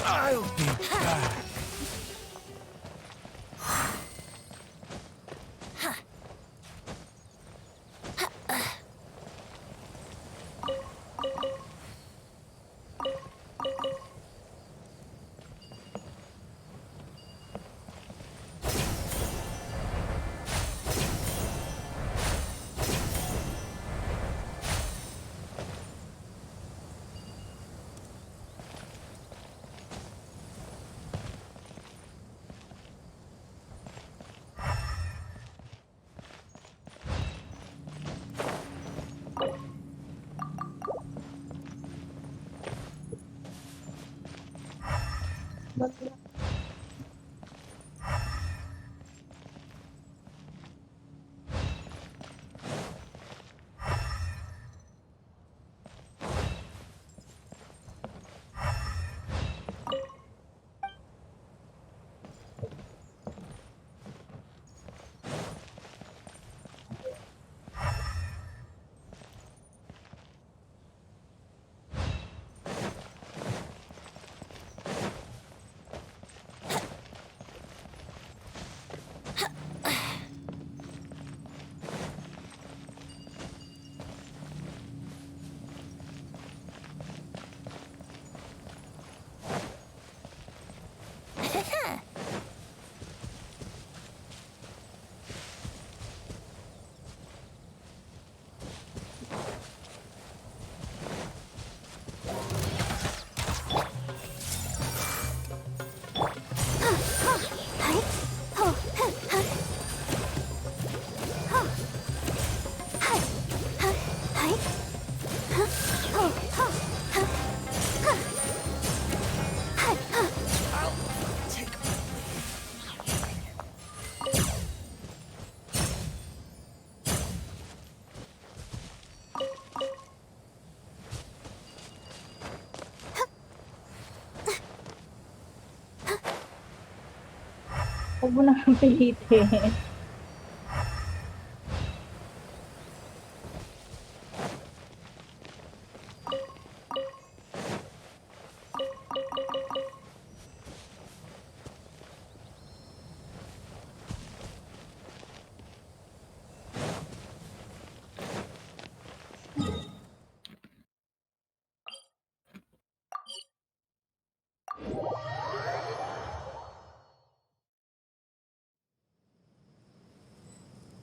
Speaker 13: I'll be back.
Speaker 18: Huwag mo naman pilitin.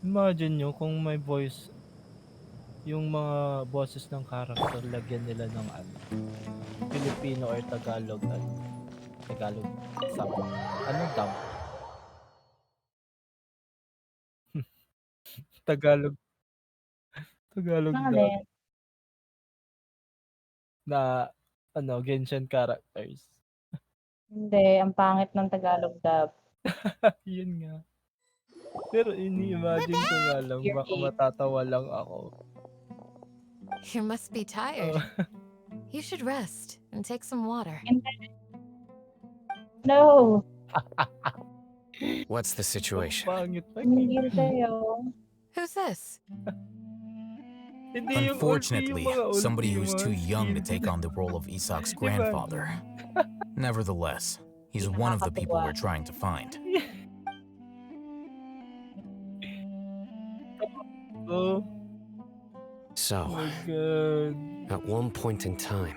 Speaker 8: Imagine nyo kung may voice, yung mga boses ng character, lagyan nila ng ano, Filipino or Tagalog, Tagalog sub. Ano dub? Tagalog. Tagalog
Speaker 18: Ano
Speaker 8: dub.
Speaker 18: din?
Speaker 8: Na ano, Genshin characters.
Speaker 18: Hindi, ang pangit ng Tagalog dub.
Speaker 8: Yun nga. Pero ini-imagine ko nga lang, baka matatawa lang ako.
Speaker 10: You must be tired.
Speaker 8: Oh.
Speaker 10: You should rest and take some water.
Speaker 18: No.
Speaker 19: What's the situation?
Speaker 18: Tumigil kayo.
Speaker 10: Who's this?
Speaker 5: Unfortunately, somebody who's too young to take on the role of Isak's grandfather. Nevertheless, he's one of the people we're trying to find.
Speaker 19: So, at one point in time,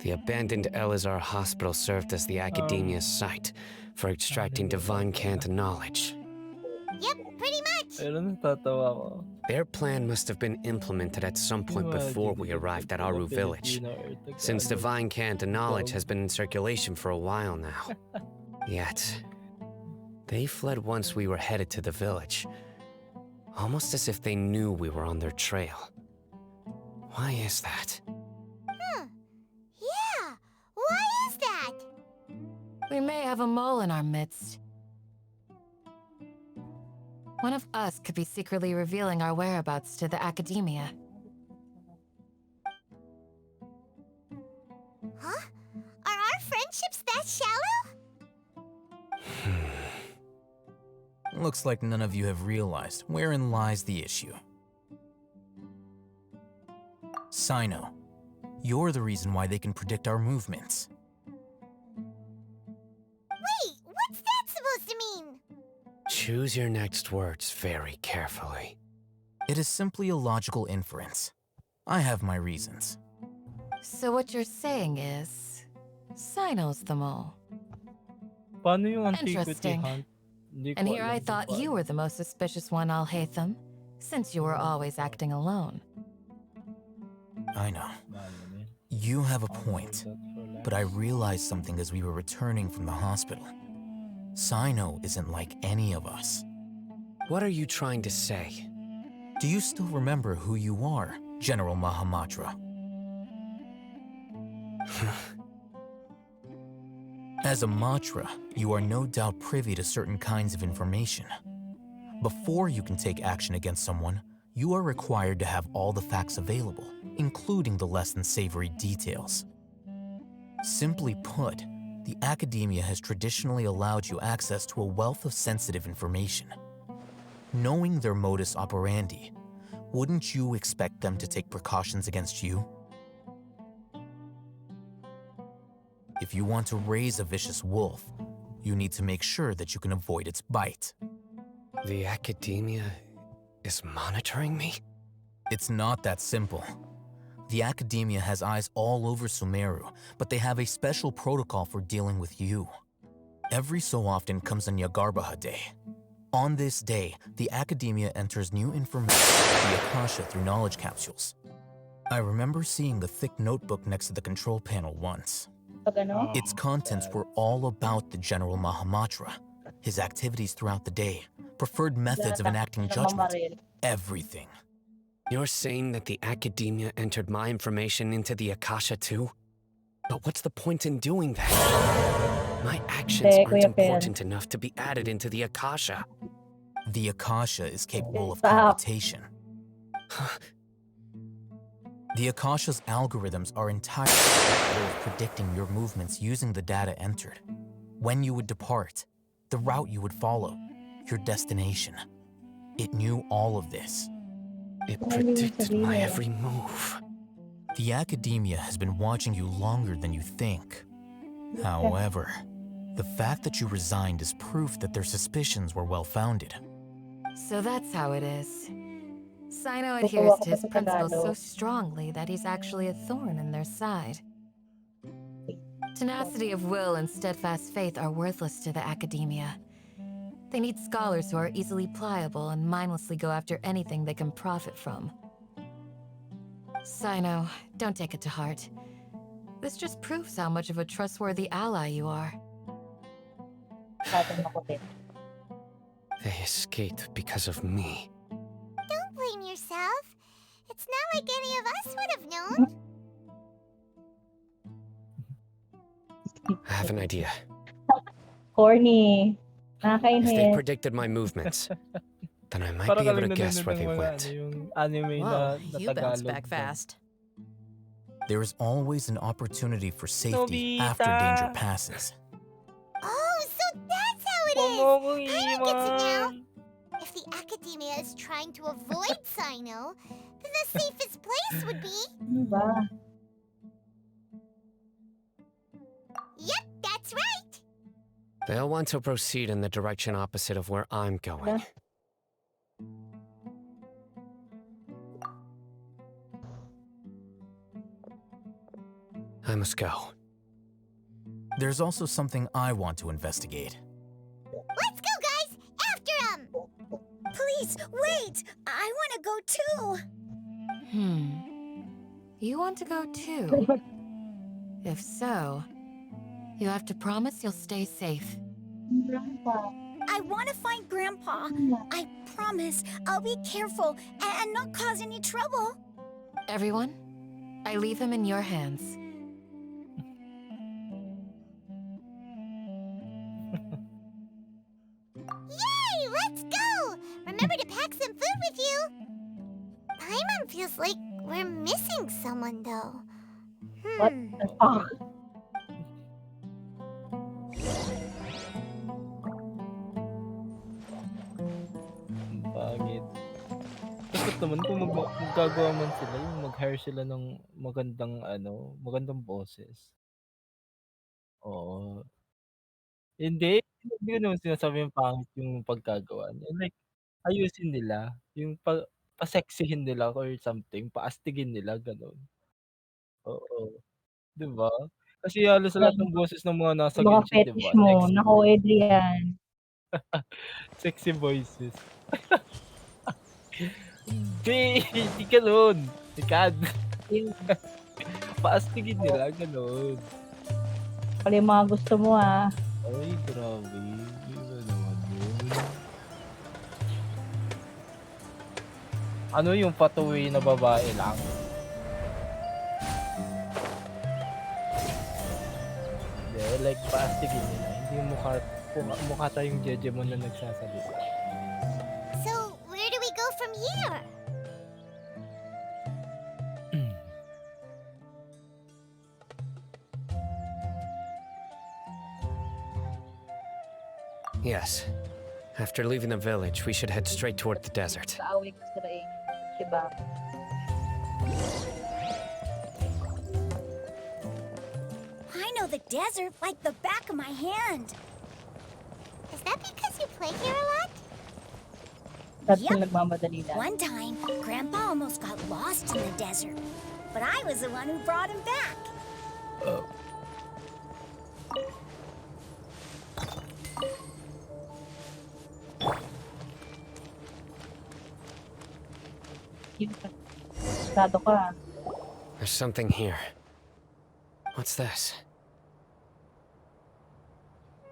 Speaker 19: the abandoned Elazar Hospital served as the Academia's site for extracting divine cant knowledge.
Speaker 6: Yep, pretty much.
Speaker 19: Their plan must have been implemented at some point before we arrived at Aru village, since divine cant knowledge has been in circulation for a while now. Yet, they fled once we were headed to the village, almost as if they knew we were on their trail. Why is that?
Speaker 6: Yeah, why is that?
Speaker 10: We may have a mole in our midst. One of us could be secretly revealing our whereabouts to the Academia.
Speaker 6: Huh? Are our friendships that shallow?
Speaker 5: Looks like none of you have realized wherein lies the issue. Sino, you're the reason why they can predict our movements.
Speaker 6: Wait, what's that supposed to mean?
Speaker 19: Choose your next words very carefully.
Speaker 5: It is simply a logical inference. I have my reasons.
Speaker 10: So what you're saying is, Sino's the mole.
Speaker 8: Paano yung antiquity
Speaker 10: Interesting.
Speaker 8: hunt? Hindi
Speaker 10: And
Speaker 8: ko
Speaker 10: here
Speaker 8: alam
Speaker 10: I
Speaker 8: kung
Speaker 10: thought you
Speaker 8: paano.
Speaker 10: were the most suspicious one, Al-Haytham, since you were always acting alone.
Speaker 5: I know. You have a point, but I realized something as we were returning from the hospital. Sino isn't like any of us.
Speaker 19: What are you trying to say?
Speaker 5: Do you still remember who you are, General Mahamatra? As a Matra, you are no doubt privy to certain kinds of information. Before you can take action against someone, you are required to have all the facts available, including the less than savory details. Simply put, the Academia has traditionally allowed you access to a wealth of sensitive information. Knowing their modus operandi, wouldn't you expect them to take precautions against you? If you want to raise a vicious wolf, you need to make sure that you can avoid its bite.
Speaker 19: The Academia is monitoring me?
Speaker 5: It's not that simple. The Academia has eyes all over SUMERU, but they have a special protocol for dealing with you. Every so often comes a Nyagarbaha Day. On this day, the Academia enters new information to the Akasha through knowledge capsules. I remember seeing a thick notebook next to the control panel once. Its contents were all about the General Mahamatra, his activities throughout the day, preferred methods of enacting judgment, everything.
Speaker 19: You're saying that the Academia entered my information into the Akasha too? But what's the point in doing that? My actions aren't important enough to be added into the Akasha.
Speaker 5: The Akasha is capable of computation. The Akasha's algorithms are entirely capable of predicting your movements using the data entered. When you would depart, the route you would follow, your destination. It knew all of this.
Speaker 19: It predicted my every move.
Speaker 5: The Academia has been watching you longer than you think. However, the fact that you resigned is proof that their suspicions were well-founded.
Speaker 10: So that's how it is. Sino adheres to his principles so strongly that he's actually a thorn in their side. Tenacity of will and steadfast faith are worthless to the Academia. They need scholars who are easily pliable and mindlessly go after anything they can profit from. Sino, don't take it to heart. This just proves how much of a trustworthy ally you are.
Speaker 19: They escaped because of me.
Speaker 6: like any of us would have known.
Speaker 19: I have an idea.
Speaker 18: Corny.
Speaker 19: If they
Speaker 18: Nakakainis.
Speaker 19: predicted my movements, then I might
Speaker 8: Parang
Speaker 19: be able
Speaker 8: ka
Speaker 19: to
Speaker 8: lang
Speaker 19: guess
Speaker 8: nanonood
Speaker 19: where
Speaker 8: ng
Speaker 19: they
Speaker 8: mga
Speaker 19: went.
Speaker 8: yung anime
Speaker 21: Whoa,
Speaker 8: na
Speaker 21: you bounce
Speaker 8: Tagalog.
Speaker 21: back fast.
Speaker 5: There is always an opportunity for safety
Speaker 8: Nobita!
Speaker 5: after danger passes.
Speaker 6: Oh, so that's how it is! I don't get it now. If the Academia is trying to avoid Sino, then the safest place would be...
Speaker 18: Ano ba?
Speaker 6: Yep, that's right!
Speaker 19: They'll want to proceed in the direction opposite of where I'm going. I must go.
Speaker 5: There's also something I want to investigate.
Speaker 6: Let's go, guys! After him!
Speaker 15: Please, wait! I want to go too!
Speaker 10: You want to go too? If so, you have to promise you'll stay safe.
Speaker 15: I want to find Grandpa. I promise I'll be careful and not cause any trouble.
Speaker 10: Everyone, I leave him in your hands.
Speaker 6: Yay! Let's go! Remember to pack some food with you! Paimon feels like we're missing someone, though.
Speaker 18: What the fuck?
Speaker 8: Pangit. Dapat naman kung magagawa man sila, yung mag-hire sila ng magandang boses. Oo. Hindi ko naman sinasabing pangit yung pagkagawa niya. Like, ayusin nila, yung pa-sexyhin nila or something, paastigin nila, gano'n. Oo, 'di ba? Kasi halos sa lahat ng boses ng mga nasa
Speaker 18: Mga
Speaker 8: Genshin, 'di
Speaker 18: fetish
Speaker 8: ba,
Speaker 18: mo.
Speaker 8: sexy.
Speaker 18: Naku, Adrian.
Speaker 8: Sexy voices. Hindi gano'n. Ikad. Paastigin nila, gano'n.
Speaker 18: Pala yung mga gusto mo, ah.
Speaker 8: Ay, grabe. Iba naman yun. Ano yung patuloy na babae lang? Hindi, like paastigin nila. Hindi yung mukha tayong jeje mo na nagsasalita.
Speaker 6: So, where do we go from here?
Speaker 19: Yes. After leaving the village, we should head straight toward the desert.
Speaker 18: Kaaway ka sila eh. Diba?
Speaker 15: I know the desert like the back of my hand.
Speaker 6: Is that because you play here a lot?
Speaker 18: That's yung nagmamadali lang.
Speaker 15: One time, Grandpa almost got lost in the desert, but I was the one who brought him back.
Speaker 19: There's something here. What's this?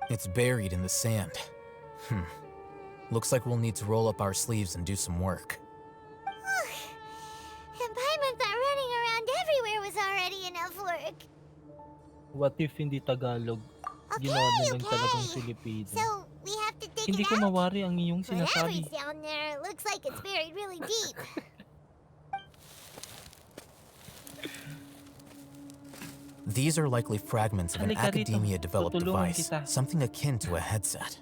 Speaker 5: It's buried in the sand. Looks like we'll need to roll up our sleeves and do some work.
Speaker 6: And Paimon thought running around everywhere was already enough work.
Speaker 8: What if hindi Tagalog? Ginawa nilang talagang Filipino.
Speaker 6: So, we have to dig
Speaker 8: Hindi
Speaker 6: it
Speaker 8: ko
Speaker 6: out?
Speaker 8: mawari ang iyong sinasabi.
Speaker 6: Whatever's down there, it looks like it's buried really deep.
Speaker 5: These are likely fragments of an
Speaker 8: Halika rito.
Speaker 5: Academia-developed
Speaker 8: Tutulungan
Speaker 5: device,
Speaker 8: kita.
Speaker 5: something akin to a headset.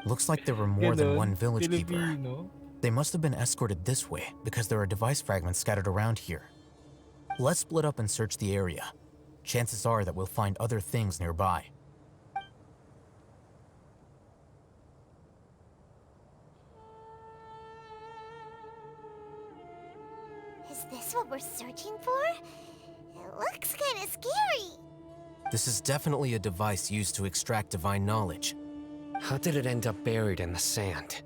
Speaker 5: Looks like there were more than one village keeper.
Speaker 8: Filipino.
Speaker 5: They must have been escorted this way because there are device fragments scattered around here. Let's split up and search the area. Chances are that we'll find other things nearby.
Speaker 6: Is this what we're searching for? It looks kind of scary.
Speaker 5: This is definitely a device used to extract divine knowledge.
Speaker 19: How did it end up buried in the sand?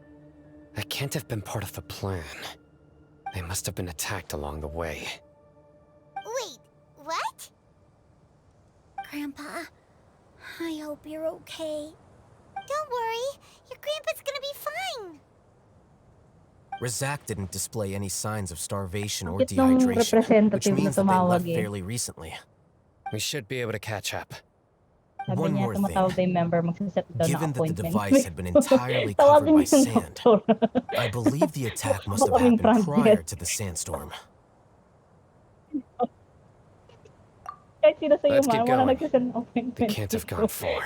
Speaker 19: That can't have been part of the plan. They must have been attacked along the way.
Speaker 6: Wait, what?
Speaker 15: Grandpa, I hope you're okay.
Speaker 6: Don't worry, your grandpa's gonna be fine.
Speaker 5: Razak didn't display any signs of starvation or
Speaker 18: Bakit nung
Speaker 5: dehydration, which
Speaker 18: representative na
Speaker 5: means that they
Speaker 18: tumawag
Speaker 5: left
Speaker 18: eh?
Speaker 5: fairly recently.
Speaker 19: We should be able to catch up.
Speaker 18: Sabi
Speaker 5: One
Speaker 18: niya,
Speaker 5: more thing.
Speaker 18: tumatawag na yung member, magsiset daw ng
Speaker 5: Given that the
Speaker 18: appointment.
Speaker 5: device had been entirely covered
Speaker 18: Tawagin
Speaker 5: by
Speaker 18: niyo yung
Speaker 5: sand,
Speaker 18: doktor.
Speaker 5: I believe the attack must have
Speaker 18: Baka kaming
Speaker 5: happened prior
Speaker 18: transient.
Speaker 5: to the sandstorm.
Speaker 18: Kahit sino sa iyo,
Speaker 19: Let's keep
Speaker 18: man, wala
Speaker 19: going.
Speaker 18: nagsiset ng appointment.
Speaker 19: They can't have gone far.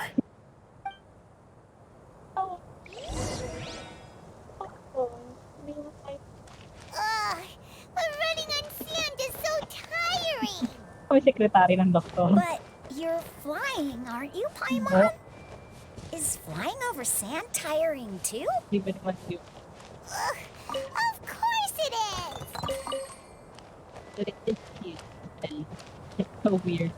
Speaker 6: Running on sand is so tiring.
Speaker 18: Kami sekretary ng doktor.
Speaker 15: But you're flying, aren't you, Paimon? Is flying over sand tiring too?
Speaker 18: Di ba naman yun?
Speaker 6: Of course it is.
Speaker 18: But it's cute. It's so weird.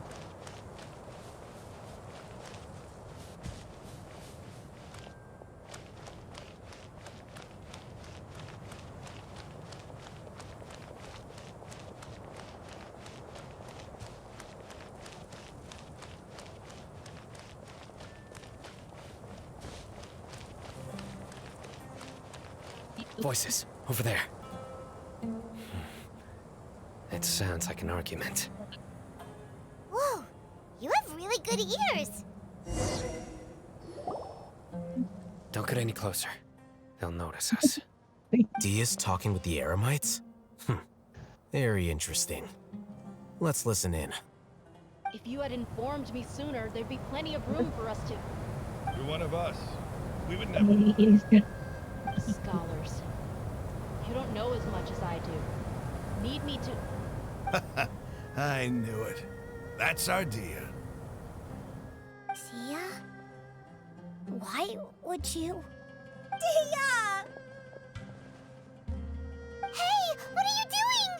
Speaker 19: Voices, over there. It sounds like an argument.
Speaker 6: Whoa, you have really good ears.
Speaker 19: Don't get any closer. They'll notice us.
Speaker 5: Dia's talking with the Eremites? Very interesting. Let's listen in.
Speaker 11: If you had informed me sooner, there'd be plenty of room for us to...
Speaker 9: You're one of us. We would never...
Speaker 11: Scholars. You don't know as much as I do. Need me to...
Speaker 9: I knew it. That's our Dia.
Speaker 6: Dia? Why would you... Dia! Hey, what are you doing?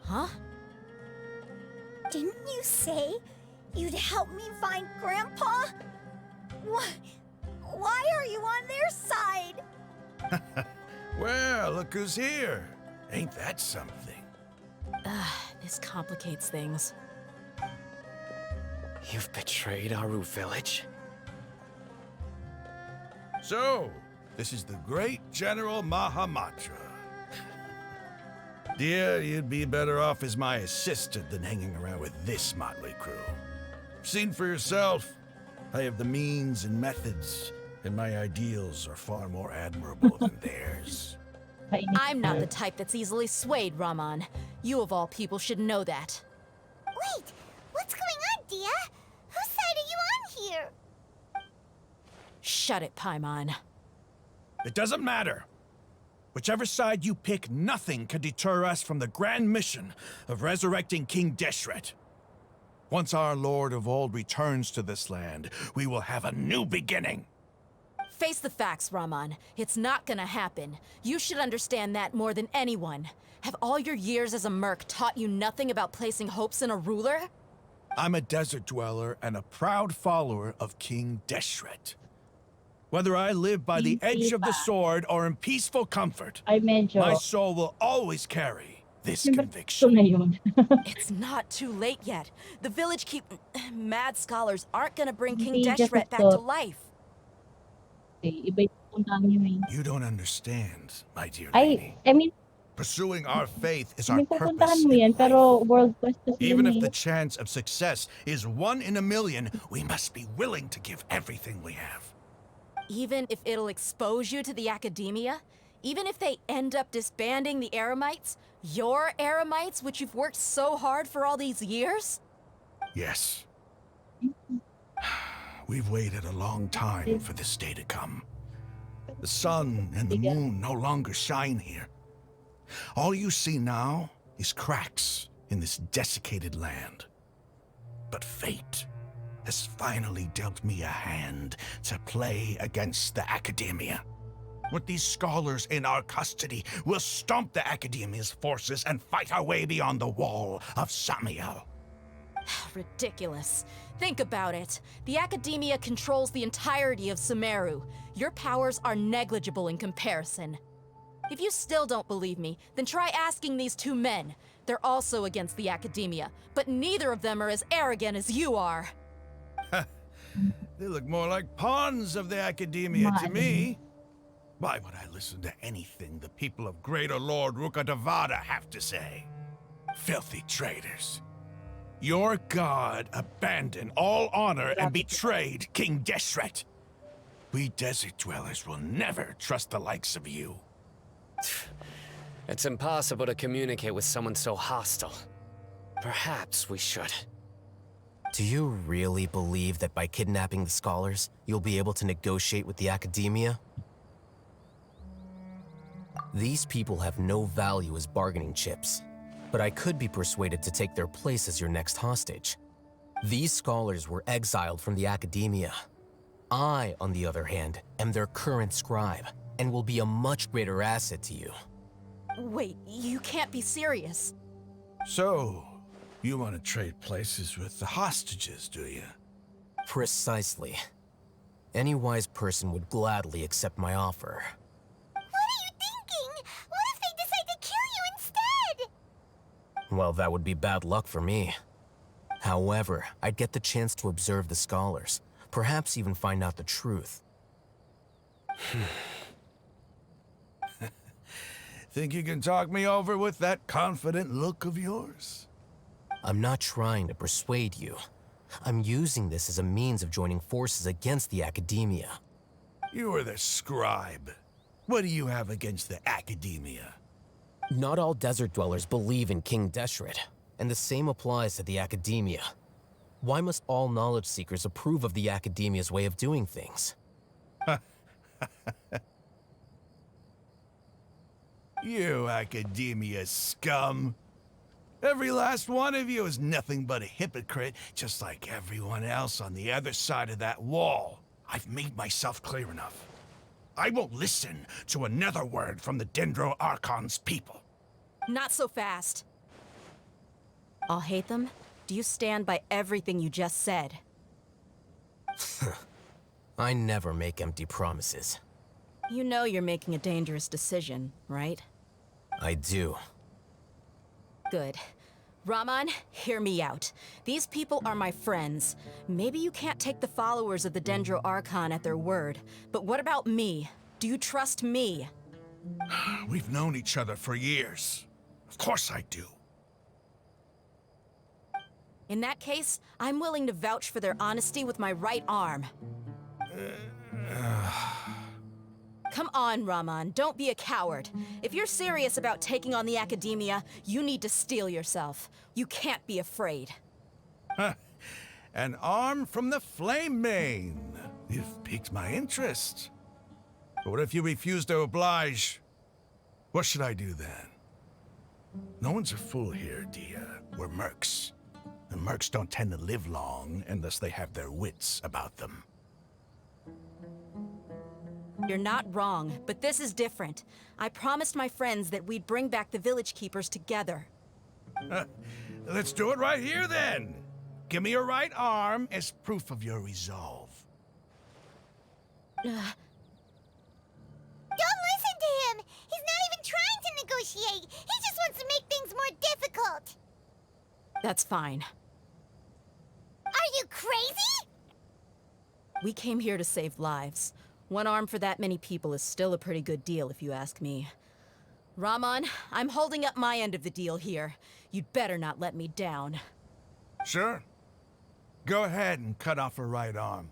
Speaker 10: Huh?
Speaker 15: Didn't you say you'd help me find Grandpa? Why are you on their side?
Speaker 9: Well, look who's here. Ain't that something?
Speaker 10: This complicates things.
Speaker 19: You've betrayed Aru village?
Speaker 9: So, this is the great General Mahamatra. Dear, you'd be better off as my assistant than hanging around with this motley crew. Seen for yourself, I have the means and methods, and my ideals are far more admirable than theirs.
Speaker 10: I'm not the type that's easily swayed, Raman. You of all people should know that.
Speaker 6: Wait, what's going on, Dia? Whose side are you on here?
Speaker 10: Shut it, Paimon.
Speaker 9: It doesn't matter. Whichever side you pick, nothing can deter us from the grand mission of resurrecting King Deshret. Once our Lord of Old returns to this land, we will have a new beginning.
Speaker 10: Face the facts, Raman. It's not gonna happen. You should understand that more than anyone. Have all your years as a merc taught you nothing about placing hopes in a ruler?
Speaker 9: I'm a desert dweller and a proud follower of King Deshret. Whether I live by the edge of the sword or in peaceful comfort, my soul will always carry this conviction.
Speaker 10: It's not too late yet. The village mad scholars aren't gonna bring King Deshret back to life.
Speaker 9: You don't understand, my dear lady.
Speaker 18: I mean,
Speaker 9: pursuing our faith is our purpose.
Speaker 18: mo yan, pero world quest
Speaker 9: Even if the chance of success is 1 in a million, we must be willing to give everything we have.
Speaker 10: Even if it'll expose you to the academia? Even if they end up disbanding the Eremites? Your Eremites, which you've worked so hard for all these years?
Speaker 9: Yes. We've waited a long time for this day to come. The sun and the moon no longer shine here. All you see now is cracks in this desiccated land. But fate has finally dealt me a hand to play against the academia. With these scholars in our custody, we'll stomp the academia's forces and fight our way beyond the wall of Samiel.
Speaker 10: Ridiculous. Think about it. The academia controls the entirety of SUMERU. Your powers are negligible in comparison. If you still don't believe me, then try asking these two men. They're also against the academia, but neither of them are as arrogant as you are.
Speaker 9: They look more like pawns of the academia to me.
Speaker 4: Why would I listen to anything the people of Greater Lord Rukkhadevata have to say? Filthy traitors. Your god abandoned all honor and betrayed King Deshret. We desert dwellers will never trust the likes of you.
Speaker 19: It's impossible to communicate with someone so hostile. Perhaps we should.
Speaker 3: Do you really believe that by kidnapping the scholars, you'll be able to negotiate with the academia? These people have no value as bargaining chips, but I could be persuaded to take their place as your next hostage. These scholars were exiled from the academia. I, on the other hand, am their current scribe, and will be a much greater asset to you.
Speaker 21: Wait, you can't be serious.
Speaker 4: So, you want to trade places with the hostages, do you?
Speaker 3: Precisely. Any wise person would gladly accept my offer.
Speaker 6: What are you thinking? What if they decide to kill you instead?
Speaker 3: Well, that would be bad luck for me. However, I'd get the chance to observe the scholars, perhaps even find out the truth.
Speaker 4: Think you can talk me over with that confident look of yours?
Speaker 3: I'm not trying to persuade you. I'm using this as a means of joining forces against the academia.
Speaker 4: You are the scribe. What do you have against the academia?
Speaker 3: Not all desert dwellers believe in King Deshret, and the same applies to the academia. Why must all knowledge seekers approve of the academia's way of doing things?
Speaker 4: You academia scum. Every last one of you is nothing but a hypocrite, just like everyone else on the other side of that wall. I've made myself clear enough. I won't listen to another word from the Dendro Archon's people.
Speaker 21: Not so fast. I'll hate them. Do you stand by everything you just said?
Speaker 3: I never make empty promises.
Speaker 21: You know you're making a dangerous decision, right?
Speaker 3: I do.
Speaker 21: Good. Rahman, hear me out. These people are my friends. Maybe you can't take the followers of the Dendro Archon at their word, but what about me? Do you trust me?
Speaker 4: We've known each other for years. Of course I do.
Speaker 21: In that case, I'm willing to vouch for their honesty with my right arm. Come on, Rahman, don't be a coward. If you're serious about taking on the academia, you need to steel yourself. You can't be afraid.
Speaker 4: An arm from the Flame Mane. You've piqued my interest. But what if you refuse to oblige? What should I do then? No one's a fool here, Dia. We're mercs. And mercs don't tend to live long unless they have their wits about them.
Speaker 21: You're not wrong, but this is different. I promised my friends that we'd bring back the village keepers together.
Speaker 4: Let's do it right here then. Give me your right arm as proof of your resolve.
Speaker 6: Don't listen to him! He's not even trying to negotiate! He just wants to make things more difficult!
Speaker 21: That's fine.
Speaker 6: Are you crazy?
Speaker 21: We came here to save lives. One arm for that many people is still a pretty good deal, if you ask me. Rahman, I'm holding up my end of the deal here. You'd better not let me down.
Speaker 4: Sure. Go ahead and cut off her right arm.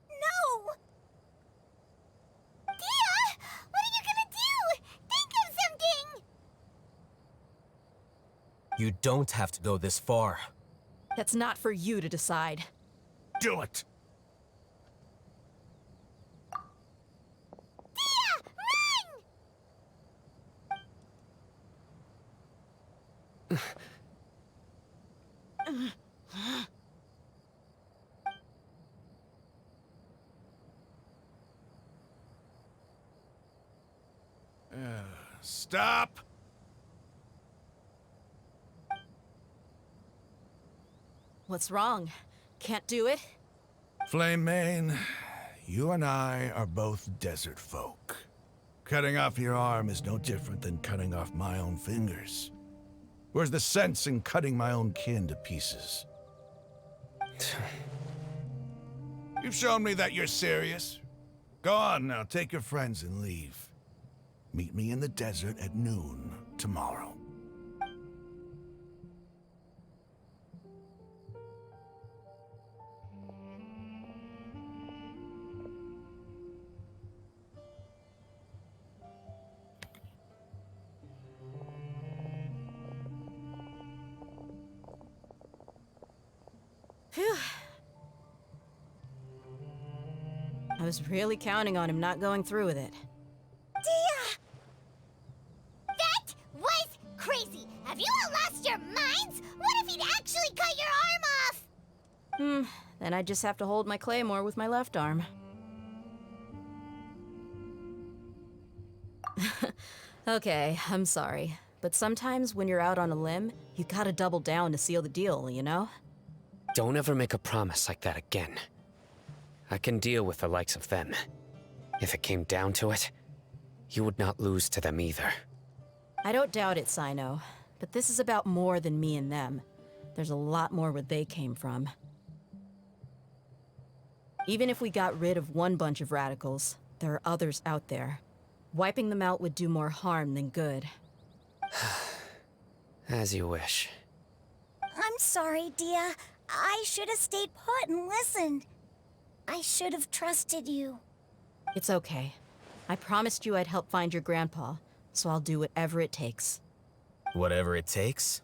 Speaker 6: No! Dia! What are you gonna do? Think of something!
Speaker 3: You don't have to go this far.
Speaker 21: That's not for you to decide.
Speaker 4: Do it!
Speaker 6: Dia! Run!
Speaker 4: Stop!
Speaker 21: What's wrong? Can't do it?
Speaker 4: Flame Mane, you and I are both desert folk. Cutting off your arm is no different than cutting off my own fingers. Where's the sense in cutting my own kin to pieces? You've shown me that you're serious. Go on now, take your friends and leave. Meet me in the desert at noon tomorrow.
Speaker 21: Phew. I was really counting on him not going through with it.
Speaker 6: Dia! That was crazy! Have you all lost your minds? What if he'd actually cut your arm off?
Speaker 21: Then I just have to hold my claymore with my left arm. Okay, I'm sorry. But sometimes when you're out on a limb, you gotta double down to seal the deal, you know?
Speaker 19: Don't ever make a promise like that again. I can deal with the likes of them. If it came down to it, you would not lose to them either.
Speaker 21: I don't doubt it, Sino. But this is about more than me and them. There's a lot more where they came from. Even if we got rid of one bunch of radicals, there are others out there. Wiping them out would do more harm than good.
Speaker 19: As you wish.
Speaker 15: I'm sorry, Dia. I should have stayed put and listened. I should have trusted you.
Speaker 21: It's okay. I promised you I'd help find your grandpa, so I'll do whatever it takes.
Speaker 5: Whatever it takes?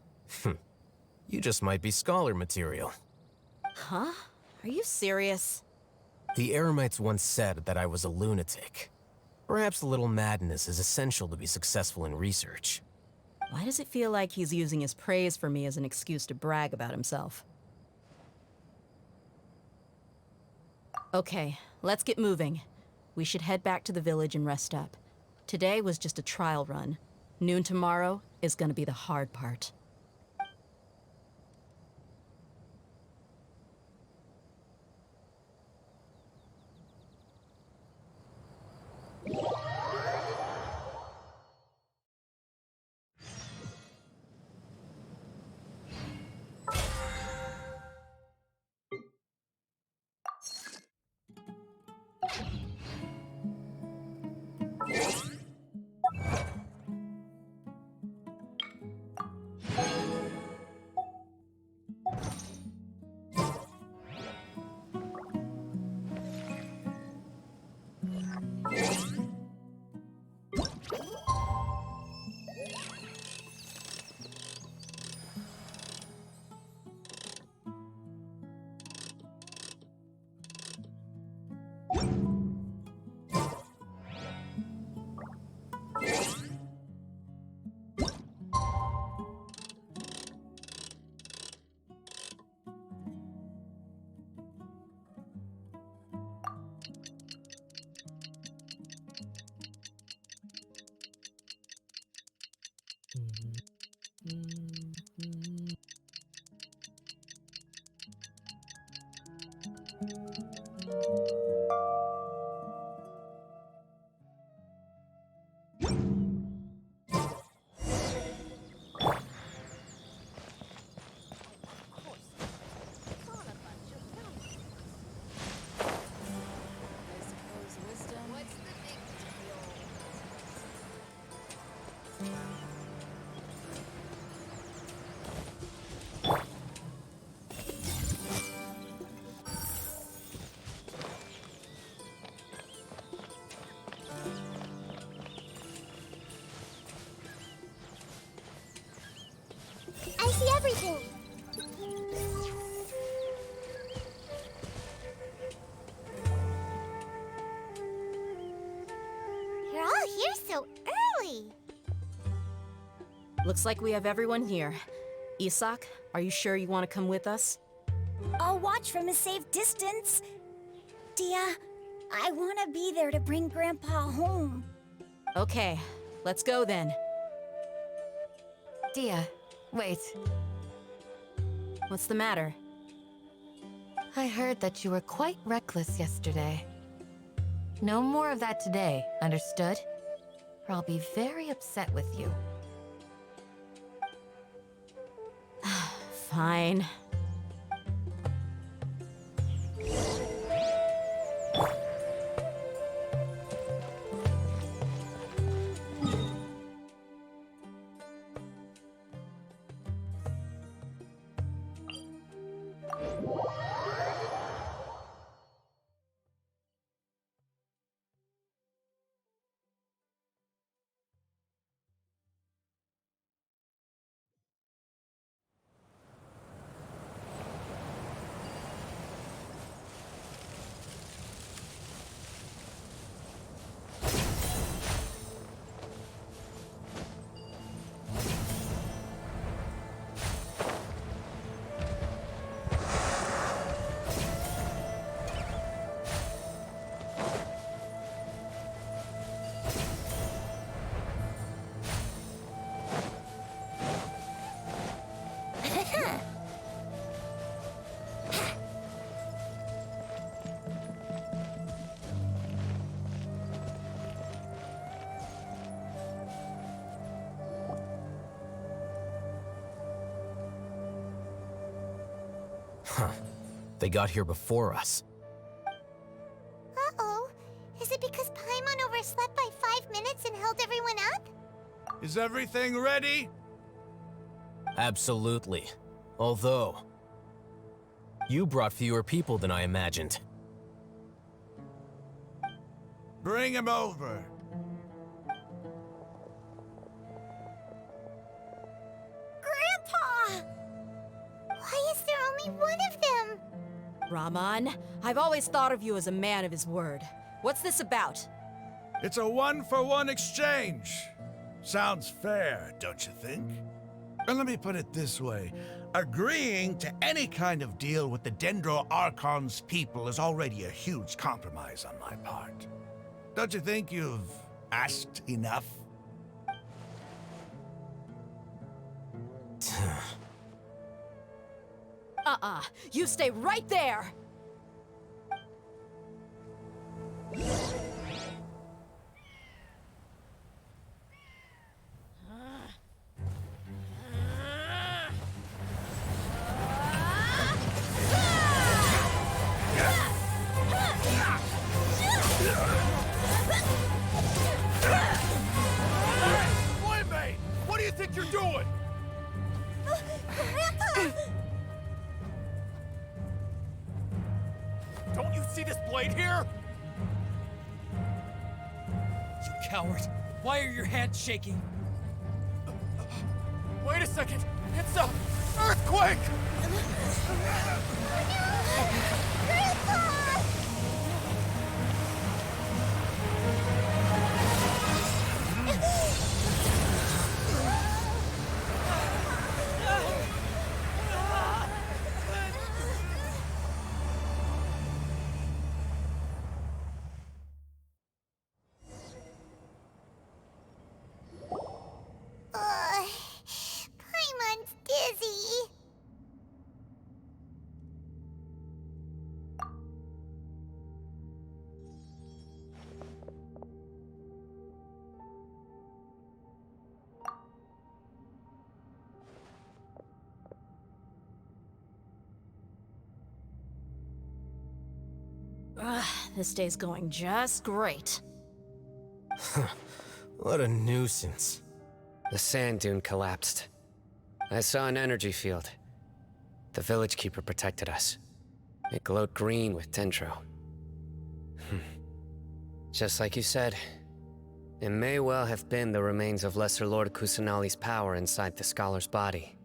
Speaker 5: You just might be scholar material.
Speaker 21: Huh? Are you serious?
Speaker 5: The Eremites once said that I was a lunatic. Perhaps a little madness is essential to be successful in research.
Speaker 21: Why does it feel like he's using his praise for me as an excuse to brag about himself? Okay, let's get moving. We should head back to the village and rest up. Today was just a trial run. Noon tomorrow is gonna be the hard part.
Speaker 6: I see everything. You're all here so early.
Speaker 21: Looks like we have everyone here. Isak, are you sure you want to come with us?
Speaker 15: I'll watch from a safe distance. Dia, I want to be there to bring Grandpa home.
Speaker 21: Okay, let's go then.
Speaker 10: Dia, wait.
Speaker 21: What's the matter?
Speaker 10: I heard that you were quite reckless yesterday. No more of that today, understood? Or I'll be very upset with you.
Speaker 21: Fine.
Speaker 5: They got here before us.
Speaker 6: Uh-oh. Is it because Paimon overslept by 5 minutes and held everyone up?
Speaker 4: Is everything ready?
Speaker 5: Absolutely. Although, you brought fewer people than I imagined.
Speaker 4: Bring him over.
Speaker 6: Grandpa! Why is there only one of them?
Speaker 21: Raman, I've always thought of you as a man of his word. What's this about?
Speaker 4: It's a one-for-one exchange. Sounds fair, don't you think? And let me put it this way. Agreeing to any kind of deal with the Dendro Archon's people is already a huge compromise on my part. Don't you think you've asked enough?
Speaker 21: You stay right there!
Speaker 9: Flame, what do you think you're doing?
Speaker 6: Grandpa!
Speaker 9: Don't you see this blade here?
Speaker 13: You coward! Why are your hands shaking?
Speaker 9: Wait a second! It's a earthquake!
Speaker 6: Paimon's dizzy.
Speaker 21: This day's going just great.
Speaker 5: What a nuisance.
Speaker 19: The sand dune collapsed. I saw an energy field. The village keeper protected us. It glowed green with dendro. Just like you said, it may well have been the remains of Lesser Lord Kusanali's power inside the scholar's body.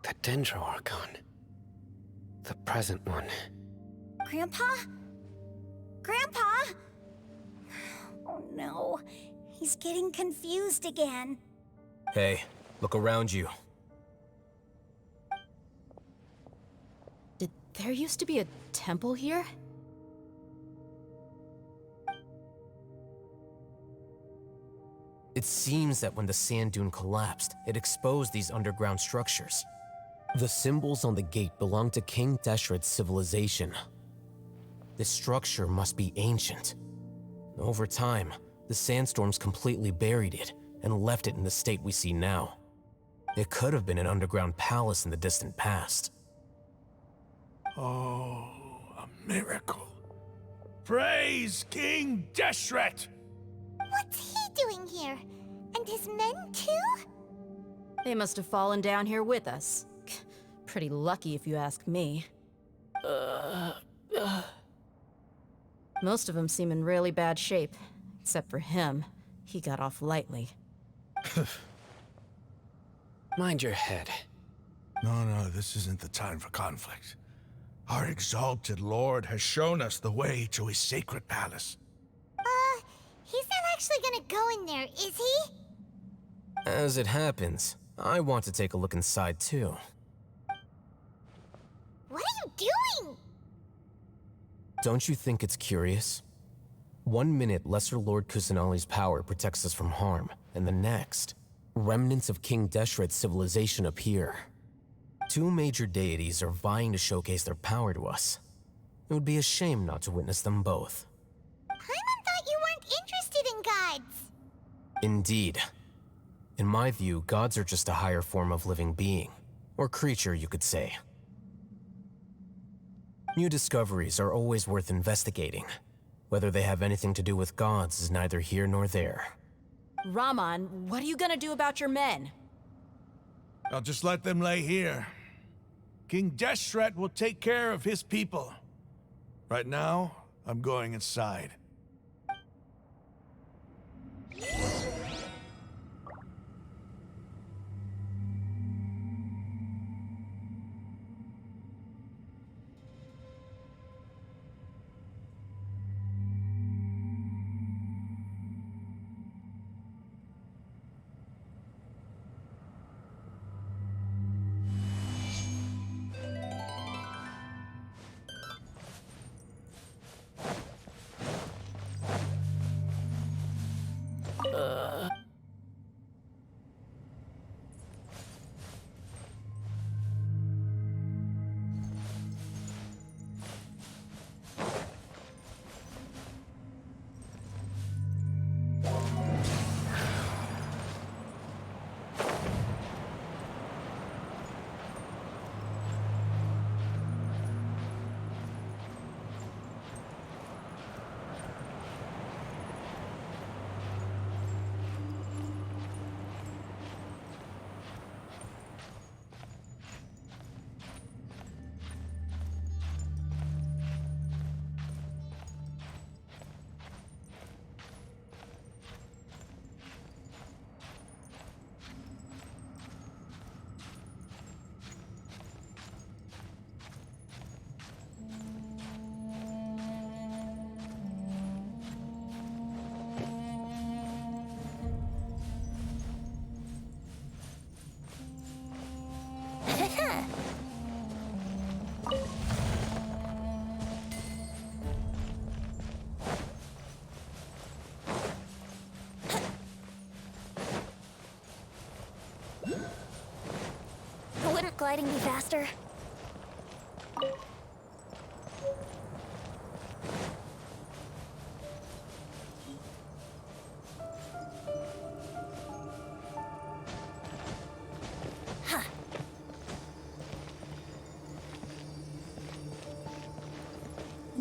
Speaker 19: The Dendro Archon. The present one.
Speaker 15: Grandpa? Grandpa? Oh no, he's getting confused again.
Speaker 5: Hey, look around you.
Speaker 21: Did there used to be a temple here?
Speaker 5: It seems that when the sand dune collapsed, it exposed these underground structures. The symbols on the gate belong to King Deshret's civilization. This structure must be ancient. Over time, the sandstorms completely buried it and left it in the state we see now. It could have been an underground palace in the distant past.
Speaker 4: Oh, a miracle. Praise King Deshret!
Speaker 6: What's he doing here? And his men too?
Speaker 21: They must have fallen down here with us. Pretty lucky if you ask me. Most of them seem in really bad shape. Except for him. He got off lightly.
Speaker 19: Mind your head.
Speaker 4: No, this isn't the time for conflict. Our exalted lord has shown us the way to his sacred palace.
Speaker 6: He's not actually gonna go in there, is he?
Speaker 5: As it happens, I want to take a look inside too.
Speaker 6: What are you doing?
Speaker 5: Don't you think it's curious? 1 minute, Lesser Lord Kusanali's power protects us from harm, and the next, remnants of King Deshret's civilization appear. Two major deities are vying to showcase their power to us. It would be a shame not to witness them both.
Speaker 6: Paimon thought you weren't interested in gods.
Speaker 5: Indeed. In my view, gods are just a higher form of living being, or creature, you could say. New discoveries are always worth investigating. Whether they have anything to do with gods is neither here nor there.
Speaker 21: Raman, what are you gonna do about your men?
Speaker 4: I'll just let them lay here. King Deshret will take care of his people. Right now, I'm going inside.
Speaker 1: Wouldn't gliding be faster?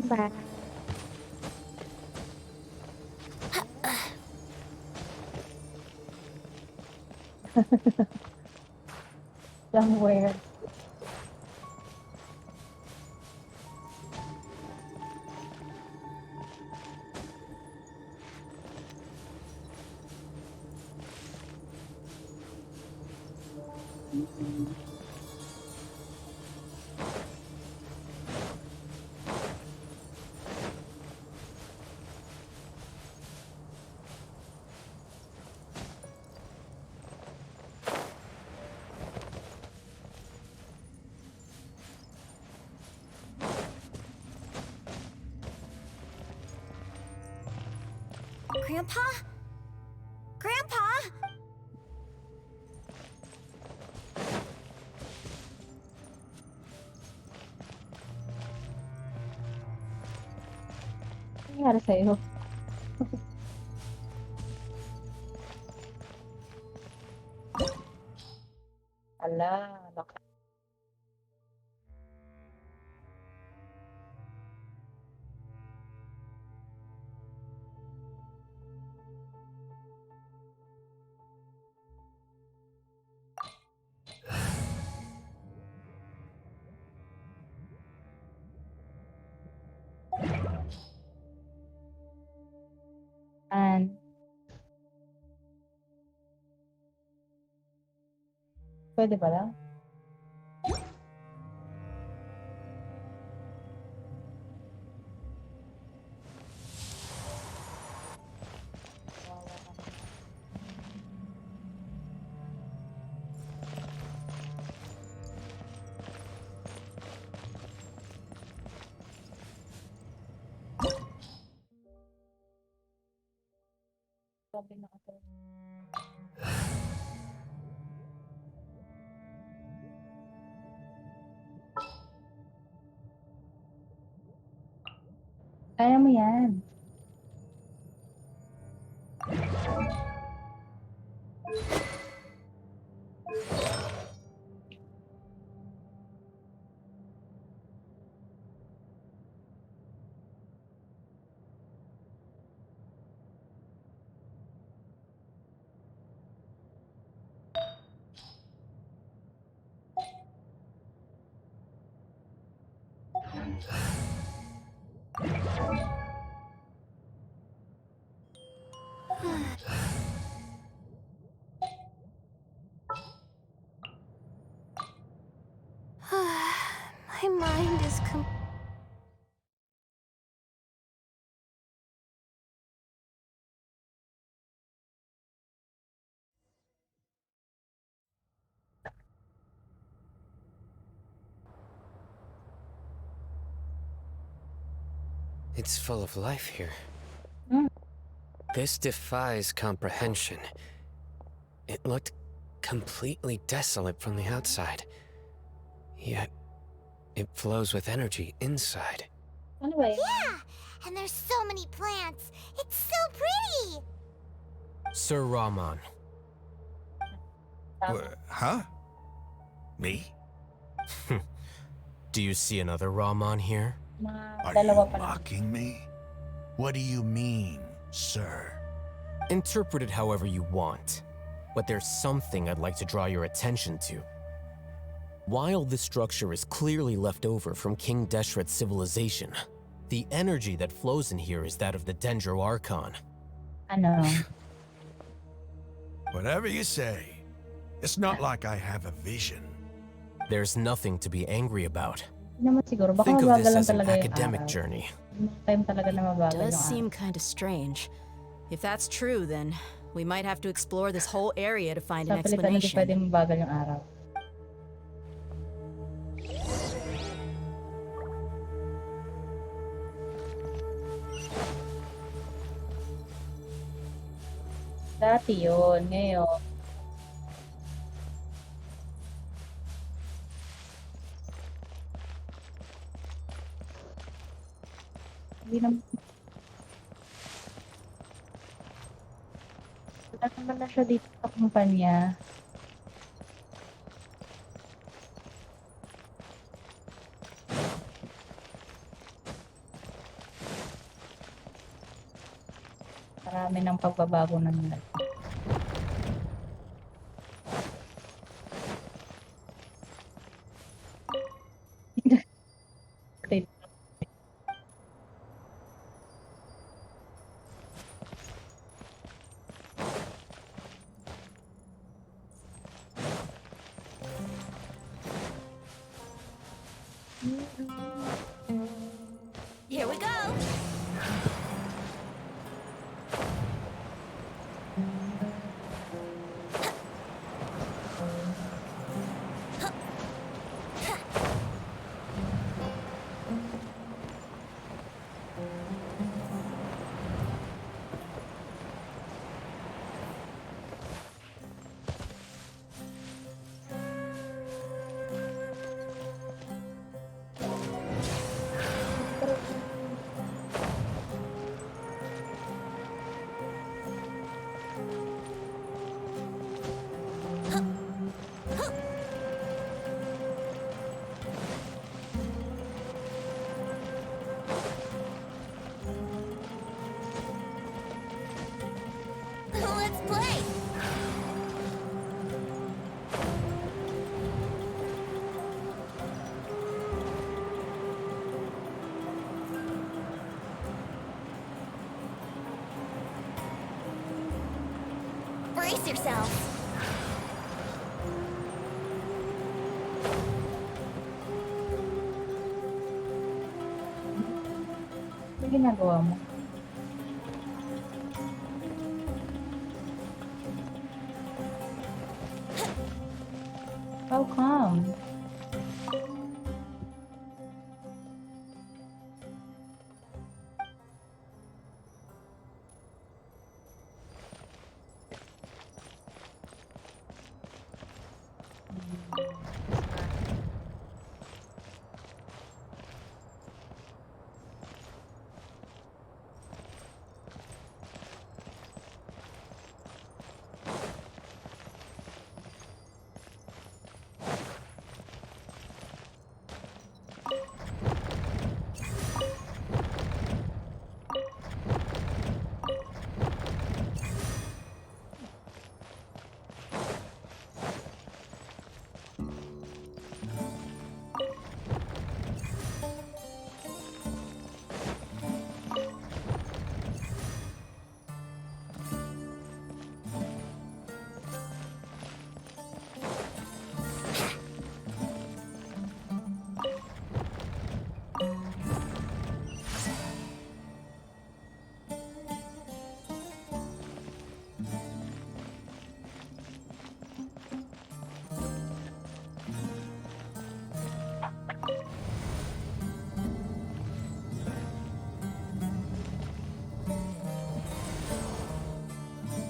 Speaker 18: Back. Somewhere.
Speaker 1: Grandpa? Grandpa?
Speaker 18: Ano nangyari sa'yo? Ala, baka. And pwede ba lang? Sabi na ako. Kaya mo yan.
Speaker 6: My mind is
Speaker 19: It's full of life here. This defies comprehension. It looked completely desolate from the outside. Yet, it flows with energy inside.
Speaker 6: Yeah! And there's so many plants. It's so pretty!
Speaker 19: Sir Rahman.
Speaker 4: Huh? Me?
Speaker 5: Do you see another Rahman here?
Speaker 4: Are you mocking me? What do you mean, sir?
Speaker 5: Interpret it however you want, but there's something I'd like to draw your attention to. While this structure is clearly left over from King Deshret's civilization, the energy that flows in here is that of the Dendro Archon.
Speaker 18: Ano?
Speaker 4: Whatever you say. It's not like I have a vision.
Speaker 5: There's nothing to be angry about.
Speaker 18: Hindi naman siguro. Baka
Speaker 5: Think of
Speaker 18: mabagal
Speaker 5: this
Speaker 18: lang
Speaker 5: as an
Speaker 18: talaga yung
Speaker 5: academic
Speaker 18: araw.
Speaker 5: journey.
Speaker 18: Time talaga na mabagal
Speaker 21: Does
Speaker 18: yung
Speaker 21: seem
Speaker 18: araw.
Speaker 21: kind of strange. If that's true, then we might have to explore this whole area to find
Speaker 18: Sa
Speaker 21: an
Speaker 18: palitan hindi pwede
Speaker 21: explanation.
Speaker 18: mabagal yung araw. Dati yun, ngayon. Hindi naman. Wala naman na siya dito sa kumpanya. Marami ng pagbabago na nila.
Speaker 1: Here we go. Let's play. Brace yourself.
Speaker 18: Ano ginagawa mo? How come?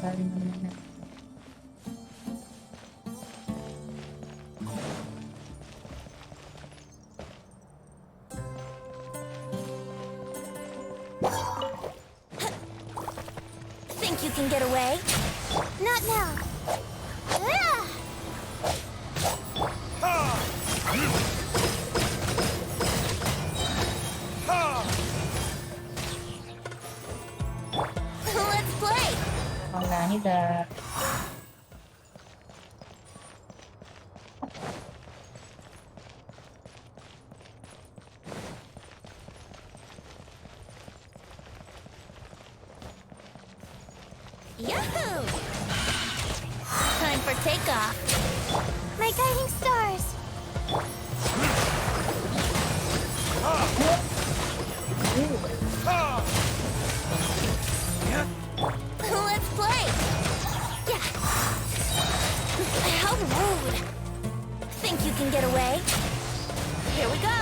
Speaker 18: Dali naman na.
Speaker 1: Think you can get away?
Speaker 6: Not now.
Speaker 1: Let's play!
Speaker 18: Panganida.
Speaker 1: Yahoo! Time for takeoff.
Speaker 6: My guiding stars.
Speaker 1: Let's play! Yeah. How rude! Think you can get away? Here we go!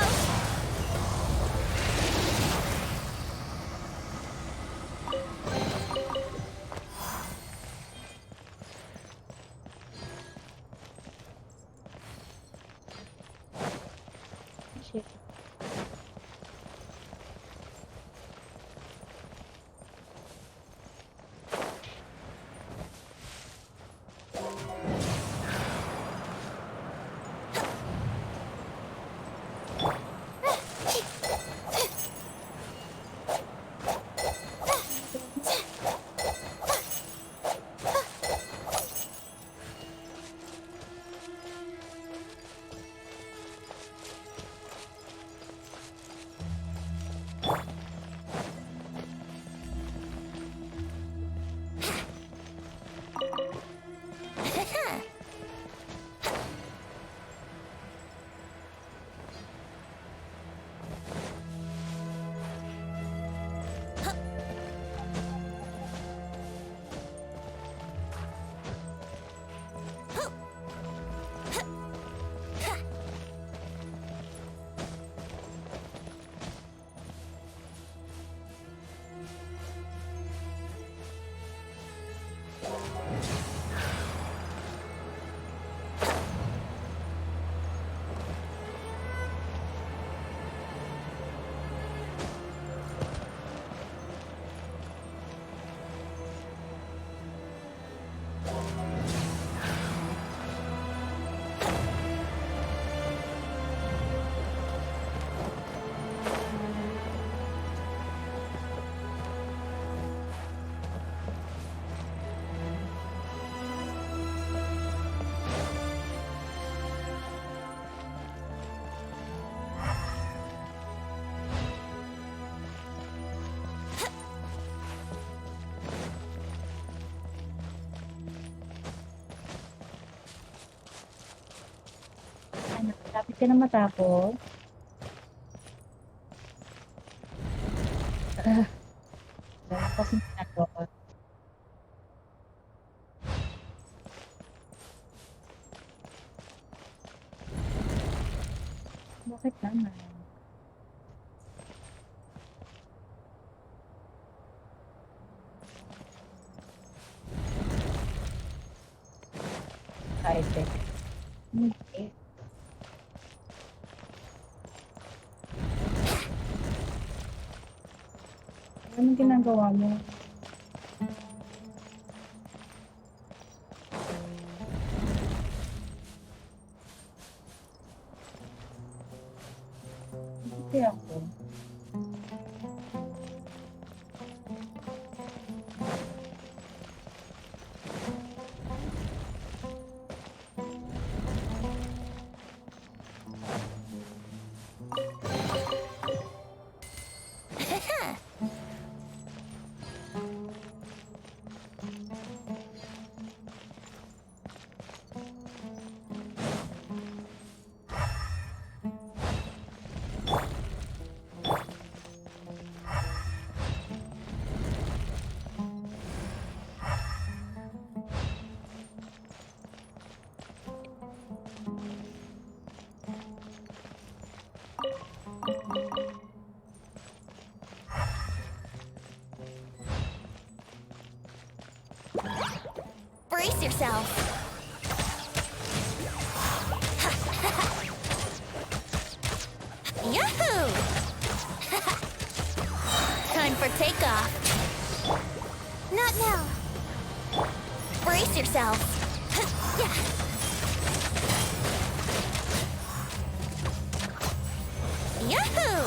Speaker 18: Shit. Ano, lapit ka na matapos. Dahil kasi ginagawa. Bakit naman? High-tech. Okay. Ano ginagawa mo? Hindi ako.
Speaker 1: yourself. Yahoo! Time for takeoff.
Speaker 6: Not now.
Speaker 1: Brace yourself. Yahoo!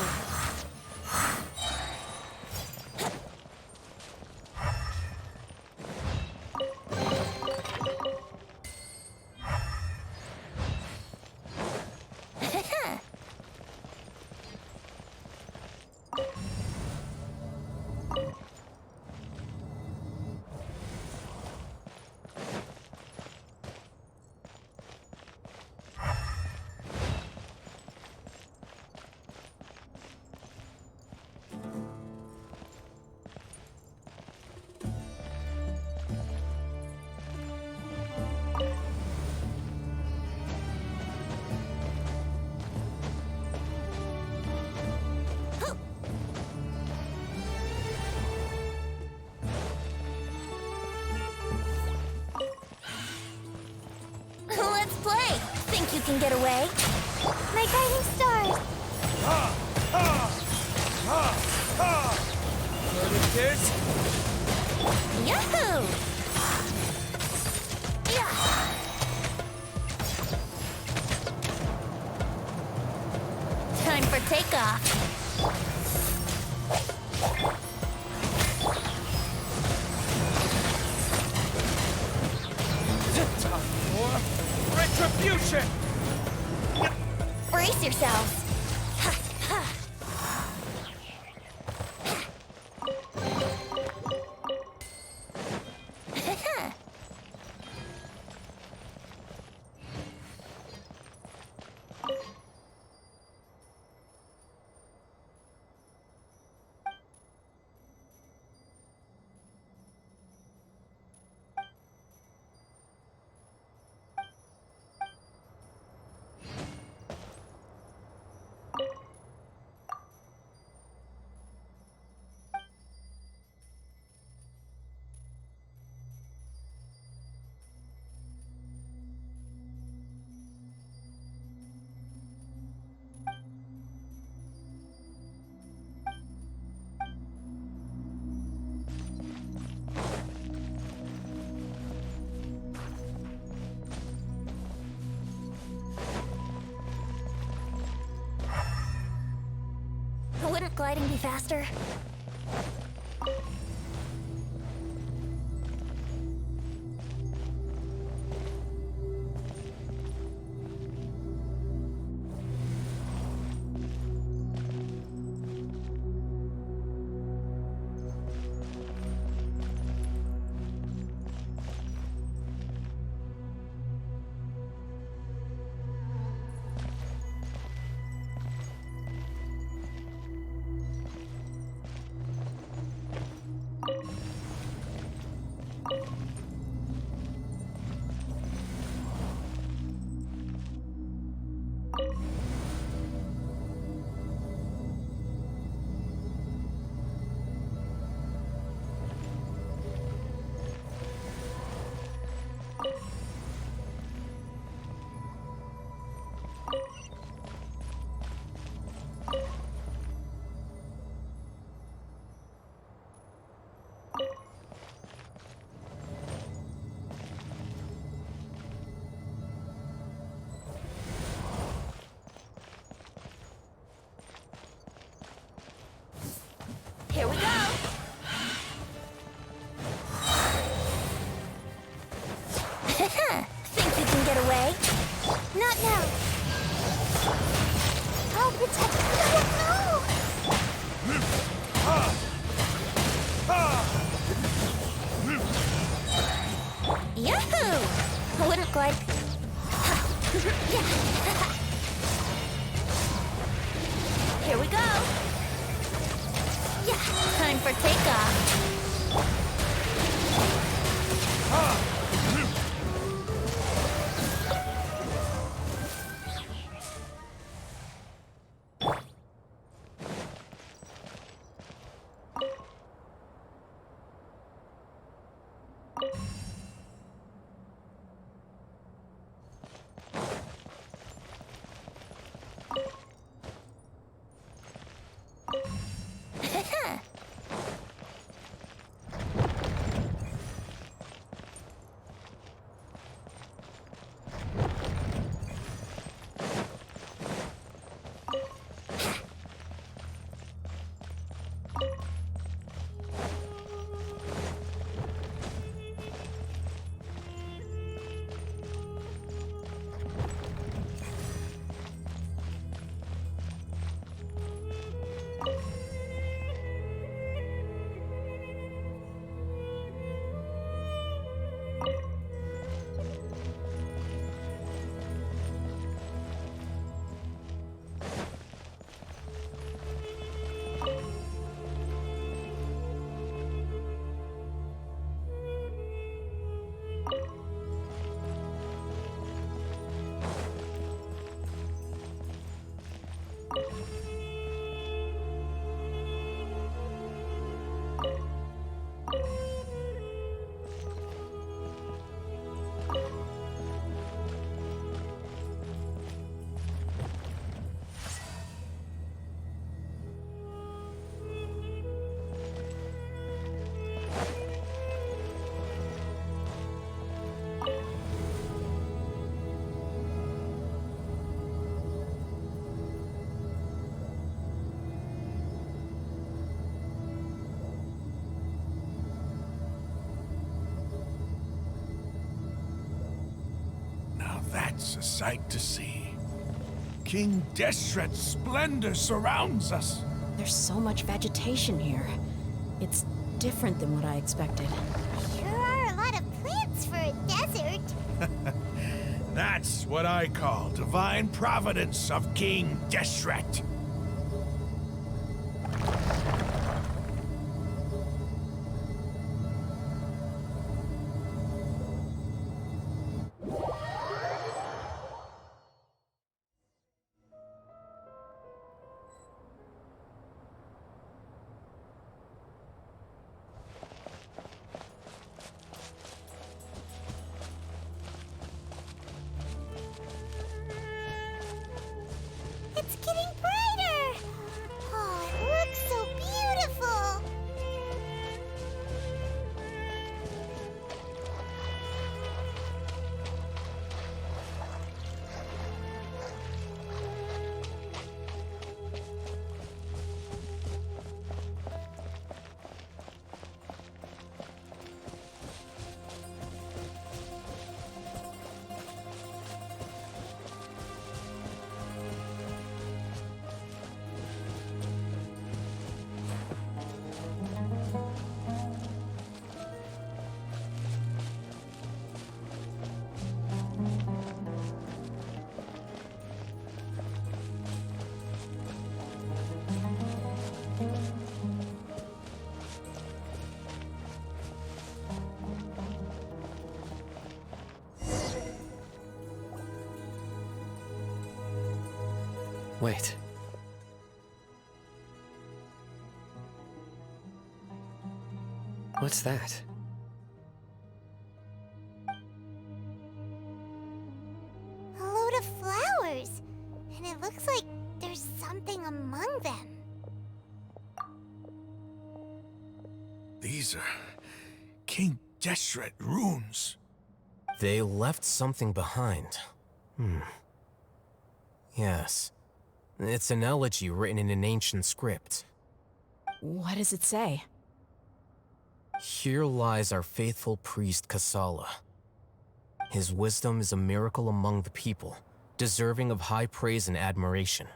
Speaker 1: Let's play. Think you can get away?
Speaker 6: My guiding stars.
Speaker 13: Kids?
Speaker 1: Yahoo! Time for takeoff.
Speaker 13: Retribution!
Speaker 1: Brace yourselves. Wouldn't gliding be faster? Here we go! Think you can get away?
Speaker 6: Not now. I'll protect you. No!
Speaker 1: Yahoo! I wouldn't glide. Here we go! Time for takeoff.
Speaker 4: It's a sight to see. King Deshret's splendor surrounds us.
Speaker 21: There's so much vegetation here. It's different than what I expected.
Speaker 6: Sure are a lot of plants for a desert.
Speaker 4: That's what I call divine providence of King Deshret.
Speaker 6: It's getting brighter! Oh, it looks so beautiful!
Speaker 19: Wait. What's that?
Speaker 6: A load of flowers. And it looks like there's something among them.
Speaker 4: These are King Deshret runes.
Speaker 5: They left something behind. Yes. It's an elegy written in an ancient script.
Speaker 21: What does it say?
Speaker 5: Here lies our faithful priest Kasala. His wisdom is a miracle among the people, deserving of high praise and admiration.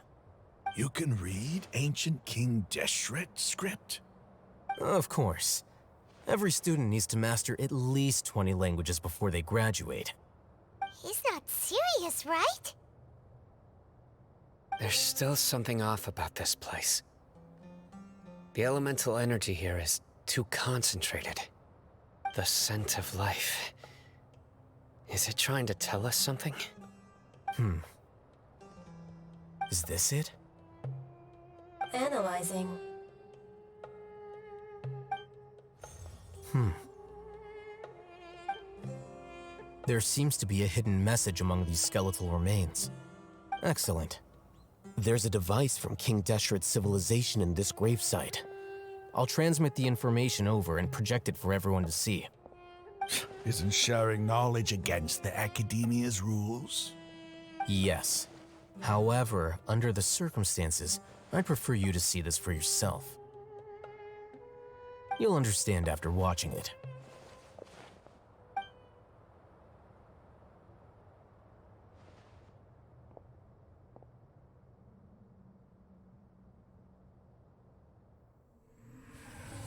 Speaker 4: You can read ancient King Deshret script?
Speaker 5: Of course. Every student needs to master at least 20 languages before they graduate.
Speaker 6: He's not serious, right?
Speaker 19: There's still something off about this place. The elemental energy here is too concentrated. The scent of life. Is it trying to tell us something?
Speaker 5: Is this it?
Speaker 10: Analyzing.
Speaker 5: There seems to be a hidden message among these skeletal remains. Excellent. There's a device from King Deshret's civilization in this gravesite. I'll transmit the information over and project it for everyone to see.
Speaker 4: Isn't sharing knowledge against the Academia's rules?
Speaker 5: Yes. However, under the circumstances, I'd prefer you to see this for yourself. You'll understand after watching it.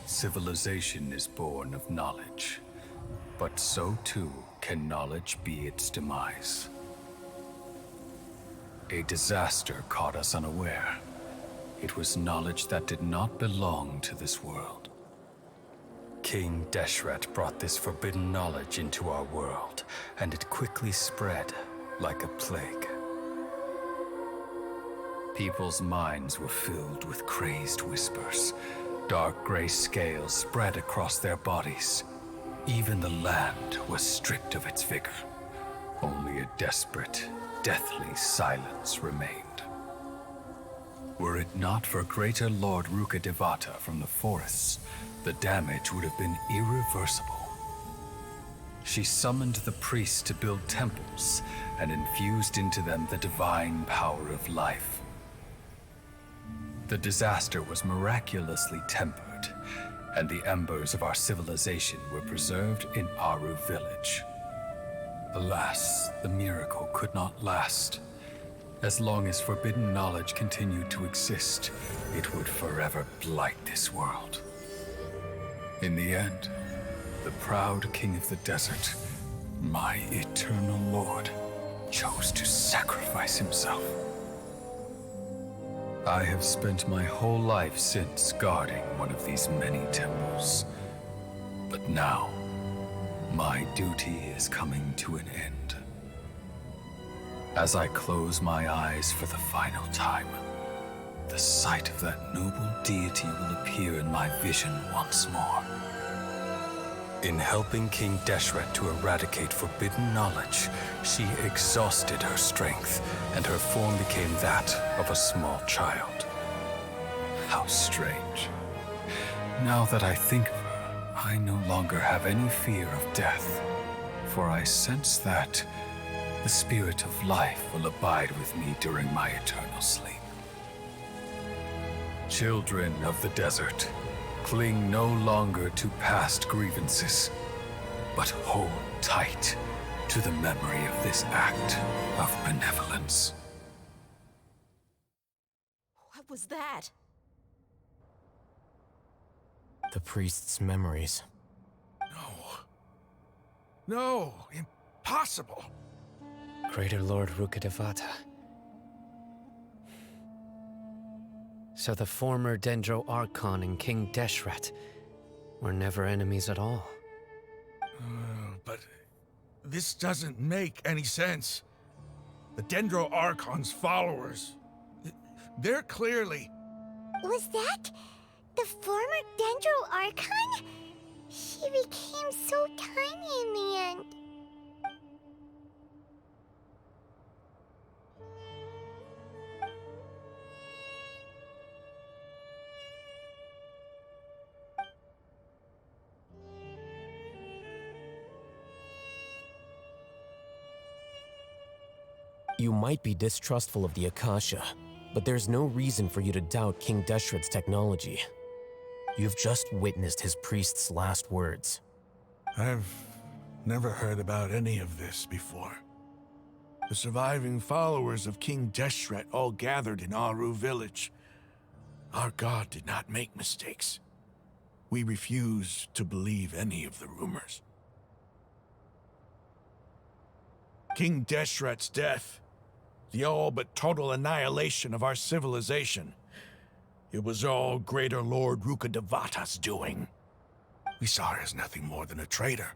Speaker 7: Civilization is born of knowledge, but so too can knowledge be its demise. A disaster caught us unaware. It was knowledge that did not belong to this world. King Deshret brought this forbidden knowledge into our world, and it quickly spread like a plague. People's minds were filled with crazed whispers. Dark gray scales spread across their bodies. Even the land was stripped of its vigor. Only a desperate, deathly silence remained. Were it not for greater Lord Rukkhadevata from the forests, the damage would have been irreversible. She summoned the priests to build temples and infused into them the divine power of life. The disaster was miraculously tempered, and the embers of our civilization were preserved in Aru village.
Speaker 17: Alas, the miracle could not last. As long as forbidden knowledge continued to exist, it would forever blight this world. In the end, the proud king of the desert, my eternal lord, chose to sacrifice himself. I have spent my whole life since guarding one of these many temples. But now, my duty is coming to an end. As I close my eyes for the final time, the sight of that noble deity will appear in my vision once more. In helping King Deshret to eradicate forbidden knowledge, she exhausted her strength, and her form became that of a small child. How strange. Now that I think of her, I no longer have any fear of death, for I sense that the spirit of life will abide with me during my eternal sleep. Children of the desert, cling no longer to past grievances, but hold tight to the memory of this act of benevolence.
Speaker 21: What was that?
Speaker 5: The priest's memories.
Speaker 4: No, impossible.
Speaker 19: Greater Lord Rukkhadevata. So the former Dendro Archon and King Deshret were never enemies at all.
Speaker 4: But this doesn't make any sense. The Dendro Archon's followers, they're clearly...
Speaker 6: Was that the former Dendro Archon? She became so tiny in the end.
Speaker 3: You might be distrustful of the Akasha, but there's no reason for you to doubt King Deshret's technology. You've just witnessed his priest's last words.
Speaker 4: I've never heard about any of this before. The surviving followers of King Deshret all gathered in Aru village. Our god did not make mistakes. We refused to believe any of the rumors. King Deshret's death, the all but total annihilation of our civilization, it was all Greater Lord Rukkhadevata's doing. We saw her as nothing more than a traitor,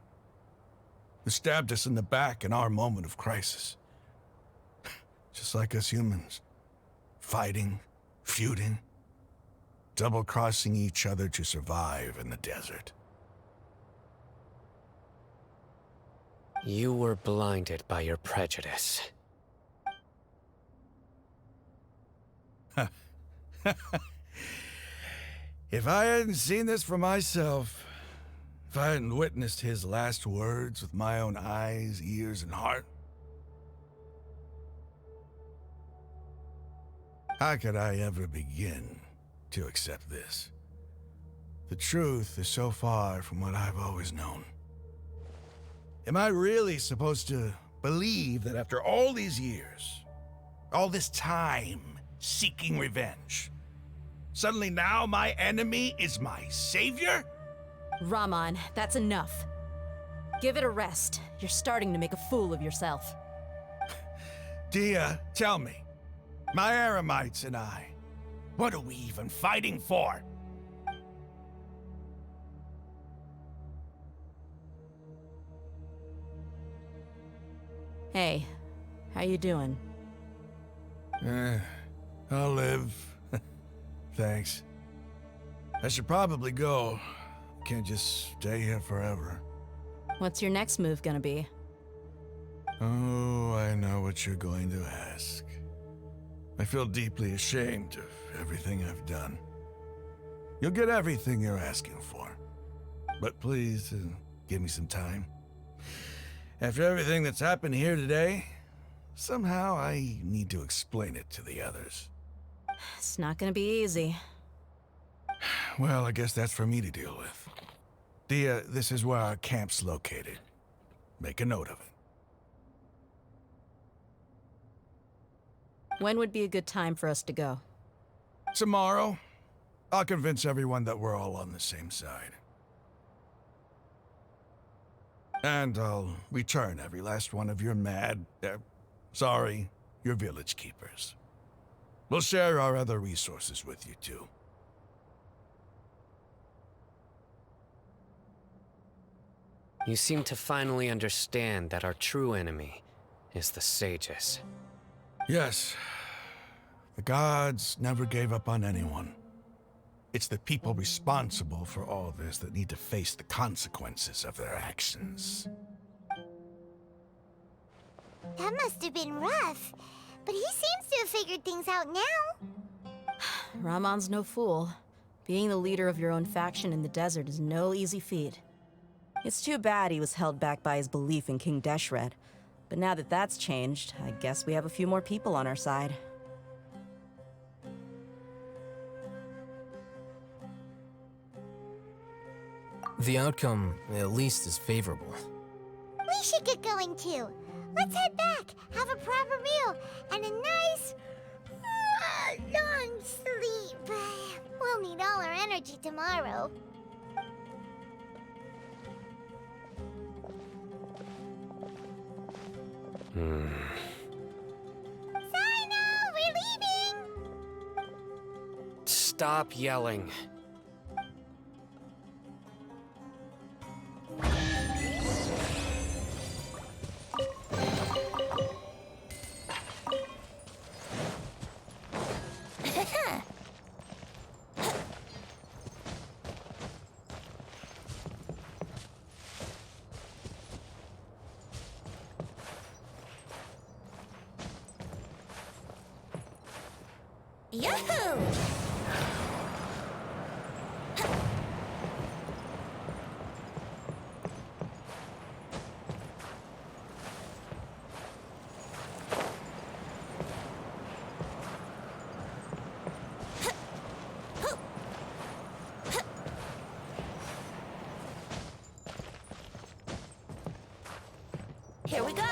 Speaker 4: who stabbed us in the back in our moment of crisis. Just like us humans, fighting, feuding, double-crossing each other to survive in the desert.
Speaker 19: You were blinded by your prejudice.
Speaker 4: If I hadn't seen this for myself, if I hadn't witnessed his last words with my own eyes, ears, and heart, how could I ever begin to accept this? The truth is so far from what I've always known. Am I really supposed to believe that after all these years, all this time seeking revenge, suddenly now my enemy is my savior?
Speaker 21: Rahman, that's enough. Give it a rest. You're starting to make a fool of yourself.
Speaker 4: Dia, tell me, my Eremites and I, what are we even fighting for?
Speaker 21: Hey, how you doing?
Speaker 4: I'll live. Thanks. I should probably go. Can't just stay here forever.
Speaker 21: What's your next move gonna be?
Speaker 4: Oh, I know what you're going to ask. I feel deeply ashamed of everything I've done. You'll get everything you're asking for. But please, give me some time. After everything that's happened here today, somehow I need to explain it to the others.
Speaker 21: It's not gonna be easy.
Speaker 4: Well, I guess that's for me to deal with. Dia, this is where our camp's located. Make a note of it.
Speaker 21: When would be a good time for us to go?
Speaker 4: Tomorrow, I'll convince everyone that we're all on the same side. And I'll return every last one of your your village keepers. We'll share our other resources with you too.
Speaker 19: You seem to finally understand that our true enemy is the sages.
Speaker 4: Yes. The gods never gave up on anyone. It's the people responsible for all this that need to face the consequences of their actions.
Speaker 6: That must have been rough. But he seems to have figured things out now.
Speaker 21: Ramon's no fool. Being the leader of your own faction in the desert is no easy feat. It's too bad he was held back by his belief in King Deshret. But now that that's changed, I guess we have a few more people on our side.
Speaker 5: The outcome, at least, is favorable.
Speaker 6: We should get going too. Let's head back, have a proper meal, and a nice, long sleep. We'll need all our energy tomorrow. Sino, we're leaving!
Speaker 19: Stop yelling.
Speaker 1: Yahoo! Here we go.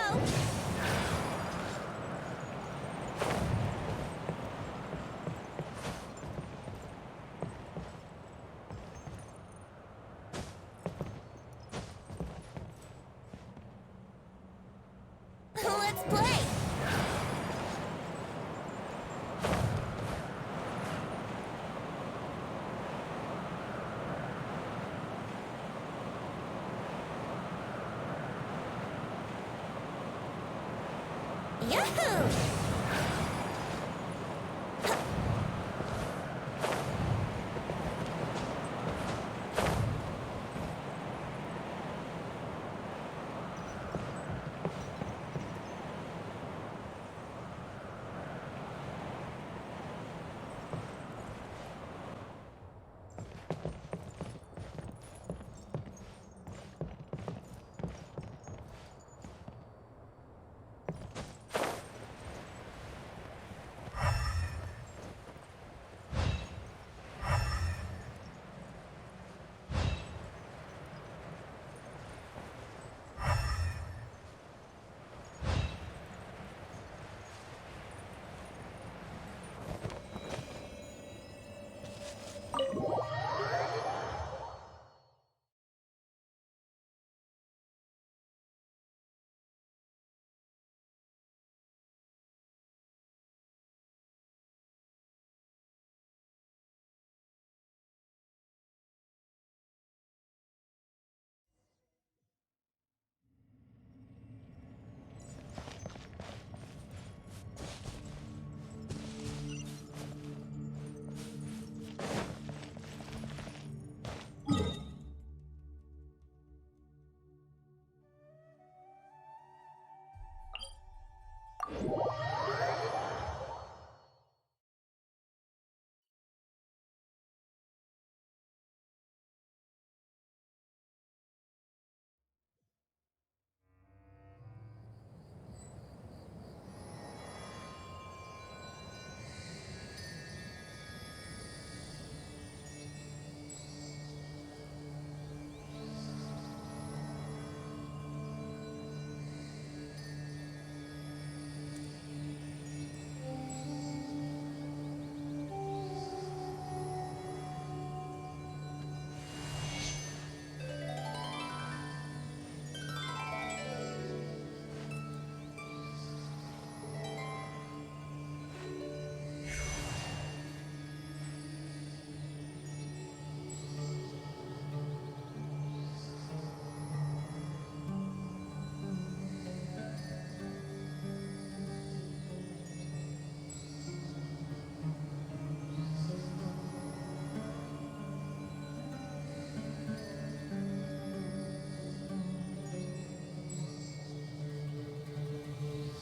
Speaker 1: Let's play. Yahoo!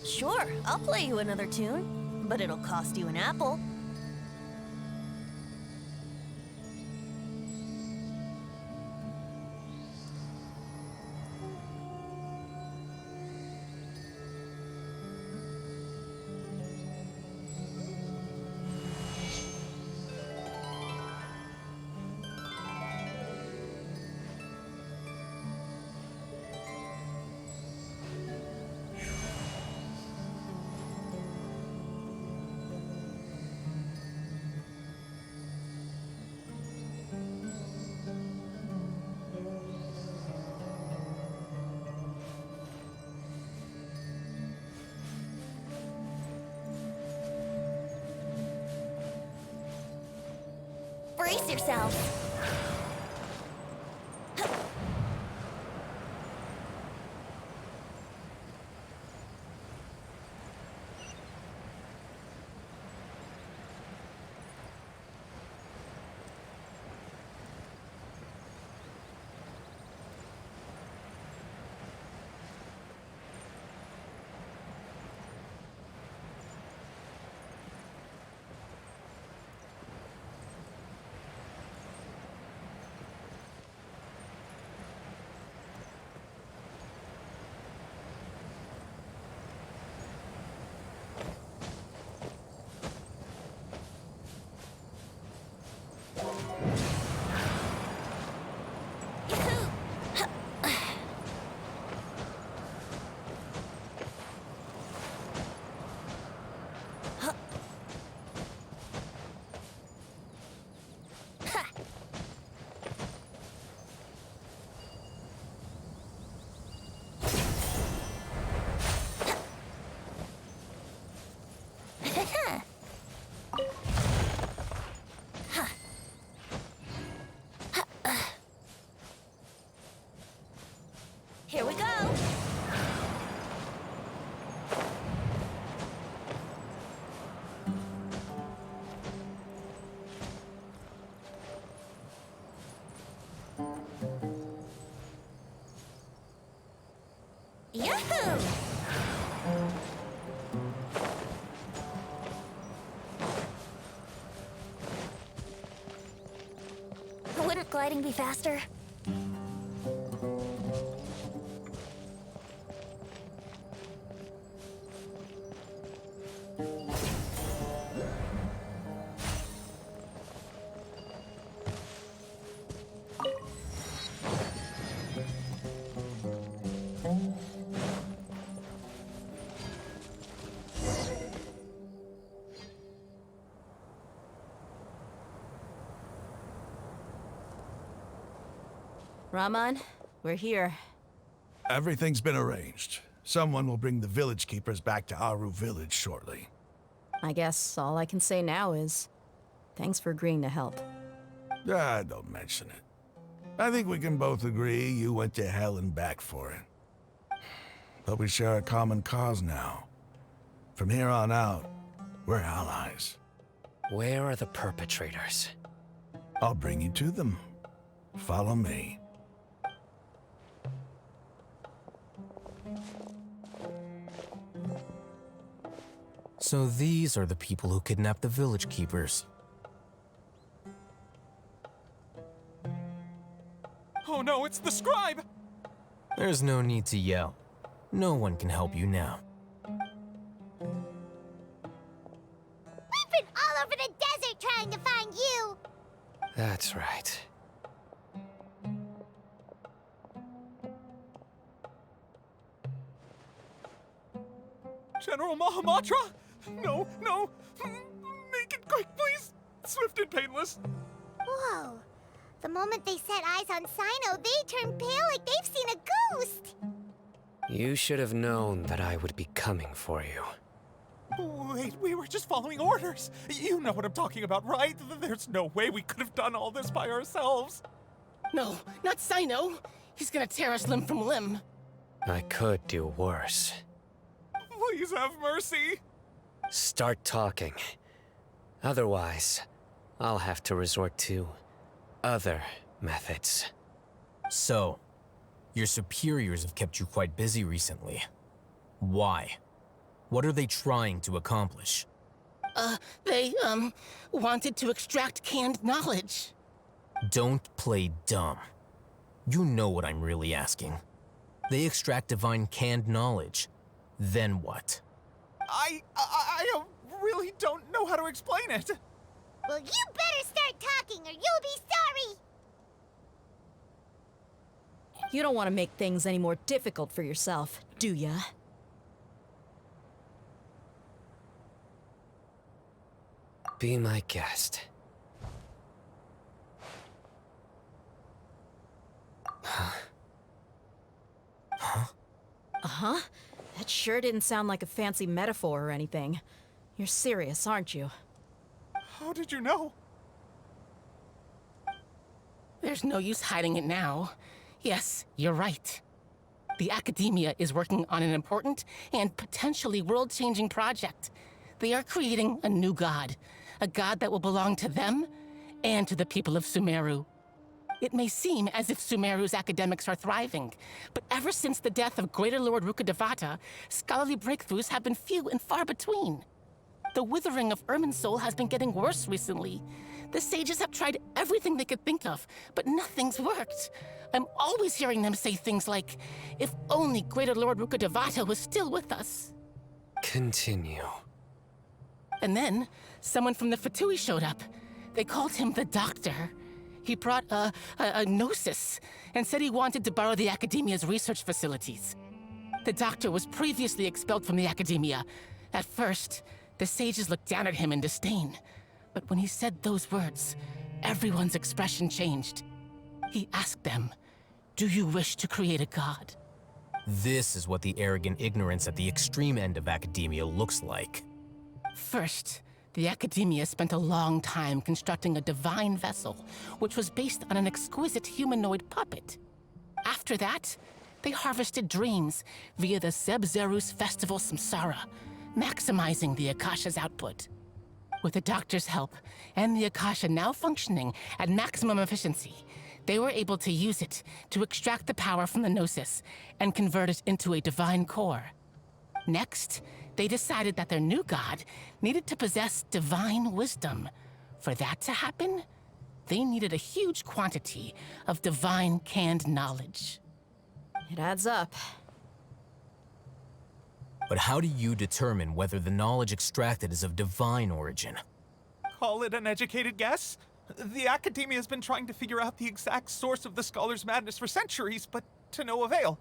Speaker 14: Sure, I'll play you another tune, but it'll cost you an apple. Brace yourself. Here we go. Yahoo! Wouldn't gliding be faster?
Speaker 21: Raman, we're here.
Speaker 4: Everything's been arranged. Someone will bring the village keepers back to Aru village shortly.
Speaker 21: I guess all I can say now is thanks for agreeing to help.
Speaker 4: Don't mention it. I think we can both agree you went to hell and back for it. But we share a common cause now. From here on out, we're allies.
Speaker 19: Where are the perpetrators?
Speaker 4: I'll bring you to them. Follow me.
Speaker 5: So these are the people who kidnapped the village keepers.
Speaker 13: Oh no, it's the scribe!
Speaker 5: There's no need to yell. No one can help you now.
Speaker 6: We've been all over the desert trying to find you!
Speaker 19: That's right.
Speaker 13: General Mahamatra? No, no! Make it quick, please! Swift and painless!
Speaker 6: Whoa. The moment they set eyes on Sino, they turn pale like they've seen a ghost!
Speaker 19: You should have known that I would be coming for you.
Speaker 13: Wait, we were just following orders. You know what I'm talking about, right? There's no way we could have done all this by ourselves.
Speaker 22: No, not Sino. He's gonna tear us limb from limb.
Speaker 19: I could do worse.
Speaker 13: Please have mercy.
Speaker 19: Start talking. Otherwise, I'll have to resort to other methods.
Speaker 5: So, your superiors have kept you quite busy recently. Why? What are they trying to accomplish?
Speaker 22: They, wanted to extract canned knowledge.
Speaker 5: Don't play dumb. You know what I'm really asking. They extract divine canned knowledge. Then what?
Speaker 2: I really don't know how to explain it.
Speaker 6: Well, you better start talking or you'll be sorry!
Speaker 21: You don't want to make things any more difficult for yourself, do ya?
Speaker 19: Be my guest.
Speaker 21: Uh-huh. That sure didn't sound like a fancy metaphor or anything. You're serious, aren't you?
Speaker 2: How did you know?
Speaker 22: There's no use hiding it now. Yes, you're right. The Academia is working on an important and potentially world-changing project. They are creating a new god. A god that will belong to them and to the people of SUMERU. It may seem as if SUMERU's academics are thriving, but ever since the death of Greater Lord Rukkhadevata, scholarly breakthroughs have been few and far between. The withering of Irminsul has been getting worse recently. The sages have tried everything they could think of, but nothing's worked. I'm always hearing them say things like, if only Greater Lord Rukkhadevata was still with us.
Speaker 19: Continue.
Speaker 22: And then, someone from the Fatui showed up. They called him the Doctor. He brought a gnosis and said he wanted to borrow the Academia's research facilities. The Doctor was previously expelled from the Academia. At first, the sages looked down at him in disdain. But when he said those words, everyone's expression changed. He asked them, "Do you wish to create a god?"
Speaker 5: This is what the arrogant ignorance at the extreme end of academia looks like.
Speaker 22: First, the Academia spent a long time constructing a divine vessel, which was based on an exquisite humanoid puppet. After that, they harvested dreams via the Zeb-Zerus Festival Samsara, maximizing the Akasha's output. With the Doctor's help, and the Akasha now functioning at maximum efficiency, they were able to use it to extract the power from the Gnosis and convert it into a divine core. Next, they decided that their new god needed to possess divine wisdom. For that to happen, they needed a huge quantity of divine canned knowledge.
Speaker 21: It adds up.
Speaker 5: But how do you determine whether the knowledge extracted is of divine origin?
Speaker 2: Call it an educated guess? The Academia has been trying to figure out the exact source of the Scholar's madness for centuries, but to no avail.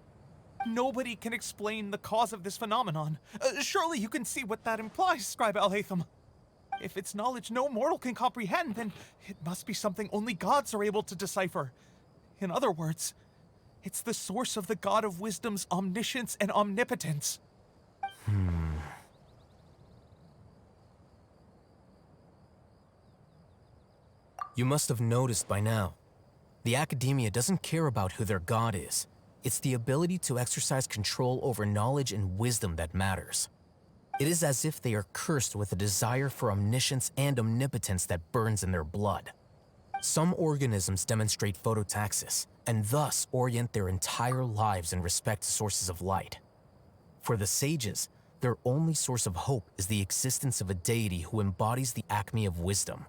Speaker 2: Nobody can explain the cause of this phenomenon. Surely you can see what that implies, Scribe Al-Haytham. If it's knowledge no mortal can comprehend, then it must be something only gods are able to decipher. In other words, it's the source of the God of Wisdom's omniscience and omnipotence.
Speaker 5: You must have noticed by now. The Academia doesn't care about who their god is. It's the ability to exercise control over knowledge and wisdom that matters. It is as if they are cursed with a desire for omniscience and omnipotence that burns in their blood. Some organisms demonstrate phototaxis, and thus orient their entire lives in respect to sources of light. For the sages, their only source of hope is the existence of a deity who embodies the acme of wisdom.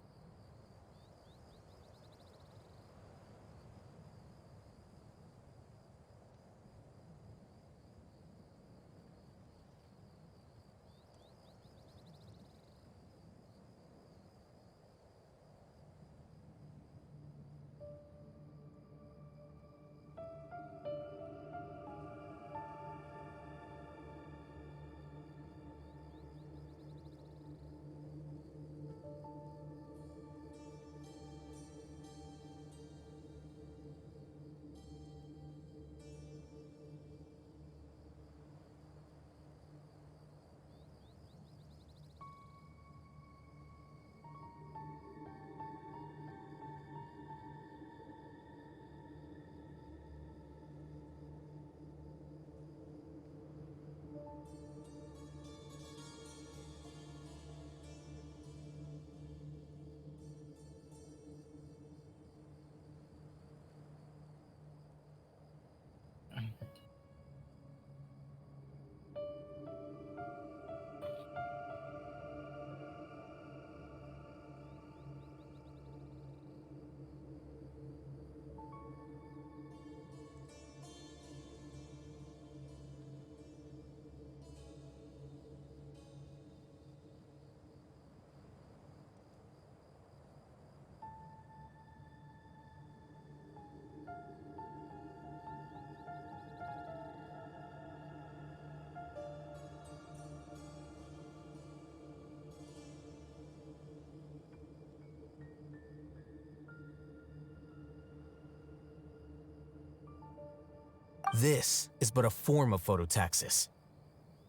Speaker 5: This is but a form of phototaxis.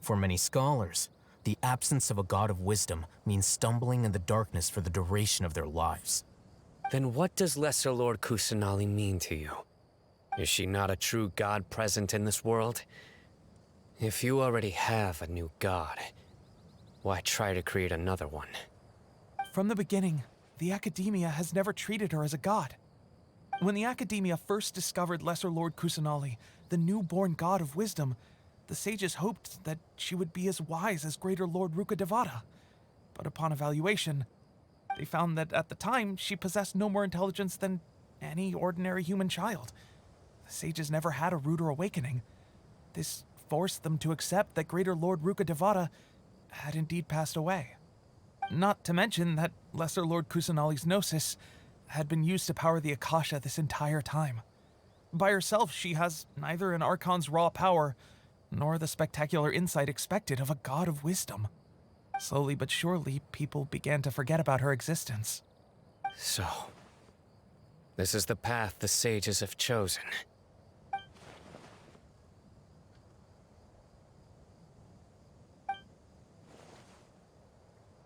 Speaker 5: For many scholars, the absence of a god of wisdom means stumbling in the darkness for the duration of their lives.
Speaker 19: Then what does Lesser Lord Kusanali mean to you? Is she not a true god present in this world? If you already have a new god, why try to create another one?
Speaker 2: From the beginning, the Academia has never treated her as a god. When the Academia first discovered Lesser Lord Kusanali, the newborn god of wisdom, the sages hoped that she would be as wise as Greater Lord Rukkhadevata. But upon evaluation, they found that at the time she possessed no more intelligence than any ordinary human child. The sages never had a ruder awakening. This forced them to accept that Greater Lord Rukkhadevata had indeed passed away. Not to mention that Lesser Lord Kusanali's gnosis had been used to power the Akasha this entire time. By herself, she has neither an Archon's raw power, nor the spectacular insight expected of a god of wisdom. Slowly but surely, people began to forget about her existence.
Speaker 19: So, this is the path the sages have chosen.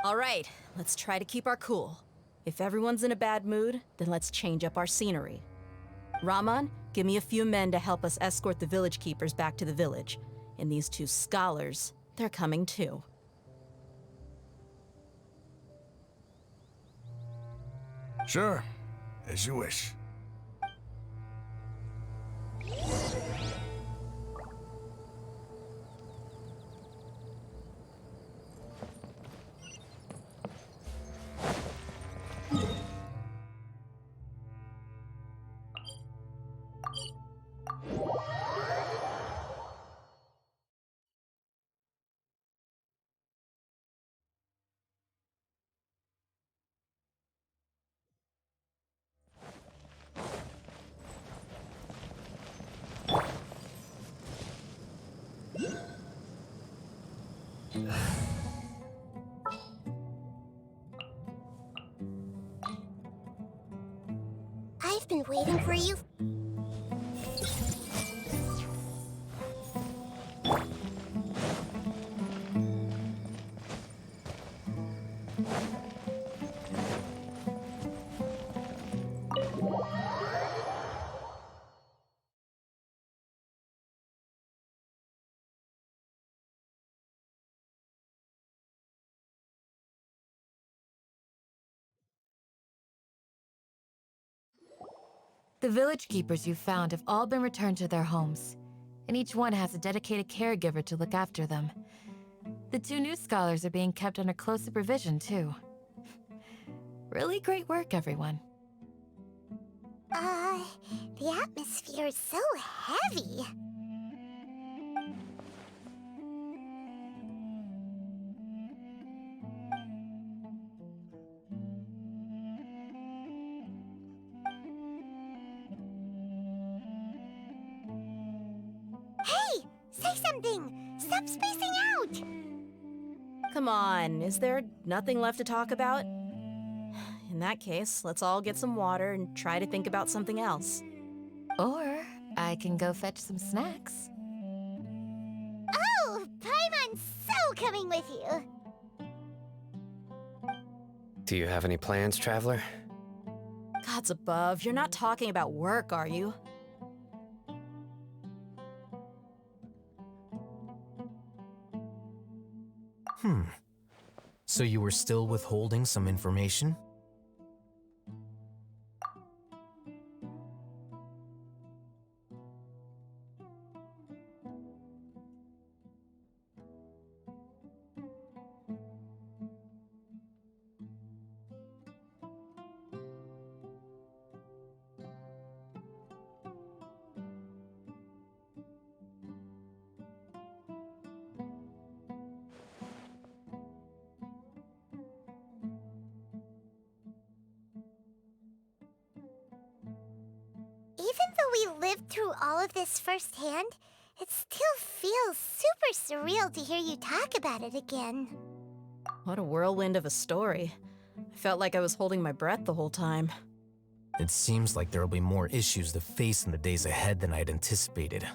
Speaker 21: All right, let's try to keep our cool. If everyone's in a bad mood, then let's change up our scenery. Raman, give me a few men to help us escort the village keepers back to the village. And these two scholars, they're coming too.
Speaker 4: Sure, as you wish.
Speaker 6: I've been waiting for you.
Speaker 12: The village keepers you found have all been returned to their homes, and each one has a dedicated caregiver to look after them. The two new scholars are being kept under close supervision, too. Really great work, everyone.
Speaker 6: The atmosphere is so heavy. Hey! Say something! Stop spacing out!
Speaker 21: Come on, is there nothing left to talk about? In that case, let's all get some water and try to think about something else.
Speaker 12: Or I can go fetch some snacks.
Speaker 6: Oh! Paimon's so coming with you!
Speaker 19: Do you have any plans, Traveler?
Speaker 21: Gods above, you're not talking about work, are you?
Speaker 5: So you were still withholding some information?
Speaker 6: Even though we lived through all of this firsthand, it still feels super surreal to hear you talk about it again.
Speaker 21: What a whirlwind of a story. I felt like I was holding my breath the whole time.
Speaker 5: It seems like there will be more issues to face in the days ahead than I'd anticipated.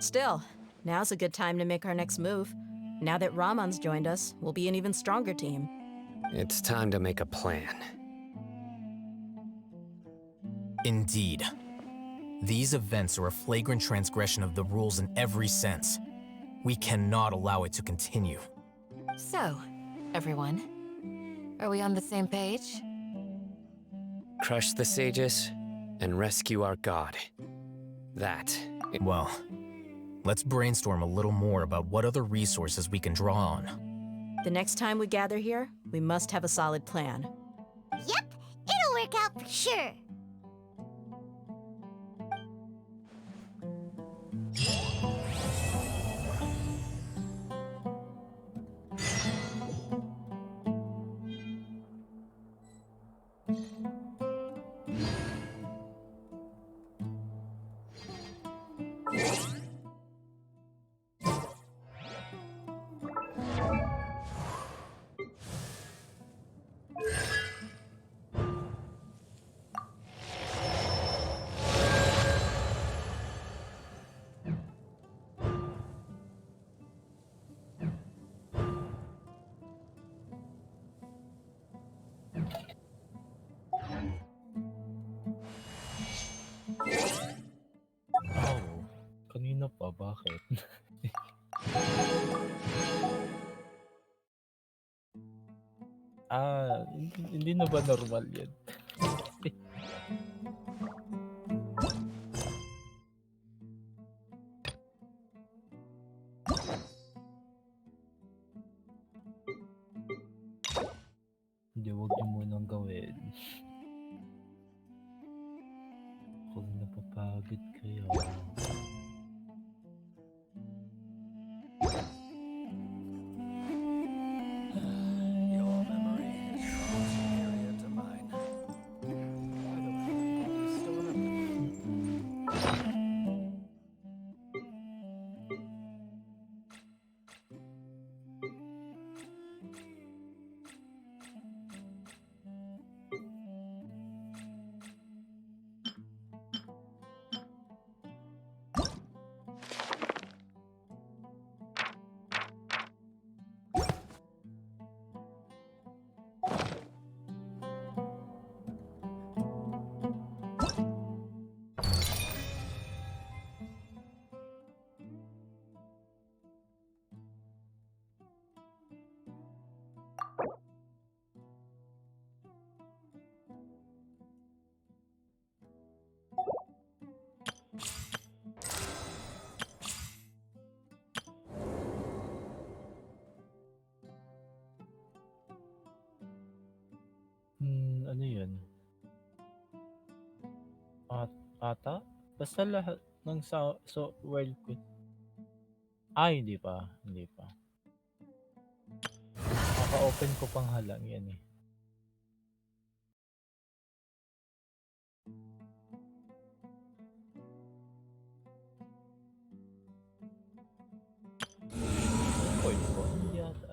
Speaker 21: Still, now's a good time to make our next move. Now that Ramon's joined us, we'll be an even stronger team.
Speaker 19: It's time to make a plan.
Speaker 5: Indeed. These events are a flagrant transgression of the rules in every sense. We cannot allow it to continue.
Speaker 12: So, everyone, are we on the same page?
Speaker 19: Crush the sages and rescue our god.
Speaker 5: Well, let's brainstorm a little more about what other resources we can draw on.
Speaker 21: The next time we gather here, we must have a solid plan.
Speaker 6: Yep, it'll work out for sure.
Speaker 8: Kanina pa, bakit? Hindi na ba normal yan? Hindi, huwag niyo munang gawin. Kung napapagod kayo. Ano yun? Ata? Basta lahat ng world ko. Hindi pa. Hindi pa. Kaka-open ko pang halang yan eh. Coin ko? Hindi yata.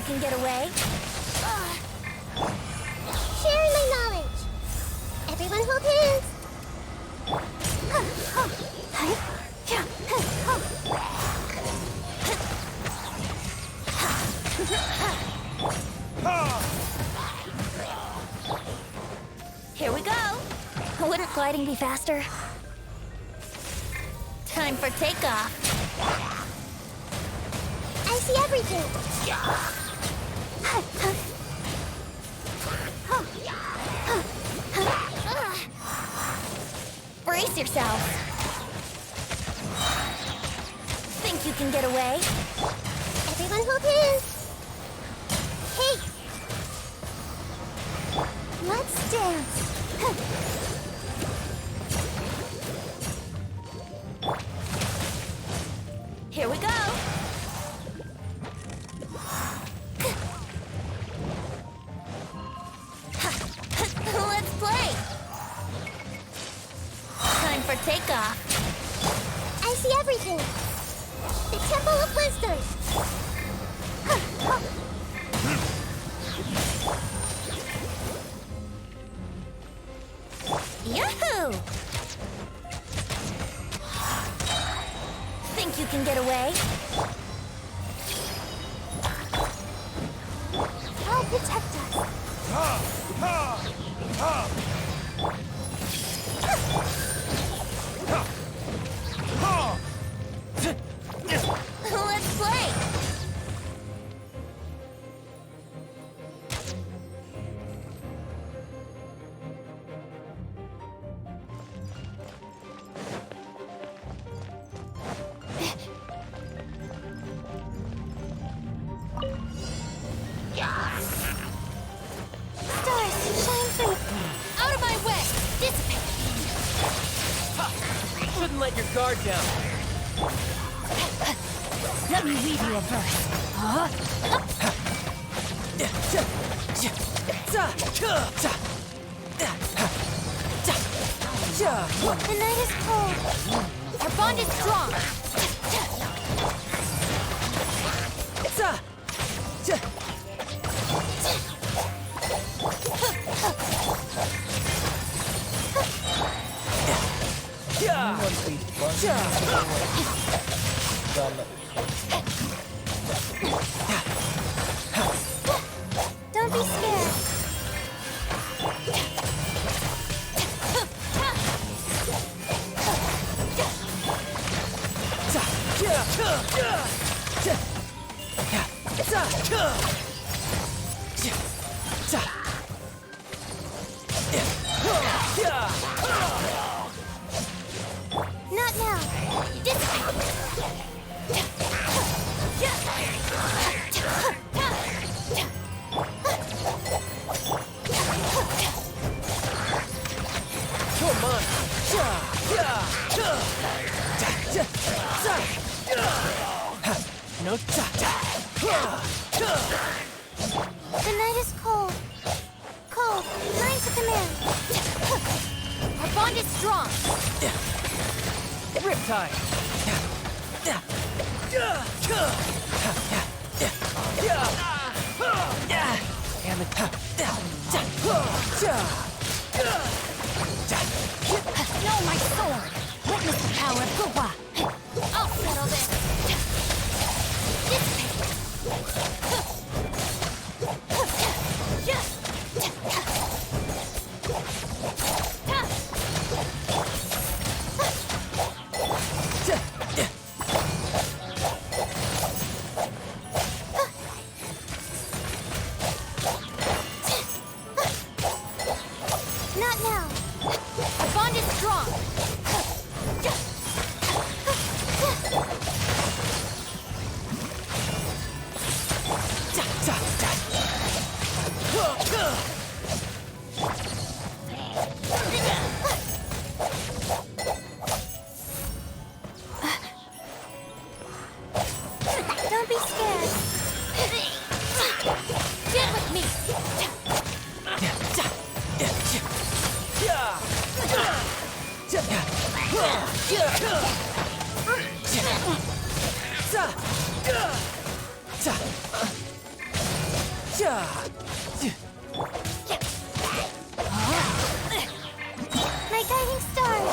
Speaker 15: can get away? Sharing my knowledge. Everyone hold hands. Here we go. Wouldn't gliding be faster? Time for takeoff. I see everything. Brace yourself. Think you can get away? Everyone hold hands. Hey! Let's dance. Here we go. Let's play. Time for takeoff. I see everything. The Temple of Wisdom. Yahoo! Think you can get away? I'll protect us. Let's play! Stars, shine through. Out of my way! Dissipate!
Speaker 3: Shouldn't let your guard down.
Speaker 15: Let me weave you a verse. The night is cold. Our bond is strong. Don't be scared. Not now. Dissipate.
Speaker 3: Come on. No.
Speaker 15: The night is cold. Cold. Mine's a command. Our bond is strong.
Speaker 3: Riptide. Damn it.
Speaker 15: No, my sword. Witness the power of Guwa. I'll settle this. Not now. Our bond is strong. Don't be scared. Get with me.
Speaker 6: My guiding stars!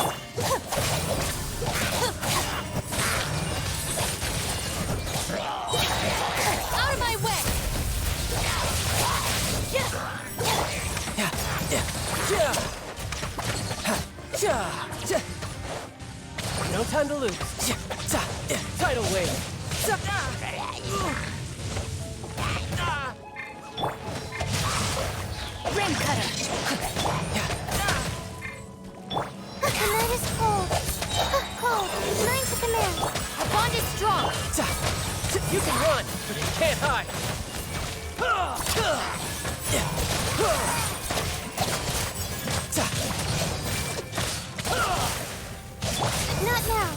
Speaker 10: Out of my way!
Speaker 3: No time to lose. Tidal wave.
Speaker 10: Rain cutter!
Speaker 6: The night is cold. Cold. Mine to command.
Speaker 10: Our bond is strong!
Speaker 3: You can run, but you can't hide.
Speaker 6: Not now.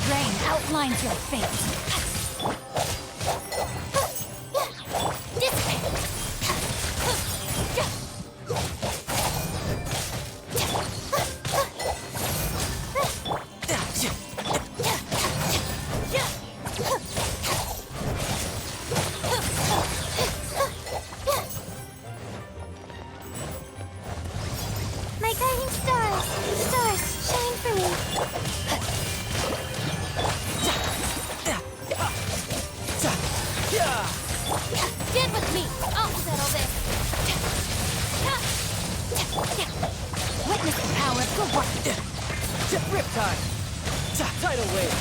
Speaker 10: Rain outlines your fate.
Speaker 6: My guiding stars. Stars, shine for me.
Speaker 10: Get with me! I'll settle this! Witness the power of good work!
Speaker 3: Riptide. Tidal wave.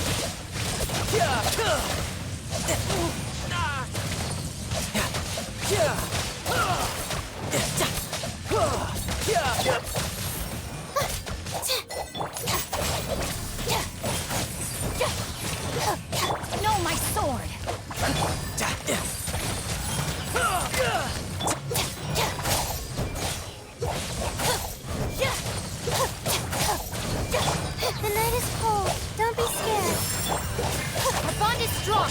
Speaker 10: No, my sword!
Speaker 6: The night is cold. Don't be scared.
Speaker 10: Our bond is strong!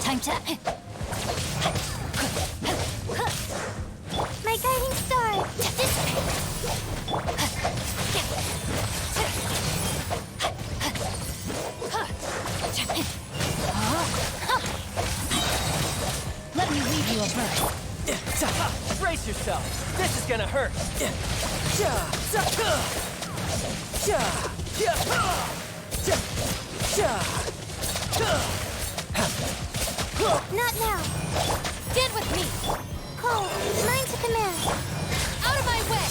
Speaker 10: Time to...
Speaker 6: My guiding star.
Speaker 10: Let me leave you a bird.
Speaker 3: Brace yourself. This is gonna hurt.
Speaker 6: Not now.
Speaker 10: Get with me!
Speaker 6: Cold. Mine to command.
Speaker 10: Out of my way!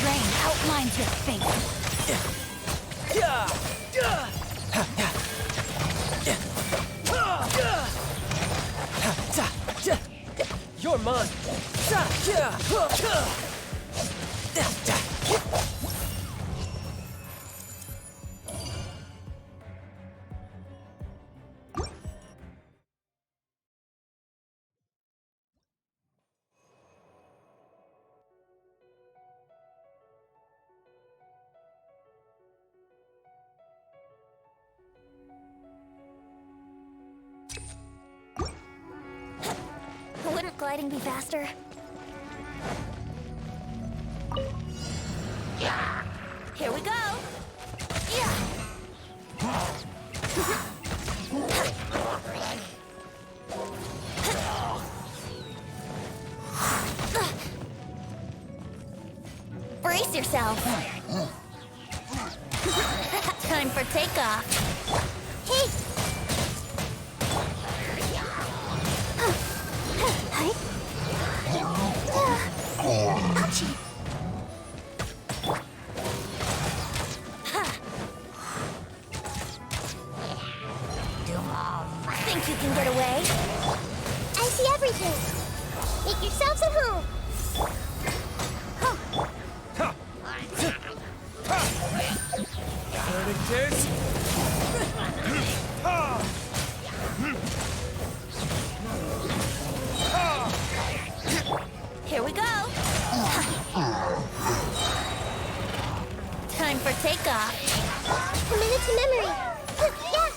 Speaker 10: Rain outlines your fate.
Speaker 3: You're mine.
Speaker 15: Wouldn't gliding be faster? Here we go! Brace yourself! Time for takeoff! Hey! Ouchie! Think you can get away?
Speaker 6: I see everything. Make yourselves at home.
Speaker 15: Here we go! Time for takeoff!
Speaker 6: Commit it to memory. Yeah.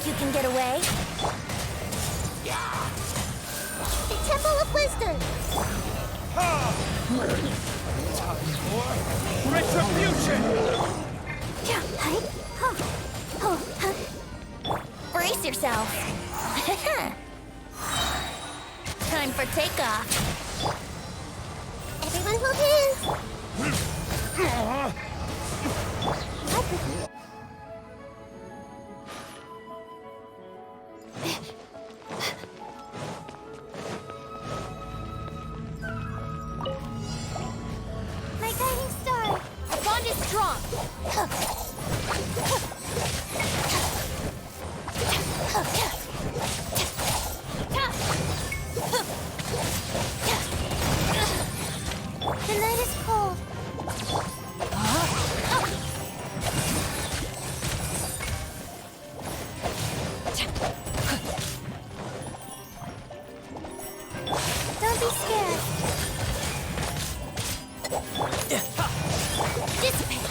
Speaker 15: you can get away? The Temple of Wisdom!
Speaker 2: Retribution!
Speaker 15: Brace yourself. Time for takeoff. Everyone hold hands. My guiding star. Our bond is strong. The night is cold. Don't be scared. Dissipate.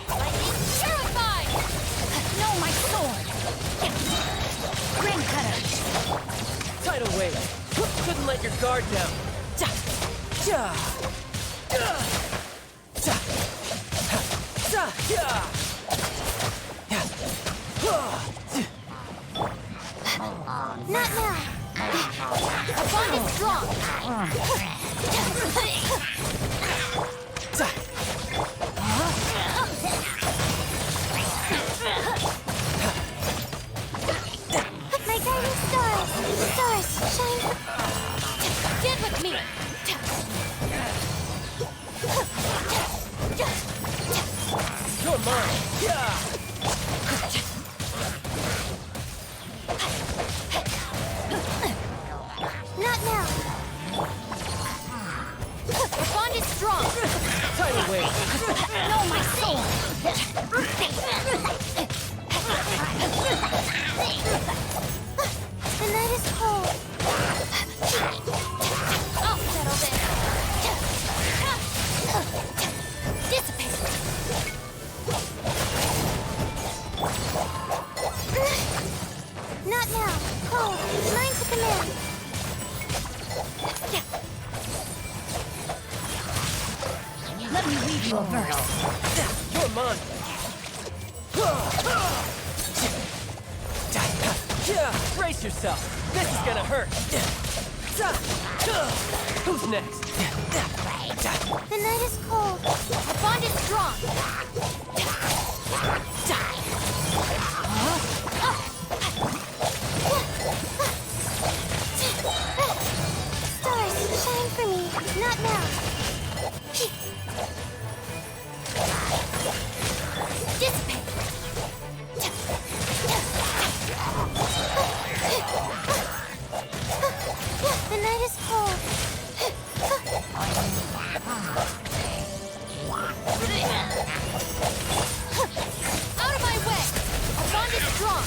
Speaker 15: Lightning terrified. No, my sword. Ring cutter.
Speaker 3: Tidal wave. Couldn't let your guard down.
Speaker 15: Not now. Our bond is strong. My guiding stars. Stars, shine. Get with me.
Speaker 3: You're mine.
Speaker 15: Not now. Our bond is strong.
Speaker 3: Tidal wave.
Speaker 15: No, my soul. The night is cold. I'll settle this. Dissipate. Not now. Cold. Mine to command. Let me read you a verse.
Speaker 3: You're mine. Brace yourself. This is gonna hurt. Who's next?
Speaker 15: The night is cold. Our bond is strong. Stars, shine for me. Not now. Dissipate. The night is cold. Out of my way! Our bond is strong.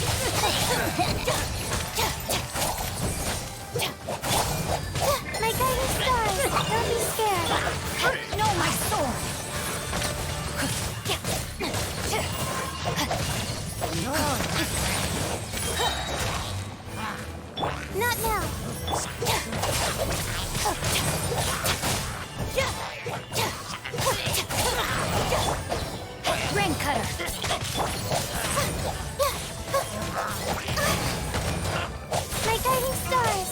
Speaker 15: My guiding stars. Don't be scared. No, my sword. Not now. Ring cutter. My guiding stars.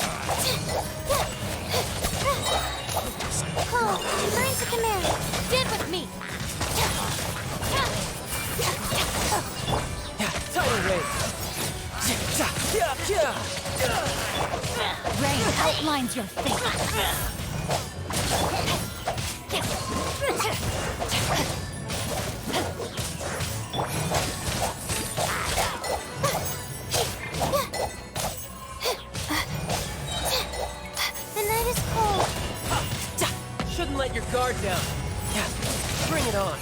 Speaker 15: Cold. Mine to command. Stand with me.
Speaker 3: Tidal wave.
Speaker 15: Rain outlines your fate. The night is cold.
Speaker 3: Shouldn't let your guard down. Bring it on.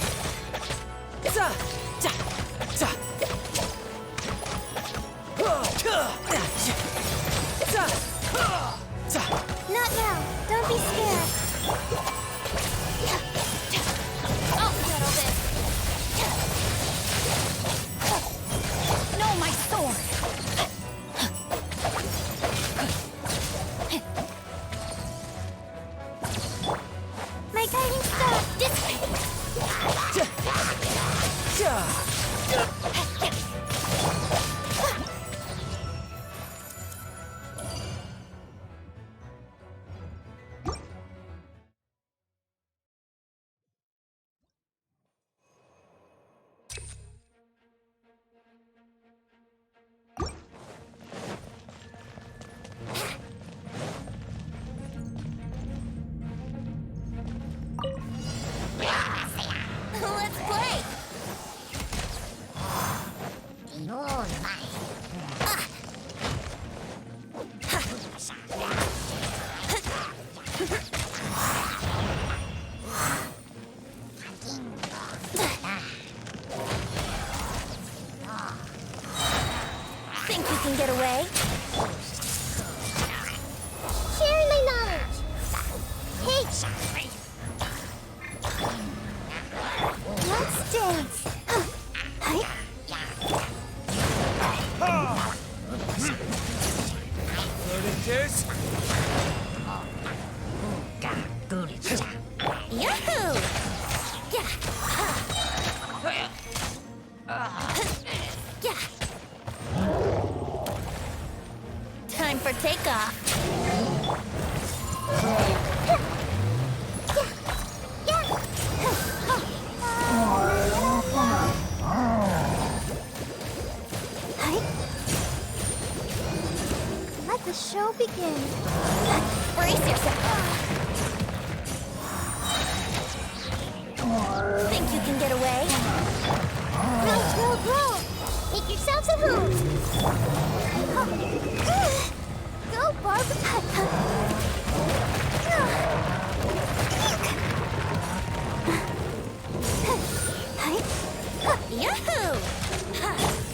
Speaker 15: Not now. Don't be scared.
Speaker 1: can get away.
Speaker 6: Share my knowledge. Hey. Let's dance. Hi.
Speaker 1: Yahoo! Time for takeoff.
Speaker 6: Let the show begin.
Speaker 1: Brace yourself. Think you can get away?
Speaker 6: Grow. Make yourselves at home. Go, Barb.
Speaker 1: Yahoo!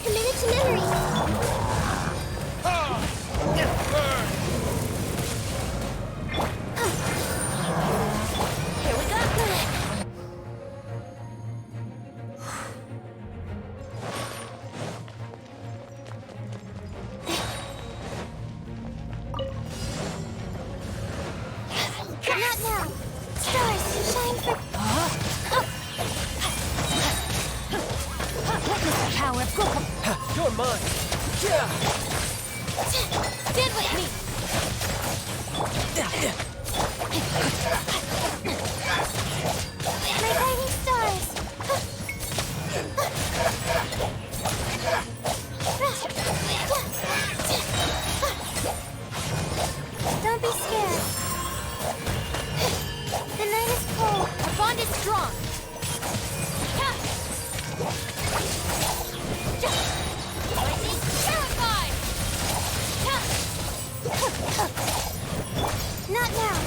Speaker 6: Committed to memory.
Speaker 1: Here we go.
Speaker 6: Not now. Stars, shine for...
Speaker 1: Witness the power of Google.
Speaker 3: You're mine.
Speaker 1: Stand with me.
Speaker 6: My guiding stars. Don't be scared. The night is cold.
Speaker 1: Our bond is strong. Terrified.
Speaker 6: Not now.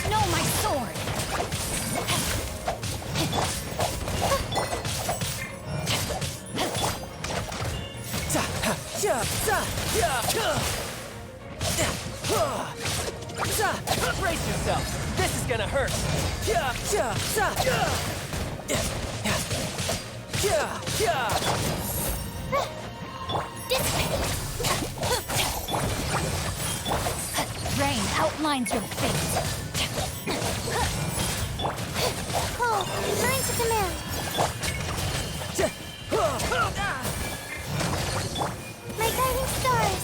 Speaker 1: No, my sword.
Speaker 3: Brace yourself. This is gonna hurt.
Speaker 1: Rain outlines your fate.
Speaker 6: Cold, line to command. My guiding stars.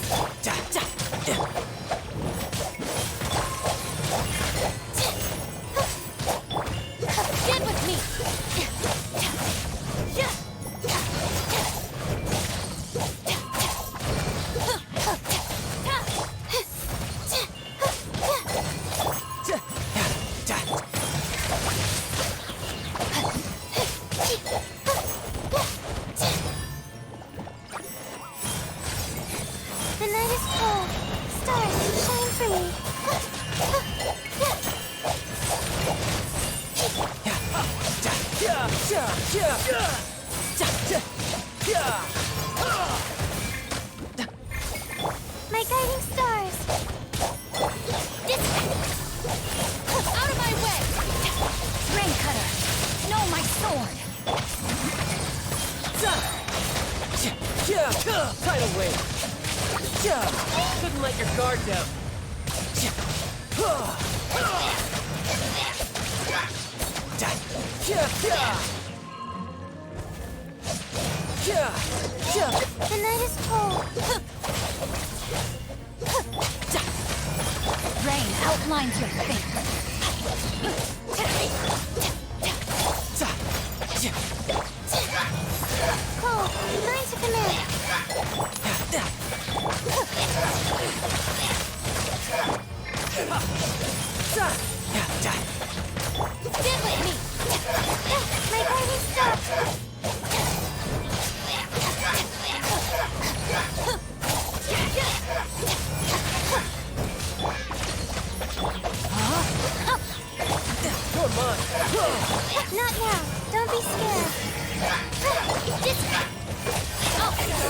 Speaker 1: Stand with me.
Speaker 6: The night is cold. Stars, shine for me. My guiding stars.
Speaker 1: Out of my way. Rain cutter. No, my sword.
Speaker 3: Tidal wave. Couldn't let your guard down.
Speaker 6: The night is cold.
Speaker 1: Rain outlines your fate.
Speaker 6: Cold, line to command.
Speaker 1: Stand with me.
Speaker 6: My guiding star.
Speaker 3: You're mine.
Speaker 6: Not now. Don't be scared.
Speaker 1: Oh.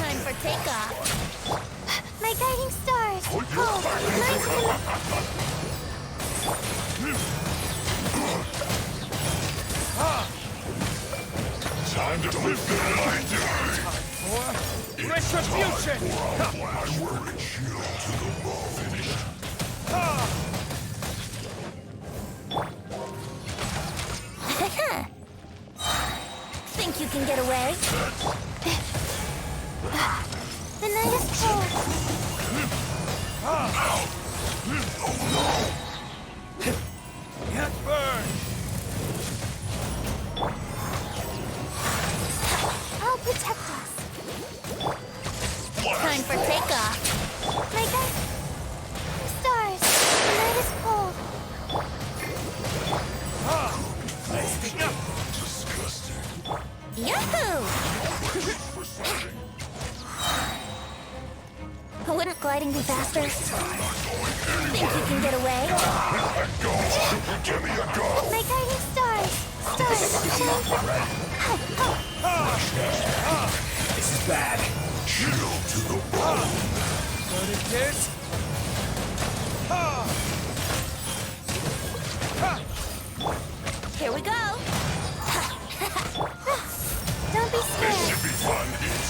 Speaker 6: Time for takeoff. My guiding stars. Oh,
Speaker 16: Time to live the idea.
Speaker 2: Retribution!
Speaker 16: My work shield to the ball finished.
Speaker 6: Think you can get away? The night is cold.
Speaker 2: Get burned!
Speaker 6: I'll protect us. Time for takeoff. My guide. Stars. The night is cold.
Speaker 16: Disgusting.
Speaker 6: Yahoo! Wouldn't gliding be faster? Think you can get away?
Speaker 16: Go! Give me a go!
Speaker 6: My guiding stars. Stars.
Speaker 16: This is bad. Shield to the bone.
Speaker 2: What it is?
Speaker 6: Here we go. Don't be scared.
Speaker 16: This should be fun. It's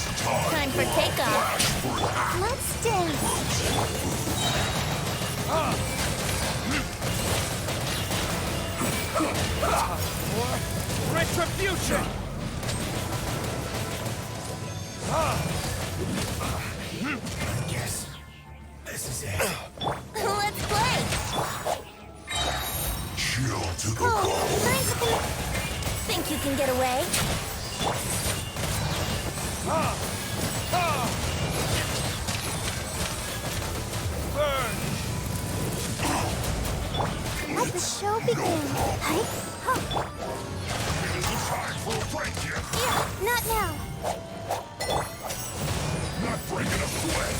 Speaker 6: Time for takeoff. Let's dance.
Speaker 2: Retribution!
Speaker 16: I guess this is it.
Speaker 6: Let's play.
Speaker 16: Shield to the
Speaker 6: Oh,
Speaker 16: bone.
Speaker 6: nice to think you can get away?
Speaker 2: Burn!
Speaker 6: Let the show begin. Hi.
Speaker 16: Time for a break here.
Speaker 6: Yeah, not now.
Speaker 16: Not breaking a sweat.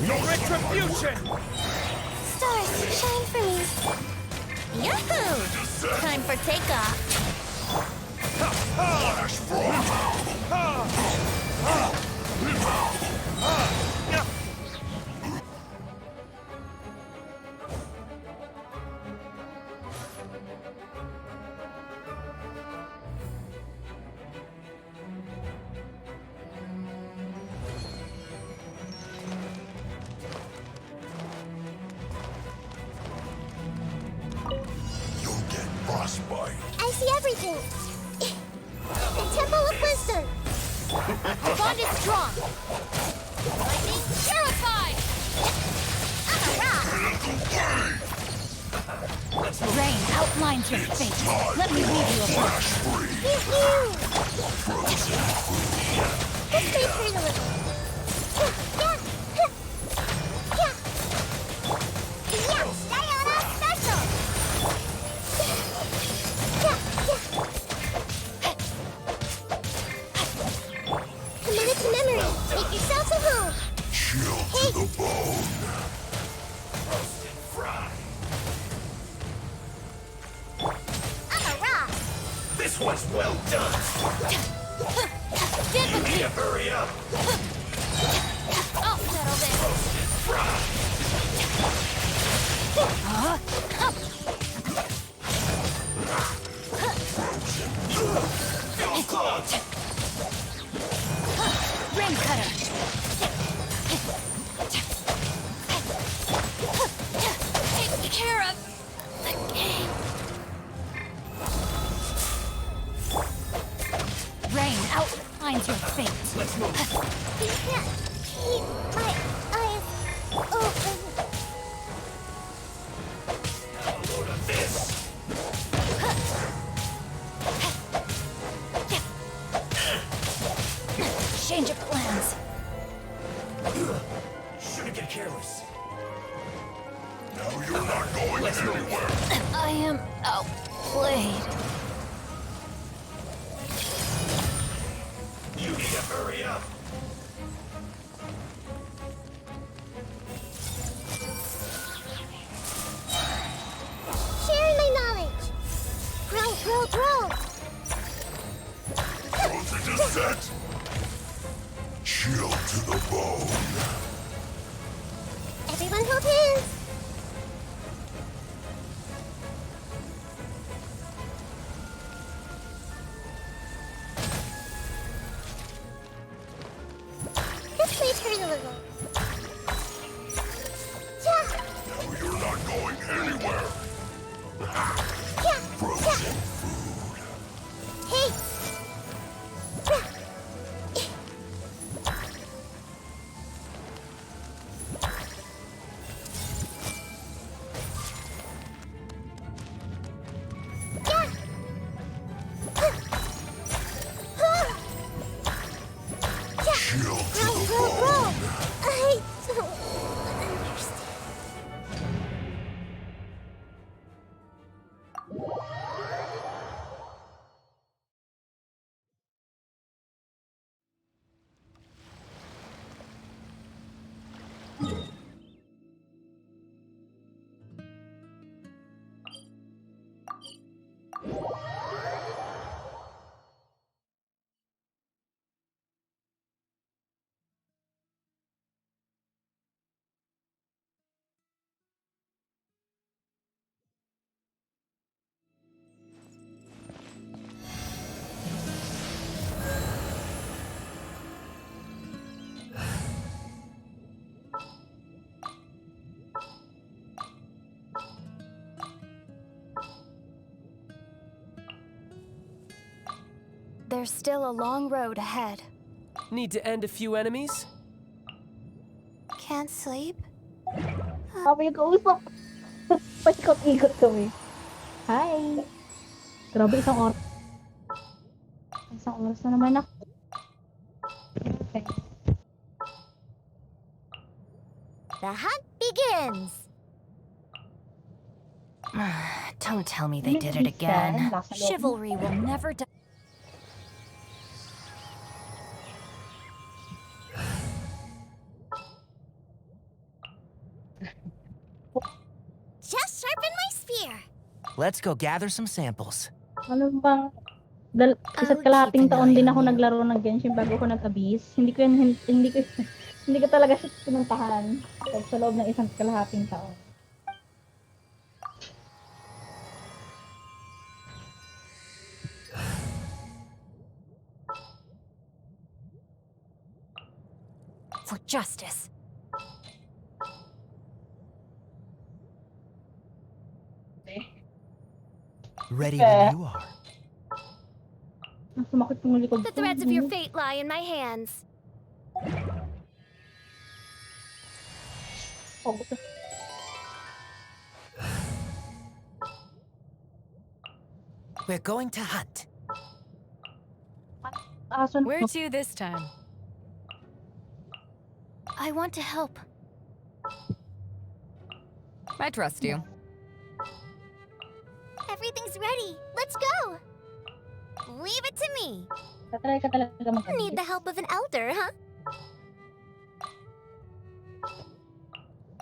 Speaker 2: No retribution!
Speaker 6: Stars, shine for me. Yahoo! Time for takeoff.
Speaker 16: Your
Speaker 6: Amazing! Temple of Wisdom! The bond is strong! Lightning purified! I'm a rock!
Speaker 1: Rain outlines your fate. Let me leave you a book.
Speaker 6: This may hurt a little. Diana special! Commit to memory. Make yourself a home.
Speaker 16: Chill to the bone.
Speaker 6: Roasted fry. I'm a rock.
Speaker 16: This one's well done.
Speaker 6: Get with me.
Speaker 16: Hurry up.
Speaker 6: I'll settle this.
Speaker 16: Roasted fry.
Speaker 1: Rain cutter.
Speaker 6: Take care of the game.
Speaker 1: Rain outlines your fate.
Speaker 16: Let's move.
Speaker 6: You can't keep my eyes open.
Speaker 16: Have a load of this.
Speaker 1: Change of plans.
Speaker 16: Shouldn't get careless. Now you're not going anywhere.
Speaker 1: I am outplayed.
Speaker 16: You need to hurry up.
Speaker 6: Sharing my knowledge. Grow.
Speaker 16: Frozen to set. Chill to the bone.
Speaker 6: Everyone hold hands. This may hurt a little.
Speaker 16: Now you're not going anywhere. Frozen food.
Speaker 6: Hey.
Speaker 16: Chill to the
Speaker 6: Grow.
Speaker 16: bone.
Speaker 6: I don't understand.
Speaker 10: There's still a long road ahead.
Speaker 3: Need to end a few enemies?
Speaker 10: Can't sleep?
Speaker 18: Kami yung kausap. Paikot-ikot kami. Hi! Grabe, isang oras. Isang oras na naman ako. Okay.
Speaker 6: The hunt begins.
Speaker 1: Don't tell me they did it again. Chivalry will never die.
Speaker 6: Just sharpen my spear.
Speaker 3: Let's go gather some samples.
Speaker 18: Ano bang... Isa't kalahating taon din ako naglaro ng Genshin bago ako nag-abyss. Hindi ko talaga siya pinuntahan. Sa loob ng isang kalahating taon.
Speaker 1: For justice.
Speaker 3: Ready when you are.
Speaker 18: Sumakit yung likod
Speaker 6: The
Speaker 18: ko.
Speaker 6: threads of your fate lie in my hands.
Speaker 18: Oh,
Speaker 3: We're going to hunt.
Speaker 10: Where to this time?
Speaker 6: I want to help.
Speaker 10: I trust you.
Speaker 6: Everything's ready. Let's go. Leave it to me.
Speaker 18: tatry ka talaga
Speaker 6: Need the help of an elder, huh?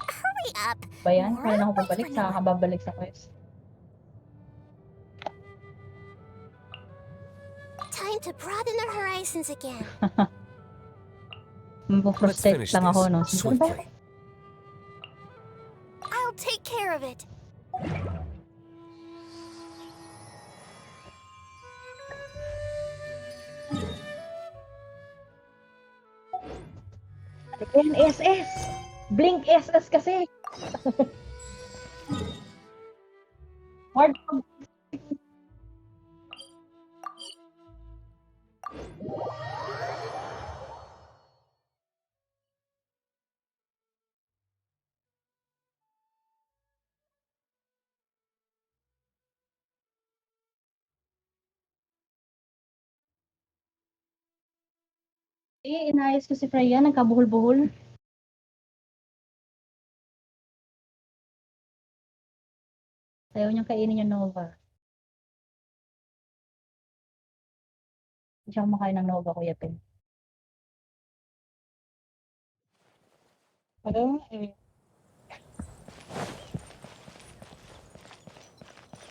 Speaker 6: Hurry up.
Speaker 18: ba yan?
Speaker 6: More?
Speaker 18: Kailan ako
Speaker 6: Wait
Speaker 18: babalik?
Speaker 6: for no
Speaker 18: Saan ka
Speaker 6: one.
Speaker 18: babalik sa quest?
Speaker 6: Time to broaden our horizons again.
Speaker 18: Mag-frustrate lang ako, no? Sino ba?
Speaker 6: I'll take care of it.
Speaker 18: Yan, SS! Blink SS kasi! Hard inayos ko si Freya, nagkabuhol-buhol. Ayaw niyang kainin yung Nova. Hindi siya kumakain ng Nova, Kuya Pin.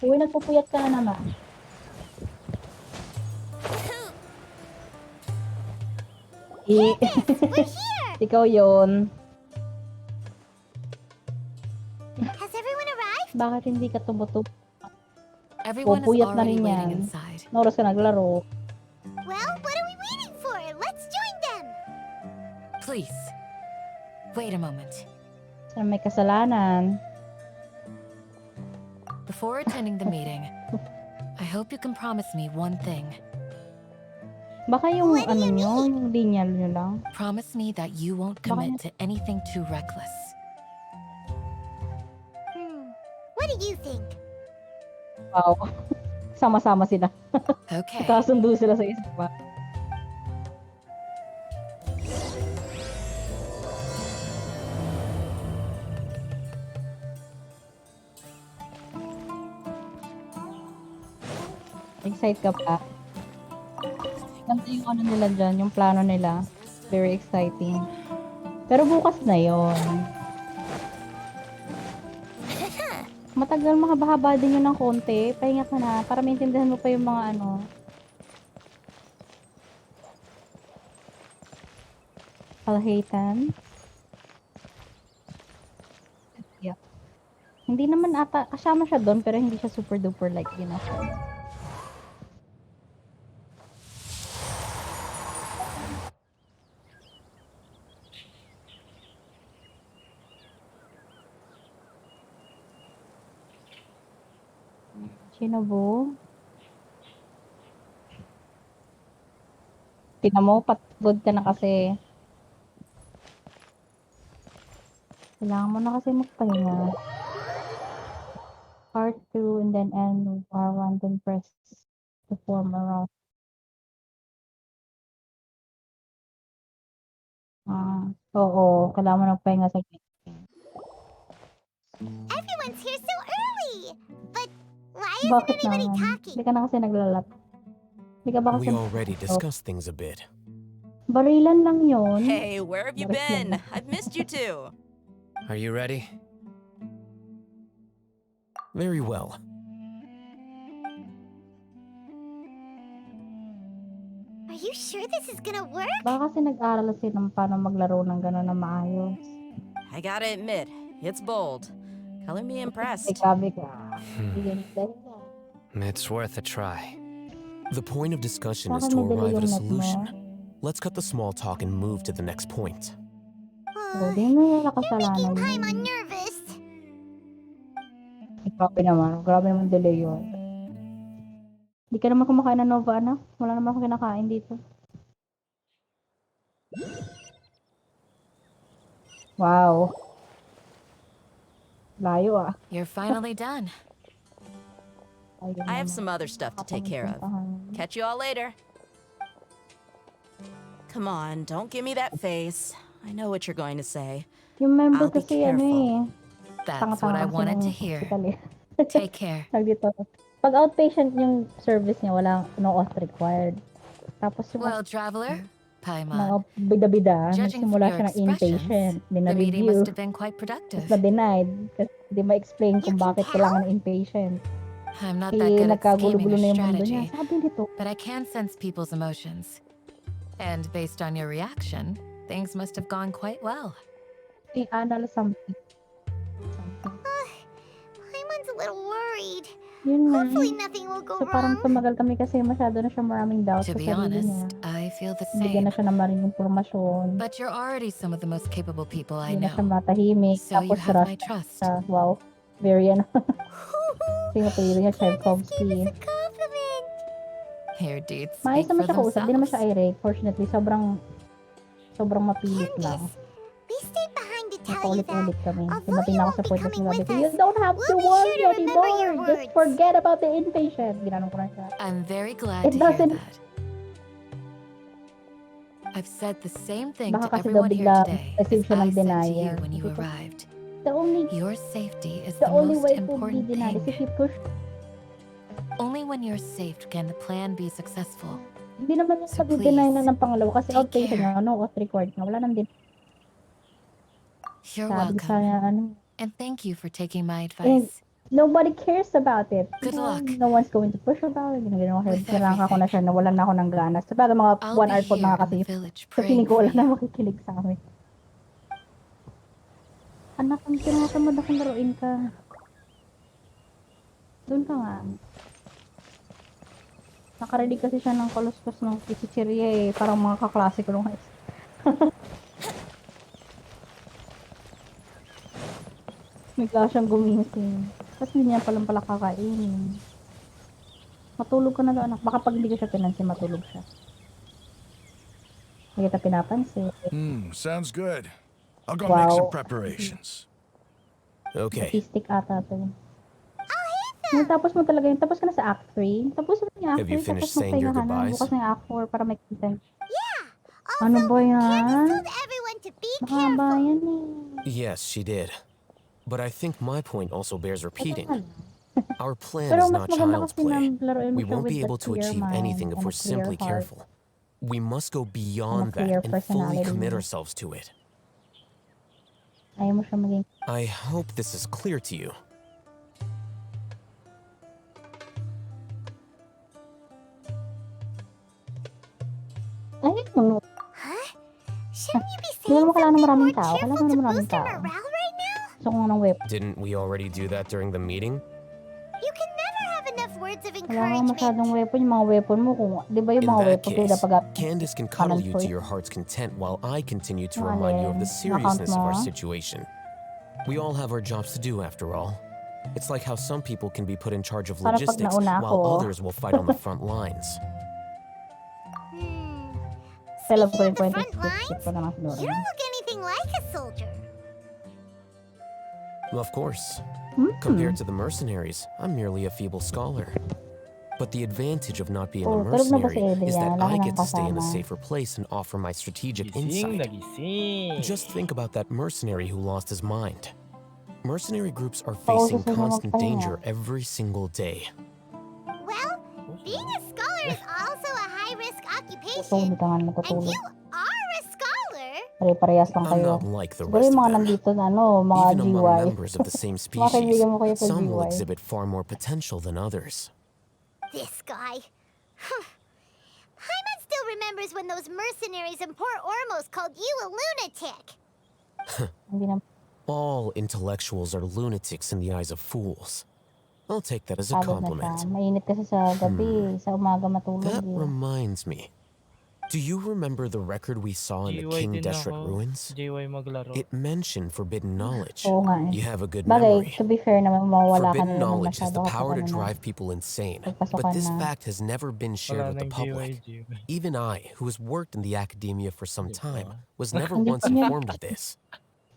Speaker 18: Uy, nagpupuyat ka na naman. Ikaw yun.
Speaker 6: Has everyone arrived?
Speaker 18: Bakit hindi ka tumutup?
Speaker 10: Everyone is
Speaker 18: Pupuyat na
Speaker 10: already
Speaker 18: rin
Speaker 10: waiting
Speaker 18: yan.
Speaker 10: inside.
Speaker 18: Oras ka naglaro.
Speaker 6: Well, what are we waiting for? Let's join them.
Speaker 10: Please, wait a moment.
Speaker 18: Sana may kasalanan.
Speaker 10: Before attending the meeting, I hope you can promise me one thing.
Speaker 18: Baka yung ano nyo, yung linya nyo lang.
Speaker 10: Promise me that you won't commit to anything too reckless.
Speaker 6: What do you think?
Speaker 18: Wow. Sama-sama sila.
Speaker 10: Okay.
Speaker 18: Kasundo sila sa isa pa. Excited ka pa? Ganda yung ano nila dyan, yung plano nila. Very exciting. Pero bukas na yon. Matagal, mahaba-haba din yun ng konti. Pahinga ka na para maintindihan mo pa yung mga ano. Alhatan. Yeah. Hindi naman ata, kasama siya doon pero hindi siya super duper like yun ako. Shinobu. Tingnan mo, patugod ka na kasi. Kailangan mo na kasi magpahinga. Part 2 and then end R1 then press to form around. Oo, kailangan mo na magpahinga sa
Speaker 6: Everyone's here so early. But why isn't
Speaker 18: Bakit
Speaker 6: anybody
Speaker 18: naman?
Speaker 6: talking?
Speaker 18: Hindi ka na kasi naglalat. Hindi ka ba kasi...
Speaker 3: We already discussed things a bit.
Speaker 18: Barilan lang yun.
Speaker 21: Hey, where have you
Speaker 18: Barilan
Speaker 21: been?
Speaker 18: lang.
Speaker 21: I've missed you too.
Speaker 19: Are you ready?
Speaker 3: Very well.
Speaker 6: Are you sure this is gonna work?
Speaker 18: Baka kasi nag-aral sila ng paano maglaro ng gano'n na maayos.
Speaker 21: I gotta admit, it's bold. Color me impressed.
Speaker 18: Grabe ka.
Speaker 19: It's worth a try.
Speaker 3: The point of discussion is
Speaker 18: Bakit
Speaker 3: to
Speaker 18: madali
Speaker 3: arrive at a
Speaker 18: yung net mo?
Speaker 3: solution. Let's cut the small talk and move to the next point.
Speaker 18: Hindi mo nila kasalanan.
Speaker 6: I'm nervous.
Speaker 18: Grabe naman. Grabe naman delay yun. Di ka naman kumakain ng Nova, anak? Wala naman ako kinakain dito. Wow. Layo ah.
Speaker 12: You're finally done.
Speaker 21: I have some other stuff to take care of. Catch you all later. Come on, don't give me that face. I know what you're going to say.
Speaker 18: Yung member
Speaker 21: I'll be
Speaker 18: kasi ano eh.
Speaker 12: That's what I wanted to hear. Take care.
Speaker 18: Dito. Pag outpatient yung service niya, wala no auth required. Tapos yung
Speaker 12: Well, traveler,
Speaker 18: mga
Speaker 12: Paimon.
Speaker 18: bida-bida,
Speaker 12: Judging from
Speaker 18: nagsimula
Speaker 12: your
Speaker 18: siya ng
Speaker 12: expressions,
Speaker 18: inpatient,
Speaker 12: the meeting
Speaker 18: review,
Speaker 12: must have been quite productive.
Speaker 18: tapos na-denied kasi hindi ma-explain kung bakit kailangan ng inpatient.
Speaker 12: I'm not that good at scheming
Speaker 18: Nagkagulo-gulo
Speaker 12: or
Speaker 18: na yung mundo niya.
Speaker 12: strategy,
Speaker 18: Sabi nito,
Speaker 12: but I can sense people's emotions. And based on your reaction, things must have gone quite well.
Speaker 18: anal something.
Speaker 6: Paimon's a little worried.
Speaker 18: Yun nga.
Speaker 6: Hopefully nothing will go
Speaker 18: So parang
Speaker 6: wrong.
Speaker 18: tumagal kami kasi masyado na siya maraming doubt
Speaker 12: To
Speaker 18: sa
Speaker 12: be
Speaker 18: sarili niya.
Speaker 12: honest, I feel the
Speaker 18: Bigyan na
Speaker 12: same.
Speaker 18: siya ng maraming informasyon.
Speaker 12: But you're already some of the most capable people I
Speaker 18: Hindi na siya
Speaker 12: know.
Speaker 18: matahimik.
Speaker 12: So you
Speaker 18: Tapos
Speaker 12: have my
Speaker 18: rush
Speaker 12: trust.
Speaker 18: siya. Wow. Very ano. Pinapili niya Tchaikovsky.
Speaker 12: Your deeds
Speaker 18: Maayos
Speaker 12: speak
Speaker 18: naman
Speaker 12: for
Speaker 18: siya kausap. Di naman siya
Speaker 12: themselves.
Speaker 18: irate. Fortunately, sobrang mapilit lang.
Speaker 6: We stayed behind to tell you that.
Speaker 18: Paulit-ulit kami.
Speaker 6: Although
Speaker 18: Dumating
Speaker 6: you
Speaker 18: na ako
Speaker 6: won't
Speaker 18: sa
Speaker 6: be
Speaker 18: point na
Speaker 6: coming
Speaker 18: sinabi
Speaker 6: with
Speaker 18: ko,
Speaker 6: us,
Speaker 18: you don't have to
Speaker 6: we'll be
Speaker 18: worry
Speaker 6: sure to remember your
Speaker 18: anymore. Just
Speaker 6: words."
Speaker 18: forget about the inpatient. Ginanong ko na siya.
Speaker 12: I'm very glad
Speaker 18: It
Speaker 12: to hear
Speaker 18: doesn't-
Speaker 12: that. I've said the same thing
Speaker 18: Baka
Speaker 12: to
Speaker 18: kasi daw
Speaker 12: everyone here
Speaker 18: bigla
Speaker 12: today as
Speaker 18: receive siya
Speaker 12: I
Speaker 18: ng
Speaker 12: said to you
Speaker 18: denial.
Speaker 12: when you arrived. Your safety is
Speaker 18: The
Speaker 12: the
Speaker 18: only
Speaker 12: most
Speaker 18: way to be
Speaker 12: important
Speaker 18: denied is
Speaker 12: thing.
Speaker 18: if you push.
Speaker 12: Only when you're safe can the plan be successful.
Speaker 18: Hindi naman yung
Speaker 12: So
Speaker 18: pag-deny
Speaker 12: please,
Speaker 18: na ng pangalawa kasi
Speaker 12: take
Speaker 18: outpatient
Speaker 12: care.
Speaker 18: niya. Ano, auth record nga. Wala nang din.
Speaker 12: You're
Speaker 18: Sabi ko sa
Speaker 12: welcome.
Speaker 18: niya, ano.
Speaker 12: And thank you for taking my
Speaker 18: And
Speaker 12: advice.
Speaker 18: nobody cares about it.
Speaker 12: Good
Speaker 18: No,
Speaker 12: luck.
Speaker 18: no one's going to push about it. Ginagawa ko.
Speaker 12: With
Speaker 18: Kailangan ko na siya. Nawalan na ako ng gana. Sa bagay mga
Speaker 12: I'll
Speaker 18: 1
Speaker 12: be
Speaker 18: hour po
Speaker 12: here
Speaker 18: na
Speaker 12: in the
Speaker 18: kasi.
Speaker 12: village
Speaker 18: Sa
Speaker 12: praying
Speaker 18: piling ko
Speaker 12: for
Speaker 18: wala na
Speaker 12: you.
Speaker 18: makikinig sa amin. Anak, ang tinatamad akong laruin ka. Doon ka nga. Nakarinig kasi siya ng kaluskos ng chichirya eh. Parang mga kaklase ko nung high school. Bigla siyang gumising. Tapos hindi niya palang pala kakainin. Matulog ka na daw anak. Baka pag hindi ko siya pinansin, matulog siya. Hindi kita pinapansin.
Speaker 4: Sounds good. I'll go make some
Speaker 18: Wow.
Speaker 4: preparations.
Speaker 3: Okay.
Speaker 18: Autistic ata to. Nung tapos mo talaga yun. Tapos ka na sa Act 3. Tapos mo yung Act 3.
Speaker 3: Have you finished
Speaker 18: tapos
Speaker 3: saying your
Speaker 18: magpahinga ka na.
Speaker 3: goodbyes?
Speaker 18: Bukas na yung Act 4 para may content. Ano ba yan?
Speaker 6: Everyone to be
Speaker 18: Mahaba yan eh.
Speaker 3: Yes, she did. But I think my point also bears repeating. Our plan
Speaker 18: Pero
Speaker 3: is
Speaker 18: mas
Speaker 3: not
Speaker 18: maganda
Speaker 3: child's
Speaker 18: kasi
Speaker 3: play.
Speaker 18: nang laruin mo
Speaker 3: We
Speaker 18: siya
Speaker 3: won't
Speaker 18: with
Speaker 3: be
Speaker 18: the
Speaker 3: able to
Speaker 18: clear
Speaker 3: achieve
Speaker 18: mind
Speaker 3: anything if
Speaker 18: and a
Speaker 3: we're
Speaker 18: clear
Speaker 3: simply
Speaker 18: heart.
Speaker 3: careful. We must go beyond
Speaker 18: clear
Speaker 3: that and fully
Speaker 18: personality.
Speaker 3: commit ourselves to it.
Speaker 18: Ayaw mo siya maging...
Speaker 3: I hope this is clear to you.
Speaker 18: Ayaw mo.
Speaker 6: Shouldn't you be
Speaker 18: Hindi naman kailangan ng maraming tao.
Speaker 6: cheerful
Speaker 18: Kailangan
Speaker 6: to
Speaker 18: ng maraming
Speaker 6: boost our
Speaker 18: tao.
Speaker 6: morale right now?
Speaker 18: Gusto ko nga ng weapon.
Speaker 3: Didn't we already do that during the meeting?
Speaker 6: You can never have enough words of
Speaker 18: Wala kang
Speaker 6: encouragement.
Speaker 18: masyadong weapon. Yung mga weapon mo, kung, di ba yung
Speaker 3: In
Speaker 18: mga
Speaker 3: that
Speaker 18: weapon kayo
Speaker 3: case,
Speaker 18: dapat
Speaker 3: Candace can cuddle you to your heart's content while I continue to remind you of the seriousness of our situation. We all have our jobs to do after all. It's like how some people can be put in charge of
Speaker 18: Para pag
Speaker 3: logistics
Speaker 18: nauna
Speaker 3: while
Speaker 18: ako.
Speaker 3: others will fight on the front lines.
Speaker 18: Alam ko rin po yung skip ko na lang siguro.
Speaker 6: You don't look anything like a soldier.
Speaker 3: Of course. Compared to the mercenaries, I'm merely a feeble scholar. But the advantage of not being a
Speaker 18: Oh, tulog na ba si
Speaker 3: mercenary is that
Speaker 18: Adrian? Wala
Speaker 3: I
Speaker 18: ka
Speaker 3: get
Speaker 18: nang
Speaker 3: to stay in a
Speaker 18: kasama.
Speaker 3: safer place and offer my strategic
Speaker 8: Gising na
Speaker 3: insight.
Speaker 8: gising.
Speaker 3: Just think about that mercenary who lost his mind. Mercenary groups are
Speaker 18: Oo,
Speaker 3: facing
Speaker 18: gusto mo
Speaker 3: constant
Speaker 18: magpahinga.
Speaker 3: danger every single day.
Speaker 6: Well, being a scholar is also a high-risk
Speaker 18: So,
Speaker 6: occupation.
Speaker 18: hindi ka nga
Speaker 6: And
Speaker 18: natutulog.
Speaker 6: you are a scholar.
Speaker 18: Pare-parehas lang
Speaker 3: I'm
Speaker 18: kayo.
Speaker 3: not like the
Speaker 18: Siguro
Speaker 3: rest
Speaker 18: yung
Speaker 3: of
Speaker 18: mga
Speaker 3: them.
Speaker 18: nandito na ano, mga
Speaker 3: Even among
Speaker 18: GY.
Speaker 3: members of the same
Speaker 18: Mga
Speaker 3: species,
Speaker 18: kaibigan mo kayo sa
Speaker 3: some will
Speaker 18: GY.
Speaker 3: exhibit far more potential than others.
Speaker 6: This guy. Paimon still remembers when those mercenaries in Port Ormos called you a lunatic.
Speaker 18: Hindi na
Speaker 3: All intellectuals are lunatics in the eyes of fools. I'll take that as a
Speaker 18: pagod na siya.
Speaker 3: compliment.
Speaker 18: Mainit kasi sa gabi. Sa umaga matulog
Speaker 3: That
Speaker 18: eh.
Speaker 3: reminds me. Do you remember the record we saw in the
Speaker 8: GY
Speaker 3: King
Speaker 8: din
Speaker 3: Deshret
Speaker 8: ako.
Speaker 3: ruins?
Speaker 8: GY maglaro.
Speaker 3: It mentioned forbidden knowledge.
Speaker 18: Oo nga eh.
Speaker 3: You have a good
Speaker 18: Bagay,
Speaker 3: memory.
Speaker 18: to be fair naman, mawawala ka
Speaker 3: Forbidden
Speaker 18: na naman
Speaker 3: knowledge has
Speaker 18: masyado
Speaker 3: the
Speaker 18: kapag
Speaker 3: power to
Speaker 18: ano na.
Speaker 3: drive people insane,
Speaker 18: Pagpasukan
Speaker 3: but this
Speaker 18: na.
Speaker 3: fact has never been shared
Speaker 8: Wala
Speaker 3: with the
Speaker 8: nang
Speaker 3: public.
Speaker 8: GY.
Speaker 3: Even I, who has worked in the academia for some time, was never
Speaker 18: Hindi
Speaker 3: once
Speaker 18: pa niya-
Speaker 3: informed of this.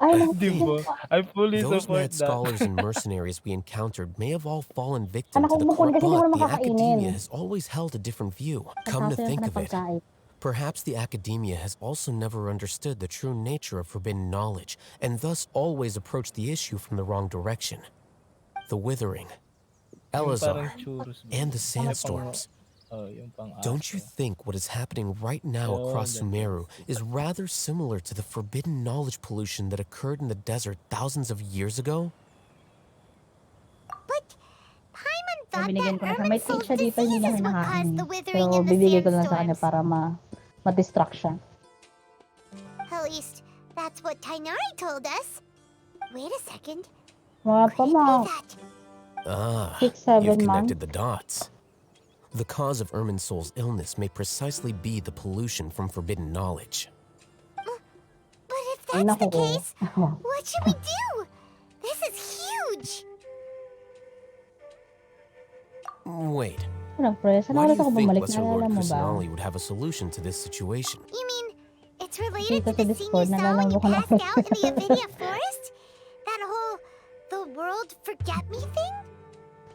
Speaker 18: Ay,
Speaker 3: I
Speaker 8: Di
Speaker 3: think
Speaker 8: ba? I fully
Speaker 3: those
Speaker 8: support
Speaker 3: mad
Speaker 8: that.
Speaker 3: scholars and mercenaries we encountered may have all fallen victim
Speaker 18: Anak
Speaker 3: to
Speaker 18: ko,
Speaker 3: the
Speaker 18: bukod kasi hindi mo
Speaker 3: but
Speaker 18: na
Speaker 3: the academia
Speaker 18: makakainin.
Speaker 3: has always held a different view. Come to
Speaker 18: Nagkasaya
Speaker 3: think
Speaker 18: ka ng
Speaker 3: of it,
Speaker 18: pagkain.
Speaker 3: perhaps the academia has also never understood the true nature of forbidden knowledge, and thus always approached the issue from the wrong direction. The withering,
Speaker 8: Yung
Speaker 3: Elazar,
Speaker 8: parang churros.
Speaker 3: and the
Speaker 8: Ay,
Speaker 3: sandstorms.
Speaker 8: yung pang
Speaker 3: Don't you think what is happening right now across
Speaker 8: Yun,
Speaker 3: Sumeru is rather similar to the forbidden knowledge pollution that occurred in the desert thousands of years ago?
Speaker 18: So, binigyan ko na siya. May teach siya dito, hindi niya kinakain.
Speaker 6: the withering
Speaker 18: Pero
Speaker 6: and the
Speaker 18: bibigay ko lang sa kanya
Speaker 6: sandstorms.
Speaker 18: para ma-distract siya.
Speaker 6: At least, that's what Tainari told us. Wait a second.
Speaker 18: Mga pa mga
Speaker 3: Ah,
Speaker 18: 6-7
Speaker 3: you've
Speaker 18: months.
Speaker 3: connected the dots. The cause of Irminsul's illness may precisely be the pollution from forbidden knowledge.
Speaker 6: But if
Speaker 18: Ay,
Speaker 6: that's the
Speaker 18: naku.
Speaker 6: case, what should we do? This is huge.
Speaker 3: Wait,
Speaker 18: Walang press.
Speaker 3: why do
Speaker 18: Ano ako
Speaker 3: you think
Speaker 18: bumalik?
Speaker 3: Lesser
Speaker 18: Naalala
Speaker 3: Lord
Speaker 18: mo ba?
Speaker 3: Kusanali would have a solution to this situation?
Speaker 6: You mean it's related
Speaker 18: Dito
Speaker 6: to
Speaker 18: sa
Speaker 6: the
Speaker 18: Discord,
Speaker 6: scene you saw
Speaker 18: naalala
Speaker 6: when
Speaker 18: mo
Speaker 6: you
Speaker 18: ko na.
Speaker 6: passed out in the Avidia forest? That whole the world forget me thing?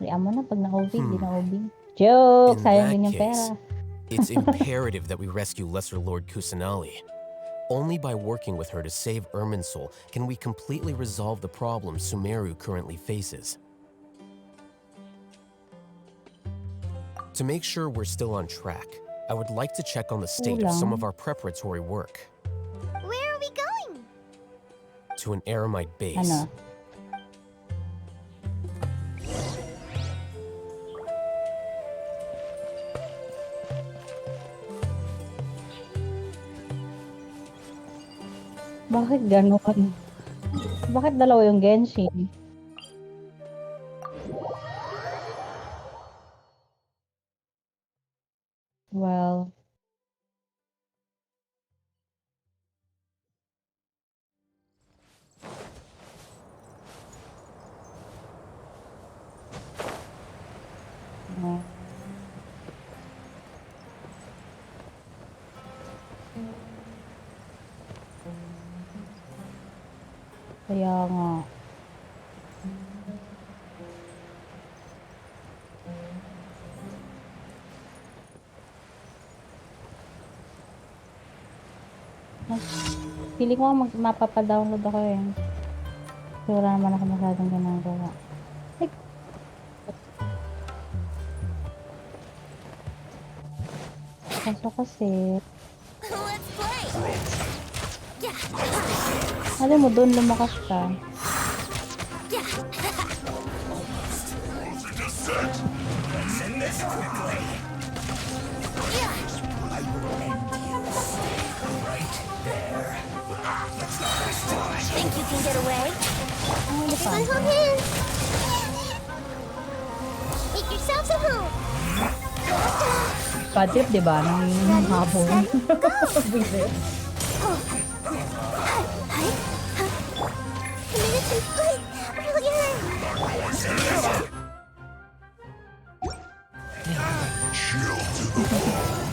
Speaker 18: Riyan mo na pag na-OB, di na-OB. Joke!
Speaker 3: In
Speaker 18: Sayang
Speaker 3: that
Speaker 18: din yung
Speaker 3: case,
Speaker 18: pera.
Speaker 3: it's imperative that we rescue Lesser Lord Kusanali. Only by working with her to save Irminsul can we completely resolve the problems Sumeru currently faces. To make sure we're still on track, I would like to check on the state of some of our preparatory work.
Speaker 6: Where are we going?
Speaker 3: To an Aramite base.
Speaker 18: Ano? Bakit ganon? Bakit dalawa yung Genshin? Well, no. Kaya nga. Feeling ko mapapadownload ako eh. Kasi wala naman ako masyadong ginagawa. Ay. Kaso kasi,
Speaker 6: Let's play.
Speaker 18: alam mo doon lumakas ka.
Speaker 16: Send this quickly. I will end you. Right there. Let's not waste time.
Speaker 6: Think you can get away?
Speaker 18: Ano pa?
Speaker 6: Everyone hold hands. Make yourselves a home.
Speaker 18: Bad trip, di ba? Nang habon. Bilis.
Speaker 16: Chill to the bone.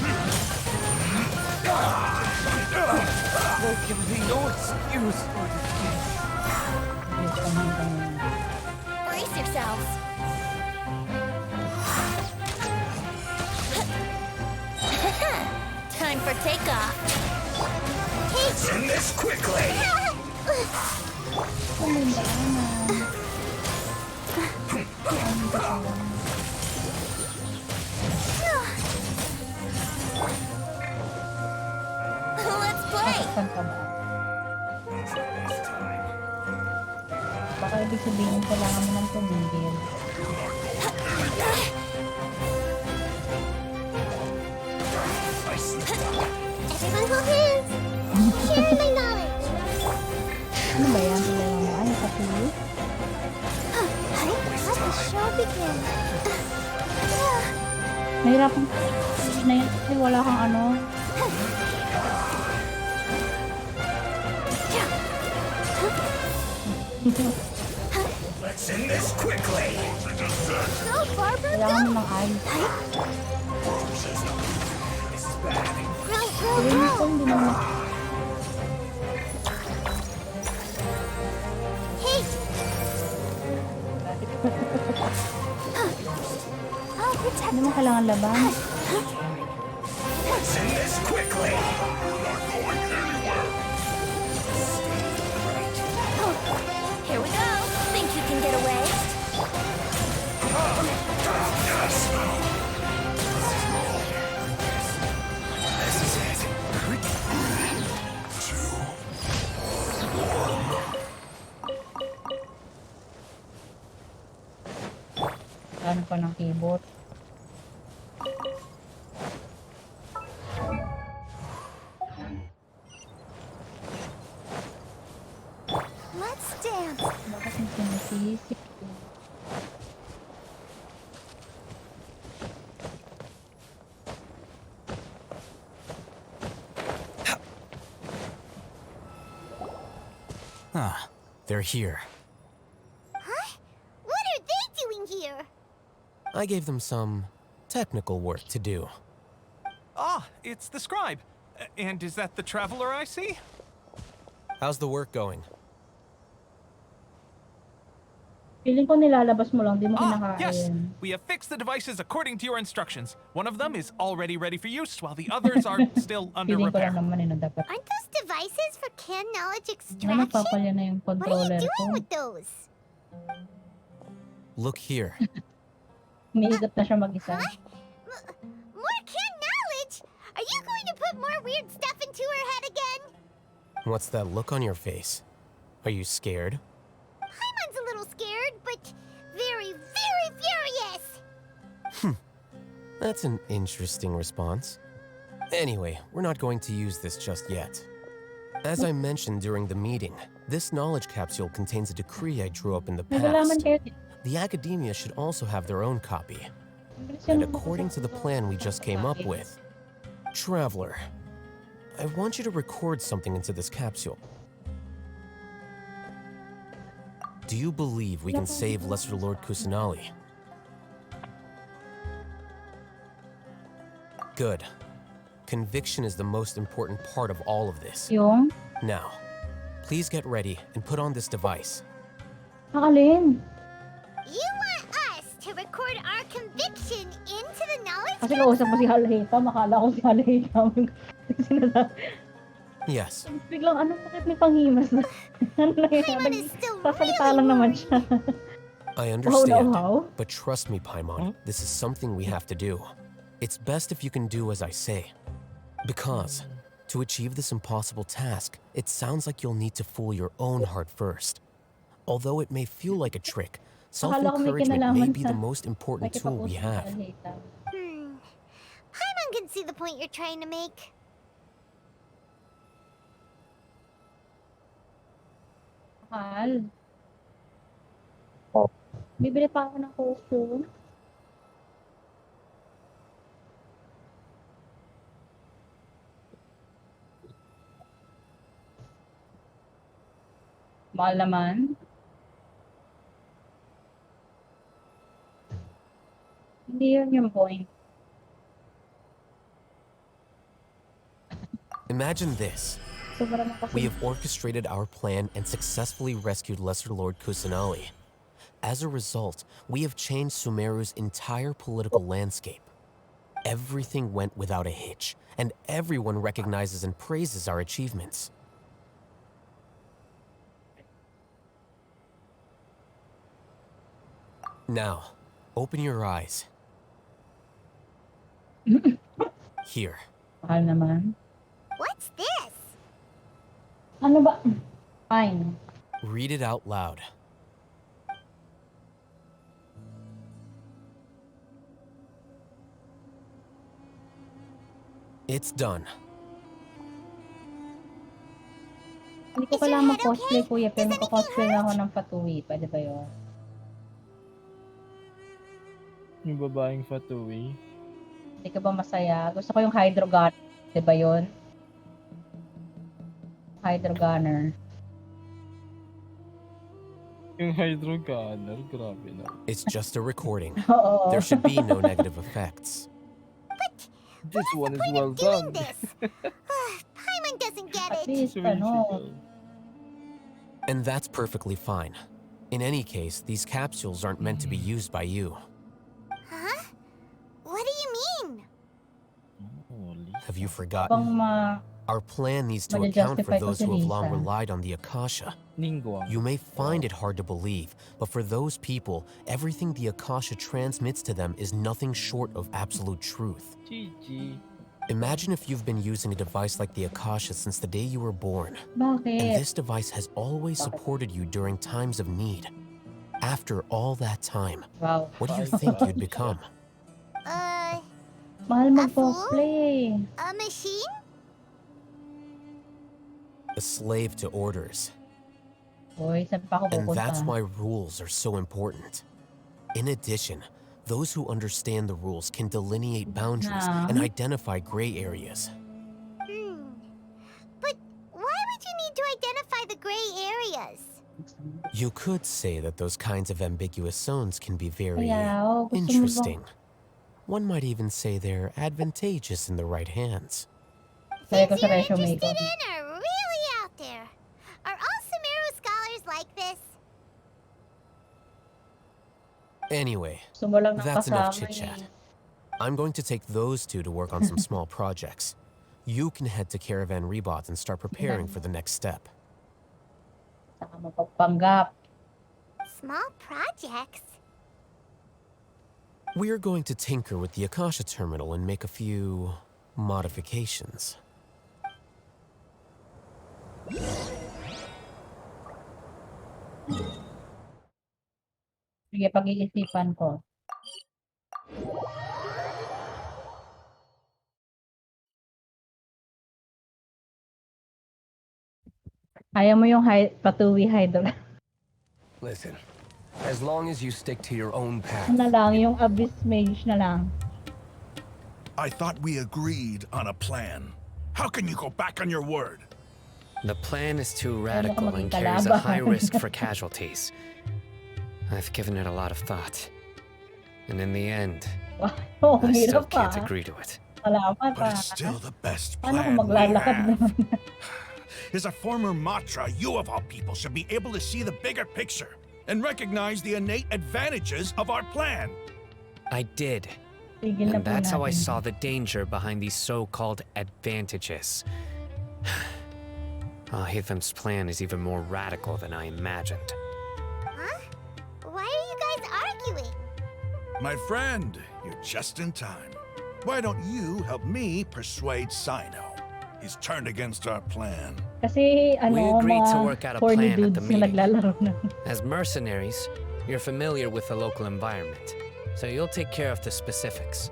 Speaker 13: There can be no excuse for
Speaker 6: Brace yourselves. Time for takeoff.
Speaker 16: Send this quickly.
Speaker 6: Let's play.
Speaker 18: Saan ka ba? Baka ibig sabihin kailangan mo ng tumigil.
Speaker 6: Everyone hold hands. Share my knowledge.
Speaker 18: Ano ba yan? Ano kasi?
Speaker 6: Let the show begin.
Speaker 18: Nahirapan ka na yan kasi wala kang ano.
Speaker 16: Let's end this quickly.
Speaker 6: Go, Barbara,
Speaker 18: Kailangan mo
Speaker 6: go!
Speaker 18: ng ice.
Speaker 16: This is bad.
Speaker 18: Gawin ko, hindi naman.
Speaker 6: Hey! I'll protect
Speaker 18: Hindi mo kailangan laban.
Speaker 16: Let's end this quickly.
Speaker 15: Here we go. Think you can get away?
Speaker 16: This is it.
Speaker 18: Ano pa ng keyboard?
Speaker 6: Let's dance.
Speaker 18: Bakit yung sinisisip?
Speaker 5: Ah, they're here.
Speaker 6: Huh? What are they doing here?
Speaker 3: I gave them some technical work to do.
Speaker 2: Ah, it's the scribe. And is that the traveler I see?
Speaker 3: How's the work going?
Speaker 18: Feeling ko nilalabas mo lang, di mo kinakain.
Speaker 2: Yes! We have fixed the devices according to your instructions. One of them is already ready for use, while the others are still under
Speaker 18: Feeling ko
Speaker 2: repair.
Speaker 18: lang naman dapat.
Speaker 6: Aren't those devices for can knowledge
Speaker 18: Ano
Speaker 6: extraction?
Speaker 18: nagpapalya na yung
Speaker 6: What are
Speaker 18: controller
Speaker 6: you
Speaker 18: ko?
Speaker 6: doing with those?
Speaker 5: Look here.
Speaker 18: Umiigot na siya mag-isa.
Speaker 6: More can knowledge? Are you going to put more weird stuff into her head again?
Speaker 3: What's that look on your face? Are you scared?
Speaker 6: Paimon's a little scared, but very, very furious.
Speaker 3: That's an interesting response. Anyway, we're not going to use this just yet. As I mentioned during the meeting, this knowledge capsule contains a decree I drew up in the
Speaker 18: Nagalaman
Speaker 3: past.
Speaker 18: kayo.
Speaker 3: The academia should also have their own copy. And according to the plan we just came up with, Traveler, I want you to record something into this capsule. Do you believe we can save Lesser Lord Kusanali? Good. Conviction is the most important part of all of this.
Speaker 18: Yung?
Speaker 3: Now, please get ready and put on this device.
Speaker 18: Alin?
Speaker 6: You want us to record our conviction into the knowledge
Speaker 18: Kasi kausap mo si Halheta, makala ko si Halheta.
Speaker 3: Yes.
Speaker 18: Biglang anong sakit ni Panghimas na? Ano na yan? Sasalita lang naman siya.
Speaker 3: I understand,
Speaker 18: How?
Speaker 3: but trust me, Paimon, this is something we have to do. It's best if you can do as I say. Because, to achieve this impossible task, it sounds like you'll need to fool your own heart first. Although it may feel like a trick, self-encouragement may be the most important tool we have.
Speaker 6: Paimon can see the point you're trying to make.
Speaker 18: Mahal. Bibili pa ako ng costume. Mahal naman. Hindi yun yung point.
Speaker 3: Imagine this.
Speaker 18: Sobrang
Speaker 3: We have orchestrated our plan and successfully rescued Lesser Lord Kusanali. As a result, we have changed Sumeru's entire political landscape. Everything went without a hitch, and everyone recognizes and praises our achievements. Now, open your eyes. Here.
Speaker 18: Mahal naman.
Speaker 6: What's this?
Speaker 18: Ano ba? Fine.
Speaker 3: Read it out loud. It's done.
Speaker 18: Hindi ko kailangan mag-cosplay, kuya, pero mag-cosplay na ako ng Fatui. Pwede ba yun?
Speaker 8: Yung babaeng Fatui.
Speaker 18: Hindi ka ba masaya? Gusto ko yung Hydro God. Diba yun? Hydro gunner.
Speaker 8: Yung hydro gunner, grabe na.
Speaker 3: It's just a recording.
Speaker 18: Oo.
Speaker 3: There should be no negative effects.
Speaker 8: This one is well done.
Speaker 6: Paimon doesn't get
Speaker 18: At
Speaker 6: it.
Speaker 18: least, ano.
Speaker 3: And that's perfectly fine. In any case, these capsules aren't meant to be used by you.
Speaker 6: Huh? What do you mean?
Speaker 3: Have you forgotten? Our plan needs to account for those who have long relied on the Akasha. You may find it hard to believe, but for those people, everything the Akasha transmits to them is nothing short of absolute truth.
Speaker 8: GG.
Speaker 3: Imagine if you've been using a device like the Akasha since the day you were born.
Speaker 18: Bakit?
Speaker 3: And this device has always supported you during times of need. After all that time, what do you think you'd become?
Speaker 18: Mahal mag-cosplay.
Speaker 6: A machine?
Speaker 3: A slave to orders.
Speaker 18: Uy, saan pa ako
Speaker 3: And
Speaker 18: pupunta?
Speaker 3: that's why rules are so important. In addition, those who understand the rules can delineate boundaries and identify gray areas.
Speaker 6: But why would you need to identify the gray areas?
Speaker 3: You could say that those kinds of ambiguous zones can be very
Speaker 18: Gusto mo ba-
Speaker 3: interesting. One might even say they're advantageous in the right hands.
Speaker 18: Sabi ko sa resume ko.
Speaker 6: Interested in are really out there. Are all SUMERU scholars like this?
Speaker 3: Anyway,
Speaker 18: Gusto mo lang ng
Speaker 3: that's enough
Speaker 18: kasama
Speaker 3: chit-chat. I'm going to take those two to work on some small projects. You can head to Caravan Rebot and start preparing for the next step.
Speaker 18: Saka mapagpanggap.
Speaker 6: Small projects?
Speaker 3: We're going to tinker with the Akasha terminal and make a few modifications.
Speaker 18: Sige, pag-iisipan ko. Ayaw mo yung patuwi hydro.
Speaker 9: Listen, as long as you stick to your own path.
Speaker 18: Na lang, yung abyss mage na lang.
Speaker 4: I thought we agreed on a plan. How can you go back on your word?
Speaker 19: The plan is too radical and carries a high risk for casualties. I've given it a lot of thought. And in the end, I still can't agree to it.
Speaker 18: Salamat,
Speaker 4: But it's still the best
Speaker 18: Paano
Speaker 4: plan
Speaker 18: kung
Speaker 4: we
Speaker 18: maglalakad
Speaker 4: have.
Speaker 18: naman?
Speaker 4: As a former Matra, you of all people should be able to see the bigger picture and recognize the innate advantages of our plan.
Speaker 19: I did.
Speaker 18: Tigil na
Speaker 19: And
Speaker 18: po
Speaker 19: that's how I
Speaker 18: natin.
Speaker 19: saw the danger behind these so-called advantages. Hitham's plan is even more radical than I imagined.
Speaker 6: Huh? Why are you guys arguing?
Speaker 4: My friend, you're just in time. Why don't you help me persuade Sino? He's turned against our plan.
Speaker 18: Kasi
Speaker 19: We
Speaker 18: ano,
Speaker 19: agreed to
Speaker 18: mga
Speaker 19: work out a
Speaker 18: horny
Speaker 19: plan at the
Speaker 18: dudes na
Speaker 19: meeting.
Speaker 18: naglalaro na.
Speaker 19: As mercenaries, you're familiar with the local environment, so you'll take care of the specifics.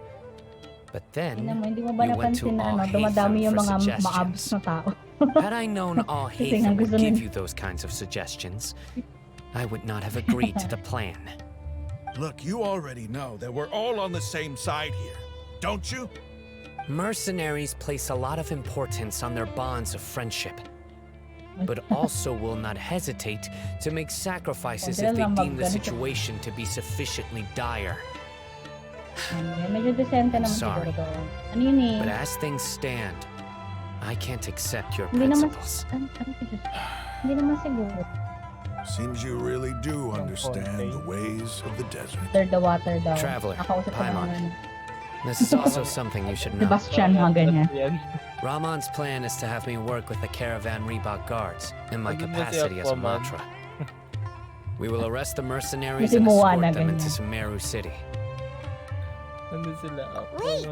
Speaker 19: But then,
Speaker 18: Tingnan mo, hindi mo ba
Speaker 19: you went to
Speaker 18: napansin na
Speaker 19: all
Speaker 18: ano, dumadami
Speaker 19: Hatham
Speaker 18: yung
Speaker 19: for
Speaker 18: mga
Speaker 19: suggestions.
Speaker 18: maabs na tao.
Speaker 19: Had I known all
Speaker 18: Kasi nga
Speaker 19: Hatham would
Speaker 18: gusto
Speaker 19: give
Speaker 18: nila-
Speaker 19: you those kinds of suggestions, I would not have agreed to the plan.
Speaker 4: Look, you already know that we're all on the same side here, don't you?
Speaker 19: Mercenaries place a lot of importance on their bonds of friendship, but also will not hesitate to make sacrifices if they deem the situation to be sufficiently dire.
Speaker 18: Medyo decente naman
Speaker 19: Sorry,
Speaker 18: siguro to. Ano yun eh?
Speaker 19: but as things stand, I can't accept your
Speaker 18: Hindi naman,
Speaker 19: principles.
Speaker 18: hindi naman siguro.
Speaker 4: Seems you really do understand the ways of the desert.
Speaker 18: Water the water daw.
Speaker 19: Traveler,
Speaker 18: Nakausap ko
Speaker 19: Paimon.
Speaker 18: naman.
Speaker 19: This is also something you should know.
Speaker 18: Sebastian, mga ganyan.
Speaker 19: Ramon's plan is to have me work with the Caravan Rebot guards in my
Speaker 8: Ano mo si
Speaker 19: capacity as a
Speaker 8: Aquaman?
Speaker 19: Matra. We will arrest the mercenaries
Speaker 18: Kasi
Speaker 19: and
Speaker 18: Moana,
Speaker 19: escort them
Speaker 18: ganyan.
Speaker 19: into Sumeru City.
Speaker 8: Nandun sila.
Speaker 6: Wait,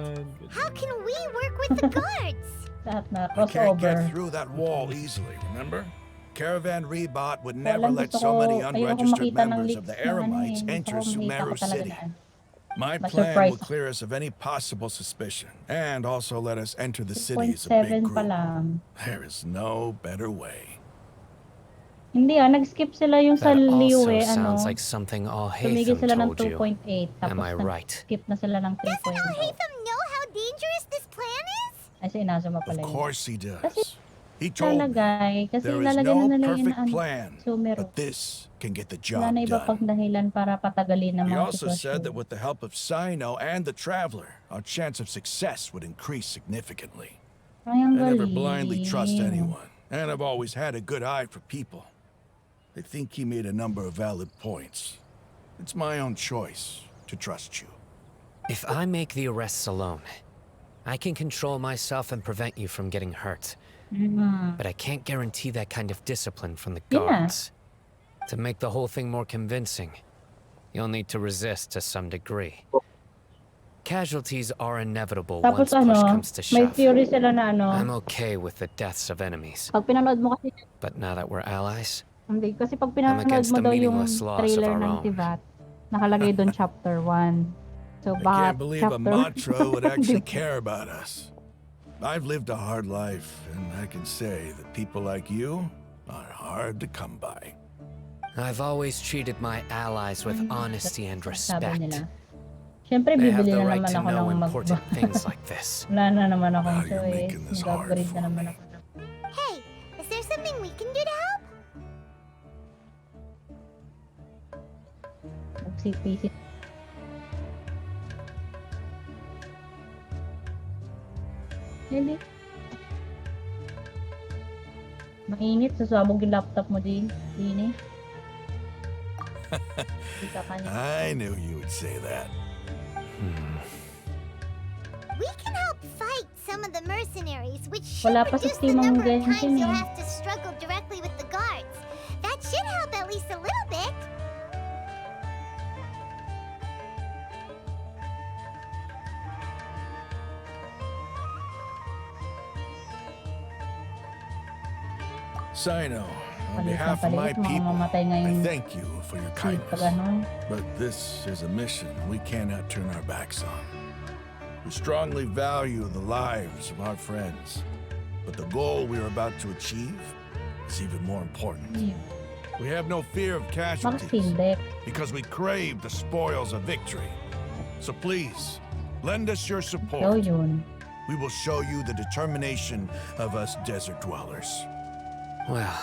Speaker 6: how can we work with the guards?
Speaker 18: Lahat na
Speaker 4: We can't get
Speaker 18: crossover.
Speaker 4: through that wall easily, remember? Caravan Rebot would never
Speaker 18: Walang
Speaker 4: let
Speaker 18: gusto
Speaker 4: so
Speaker 18: ko,
Speaker 4: many
Speaker 18: ayoko
Speaker 4: unregistered
Speaker 18: makita ng
Speaker 4: members
Speaker 18: leaks
Speaker 4: of the
Speaker 18: ng ano
Speaker 4: Eremites
Speaker 18: eh.
Speaker 4: enter
Speaker 18: Gusto ko makita ko
Speaker 4: Sumeru
Speaker 18: talaga
Speaker 4: City.
Speaker 18: na.
Speaker 4: My plan
Speaker 18: Ma-surprise
Speaker 4: will clear us of any possible suspicion and also let us enter the city as a
Speaker 18: 0.7
Speaker 4: big
Speaker 18: pa
Speaker 4: group.
Speaker 18: lang.
Speaker 4: There is no better way.
Speaker 18: Hindi nag-skip sila yung sa
Speaker 19: That
Speaker 18: Liu
Speaker 19: also
Speaker 18: eh, ano.
Speaker 19: sounds like something all
Speaker 18: Tumigil
Speaker 19: Hatham
Speaker 18: sila ng
Speaker 19: told you.
Speaker 18: 2.8. Tapos
Speaker 19: Am I right?
Speaker 18: nag-skip na sila ng 3.0.
Speaker 6: Doesn't all Hatham know how dangerous this plan is?
Speaker 18: Ay, si Inazuma
Speaker 4: Of
Speaker 18: pala yun.
Speaker 4: course he
Speaker 18: Kasi
Speaker 4: does. He told me
Speaker 18: kasi
Speaker 4: there is
Speaker 18: ilalagay
Speaker 4: no
Speaker 18: na nila yun
Speaker 4: perfect
Speaker 18: na
Speaker 4: plan,
Speaker 18: Sumeru.
Speaker 4: but this can get the
Speaker 18: Wala na
Speaker 4: job
Speaker 18: iba pang
Speaker 4: done.
Speaker 18: dahilan para patagalin ng
Speaker 4: He
Speaker 18: mga
Speaker 4: also said that
Speaker 18: sitwasyon.
Speaker 4: with the help of Sino and the Traveler, our chance of success would increase significantly.
Speaker 18: Ay, ang
Speaker 4: I never blindly trust
Speaker 18: galing.
Speaker 4: anyone, and I've always had a good eye for people. I think he made a number of valid points. It's my own choice to trust you.
Speaker 19: If I make the arrests alone, I can control myself and prevent you from getting hurt. But I can't guarantee that kind of discipline from the guards. To make the whole thing more convincing, you'll need to resist to some degree. Casualties are inevitable
Speaker 18: Tapos
Speaker 19: once push comes to
Speaker 18: may
Speaker 19: shove.
Speaker 18: theory sila na
Speaker 19: I'm okay with the deaths of enemies.
Speaker 18: pag pinanood mo kasi,
Speaker 19: But now that we're allies,
Speaker 18: hindi, kasi pag
Speaker 19: I'm
Speaker 18: pinanood
Speaker 19: against
Speaker 18: mo
Speaker 19: the
Speaker 18: daw yung
Speaker 19: meaningless laws of
Speaker 18: trailer
Speaker 19: our
Speaker 18: ng
Speaker 19: own.
Speaker 18: Tivat, nakalagay doon chapter 1. So,
Speaker 4: I
Speaker 18: baka
Speaker 4: can't believe a
Speaker 18: chapter
Speaker 4: mantra would actually care about us. I've lived a hard life, and I can say that people like you are hard to come by.
Speaker 19: I've always treated my allies with honesty and
Speaker 18: sabi
Speaker 19: respect.
Speaker 18: nila. Siyempre,
Speaker 19: They have
Speaker 18: bibili
Speaker 19: the
Speaker 18: na
Speaker 19: right
Speaker 18: naman
Speaker 19: to
Speaker 18: ako
Speaker 19: know
Speaker 18: ng
Speaker 19: important things like this.
Speaker 18: Wala na naman akong
Speaker 4: Now you're
Speaker 18: choice.
Speaker 4: making this hard
Speaker 18: Mag-upgrade na
Speaker 4: for
Speaker 18: naman
Speaker 4: me.
Speaker 18: ako.
Speaker 6: Hey, is there something we can do to help?
Speaker 18: Mag-CPC. Hindi. Mainit, sasabog yung laptop mo din. Dini.
Speaker 4: I knew you would say that.
Speaker 6: We can help fight some of the mercenaries, which should
Speaker 18: Wala pa sa
Speaker 6: reduce the
Speaker 18: Steam ang
Speaker 6: number of times
Speaker 18: Genshin
Speaker 6: you'll
Speaker 18: eh.
Speaker 6: have to struggle directly with the guards. That should help at least a little bit.
Speaker 4: Sino, on
Speaker 18: Palit na
Speaker 4: behalf of my
Speaker 18: palit, mga
Speaker 4: people,
Speaker 18: mamatay
Speaker 4: I
Speaker 18: ngayon.
Speaker 4: thank you for your
Speaker 18: Pag
Speaker 4: kindness.
Speaker 18: ganun.
Speaker 4: But this is a mission we cannot turn our backs on. We strongly value the lives of our friends, but the goal we are about to achieve is even more important. We have no fear of casualties
Speaker 18: hindi.
Speaker 4: because we crave the spoils of victory. So please, lend us your
Speaker 18: Ikaw
Speaker 4: support.
Speaker 18: yun.
Speaker 4: We will show you the determination of us desert dwellers.
Speaker 19: Well,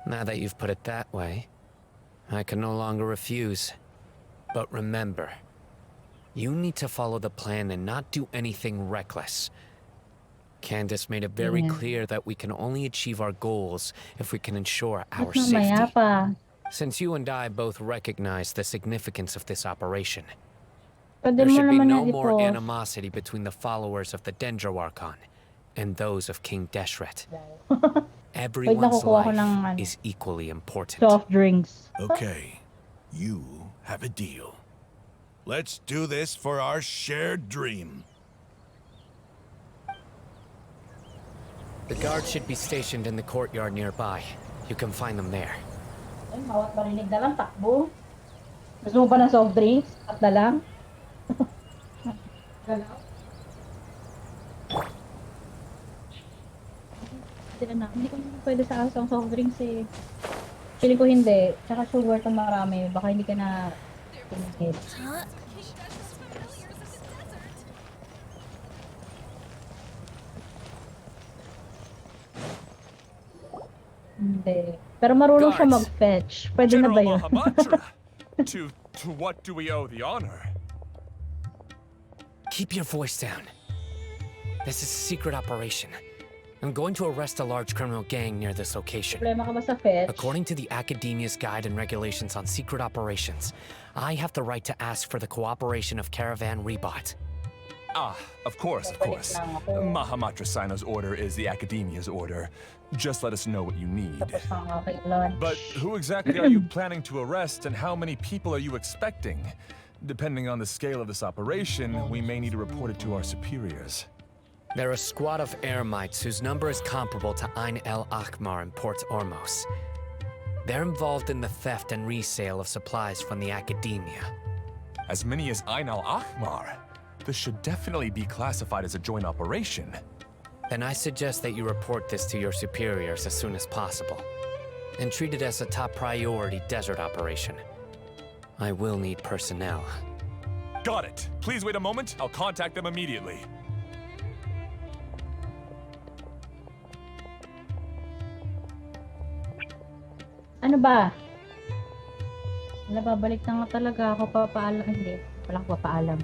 Speaker 19: now that you've put it that way, I can no longer refuse. But remember, you need to follow the plan and not do anything reckless. Candace made it very clear that we can only achieve our goals if we can ensure our
Speaker 18: Mas mamaya
Speaker 19: safety.
Speaker 18: pa.
Speaker 19: Since you and I both recognize the significance of this operation,
Speaker 18: Pwede
Speaker 19: there
Speaker 18: mo
Speaker 19: should be
Speaker 18: naman
Speaker 19: no
Speaker 18: yan
Speaker 19: more
Speaker 18: i-post.
Speaker 19: animosity between the followers of the Dendroarchon and those of King Deshret. Everyone's
Speaker 18: nakukuha ko
Speaker 19: life
Speaker 18: ng,
Speaker 19: is equally important.
Speaker 18: Soft drinks.
Speaker 4: Okay, you have a deal. Let's do this for our shared dream.
Speaker 19: The guards should be stationed in the courtyard nearby. You can find them there.
Speaker 18: Ay, bawat marinig na lang, takbo. Gusto mo pa ng soft drinks? At na lang? Galaw. Hindi ko naman pwede sa aso ang soft drinks eh. Feeling ko hindi. Tsaka sugar kung marami. Baka hindi ka na tumikit. Hindi. Pero marunong siya
Speaker 2: Guards,
Speaker 18: mag-fetch. Pwede na ba yun?
Speaker 2: To what do we owe the honor?
Speaker 19: Keep your voice down. This is a secret operation. I'm going to arrest a large criminal gang near this location.
Speaker 18: Problema ka ba sa fetch?
Speaker 19: According to the Academia's Guide and Regulations on Secret Operations, I have the right to ask for the cooperation of Caravan Rebot.
Speaker 11: Ah, of course, of course. Mahamatra Sino's order is the Academia's order. Just let us know what you need.
Speaker 2: But who exactly are you planning to arrest, and how many people are you expecting? Depending on the scale of this operation, we may need to report it to our superiors.
Speaker 19: They're a squad of Eremites whose number is comparable to Ain el Akhmar in Port Ormos. They're involved in the theft and resale of supplies from the Academia.
Speaker 11: As many as Ain al Akhmar? This should definitely be classified as a joint operation.
Speaker 19: Then I suggest that you report this to your superiors as soon as possible, and treat it as a top priority desert operation. I will need personnel.
Speaker 11: Got it. Please wait a moment. I'll contact them immediately.
Speaker 18: Ano ba? Wala, babalik na nga talaga ako. Papaalam. Hindi. Wala ko papaalam.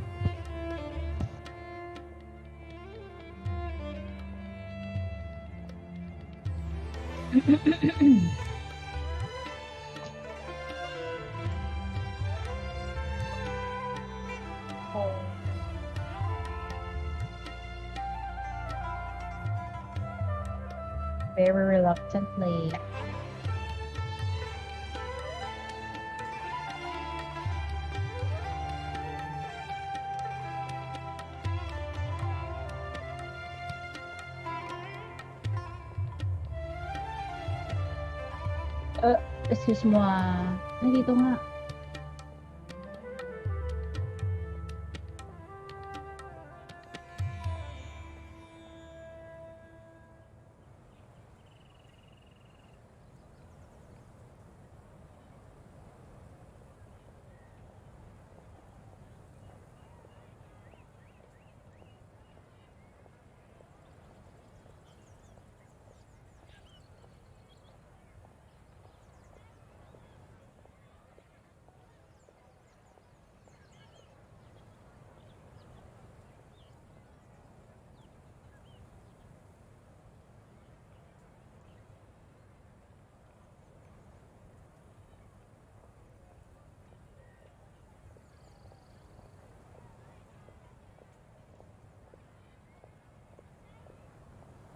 Speaker 18: Very reluctantly. Excuse mo nandito nga.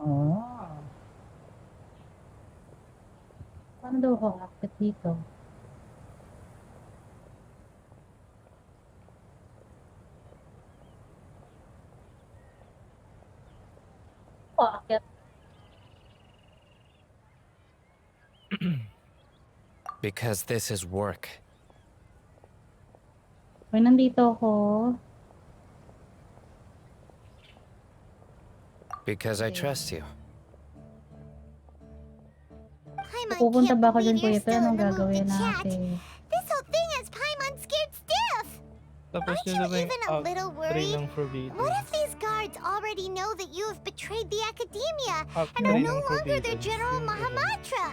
Speaker 18: Oh. Paano daw ako akit dito? Akit.
Speaker 19: Because this is work.
Speaker 18: Uy, nandito ako.
Speaker 19: Because I trust you.
Speaker 18: Pupunta ba ako dyan, Kuya? Pero anong gagawin natin?
Speaker 6: This whole thing has Paimon scared stiff.
Speaker 8: Tapos
Speaker 6: Aren't you even a little worried?
Speaker 8: ng forbidden.
Speaker 6: What if these guards already know that you have betrayed the Academia
Speaker 8: Act
Speaker 6: and are
Speaker 8: 3
Speaker 6: no
Speaker 8: ng
Speaker 6: longer their
Speaker 8: forbidden.
Speaker 6: General Mahamatra?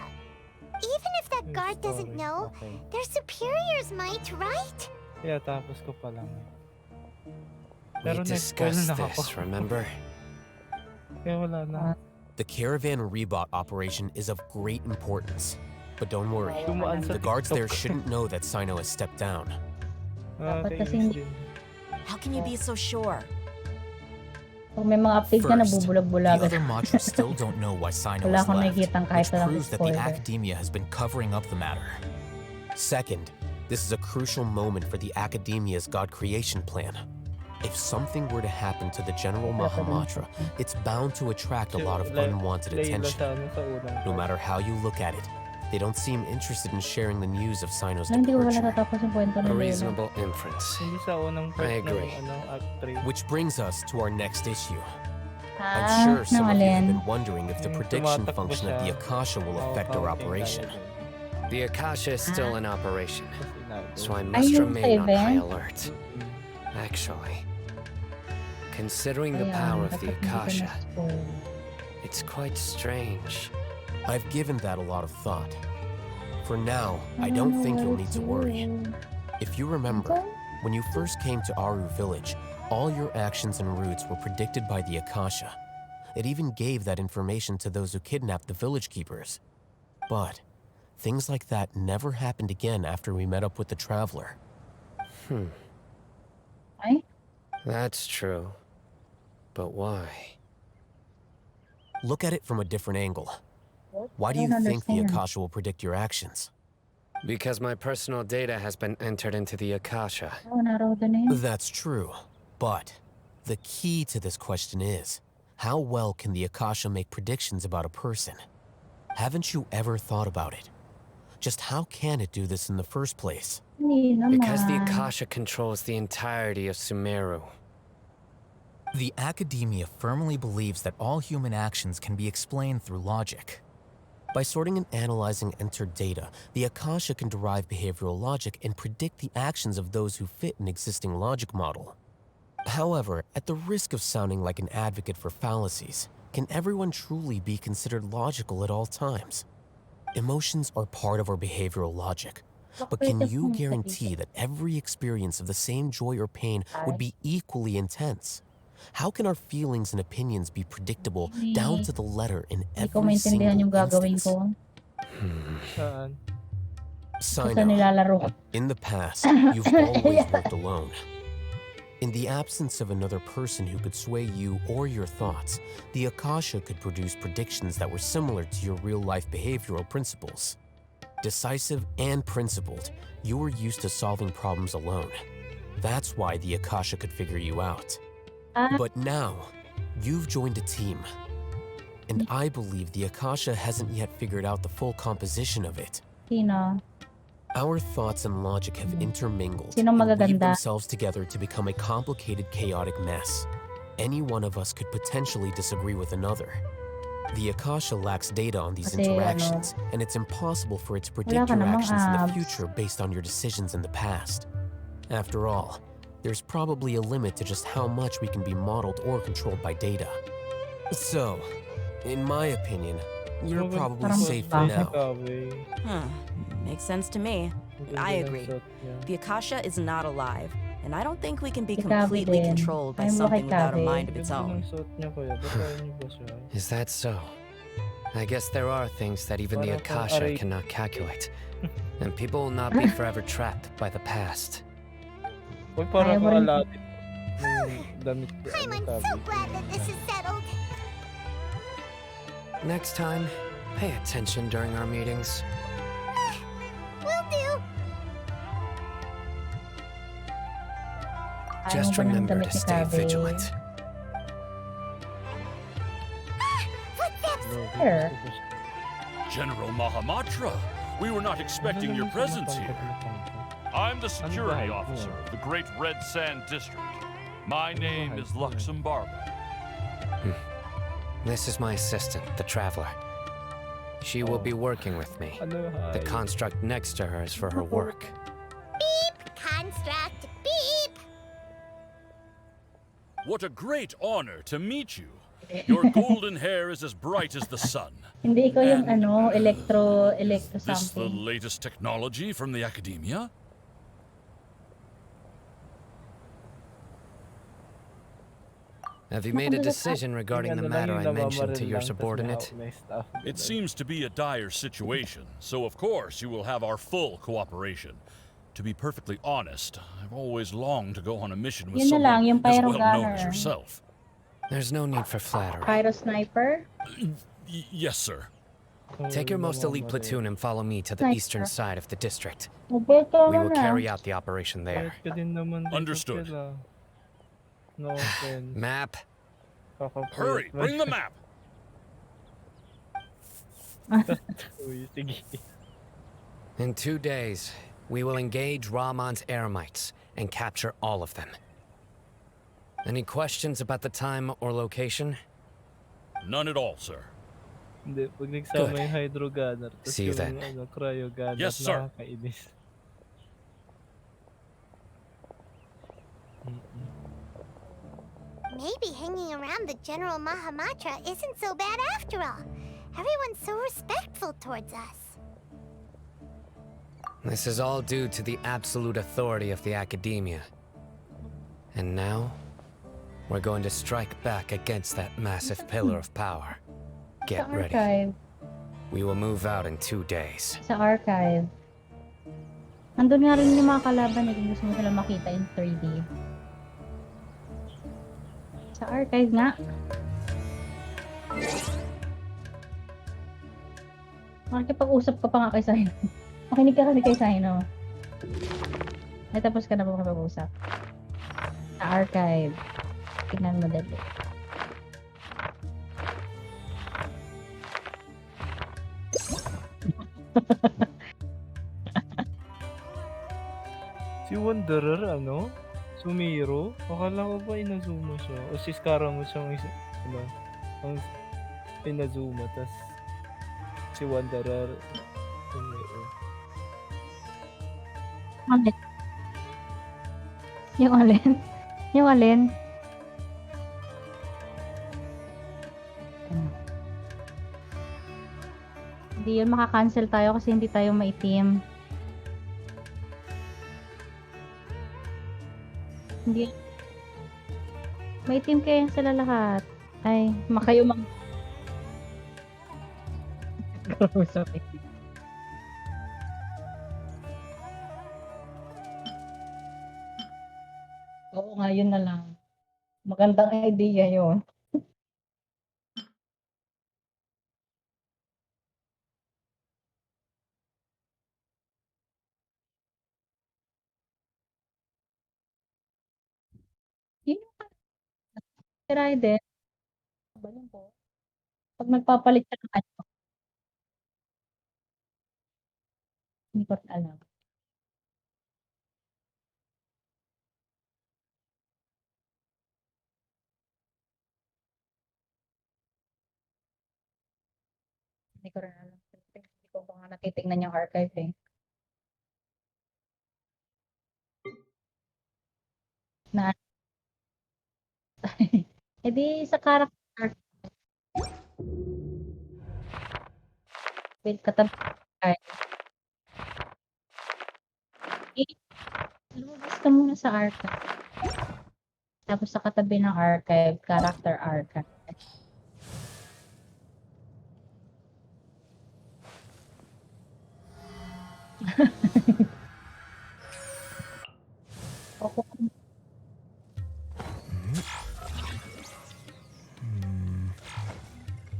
Speaker 6: Even if that guard doesn't know, their superiors might, right?
Speaker 8: Yeah, tapos ko pa lang.
Speaker 19: We discussed this, remember?
Speaker 8: Kaya wala na.
Speaker 3: The caravan rebot operation is of great importance. But don't worry, the guards there shouldn't know that Sino has stepped down.
Speaker 21: How can you be so sure?
Speaker 18: Kung may mga update na
Speaker 3: First, the
Speaker 18: nabubulag-bulagan.
Speaker 3: other Matras still don't know why Sino
Speaker 18: Wala
Speaker 3: has
Speaker 18: akong
Speaker 3: left,
Speaker 18: nakikitang kahit
Speaker 3: which
Speaker 18: walang
Speaker 3: proves that the
Speaker 18: spoiler.
Speaker 3: Academia has been covering up the matter. Second, this is a crucial moment for the Academia's God creation plan. If something were to happen to the General Mahamatra, it's bound to attract a lot of unwanted attention. No matter how you look at it, they don't seem interested in sharing the news of Sino's
Speaker 18: Hindi ko wala
Speaker 3: departure.
Speaker 18: natapos yung kwento
Speaker 19: A
Speaker 18: ni Layla.
Speaker 19: reasonable inference.
Speaker 8: Hindi sa unang
Speaker 19: I agree.
Speaker 8: Act 3.
Speaker 3: Which brings us to our next issue.
Speaker 18: Ah,
Speaker 3: I'm sure some of you have
Speaker 18: alin?
Speaker 3: been wondering if the prediction function of the Akasha will affect our operation.
Speaker 19: The Akasha is still in operation, so I must
Speaker 18: Ayun,
Speaker 19: remain on high
Speaker 18: Steven.
Speaker 19: alert. Actually, considering the
Speaker 18: Ayan,
Speaker 19: power of the
Speaker 18: dapat hindi ka
Speaker 19: Akasha,
Speaker 18: na-spoil.
Speaker 19: it's quite strange.
Speaker 3: I've given that a lot of thought. For now, I don't think you'll need to worry. If you remember, when you first came to Aru village, all your actions and routes were predicted by the Akasha. It even gave that information to those who kidnapped the village keepers. But things like that never happened again after we met up with the traveler.
Speaker 19: That's true. But why?
Speaker 3: Look at it from a different angle. Why do you think the Akasha will predict your actions?
Speaker 19: Because my personal data has been entered into the Akasha.
Speaker 18: Oh, naroon na yun.
Speaker 3: That's true. But the key to this question is, how well can the Akasha make predictions about a person? Haven't you ever thought about it? Just how can it do this in the first place?
Speaker 18: Hindi naman.
Speaker 19: Because the Akasha controls the entirety of SUMERU.
Speaker 5: The Academia firmly believes that all human actions can be explained through logic.
Speaker 3: By sorting and analyzing entered data, the Akasha can derive behavioral logic and predict the actions of those who fit an existing logic model. However, at the risk of sounding like an advocate for fallacies, can everyone truly be considered logical at all times? Emotions are part of our behavioral logic. But can you guarantee that every experience of the same joy or pain would be equally intense? How can our feelings and opinions be predictable down to the letter in
Speaker 18: Hindi ko
Speaker 3: every
Speaker 18: maintindihan yung
Speaker 3: single
Speaker 18: gagawin
Speaker 3: instance?
Speaker 18: ko.
Speaker 8: Saan?
Speaker 18: Sa
Speaker 3: Sign
Speaker 18: nilalaro ko.
Speaker 3: In the past, you've always worked alone. In the absence of another person who could sway you or your thoughts, the Akasha could produce predictions that were similar to your real-life behavioral principles. Decisive and principled, you were used to solving problems alone. That's why the Akasha could figure you out. But now, you've joined a team. And I believe the Akasha hasn't yet figured out the full composition of it.
Speaker 18: Sino?
Speaker 3: Our thoughts and logic have intermingled
Speaker 18: Sinong
Speaker 3: and weave
Speaker 18: magaganda?
Speaker 3: themselves together to become a complicated, chaotic mess. Any one of us could potentially disagree with another. The Akasha lacks data on these
Speaker 18: Kasi,
Speaker 3: interactions, and it's impossible for it to predict
Speaker 18: ka
Speaker 3: your
Speaker 18: namang
Speaker 3: actions in the
Speaker 18: abs.
Speaker 3: future based on your decisions in the past. After all, there's probably a limit to just how much we can be modeled or controlled by data. So, in my opinion, you're probably safe for now.
Speaker 21: Makes sense to me. I agree. The Akasha is not alive, and I don't think we can be completely controlled by something without a mind of its own.
Speaker 19: Is that so? I guess there are things that even the Akasha cannot calculate. And people will not be forever trapped by the past.
Speaker 8: Uy, parang
Speaker 18: Ayaw mo rin-
Speaker 8: Aladdin. Damit
Speaker 6: I'm so glad that this is settled.
Speaker 19: Next time, pay attention during our meetings.
Speaker 6: Will do.
Speaker 19: Just
Speaker 18: Ayaw mo pa ng
Speaker 19: remember
Speaker 18: damit
Speaker 19: to
Speaker 18: ni
Speaker 19: stay
Speaker 18: Kabe.
Speaker 19: vigilant.
Speaker 18: Here.
Speaker 7: General Mahamatra, we were not expecting your presence here. I'm the security officer of the Great Red Sand District. My name is Luxembourg.
Speaker 19: This is my assistant, the Traveler. She will be working with me. The construct next to her is for her work.
Speaker 6: Beep, construct, beep.
Speaker 7: What a great honor to meet you. Your golden hair is as bright as the sun.
Speaker 18: Hindi ko yung electro
Speaker 7: Is this the
Speaker 18: something.
Speaker 7: latest technology from the academia?
Speaker 19: Have you made a decision regarding the matter I mentioned to your subordinate?
Speaker 7: It seems to be a dire situation, so of course you will have our full cooperation. To be perfectly honest, I've always longed to go on a mission with
Speaker 18: Yun na lang,
Speaker 7: someone
Speaker 18: yung
Speaker 7: as
Speaker 18: pyro
Speaker 7: well known as
Speaker 18: gunner.
Speaker 7: yourself.
Speaker 19: There's no need for flattery.
Speaker 18: Pyro sniper?
Speaker 7: Yes, sir.
Speaker 19: Take your most elite platoon and follow me to the
Speaker 18: Sniper.
Speaker 19: eastern side of the district.
Speaker 18: Mabait ka
Speaker 19: We will
Speaker 18: naman,
Speaker 19: carry
Speaker 18: ah.
Speaker 19: out the operation there.
Speaker 7: Understood.
Speaker 8: No offense.
Speaker 19: Map.
Speaker 7: Hurry, bring the map.
Speaker 8: Uy, sige.
Speaker 19: In 2 days, we will engage Rahman's Eremites and capture all of them. Any questions about the time or location?
Speaker 7: None at all, sir.
Speaker 8: Hindi, pag nagsama yung hydro gunner, tapos
Speaker 19: See you
Speaker 8: yung
Speaker 19: then.
Speaker 8: cryo gunner,
Speaker 7: Yes, sir.
Speaker 8: nakakainis.
Speaker 6: Maybe hanging around the General Mahamatra isn't so bad after all. Everyone's so respectful towards us.
Speaker 19: This is all due to the absolute authority of the academia. And now, we're going to strike back against that massive pillar of power. Get
Speaker 18: Sa
Speaker 19: ready.
Speaker 18: archive.
Speaker 19: We will move out in 2 days.
Speaker 18: Sa archive. Nandun nga rin yung mga kalaban eh, kung gusto mo sila makita in 3D. Sa archive nga. Makikipag-usap ka pa nga kay Sino. Makinig ka kasi kay Sino. Ay, tapos ka na ba makipag-usap? Sa archive. Tignan mo dali.
Speaker 8: Si Wanderer, ano? Sumeru? Akala ko ba inazuma siya? O si Scaramouche siyang ang inazuma, tas si Wanderer, Sumeru.
Speaker 18: Alin? Yung alin? Yung alin? Hindi Hindi yun maka-cancel tayo kasi hindi tayo maitim. Hindi. Maitim kayo sila lahat. Ay, makayo mag... Sorry. Oo nga, yun na lang. Magandang idea yun. Yun yung rider. Ba yun po? Pag nagpapalit ka ng ano, hindi ko rin alam. Hindi ko rin alam. Hindi ko pa nga natitignan yung archive eh. Na eh di sa character. Wait, katabi. Lumabas ka muna sa archive. Tapos sa katabi ng archive, character archive.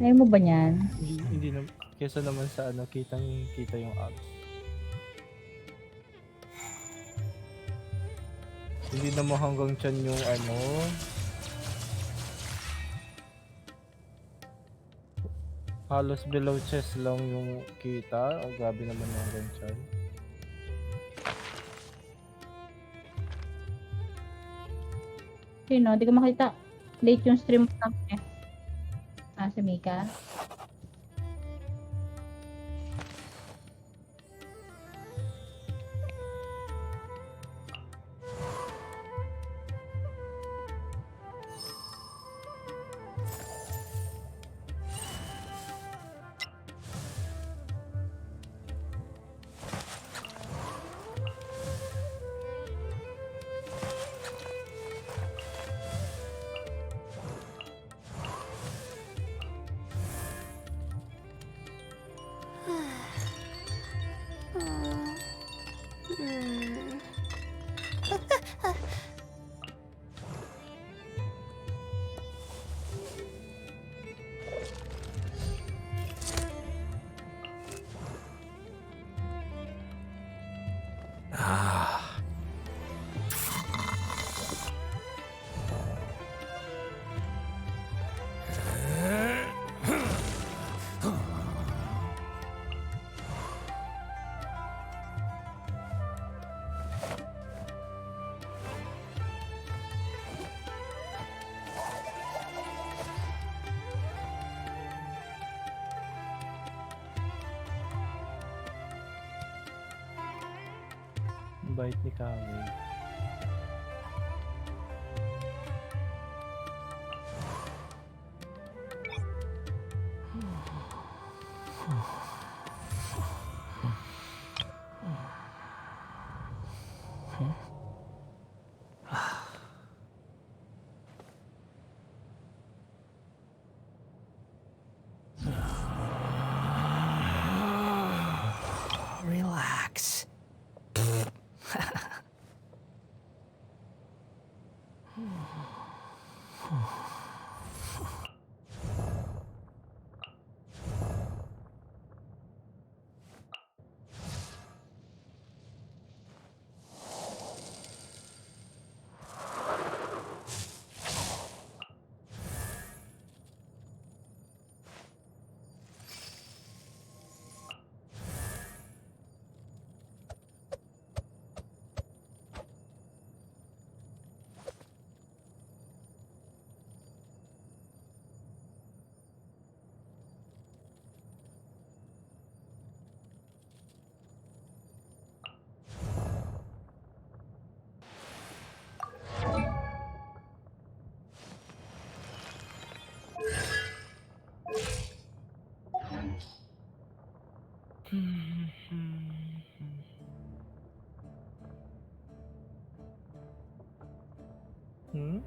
Speaker 18: Ayaw mo ba niyan?
Speaker 8: Hindi na, kesa naman sa ano, kita yung abs. Hindi na mo hanggang tiyan yung ano. Halos below chest lang yung kita. Oh, grabe naman yung hanggang tiyan.
Speaker 18: Sino? Hindi ko makita. Late yung stream ko. Ah, si Mika.
Speaker 8: Bait ni Kami.
Speaker 3: Relax.
Speaker 8: Hmm?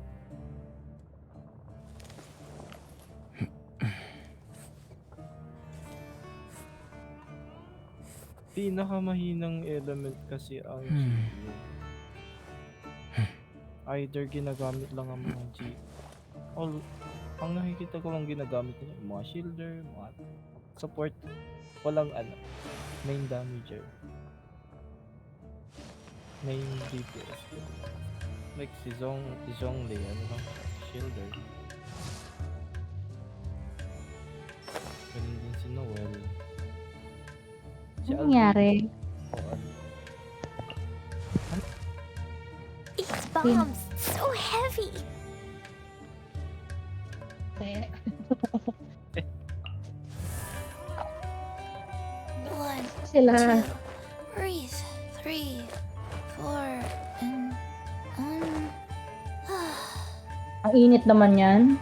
Speaker 8: Pinakamahinang element kasi ang GPU. Either ginagamit lang ang mga ang nakikita ko lang ginagamit nila, yung mga shielder, mga support, walang main damager, main DPS. Like si Zhongli, lang, shielder. Ganun din si Noel.
Speaker 18: Ano nangyari?
Speaker 15: These bombs, so heavy. One,
Speaker 18: Sila.
Speaker 15: two, breathe, 3, 4, and
Speaker 18: Ang init naman yan.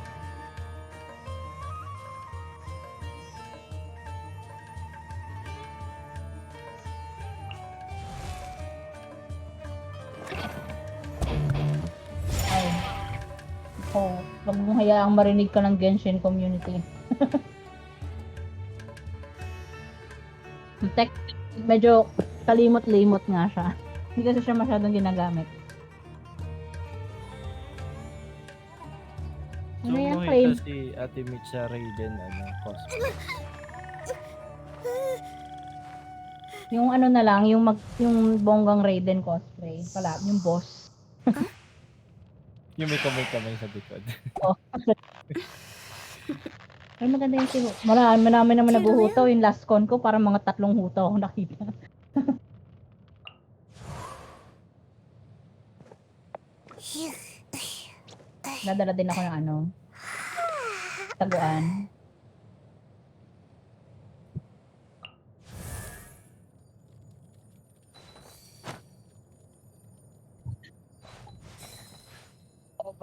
Speaker 18: Ay. Oh, wag mong hayaang marinig ka ng Genshin community. Medyo kalimot-limot nga siya. Hindi kasi siya masyadong ginagamit.
Speaker 8: So,
Speaker 18: Ano yan,
Speaker 8: makita
Speaker 18: Frame?
Speaker 8: si Ate Mitch sa Raiden, cosplay.
Speaker 18: Yung ano na lang, yung bonggang Raiden cosplay. Pala, yung boss.
Speaker 8: Yung may kamay-kamay sa likod.
Speaker 18: Oh. Ay, maganda yung marami naman naguhutaw. Yung last con ko, parang mga 3 hutaw ako nakita. Nadala din ako ng taguan.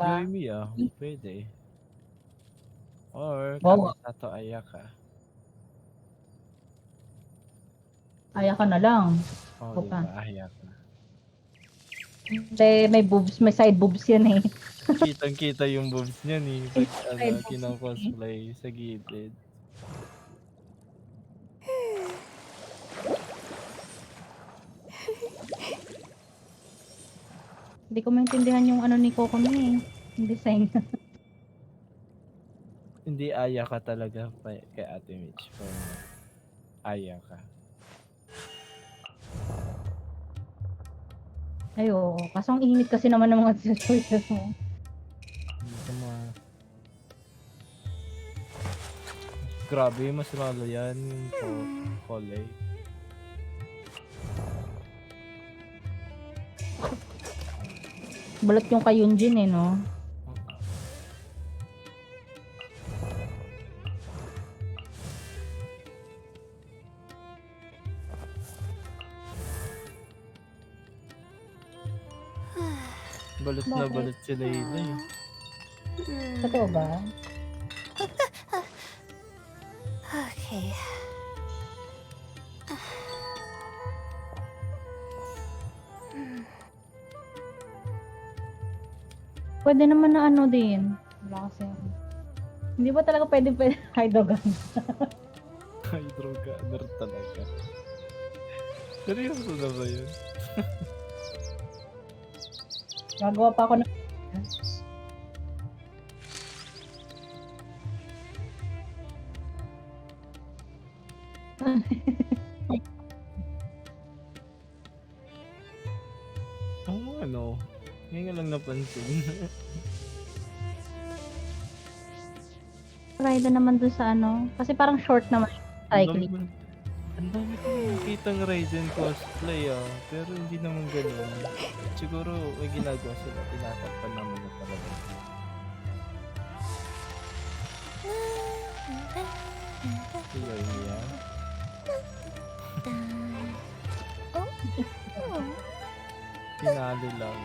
Speaker 8: Yoimi pwede. Or
Speaker 18: Wow.
Speaker 8: Kamisato Ayaka.
Speaker 18: Ayaka na lang.
Speaker 8: Oh, diba? Ayaka.
Speaker 18: Hindi, may boobs, may side boobs yan eh.
Speaker 8: Kitang-kita yung boobs niyan eh. Pag kinang-cosplay sa gilid.
Speaker 18: Hindi ko maintindihan yung ni Coco niya eh. Yung design.
Speaker 8: Hindi Ayaka talaga kay Ate Mitch. Ayaka.
Speaker 18: Ay, oo. Kaso ang init kasi naman ng mga choices mo.
Speaker 8: Grabe, mas lalo yan yung Kolay.
Speaker 18: Balat yung kay Yunjin eh, no?
Speaker 8: Balat na balat si Layla eh.
Speaker 18: Totoo ba?
Speaker 15: Okay.
Speaker 18: Pwede naman na din. Wala kasi. Hindi ba talaga pwede hydrogun?
Speaker 8: Hydrogunner talaga. Seryoso na ba yun?
Speaker 18: Gagawa pa ako ng...
Speaker 8: Ngayon lang napansin.
Speaker 18: Ride naman dun sa kasi parang short naman cycling.
Speaker 8: Ang dami ko nakikitang Raiden cosplay pero hindi naman ganun. Siguro may ginagawa sila, tinatakpan naman na talaga. Sila yan. Pinalo lang.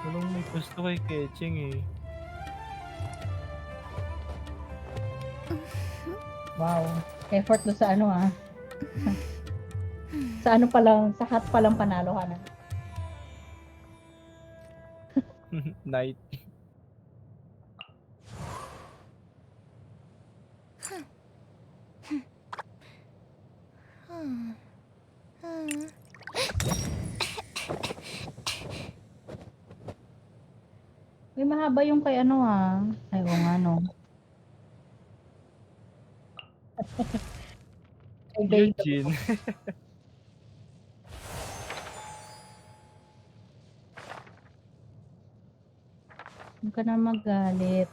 Speaker 8: Walang may gusto kay Ketching eh.
Speaker 18: Wow. Effort do sa Sa ano pa lang, sa hat pa lang panalo ka na.
Speaker 8: Night.
Speaker 18: Uy, mahaba yung kay ano Ay, oo nga no.
Speaker 8: Eugene.
Speaker 18: Huwag ka na magalit.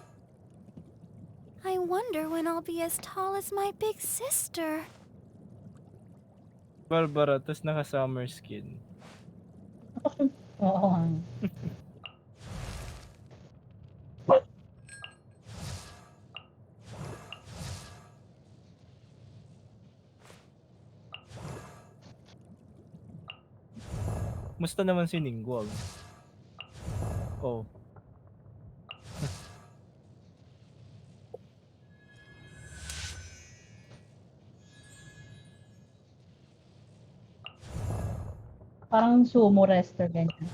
Speaker 15: I wonder when I'll be as tall as my big sister.
Speaker 8: Barbara, tapos naka-summer skin.
Speaker 18: Oo nga.
Speaker 8: Musta naman si Ningguang? Oh.
Speaker 18: Parang sumo wrestler ganyan.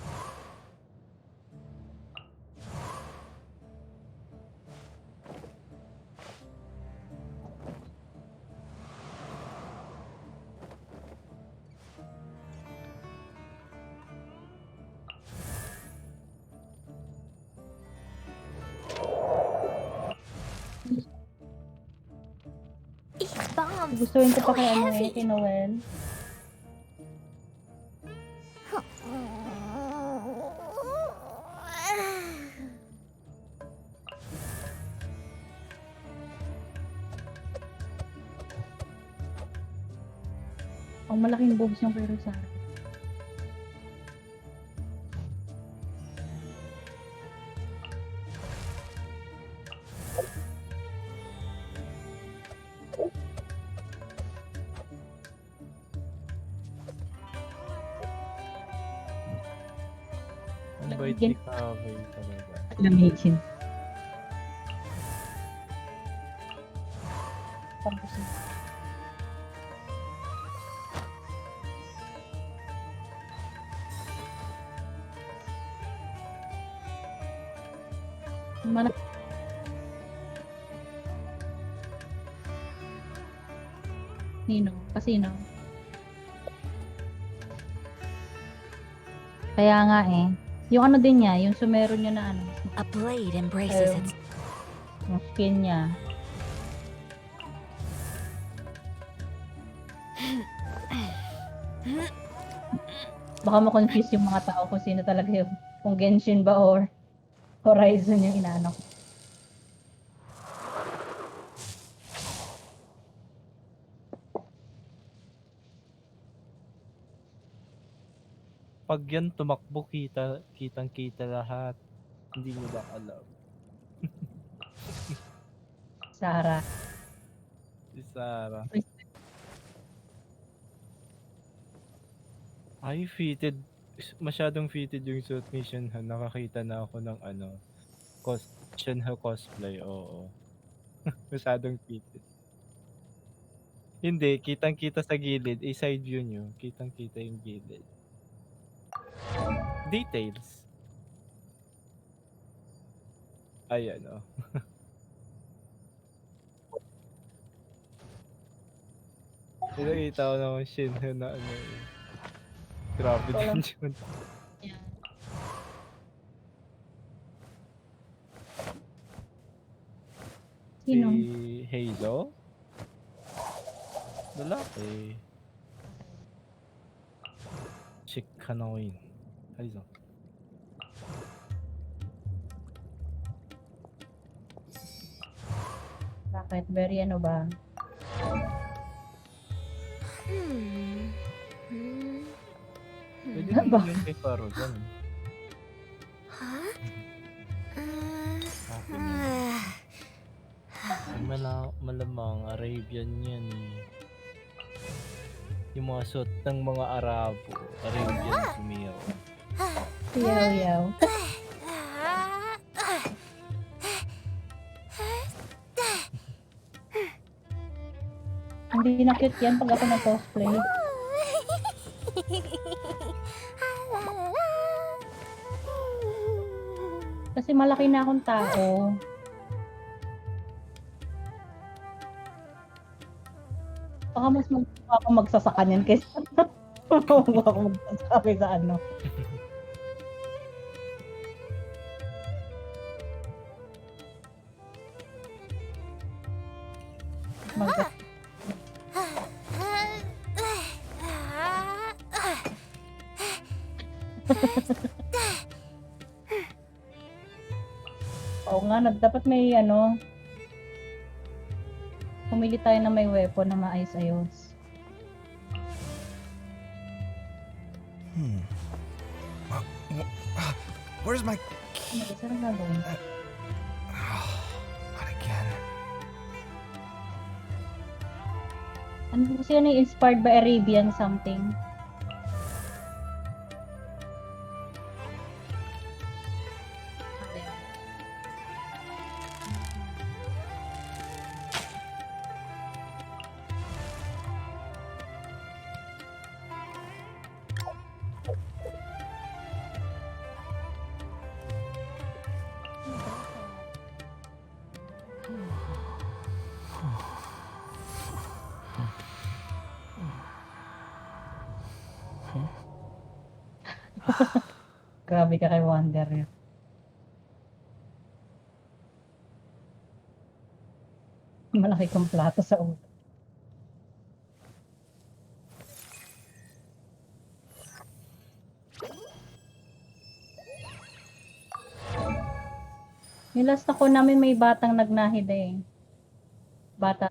Speaker 15: These bombs
Speaker 18: Gustuin ko
Speaker 15: so
Speaker 18: pa kay ano
Speaker 15: heavy.
Speaker 18: kay Noel. Ang malaking boobs yung kay Rosario.
Speaker 8: Ang bait ni Kaway talaga.
Speaker 18: Lamigin. Mana Nino? Kasino? Kaya nga eh. Yung ano din niya, yung SUMERU niya na ano.
Speaker 1: A blade embraces its...
Speaker 18: Yung skin niya. Baka ma-confuse yung mga tao kung sino talaga yung kung Genshin ba or Horizon yung inaano.
Speaker 8: Pag yan tumakbo, kitang-kita lahat. Hindi mo ba alam?
Speaker 18: Sarah.
Speaker 8: Si Sarah. Ay, fitted. Masyadong fitted yung suit ni Shinha. Nakakita na ako ng ano, Shinha cosplay, oo. Masyadong fitted. Hindi, kitang-kita sa gilid. Side view nyo. Kitang-kita yung gilid. Details. Ayan, oh. Nakita ko naman Shinha na ano eh. Grabe din yun.
Speaker 18: Sino?
Speaker 8: Si Hazel? Lalaki. Chick Hanoin. Hazel.
Speaker 18: Bakit? Very ano ba?
Speaker 8: Pwede naman yung kay Faro dyan. Malamang Arabian yan eh. Yung mga suit ng mga Arabo. Arabian SUMERU.
Speaker 18: Yaw-yaw. Hindi na cute yan pag ako nag-cosplay. Kasi malaki na akong tao. Baka mas magagawa ako magsasaka niyan kaysa magagawa ako magsasaka kaysa ano. Oo nga, dapat may ano, pumili tayo na may weapon na maayos-ayos.
Speaker 4: Where's my key?
Speaker 18: Saan ang gagawin?
Speaker 4: Not again.
Speaker 18: Ano kasi yun yung inspired by Arabian something? Grabe ka kay Wonder. Malaki kang plato sa ulo. Yung last ako namin may batang nagnahid eh. Bata.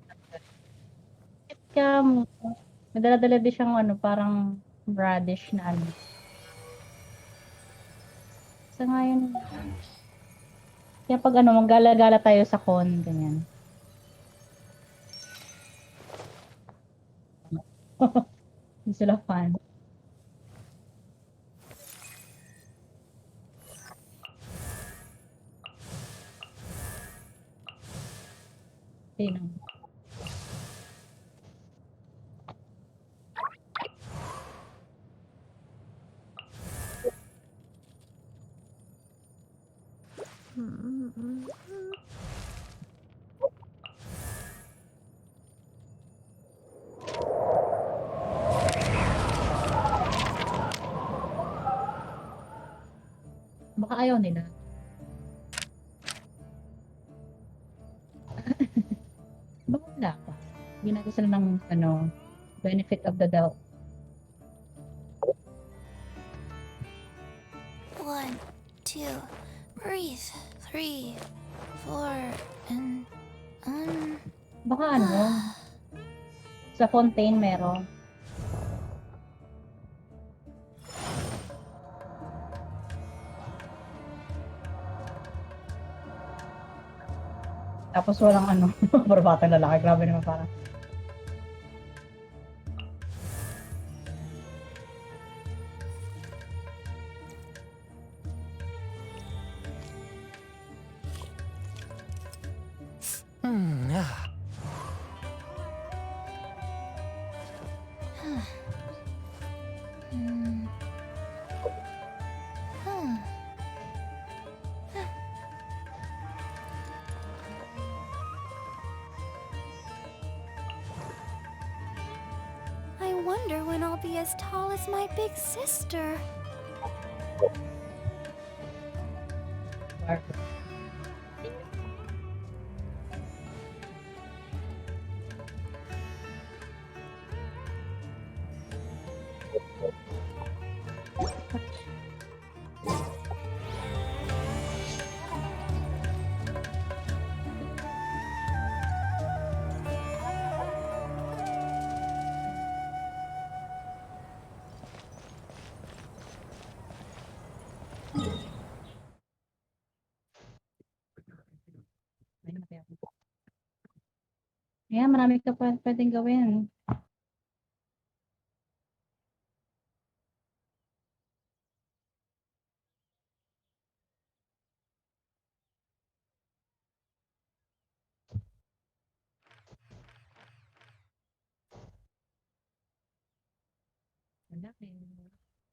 Speaker 18: Kaya may dala-dala din siyang ano, parang radish na ano. Sa ngayon, kaya pag ano, manggala-gala tayo sa con, ganyan. Hindi sila fan. Sino? Baka ayaw nila. Baka wala pa. Hindi natin sila ng ano, benefit of the doubt.
Speaker 1: 1, 2, breathe. 3, 4, and
Speaker 18: Baka ano, sa Fontaine meron. Tapos walang ano, para batang lalaki. Grabe naman parang.
Speaker 1: I wonder when I'll be as tall as my big sister. Yeah, marami ka pa pwedeng gawin.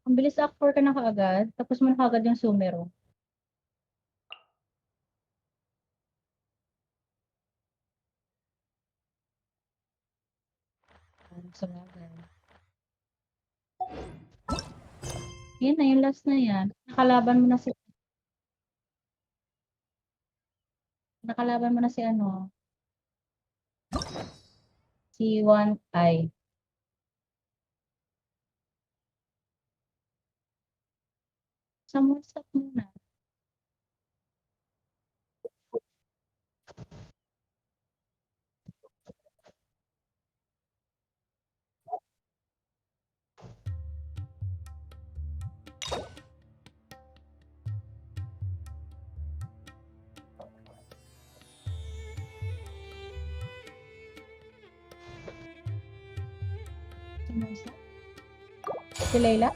Speaker 18: Ang bilis Act 4 ka na kaagad, tapos mo na kaagad yung SUMERU. Yan na, yung last na yan. Nakalaban mo na si ano, si One Eye. Stop muna. Si Layla?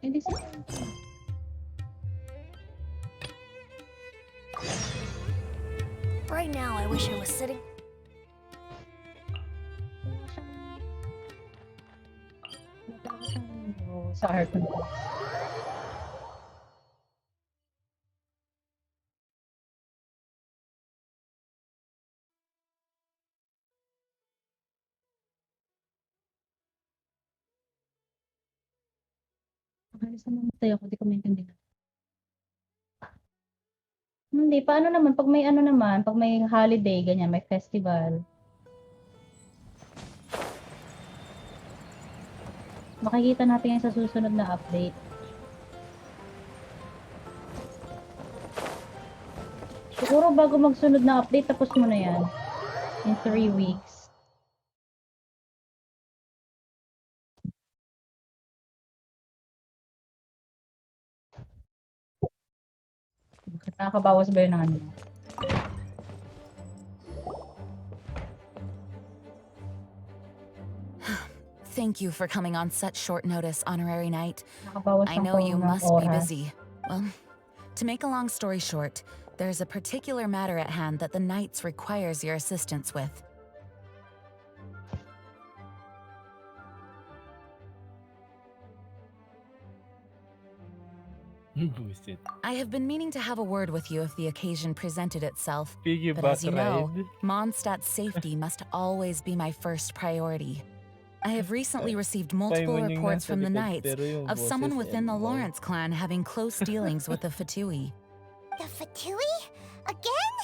Speaker 18: Hindi si
Speaker 15: Right now, I wish I was sitting.
Speaker 18: sa art mo. Halos namatay ako, di ko maintindihan. Hindi, paano naman, pag may ano naman, pag may holiday, ganyan, may festival. Makikita natin yan sa susunod na update. Siguro bago magsunod na update, tapos mo na yan. In 3 weeks. Nakakabawas ba yun ng ano?
Speaker 1: Thank you for coming on such short notice, Honorary Knight.
Speaker 18: Nakabawas
Speaker 1: I
Speaker 18: ng
Speaker 1: know you
Speaker 18: ng
Speaker 1: must be
Speaker 18: oras.
Speaker 1: busy. Well, to make a long story short, there's a particular matter at hand that the Knights requires your assistance with.
Speaker 8: Bullshit.
Speaker 1: I have been meaning to have a word with you if the occasion presented itself. But
Speaker 8: Piggyback
Speaker 1: as you know,
Speaker 8: ride.
Speaker 1: Mondstadt's safety must always be my first priority. I have recently received multiple
Speaker 8: Timing yung
Speaker 1: reports
Speaker 8: nasa
Speaker 1: from the
Speaker 8: likod,
Speaker 1: Knights
Speaker 8: pero yung
Speaker 1: of someone
Speaker 8: boses,
Speaker 1: within the
Speaker 8: ano.
Speaker 1: Lawrence clan having close dealings with the Fatui.
Speaker 6: The Fatui? Again?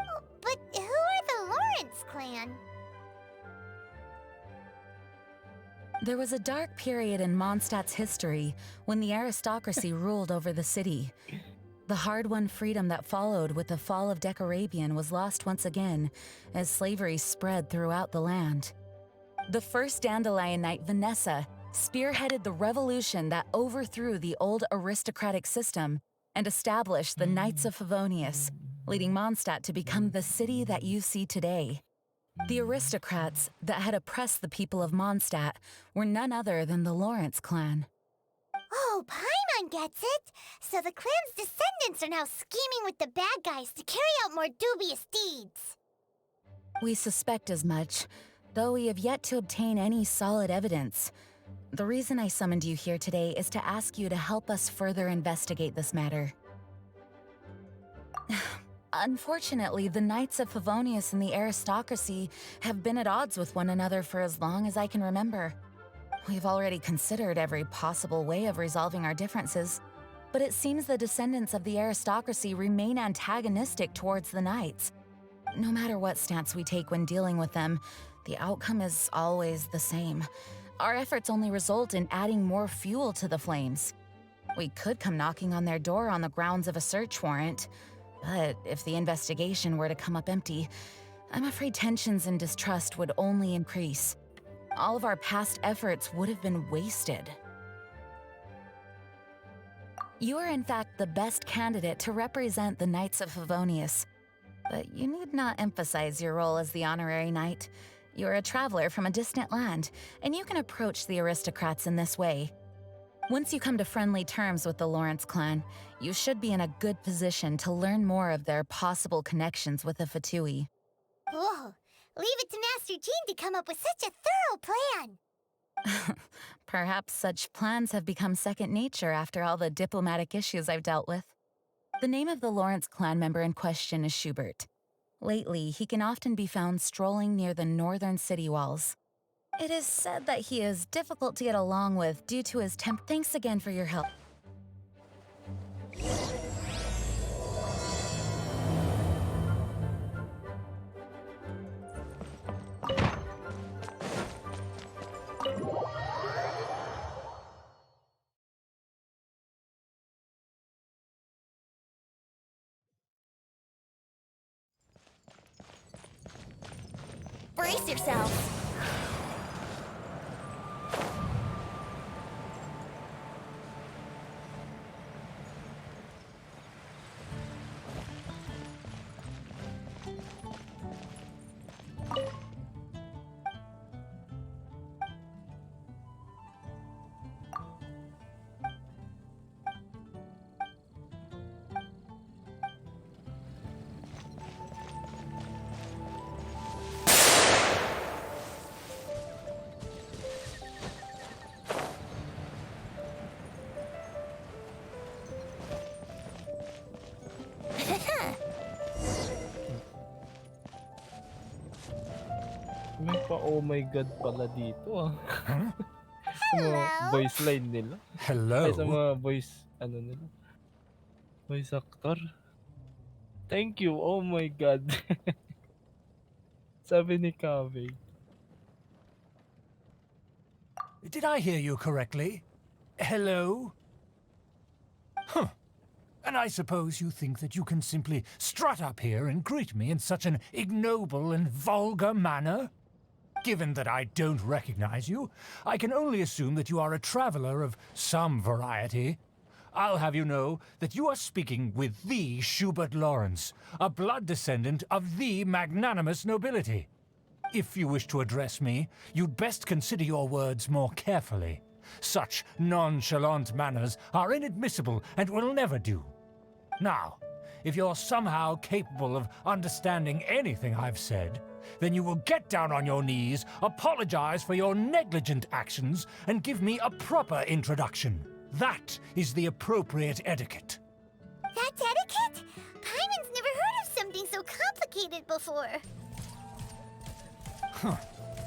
Speaker 6: Oh, but who are the Lawrence clan?
Speaker 1: There was a dark period in Mondstadt's history when the aristocracy ruled over the city. The hard-won freedom that followed with the fall of Decarabian was lost once again as slavery spread throughout the land. The first Dandelion Knight, Vanessa, spearheaded the revolution that overthrew the old aristocratic system and established the Knights of Favonius, leading Mondstadt to become the city that you see today. The aristocrats that had oppressed the people of Mondstadt were none other than the Lawrence clan.
Speaker 6: Oh, Paimon gets it! So the clan's descendants are now scheming with the bad guys to carry out more dubious deeds.
Speaker 1: We suspect as much, though we have yet to obtain any solid evidence. The reason I summoned you here today is to ask you to help us further investigate this matter. Unfortunately, the Knights of Favonius and the aristocracy have been at odds with one another for as long as I can remember. We've already considered every possible way of resolving our differences, but it seems the descendants of the aristocracy remain antagonistic towards the Knights. No matter what stance we take when dealing with them, the outcome is always the same. Our efforts only result in adding more fuel to the flames. We could come knocking on their door on the grounds of a search warrant, but if the investigation were to come up empty, I'm afraid tensions and distrust would only increase. All of our past efforts would have been wasted. You are in fact the best candidate to represent the Knights of Favonius. But you need not emphasize your role as the honorary knight. You are a traveler from a distant land, and you can approach the aristocrats in this way. Once you come to friendly terms with the Lawrence clan, you should be in a good position to learn more of their possible connections with the Fatui.
Speaker 6: Whoa, leave it to Master Jean to come up with such a thorough plan.
Speaker 12: Perhaps such plans have become second nature after all the diplomatic issues I've dealt with. The name of the Lawrence clan member in question is Schubert. Lately, he can often be found strolling near the northern city walls. It is said that he is difficult to get along with due to his temp. Thanks again for your help.
Speaker 15: Brace yourselves.
Speaker 8: May pa oh my god pala dito ah. Sa mga voice line nila.
Speaker 17: Hello.
Speaker 8: Ay, sa mga voice ano nila. Voice actor. Thank you. Oh my god. Sabi ni Kaveh.
Speaker 17: Did I hear you correctly? Hello? Huh. And I suppose you think that you can simply strut up here and greet me in such an ignoble and vulgar manner? Given that I don't recognize you, I can only assume that you are a traveler of some variety. I'll have you know that you are speaking with the Schubert Lawrence, a blood descendant of the magnanimous nobility. If you wish to address me, you'd best consider your words more carefully. Such nonchalant manners are inadmissible and will never do. Now, if you're somehow capable of understanding anything I've said, then you will get down on your knees, apologize for your negligent actions, and give me a proper introduction. That is the appropriate etiquette.
Speaker 6: That's etiquette? Paimon's never heard of something so complicated before.
Speaker 17: Huh.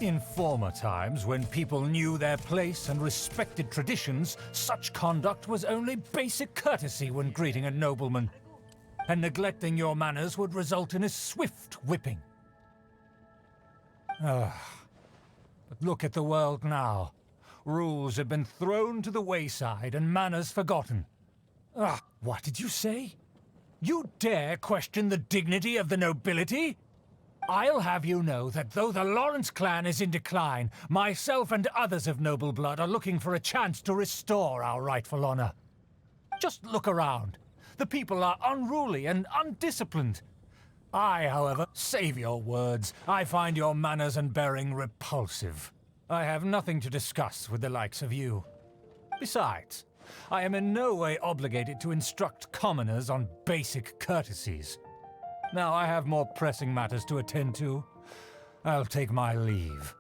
Speaker 17: In former times, when people knew their place and respected traditions, such conduct was only basic courtesy when greeting a nobleman. And neglecting your manners would result in a swift whipping. But look at the world now. Rules have been thrown to the wayside and manners forgotten. What did you say? You dare question the dignity of the nobility? I'll have you know that though the Lawrence clan is in decline, myself and others of noble blood are looking for a chance to restore our rightful honor. Just look around. The people are unruly and undisciplined. I, however, save your words. I find your manners and bearing repulsive. I have nothing to discuss with the likes of you. Besides, I am in no way obligated to instruct commoners on basic courtesies. Now I have more pressing matters to attend to. I'll take my leave.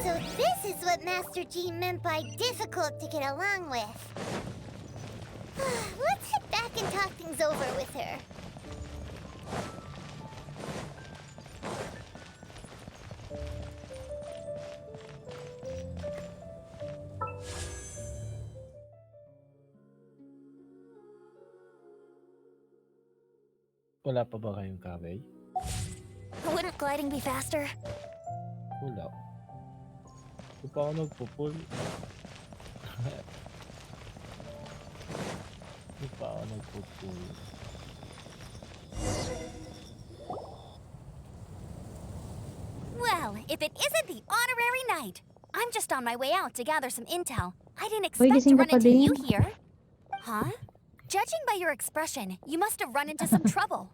Speaker 6: So this is what Master G meant by difficult to get along with. Let's head back and talk things over with her.
Speaker 8: Wala pa ba kayong Kaveh?
Speaker 15: Wouldn't gliding be faster?
Speaker 8: Wala. Hindi pa ako nagpo-pull. Hindi pa ako nagpo-pull.
Speaker 15: Well, if it isn't the honorary knight. I'm just on my way out to gather some intel. I didn't
Speaker 18: Uy,
Speaker 15: expect to
Speaker 18: gising ka
Speaker 15: run
Speaker 18: pa
Speaker 15: into
Speaker 18: din.
Speaker 15: you here. Huh? Judging by your expression, you must have run into some trouble.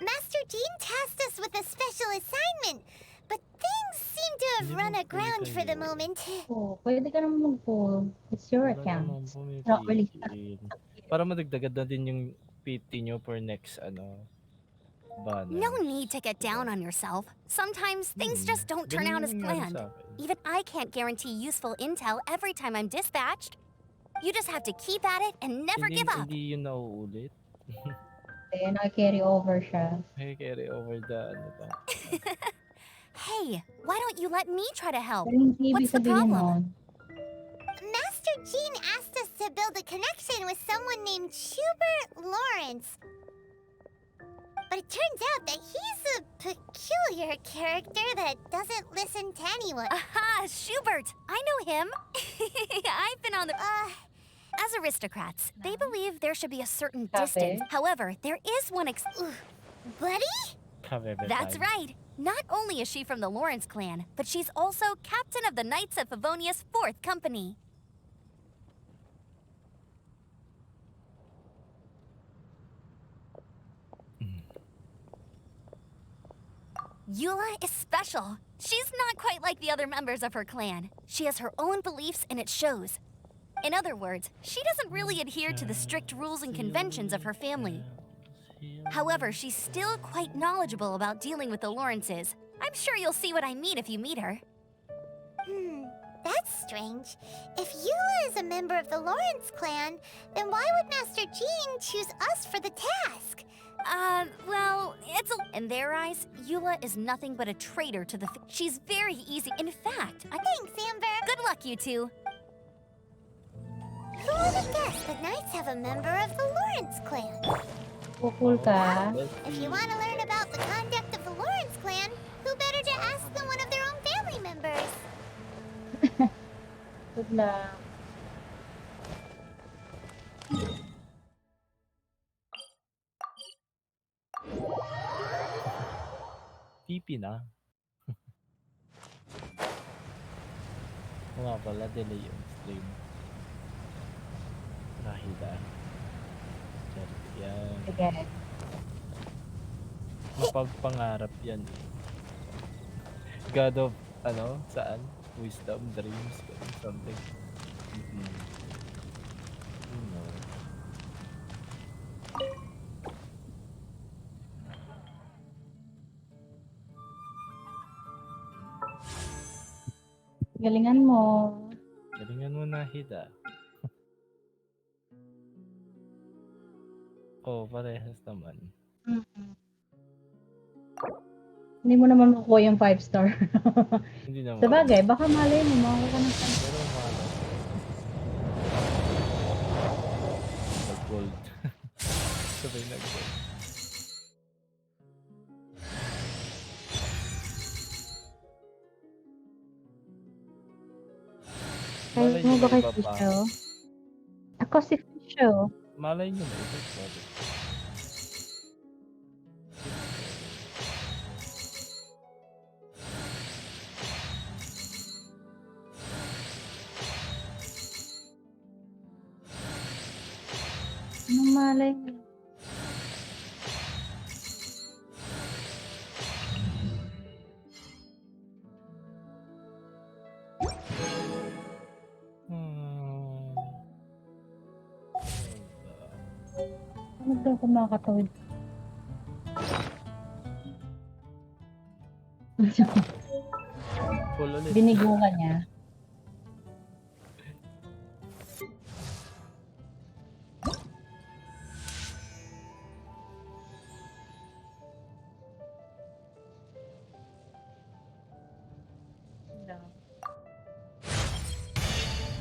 Speaker 6: Master Jean tasked us with a special assignment, but things seem to have run aground for the moment.
Speaker 18: Oh, pwede ka naman mag-pull. It's your account. Not really.
Speaker 8: Para madagdagan na din yung PT nyo for next Banner.
Speaker 14: No need to get down on yourself. Sometimes things just don't turn out as
Speaker 8: Ganun nangyari
Speaker 14: planned.
Speaker 8: sa akin.
Speaker 14: Even I can't guarantee useful intel every time I'm dispatched. You just have to keep at it and never give up.
Speaker 8: Hindi yun nauulit.
Speaker 18: Kaya naka-carry over siya.
Speaker 8: Hey, carry over the ano ba?
Speaker 14: Hey, why don't you let me try to help?
Speaker 18: Pero hindi ibig
Speaker 14: What's the
Speaker 18: sabihin
Speaker 14: problem?
Speaker 18: nun.
Speaker 6: Master Jean asked us to build a connection with someone named Schubert Lawrence. But it turns out that he's a peculiar character that doesn't listen to anyone.
Speaker 14: Aha, Schubert! I know him. I've been on the... As aristocrats, they believe there should be a certain distance. However, there is one
Speaker 6: Buddy?
Speaker 14: That's right. Not only is she from the Lawrence clan, but she's also captain of the Knights of Favonia's 4th Company. Eula is special. She's not quite like the other members of her clan. She has her own beliefs and it shows. In other words, she doesn't really adhere to the strict rules and conventions of her family. However, she's still quite knowledgeable about dealing with the Lawrences. I'm sure you'll see what I mean if you meet her.
Speaker 6: That's strange. If Eula is a member of the Lawrence clan, then why would Master Jean choose us for the task?
Speaker 14: Well, in their eyes, Eula is nothing but a traitor to the she's very easy. In fact,
Speaker 6: Thanks, Amber.
Speaker 14: Good luck, you two.
Speaker 6: Who would have guessed the Knights have a member of the Lawrence clan?
Speaker 18: Cool ka.
Speaker 6: If you want to learn about the conduct of the Lawrence clan, who better to ask than one of their own family members?
Speaker 18: Good luck.
Speaker 8: PP na. Oo nga pala, delay yung stream. Rahida. Charity yan.
Speaker 18: Sige.
Speaker 8: Mapagpangarap yan eh. God of, saan? Wisdom, dreams, something.
Speaker 18: Galingan mo.
Speaker 8: Galingan mo na, Hida. Oh, parehas naman.
Speaker 18: Hindi mo naman makukuha yung 5-star.
Speaker 8: Hindi naman.
Speaker 18: Sabagay, baka malay mo, makukuha ka ng 5-star.
Speaker 8: Pero malay. Nag-gold. Sabay nag-gold.
Speaker 18: Kaya mo ba kay Fisho? Ako si Fisho.
Speaker 8: Malay nyo na ito.
Speaker 18: Anong malay mo? Ano daw kung makakatawid? Binigo ka niya.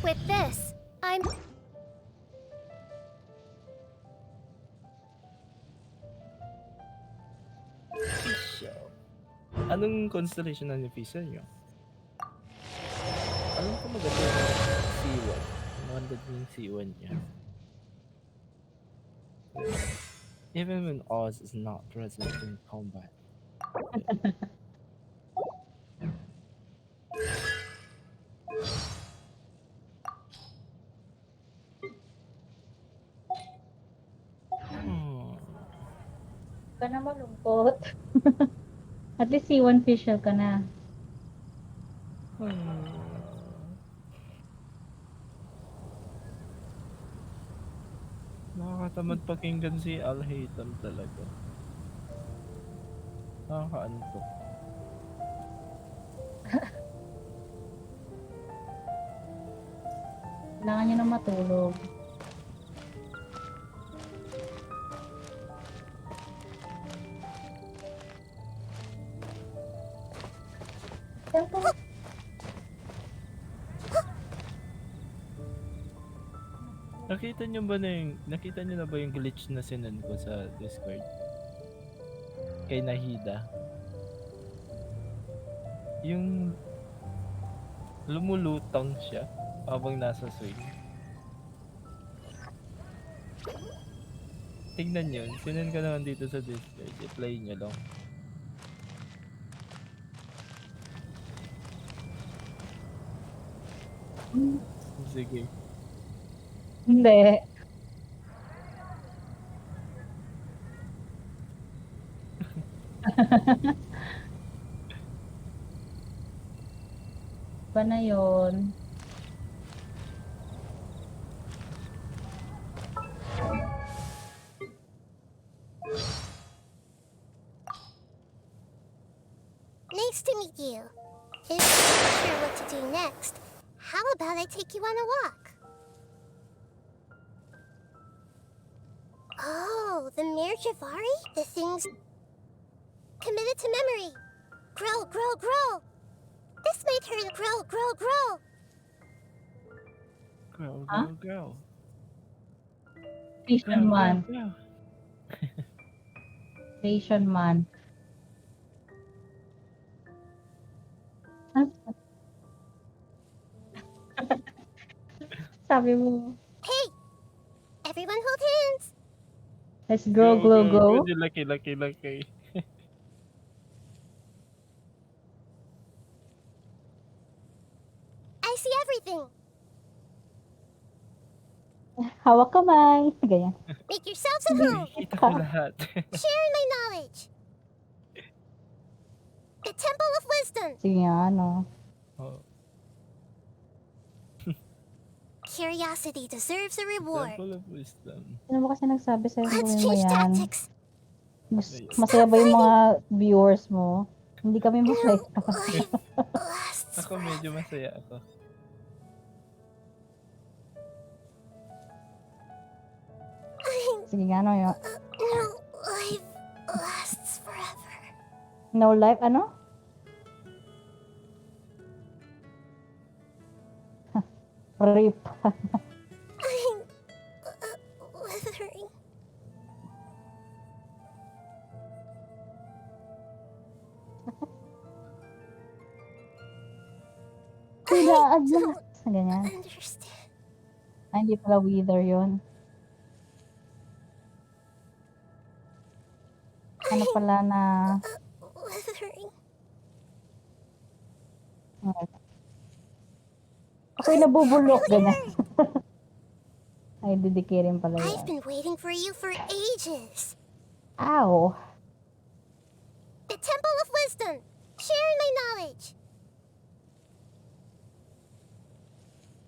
Speaker 14: With this, I'm...
Speaker 8: Fisho. Anong constellation na ni Fisho nyo? Alam ko maganda yung C1. Maganda yung C1 niya. Even when Oz is not present in combat.
Speaker 18: Ka na malungkot. At least C1 official ka na.
Speaker 8: Nakakatamad pakinggan si Alhaitham talaga. Nakakaantok.
Speaker 18: Kailangan niya na matulog.
Speaker 8: Nakita niyo na ba yung glitch na sinend ko sa Discord? Kay Nahida. Yung lumulutang siya habang nasa swing. Tingnan yun. Sinend ko naman dito sa Discord. I-play nyo lang. Sige.
Speaker 18: Hindi. Ba na yun?
Speaker 6: Nice to meet you. If you're not sure what to do next, how about I take you on a walk? Oh, the Mere Javari? The things committed to memory. Grow, grow, grow. This made her grow, grow, grow.
Speaker 8: Go.
Speaker 18: Station man. Station man. Sabi mo.
Speaker 6: Hey! Everyone hold hands!
Speaker 18: Let's grow, glow, go.
Speaker 8: Lucky.
Speaker 6: I see everything.
Speaker 18: Hawak kamay. Ganyan.
Speaker 6: Make yourselves at home.
Speaker 8: Kita ko lahat.
Speaker 6: Share in my knowledge. The Temple of Wisdom.
Speaker 18: Sige nga, ano.
Speaker 6: Curiosity deserves a reward.
Speaker 8: Temple of Wisdom.
Speaker 18: Sino ba kasi nagsabi sa'yo
Speaker 6: Let's
Speaker 18: gawin mo
Speaker 6: change
Speaker 18: yan?
Speaker 6: tactics.
Speaker 18: Masaya ba yung mga viewers mo? Hindi kami masaya.
Speaker 8: Ako medyo masaya ako.
Speaker 18: Sige nga, ano yun?
Speaker 6: No life lasts forever.
Speaker 18: No life, ano? Rip.
Speaker 6: I'm withering.
Speaker 18: Kailangan na. Ganyan.
Speaker 6: Understand.
Speaker 18: Ay, hindi pala wither yun. Ano pala na...
Speaker 6: Withering.
Speaker 18: Ako'y nabubulok, ganyan. Ay, didikirin pala
Speaker 6: I've
Speaker 18: yan.
Speaker 6: been waiting for you for ages.
Speaker 18: Ow.
Speaker 6: The Temple of Wisdom. Share in my knowledge.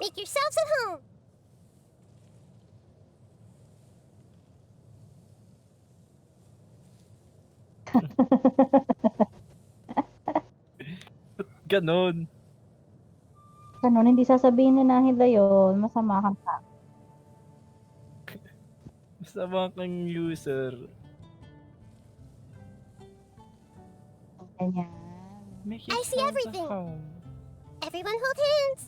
Speaker 6: Make yourselves at home.
Speaker 8: Ganon.
Speaker 18: Ganon, hindi sasabihin ni Nahida yun. Masama kang tao.
Speaker 8: Masama kang user.
Speaker 18: Ganyan.
Speaker 6: I see everything. Everyone hold hands.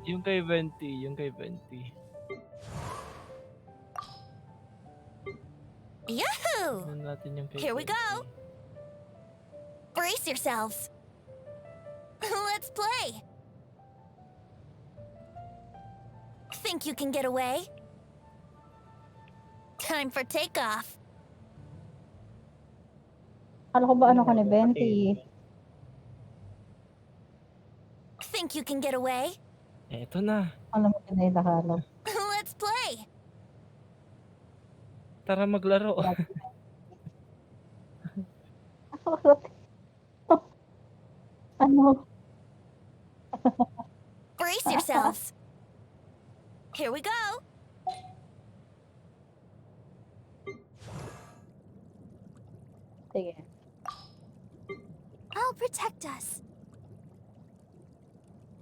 Speaker 8: Yung kay Venti.
Speaker 14: Yahoo!
Speaker 8: Tignan natin yung kay
Speaker 14: Here we
Speaker 8: Venti.
Speaker 14: go. Brace yourselves. Let's play. Think you can get away? Time for takeoff.
Speaker 18: Kala ko ba ano ka ni Venti?
Speaker 14: Think you can get away?
Speaker 8: Eto na.
Speaker 18: Alam mo na yung Tagalog.
Speaker 14: Let's play.
Speaker 8: Tara maglaro.
Speaker 18: Ano?
Speaker 14: brace yourselves. Here we go.
Speaker 18: Sige.
Speaker 14: I'll protect us.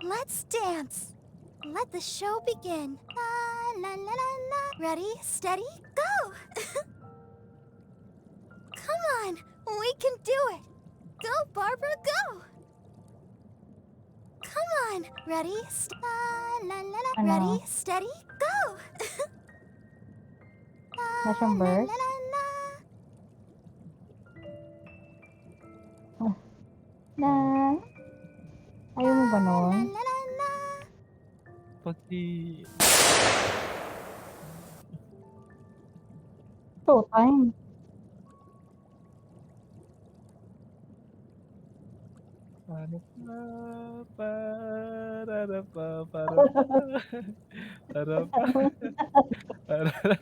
Speaker 14: Let's dance. Let the show begin. La la la la la. Ready, steady, go! Come on, we can do it. Go, Barbara, go! Come on, ready, la la la la. Ready, steady, go!
Speaker 18: Na siyang verse? Na. Ayaw mo ba nun?
Speaker 8: Pati...
Speaker 18: Showtime.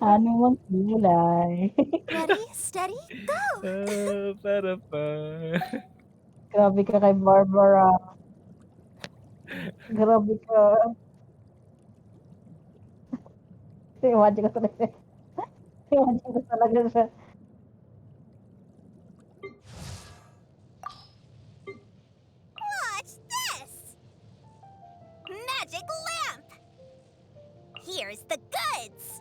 Speaker 18: Ano mang kulay?
Speaker 14: Ready, steady, go!
Speaker 18: Grabe ka kay Barbara. Grabe ka. Imagine ko talaga. Imagine ko talaga siya.
Speaker 14: Watch this! Magic lamp! Here's the goods!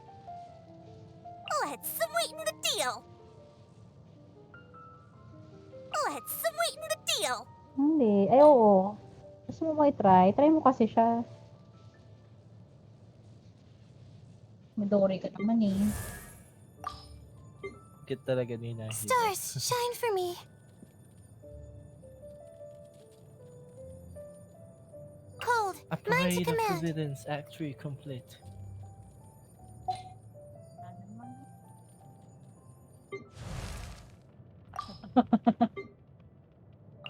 Speaker 14: Let's sweeten the deal! Let's sweeten the deal!
Speaker 18: Hindi. Ay, oo. Gusto mo i-try? Try mo kasi siya. Midori ka naman eh.
Speaker 8: Kit talaga ni Nahida.
Speaker 14: Stars, shine for me! Cold, mine to
Speaker 8: Upgrade of
Speaker 14: command!
Speaker 8: evidence, Act 3 complete.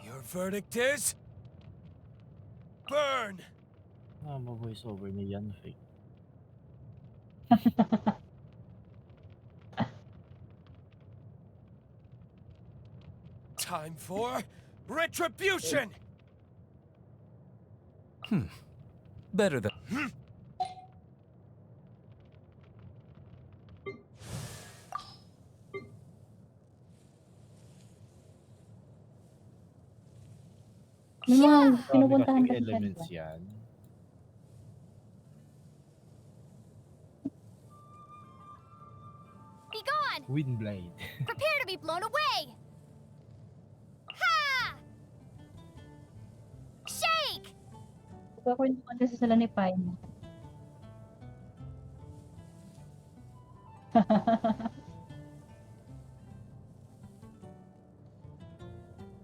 Speaker 13: Your verdict is... burn!
Speaker 8: Voice over ni Yan Fake.
Speaker 13: Time for retribution!
Speaker 11: Better than...
Speaker 18: May mga
Speaker 8: Dami
Speaker 18: pinupuntahan
Speaker 8: kasing
Speaker 18: kasi siya,
Speaker 8: elements
Speaker 18: diba?
Speaker 8: yan.
Speaker 14: Be gone!
Speaker 8: Windblade.
Speaker 14: Prepare to be blown away! Ha! Shake!
Speaker 18: Nagkakwentuhan kasi sila ni Pine.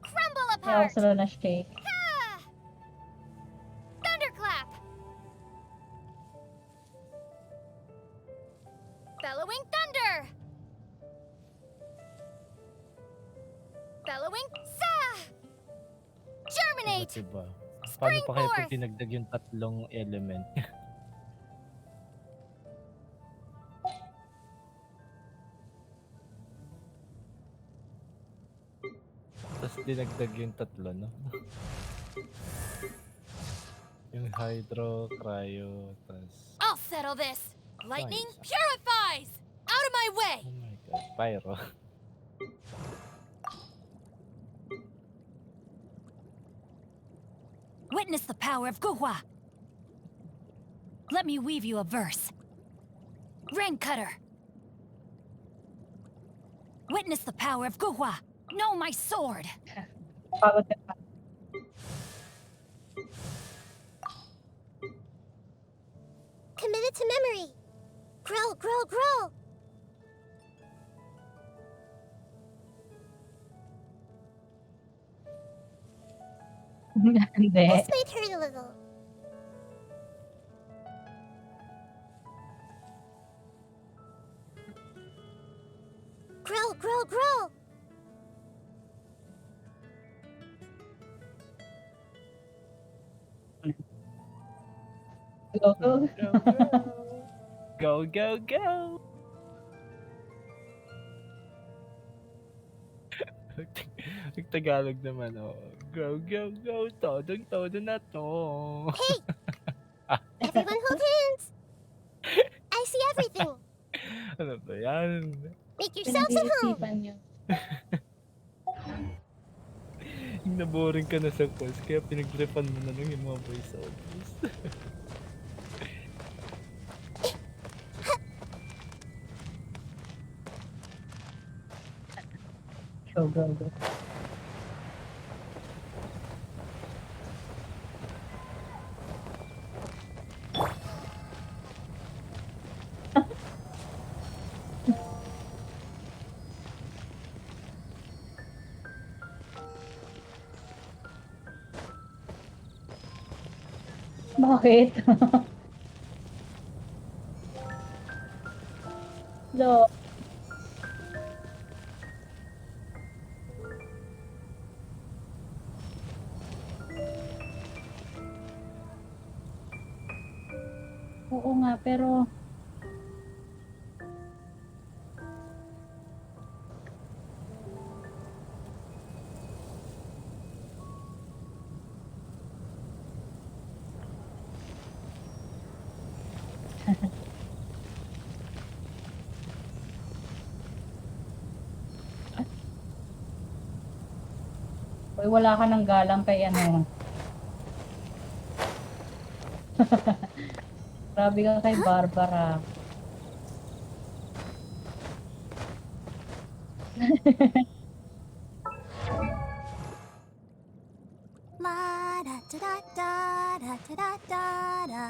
Speaker 14: Crumble
Speaker 18: Kaya ako
Speaker 14: apart!
Speaker 18: sila na shake.
Speaker 14: Ha! Thunderclap! Bellowing thunder! Bellowing sa! Germinate!
Speaker 8: Diba? Paano pa kaya
Speaker 14: forth!
Speaker 8: kung tinagdag yung tatlong element? Tapos dinagdag yung tatlo, no? Yung hydro, cryo, tas...
Speaker 14: I'll settle this! Lightning purifies! Out of my way!
Speaker 8: Oh my god, pyro.
Speaker 1: Witness the power of Guhua. Let me weave you a verse. Rain Cutter. Witness the power of Guhua. Know my sword.
Speaker 18: Pagod ka pa.
Speaker 6: Committed to memory. Grow, grow, grow.
Speaker 18: Hindi.
Speaker 6: This might hurt a little. Grow, grow, grow.
Speaker 18: Go, go.
Speaker 8: Go, go, go! Nagtagalog naman, oh. Go, go, go! Todong-todo na to!
Speaker 6: Everyone hold hands. I see everything.
Speaker 8: Ano ba yan?
Speaker 6: Make yourselves at home.
Speaker 18: Pinag-iisipan niyo.
Speaker 8: Yung naboring ka na sa quest, kaya pinagtripan mo na lang yung mga voiceovers.
Speaker 18: Go, go, go. Bakit? Lo. Oo nga, pero Uy, wala ka ng galang kay ano. Grabe ka kay Barbara.
Speaker 6: La da da da da da da da da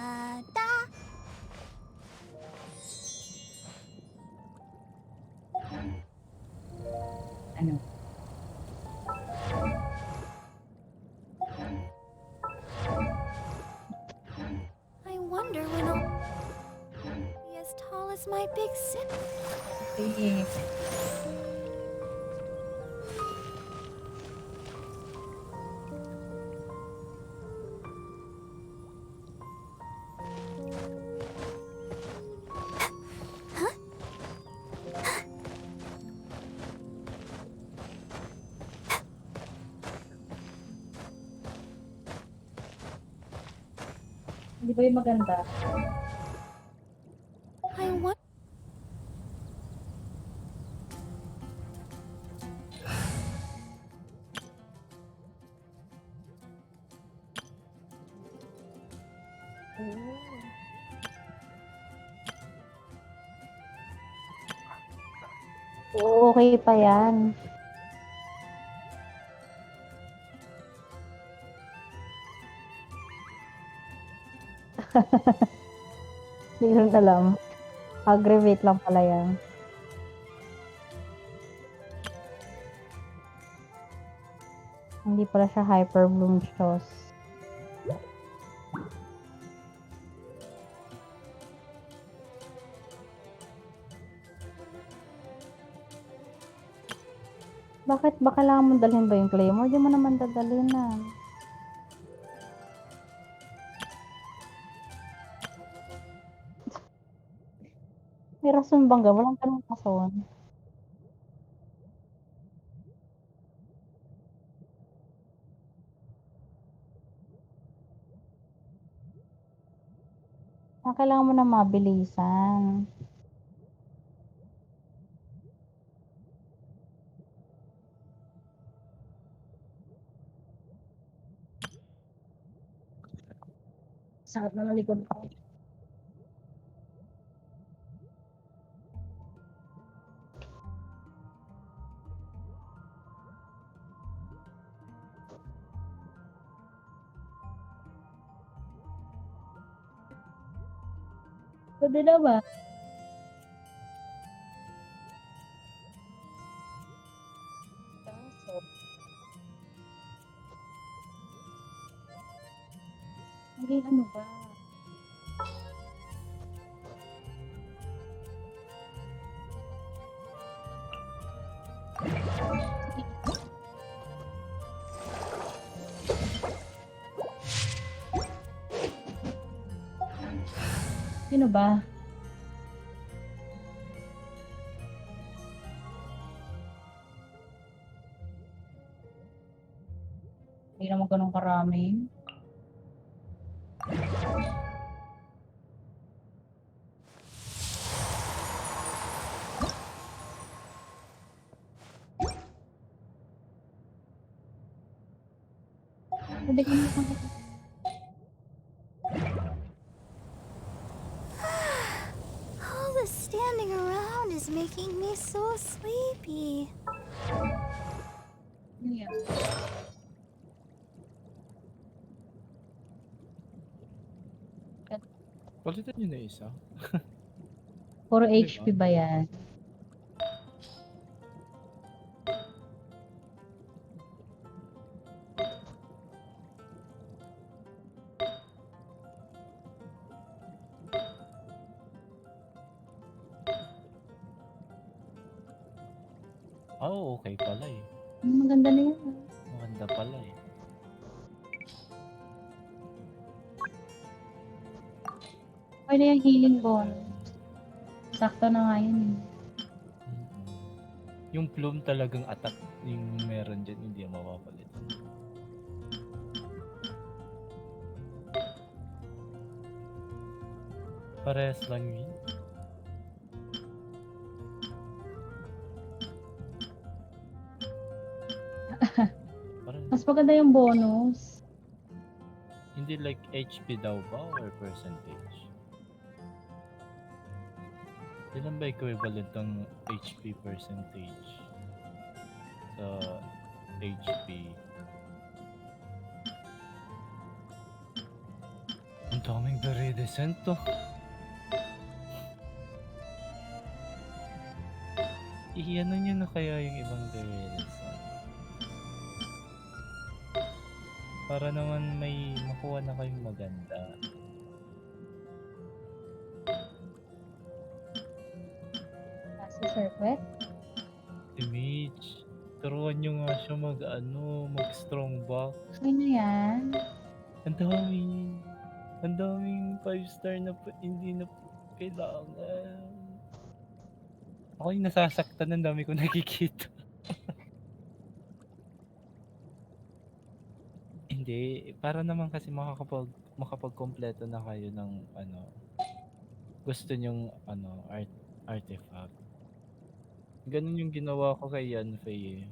Speaker 6: da.
Speaker 18: Ano?
Speaker 14: I wonder when I'll be as tall as my big sister.
Speaker 18: Sige. Di ba yung maganda?
Speaker 14: I want.
Speaker 18: Oo, okay pa yan. Hindi rin alam. Aggravate lang pala yan. Hindi pala siya hyper bloom shows. Bakit ba kailangan mong dalhin ba yung claymore? Di mo naman dadalhin na. May rason bang walang ganung rason. Kailangan mo na mabilisan. Sakit na ng likod ko. Pwede na ba? Naging ano ba? Sino ba? Hindi naman ganun karami. Pwede ko naman.
Speaker 6: All the standing around is making me so sleepy.
Speaker 18: Yeah.
Speaker 8: Palitan nyo na isa.
Speaker 18: Puro
Speaker 8: Di
Speaker 18: HP
Speaker 8: ba?
Speaker 18: ba yan?
Speaker 8: Oh, okay pala eh.
Speaker 18: Maganda na yan.
Speaker 8: Maganda pala eh.
Speaker 18: Okay na yung healing bonus. Sakto na nga yun eh.
Speaker 8: Yung plume talagang attack yung meron dyan, hindi yung mapapalit. Parehas lang yun.
Speaker 18: Mas maganda yung bonus.
Speaker 8: Hindi like HP daw ba or percentage? Ilan ba equivalent ng HP percentage sa HP? Ang daming iridescent to. Iyan nyo na kaya yung ibang iridescent. Para naman may makuha na kayong maganda.
Speaker 18: Sa circuit?
Speaker 8: Image. Turuan nyo nga siya mag strong box.
Speaker 18: Okay na yan.
Speaker 8: Ang daming 5-star na hindi na kailangan. Ako yung nasasaktan, ang dami ko nakikita. Hindi, para naman kasi makapag-kompleto na kayo ng gusto nyong artifact. Ganun yung ginawa ko kay Yanfei eh.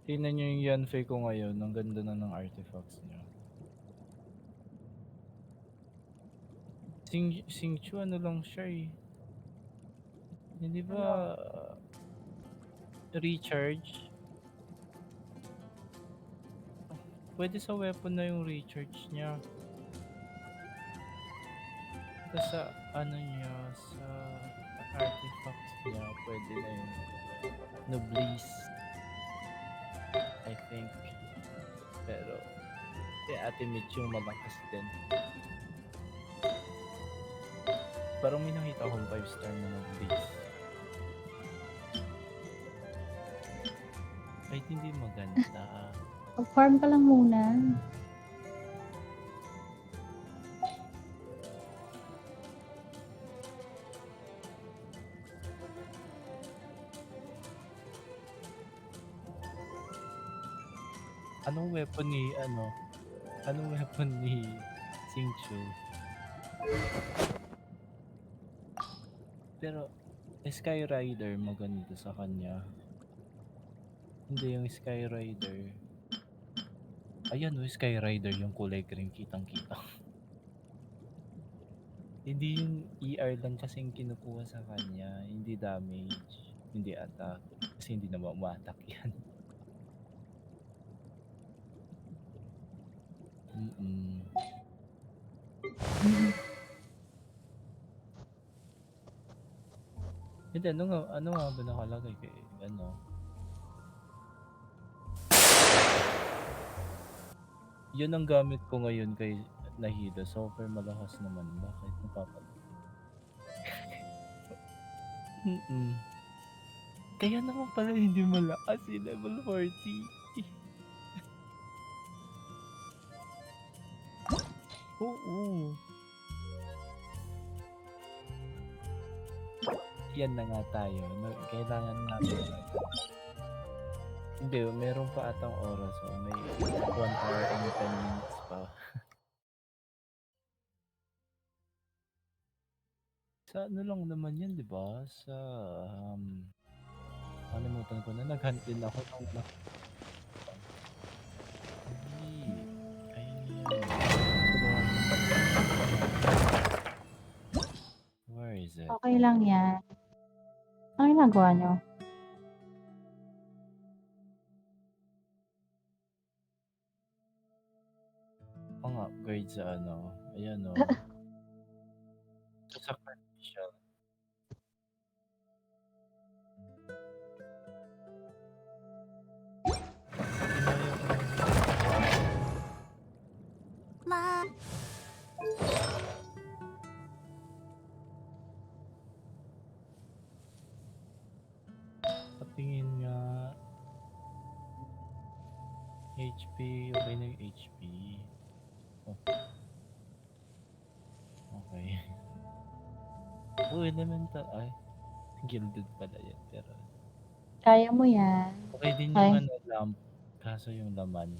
Speaker 8: Tingnan nyo yung Yanfei ko ngayon, ang ganda na ng artifacts niya. Xingqiu ano lang siya eh. Hindi ba recharge? Pwede sa weapon na yung recharge niya. Tapos sa niya, sa artifacts niya, pwede na yung Noblesse. I think. Pero si Ate Mitch yung malakas din. Parang may nakita akong 5-star na Noblesse. Kahit hindi maganda.
Speaker 18: Mag-farm ka lang muna.
Speaker 8: Anong weapon ni Xingqiu? Pero Sky Rider maganda sa kanya. Hindi yung Sky Rider. Ayan Sky Rider yung kulay green, kitang-kita. Hindi yung ER lang kasing kinukuha sa kanya, hindi damage, hindi attack. Kasi hindi naman ma-attack yan. Hindi, ano nga ba nakalagay kay Yun ang gamit ko ngayon kay Nahida. Super malakas naman. Bakit napapagod? Kaya naman pala hindi malakas si level 40. Oo. Yan na nga tayo. Kailangan natin. Hindi, meron pa atang oras. So may 1 hour and 10 minutes pa. Sa ano lang naman yan, di ba? Sa kalimutan ko na, naghunt din ako
Speaker 18: Okay lang yan. Ano ginagawa nyo?
Speaker 8: Pang-upgrade sa ano. Ayan o. Sa sacrificial.
Speaker 6: Ma.
Speaker 8: Patingin nga. HP. Okay na yung HP. Oh. Okay. Oh, elemental. Ay. Gilded pala yan. Pero
Speaker 18: Kaya mo yan.
Speaker 8: okay din
Speaker 18: Ay.
Speaker 8: yung ano, lamp. Kaso yung laman.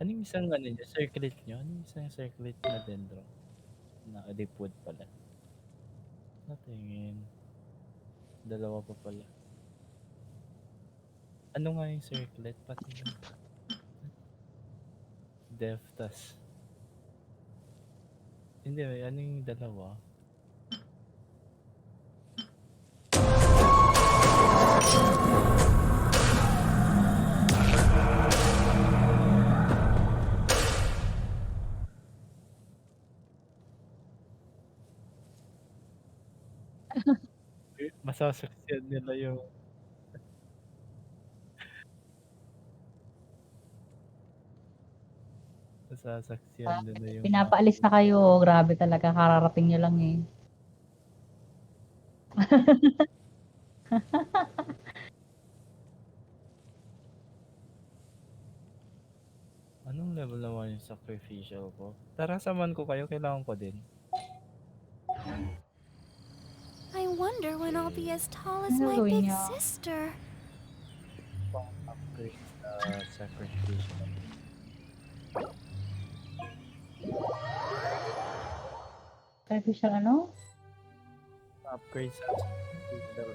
Speaker 8: Anong isang ano niya? Circlet nyo? Anong isang circlet na dendro? Na wood pala. Natingin. Dalawa pa pala. Ano nga yung circlet? Pati yung Deftas. Hindi, ano yung dalawa? Masasaksiyan nila yung masasaksiyan nila yung
Speaker 18: Pinapaalis na kayo. Grabe talaga. Kararating nyo lang eh.
Speaker 8: Anong level naman yung sacrificial ko? Tara, saman ko kayo. Kailangan ko din.
Speaker 14: I wonder when I'll be as tall as
Speaker 18: Ano
Speaker 14: my
Speaker 18: gawin
Speaker 14: big
Speaker 18: niyo?
Speaker 14: sister.
Speaker 8: Upgrade sa sacrificial.
Speaker 18: Sacrificial ano?
Speaker 8: Upgrade sa sacrificial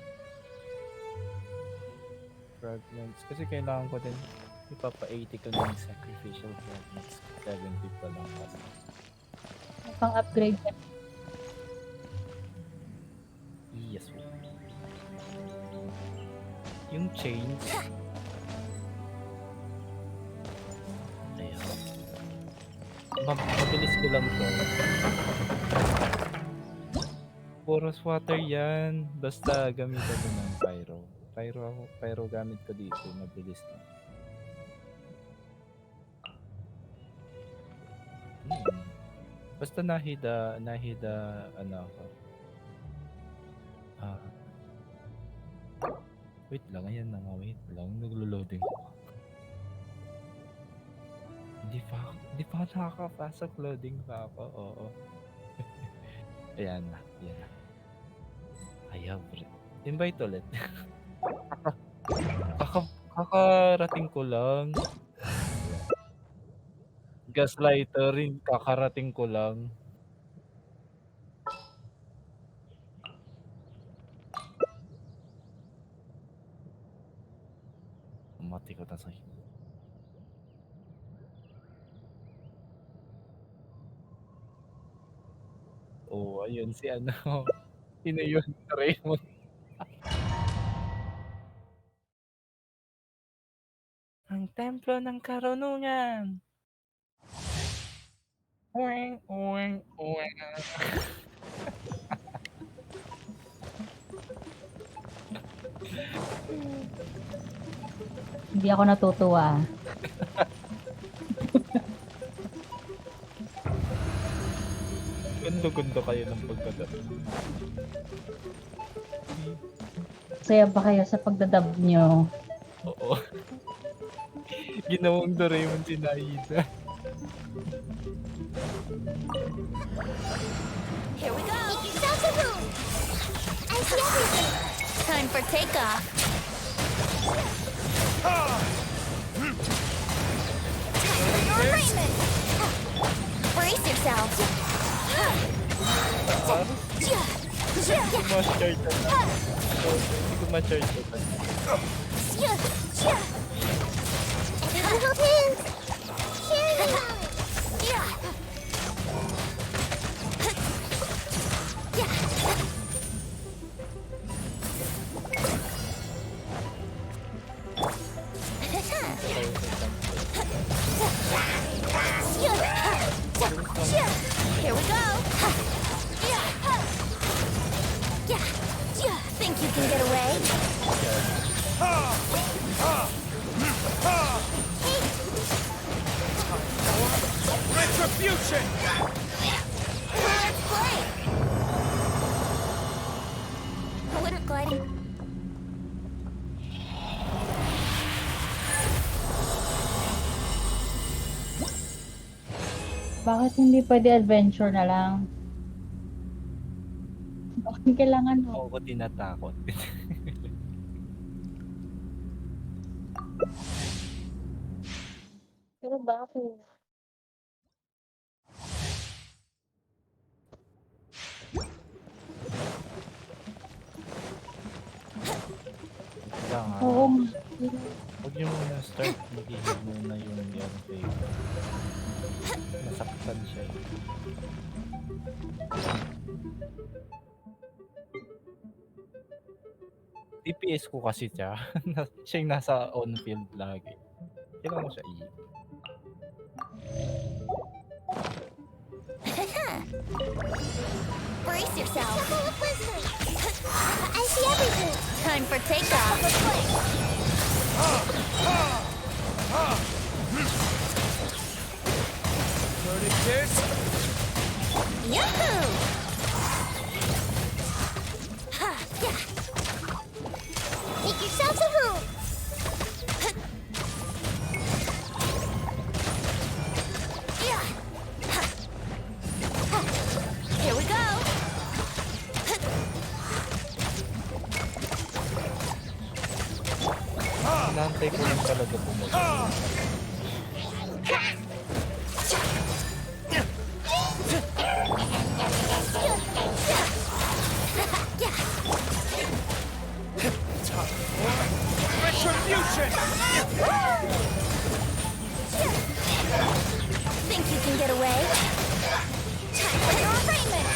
Speaker 8: fragments. Kasi kailangan ko din ipapa-80 ko ng sacrificial fragments. 70 pa lang kasi.
Speaker 18: Pang-upgrade ka.
Speaker 8: Yes. Yung chains. Ayan. Mabilis ko lang to. Porous water yan. Basta gamitan mo ng pyro. Pyro gamit ko dito. Mabilis lang. Basta nahida ano ako. Wait lang, ayan na nga, wait lang, naglo-loading ko. Hindi pa ako nakakapasok, loading pa ako, oo. Ayan na. Ayaw, bro. Invite ulit. Kakarating ko lang. Gaslighter rin, kakarating ko lang. Mati ko tasay. Oh, ayun si ano. Sino yun? Raymond. Ang templo ng karunungan. Uwing, uwing, uwing.
Speaker 18: Hindi ako natutuwa.
Speaker 8: Gundo-gundo kayo ng pagdadab.
Speaker 18: Saya ba kayo sa pagdadab nyo?
Speaker 8: Oo. Ginawang Doraemon si Naida.
Speaker 14: Here we go! Make yourselves a room! I see everything! Time for takeoff! Time for your arraignment! Brace yourselves!
Speaker 8: Hindi ko ma-charge na. Hindi ko ma-charge na.
Speaker 6: Little pins! Cheer them
Speaker 14: Here we go. Think you can get away?
Speaker 2: Retribution!
Speaker 14: Let's play! Glitter gliding.
Speaker 18: Bakit hindi pwede adventure na lang? Bakit kailangan mo?
Speaker 8: Ako ko tinatakot.
Speaker 18: Pero bakit?
Speaker 8: Lang ha.
Speaker 18: Oo.
Speaker 8: Huwag niyo muna start. Magiging muna yung yan favor. Nasaktan siya. DPS ko kasi siya. Siya yung nasa on-field lagi. Kailangan mo siya i-
Speaker 14: Brace yourself. I see everything. Time for takeoff.
Speaker 2: Dirty kids!
Speaker 14: Yahoo! Make yourselves a room. Here we go.
Speaker 8: Inaantay ko lang talaga pumunta.
Speaker 2: Retribution!
Speaker 14: Think you can get away? Time for your arraignment.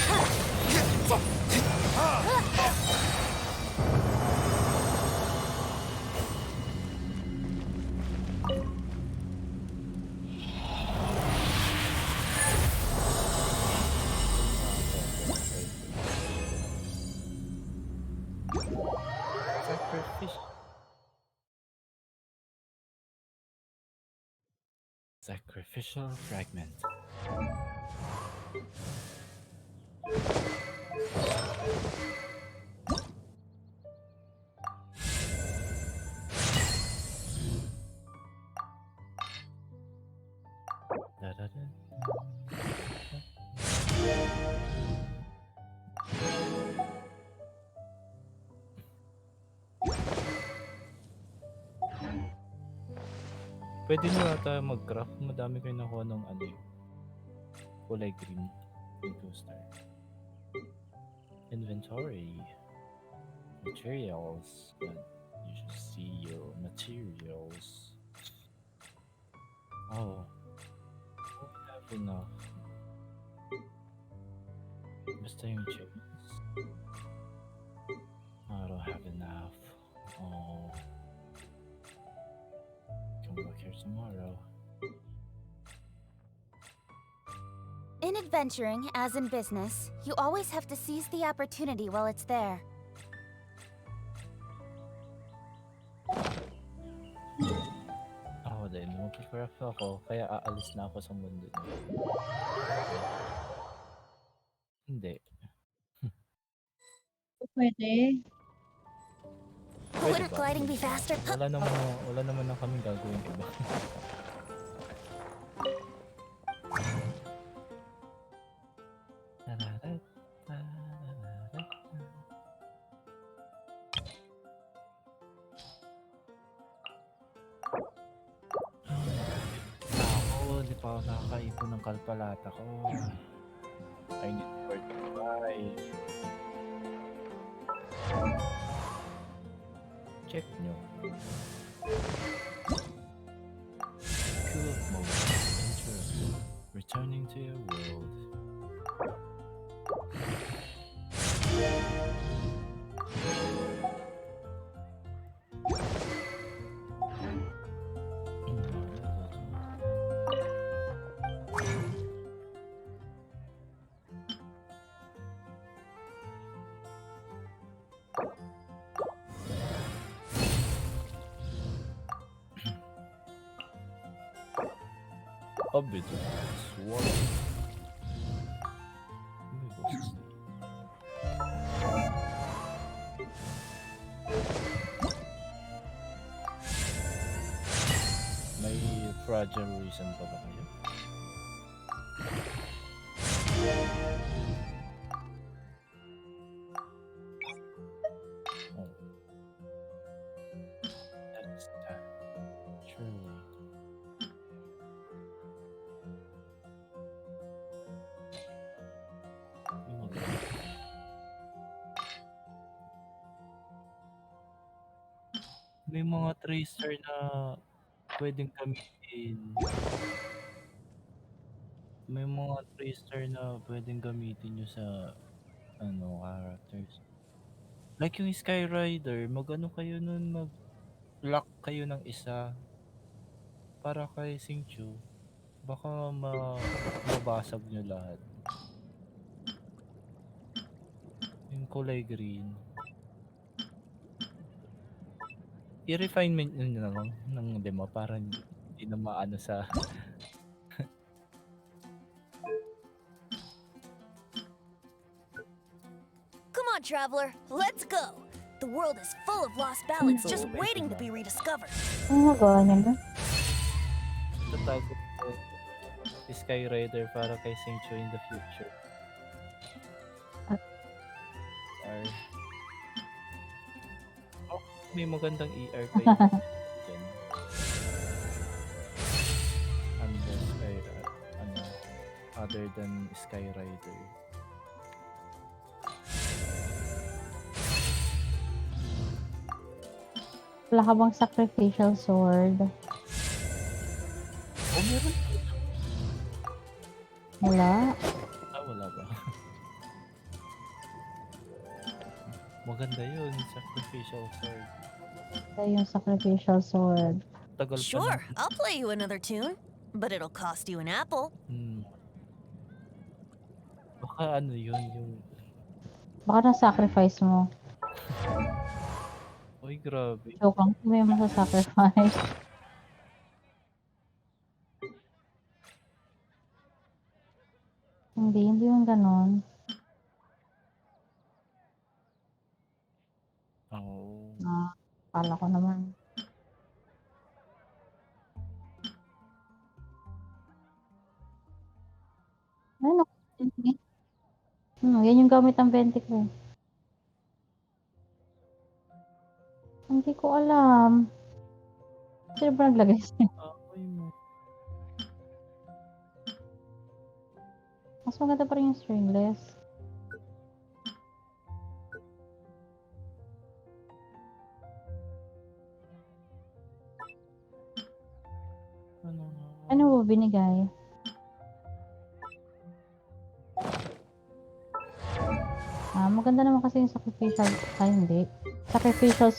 Speaker 8: Sacrificial fragment. Da-da-da. Pwede nyo ata mag-craft. Madami kayo nakuha ng ano yun. Kulay green. Yung 2-star. Inventory. Materials. And you should see your materials. Oh. I don't have enough. Basta yung chains. I don't have enough. Oh. Come back here tomorrow.
Speaker 1: In adventuring, as in business, you always have to seize the opportunity while it's there.
Speaker 8: Ako din, mag-craft ako, kaya aalis na ako sa mundo niyo. Hindi.
Speaker 18: Pwede.
Speaker 14: Would gliding be faster?
Speaker 8: Wala naman na kaming gagawin iba. Ako, di pa ako nakakaipon ng kalpalata ko. I need more to buy. Check nyo. Cool mode. Interesting. Returning to your world. Abit. Sword. May fragile reason pa ba kayo? Oh. That's that. Truly. May mga tracer na pwedeng gamitin. May mga tracer na pwedeng gamitin nyo sa characters. Like yung Skyrider, mag-ano kayo nun, mag-lock kayo ng isa para kay Xingqiu. Baka mabasag nyo lahat. Yung kulay green. I-refinement nyo na lang ng demo para hindi na maano sa...
Speaker 14: Come on, traveler, let's go. The world is full of lost ballads just waiting to be rediscovered.
Speaker 18: Ano nagawa niya ba?
Speaker 8: Tatago ko si Skyrider para kay Xingqiu in the future. Oh, may magandang ER kayo. Dyan. Unless other than Skyrider.
Speaker 18: Wala ka bang sacrificial sword?
Speaker 8: Oh, meron.
Speaker 18: Wala.
Speaker 8: Wala ba? Maganda yun, sacrificial sword.
Speaker 18: Ito yung sacrificial sword.
Speaker 8: Tagal pa
Speaker 14: Sure, I'll play you another tune, but it'll cost you an apple.
Speaker 8: Baka ano yun, yung...
Speaker 18: Baka na-sacrifice mo.
Speaker 8: Uy, grabe.
Speaker 18: Joke lang, may masa-sacrifice. Hindi yung ganon.
Speaker 8: Oh.
Speaker 18: Kala ko naman. Ano? Yan yung gamit ng 20 ko. Hindi ko alam. Sino ba naglagay sa'yo? Mas maganda pa rin yung stringless. Ano mo binigay? Maganda naman kasi yung sacrificial. Ay, hindi. Sacrificial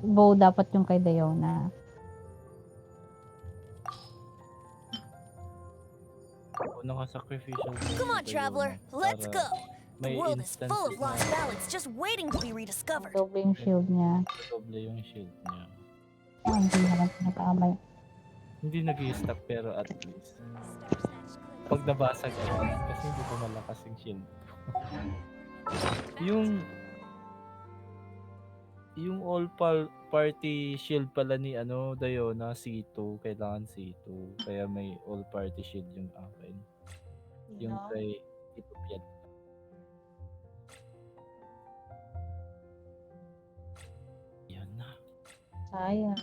Speaker 18: bow dapat yung kay Diona.
Speaker 8: Naka-sacrificial.
Speaker 14: Come on, traveler, let's go. The world is full of lost ballads just waiting to be rediscovered.
Speaker 18: Doble yung shield niya.
Speaker 8: Doble yung shield niya.
Speaker 18: Hindi naman nag-aamay.
Speaker 8: Hindi nag-i-stack pero at least. Pag nabasag ako, kasi hindi ko malakas yung shield. yung all party shield pala ni Diona C2, kailangan C2. Kaya may all party shield yung akin. Yung kay Tito Piet. Yan na.
Speaker 18: Sayang.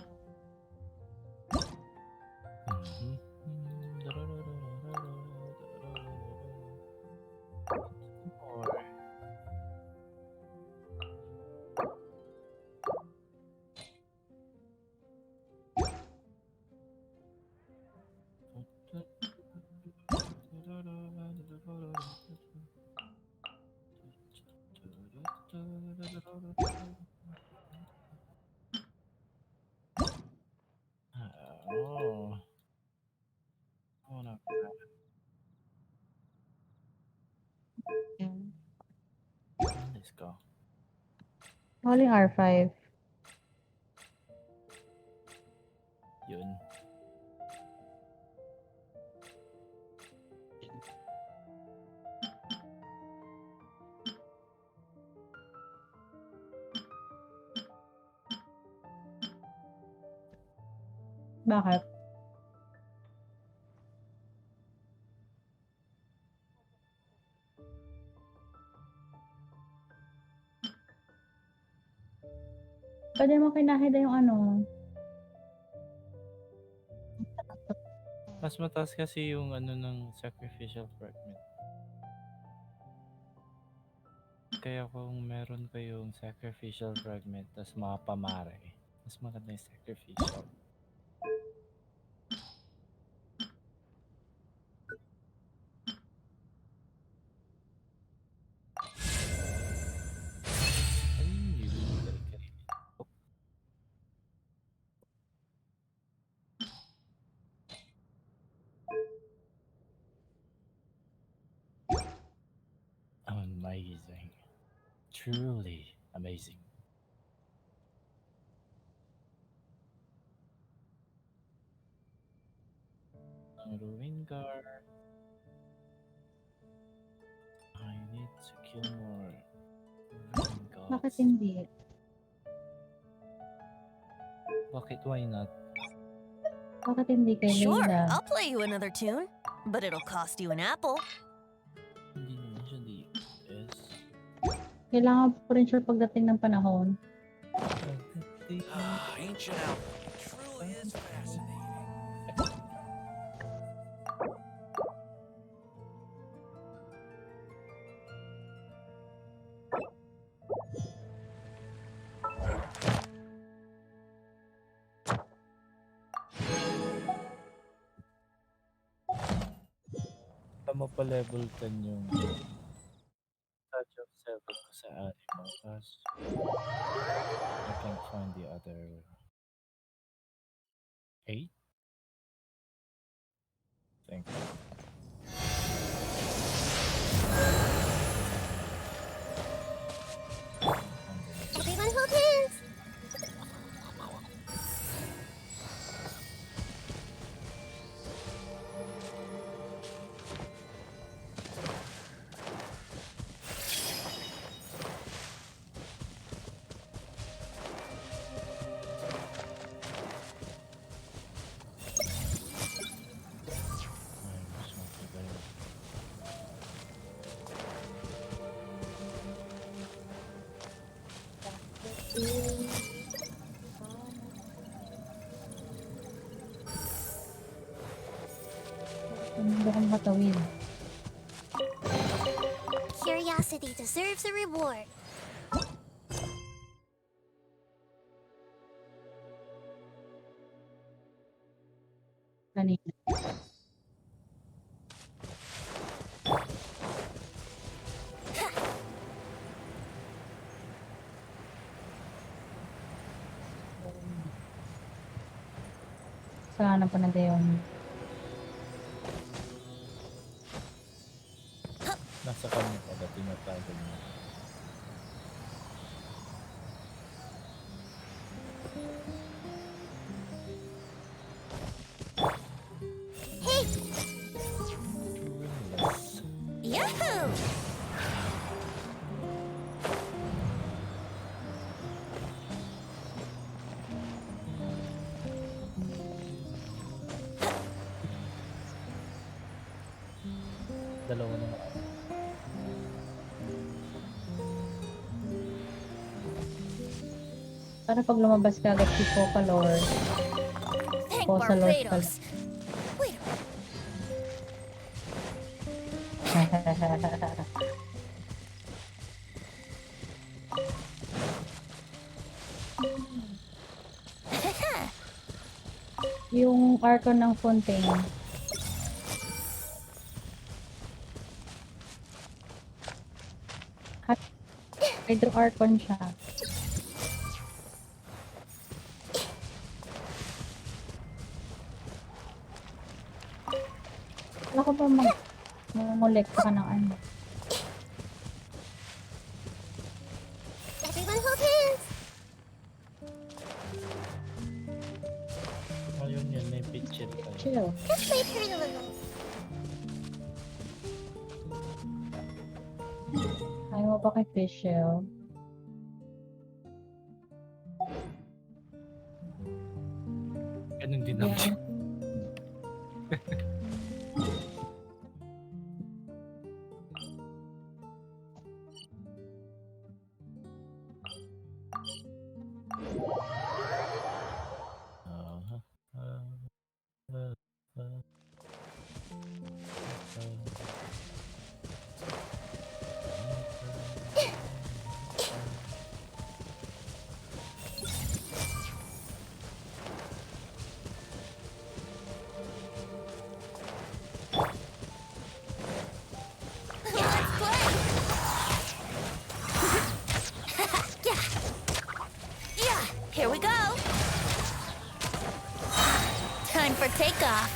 Speaker 8: Let's go.
Speaker 18: Huling R5.
Speaker 8: Yun.
Speaker 18: Bakit? Pwede mo kinahida yung ano.
Speaker 8: Mas mataas kasi yung ano ng sacrificial fragment. Kaya kung meron kayong sacrificial fragment tas mga pamare, mas maganda yung sacrificial. Amazing. Truly amazing. Ang ruin guard. I need to kill more ruin guards.
Speaker 18: Bakit hindi?
Speaker 8: Bakit why not?
Speaker 18: Bakit hindi kay
Speaker 20: Sure,
Speaker 18: Layla?
Speaker 20: I'll play you another tune, but it'll cost you an apple.
Speaker 8: Hindi naman siya DS.
Speaker 18: Kailangan po rin siya pagdating ng panahon.
Speaker 13: Ancient alchemy truly is fascinating.
Speaker 8: Tama pa level 10 yung touch of 7 ko sa animal kasi I can't find the other 8. Thank you.
Speaker 6: Everyone hold hands!
Speaker 18: Hindi akong matawid.
Speaker 6: Curiosity deserves a reward.
Speaker 18: Kanina. Kasalanan pa na Deon.
Speaker 8: Nasa kanya pala tinatago niya.
Speaker 6: Hey! Yahoo!
Speaker 8: Dalawa na lang.
Speaker 18: Para pag lumabas ka agad si Focalor.
Speaker 20: Thank
Speaker 18: Focalor ka
Speaker 20: Barbados. Wait
Speaker 18: Yung Archon ng Fontaine. Hydro Archon siya. Wala ko pa mangolekta ka ng ano.
Speaker 6: Everyone hold hands!
Speaker 8: Ayun yun, may pitchel tayo.
Speaker 18: Chill.
Speaker 6: Just wait for a little.
Speaker 18: Ayaw mo ba kay Fischl?
Speaker 8: Ganun din ako.
Speaker 18: Yeah.
Speaker 1: Yeah, here we go. Time for takeoff.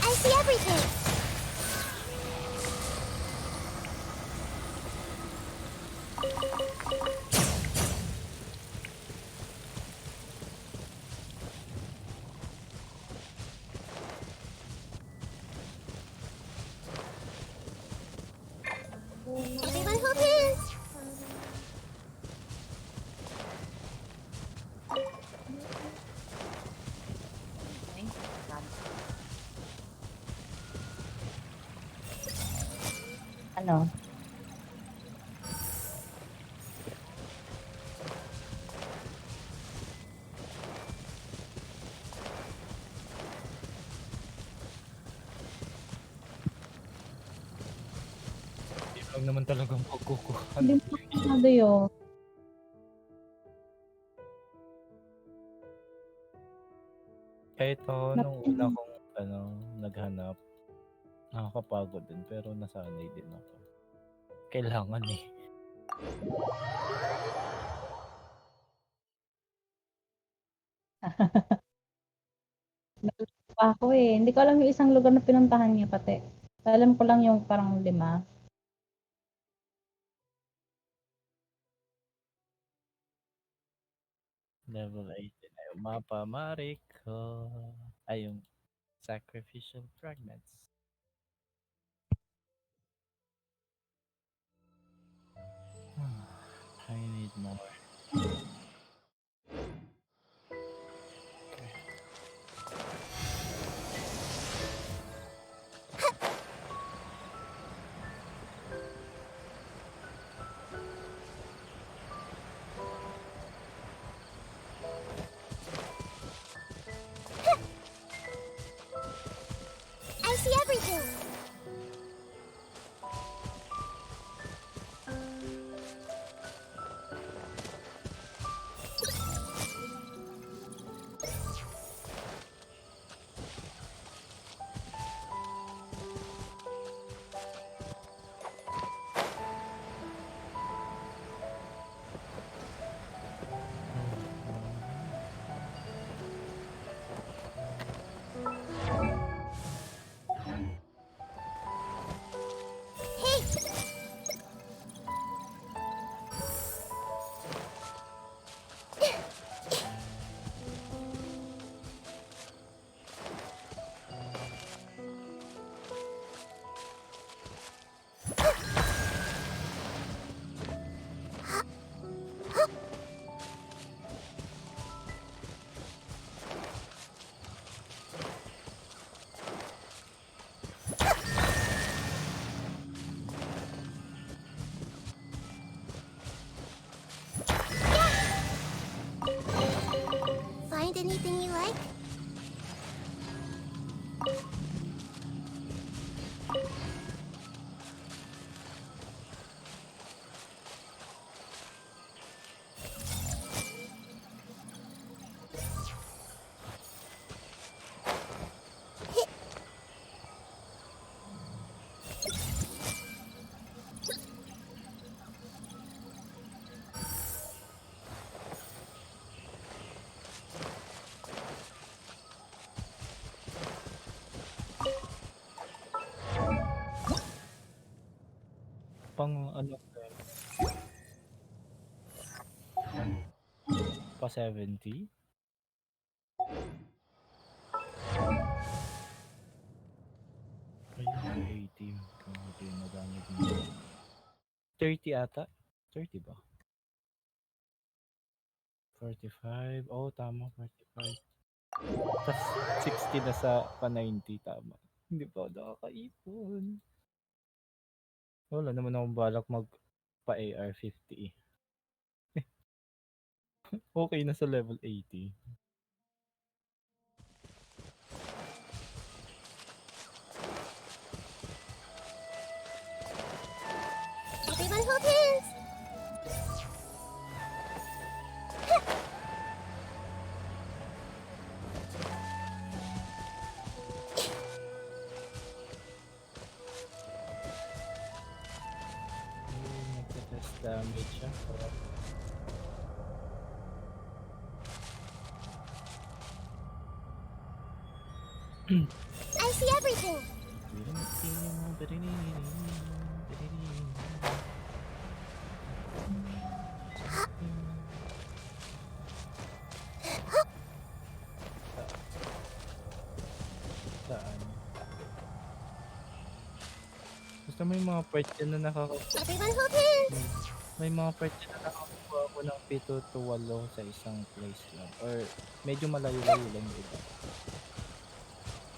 Speaker 6: I see everything. Everyone hold hands.
Speaker 18: Ano?
Speaker 8: Hindi lang naman talagang pagkukuha.
Speaker 18: Hindi mo masyado yun.
Speaker 8: Kahit ako nung una kong naghanap, nakakapagod din pero nasanay din ako. Kailangan eh.
Speaker 18: Nalito pa ako eh. Hindi ko alam yung isang lugar na pinuntahan niya pati. Alam ko lang yung parang 5.
Speaker 8: Level 18 na yung mapa, Mariko. Ay, yung sacrificial fragments. I need more.
Speaker 6: I see everything. Find anything you like?
Speaker 8: Pang ano pa 70? Ayun, 80. Grabe, madami din. 30 ata? 30 ba? 45? Oh, tama, 45. 60 na sa pa-90, tama. Hindi pa ako nakakaipon. Wala naman akong balak magpa-AR-50 eh. Okay na sa level 80.
Speaker 6: Everyone hold hands!
Speaker 8: Nagtatest damage siya.
Speaker 6: I see everything!
Speaker 8: Saan? Basta may mga part dyan na
Speaker 6: Everyone hold hands!
Speaker 8: may mga part dyan na nakakuha ako ng 7 to 8 sa isang place lang. Or medyo malayo-layo lang yung iba.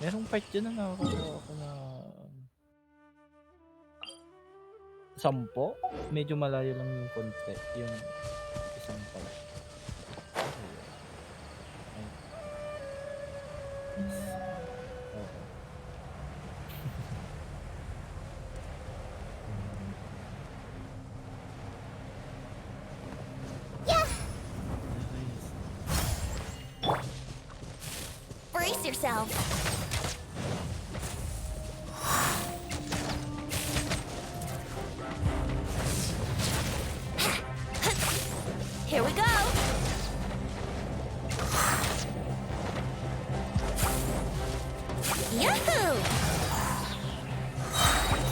Speaker 8: Merong part dyan na nakakuha ako na 10. Medyo malayo lang yung konti. Yung isang part. Ay. Oo.
Speaker 14: Brace yourself. Here we go. Yahoo!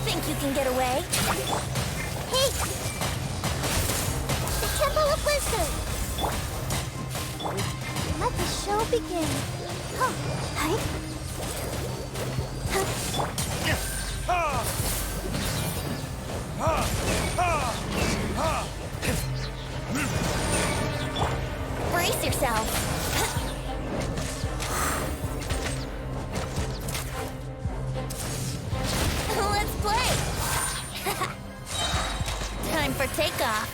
Speaker 14: Think you can get away?
Speaker 6: Hey! The Temple of Wisdom! Let the show begin. Huh. Hi.
Speaker 14: Brace yourself. Let's play. Time for takeoff.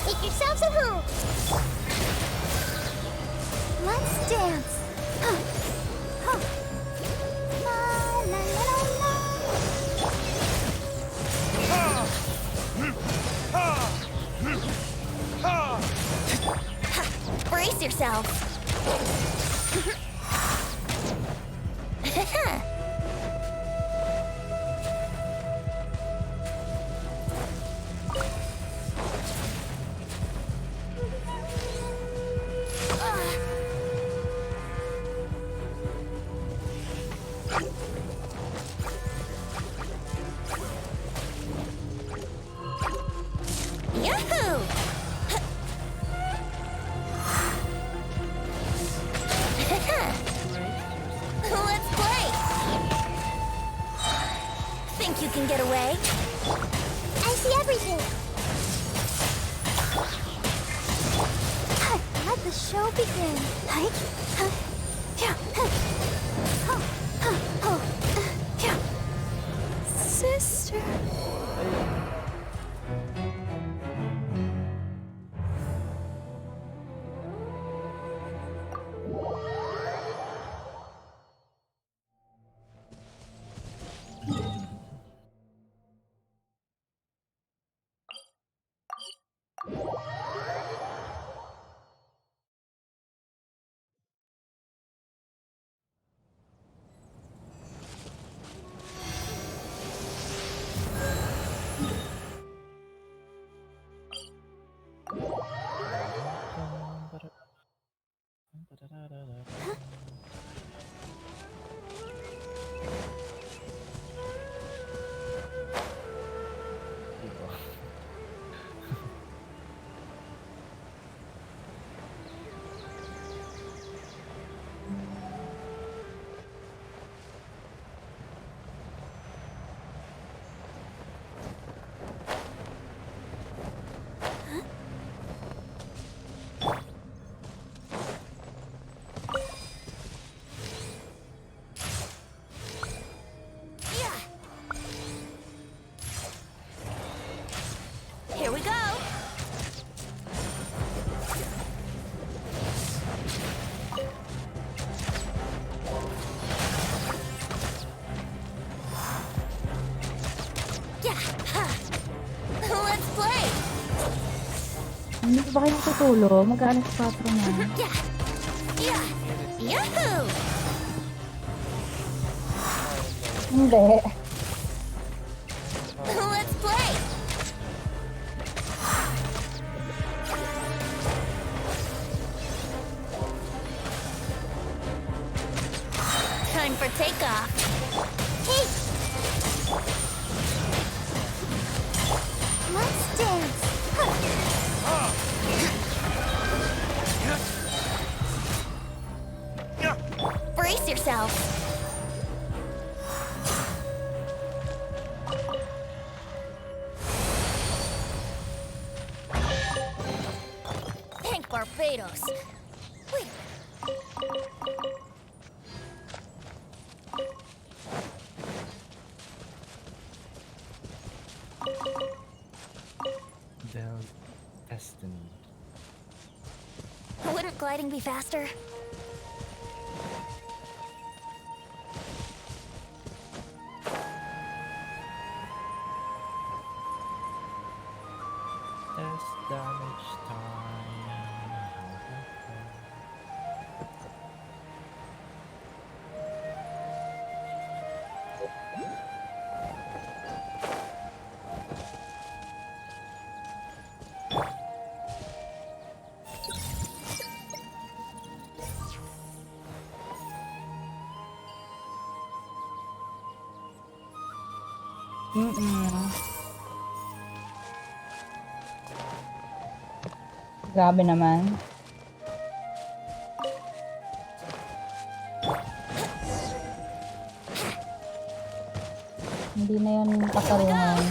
Speaker 6: Make yourselves at home. Let's dance. Huh. Huh. La la la la.
Speaker 14: Brace yourself. Yahoo! Let's play! Think you can get away?
Speaker 6: I see everything. Let the show begin. Hi. Huh. Yeah. Huh. Oh. Huh. Oh. Yeah. Sister.
Speaker 18: Di ba kayo natutulog? Mag-aalas 4 na.
Speaker 14: Yahoo!
Speaker 18: Hindi.
Speaker 14: Let's play! Time for takeoff. Hey!
Speaker 6: Let's dance.
Speaker 14: Brace yourself. Thank Barbados. Wait a minute.
Speaker 8: Destiny.
Speaker 14: Wouldn't gliding be faster?
Speaker 8: Test damage time.
Speaker 18: Grabe naman. Hindi na yun katarungan.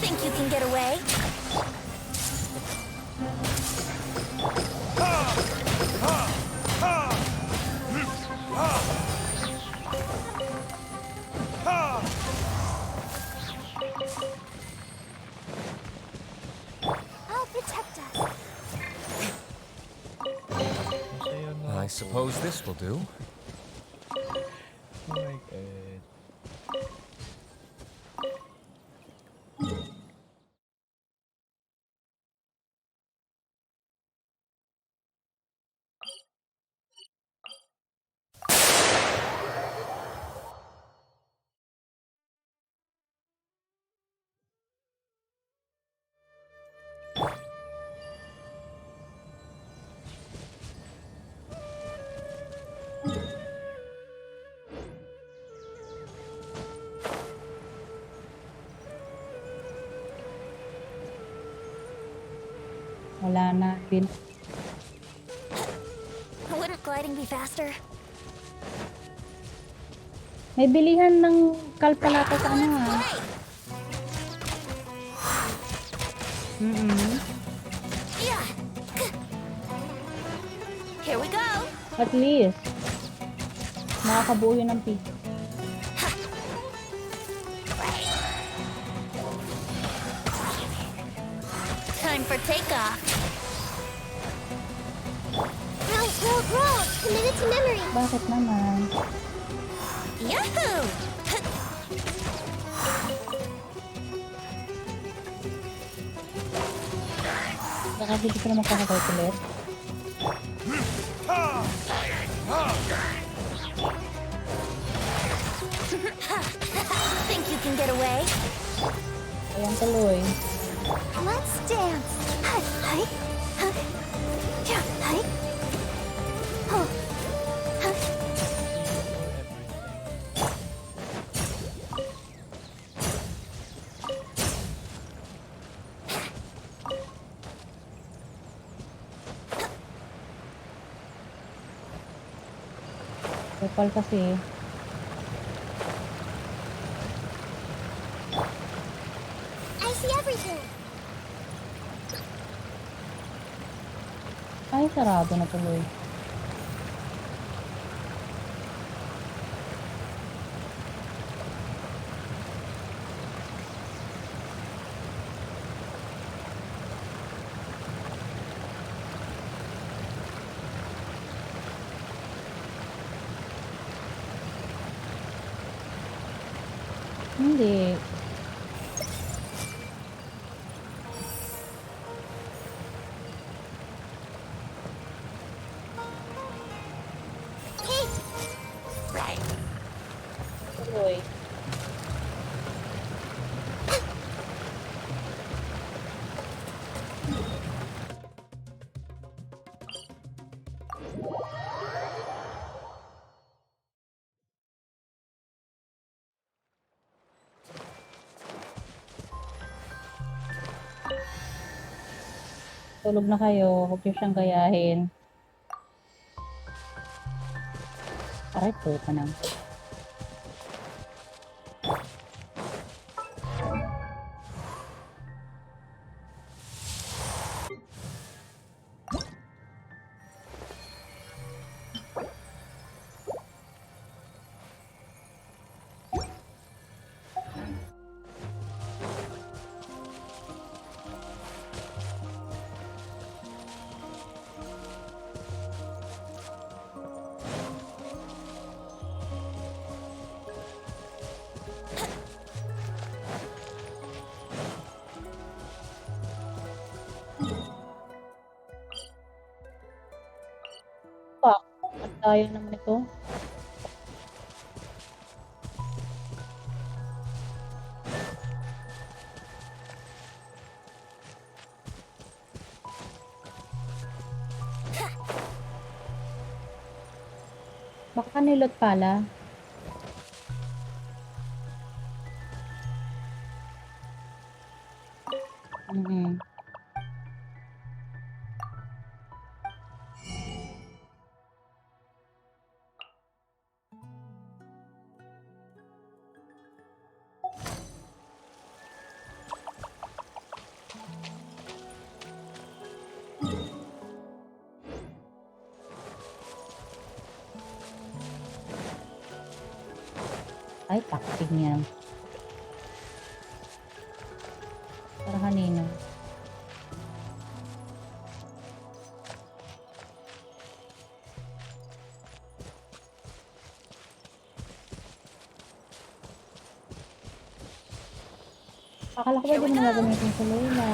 Speaker 14: Think you can get away?
Speaker 6: I'll protect us.
Speaker 11: I suppose this will do.
Speaker 8: Oh my god.
Speaker 18: Wala na.
Speaker 14: Wouldn't gliding be faster?
Speaker 18: May bilihan ng kalpalata sa ano ha.
Speaker 14: Yeah. Here we go.
Speaker 18: At least, makakabuo yun ng peak.
Speaker 14: Time for takeoff.
Speaker 6: Roll. Committed to memory.
Speaker 18: Bakit naman?
Speaker 14: Yahoo!
Speaker 18: Baka hindi ko na magkakakalkulit.
Speaker 14: Think you can get away?
Speaker 18: Ayan tuloy.
Speaker 6: Let's dance. Hi. Yeah, hi. Oh.
Speaker 18: Kapal kasi.
Speaker 6: I see everything.
Speaker 18: Ay, sarado na tuloy. Hindi. Tulog na kayo. Huwag niyo siyang gayahin. Aray po ka na. At tayo naman ito. Baka nilot pala. Ay, takting yan. Para kanino? Akala ko ba di mo na gagamitin sa Layla?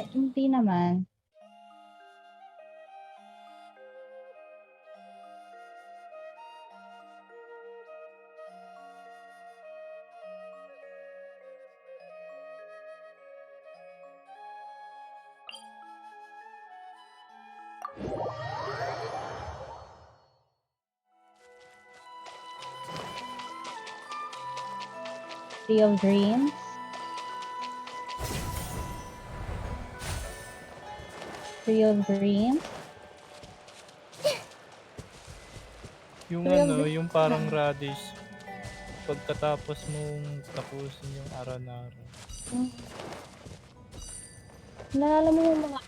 Speaker 18: Hindi naman. Sea of Dreams. Sea of Dreams.
Speaker 8: Yung ano, yung parang radish. Pagkatapos mong tapusin yung aranara.
Speaker 18: Naalala mo yung mga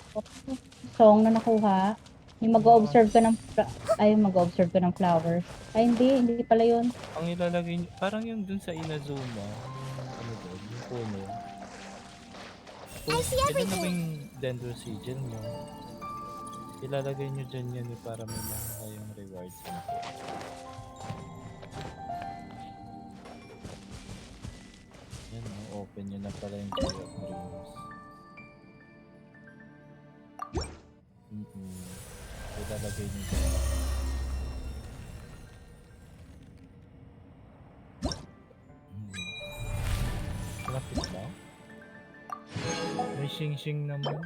Speaker 18: song na nakuha? Yung mag-observe ka ng mag-observe ka ng flowers. Ay, hindi pala yun.
Speaker 8: Ang ilalagay nyo, parang yung dun sa Inazuma, yung ano doon, yung puno.
Speaker 6: I see
Speaker 8: Ito na ba
Speaker 6: everything.
Speaker 8: yung dendrosigil nyo? Ilalagay nyo dyan yan para may mga kayong rewards. Yan o, open nyo na pala yung Sea of Dreams. Ilalagay nyo dyan. Lapit ba? May sing-sing naman.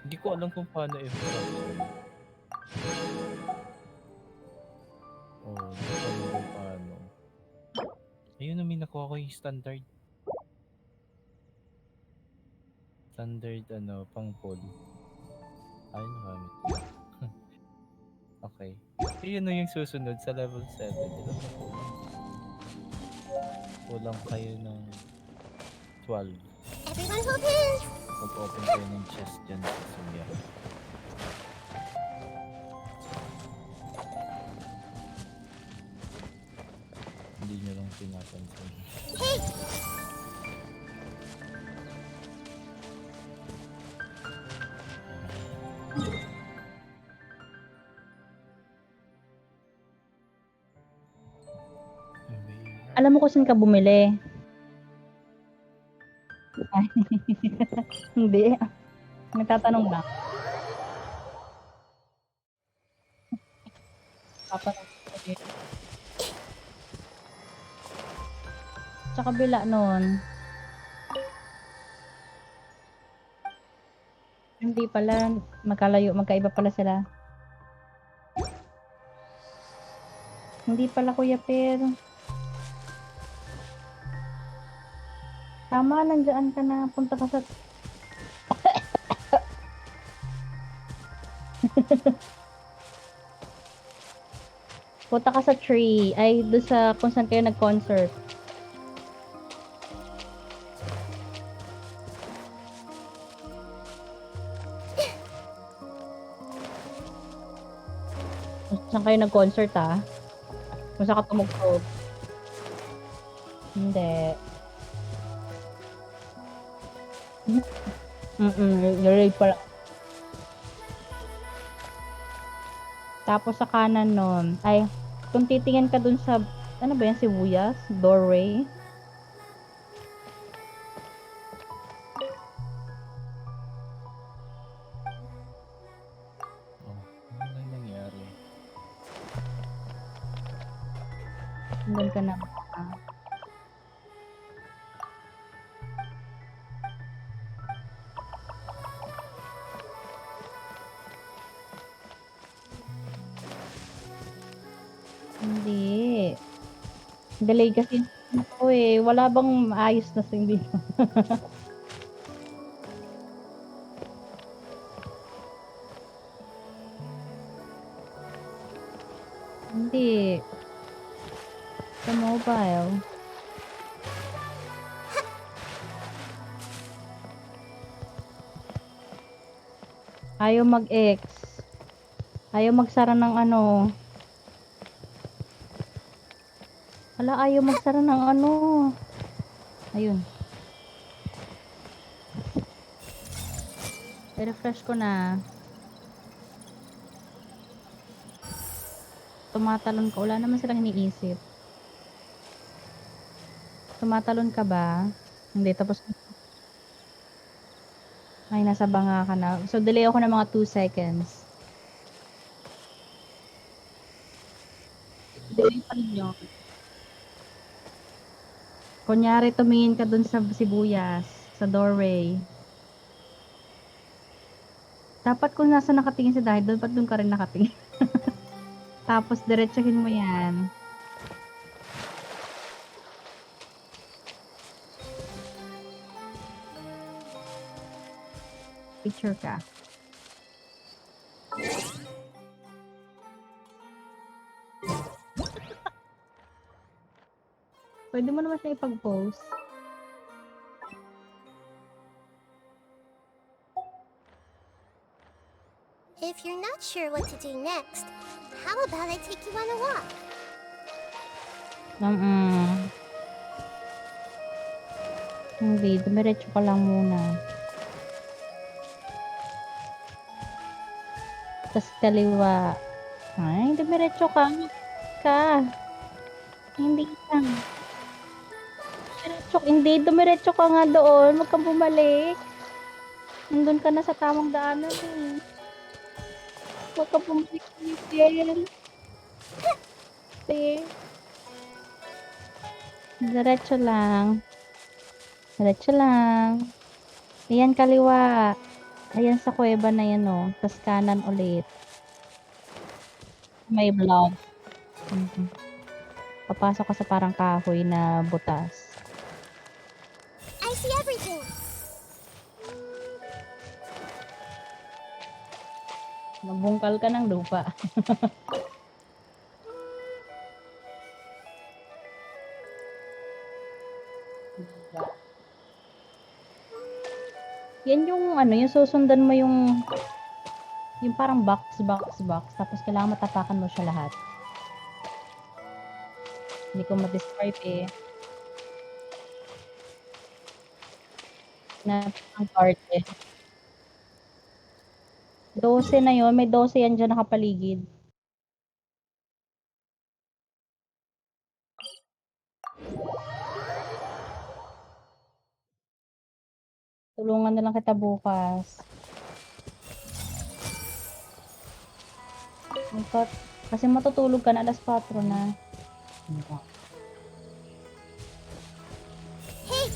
Speaker 8: Hindi ko alam kung paano i-fracture. Hindi ko alam kung paano. Ayun na, may nakuha ko yung standard. Standard pang poll. Ayun, nakamit ko. Okay. Ayun na yung susunod sa level 7. Ilan na po? Kulang kayo ng 12.
Speaker 6: Everyone hold hands.
Speaker 8: Mag-open kayo ng chest dyan sa Sumeru. Hindi nyo lang pinapansin.
Speaker 6: Hey!
Speaker 18: Alam mo kung saan ka bumili? Ay, hindi. Nagtatanong lang. Tatanong ko eh. Sa kabila nun. Hindi pala. Magkaiba pala sila. Hindi pala Kuya Per. Tama, nandiyan ka na. Punta ka sa... Punta ka sa tree. Ay, doon sa kung saan kayo nag-concert. Kung saan kayo nag-concert, ah? Kung saan ka tumugtog. Hindi. Right pala. Tapos sa kanan nun, ay, kung titingin ka dun sa, ano ba yan, sibuyas? Doorway.
Speaker 8: Oh, ano na nangyari?
Speaker 18: Doon ka na. Hindi. Delay kasi ako eh. Wala bang maayos na hindi? Hindi. Sa mobile. Ayaw mag-X. Ayaw magsara ng ano. Wala, ayaw magsara ng ano. Ayun. I-refresh ko na. Tumatalon ka. Wala naman silang iniisip. Tumatalon ka ba? Hindi, tapos... Ay, nasa banga ka na. So, delay ako ng mga 2 seconds. Delay pa rin yun. Kunyari, tumingin ka dun sa sibuyas, sa doorway. Dapat kung nasa nakatingin si Dahil, dapat dun ka rin nakatingin. Tapos, diretsahin mo yan. Picture ka. Pwede mo naman siya ipag-post.
Speaker 6: If you're not sure what to do next, how about I take you on a walk?
Speaker 18: Hindi, dumiretso ka lang muna. Tapos kaliwa. Ay, dumiretso ka. Hindi ka. Dumiretso ka nga doon. Huwag kang bumalik. Nandun ka na sa tamang daanan eh. Huwag kang bumalik, Miguel. Diretso lang. Diretso lang. Ayan, kaliwa. Ayan sa kuweba na yan, oh. Tapos kanan ulit. May vlog. Papasok ka sa parang kahoy na butas.
Speaker 6: I see everything.
Speaker 18: Mabungkal ka ng lupa. Yan yung ano, yung susundan mo yung parang box, tapos kailangan matapakan mo siya lahat. Hindi ko ma-describe eh. Ang part eh. 12 na yun, may 12 yan dyan nakapaligid. Tulungan na lang kita bukas. Kasi matutulog ka na, alas 4 na.
Speaker 6: Hey!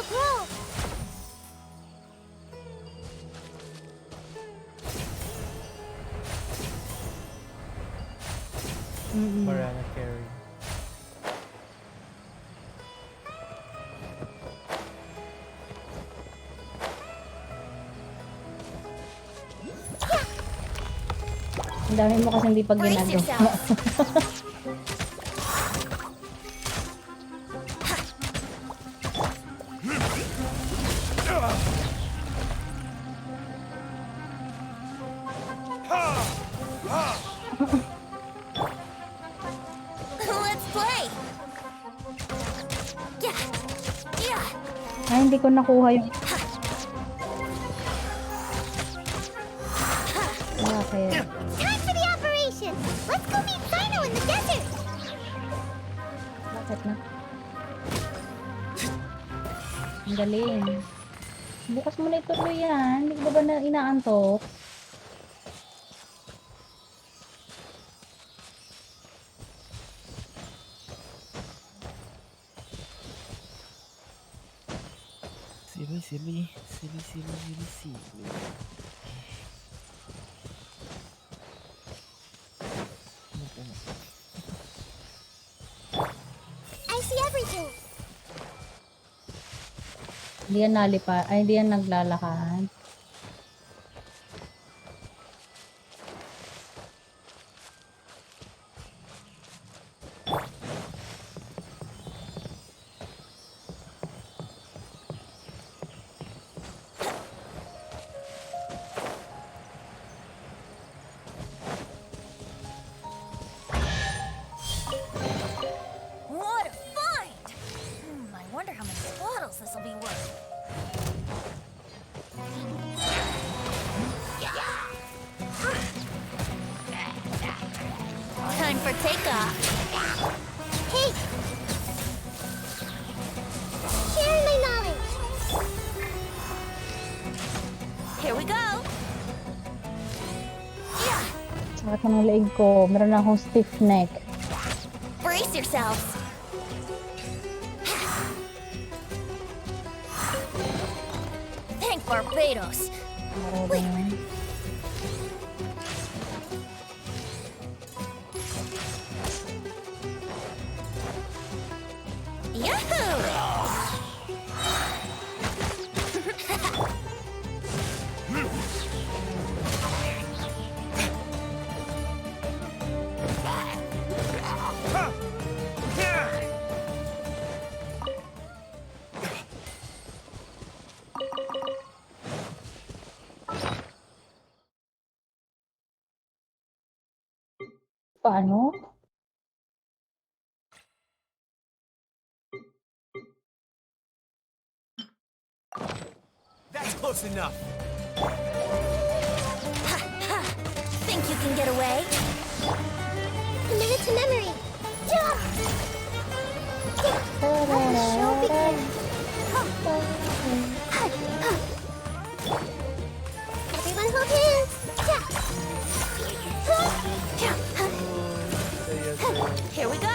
Speaker 6: Grow!
Speaker 8: Mariana Carey.
Speaker 18: Ang dami mo kasi hindi pag ginagawa.
Speaker 15: Let's play.
Speaker 18: Ay, hindi ko nakuha yung... Kaya...
Speaker 6: Time for the operation! Let's go meet Sino in the desert!
Speaker 18: Bakit na? Ang galing. Bukas mo na ituloy yan. Hindi ko ba na inaantok?
Speaker 8: Silly.
Speaker 6: I see everything!
Speaker 18: Hindi yan nalipa. Ay, hindi yan naglalakad.
Speaker 15: What a find! I wonder how many bottles this will be worth. Time for takeoff.
Speaker 6: Hey! Share my knowledge!
Speaker 15: Here we go.
Speaker 18: Sakit na ng leeg ko. Meron na akong stiff neck.
Speaker 15: Brace yourselves. Thank Barbados. Wait.
Speaker 18: Paano?
Speaker 16: That's close enough.
Speaker 15: Think you can get away?
Speaker 6: Commit to memory! Jump! Let the show begin! Everyone hold hands!
Speaker 15: Here we go.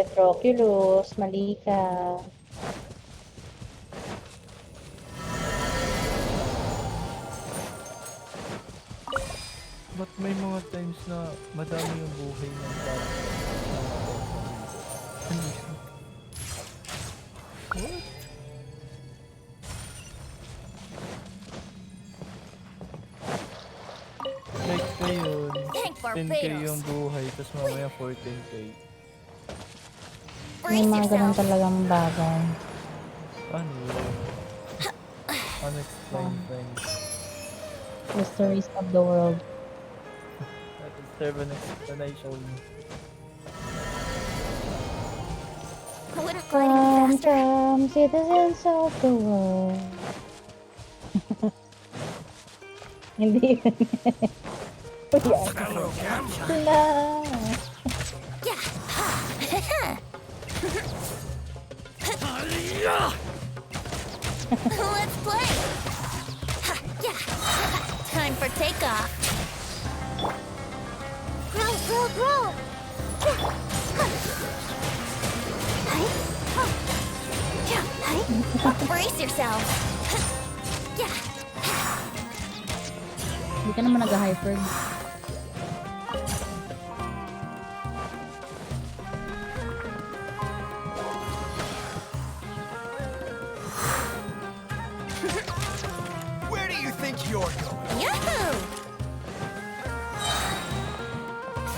Speaker 18: Tetroculus, mali ka.
Speaker 8: Ba't may mga times na madami yung buhay ng tao? What? Like ngayon,
Speaker 15: Thank
Speaker 8: 10k
Speaker 15: Barbados.
Speaker 8: yung buhay, tapos mamaya 14k.
Speaker 18: May mga ganun talagang bagay.
Speaker 8: Ano yun? Unexplained things.
Speaker 18: Mysteries of the world.
Speaker 8: That deserve an explanation.
Speaker 18: Come, citizens of the world. Hindi yun.
Speaker 16: Hello, Genshin.
Speaker 14: Let's play! Yeah. Time for takeoff.
Speaker 6: Grow, grow, grow!
Speaker 14: Brace yourself. Yeah.
Speaker 18: Hindi ka naman nag-hyper.
Speaker 16: Where do you think you're going?
Speaker 14: Yahoo!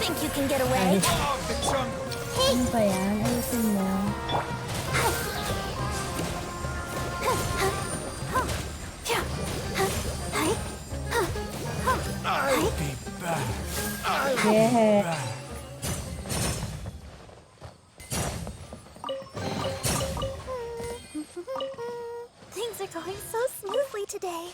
Speaker 14: Think you can get away?
Speaker 16: Oh, the jungle.
Speaker 18: Ano ba yan? Ayusin mo.
Speaker 16: I'll be back. I'll be
Speaker 18: Yeah.
Speaker 16: back.
Speaker 6: Things are going so smoothly today.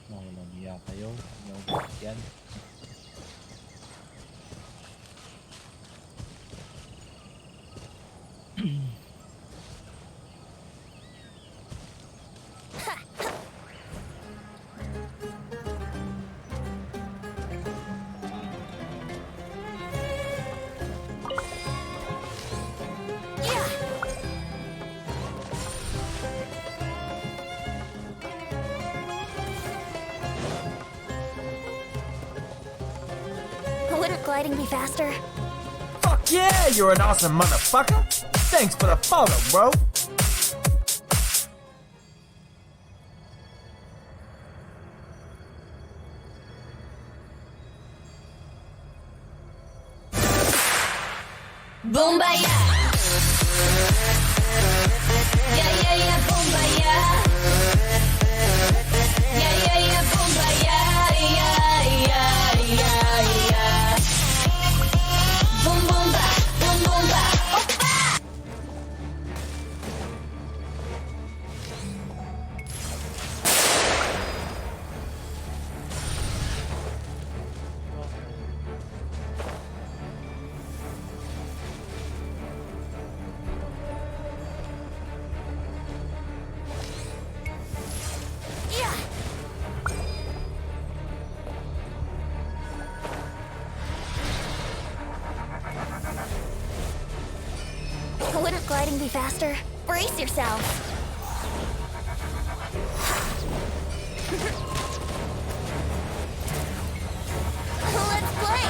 Speaker 8: Walang iya kayo. Yung yan.
Speaker 14: Wouldn't gliding be faster?
Speaker 10: Fuck yeah, you're an awesome motherfucker. Thanks for the follow, bro.
Speaker 15: Boombayah! Yeah, yeah, yeah, boombayah! Yeah, yeah, yeah, boombayah! Yeah, yeah, yeah, yeah. Boom, boom, ba, boom, boom, ba. Oppa!
Speaker 14: Wouldn't gliding be faster? Brace yourself. Let's play.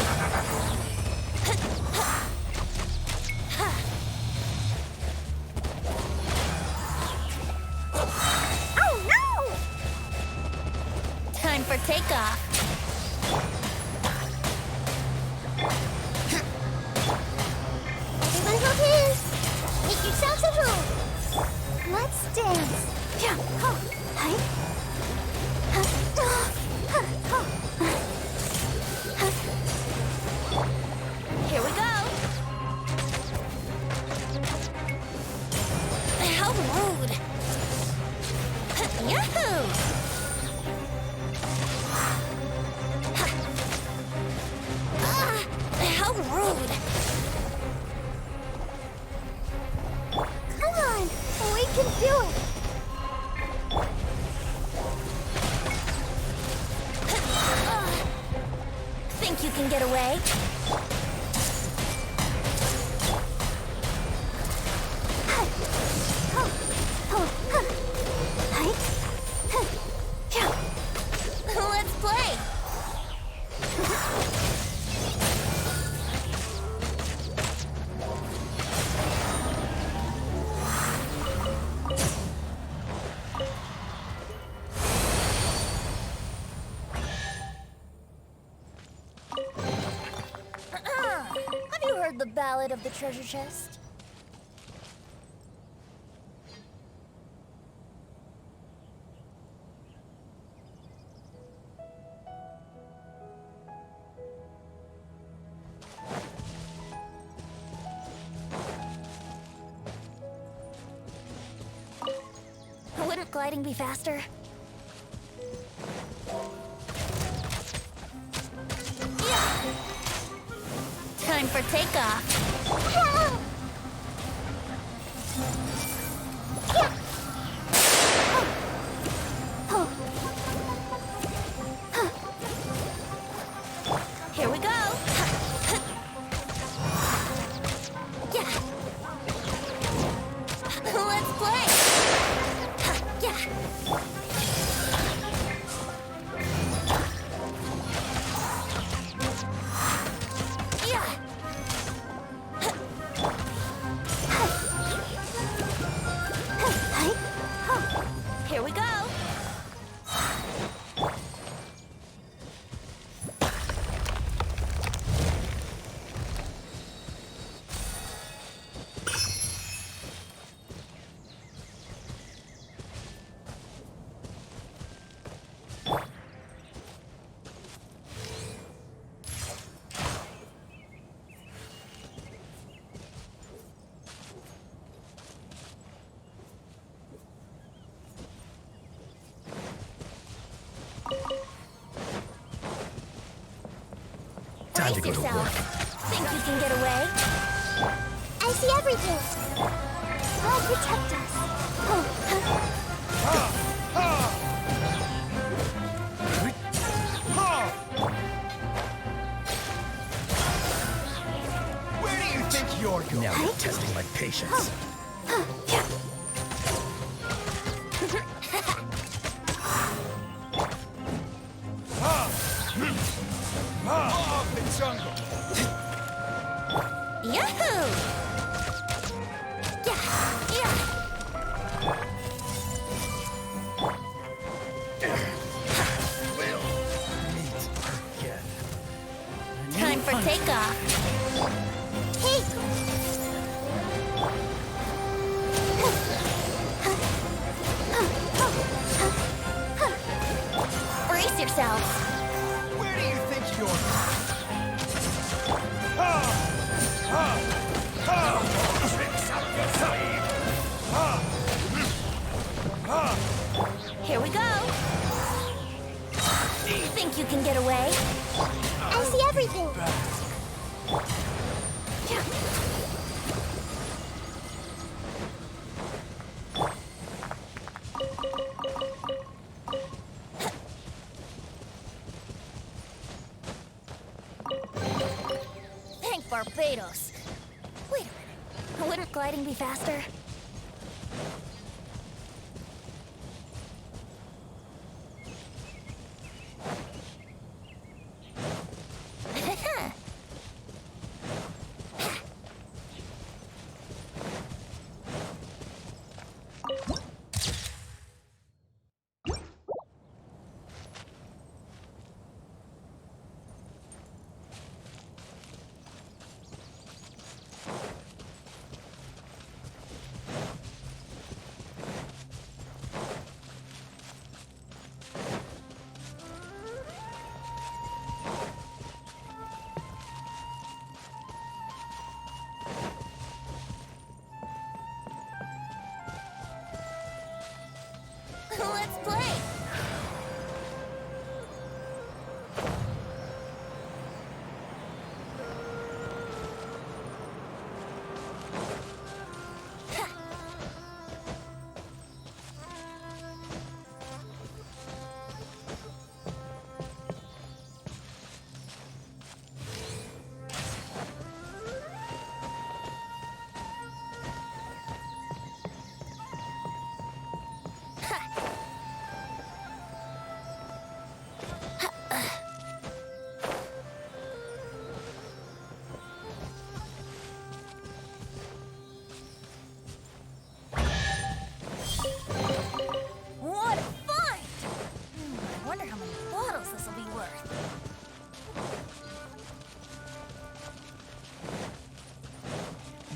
Speaker 6: Oh no!
Speaker 14: Time for takeoff.
Speaker 6: Everyone hold hands. Make yourselves at home. Let's dance. Yeah. Ho. Hi. Ha. Ha. Ho. Ha.
Speaker 14: Here we go. How rude. Yahoo! Ah. can get away? Let's play! Have you heard the ballad of the treasure chest? Wouldn't gliding be faster? Yeah. Time for takeoff. Here we go. Yeah. Let's play. Yeah. Yeah. Here we go.
Speaker 3: Time to go to work.
Speaker 14: Think you can get away?
Speaker 6: I see everything. God protect us.
Speaker 16: Where do you think you're going?
Speaker 3: Now you're testing my patience.
Speaker 16: Of the jungle.
Speaker 14: Yahoo! Yeah, yeah.
Speaker 16: We'll meet again.
Speaker 14: Time for takeoff. Hey! Brace yourselves.
Speaker 16: Where do you think you're tricks up your sleeve.
Speaker 14: Here we go. Think you can get away?
Speaker 6: I see everything.
Speaker 14: Thank Barbados. Wait a minute. Wouldn't gliding be faster?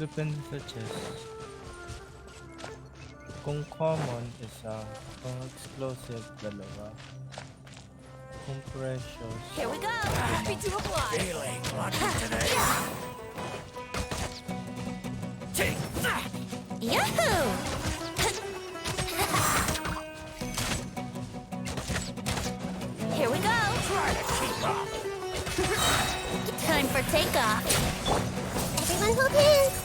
Speaker 8: Depende sa chest. Kung common, isa. Kung explosive, dalawa. Kung precious,
Speaker 20: Here we go. Happy to oblige.
Speaker 16: Feeling lucky today.
Speaker 20: Take that. Yahoo! Here we go. Try to keep up. Time for takeoff. Everyone hold hands.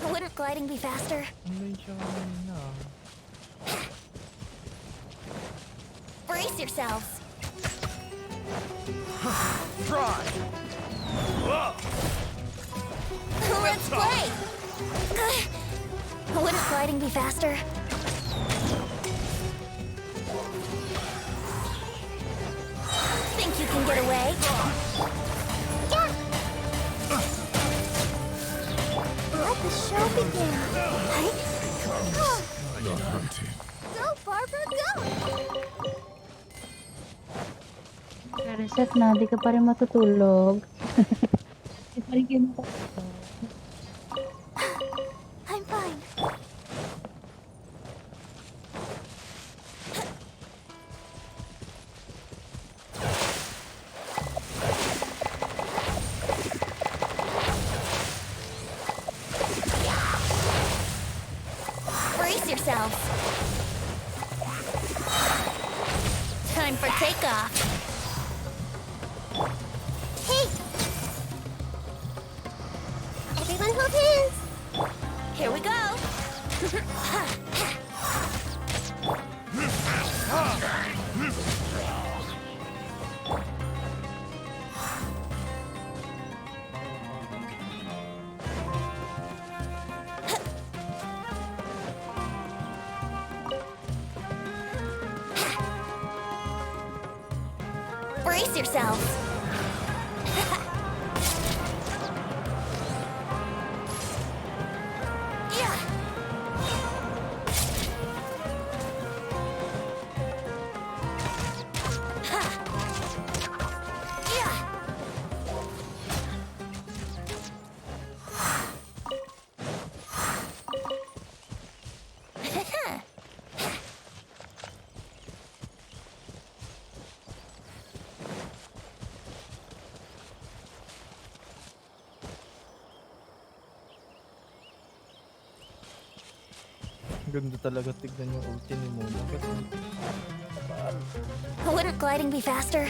Speaker 20: Wouldn't gliding be faster? Brace yourselves.
Speaker 16: Try.
Speaker 20: Let's play. Wouldn't gliding be faster? Think you can get away? Let the show begin. Go, Barbara, go!
Speaker 18: Reset na, di ka pa rin matutulog. Di pa rin kayo matutulog.
Speaker 20: I'm fine. Brace yourselves. Time for takeoff. Hey! Everyone hold hands. Here we go. Brace yourselves. Yeah.
Speaker 8: Ganda talaga tignan yung ulti ni Mona.
Speaker 20: Wouldn't gliding be faster?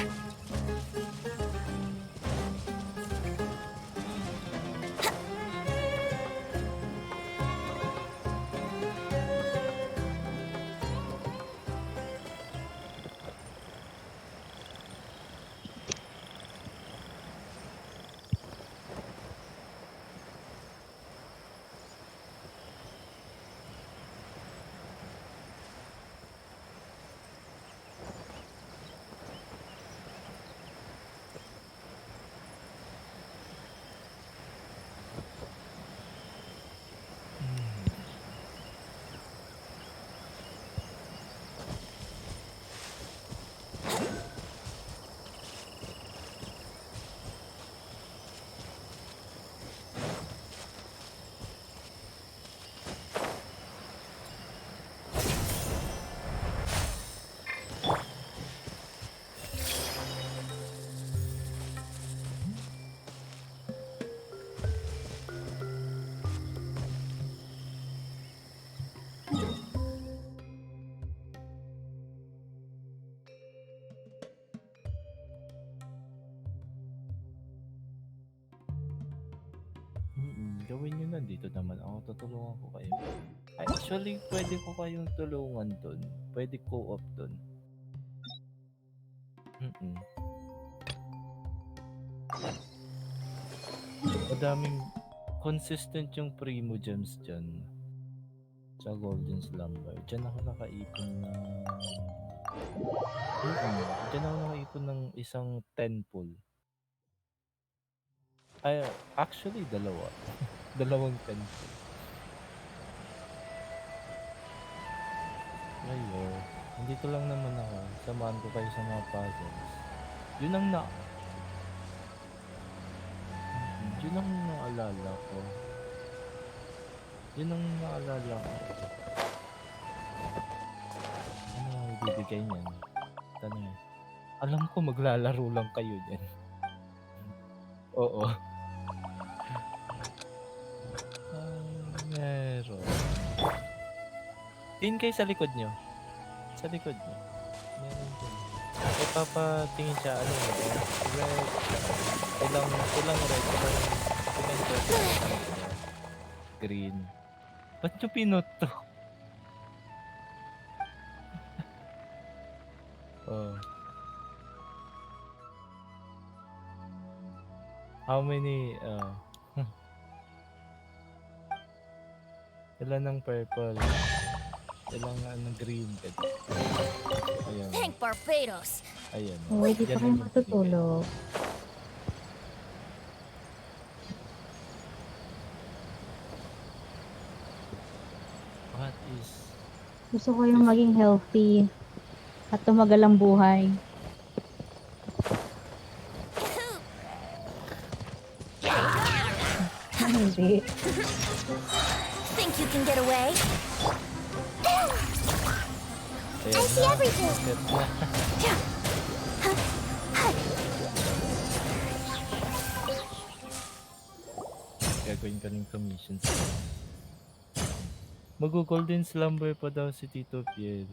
Speaker 8: Gawin nyo na, dito naman ako, tutulungan ko kayo. Actually, pwede ko kayong tulungan dun. Pwede co-op dun. Madaming consistent yung Primo Gems dyan. Sa Golden Slumber. Dyan ako nakaipon na Diyan ako nakaipon ng isang 10 pool. Ay, actually, dalawa. Dalawang 10 pool. Ngayon, nandito lang naman ako. Samahan ko kayo sa mga puzzles. Yun ang yun ang naalala ko. Yun ang naalala ko. Ano ang ibibigay niyan? Tanong. Alam ko maglalaro lang kayo din. Oo. Meron. Tingin kayo sa likod nyo. Sa likod nyo. Meron dyan. Eh, papatingin siya, ano yun? Red. Ilang red. Ilang red. Green. Ba't nyo pinuto? Oh. How many, ilan ng purple? Ilang ng green? Ayan.
Speaker 20: Thank Barbados.
Speaker 8: Ayan.
Speaker 18: Oh, di pa kayo matutulog.
Speaker 8: What is...
Speaker 18: Gusto ko yung maging healthy at tumagal ang buhay. Hindi.
Speaker 20: Think you can get away?
Speaker 6: I see everything.
Speaker 8: Gagawin ka ng commissions. Mag-golden slumber pa daw si Tito Piel.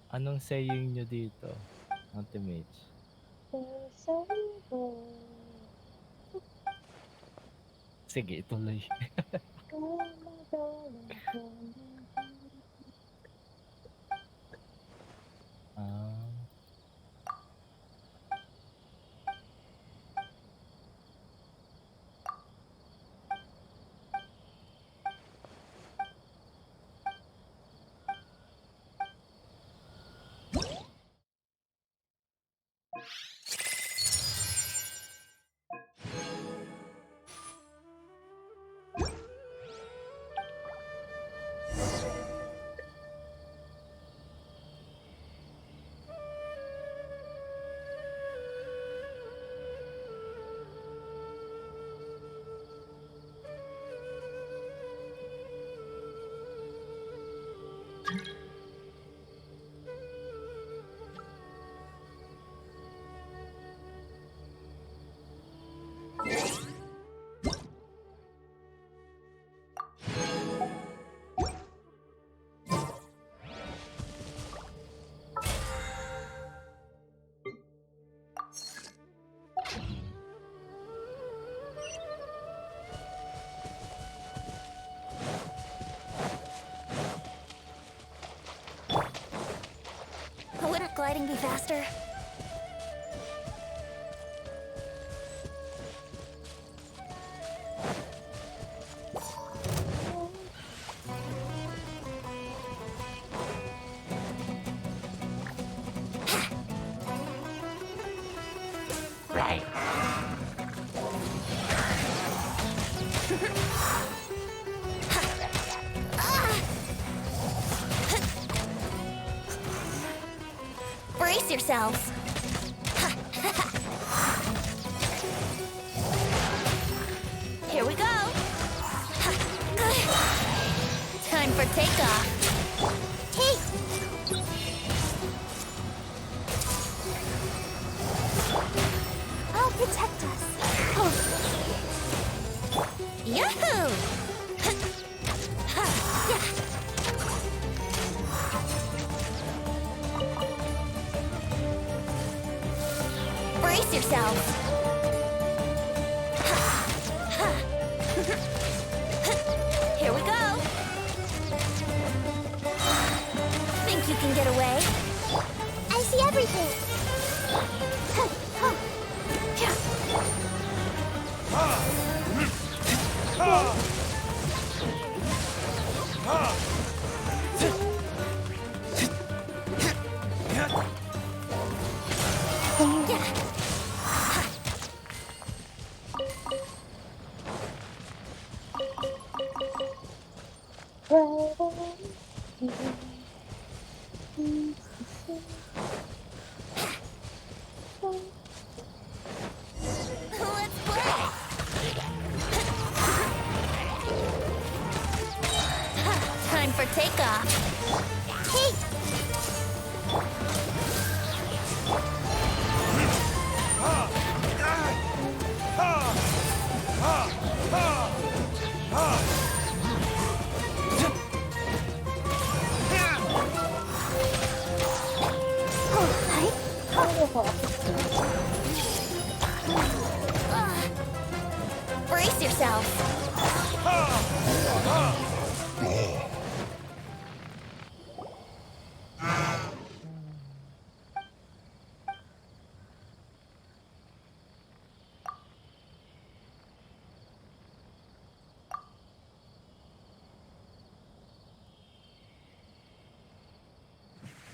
Speaker 8: Anong saying nyo dito? Ultimate. Sige, ituloy.
Speaker 20: Wouldn't gliding be faster?
Speaker 16: Right.
Speaker 20: Brace yourselves. Here we go. Time for takeoff.
Speaker 6: Hey! I'll protect us.
Speaker 20: Yahoo! Brace yourselves. Here we go. Think you can get away?
Speaker 6: I see everything.
Speaker 20: takeoff.
Speaker 6: Hey!
Speaker 20: Brace yourself.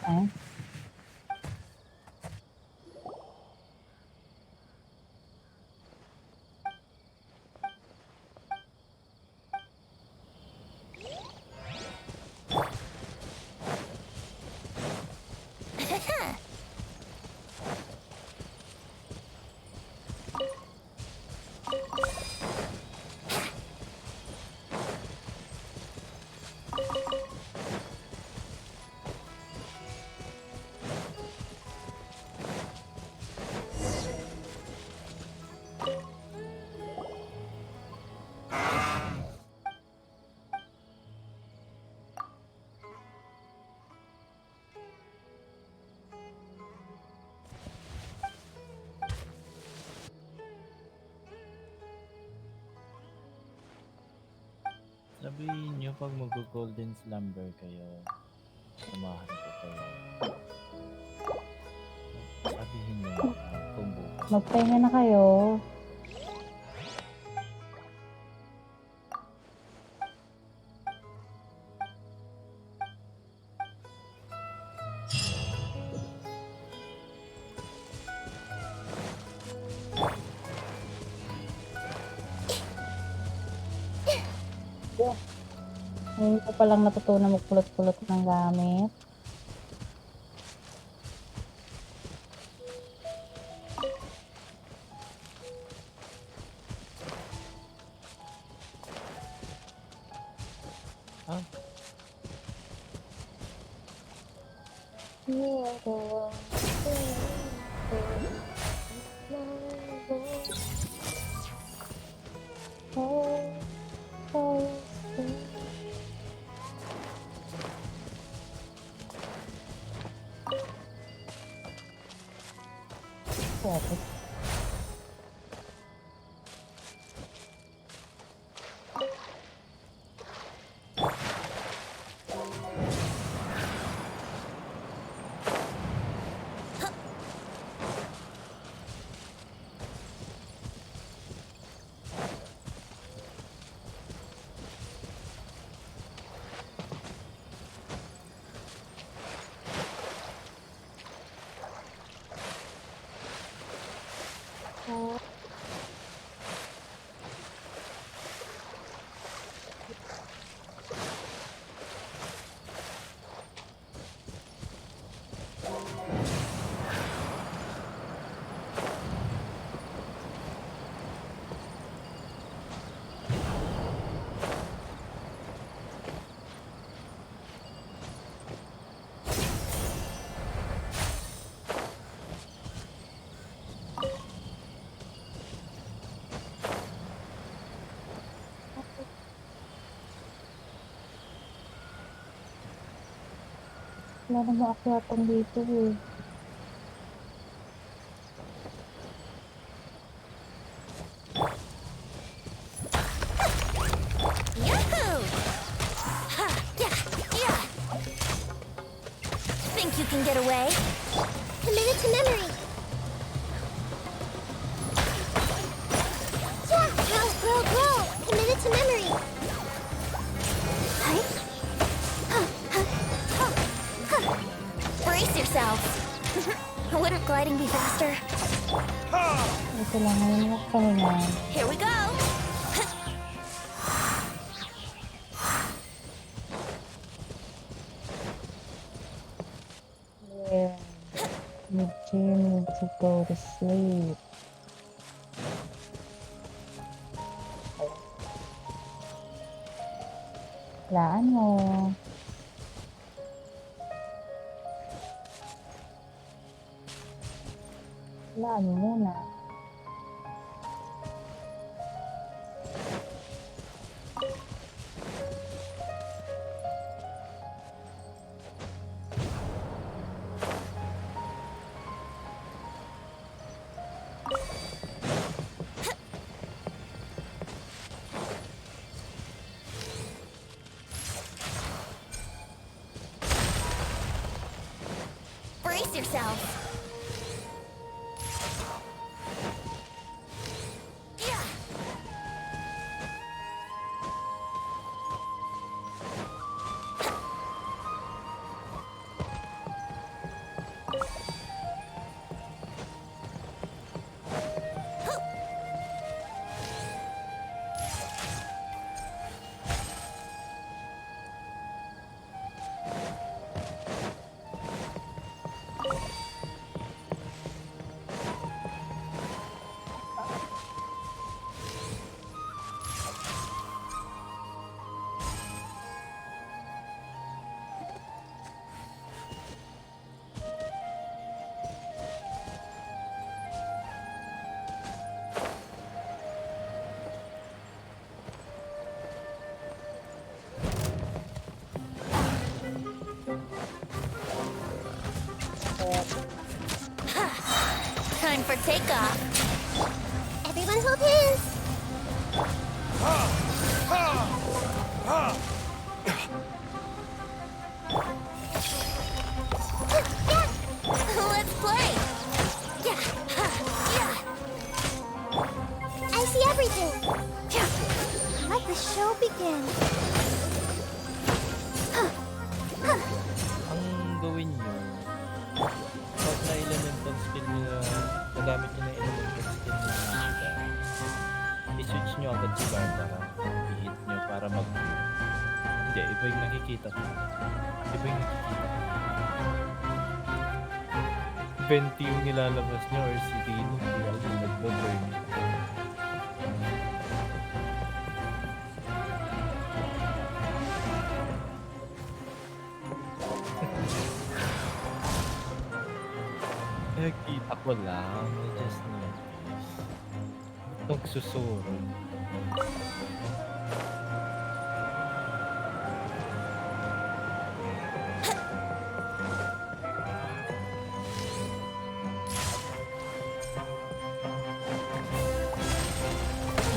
Speaker 18: Eh?
Speaker 8: Sabihin nyo pag mag-golden slumber kayo, samahan ko kayo. Sabihin nyo kung bukas.
Speaker 18: Magpahinga na kayo. Ngayon ko palang natutunan magpulot-pulot ng gamit.
Speaker 8: Ah,
Speaker 18: Wala na maakyatan dito eh.
Speaker 20: Yahoo! Ha, yeah, yeah. Think you can get away?
Speaker 6: Commit it to memory. Yeah, grow. Commit it to memory.
Speaker 20: Brace yourself. Wouldn't gliding be faster?
Speaker 18: Ito lang ngayon magpahinga.
Speaker 20: Here we go.
Speaker 18: Yeah. You do need to go to sleep. Laan mo. Hayaan mo muna.
Speaker 20: Brace yourself. Yeah. Time for takeoff.
Speaker 6: Everyone hold hands.
Speaker 20: Let's play. Yeah. Yeah.
Speaker 6: I see everything. Let the show begin.
Speaker 8: Ang gawin nyo, pag na-elemental skill nyo, nagamit nyo na elemental skill nyo na nakita, i-switch nyo agad si Barbara. I-hit nyo para mag-view. Hindi, iba yung nakikita ko. Iba yung nakikita ko. 20 yung nilalabas nyo or si Dino, hindi alam yung nagbo-burn. Nakita ko lang, I just noticed. Nagsusuro.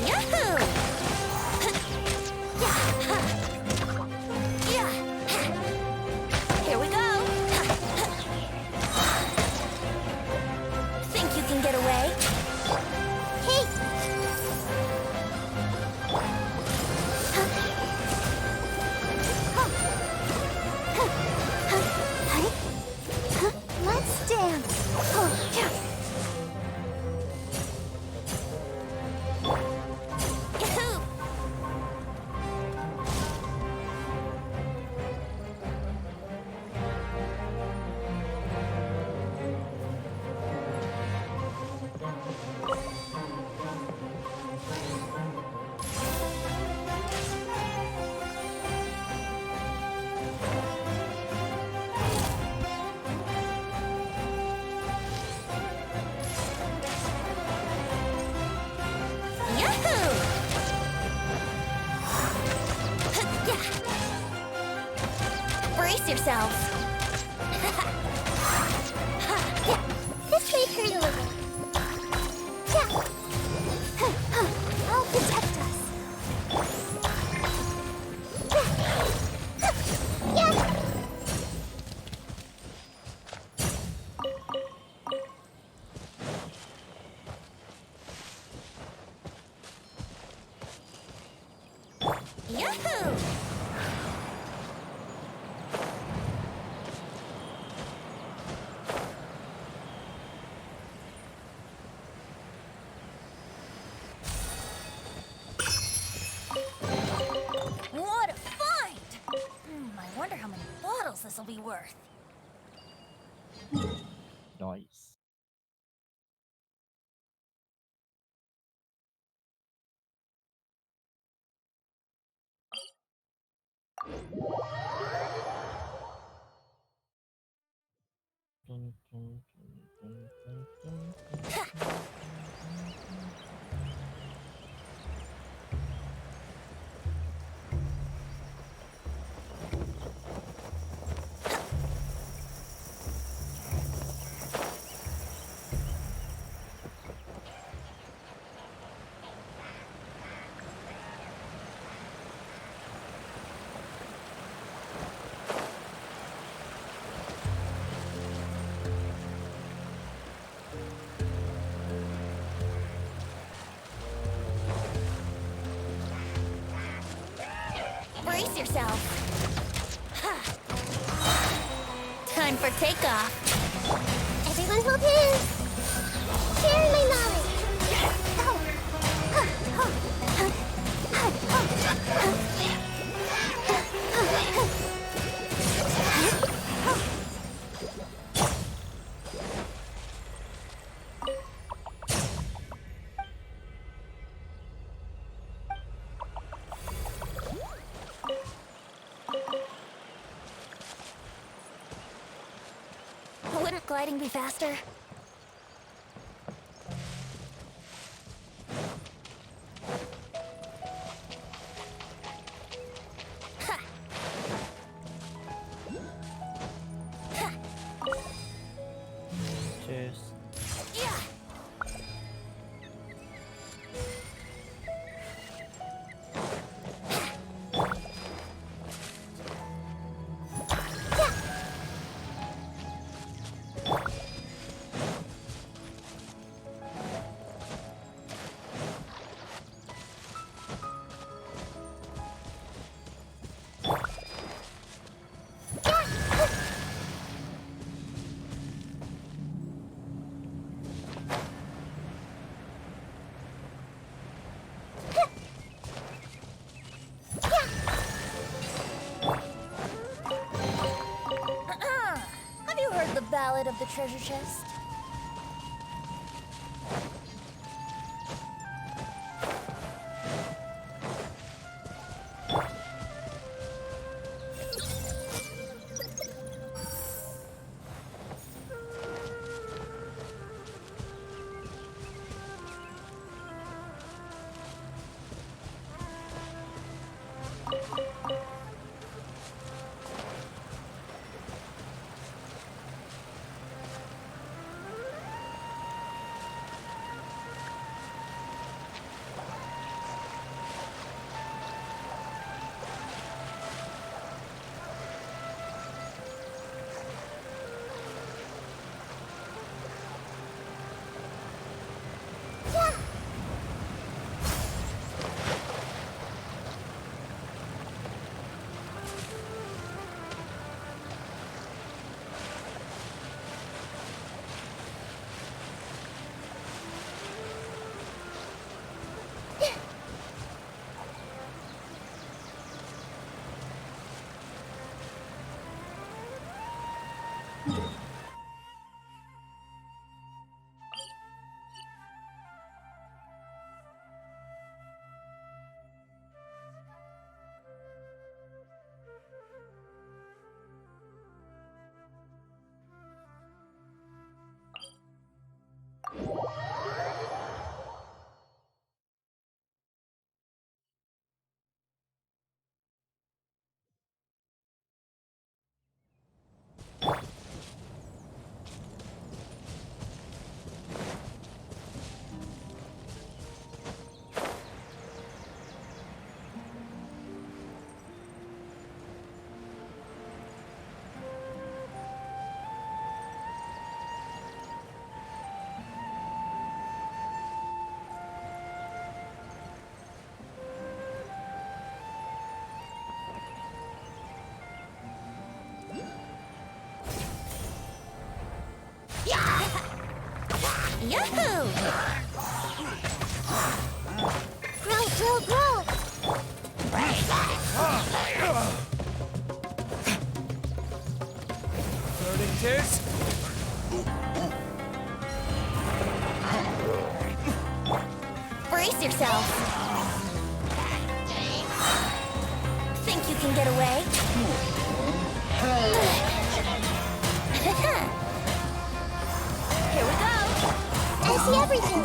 Speaker 20: Yahoo! Yeah. Here we go. Think you can get away?
Speaker 6: Hey! Let's dance.
Speaker 20: Yahoo! Yahoo! Yeah. Brace yourselves.
Speaker 6: Yeah, this may hurt a little. Yeah. I'll protect us. Yeah.
Speaker 20: Yahoo! What a find! I wonder how many bottles this will be worth.
Speaker 8: Nice. Dun, dun, dun, dun, dun, dun, dun.
Speaker 14: Brace yourself. Time for takeoff.
Speaker 6: Everyone hold hands. Share my knowledge.
Speaker 14: Wouldn't gliding be faster?
Speaker 8: Cheers.
Speaker 14: Have you heard the ballad of the treasure chest? Yahoo!
Speaker 6: Grow, grow, grow!
Speaker 13: Flirting tears?
Speaker 14: Brace yourself. Think you can get away? Here we go.
Speaker 6: I see everything.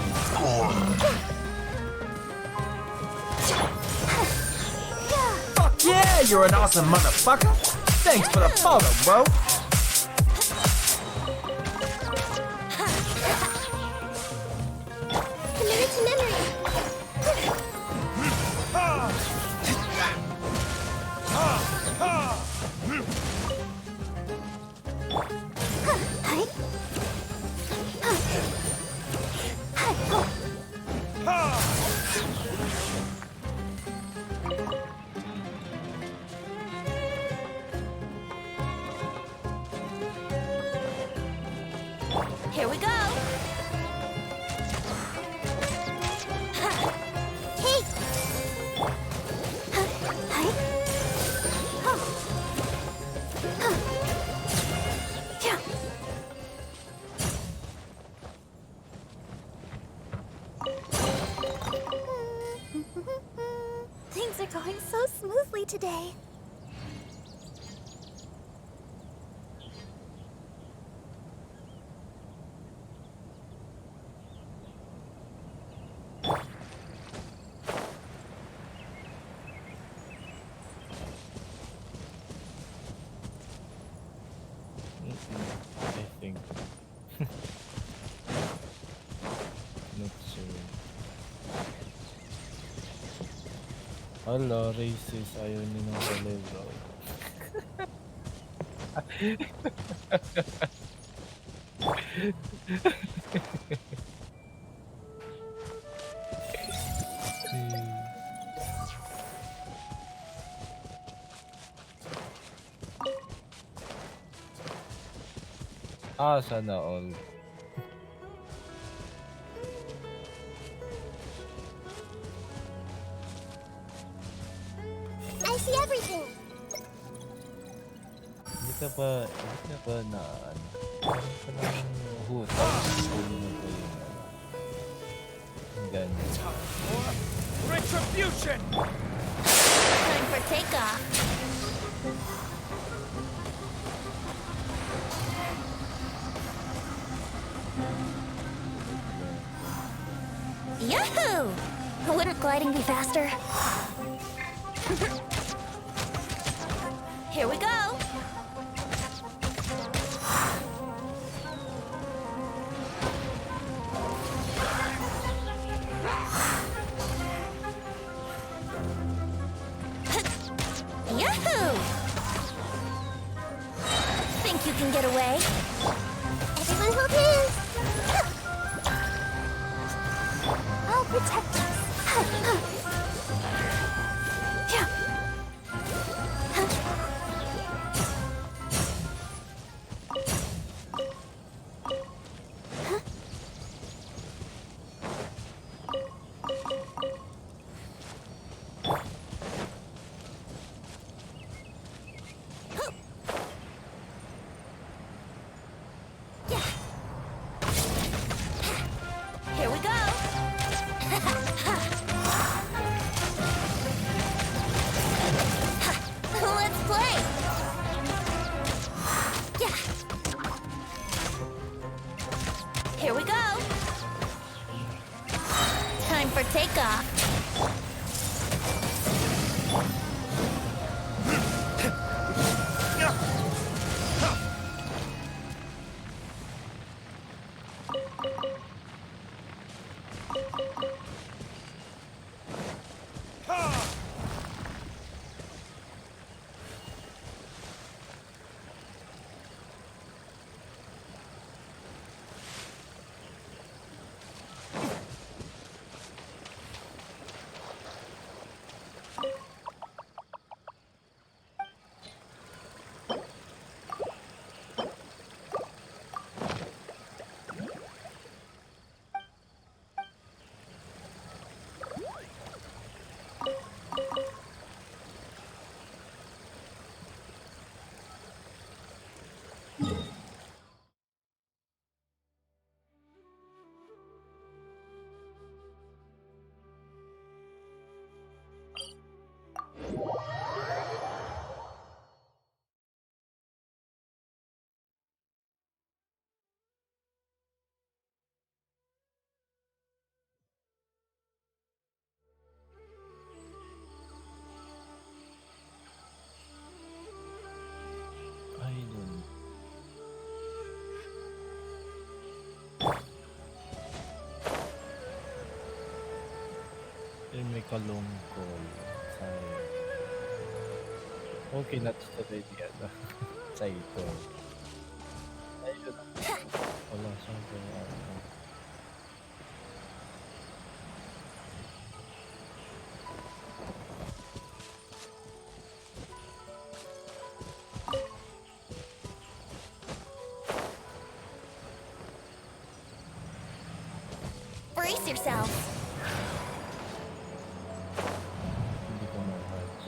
Speaker 10: Fuck yeah, you're an awesome motherfucker. Thanks for the follow, bro.
Speaker 6: Committed to memory. Things are going so smoothly today.
Speaker 8: I think. Not sure. Hala, racist. Ayaw niya ng celebro. Sana all.
Speaker 6: I see everything.
Speaker 8: Hindi ka ba na ano? Parang ka lang hutang. Ano na ba yung ano? Yung ganyan.
Speaker 13: Retribution!
Speaker 20: Time for takeoff. Yahoo! Wouldn't gliding be faster? Here we go. Yahoo! Think you can get away?
Speaker 6: Everyone hold hands. I'll protect us.
Speaker 20: Here we go. Let's play. Yeah. Here we go. Time for takeoff.
Speaker 8: Ayun. May kalungkol. Sayang. Okay, not today the ano. Saito. Ayun. Wala siyang ano.
Speaker 20: Brace yourself.
Speaker 8: Hindi ko ma-hatch.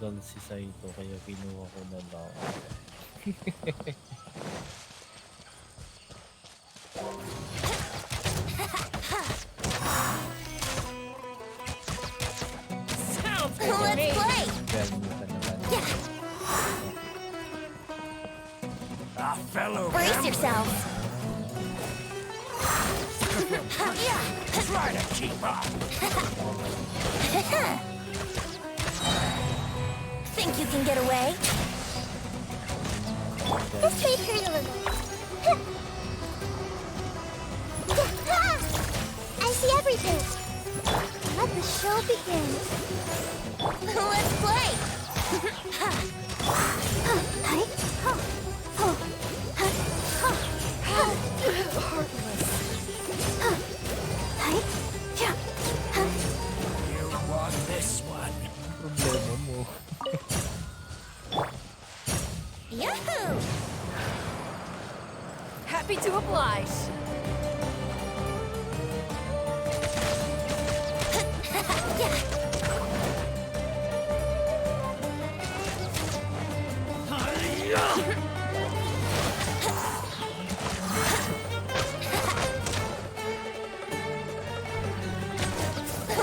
Speaker 8: tumagal si Saito kaya kinuha ko na lang.
Speaker 20: Let's play!
Speaker 17: Our fellow
Speaker 20: Brace yourselves!
Speaker 17: Try to keep up!
Speaker 20: Think you can get away?
Speaker 6: This may hurt a little. I see everything. Let the show begin.
Speaker 20: Let's play!
Speaker 17: You want this one?
Speaker 8: Problema mo.
Speaker 20: Yahoo!
Speaker 14: Happy to oblige.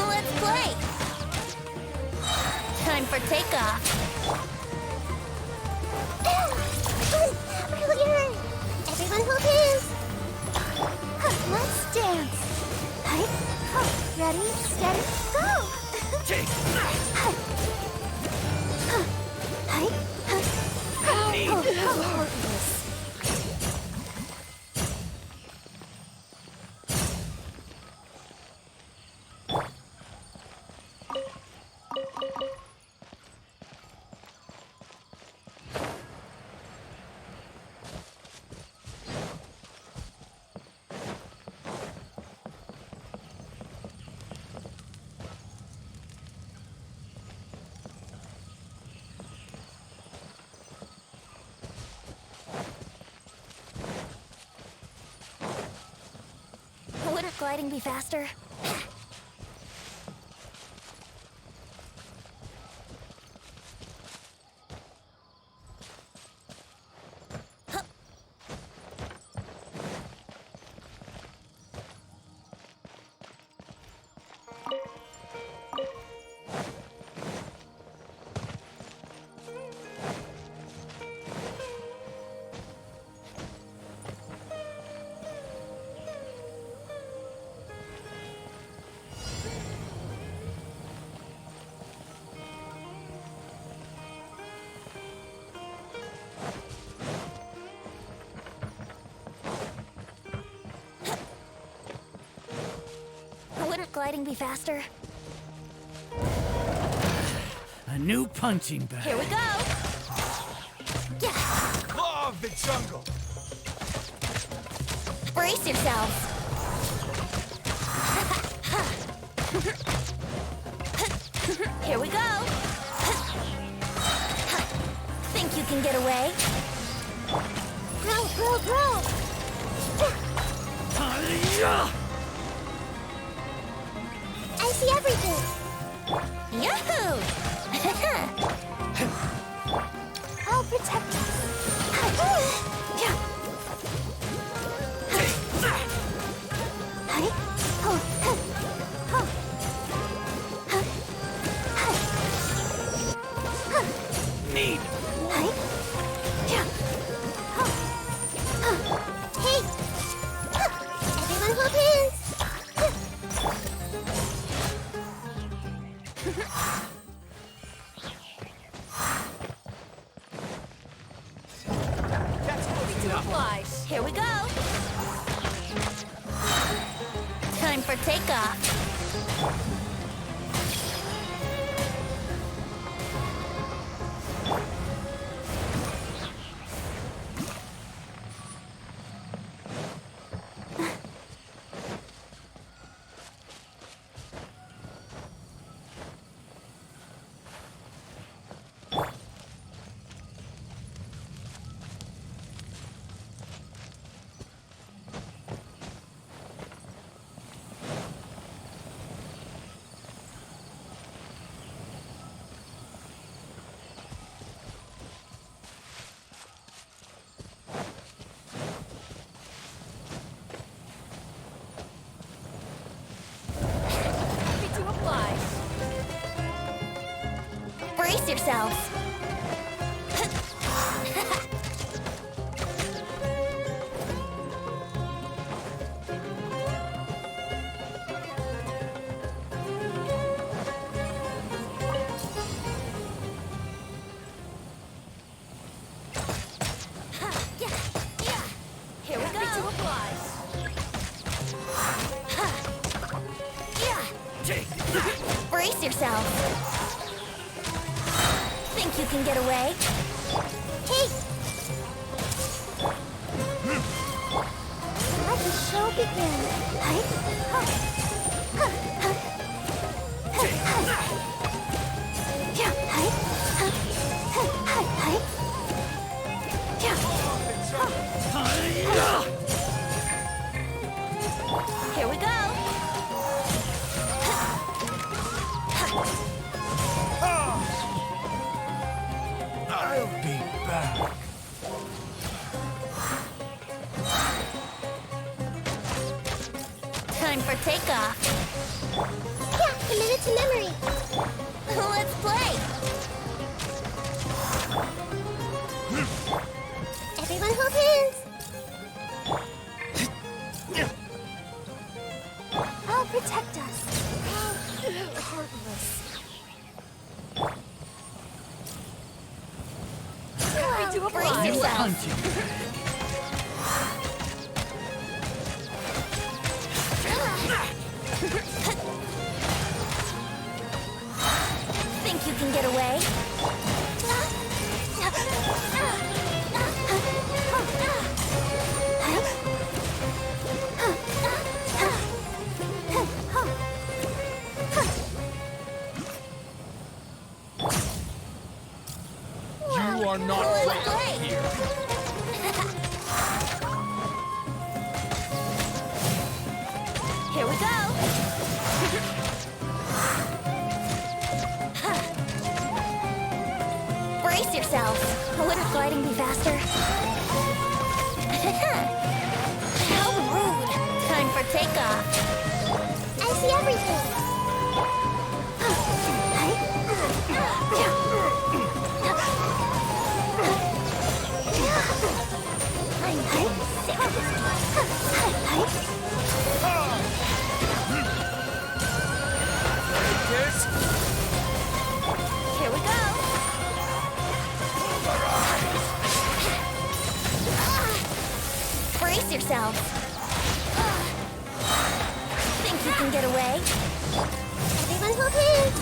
Speaker 20: Let's play! Time for takeoff.
Speaker 6: Earlier. Everyone hold hands. Let's dance. Ready, steady, go!
Speaker 20: Wouldn't gliding be faster? Wouldn't gliding be faster?
Speaker 17: A new punching bag.
Speaker 20: Here we go!
Speaker 11: Law of the jungle!
Speaker 20: Brace yourselves! Here we go! Think you can get away?
Speaker 6: Bro! I see everything.
Speaker 20: Yahoo!
Speaker 6: I'll protect us.
Speaker 17: Need.
Speaker 6: Hey! Everyone hold hands.
Speaker 20: Here we go! Time for takeoff!
Speaker 14: yourselves. Here we go. Brace yourself. Think you can get away? Hey!
Speaker 6: Let the show begin.
Speaker 14: Here we go.
Speaker 17: I'll be back.
Speaker 14: Time for takeoff.
Speaker 6: Yeah, commit it to memory.
Speaker 14: Let's play.
Speaker 6: Everyone hold hands. I'll protect us. How heartless.
Speaker 14: Brace yourself. Think you can get away?
Speaker 13: You are not welcome here.
Speaker 14: Here we go. Brace yourself. Wouldn't gliding be faster? How rude. Time for takeoff.
Speaker 6: I see everything. I'm sick of this.
Speaker 14: Here we go. Brace yourself. Think you can get away?
Speaker 6: Everyone hold hands.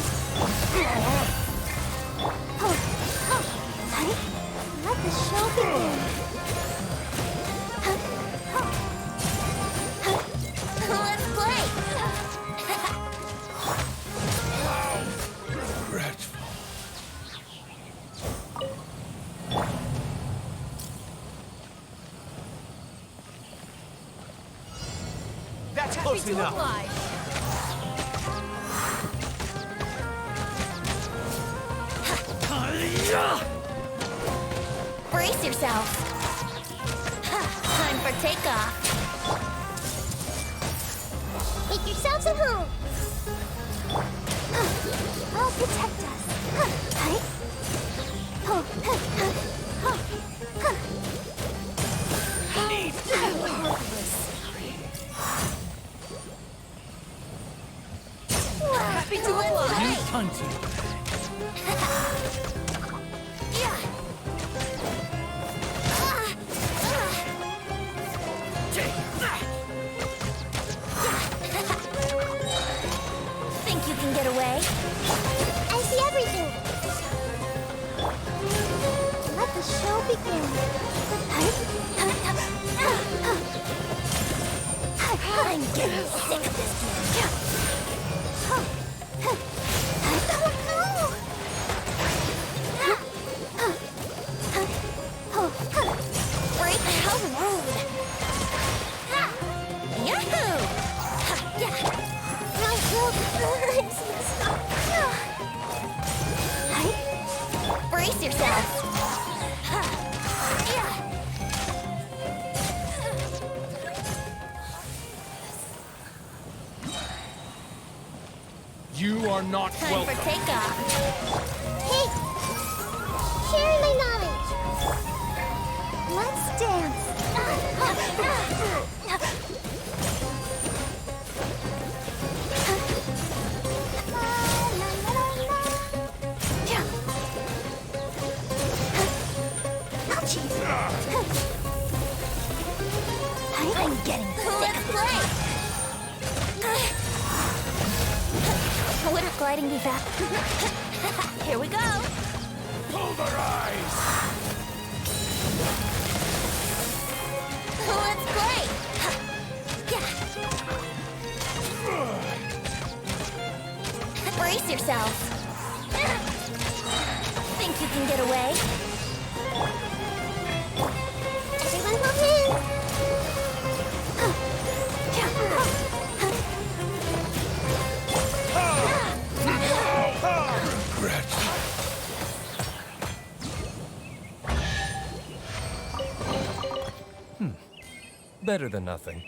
Speaker 6: Let the show begin.
Speaker 14: Let's play.
Speaker 4: Regretful.
Speaker 10: That's close enough.
Speaker 14: Brace yourself. Time for takeoff.
Speaker 6: Make yourselves at home. I'll protect us.
Speaker 14: Happy to apply.
Speaker 17: You hunting.
Speaker 14: Think you can get away?
Speaker 6: I see everything. Let the show begin.
Speaker 14: I'm getting sick of this game. Break, how rude! Yahoo!
Speaker 6: My throat burns.
Speaker 14: Brace yourself.
Speaker 13: You are not
Speaker 14: Time
Speaker 13: welcome.
Speaker 14: for takeoff.
Speaker 6: Hey,
Speaker 20: I'm getting sick of play. Would gliding be fast? Here we go.
Speaker 16: Pulverize!
Speaker 20: Let's play. Brace yourself. Think you can get away? Everyone hold hands.
Speaker 9: Better than nothing.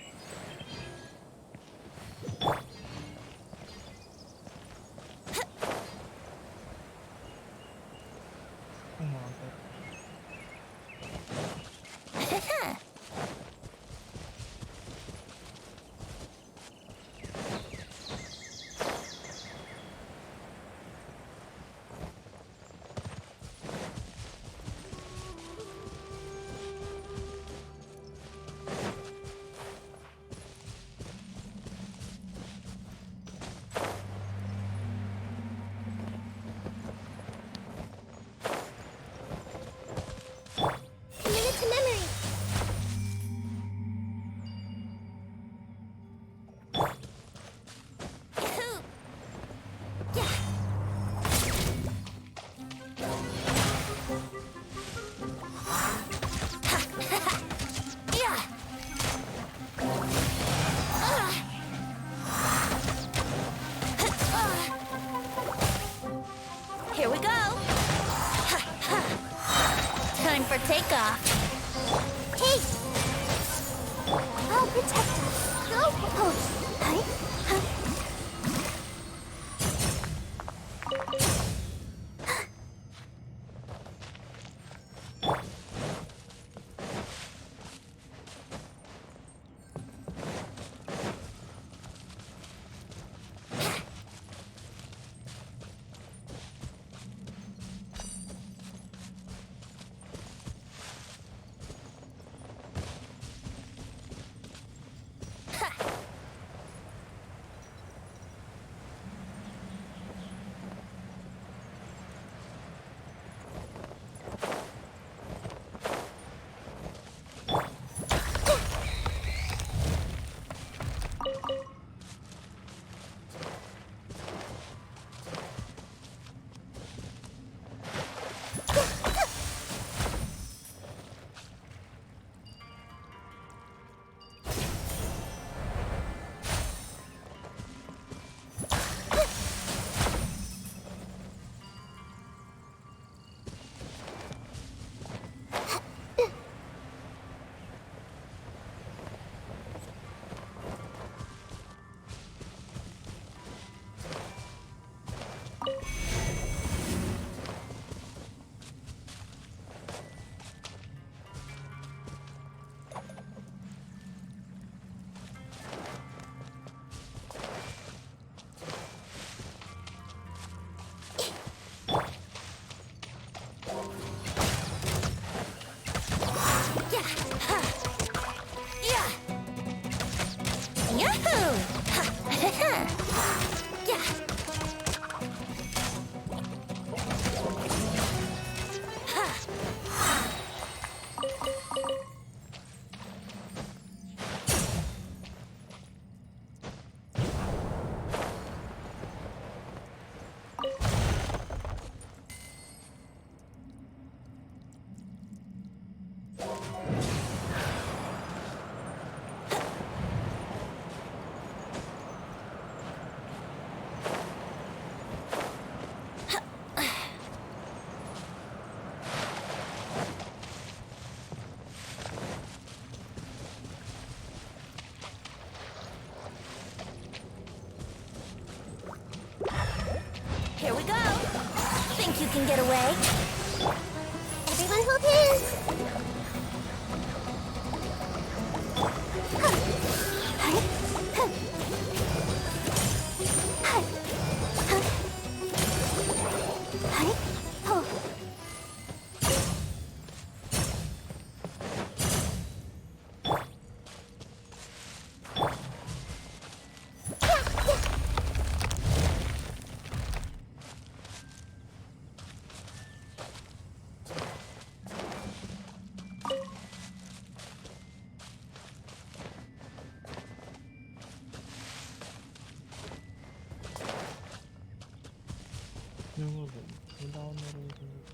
Speaker 20: Here we go. Time for takeoff. Hey! I'll protect us. Go! Oh, hi. Here we go. Think you can get away? Everyone hold hands.
Speaker 8: Wala akong naririnig.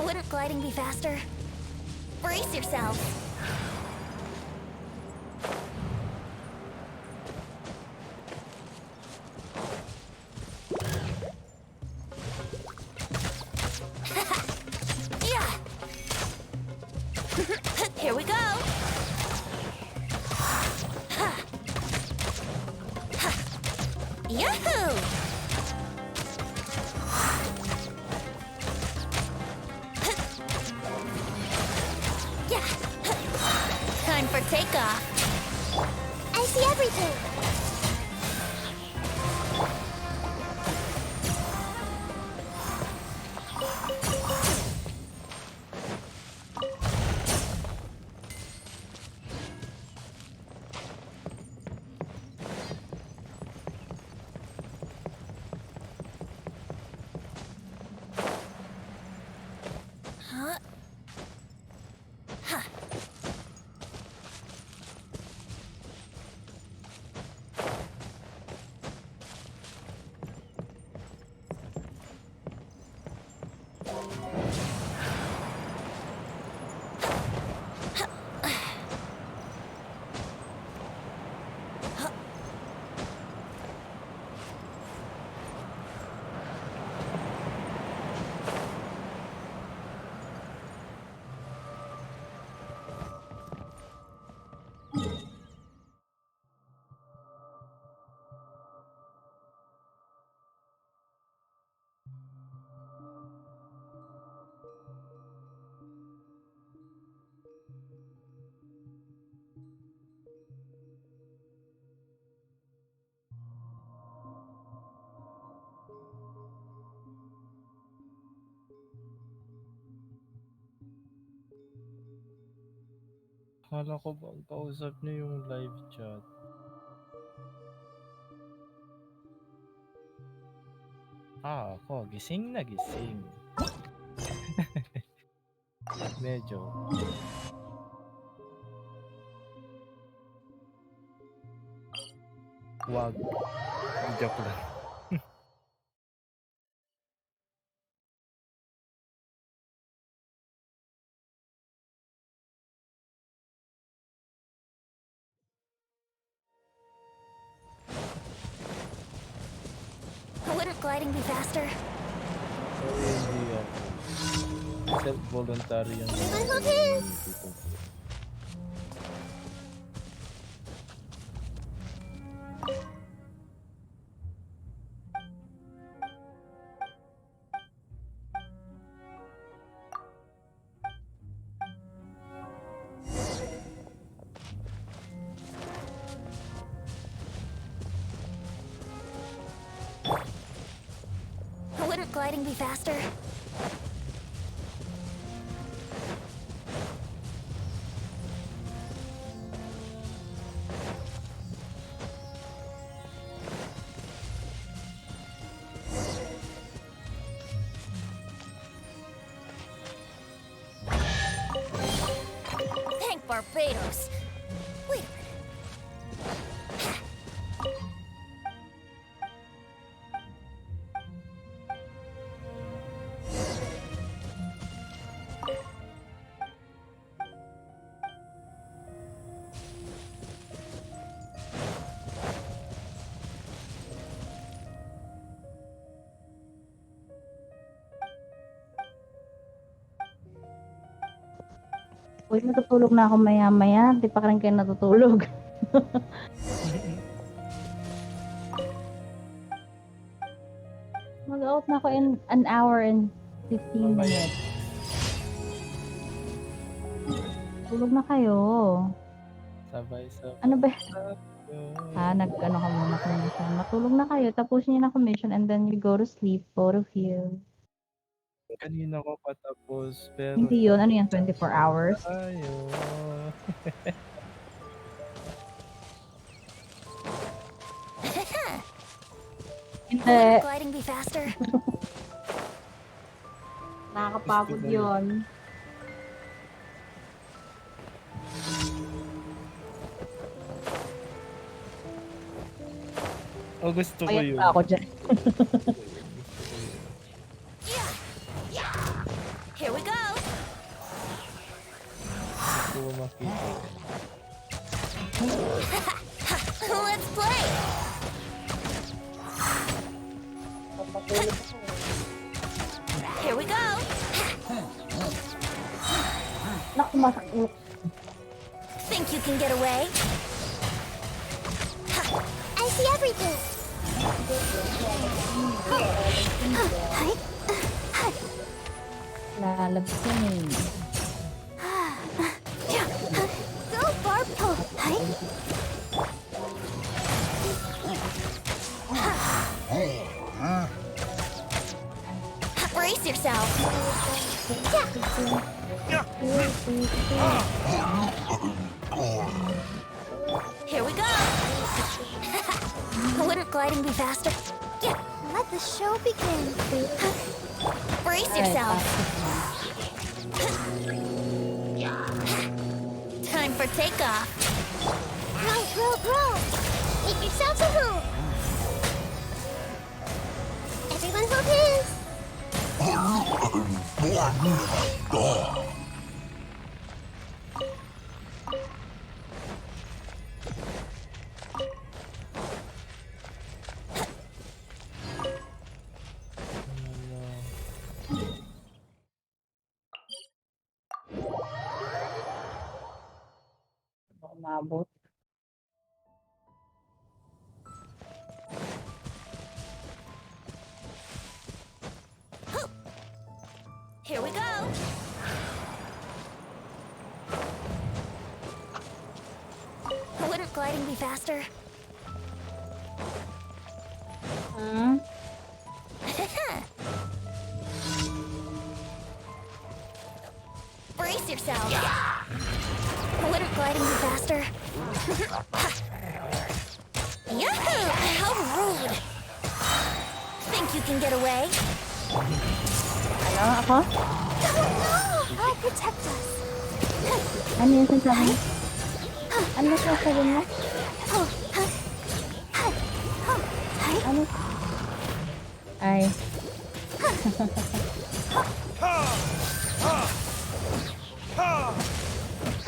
Speaker 14: Wouldn't gliding be faster? Brace yourself. Yeah. Here we go. Yahoo! Yeah. Time for takeoff.
Speaker 6: I see everything.
Speaker 14: Huh? Huh.
Speaker 8: Akala ko bang kausap niyo yung live chat. Ako, gising na gising. Medyo. Wag. Joke lang.
Speaker 14: Wouldn't gliding be faster?
Speaker 8: Sorry, hindi ako. Self-voluntary yung dito.
Speaker 14: Wouldn't gliding be faster? Thank Barbados. Wait a minute.
Speaker 18: Uy, natutulog na ako maya-maya. Di pa rin kayo natutulog. Mag-out na ako in an hour and 15 minutes. Tulog na kayo.
Speaker 8: Sabay-sabay.
Speaker 18: Ano ba? Nag-ano ka muna commission. Matulog na kayo. Tapusin niyo na commission and then you go to sleep, both of you.
Speaker 8: Kanina ko patapos, pero...
Speaker 18: Hindi yun. Ano yan? 24 hours?
Speaker 8: Ayo.
Speaker 18: Hindi.
Speaker 14: Gliding be faster.
Speaker 18: Nakakapagod yun.
Speaker 8: Oh, gusto ko
Speaker 18: Ayan
Speaker 8: yun.
Speaker 18: pa ako dyan.
Speaker 14: Here we go.
Speaker 8: Gusto ko makita.
Speaker 14: Let's play. Here we go.
Speaker 18: Naku, masakit.
Speaker 14: Think you can get away?
Speaker 6: I see everything.
Speaker 18: Lalabsin.
Speaker 6: Go, Barb.
Speaker 14: Brace yourself. Here we go. Wouldn't gliding be faster? Yeah.
Speaker 6: Let the show begin.
Speaker 14: Brace yourself. Time for takeoff.
Speaker 6: Row. Make yourselves at home. Everyone hold hands.
Speaker 18: Umabot.
Speaker 14: Here we go. Wouldn't gliding be faster? Brace yourself. Wouldn't gliding be faster? Yahoo! How rude! Think you can get away?
Speaker 18: Ano ako?
Speaker 6: No, I'll protect us.
Speaker 18: Ano yung sinasabi mo? Ano yung sinasabi mo? Ano? Ay.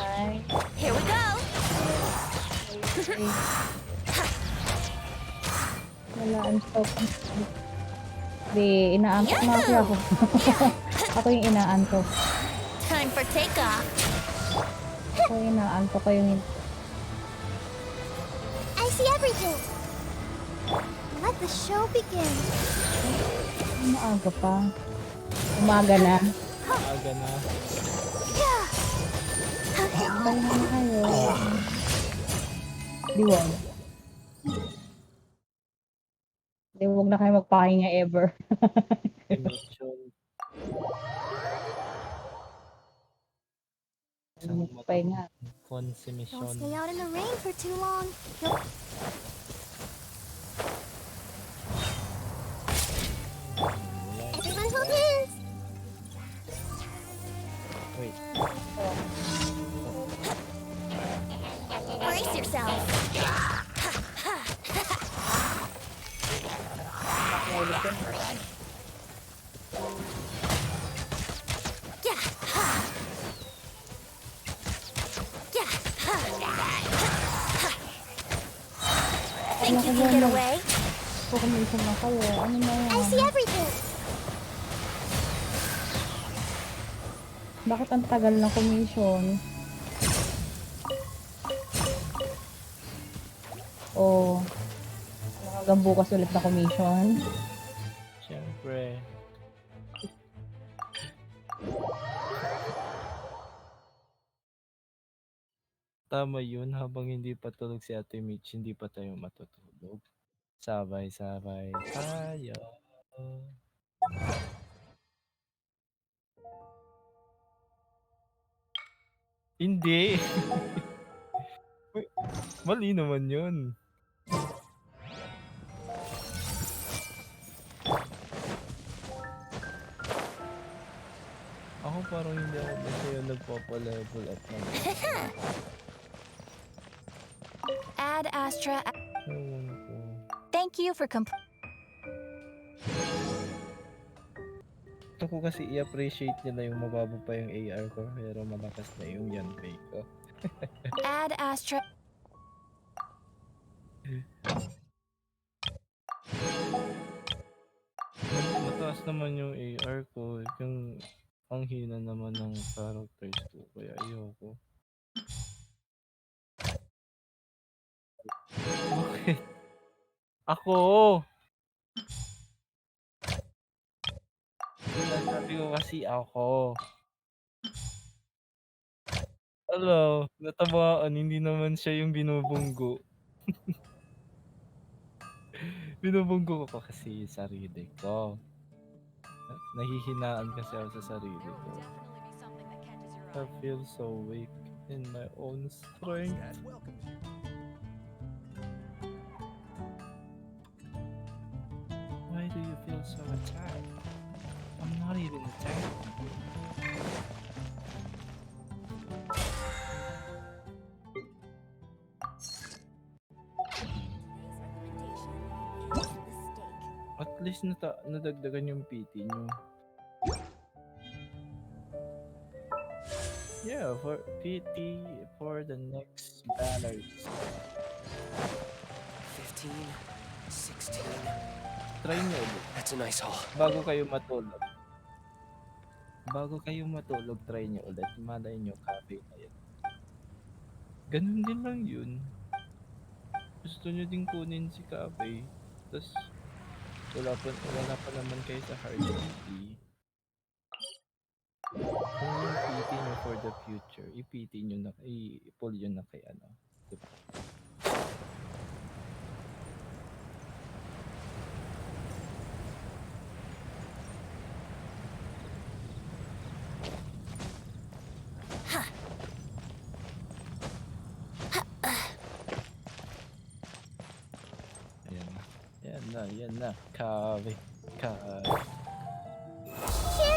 Speaker 18: Ay.
Speaker 14: Here we go.
Speaker 18: Wala, I'm so confused. Di, inaantok na kasi ako. Ako yung inaantok.
Speaker 14: Time for takeoff.
Speaker 18: Ako yung inaantok ko yung...
Speaker 6: I see everything. Let the show begin.
Speaker 18: Maaga pa. Umaga na.
Speaker 8: Aga na.
Speaker 18: Bye na kayo. Diwag. Huwag na kayo magpahinga ever. Pahinga.
Speaker 6: Don't stay out in the rain for too long. Everyone hold hands.
Speaker 8: Wait.
Speaker 14: Brace yourself. Think you can get away?
Speaker 18: Pukumisan na kayo. Ano na yan?
Speaker 6: I see everything.
Speaker 18: Bakit ang tagal ng commission? O, hanggang bukas ulit na commission?
Speaker 8: Siyempre. Tama yun, habang hindi pa tulog si Ate Mitch, hindi pa tayo matutulog. Sabay-sabay tayo. Hindi. Mali naman yun. Ako parang hindi ako masaya nagpapa-level up ng
Speaker 1: Ad Astra.
Speaker 8: ewan ko.
Speaker 1: Thank you for
Speaker 8: Gusto ko kasi i-appreciate nila yung mababa pa yung AR ko pero malakas na yung Yanpei ko.
Speaker 1: Ad Astra.
Speaker 8: Mataas naman yung AR ko, yung ang hina naman ng characters ko kaya ayoko. Bakit? Ako! Sinasabi ko kasi ako. Hello, natamaan, hindi naman siya yung binubunggo. Binubunggo ko kasi yung sarili ko. Nahihinaan kasi ako sa sarili ko. I feel so weak in my own strength. Why do you feel so attacked? I'm not even attacked. At least nadagdagan yung PT nyo. Yeah, for PT for the next banners.
Speaker 3: 15, 16.
Speaker 8: Try nyo ulit.
Speaker 3: That's a nice haul.
Speaker 8: Bago kayo matulog. Bago kayo matulog, try nyo ulit. Malay nyo, cafe na yan. Ganun din lang yun. Gusto nyo din kunin si cafe. Tapos, wala pa naman kayo sa hard PT. Kung yung PT nyo for the future, i-PT nyo na, i-pull yun na kay ano. Diba? Yan na. Cafe.
Speaker 6: Share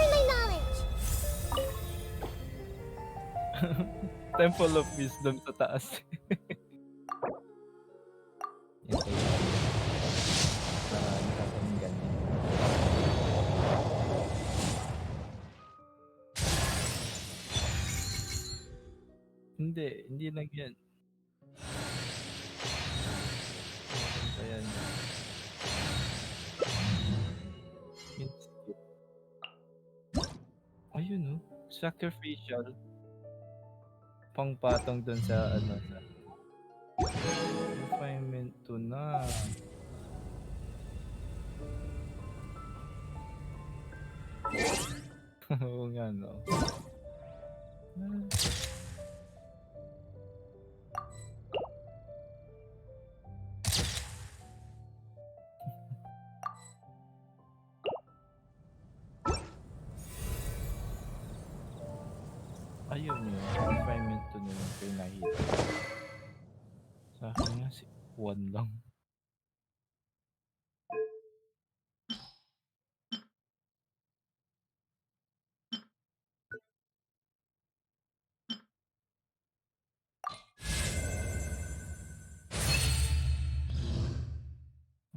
Speaker 6: my knowledge!
Speaker 8: Temple of Wisdom sa taas. Yan tayo. Nakapanggan yan. Hindi lang yan. Ayan. Ayun no, sacrificial. Pangpatong dun sa ano sa refinement to na. Oo nga no. Ayun yun, refinement to na yung pinahita. Sa akin nga si Juan lang.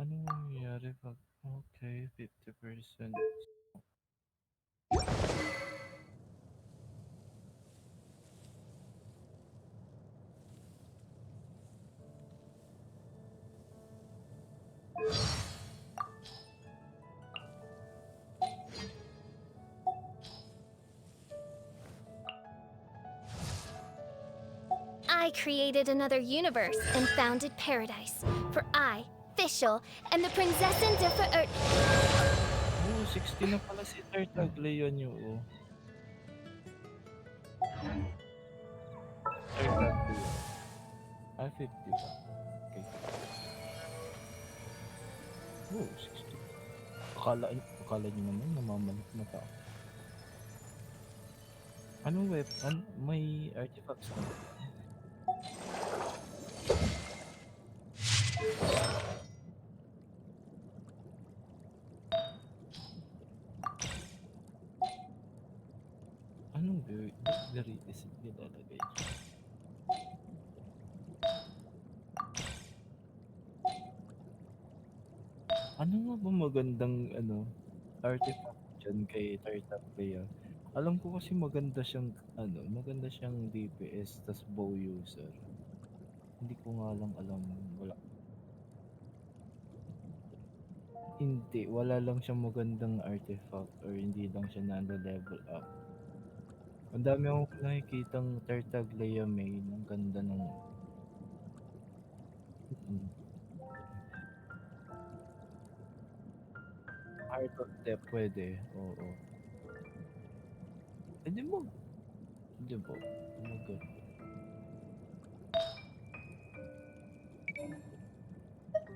Speaker 8: Ano nangyayari pag okay, 50%.
Speaker 5: I created another universe and founded paradise. For I, Fischl, and the Prinzessin de
Speaker 8: Oh, 60 na pala si Tartaglia niyo. Oh. Tartaglia. 50 ba? Okay. Oh, 60. Akala niyo naman namamanit na tao. Anong weapon? May artifacts na. Anong verities nilalagay? Ano nga ba magandang artifact dyan kay Tartaglia? Alam ko kasi maganda siyang DPS tas bow user. Hindi ko nga lang alam, wala lang siyang magandang artifact or hindi lang siya nanda-level up. Ang dami akong nakikitang Tartaglia main, ang ganda ng Heart of Death pwede, oo. Hindi ba? Maganda.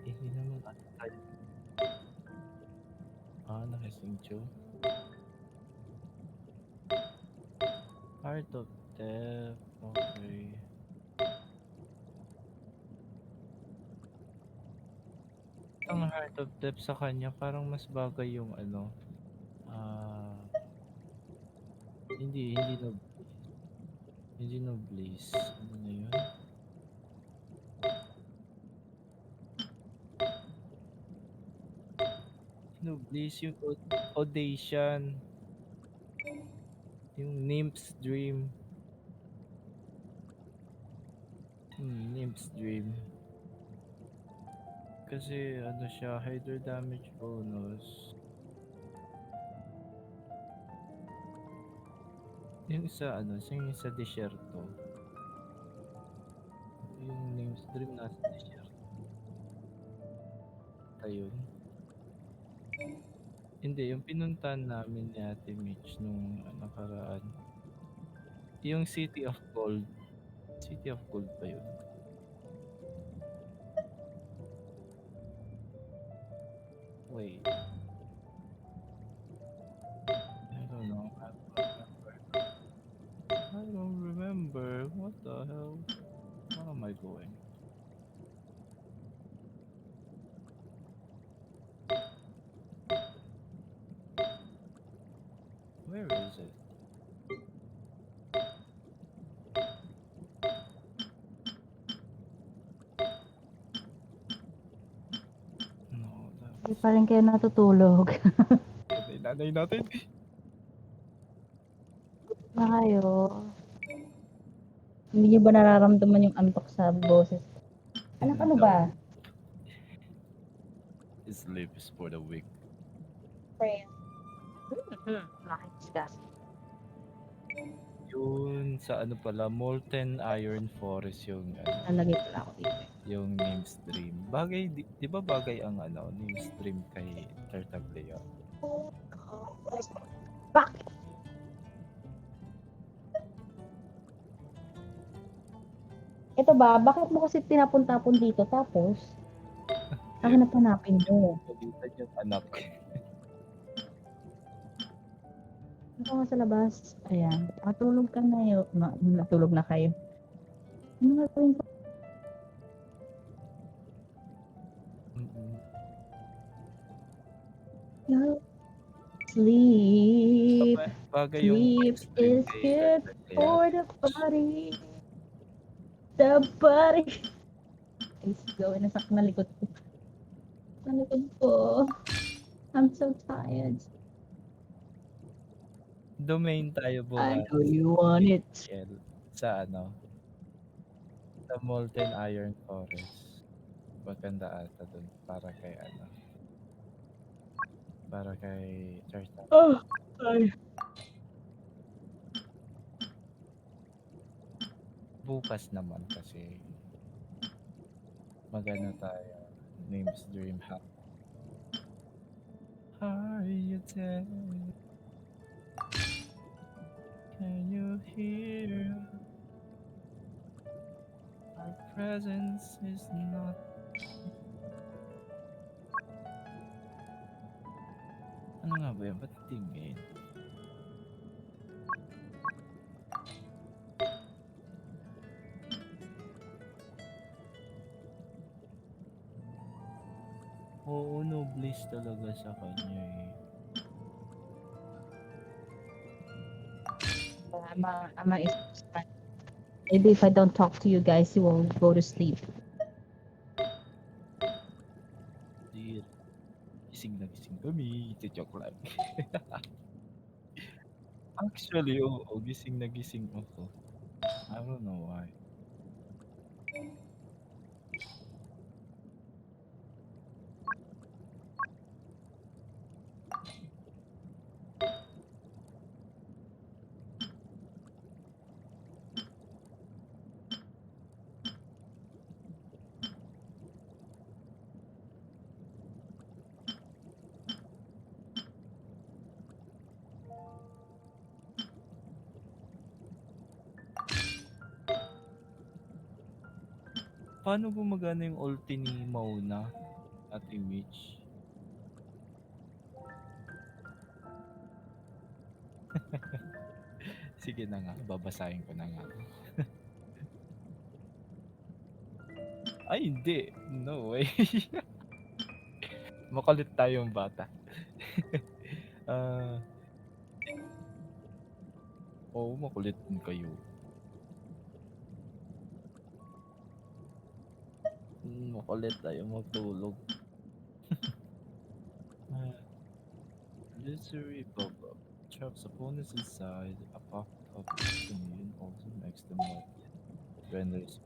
Speaker 8: Hindi naman tayo. Nakisingcho. Heart of Death, okay. Ang Heart of Death sa kanya parang mas bagay yung hindi na Blaze. Ano na yun? No, Blaze yung Audacian. Yung Nymph's Dream. Nymph's Dream. Kasi siya, hydro damage bonus. Yung isa yung isa desierto. Yung Nymph's Dream nasa desierto. Ayun. Hindi, yung pinuntahan namin ni Ate Mitch nung nakaraan. Yung City of Gold. City of Gold pa yun. Wait. I don't know. I don't remember. What the hell? Where am I going? Where is it? No,
Speaker 18: Hindi pa rin kayo natutulog.
Speaker 8: Nanay natin.
Speaker 18: Na kayo. Hindi niyo ba nararamdaman yung antok sa boses? Anak, ano ba?
Speaker 8: Sleep is for the weak.
Speaker 18: Prayer. Nakikisgas.
Speaker 8: Yun sa pala, Molten Iron Forest yung
Speaker 18: Nalagay pala ako dito.
Speaker 8: yung Nymph's Dream. Bagay, di ba bagay ang Nymph's Dream kay Tartaglia?
Speaker 18: Bakit? Ito ba, bakit mo kasi tinapon-tapon dito tapos hanap-hanapin mo?
Speaker 8: Pagalitan yung anak.
Speaker 18: Ito nga sa labas. Ayan. Matulog ka na yun. Natulog na kayo. Ano nga gawin ko? Sleep.
Speaker 8: Bagay yung
Speaker 18: Sleep is good for the body. The body. Is going na sa likod ko. Sa likod ko. I'm so tired.
Speaker 8: Domain tayo bukas.
Speaker 18: I know you want it.
Speaker 8: Sa sa Molten Iron Forest. Maganda ata dun para kay para kay Tartaglia.
Speaker 18: Oh, sorry.
Speaker 8: Bukas naman kasi magano tayo. Name's Dream Hack. Are you there? Can you hear? Our presence is not. Ano nga ba yan? Ba't tingin? Oo, no bliss talaga sa kanya eh.
Speaker 18: Ama is maybe if I don't talk to you guys, you will go to sleep.
Speaker 8: Dear. Gising na gising kami. Joke lang. Actually, oo. Gising na gising ako. I don't know why. Paano gumagana yung ulti ni Mauna, Ate Mitch? Sige na nga, babasahin ko na nga. Ay, hindi. No way. Makulit tayong bata. Ah, oo, makulit din kayo. Makulit tayo magtulog. Illusory pop-up. Traps opponents inside a pop-up commune also makes them more renders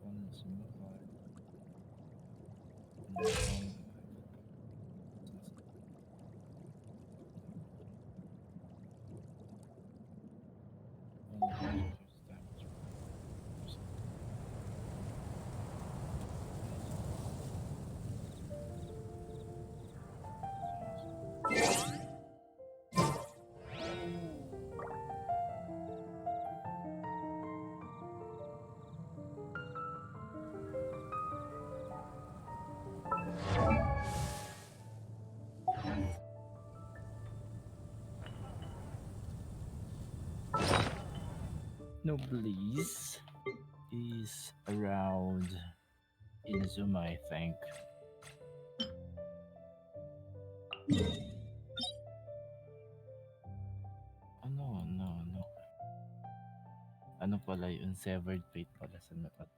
Speaker 8: opponents mobile. Noblesse is around Inazuma, I think. No. Ano pala yun? Severed Fate pala sa napat.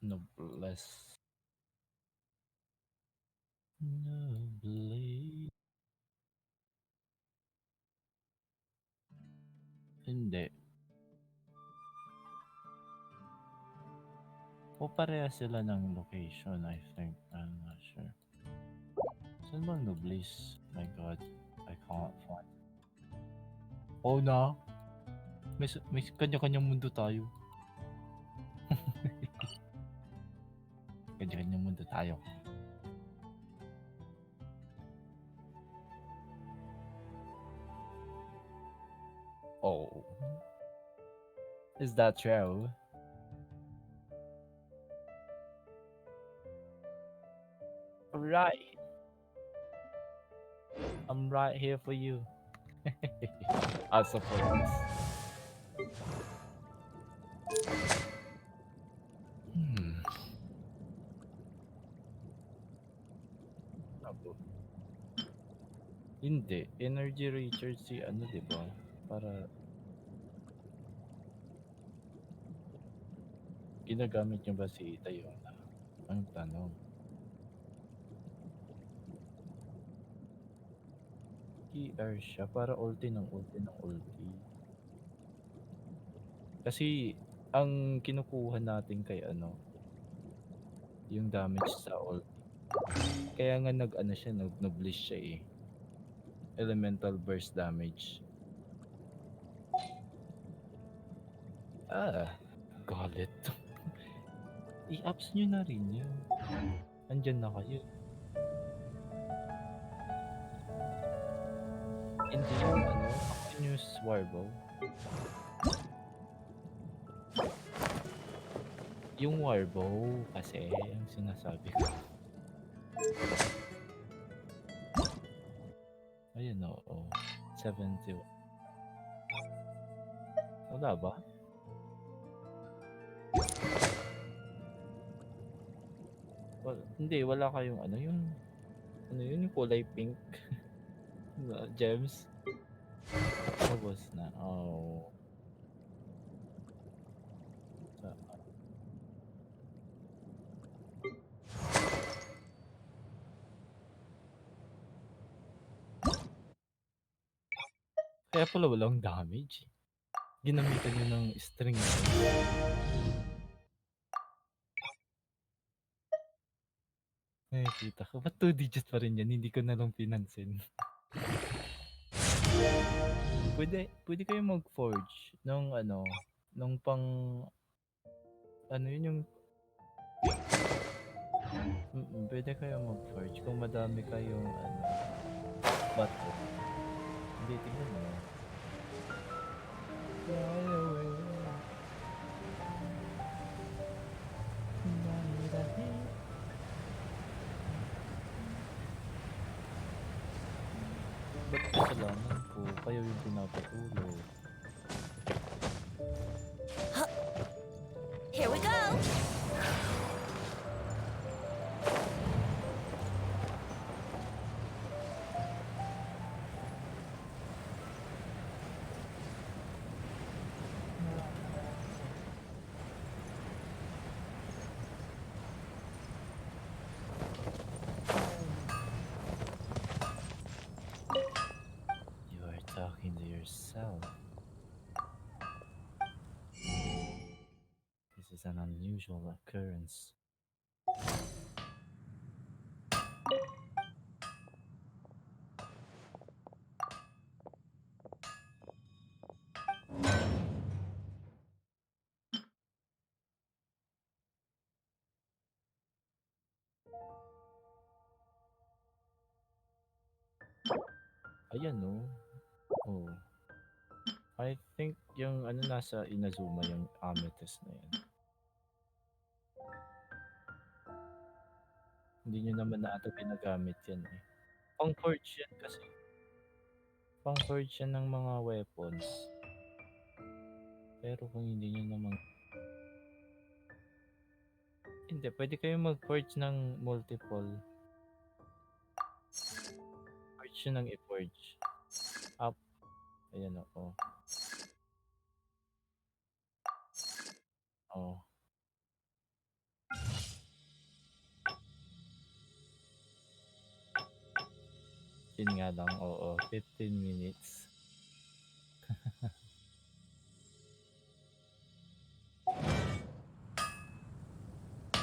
Speaker 8: Noblesse. Noblesse. Hindi. O pareha sila ng location, I think. I'm not sure. Saan bang Noblesse? My god. I can't find. Oh na? May kanya-kanyang mundo tayo. Kanya-kanyang mundo tayo. Oh. Is that true? Right. I'm right here for you. I'll support this. Abo. Hindi. Energy recharge si ano, diba? Para Ginagamit niyo ba si Tayona? Ang tanong. PR siya para ulti ng ulti ng ulti. Kasi ang kinukuha natin kay ano, yung damage sa ulti. Kaya nga nag-ano siya, nag-noblish siya eh. Elemental burst damage. Galit. I-ups nyo na rin yun. Andyan na kayo. Hindi yung ano, continuous warbow. Yung warbow kasi ang sinasabi ko. Ayun oo. 70. Wala ba? Hindi, wala kayong ano yung yun yung kulay pink. Gems. Ubos na. Oh. Kaya pala walang damage. Ginamitan nyo ng string. Nakikita ko. Ba't 2 digits pa rin yan? Hindi ko na lang pinansin. Pwede kayo mag-forge nung ano, nung pang ano yun yung pwede kayo mag-forge kung madami kayong ano, bato. Hindi, tingnan mo. Fly away. Ba't kasalanan ko? Kayo yung pinapatulog.
Speaker 20: Here we go!
Speaker 8: You are talking to yourself. This is an unusual occurrence. Ayan no. Oh. I think yung ano nasa Inazuma yung amethyst na yan. Hindi nyo naman na ata ginagamit yan eh. Pang forge yan kasi. Pang forge yan ng mga weapons. Pero kung hindi nyo naman hindi, pwede kayo mag-forge ng multiple. Forge yun ng i-forge. Up. Ayan o. Oh. Yun nga lang, oo. 15 minutes.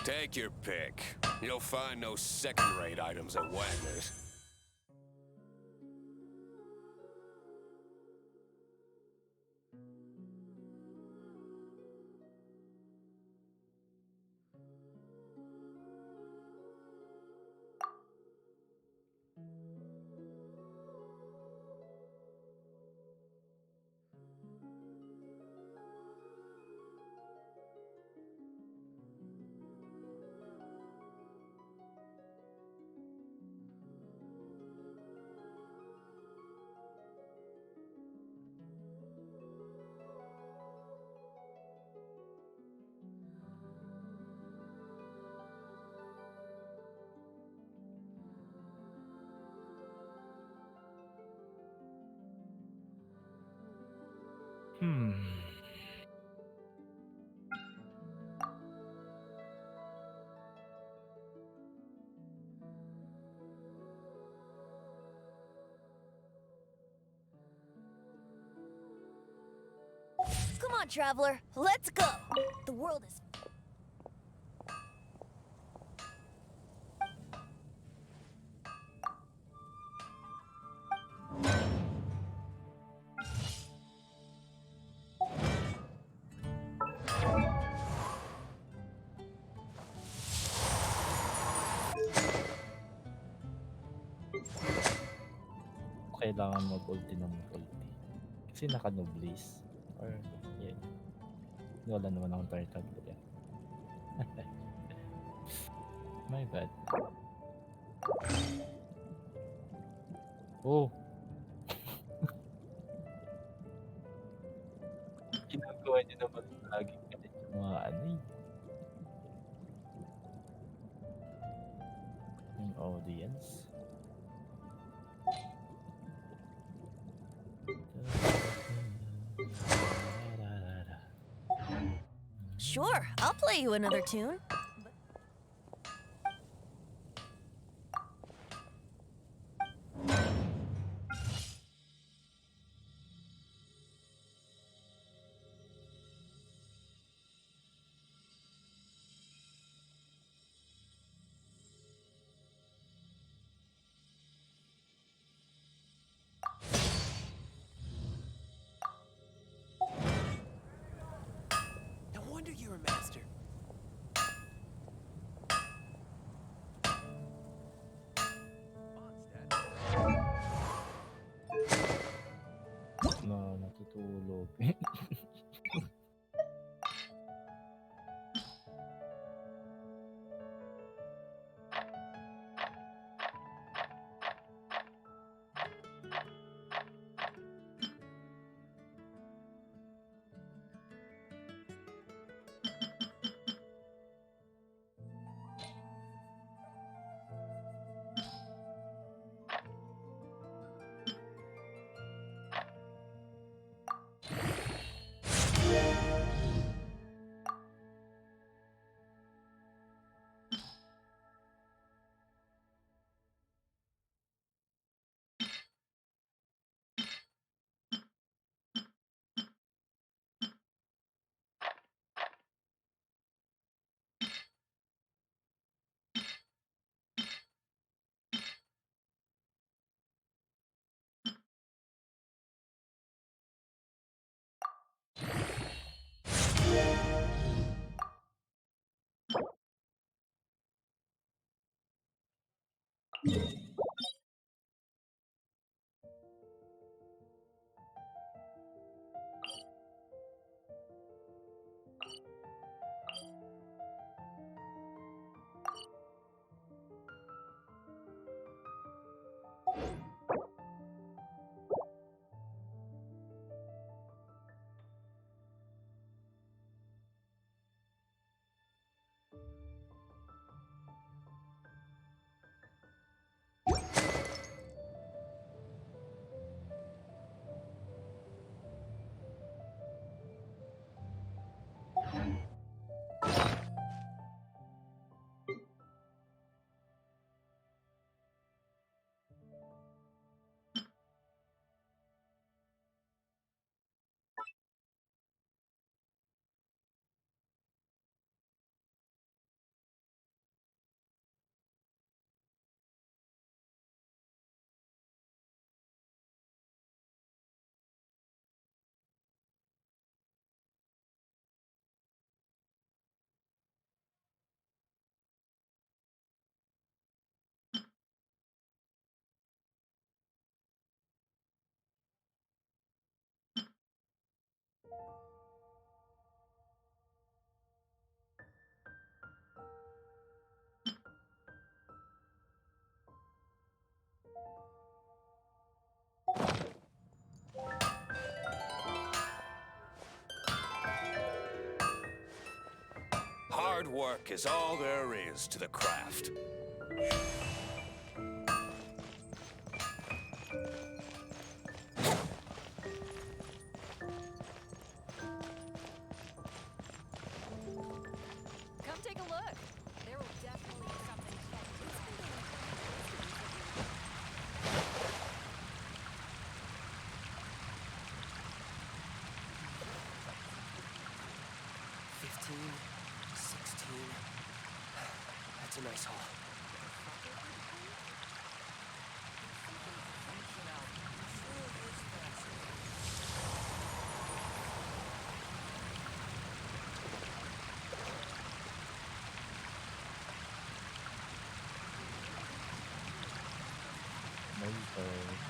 Speaker 21: Take your pick. You'll find no second-rate items at Wagner's.
Speaker 20: on, traveler. Let's go. The world is...
Speaker 8: Kailangan mag-ulti ng mag-ulti. Kasi naka-noblaze. Or, yeah. Wala naman akong turtle ko yan. My bad. Oh! Ginagawa niyo naman lagi galit yung mga ano eh. Yung audience.
Speaker 20: Sure, I'll play you another tune.
Speaker 3: No wonder you're a master.
Speaker 8: No, natutulog.
Speaker 21: Hard work is all there is to the craft.
Speaker 1: Come take a look. There will definitely be something.
Speaker 3: a nice haul.
Speaker 8: Maybe